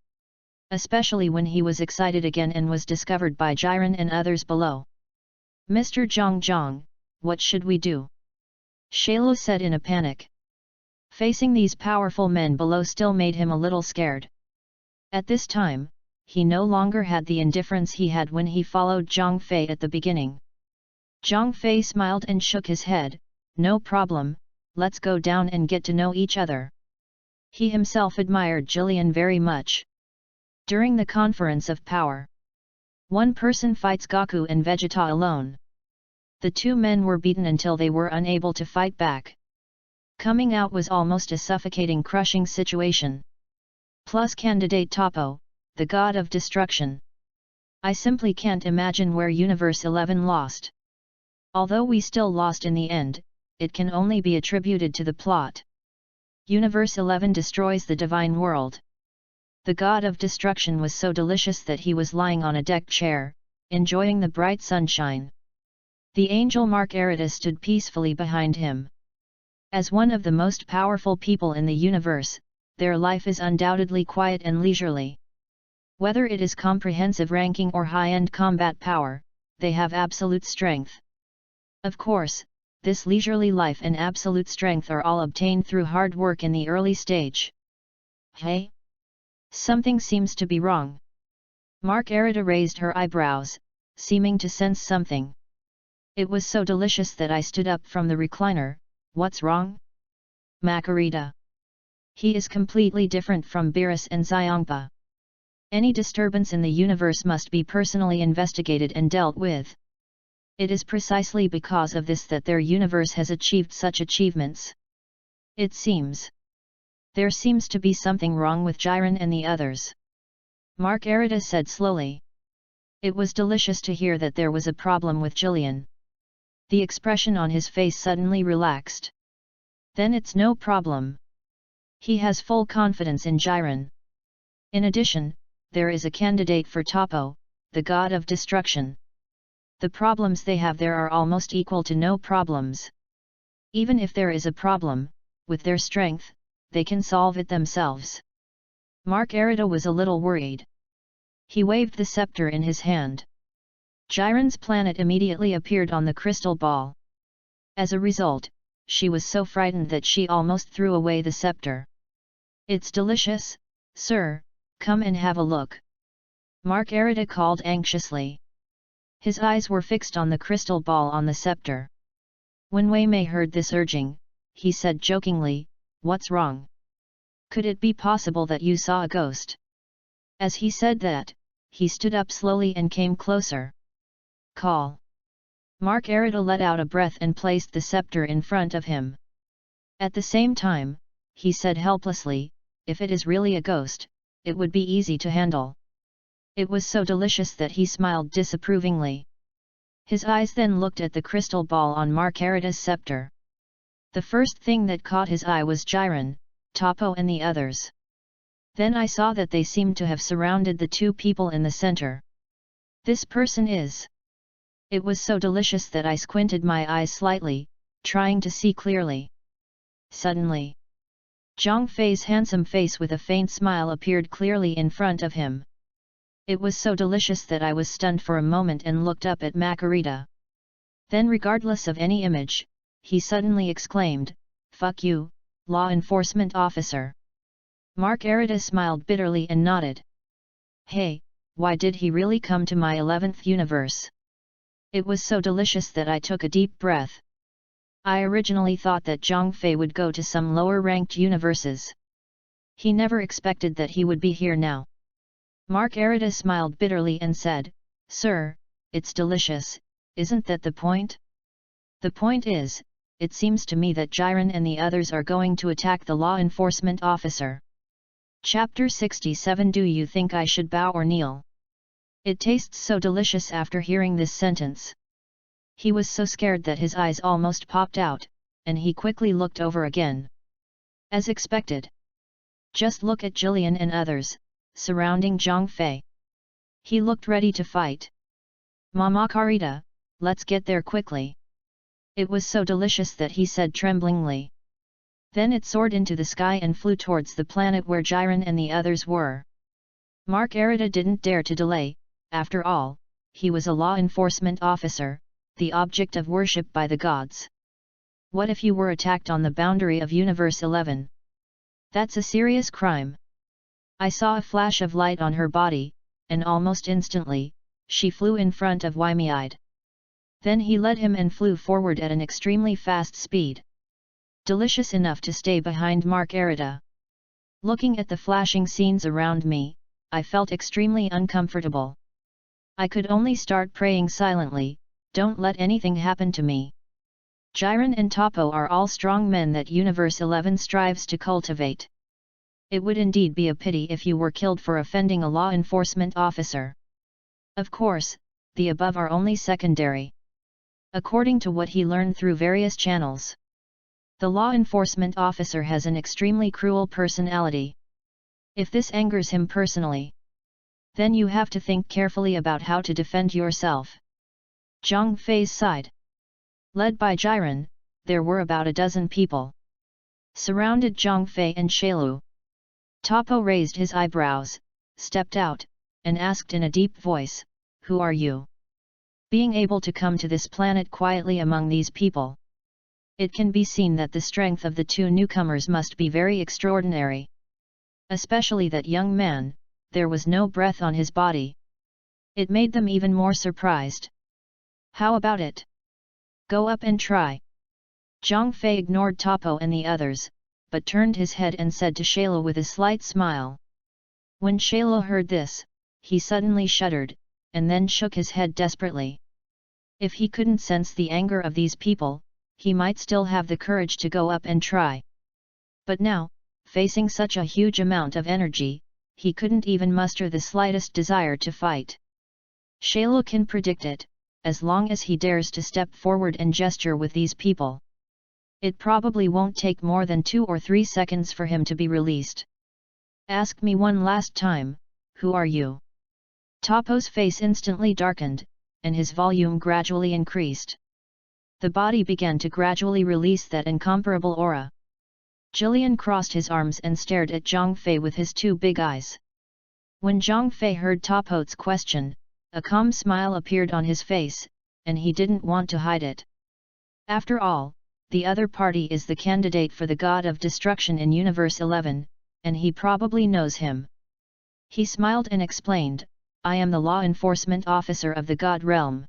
Speaker 1: Especially when he was excited again and was discovered by Jiren and others below. "Mr. Zhang, what should we do?" Shailu said in a panic. Facing these powerful men below still made him a little scared. At this time, he no longer had the indifference he had when he followed Zhang Fei at the beginning. Zhang Fei smiled and shook his head, "No problem, let's go down and get to know each other." He himself admired Jillian very much. During the conference of power, one person fights Goku and Vegeta alone. The two men were beaten until they were unable to fight back. Coming out was almost a suffocating crushing situation. Plus candidate Topo, the god of destruction. I simply can't imagine where Universe 11 lost. Although we still lost in the end, it can only be attributed to the plot. Universe 11 destroys the divine world. The god of destruction was so delicious that he was lying on a deck chair, enjoying the bright sunshine. The angel Mark Eritas stood peacefully behind him. As one of the most powerful people in the universe, their life is undoubtedly quiet and leisurely. Whether it is comprehensive ranking or high-end combat power, they have absolute strength. Of course, this leisurely life and absolute strength are all obtained through hard work in the early stage. Hey? Something seems to be wrong. Margarita raised her eyebrows, seeming to sense something. It was so delicious that I stood up from the recliner. What's wrong? Margarita. He is completely different from Beerus and Xiongpa. Any disturbance in the universe must be personally investigated and dealt with. It is precisely because of this that their universe has achieved such achievements. It seems. There seems to be something wrong with Jiren and the others. Margarita said slowly. It was delicious to hear that there was a problem with Jillian. The expression on his face suddenly relaxed. Then it's no problem. He has full confidence in Jiren. In addition, there is a candidate for Toppo, the god of destruction. The problems they have there are almost equal to no problems. Even if there is a problem, with their strength, they can solve it themselves. Margarita was a little worried. He waved the scepter in his hand. Jiren's planet immediately appeared on the crystal ball. As a result, she was so frightened that she almost threw away the scepter. It's delicious, sir, come and have a look. Margarita called anxiously. His eyes were fixed on the crystal ball on the scepter. When Wei Mei heard this urging, he said jokingly, "What's wrong? Could it be possible that you saw a ghost?" As he said that, he stood up slowly and came closer. Call. Margarita let out a breath and placed the scepter in front of him. At the same time, he said helplessly, "If it is really a ghost, it would be easy to handle." It was so delicious that he smiled disapprovingly. His eyes then looked at the crystal ball on Margarita's scepter. The first thing that caught his eye was Jiren, Toppo and the others. Then I saw that they seemed to have surrounded the two people in the center. This person is... It was so delicious that I squinted my eyes slightly, trying to see clearly. Suddenly, Zhang Fei's handsome face with a faint smile appeared clearly in front of him. It was so delicious that I was stunned for a moment and looked up at Margarita. Then, regardless of any image, he suddenly exclaimed, "Fuck you, law enforcement officer." Margarita smiled bitterly and nodded. Hey, why did he really come to my 11th universe? It was so delicious that I took a deep breath. I originally thought that Zhang Fei would go to some lower-ranked universes. He never expected that he would be here now. Margarita smiled bitterly and said, "Sir, it's delicious, isn't that the point? The point is, it seems to me that Jiren and the others are going to attack the law enforcement officer." Chapter 67. Do you think I should bow or kneel? It tastes so delicious after hearing this sentence. He was so scared that his eyes almost popped out, and he quickly looked over again. As expected. Just look at Jillian and others, surrounding Zhang Fei. He looked ready to fight. "Mama Carita, let's get there quickly." It was so delicious that he said tremblingly. Then it soared into the sky and flew towards the planet where Jiren and the others were. Margarita didn't dare to delay. After all, he was a law enforcement officer, the object of worship by the gods. What if you were attacked on the boundary of Universe 11? That's a serious crime. I saw a flash of light on her body, and almost instantly, she flew in front of Wei-Mei. Then he led him and flew forward at an extremely fast speed. Delicious enough to stay behind Margarita. Looking at the flashing scenes around me, I felt extremely uncomfortable. I could only start praying silently, "Don't let anything happen to me." Jiren and Toppo are all strong men that Universe 11 strives to cultivate. It would indeed be a pity if you were killed for offending a law enforcement officer. Of course, the above are only secondary. According to what he learned through various channels, the law enforcement officer has an extremely cruel personality. If this angers him personally, then you have to think carefully about how to defend yourself. Zhang Fei's side. Led by Jiren, there were about a dozen people. surrounded Zhang Fei and Shailu. Topo raised his eyebrows, stepped out, and asked in a deep voice, "Who are you? Being able to come to this planet quietly among these people?" It can be seen that the strength of the two newcomers must be very extraordinary. Especially that young man, there was no breath on his body. It made them even more surprised. "How about it? Go up and try." Zhang Fei ignored Topo and the others, but turned his head and said to Shailu with a slight smile. When Shailu heard this, he suddenly shuddered, and then shook his head desperately. If he couldn't sense the anger of these people, he might still have the courage to go up and try. But now, facing such a huge amount of energy, he couldn't even muster the slightest desire to fight. Shailu can predict it, as long as he dares to step forward and gesture with these people. It probably won't take more than 2 or 3 seconds for him to be released. "Ask me one last time, who are you?" Topo's face instantly darkened, and his volume gradually increased. The body began to gradually release that incomparable aura. Jillian crossed his arms and stared at Zhang Fei with his 2 big eyes. When Zhang Fei heard Topo's question, a calm smile appeared on his face, and he didn't want to hide it. After all, the other party is the candidate for the God of Destruction in Universe 11, and he probably knows him. He smiled and explained, "I am the law enforcement officer of the God realm.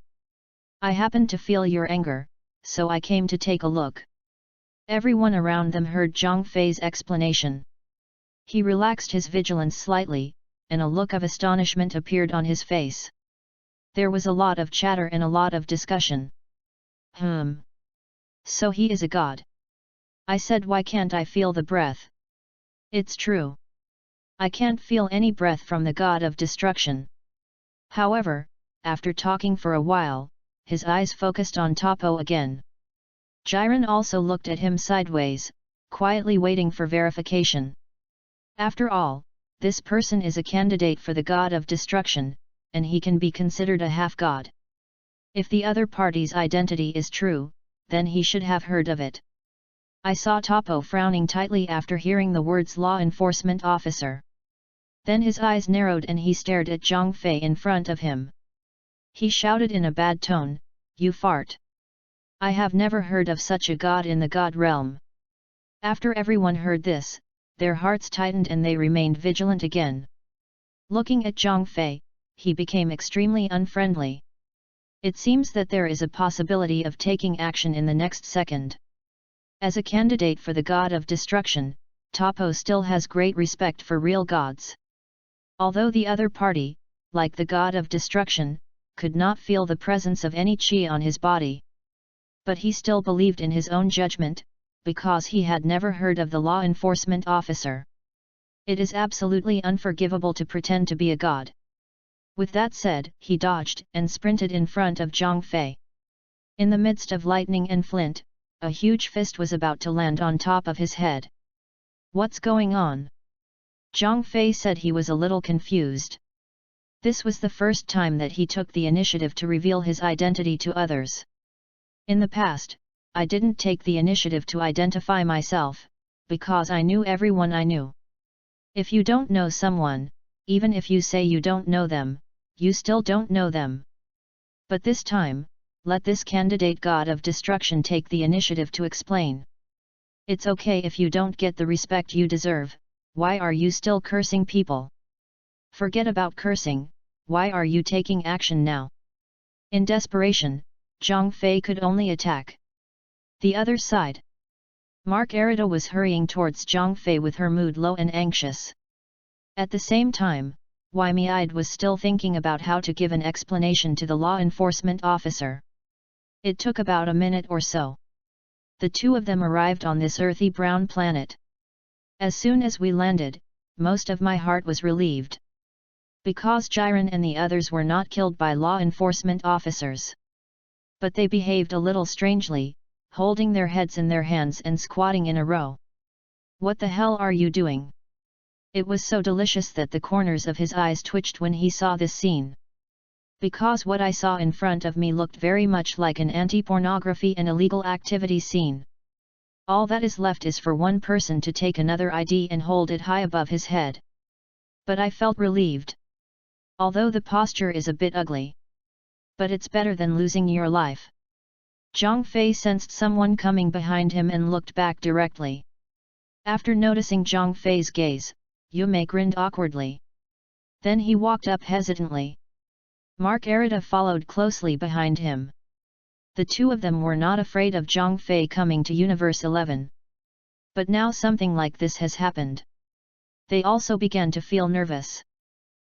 Speaker 1: I happen to feel your anger, so I came to take a look." Everyone around them heard Zhang Fei's explanation. He relaxed his vigilance slightly, and a look of astonishment appeared on his face. There was a lot of chatter and a lot of discussion. So he is a god. I said, why can't I feel the breath? It's true. I can't feel any breath from the God of Destruction. However, after talking for a while, his eyes focused on Topo again. Jiren also looked at him sideways, quietly waiting for verification. After all, this person is a candidate for the God of Destruction, and he can be considered a half-god. If the other party's identity is true, then he should have heard of it. I saw Topo frowning tightly after hearing the words law enforcement officer. Then his eyes narrowed and he stared at Zhang Fei in front of him. He shouted in a bad tone, "You fart! I have never heard of such a god in the god realm." After everyone heard this, their hearts tightened and they remained vigilant again. Looking at Zhang Fei, he became extremely unfriendly. It seems that there is a possibility of taking action in the next second. As a candidate for the God of Destruction, Topo still has great respect for real gods. Although the other party, like the God of Destruction, could not feel the presence of any chi on his body. But he still believed in his own judgment, because he had never heard of the law enforcement officer. It is absolutely unforgivable to pretend to be a god. With that said, he dodged and sprinted in front of Zhang Fei. In the midst of lightning and flint, a huge fist was about to land on top of his head. "What's going on?" Zhang Fei said he was a little confused. This was the first time that he took the initiative to reveal his identity to others. In the past, I didn't take the initiative to identify myself, because I knew everyone I knew. If you don't know someone, even if you say you don't know them, you still don't know them. But this time, let this candidate God of Destruction take the initiative to explain. It's okay if you don't get the respect you deserve. Why are you still cursing people? Forget about cursing, why are you taking action now? In desperation, Zhang Fei could only attack. The other side. Mark Arita was hurrying towards Zhang Fei with her mood low and anxious. At the same time, Wei Miide was still thinking about how to give an explanation to the law enforcement officer. It took about a minute or so. The two of them arrived on this earthy brown planet. As soon as we landed, most of my heart was relieved. Because Jiren and the others were not killed by law enforcement officers. But they behaved a little strangely, holding their heads in their hands and squatting in a row. "What the hell are you doing?" It was so delicious that the corners of his eyes twitched when he saw this scene. Because what I saw in front of me looked very much like an anti-pornography and illegal activity scene. All that is left is for one person to take another ID and hold it high above his head. But I felt relieved. Although the posture is a bit ugly. But it's better than losing your life. Zhang Fei sensed someone coming behind him and looked back directly. After noticing Zhang Fei's gaze, Yu Mei grinned awkwardly. Then he walked up hesitantly. Mark Arita followed closely behind him. The two of them were not afraid of Zhang Fei coming to Universe 11. But now something like this has happened. They also began to feel nervous.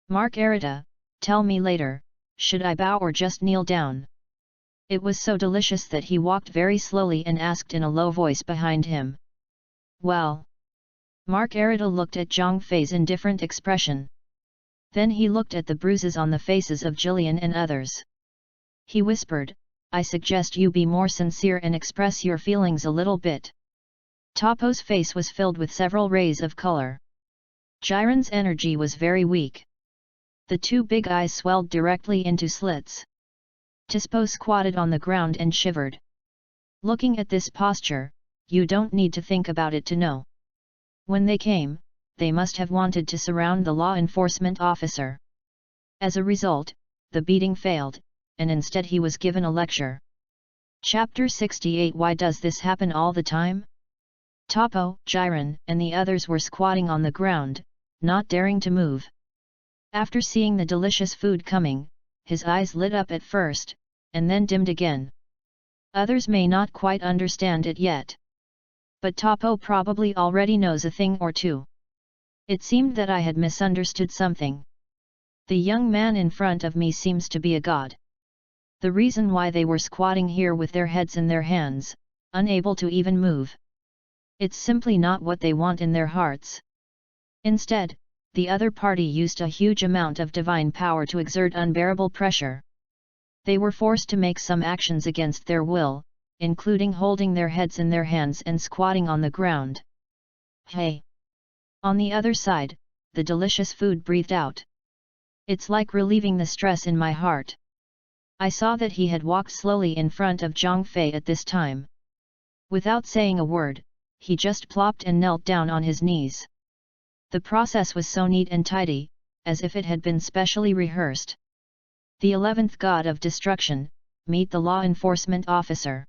Speaker 1: Mark Arita, tell me later, should I bow or just kneel down? It was so delicious that he walked very slowly and asked in a low voice behind him. Well. Mark Arita looked at Zhang Fei's indifferent expression. Then he looked at the bruises on the faces of Jillian and others. He whispered, I suggest you be more sincere and express your feelings a little bit. Topo's face was filled with several rays of color. Jiren's energy was very weak. The two big eyes swelled directly into slits. Tispo squatted on the ground and shivered. Looking at this posture, you don't need to think about it to know. When they came, they must have wanted to surround the law enforcement officer. As a result, the beating failed, and instead he was given a lecture. Chapter 68 Why does this happen all the time? Topo, Jiren, and the others were squatting on the ground, not daring to move. After seeing the delicious food coming, his eyes lit up at first, and then dimmed again. Others may not quite understand it yet. But Topo probably already knows a thing or two. It seemed that I had misunderstood something. The young man in front of me seems to be a god. The reason why they were squatting here with their heads in their hands, unable to even move. It's simply not what they want in their hearts. Instead, the other party used a huge amount of divine power to exert unbearable pressure. They were forced to make some actions against their will, including holding their heads in their hands and squatting on the ground. Hey! On the other side, the delicious food breathed out. It's like relieving the stress in my heart. I saw that he had walked slowly in front of Zhang Fei at this time. Without saying a word, he just plopped and knelt down on his knees. The process was so neat and tidy, as if it had been specially rehearsed. The 11th God of Destruction, meet the law enforcement officer.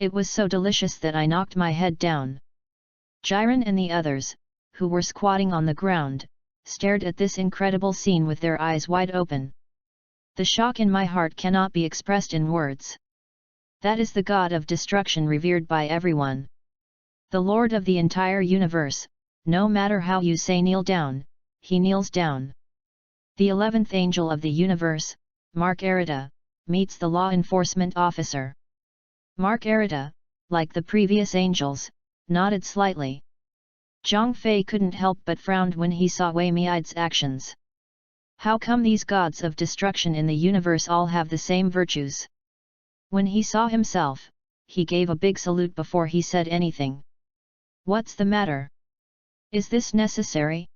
Speaker 1: It was so delicious that I knocked my head down. Jiren and the others, who were squatting on the ground, stared at this incredible scene with their eyes wide open. The shock in my heart cannot be expressed in words. That is the God of Destruction revered by everyone. The Lord of the entire universe, no matter how you say kneel down, he kneels down. The 11th Angel of the Universe, Mark Arita, meets the law enforcement officer. Mark Arita, like the previous angels, nodded slightly. Zhang Fei couldn't help but frown when he saw Wei Miai's actions. How come these gods of destruction in the universe all have the same virtues? When he saw himself, he gave a big salute before he said anything. What's the matter? Is this necessary?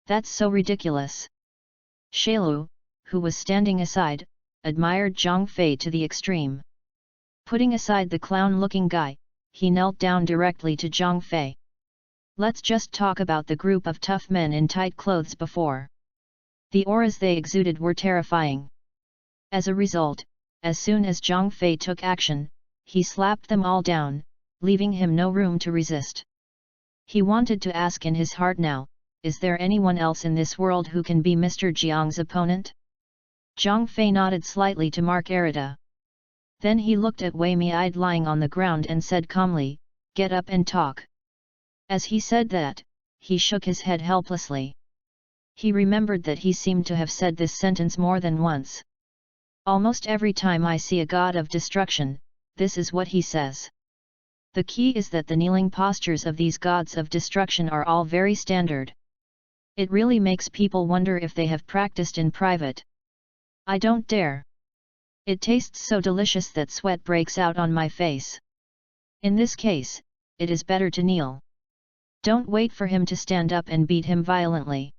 Speaker 1: That's so ridiculous. Shailu, who was standing aside, admired Zhang Fei to the extreme. Putting aside the clown-looking guy, he knelt down directly to Zhang Fei. Let's just talk about the group of tough men in tight clothes before. The auras they exuded were terrifying. As a result, as soon as Zhang Fei took action, he slapped them all down, leaving him no room to resist. He wanted to ask in his heart now, is there anyone else in this world who can be Mr. Jiang's opponent? Zhang Fei nodded slightly to Mark Arita. Then he looked at Wei Miai lying on the ground and said calmly, get up and talk. As he said that, he shook his head helplessly. He remembered that he seemed to have said this sentence more than once. Almost every time I see a god of destruction, this is what he says. The key is that the kneeling postures of these gods of destruction are all very standard. It really makes people wonder if they have practiced in private. I don't dare. It tastes so delicious that sweat breaks out on my face. In this case, it is better to kneel. Don't wait for him to stand up and beat him violently.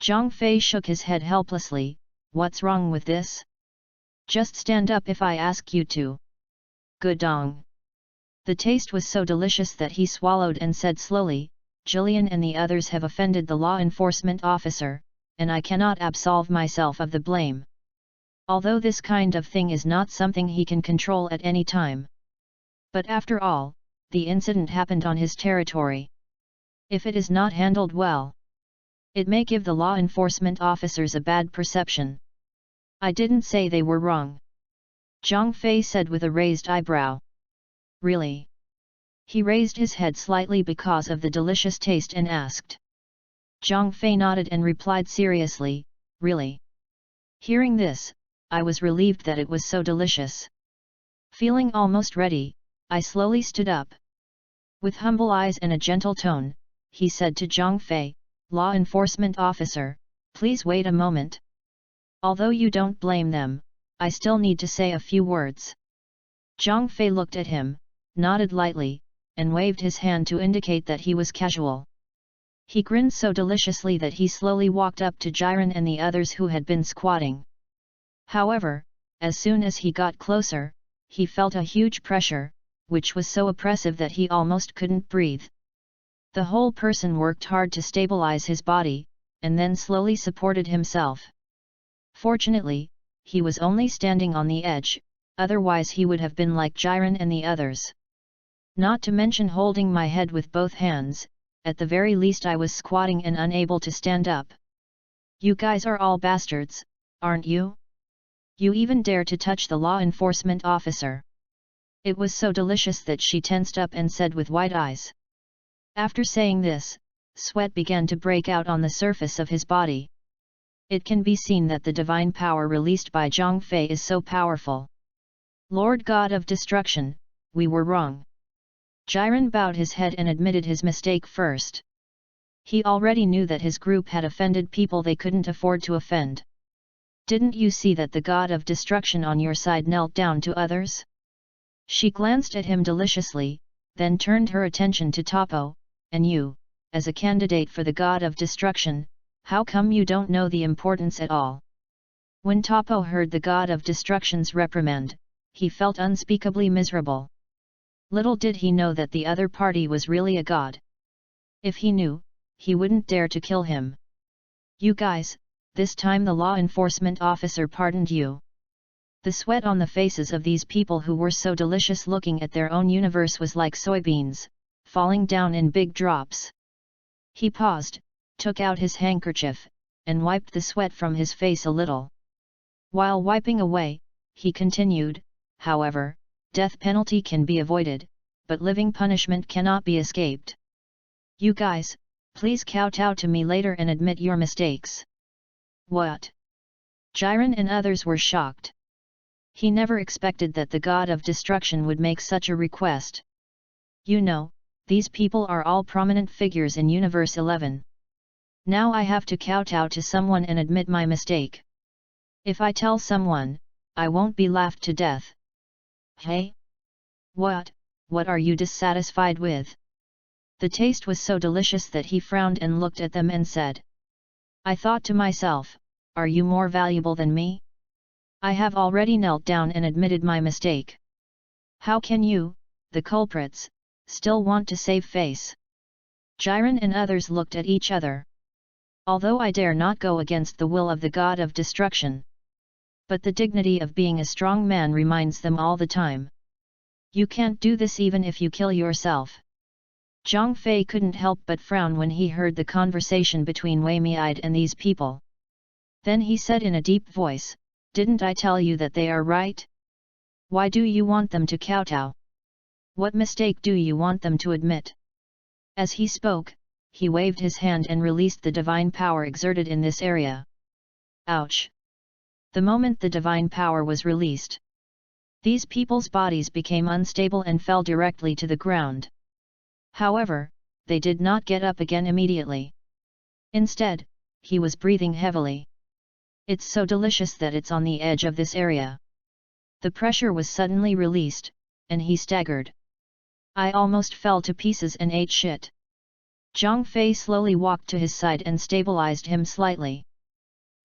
Speaker 1: Zhang Fei shook his head helplessly, what's wrong with this? Just stand up if I ask you to. Gudong. The taste was so delicious that he swallowed and said slowly, "Jillian and the others have offended the law enforcement officer, and I cannot absolve myself of the blame. Although this kind of thing is not something he can control at any time. But after all, the incident happened on his territory. If it is not handled well, it may give the law enforcement officers a bad perception. I didn't say they were wrong," Zhang Fei said with a raised eyebrow. "Really?" He raised his head slightly because of the delicious taste and asked. Zhang Fei nodded and replied seriously, "Really?" Hearing this, I was relieved that it was so delicious. Feeling almost ready, I slowly stood up. With humble eyes and a gentle tone, he said to Zhang Fei, "Law enforcement officer, please wait a moment. Although you don't blame them, I still need to say a few words." Zhang Fei looked at him, nodded lightly, and waved his hand to indicate that he was casual. He grinned so deliciously that he slowly walked up to Jiren and the others who had been squatting. However, as soon as he got closer, he felt a huge pressure, which was so oppressive that he almost couldn't breathe. The whole person worked hard to stabilize his body, and then slowly supported himself. Fortunately, he was only standing on the edge, otherwise he would have been like Jiren and the others. Not to mention holding my head with both hands, at the very least I was squatting and unable to stand up. "You guys are all bastards, aren't you? You even dare to touch the law enforcement officer." It was so delicious that she tensed up and said with wide eyes. After saying this, sweat began to break out on the surface of his body. It can be seen that the divine power released by Zhang Fei is so powerful. "Lord God of Destruction, we were wrong." Jiren bowed his head and admitted his mistake first. He already knew that his group had offended people they couldn't afford to offend. "Didn't you see that the God of Destruction on your side knelt down to others?" She glanced at him deliciously, then turned her attention to Topo, "And you, as a candidate for the God of Destruction, how come you don't know the importance at all?" When Topo heard the God of Destruction's reprimand, he felt unspeakably miserable. Little did he know that the other party was really a god. If he knew, he wouldn't dare to kill him. "You guys, this time the law enforcement officer pardoned you." The sweat on the faces of these people who were so delicious looking at their own universe was like soybeans, falling down in big drops. He paused, took out his handkerchief, and wiped the sweat from his face a little. While wiping away, he continued, "However, death penalty can be avoided, but living punishment cannot be escaped. You guys, please kowtow to me later and admit your mistakes." "What?" Jiren and others were shocked. He never expected that the God of Destruction would make such a request. "You know, these people are all prominent figures in Universe 11. Now I have to kowtow to someone and admit my mistake. If I tell someone, I won't be laughed to death." "Hey? What are you dissatisfied with?" The taste was so delicious that he frowned and looked at them and said. "I thought to myself, are you more valuable than me? I have already knelt down and admitted my mistake. How can you, the culprits, still want to save face?" Jiren and others looked at each other. "Although I dare not go against the will of the God of Destruction, but the dignity of being a strong man reminds them all the time. You can't do this even if you kill yourself." Zhang Fei couldn't help but frown when he heard the conversation between Wei Miide and these people. Then he said in a deep voice, "Didn't I tell you that they are right? Why do you want them to kowtow? What mistake do you want them to admit?" As he spoke, he waved his hand and released the divine power exerted in this area. Ouch! The moment the divine power was released, these people's bodies became unstable and fell directly to the ground. However, they did not get up again immediately. Instead, he was breathing heavily. "It's so delicious that it's on the edge of this area." The pressure was suddenly released, and he staggered. "I almost fell to pieces and ate shit." Zhang Fei slowly walked to his side and stabilized him slightly.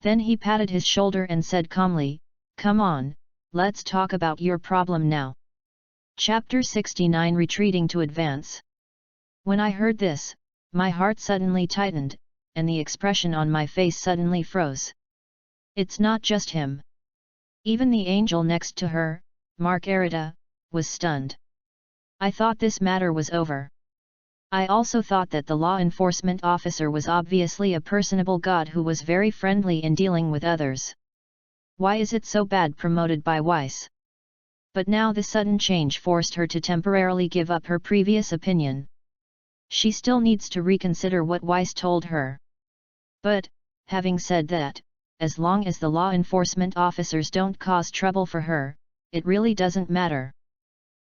Speaker 1: Then he patted his shoulder and said calmly, "Come on, let's talk about your problem now." Chapter 69 Retreating to Advance. When I heard this, my heart suddenly tightened, and the expression on my face suddenly froze. It's not just him. Even the angel next to her, Margarita, was stunned. I thought this matter was over. I also thought that the law enforcement officer was obviously a personable god who was very friendly in dealing with others. Why is it so bad promoted by Weiss? But now the sudden change forced her to temporarily give up her previous opinion. She still needs to reconsider what Weiss told her. But, having said that, as long as the law enforcement officers don't cause trouble for her, it really doesn't matter.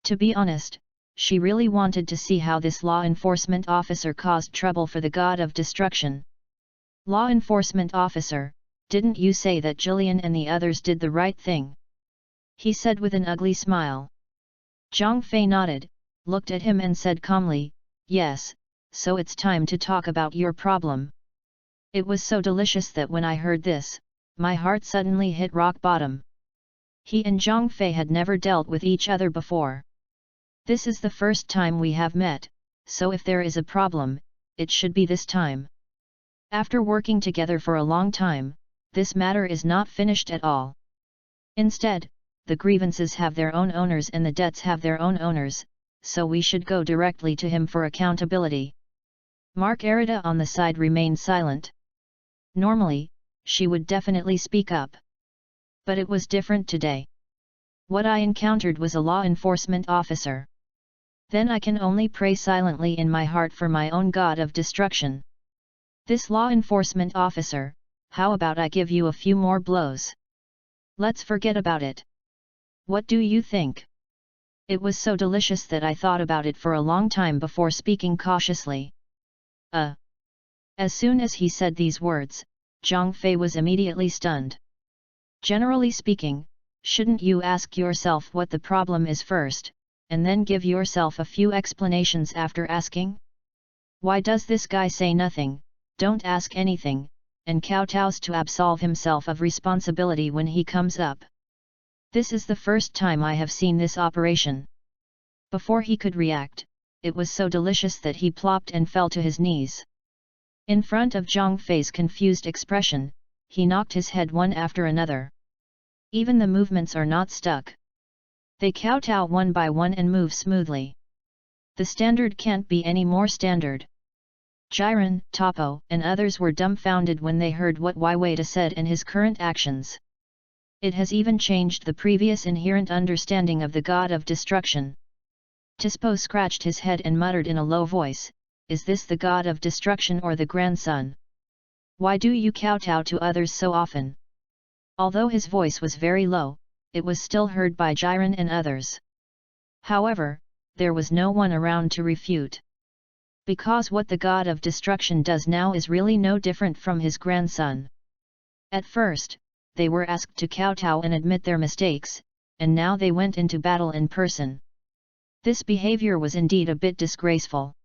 Speaker 1: To be honest, she really wanted to see how this law enforcement officer caused trouble for the god of destruction. Law enforcement officer, didn't you say that Jillian and the others did the right thing? He said with an ugly smile. Zhang Fei nodded, looked at him and said calmly, yes, so it's time to talk about your problem. It was so delicious that when I heard this, my heart suddenly hit rock bottom. He and Zhang Fei had never dealt with each other before. This is the first time we have met, so if there is a problem, it should be this time. After working together for a long time, this matter is not finished at all. Instead, the grievances have their own owners and the debts have their own owners, so we should go directly to him for accountability. Margarita on the side remained silent. Normally, she would definitely speak up. But it was different today. What I encountered was a law enforcement officer. Then I can only pray silently in my heart for my own god of destruction. This law enforcement officer, how about I give you a few more blows? Let's forget about it. What do you think? It was so delicious that I thought about it for a long time before speaking cautiously. As soon as he said these words, Zhang Fei was immediately stunned. Generally speaking, shouldn't you ask yourself what the problem is first, and then give yourself a few explanations after asking? Why does this guy say nothing, don't ask anything, and kowtows to absolve himself of responsibility when he comes up? This is the first time I have seen this operation. Before he could react, it was so delicious that he plopped and fell to his knees. In front of Zhang Fei's confused expression, he knocked his head one after another. Even the movements are not stuck. They kowtow one by one and move smoothly. The standard can't be any more standard. Jiren, Topo, and others were dumbfounded when they heard what Wada said and his current actions. It has even changed the previous inherent understanding of the god of destruction. Tispo scratched his head and muttered in a low voice, is this the god of destruction or the grandson? Why do you kowtow to others so often? Although his voice was very low, it was still heard by Jiren and others. However, there was no one around to refute. Because what the god of destruction does now is really no different from his grandson. At first, they were asked to kowtow and admit their mistakes, and now they went into battle in person. This behavior was indeed a bit disgraceful.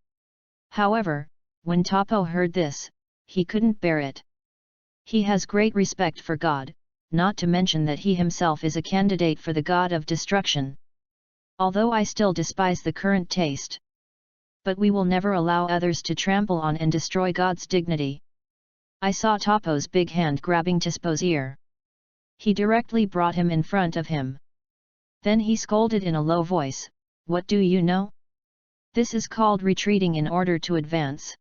Speaker 1: However, when Topo heard this, he couldn't bear it. He has great respect for God, not to mention that he himself is a candidate for the god of destruction. Although I still despise the current taste. But we will never allow others to trample on and destroy God's dignity. I saw Topo's big hand grabbing Tispo's ear. He directly brought him in front of him. Then he scolded in a low voice, what do you know? This is called retreating in order to advance.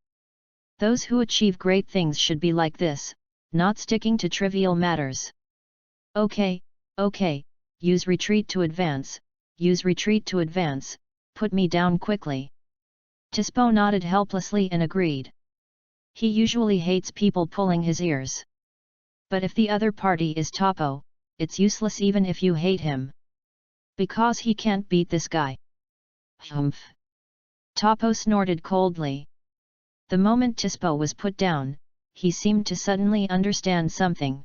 Speaker 1: Those who achieve great things should be like this, not sticking to trivial matters. Okay, use retreat to advance, put me down quickly. Tispo nodded helplessly and agreed. He usually hates people pulling his ears. But if the other party is Topo, it's useless even if you hate him. Because he can't beat this guy. Humph. Topo snorted coldly. The moment Tispo was put down, he seemed to suddenly understand something.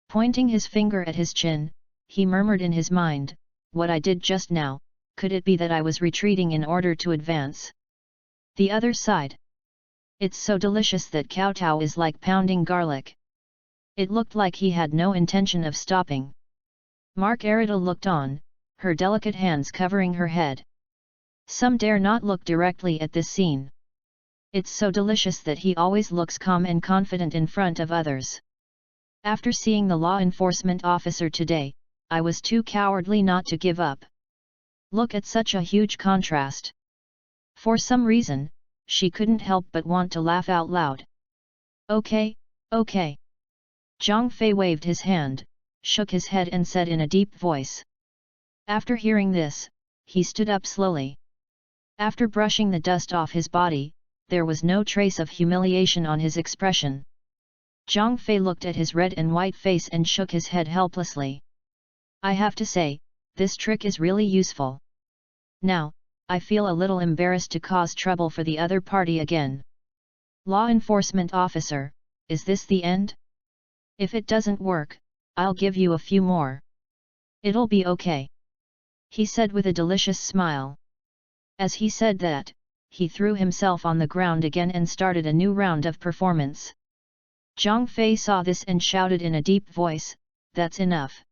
Speaker 1: Pointing his finger at his chin, he murmured in his mind, what I did just now, could it be that I was retreating in order to advance? The other side. It's so delicious that kowtow is like pounding garlic. It looked like he had no intention of stopping. Margarita looked on, her delicate hands covering her head. Some dare not look directly at this scene. It's so delicious that he always looks calm and confident in front of others. After seeing the law enforcement officer today, I was too cowardly not to give up. Look at such a huge contrast. For some reason, she couldn't help but want to laugh out loud. Okay, okay. Zhang Fei waved his hand, shook his head and said in a deep voice. After hearing this, he stood up slowly. After brushing the dust off his body, there was no trace of humiliation on his expression. Zhang Fei looked at his red and white face and shook his head helplessly. I have to say, this trick is really useful. Now, I feel a little embarrassed to cause trouble for the other party again. Law enforcement officer, is this the end? If it doesn't work, I'll give you a few more. It'll be okay. He said with a delicious smile. As he said that, he threw himself on the ground again and started a new round of performance. Zhang Fei saw this and shouted in a deep voice, "That's enough."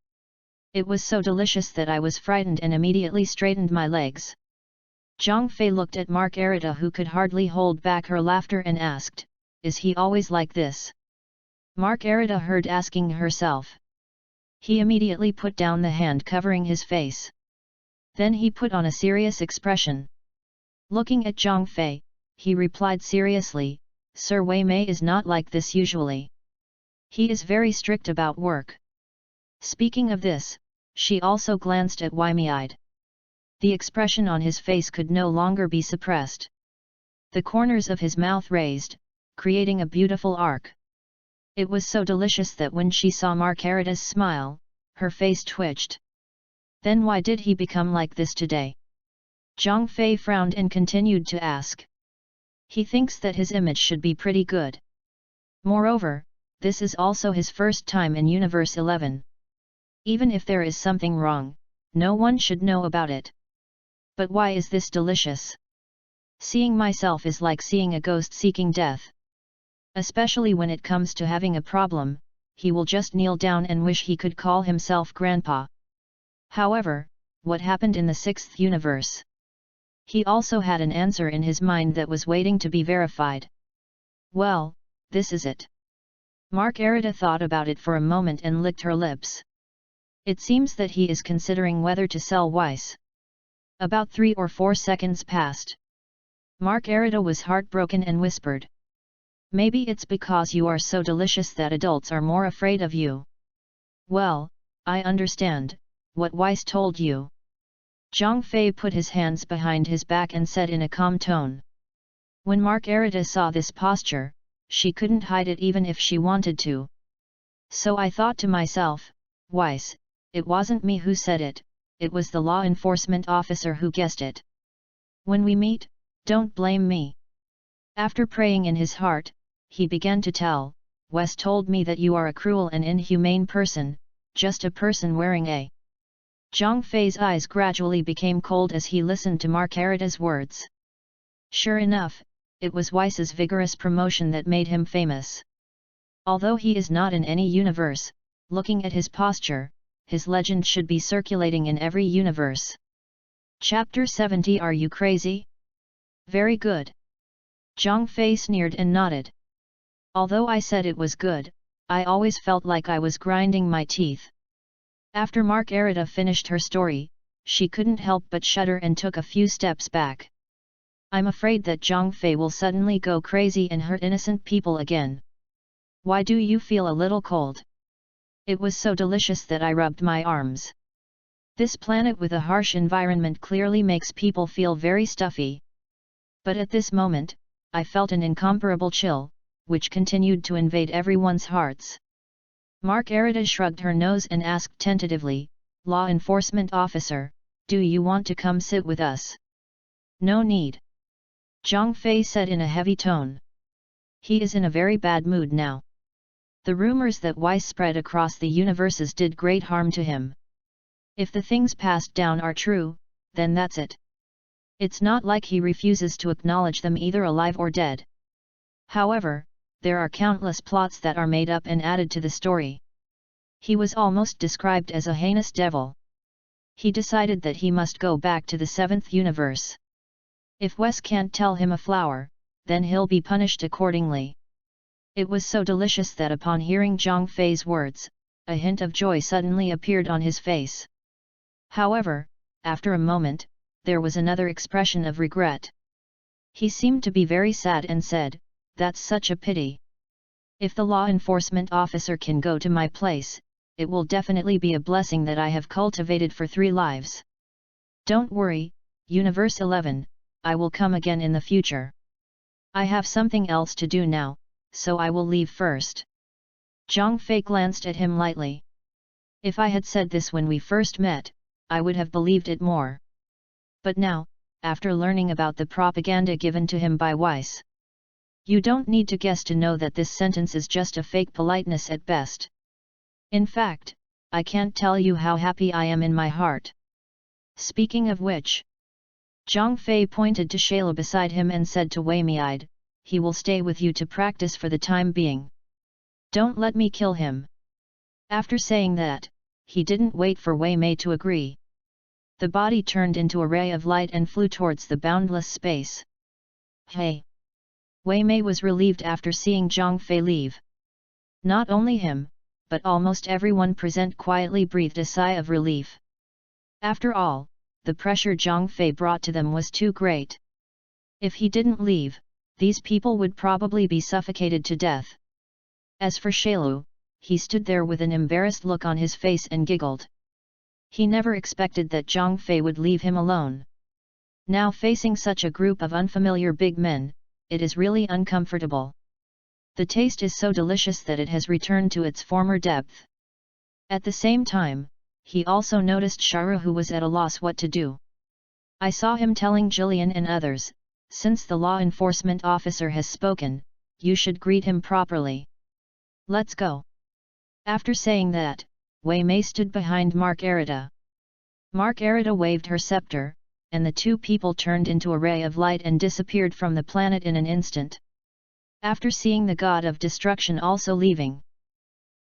Speaker 1: It was so delicious that I was frightened and immediately straightened my legs. Zhang Fei looked at Margarita, who could hardly hold back her laughter, and asked, "Is he always like this?" Margarita heard asking herself. He immediately put down the hand covering his face. Then he put on a serious expression. Looking at Zhang Fei, he replied seriously, "Sir Wei Mei is not like this usually. He is very strict about work." Speaking of this, she also glanced at wide-eyed. The expression on his face could no longer be suppressed. The corners of his mouth raised, creating a beautiful arc. It was so delicious that when she saw Margarita's smile, her face twitched. Then why did he become like this today? Zhang Fei frowned and continued to ask. He thinks that his image should be pretty good. Moreover, this is also his first time in Universe 11. Even if there is something wrong, no one should know about it. But why is this delicious? Seeing myself is like seeing a ghost seeking death. Especially when it comes to having a problem, he will just kneel down and wish he could call himself Grandpa. However, what happened in the 6th universe? He also had an answer in his mind that was waiting to be verified. Well, this is it. Margarita thought about it for a moment and licked her lips. It seems that he is considering whether to sell Weiss. About 3 or 4 seconds passed. Margarita was heartbroken and whispered. Maybe it's because you are so delicious that adults are more afraid of you. Well, I understand, what Weiss told you. Zhang Fei put his hands behind his back and said in a calm tone. When Margarita saw this posture, she couldn't hide it even if she wanted to. So I thought to myself, Weiss, it wasn't me who said it, it was the law enforcement officer who guessed it. When we meet, don't blame me. After praying in his heart, he began to tell, Wes told me that you are a cruel and inhumane person, just a person wearing a... Zhang Fei's eyes gradually became cold as he listened to Margarita's words. Sure enough, it was Weiss's vigorous promotion that made him famous. Although he is not in any universe, looking at his posture, his legend should be circulating in every universe. Chapter 70. Are you crazy? Very good. Zhang Fei sneered and nodded. Although I said it was good, I always felt like I was grinding my teeth. After Margarita finished her story, she couldn't help but shudder and took a few steps back. I'm afraid that Zhang Fei will suddenly go crazy and hurt innocent people again. Why do you feel a little cold? It was so delicious that I rubbed my arms. This planet with a harsh environment clearly makes people feel very stuffy. But at this moment, I felt an incomparable chill, which continued to invade everyone's hearts. Margarita shrugged her nose and asked tentatively, Law enforcement officer, do you want to come sit with us? No need. Zhang Fei said in a heavy tone. He is in a very bad mood now. The rumors that Weiss spread across the universes did great harm to him. If the things passed down are true, then that's it. It's not like he refuses to acknowledge them either alive or dead. However, there are countless plots that are made up and added to the story. He was almost described as a heinous devil. He decided that he must go back to the 7th universe. If Wes can't tell him a flower, then he'll be punished accordingly. It was so delicious that upon hearing Zhang Fei's words, a hint of joy suddenly appeared on his face. However, after a moment, there was another expression of regret. He seemed to be very sad and said, "That's such a pity. If the law enforcement officer can go to my place, it will definitely be a blessing that I have cultivated for 3 lives. Don't worry, Universe 11, I will come again in the future. I have something else to do now, so I will leave first." Zhang Fei glanced at him lightly. "If I had said this when we first met, I would have believed it more. But now, after learning about the propaganda given to him by Weiss, you don't need to guess to know that this sentence is just a fake politeness at best. In fact, I can't tell you how happy I am in my heart. Speaking of which..." Zhang Fei pointed to Shailu beside him and said to Wei Meide, "He will stay with you to practice for the time being. Don't let me kill him." After saying that, he didn't wait for Wei Mei to agree. The body turned into a ray of light and flew towards the boundless space. "Hey!" Wei Mei was relieved after seeing Zhang Fei leave. Not only him, but almost everyone present quietly breathed a sigh of relief. After all, the pressure Zhang Fei brought to them was too great. If he didn't leave, these people would probably be suffocated to death. As for Shailu, he stood there with an embarrassed look on his face and giggled. He never expected that Zhang Fei would leave him alone. Now facing such a group of unfamiliar big men, it is really uncomfortable. The taste is so delicious that it has returned to its former depth. At the same time, he also noticed Sharu, who was at a loss what to do. "I saw him telling Jillian and others, since the law enforcement officer has spoken, you should greet him properly. Let's go." After saying that, Wei Mei stood behind Mark Arita. Mark Arita waved her scepter, and the 2 people turned into a ray of light and disappeared from the planet in an instant. After seeing the god of destruction also leaving,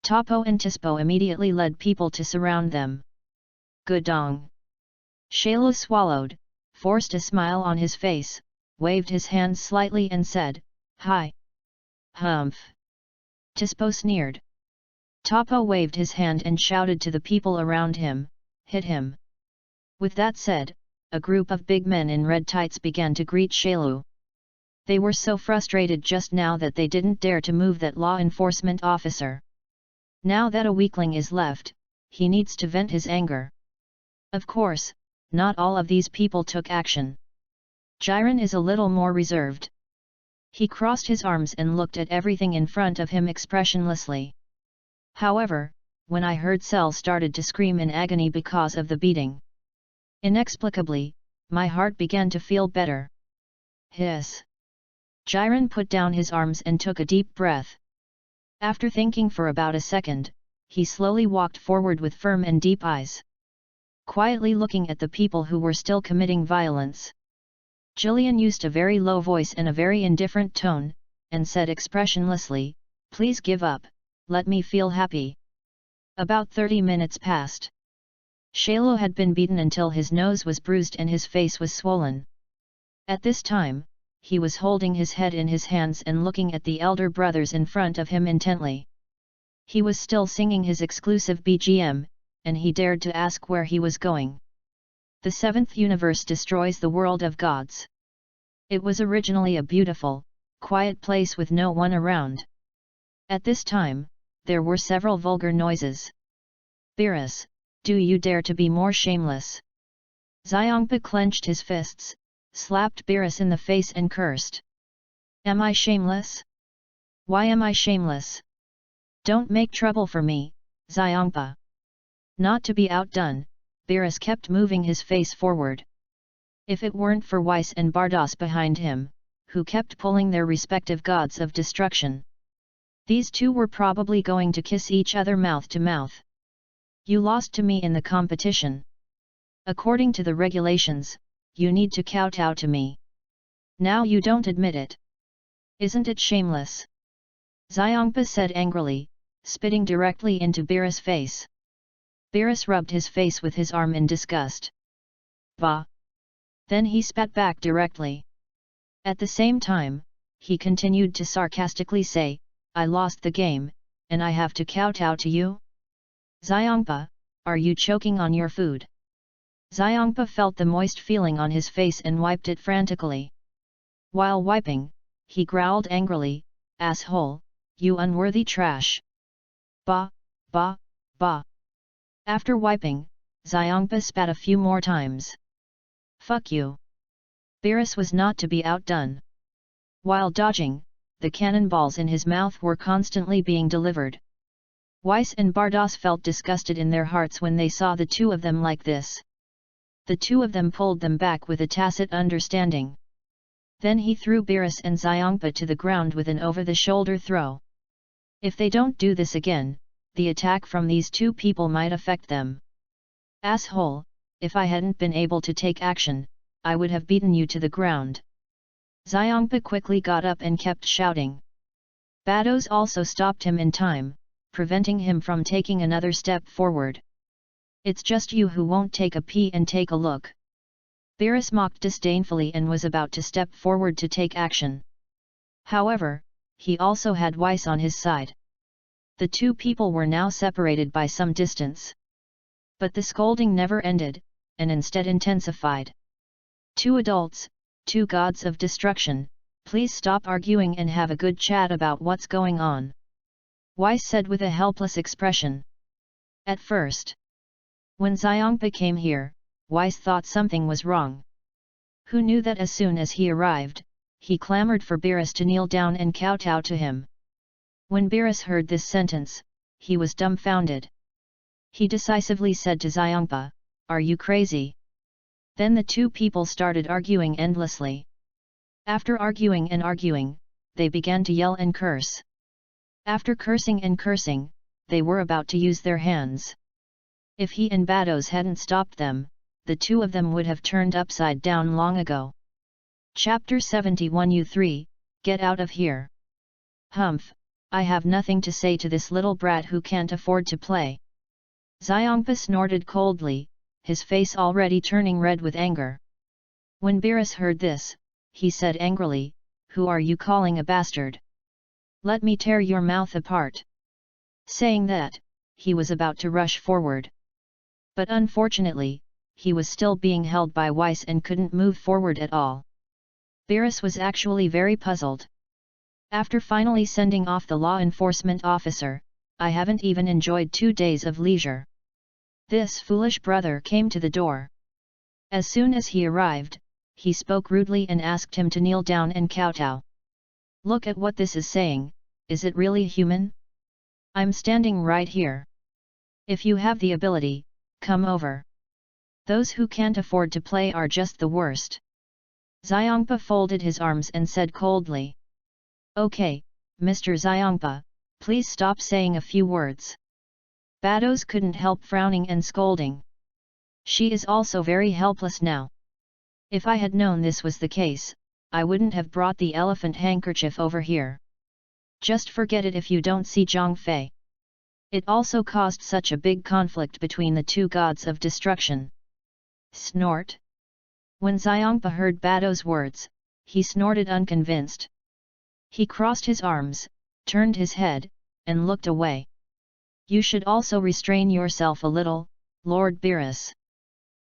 Speaker 1: Topo and Tispo immediately led people to surround them. "Gudong." Shailu swallowed, forced a smile on his face, waved his hands slightly and said, "Hi." "Humph." Tispo sneered. Topo waved his hand and shouted to the people around him, "Hit him." With that said, a group of big men in red tights began to greet Shailu. They were so frustrated just now that they didn't dare to move that law enforcement officer. Now that a weakling is left, he needs to vent his anger. Of course, not all of these people took action. Jiren is a little more reserved. He crossed his arms and looked at everything in front of him expressionlessly. However, when I heard Cell started to scream in agony because of the beating, inexplicably, my heart began to feel better. Hiss. Jiren put down his arms and took a deep breath. After thinking for about a second, he slowly walked forward with firm and deep eyes, quietly looking at the people who were still committing violence. Jillian used a very low voice and a very indifferent tone, and said expressionlessly, "Please give up, let me feel happy." About 30 minutes passed. Shailu had been beaten until his nose was bruised and his face was swollen. At this time, he was holding his head in his hands and looking at the elder brothers in front of him intently. He was still singing his exclusive BGM, and he dared to ask where he was going. The 7th universe destroys the world of gods. It was originally a beautiful, quiet place with no one around. At this time, there were several vulgar noises. "Beerus, do you dare to be more shameless?" Xiongpa clenched his fists, slapped Beerus in the face and cursed. "Am I shameless? Why am I shameless? Don't make trouble for me, Xiongpa." Not to be outdone, Beerus kept moving his face forward. If it weren't for Weiss and Bardos behind him, who kept pulling their respective gods of destruction, these two were probably going to kiss each other mouth to mouth. "You lost to me in the competition. According to the regulations, you need to kowtow to me. Now you don't admit it. Isn't it shameless?" Xiongpa said angrily, spitting directly into Beerus' face. Beerus rubbed his face with his arm in disgust. Bah! Then he spat back directly. At the same time, he continued to sarcastically say, I lost the game, and I have to kowtow to you? Xiangpa, are you choking on your food? Xiangpa felt the moist feeling on his face and wiped it frantically. While wiping, he growled angrily, asshole, you unworthy trash. Bah, bah, bah. After wiping, Xiangpa spat a few more times. Fuck you. Beerus was not to be outdone. While dodging, the cannonballs in his mouth were constantly being delivered. Weiss and Bardos felt disgusted in their hearts when they saw the two of them like this. The two of them pulled them back with a tacit understanding. Then he threw Beerus and Xiangpa to the ground with an over-the-shoulder throw. If they don't do this again, the attack from these two people might affect them. Asshole, if I hadn't been able to take action, I would have beaten you to the ground. Xiangpa quickly got up and kept shouting. Bardos also stopped him in time, preventing him from taking another step forward. It's just you who won't take a pee and take a look. Beerus mocked disdainfully and was about to step forward to take action. However, he also had Weiss on his side. The two people were now separated by some distance. But the scolding never ended, and instead intensified. Two adults, two gods of destruction, please stop arguing and have a good chat about what's going on. Weiss said with a helpless expression. At first, when Xiangpa came here, Weiss thought something was wrong. Who knew that as soon as he arrived, he clamored for Beerus to kneel down and kowtow to him. When Beerus heard this sentence, he was dumbfounded. He decisively said to Xiangpa, "Are you crazy?" Then the two people started arguing endlessly. After arguing and arguing, they began to yell and curse. After cursing and cursing, they were about to use their hands. If he and Bardos hadn't stopped them, the two of them would have turned upside down long ago. Chapter 71 U3, Get out of here. Humph, I have nothing to say to this little brat who can't afford to play. Xiangpa snorted coldly, his face already turning red with anger. When Beerus heard this, he said angrily, "Who are you calling a bastard? Let me tear your mouth apart." Saying that, he was about to rush forward. But unfortunately, he was still being held by Weiss and couldn't move forward at all. Beerus was actually very puzzled. After finally sending off the law enforcement officer, I haven't even enjoyed 2 days of leisure. This foolish brother came to the door. As soon as he arrived, he spoke rudely and asked him to kneel down and kowtow. Look at what this is saying, is it really human? I'm standing right here. If you have the ability, come over. Those who can't afford to play are just the worst. Xiangpa folded his arms and said coldly. Okay, Mr. Xiangpa, please stop saying a few words. Bardos couldn't help frowning and scolding. She is also very helpless now. If I had known this was the case, I wouldn't have brought the elephant handkerchief over here. Just forget it if you don't see Zhang Fei. It also caused such a big conflict between the two gods of destruction. Snort. When Xiangpa heard Bardos' words, he snorted unconvinced. He crossed his arms, turned his head, and looked away. You should also restrain yourself a little, Lord Beerus.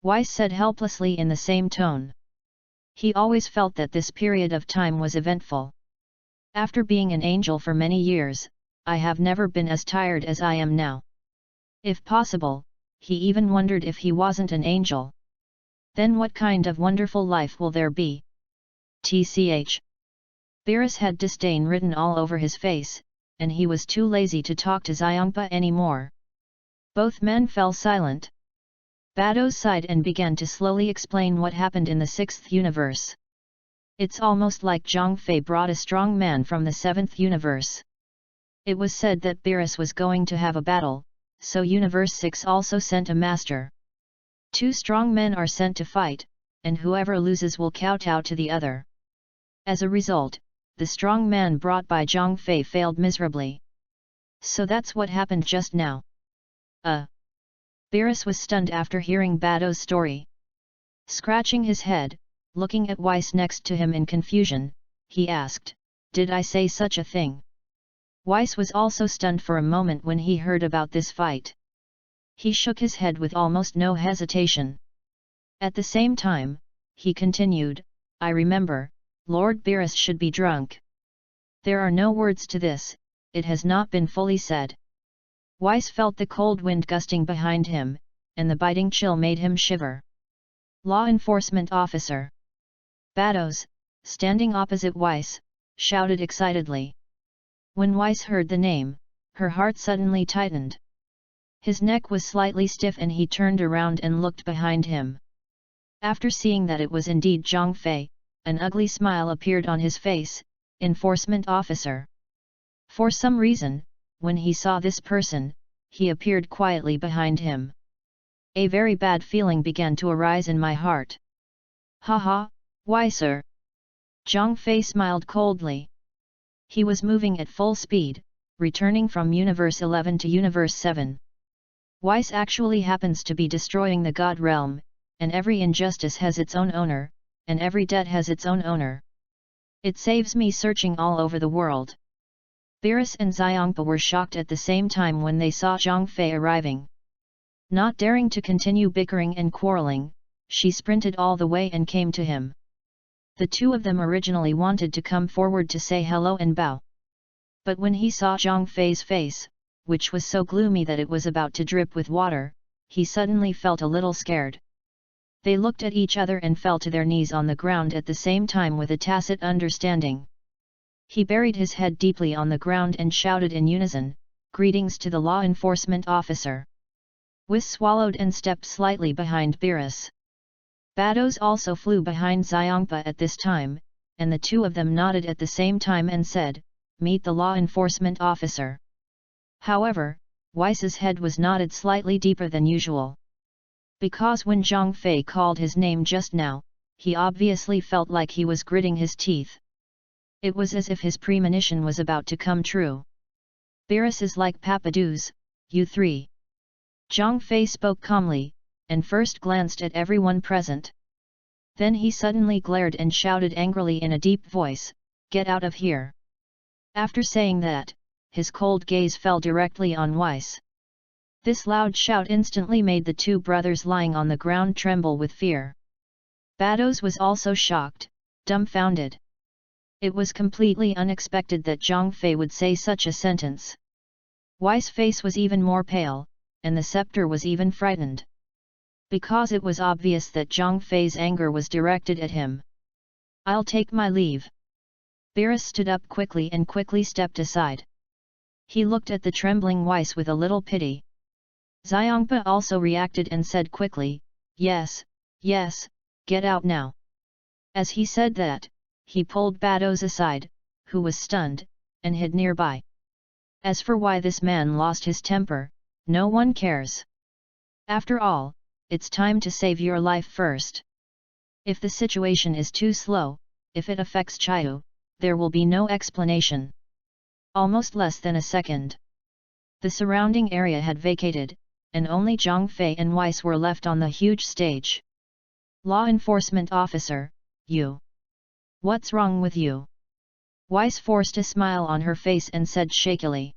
Speaker 1: Weiss said helplessly in the same tone. He always felt that this period of time was eventful. After being an angel for many years, I have never been as tired as I am now. If possible, he even wondered if he wasn't an angel. Then what kind of wonderful life will there be? Tch. Beerus had disdain written all over his face, and he was too lazy to talk to Xiangpa anymore. Both men fell silent. Bardos sighed and began to slowly explain what happened in the 6th universe. It's almost like Zhang Fei brought a strong man from the 7th universe. It was said that Beerus was going to have a battle, so Universe 6 also sent a master. 2 strong men are sent to fight, and whoever loses will kowtow to the other. As a result, the strong man brought by Zhang Fei failed miserably. So that's what happened just now. Beerus was stunned after hearing Bado's story. Scratching his head, looking at Weiss next to him in confusion, he asked, "Did I say such a thing?" Weiss was also stunned for a moment when he heard about this fight. He shook his head with almost no hesitation. At the same time, he continued, "I remember, Lord Beerus should be drunk. There are no words to this, it has not been fully said." Weiss felt the cold wind gusting behind him, and the biting chill made him shiver. Law enforcement officer Bados, standing opposite Weiss, shouted excitedly. When Weiss heard the name, her heart suddenly tightened. His neck was slightly stiff and he turned around and looked behind him. After seeing that it was indeed Zhang Fei, an ugly smile appeared on his face. Enforcement officer. For some reason, when he saw this person, he appeared quietly behind him. A very bad feeling began to arise in my heart. "Ha ha, why sir?" Zhang Fei smiled coldly. He was moving at full speed, returning from Universe 11 to Universe 7. Weiss actually happens to be destroying the God realm, and every injustice has its own owner, and every debt has its own owner. It saves me searching all over the world. Beerus and Xiangpa were shocked at the same time when they saw Zhang Fei arriving. Not daring to continue bickering and quarreling, she sprinted all the way and came to him. The two of them originally wanted to come forward to say hello and bow. But when he saw Zhang Fei's face, which was so gloomy that it was about to drip with water, he suddenly felt a little scared. They looked at each other and fell to their knees on the ground at the same time with a tacit understanding. He buried his head deeply on the ground and shouted in unison, "Greetings to the law enforcement officer." Weiss swallowed and stepped slightly behind Beerus. Bados also flew behind Xiangpa at this time, and the two of them nodded at the same time and said, "Meet the law enforcement officer." However, Weiss's head was nodded slightly deeper than usual. Because when Zhang Fei called his name just now, he obviously felt like he was gritting his teeth. It was as if his premonition was about to come true. "Beerus is like Papadous, you three." Zhang Fei spoke calmly, and first glanced at everyone present. Then he suddenly glared and shouted angrily in a deep voice, "Get out of here!" After saying that, his cold gaze fell directly on Weiss. This loud shout instantly made the two brothers lying on the ground tremble with fear. Bados was also shocked, dumbfounded. It was completely unexpected that Zhang Fei would say such a sentence. Weiss' face was even more pale, and the scepter was even frightened. Because it was obvious that Zhang Fei's anger was directed at him. "I'll take my leave." Beerus stood up quickly and quickly stepped aside. He looked at the trembling Weiss with a little pity. Xiangpa also reacted and said quickly, "Yes, yes, get out now." As he said that, he pulled Bados aside, who was stunned, and hid nearby. As for why this man lost his temper, no one cares. After all, it's time to save your life first. If the situation is too slow, if it affects Chiu, there will be no explanation. Almost less than a second. The surrounding area had vacated, and only Zhang Fei and Weiss were left on the huge stage. "Law enforcement officer, you. What's wrong with you?" Weiss forced a smile on her face and said shakily.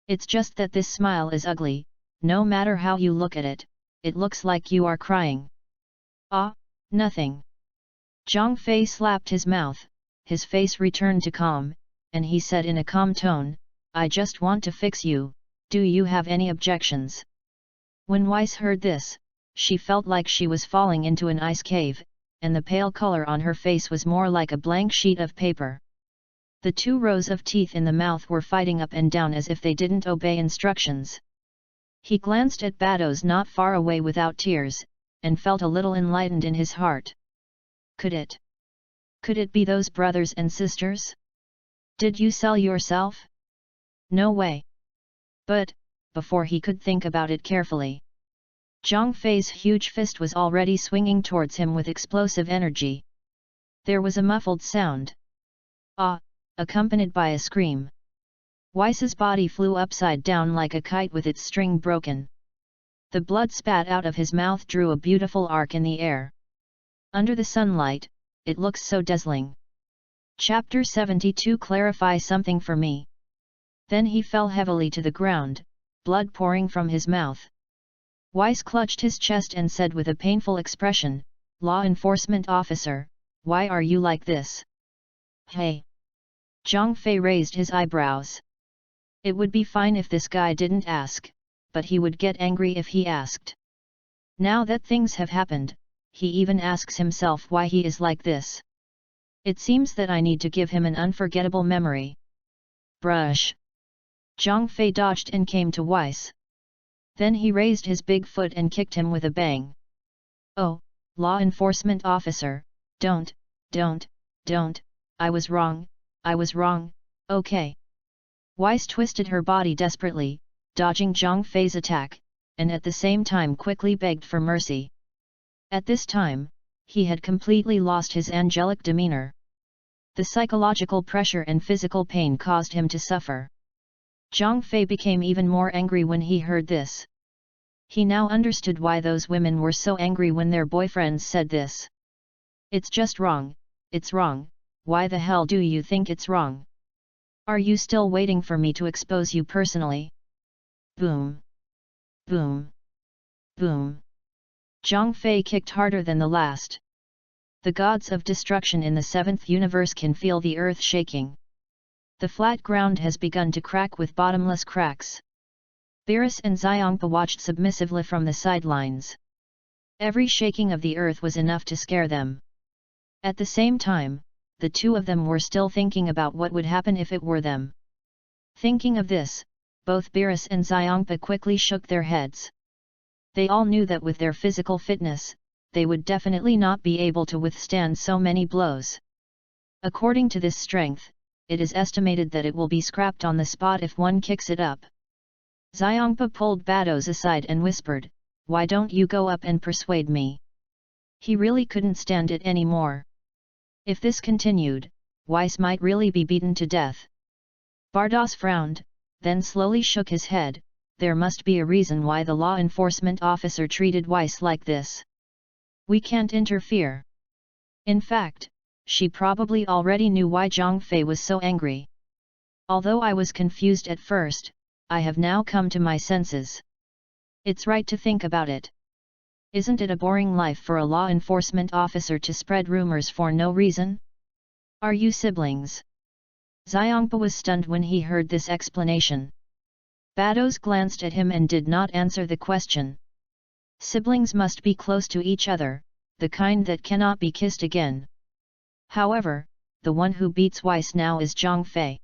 Speaker 1: "It's just that this smile is ugly, no matter how you look at it, it looks like you are crying." "Ah, nothing." Zhang Fei slapped his mouth, his face returned to calm, and he said in a calm tone, "I just want to fix you, do you have any objections?" When Weiss heard this, she felt like she was falling into an ice cave, and the pale color on her face was more like a blank sheet of paper. The 2 rows of teeth in the mouth were fighting up and down as if they didn't obey instructions. He glanced at Bados not far away without tears, and felt a little enlightened in his heart. Could it be those brothers and sisters? "Did you sell yourself?" "No way." But, before he could think about it carefully, Zhang Fei's huge fist was already swinging towards him with explosive energy. There was a muffled sound. "Ah!" accompanied by a scream. Weiss's body flew upside down like a kite with its string broken. The blood spat out of his mouth drew a beautiful arc in the air. Under the sunlight, it looks so dazzling. Chapter 72 Clarify something for me. Then he fell heavily to the ground, blood pouring from his mouth. Weiss clutched his chest and said with a painful expression, "Law enforcement officer, why are you like this?" "Hey!" Zhang Fei raised his eyebrows. It would be fine if this guy didn't ask, but he would get angry if he asked. Now that things have happened, he even asks himself why he is like this. It seems that I need to give him an unforgettable memory. Brush! Zhang Fei dodged and came to Weiss. Then he raised his big foot and kicked him with a bang. "Oh, law enforcement officer, don't, I was wrong, okay." Weiss twisted her body desperately, dodging Zhang Fei's attack, and at the same time quickly begged for mercy. At this time, he had completely lost his angelic demeanor. The psychological pressure and physical pain caused him to suffer. Zhang Fei became even more angry when he heard this. He now understood why those women were so angry when their boyfriends said this. "It's just wrong, it's wrong, why the hell do you think it's wrong? Are you still waiting for me to expose you personally?" Boom! Boom! Boom! Zhang Fei kicked harder than the last. The gods of destruction in the seventh universe can feel the earth shaking. The flat ground has begun to crack with bottomless cracks. Beerus and Xiangpa watched submissively from the sidelines. Every shaking of the earth was enough to scare them. At the same time, the two of them were still thinking about what would happen if it were them. Thinking of this, both Beerus and Xiangpa quickly shook their heads. They all knew that with their physical fitness, they would definitely not be able to withstand so many blows. According to this strength, it is estimated that it will be scrapped on the spot if one kicks it up. Xiangpa pulled Bados aside and whispered, "Why don't you go up and persuade me?" He really couldn't stand it anymore. If this continued, Weiss might really be beaten to death. Bardos frowned, then slowly shook his head. There must be a reason why the law enforcement officer treated Weiss like this. We can't interfere. In fact, she probably already knew why Zhang Fei was so angry. Although I was confused at first, I have now come to my senses. It's right to think about it. Isn't it a boring life for a law enforcement officer to spread rumors for no reason? Are you siblings? Xiangpa was stunned when he heard this explanation. Bados glanced at him and did not answer the question. Siblings must be close to each other, the kind that cannot be kissed again. However, the one who beats Weiss now is Zhang Fei.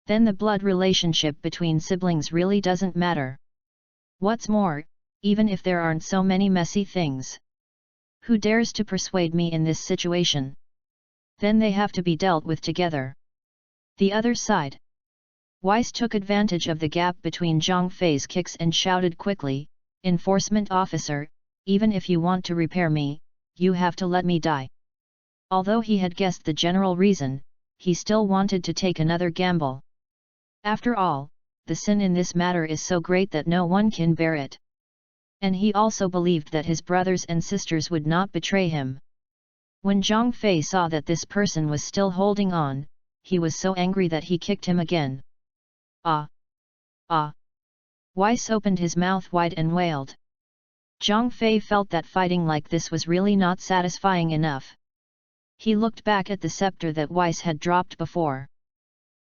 Speaker 1: Then the blood relationship between siblings really doesn't matter. What's more, even if there aren't so many messy things. Who dares to persuade me in this situation? Then they have to be dealt with together. The other side. Weiss took advantage of the gap between Zhang Fei's kicks and shouted quickly, "Enforcement officer, even if you want to repair me, you have to let me die." Although he had guessed the general reason, he still wanted to take another gamble. After all, the sin in this matter is so great that no one can bear it. And he also believed that his brothers and sisters would not betray him. When Zhang Fei saw that this person was still holding on, he was so angry that he kicked him again. "Ah! Ah!" Weiss opened his mouth wide and wailed. Zhang Fei felt that fighting like this was really not satisfying enough. He looked back at the scepter that Weiss had dropped before.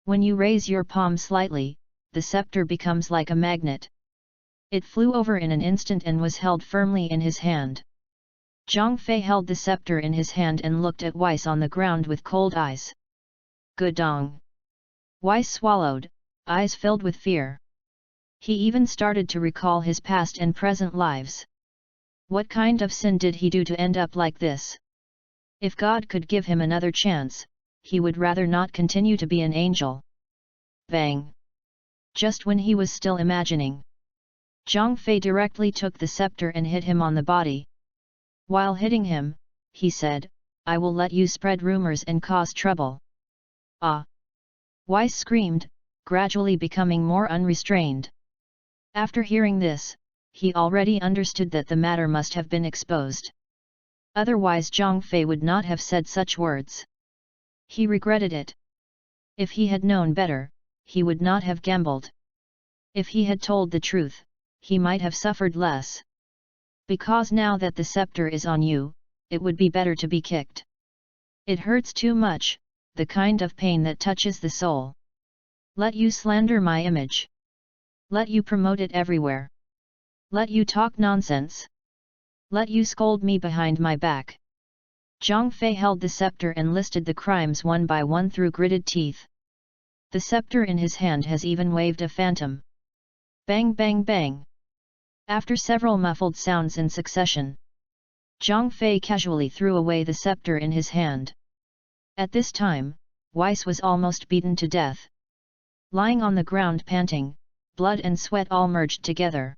Speaker 1: When you raise your palm slightly, the scepter becomes like a magnet. It flew over in an instant and was held firmly in his hand. Zhang Fei held the scepter in his hand and looked at Weiss on the ground with cold eyes. "Gudong!" Weiss swallowed, eyes filled with fear. He even started to recall his past and present lives. What kind of sin did he do to end up like this? If God could give him another chance, he would rather not continue to be an angel. Bang! Just when he was still imagining, Zhang Fei directly took the scepter and hit him on the body. While hitting him, he said, "I will let you spread rumors and cause trouble." "Ah!" Weiss screamed, gradually becoming more unrestrained. After hearing this, he already understood that the matter must have been exposed. Otherwise Zhang Fei would not have said such words. He regretted it. If he had known better, he would not have gambled. If he had told the truth, he might have suffered less. Because now that the scepter is on you, it would be better to be kicked. It hurts too much, the kind of pain that touches the soul. Let you slander my image. Let you promote it everywhere. Let you talk nonsense. Let you scold me behind my back. Zhang Fei held the scepter and listed the crimes one by one through gritted teeth. The scepter in his hand has even waved a phantom. Bang bang bang. After several muffled sounds in succession, Zhang Fei casually threw away the scepter in his hand. At this time, Weiss was almost beaten to death. Lying on the ground panting, blood and sweat all merged together.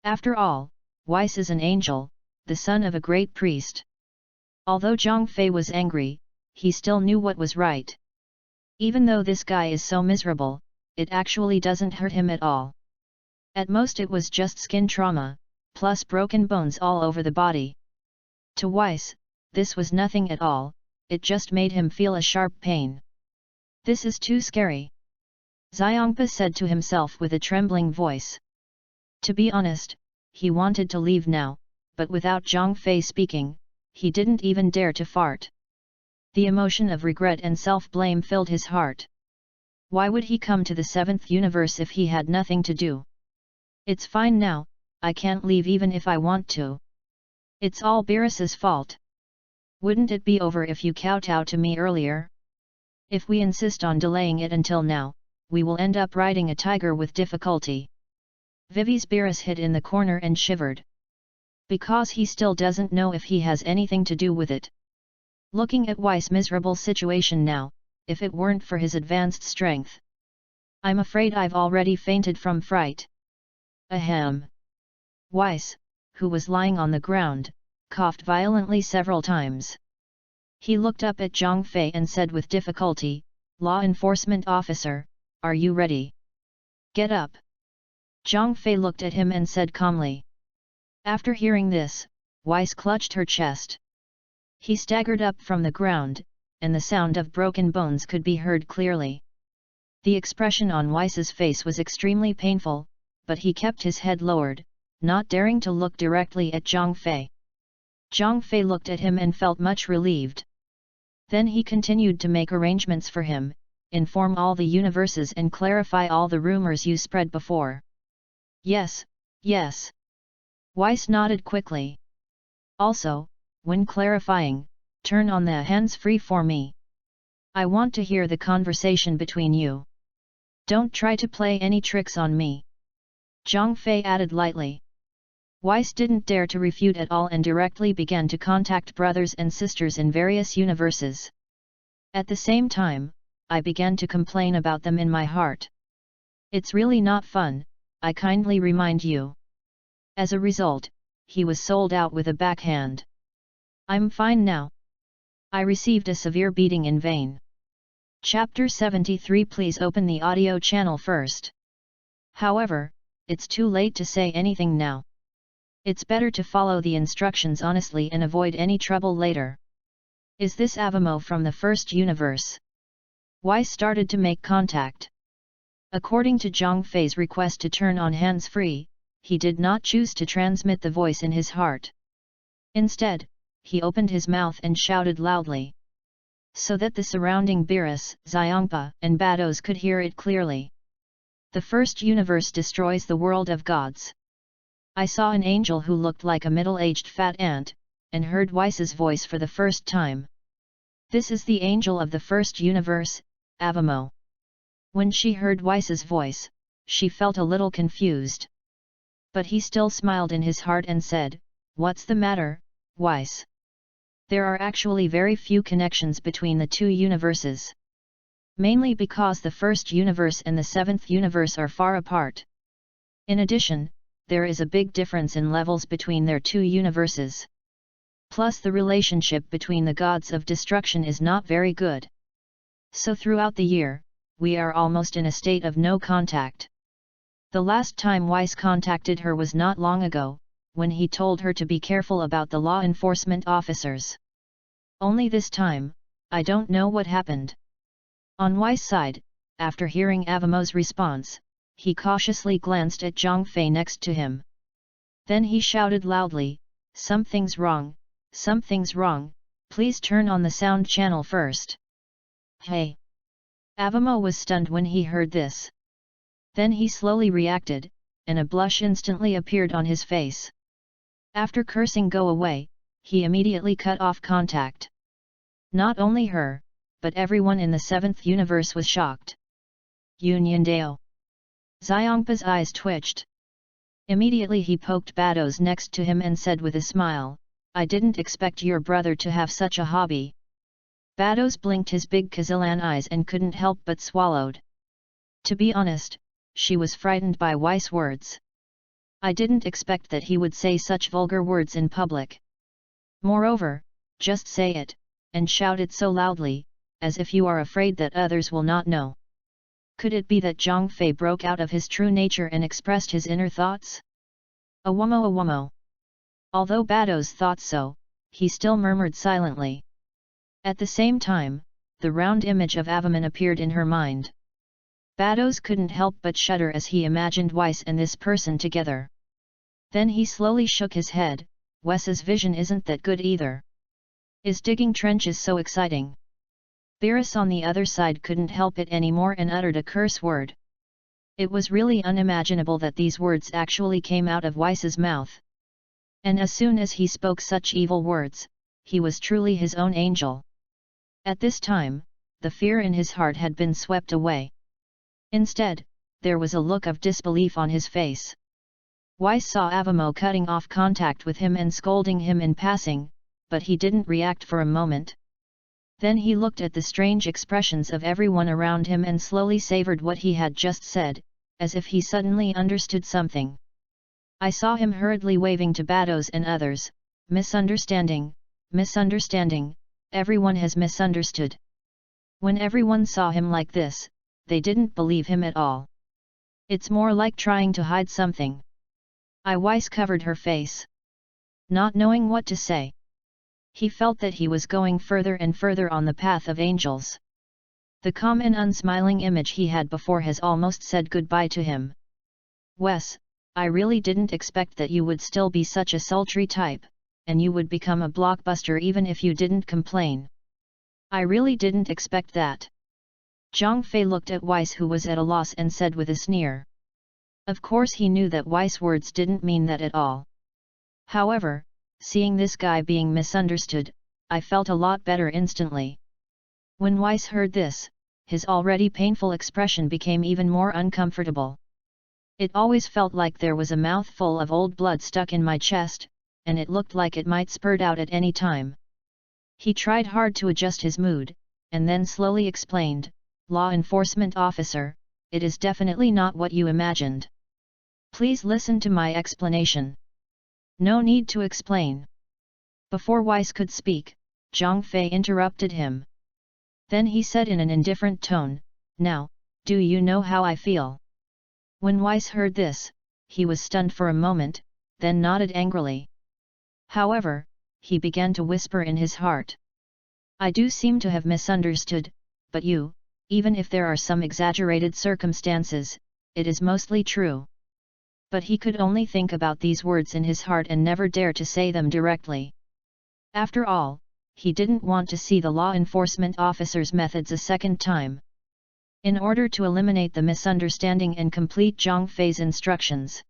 Speaker 1: After all, Weiss is an angel, the son of a great priest. Although Zhang Fei was angry, he still knew what was right. Even though this guy is so miserable, it actually doesn't hurt him at all. At most it was just skin trauma, plus broken bones all over the body. To Weiss, this was nothing at all, it just made him feel a sharp pain. This is too scary, Xiangpa said to himself with a trembling voice. To be honest, he wanted to leave now, but without Zhang Fei speaking, he didn't even dare to fart. The emotion of regret and self-blame filled his heart. Why would he come to the 7th universe if he had nothing to do? It's fine now, I can't leave even if I want to. It's all Beerus's fault. Wouldn't it be over if you kowtowed to me earlier? If we insist on delaying it until now, we will end up riding a tiger with difficulty. Vivi's Beerus hid in the corner and shivered. Because he still doesn't know if he has anything to do with it. Looking at Weiss' miserable situation now, if it weren't for his advanced strength, I'm afraid I've already fainted from fright. Ahem. Weiss, who was lying on the ground, coughed violently several times. He looked up at Zhang Fei and said with difficulty, "Law enforcement officer, are you ready? Get up." Zhang Fei looked at him and said calmly. After hearing this, Weiss clutched her chest. He staggered up from the ground, and the sound of broken bones could be heard clearly. The expression on Weiss's face was extremely painful, but he kept his head lowered, not daring to look directly at Zhang Fei. Zhang Fei looked at him and felt much relieved. Then he continued to make arrangements for him, inform all the universes and clarify all the rumors you spread before. Yes, yes. Weiss nodded quickly. Also, when clarifying, turn on the hands-free for me. I want to hear the conversation between you. Don't try to play any tricks on me. Zhang Fei added lightly. Weiss didn't dare to refute at all and directly began to contact brothers and sisters in various universes. At the same time, I began to complain about them in my heart. It's really not fun, I kindly remind you. As a result, he was sold out with a backhand. I'm fine now. I received a severe beating in vain. Chapter 73. Please open the audio channel first. However, it's too late to say anything now. It's better to follow the instructions honestly and avoid any trouble later. Is this Avamo from the first universe? Weiss started to make contact. According to Zhang Fei's request to turn on hands-free, he did not choose to transmit the voice in his heart. Instead, he opened his mouth and shouted loudly, so that the surrounding Beerus, Xiangpa, and Bados could hear it clearly. The first universe destroys the world of gods. I saw an angel who looked like a middle-aged fat ant, and heard Weiss's voice for the first time. This is the angel of the first universe, Avamo. When she heard Weiss's voice, she felt a little confused. But he still smiled in his heart and said, "What's the matter, Weiss? There are actually very few connections between the two universes. Mainly because the first universe and the 7th universe are far apart. In addition, there is a big difference in levels between their two universes. Plus the relationship between the gods of destruction is not very good. So throughout the year, we are almost in a state of no contact. The last time Weiss contacted her was not long ago, when he told her to be careful about the law enforcement officers. Only this time, I don't know what happened. On Weiss' side, after hearing Avamo's response, he cautiously glanced at Zhang Fei next to him. Then he shouted loudly, "Something's wrong, something's wrong, please turn on the sound channel first." Hey! Avamo was stunned when he heard this. Then he slowly reacted, and a blush instantly appeared on his face. After cursing "Go away," he immediately cut off contact. Not only her, but everyone in the 7th universe was shocked. Yunyandao. Xiangpa's eyes twitched. Immediately he poked Bados next to him and said with a smile, "I didn't expect your brother to have such a hobby." Bados blinked his big Kazilan eyes and couldn't help but swallowed. To be honest, she was frightened by Weiss' words. I didn't expect that he would say such vulgar words in public. Moreover, just say it, and shout it so loudly, as if you are afraid that others will not know. Could it be that Zhang Fei broke out of his true nature and expressed his inner thoughts? Awamo awamo. Although Bados thought so, he still murmured silently. At the same time, the round image of Avaman appeared in her mind. Bados couldn't help but shudder as he imagined Weiss and this person together. Then he slowly shook his head. Weiss's vision isn't that good either. Is digging trenches so exciting? Beerus on the other side couldn't help it anymore and uttered a curse word. It was really unimaginable that these words actually came out of Weiss's mouth. And as soon as he spoke such evil words, he was truly his own angel. At this time, the fear in his heart had been swept away. Instead, there was a look of disbelief on his face. Weiss saw Avamo cutting off contact with him and scolding him in passing, but he didn't react for a moment. Then he looked at the strange expressions of everyone around him and slowly savored what he had just said, as if he suddenly understood something. I saw him hurriedly waving to Bados and others, "Misunderstanding, misunderstanding, everyone has misunderstood." When everyone saw him like this, they didn't believe him at all. It's more like trying to hide something. Weiss covered her face, not knowing what to say. He felt that he was going further and further on the path of angels. The calm and unsmiling image he had before has almost said goodbye to him. "Wes, I really didn't expect that you would still be such a sultry type, and you would become a blockbuster even if you didn't complain. I really didn't expect that." Zhang Fei looked at Weiss, who was at a loss, and said with a sneer. Of course he knew that Weiss' words didn't mean that at all. However, seeing this guy being misunderstood, I felt a lot better instantly. When Weiss heard this, his already painful expression became even more uncomfortable. It always felt like there was a mouthful of old blood stuck in my chest, and it looked like it might spurt out at any time. He tried hard to adjust his mood, and then slowly explained, "Law enforcement officer, it is definitely not what you imagined. Please listen to my explanation." "No need to explain." Before Weiss could speak, Zhang Fei interrupted him. Then he said in an indifferent tone, "Now, do you know how I feel?" When Weiss heard this, he was stunned for a moment, then nodded angrily. However, he began to whisper in his heart. "I do seem to have misunderstood, but you, even if there are some exaggerated circumstances, it is mostly true." But he could only think about these words in his heart and never dare to say them directly. After all, he didn't want to see the law enforcement officer's methods a second time. In order to eliminate the misunderstanding and complete Zhang Fei's instructions,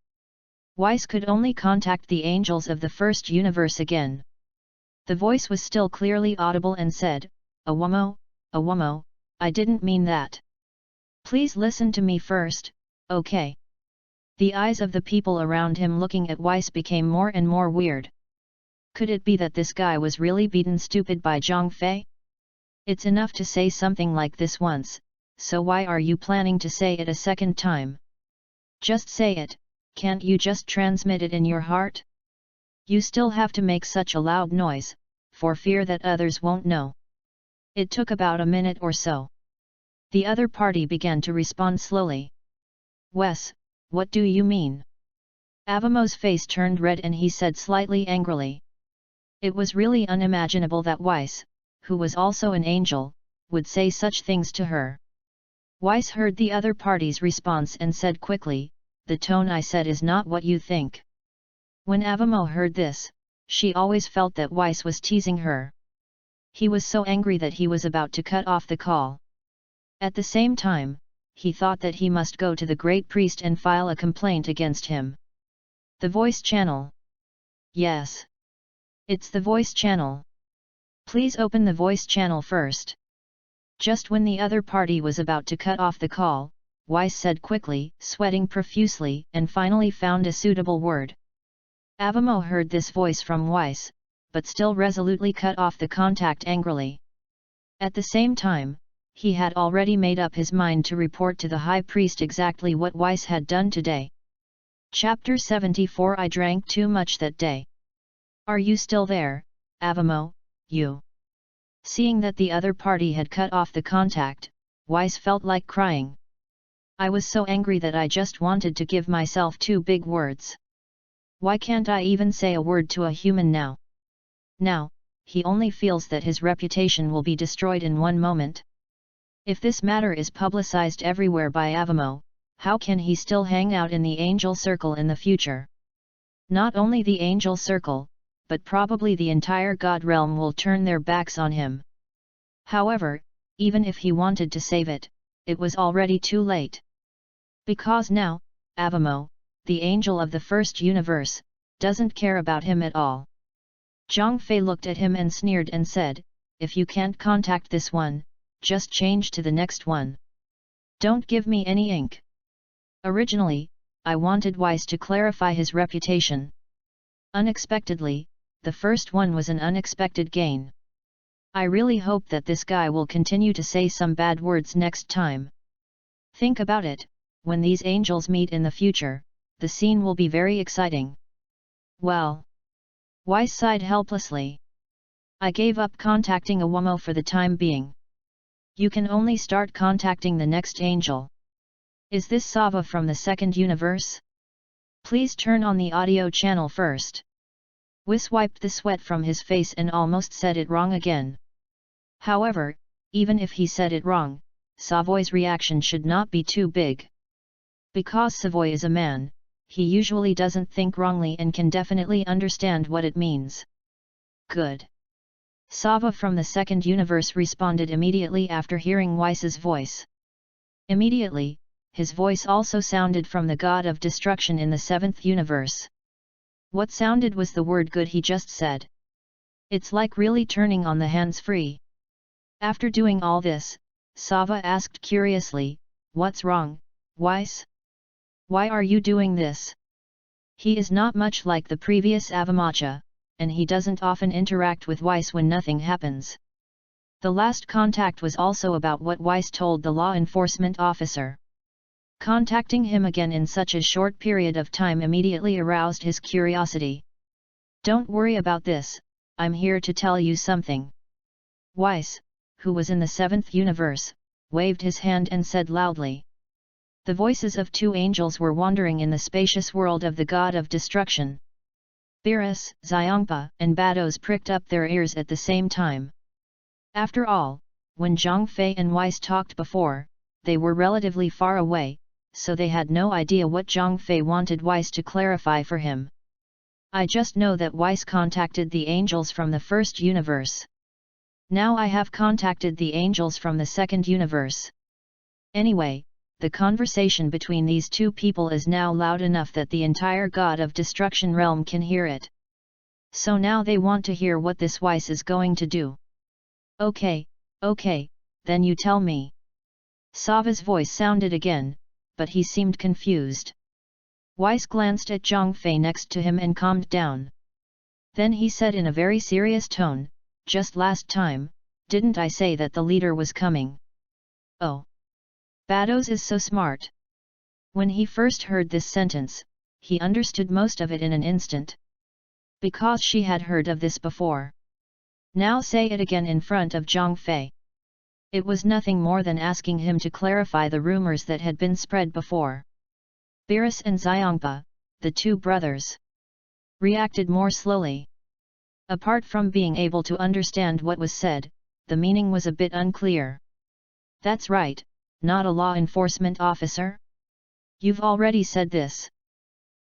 Speaker 1: Weiss could only contact the angels of the first universe again. The voice was still clearly audible and said, "Awamo, Awamo, I didn't mean that. Please listen to me first, okay?" The eyes of the people around him looking at Weiss became more and more weird. Could it be that this guy was really beaten stupid by Zhang Fei? It's enough to say something like this once, so why are you planning to say it a second time? Just say it, can't you just transmit it in your heart? You still have to make such a loud noise, for fear that others won't know. It took about a minute or so. The other party began to respond slowly. "Wes, what do you mean? Avamo's face turned red and he said slightly angrily. It was really unimaginable that Weiss, who was also an angel, would say such things to her. Weiss heard the other party's response and said quickly, the tone I said is not what you think. When Avamo heard this, she always felt that Weiss was teasing her. He was so angry that he was about to cut off the call. At the same time, he thought that he must go to the great priest and file a complaint against him. The voice channel. Yes. It's the voice channel. Please open the voice channel first. Just when the other party was about to cut off the call, Weiss said quickly, sweating profusely, and finally found a suitable word. Avamo heard this voice from Weiss, but still resolutely cut off the contact angrily. At the same time, he had already made up his mind to report to the high priest exactly what Weiss had done today. Chapter 74 I drank too much that day. Are you still there, Avamo, you? Seeing that the other party had cut off the contact, Weiss felt like crying. I was so angry that I just wanted to give myself 2 big words. Why can't I even say a word to a human now? Now, he only feels that his reputation will be destroyed in one moment. If this matter is publicized everywhere by Avamo, how can he still hang out in the angel circle in the future? Not only the angel circle, but probably the entire god realm will turn their backs on him. However, even if he wanted to save it, it was already too late. Because now, Avamo, the angel of the first universe, doesn't care about him at all. Zhang Fei looked at him and sneered and said, if you can't contact this one, just change to the next one. Don't give me any ink. Originally, I wanted Weiss to clarify his reputation. Unexpectedly, the first one was an unexpected gain. I really hope that this guy will continue to say some bad words next time. Think about it, when these angels meet in the future, the scene will be very exciting. Well. Weiss sighed helplessly. I gave up contacting Awamo for the time being. You can only start contacting the next angel. Is this Sava from the second universe? Please turn on the audio channel first. Weiss wiped the sweat from his face and almost said it wrong again. However, even if he said it wrong, Savoy's reaction should not be too big. Because Savoy is a man, he usually doesn't think wrongly and can definitely understand what it means. Good. Sava from the second universe responded immediately after hearing Weiss's voice. Immediately, his voice also sounded from the god of destruction in the seventh universe. What sounded was the word good he just said. It's like really turning on the hands-free. After doing all this, Sava asked curiously, what's wrong, Weiss? Why are you doing this? He is not much like the previous Avamacha, and he doesn't often interact with Weiss when nothing happens. The last contact was also about what Weiss told the law enforcement officer. Contacting him again in such a short period of time immediately aroused his curiosity. Don't worry about this, I'm here to tell you something. Weiss, who was in the seventh universe, waved his hand and said loudly. The voices of 2 angels were wandering in the spacious world of the god of destruction. Beerus, Xiongpa, and Bados pricked up their ears at the same time. After all, when Zhang Fei and Weiss talked before, they were relatively far away, so they had no idea what Zhang Fei wanted Weiss to clarify for him. I just know that Weiss contacted the angels from the first universe. Now I have contacted the angels from the second universe. Anyway, the conversation between these 2 people is now loud enough that the entire god of destruction realm can hear it. So now they want to hear what this Weiss is going to do. Okay, then you tell me. Sava's voice sounded again, but he seemed confused. Weiss glanced at Zhang Fei next to him and calmed down. Then he said in a very serious tone, just last time, didn't I say that the leader was coming? Oh. Bados is so smart. When he first heard this sentence, he understood most of it in an instant. Because she had heard of this before. Now say it again in front of Zhang Fei. It was nothing more than asking him to clarify the rumors that had been spread before. Beerus and Xiongpa, the two brothers, reacted more slowly. Apart from being able to understand what was said, the meaning was a bit unclear. That's right, not a law enforcement officer? You've already said this.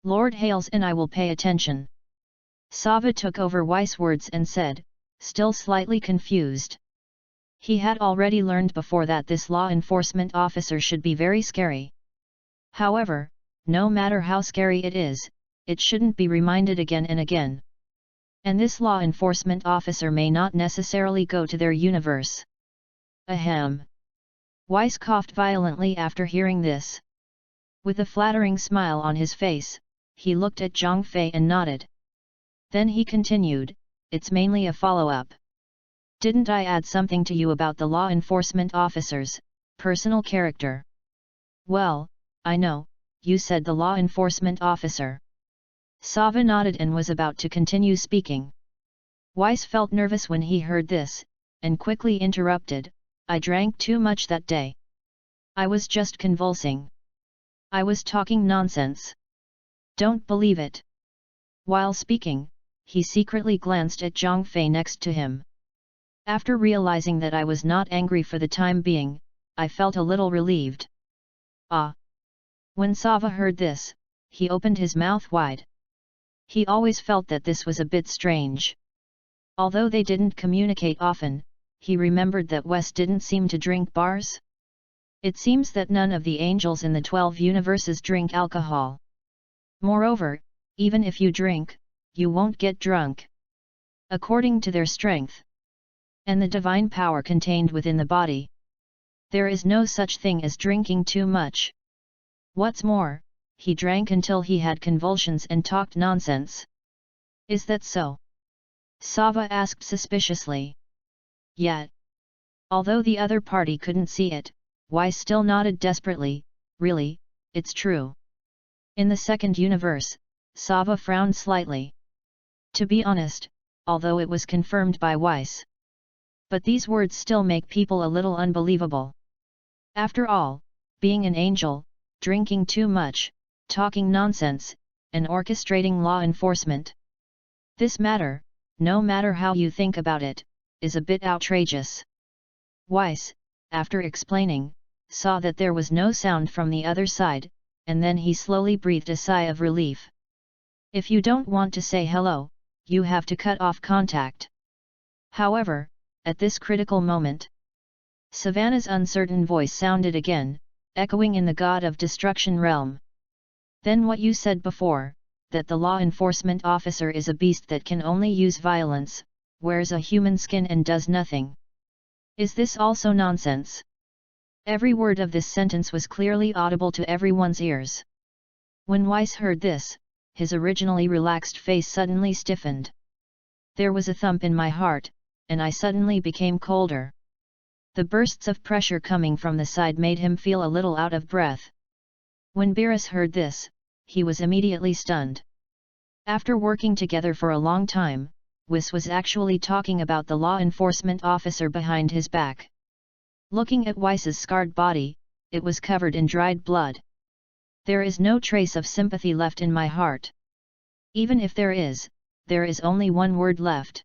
Speaker 1: Lord Hales and I will pay attention. Sava took over Weiss' words and said, still slightly confused. He had already learned before that this law enforcement officer should be very scary. However, no matter how scary it is, it shouldn't be reminded again and again. And this law enforcement officer may not necessarily go to their universe. Ahem. Weiss coughed violently after hearing this. With a flattering smile on his face, he looked at Zhang Fei and nodded. Then he continued, it's mainly a follow-up. Didn't I add something to you about the law enforcement officer's personal character? Well, I know, you said the law enforcement officer. Sava nodded and was about to continue speaking. Weiss felt nervous when he heard this, and quickly interrupted, I drank too much that day. I was just convulsing. I was talking nonsense. Don't believe it. While speaking, he secretly glanced at Zhang Fei next to him. After realizing that I was not angry for the time being, I felt a little relieved. Ah! When Sava heard this, he opened his mouth wide. He always felt that this was a bit strange. Although they didn't communicate often, he remembered that Wes didn't seem to drink bars. It seems that none of the angels in the 12 universes drink alcohol. Moreover, even if you drink, you won't get drunk. According to their strength and the divine power contained within the body, there is no such thing as drinking too much. What's more, he drank until he had convulsions and talked nonsense. Is that so? Sava asked suspiciously. Yet, although the other party couldn't see it, Weiss still nodded desperately, really, it's true. In the second universe, Sava frowned slightly. To be honest, although it was confirmed by Weiss. But these words still make people a little unbelievable. After all, being an angel, drinking too much, talking nonsense, and orchestrating law enforcement. This matter, no matter how you think about it, is a bit outrageous. Weiss, after explaining, saw that there was no sound from the other side, and then he slowly breathed a sigh of relief. If you don't want to say hello, you have to cut off contact. However, at this critical moment, Savannah's uncertain voice sounded again, echoing in the God of Destruction realm. Then what you said before, that the law enforcement officer is a beast that can only use violence, wears a human skin and does nothing. Is this also nonsense? Every word of this sentence was clearly audible to everyone's ears. When Weiss heard this, his originally relaxed face suddenly stiffened. There was a thump in my heart, and I suddenly became colder. The bursts of pressure coming from the side made him feel a little out of breath. When Beerus heard this, he was immediately stunned. After working together for a long time, Weiss was actually talking about the law enforcement officer behind his back. Looking at Weiss's scarred body, it was covered in dried blood. There is no trace of sympathy left in my heart. Even if there is only one word left.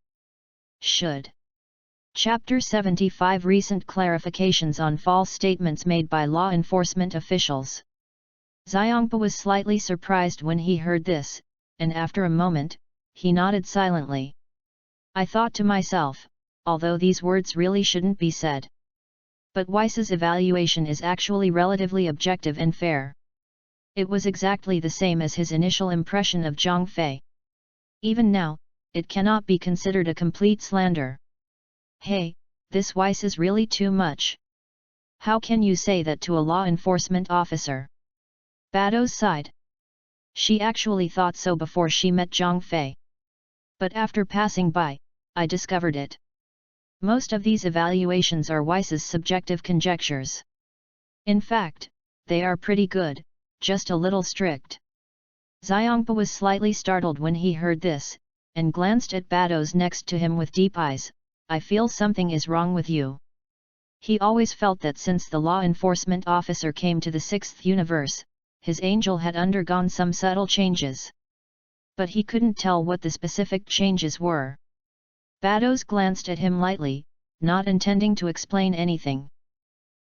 Speaker 1: Should. Chapter 75 Recent clarifications on false statements made by law enforcement officials. Xiongpa was slightly surprised when he heard this, and after a moment, he nodded silently. I thought to myself, although these words really shouldn't be said. But Weiss's evaluation is actually relatively objective and fair. It was exactly the same as his initial impression of Zhang Fei. Even now, it cannot be considered a complete slander. Hey, this Weiss is really too much. How can you say that to a law enforcement officer? Bado's sighed. She actually thought so before she met Zhang Fei. But after passing by, I discovered it. Most of these evaluations are Weiss's subjective conjectures. In fact, they are pretty good, just a little strict. Xiongpa was slightly startled when he heard this, and glanced at Bado's next to him with deep eyes. I feel something is wrong with you. He always felt that since the law enforcement officer came to the 6th universe, his angel had undergone some subtle changes. But he couldn't tell what the specific changes were. Bados glanced at him lightly, not intending to explain anything.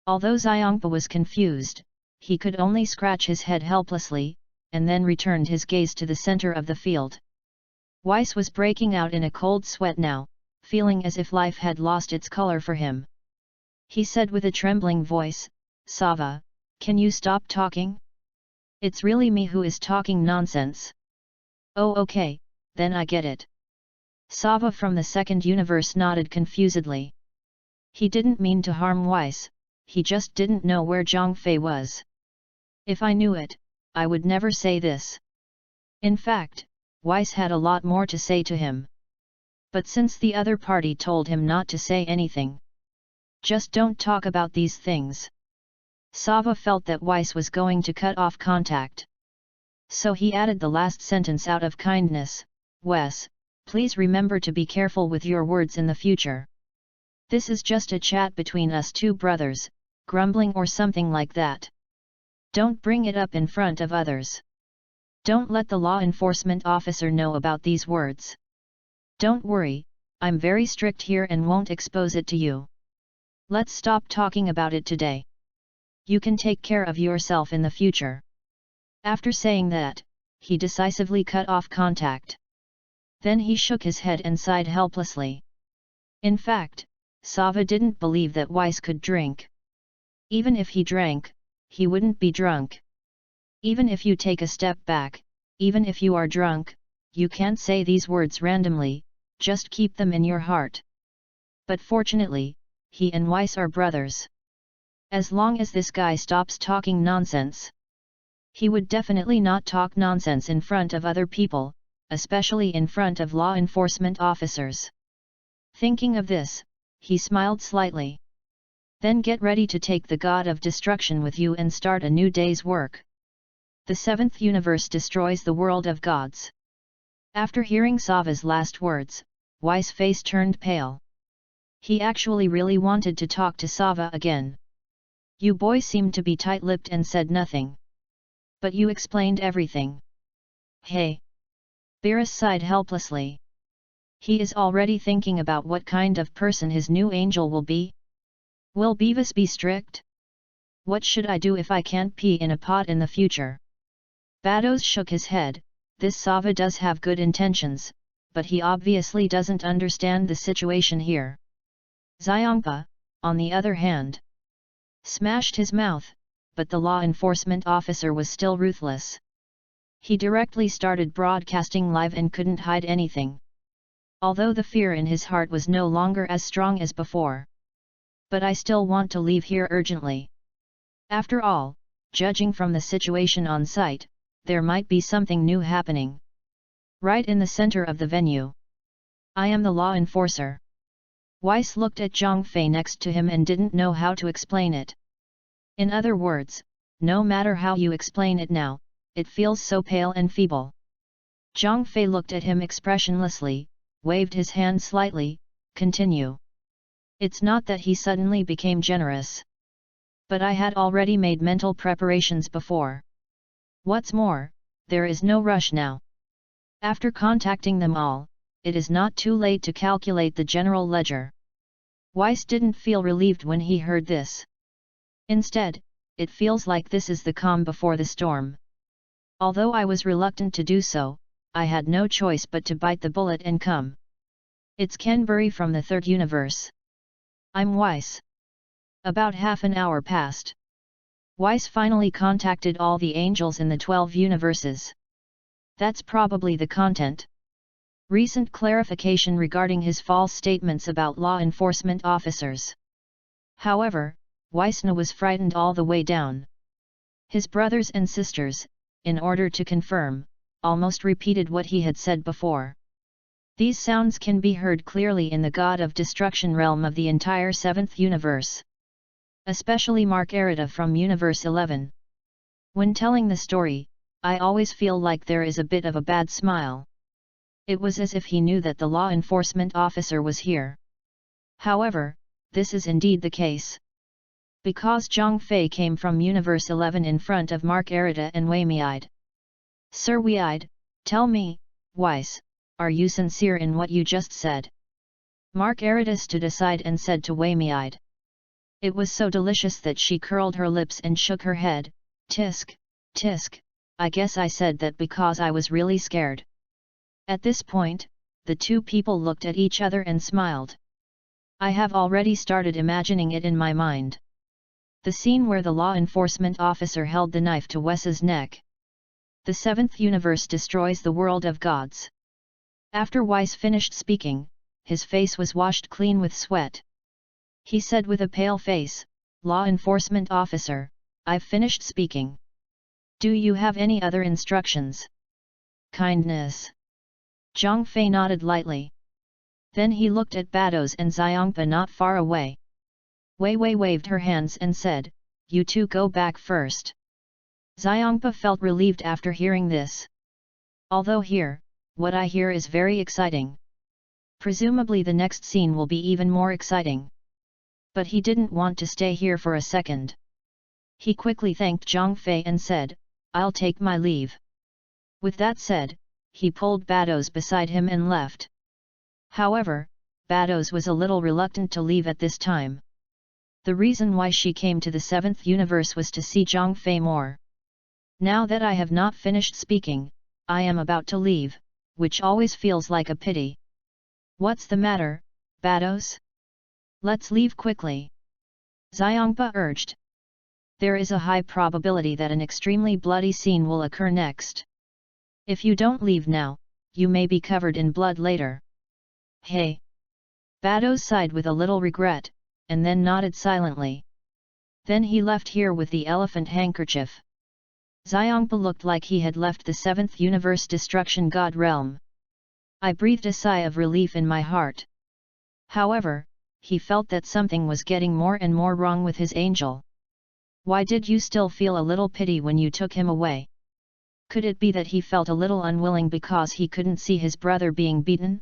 Speaker 1: Although Xiangpa was confused, he could only scratch his head helplessly, and then returned his gaze to the center of the field. Weiss was breaking out in a cold sweat now, feeling as if life had lost its color for him. He said with a trembling voice, "Sava, can you stop talking? It's really me who is talking nonsense." "Oh okay, then I get it." Sava from the second universe nodded confusedly. He didn't mean to harm Weiss, he just didn't know where Zhang Fei was. "If I knew it, I would never say this." In fact, Weiss had a lot more to say to him. But since the other party told him not to say anything, just don't talk about these things. Sava felt that Weiss was going to cut off contact. So he added the last sentence out of kindness, "Wes, please remember to be careful with your words in the future. This is just a chat between us two brothers, grumbling or something like that. Don't bring it up in front of others. Don't let the law enforcement officer know about these words. Don't worry, I'm very strict here and won't expose it to you. Let's stop talking about it today. You can take care of yourself in the future." After saying that, he decisively cut off contact. Then he shook his head and sighed helplessly. In fact, Sava didn't believe that Weiss could drink. Even if he drank, he wouldn't be drunk. Even if you take a step back, even if you are drunk, you can't say these words randomly, just keep them in your heart. But fortunately, he and Weiss are brothers. As long as this guy stops talking nonsense. He would definitely not talk nonsense in front of other people, especially in front of law enforcement officers. Thinking of this, he smiled slightly. Then get ready to take the god of destruction with you and start a new day's work. The seventh universe destroys the world of gods. After hearing Sava's last words, Weiss' face turned pale. He actually really wanted to talk to Sava again. You boys seemed to be tight-lipped and said nothing. But you explained everything. Hey! Beerus sighed helplessly. He is already thinking about what kind of person his new angel will be. Will Beavis be strict? What should I do if I can't pee in a pot in the future? Bados shook his head. This Sava does have good intentions, but he obviously doesn't understand the situation here. Xiangpa, on the other hand, smashed his mouth, but the law enforcement officer was still ruthless. He directly started broadcasting live and couldn't hide anything. Although the fear in his heart was no longer as strong as before. But I still want to leave here urgently. After all, judging from the situation on site, there might be something new happening. Right in the center of the venue. I am the law enforcer. Weiss looked at Zhang Fei next to him and didn't know how to explain it. In other words, no matter how you explain it now, it feels so pale and feeble. Zhang Fei looked at him expressionlessly, waved his hand slightly, continue. It's not that he suddenly became generous. But I had already made mental preparations before. What's more, there is no rush now. After contacting them all, it is not too late to calculate the general ledger. Weiss didn't feel relieved when he heard this. Instead, it feels like this is the calm before the storm. Although I was reluctant to do so, I had no choice but to bite the bullet and come. It's Kenbury from the third universe. I'm Weiss. About half an hour passed. Weiss finally contacted all the angels in the 12 universes. That's probably the content. Recent clarification regarding his false statements about law enforcement officers. However, Weissna was frightened all the way down. His brothers and sisters, in order to confirm, almost repeated what he had said before. These sounds can be heard clearly in the God of Destruction realm of the entire 7th universe. Especially Mark Arita from Universe 11. When telling the story, I always feel like there is a bit of a bad smile. It was as if he knew that the law enforcement officer was here. However, this is indeed the case. Because Zhang Fei came from Universe 11 in front of Mark Arita and Wei Miide. Sir Weiide, tell me, Weiss, are you sincere in what you just said? Mark Arita stood aside and said to Wei Miide. It was so delicious that she curled her lips and shook her head. Tisk, tisk, I guess I said that because I was really scared. At this point, the two people looked at each other and smiled. I have already started imagining it in my mind. The scene where the law enforcement officer held the knife to Wes's neck. The seventh universe destroys the world of gods. After Weiss finished speaking, his face was washed clean with sweat. He said with a pale face, Law enforcement officer, I've finished speaking. Do you have any other instructions? Kindness. Zhang Fei nodded lightly. Then he looked at Bados and Xiangpa not far away. Wei Wei waved her hands and said, you two go back first. Xiangpa felt relieved after hearing this. Although here, what I hear is very exciting. Presumably the next scene will be even more exciting. But he didn't want to stay here for a second. He quickly thanked Zhang Fei and said, I'll take my leave. With that said, he pulled Bados beside him and left. However, Bados was a little reluctant to leave at this time. The reason why she came to the seventh universe was to see Zhang Fei more. Now that I have not finished speaking, I am about to leave, which always feels like a pity. What's the matter, Bados? Let's leave quickly. Xiangpa urged. There is a high probability that an extremely bloody scene will occur next. If you don't leave now, you may be covered in blood later. Hey! Bados sighed with a little regret, and then nodded silently. Then he left here with the elephant handkerchief. Xiangpa looked like he had left the seventh universe destruction god realm. I breathed a sigh of relief in my heart. However, he felt that something was getting more and more wrong with his angel. Why did you still feel a little pity when you took him away? Could it be that he felt a little unwilling because he couldn't see his brother being beaten?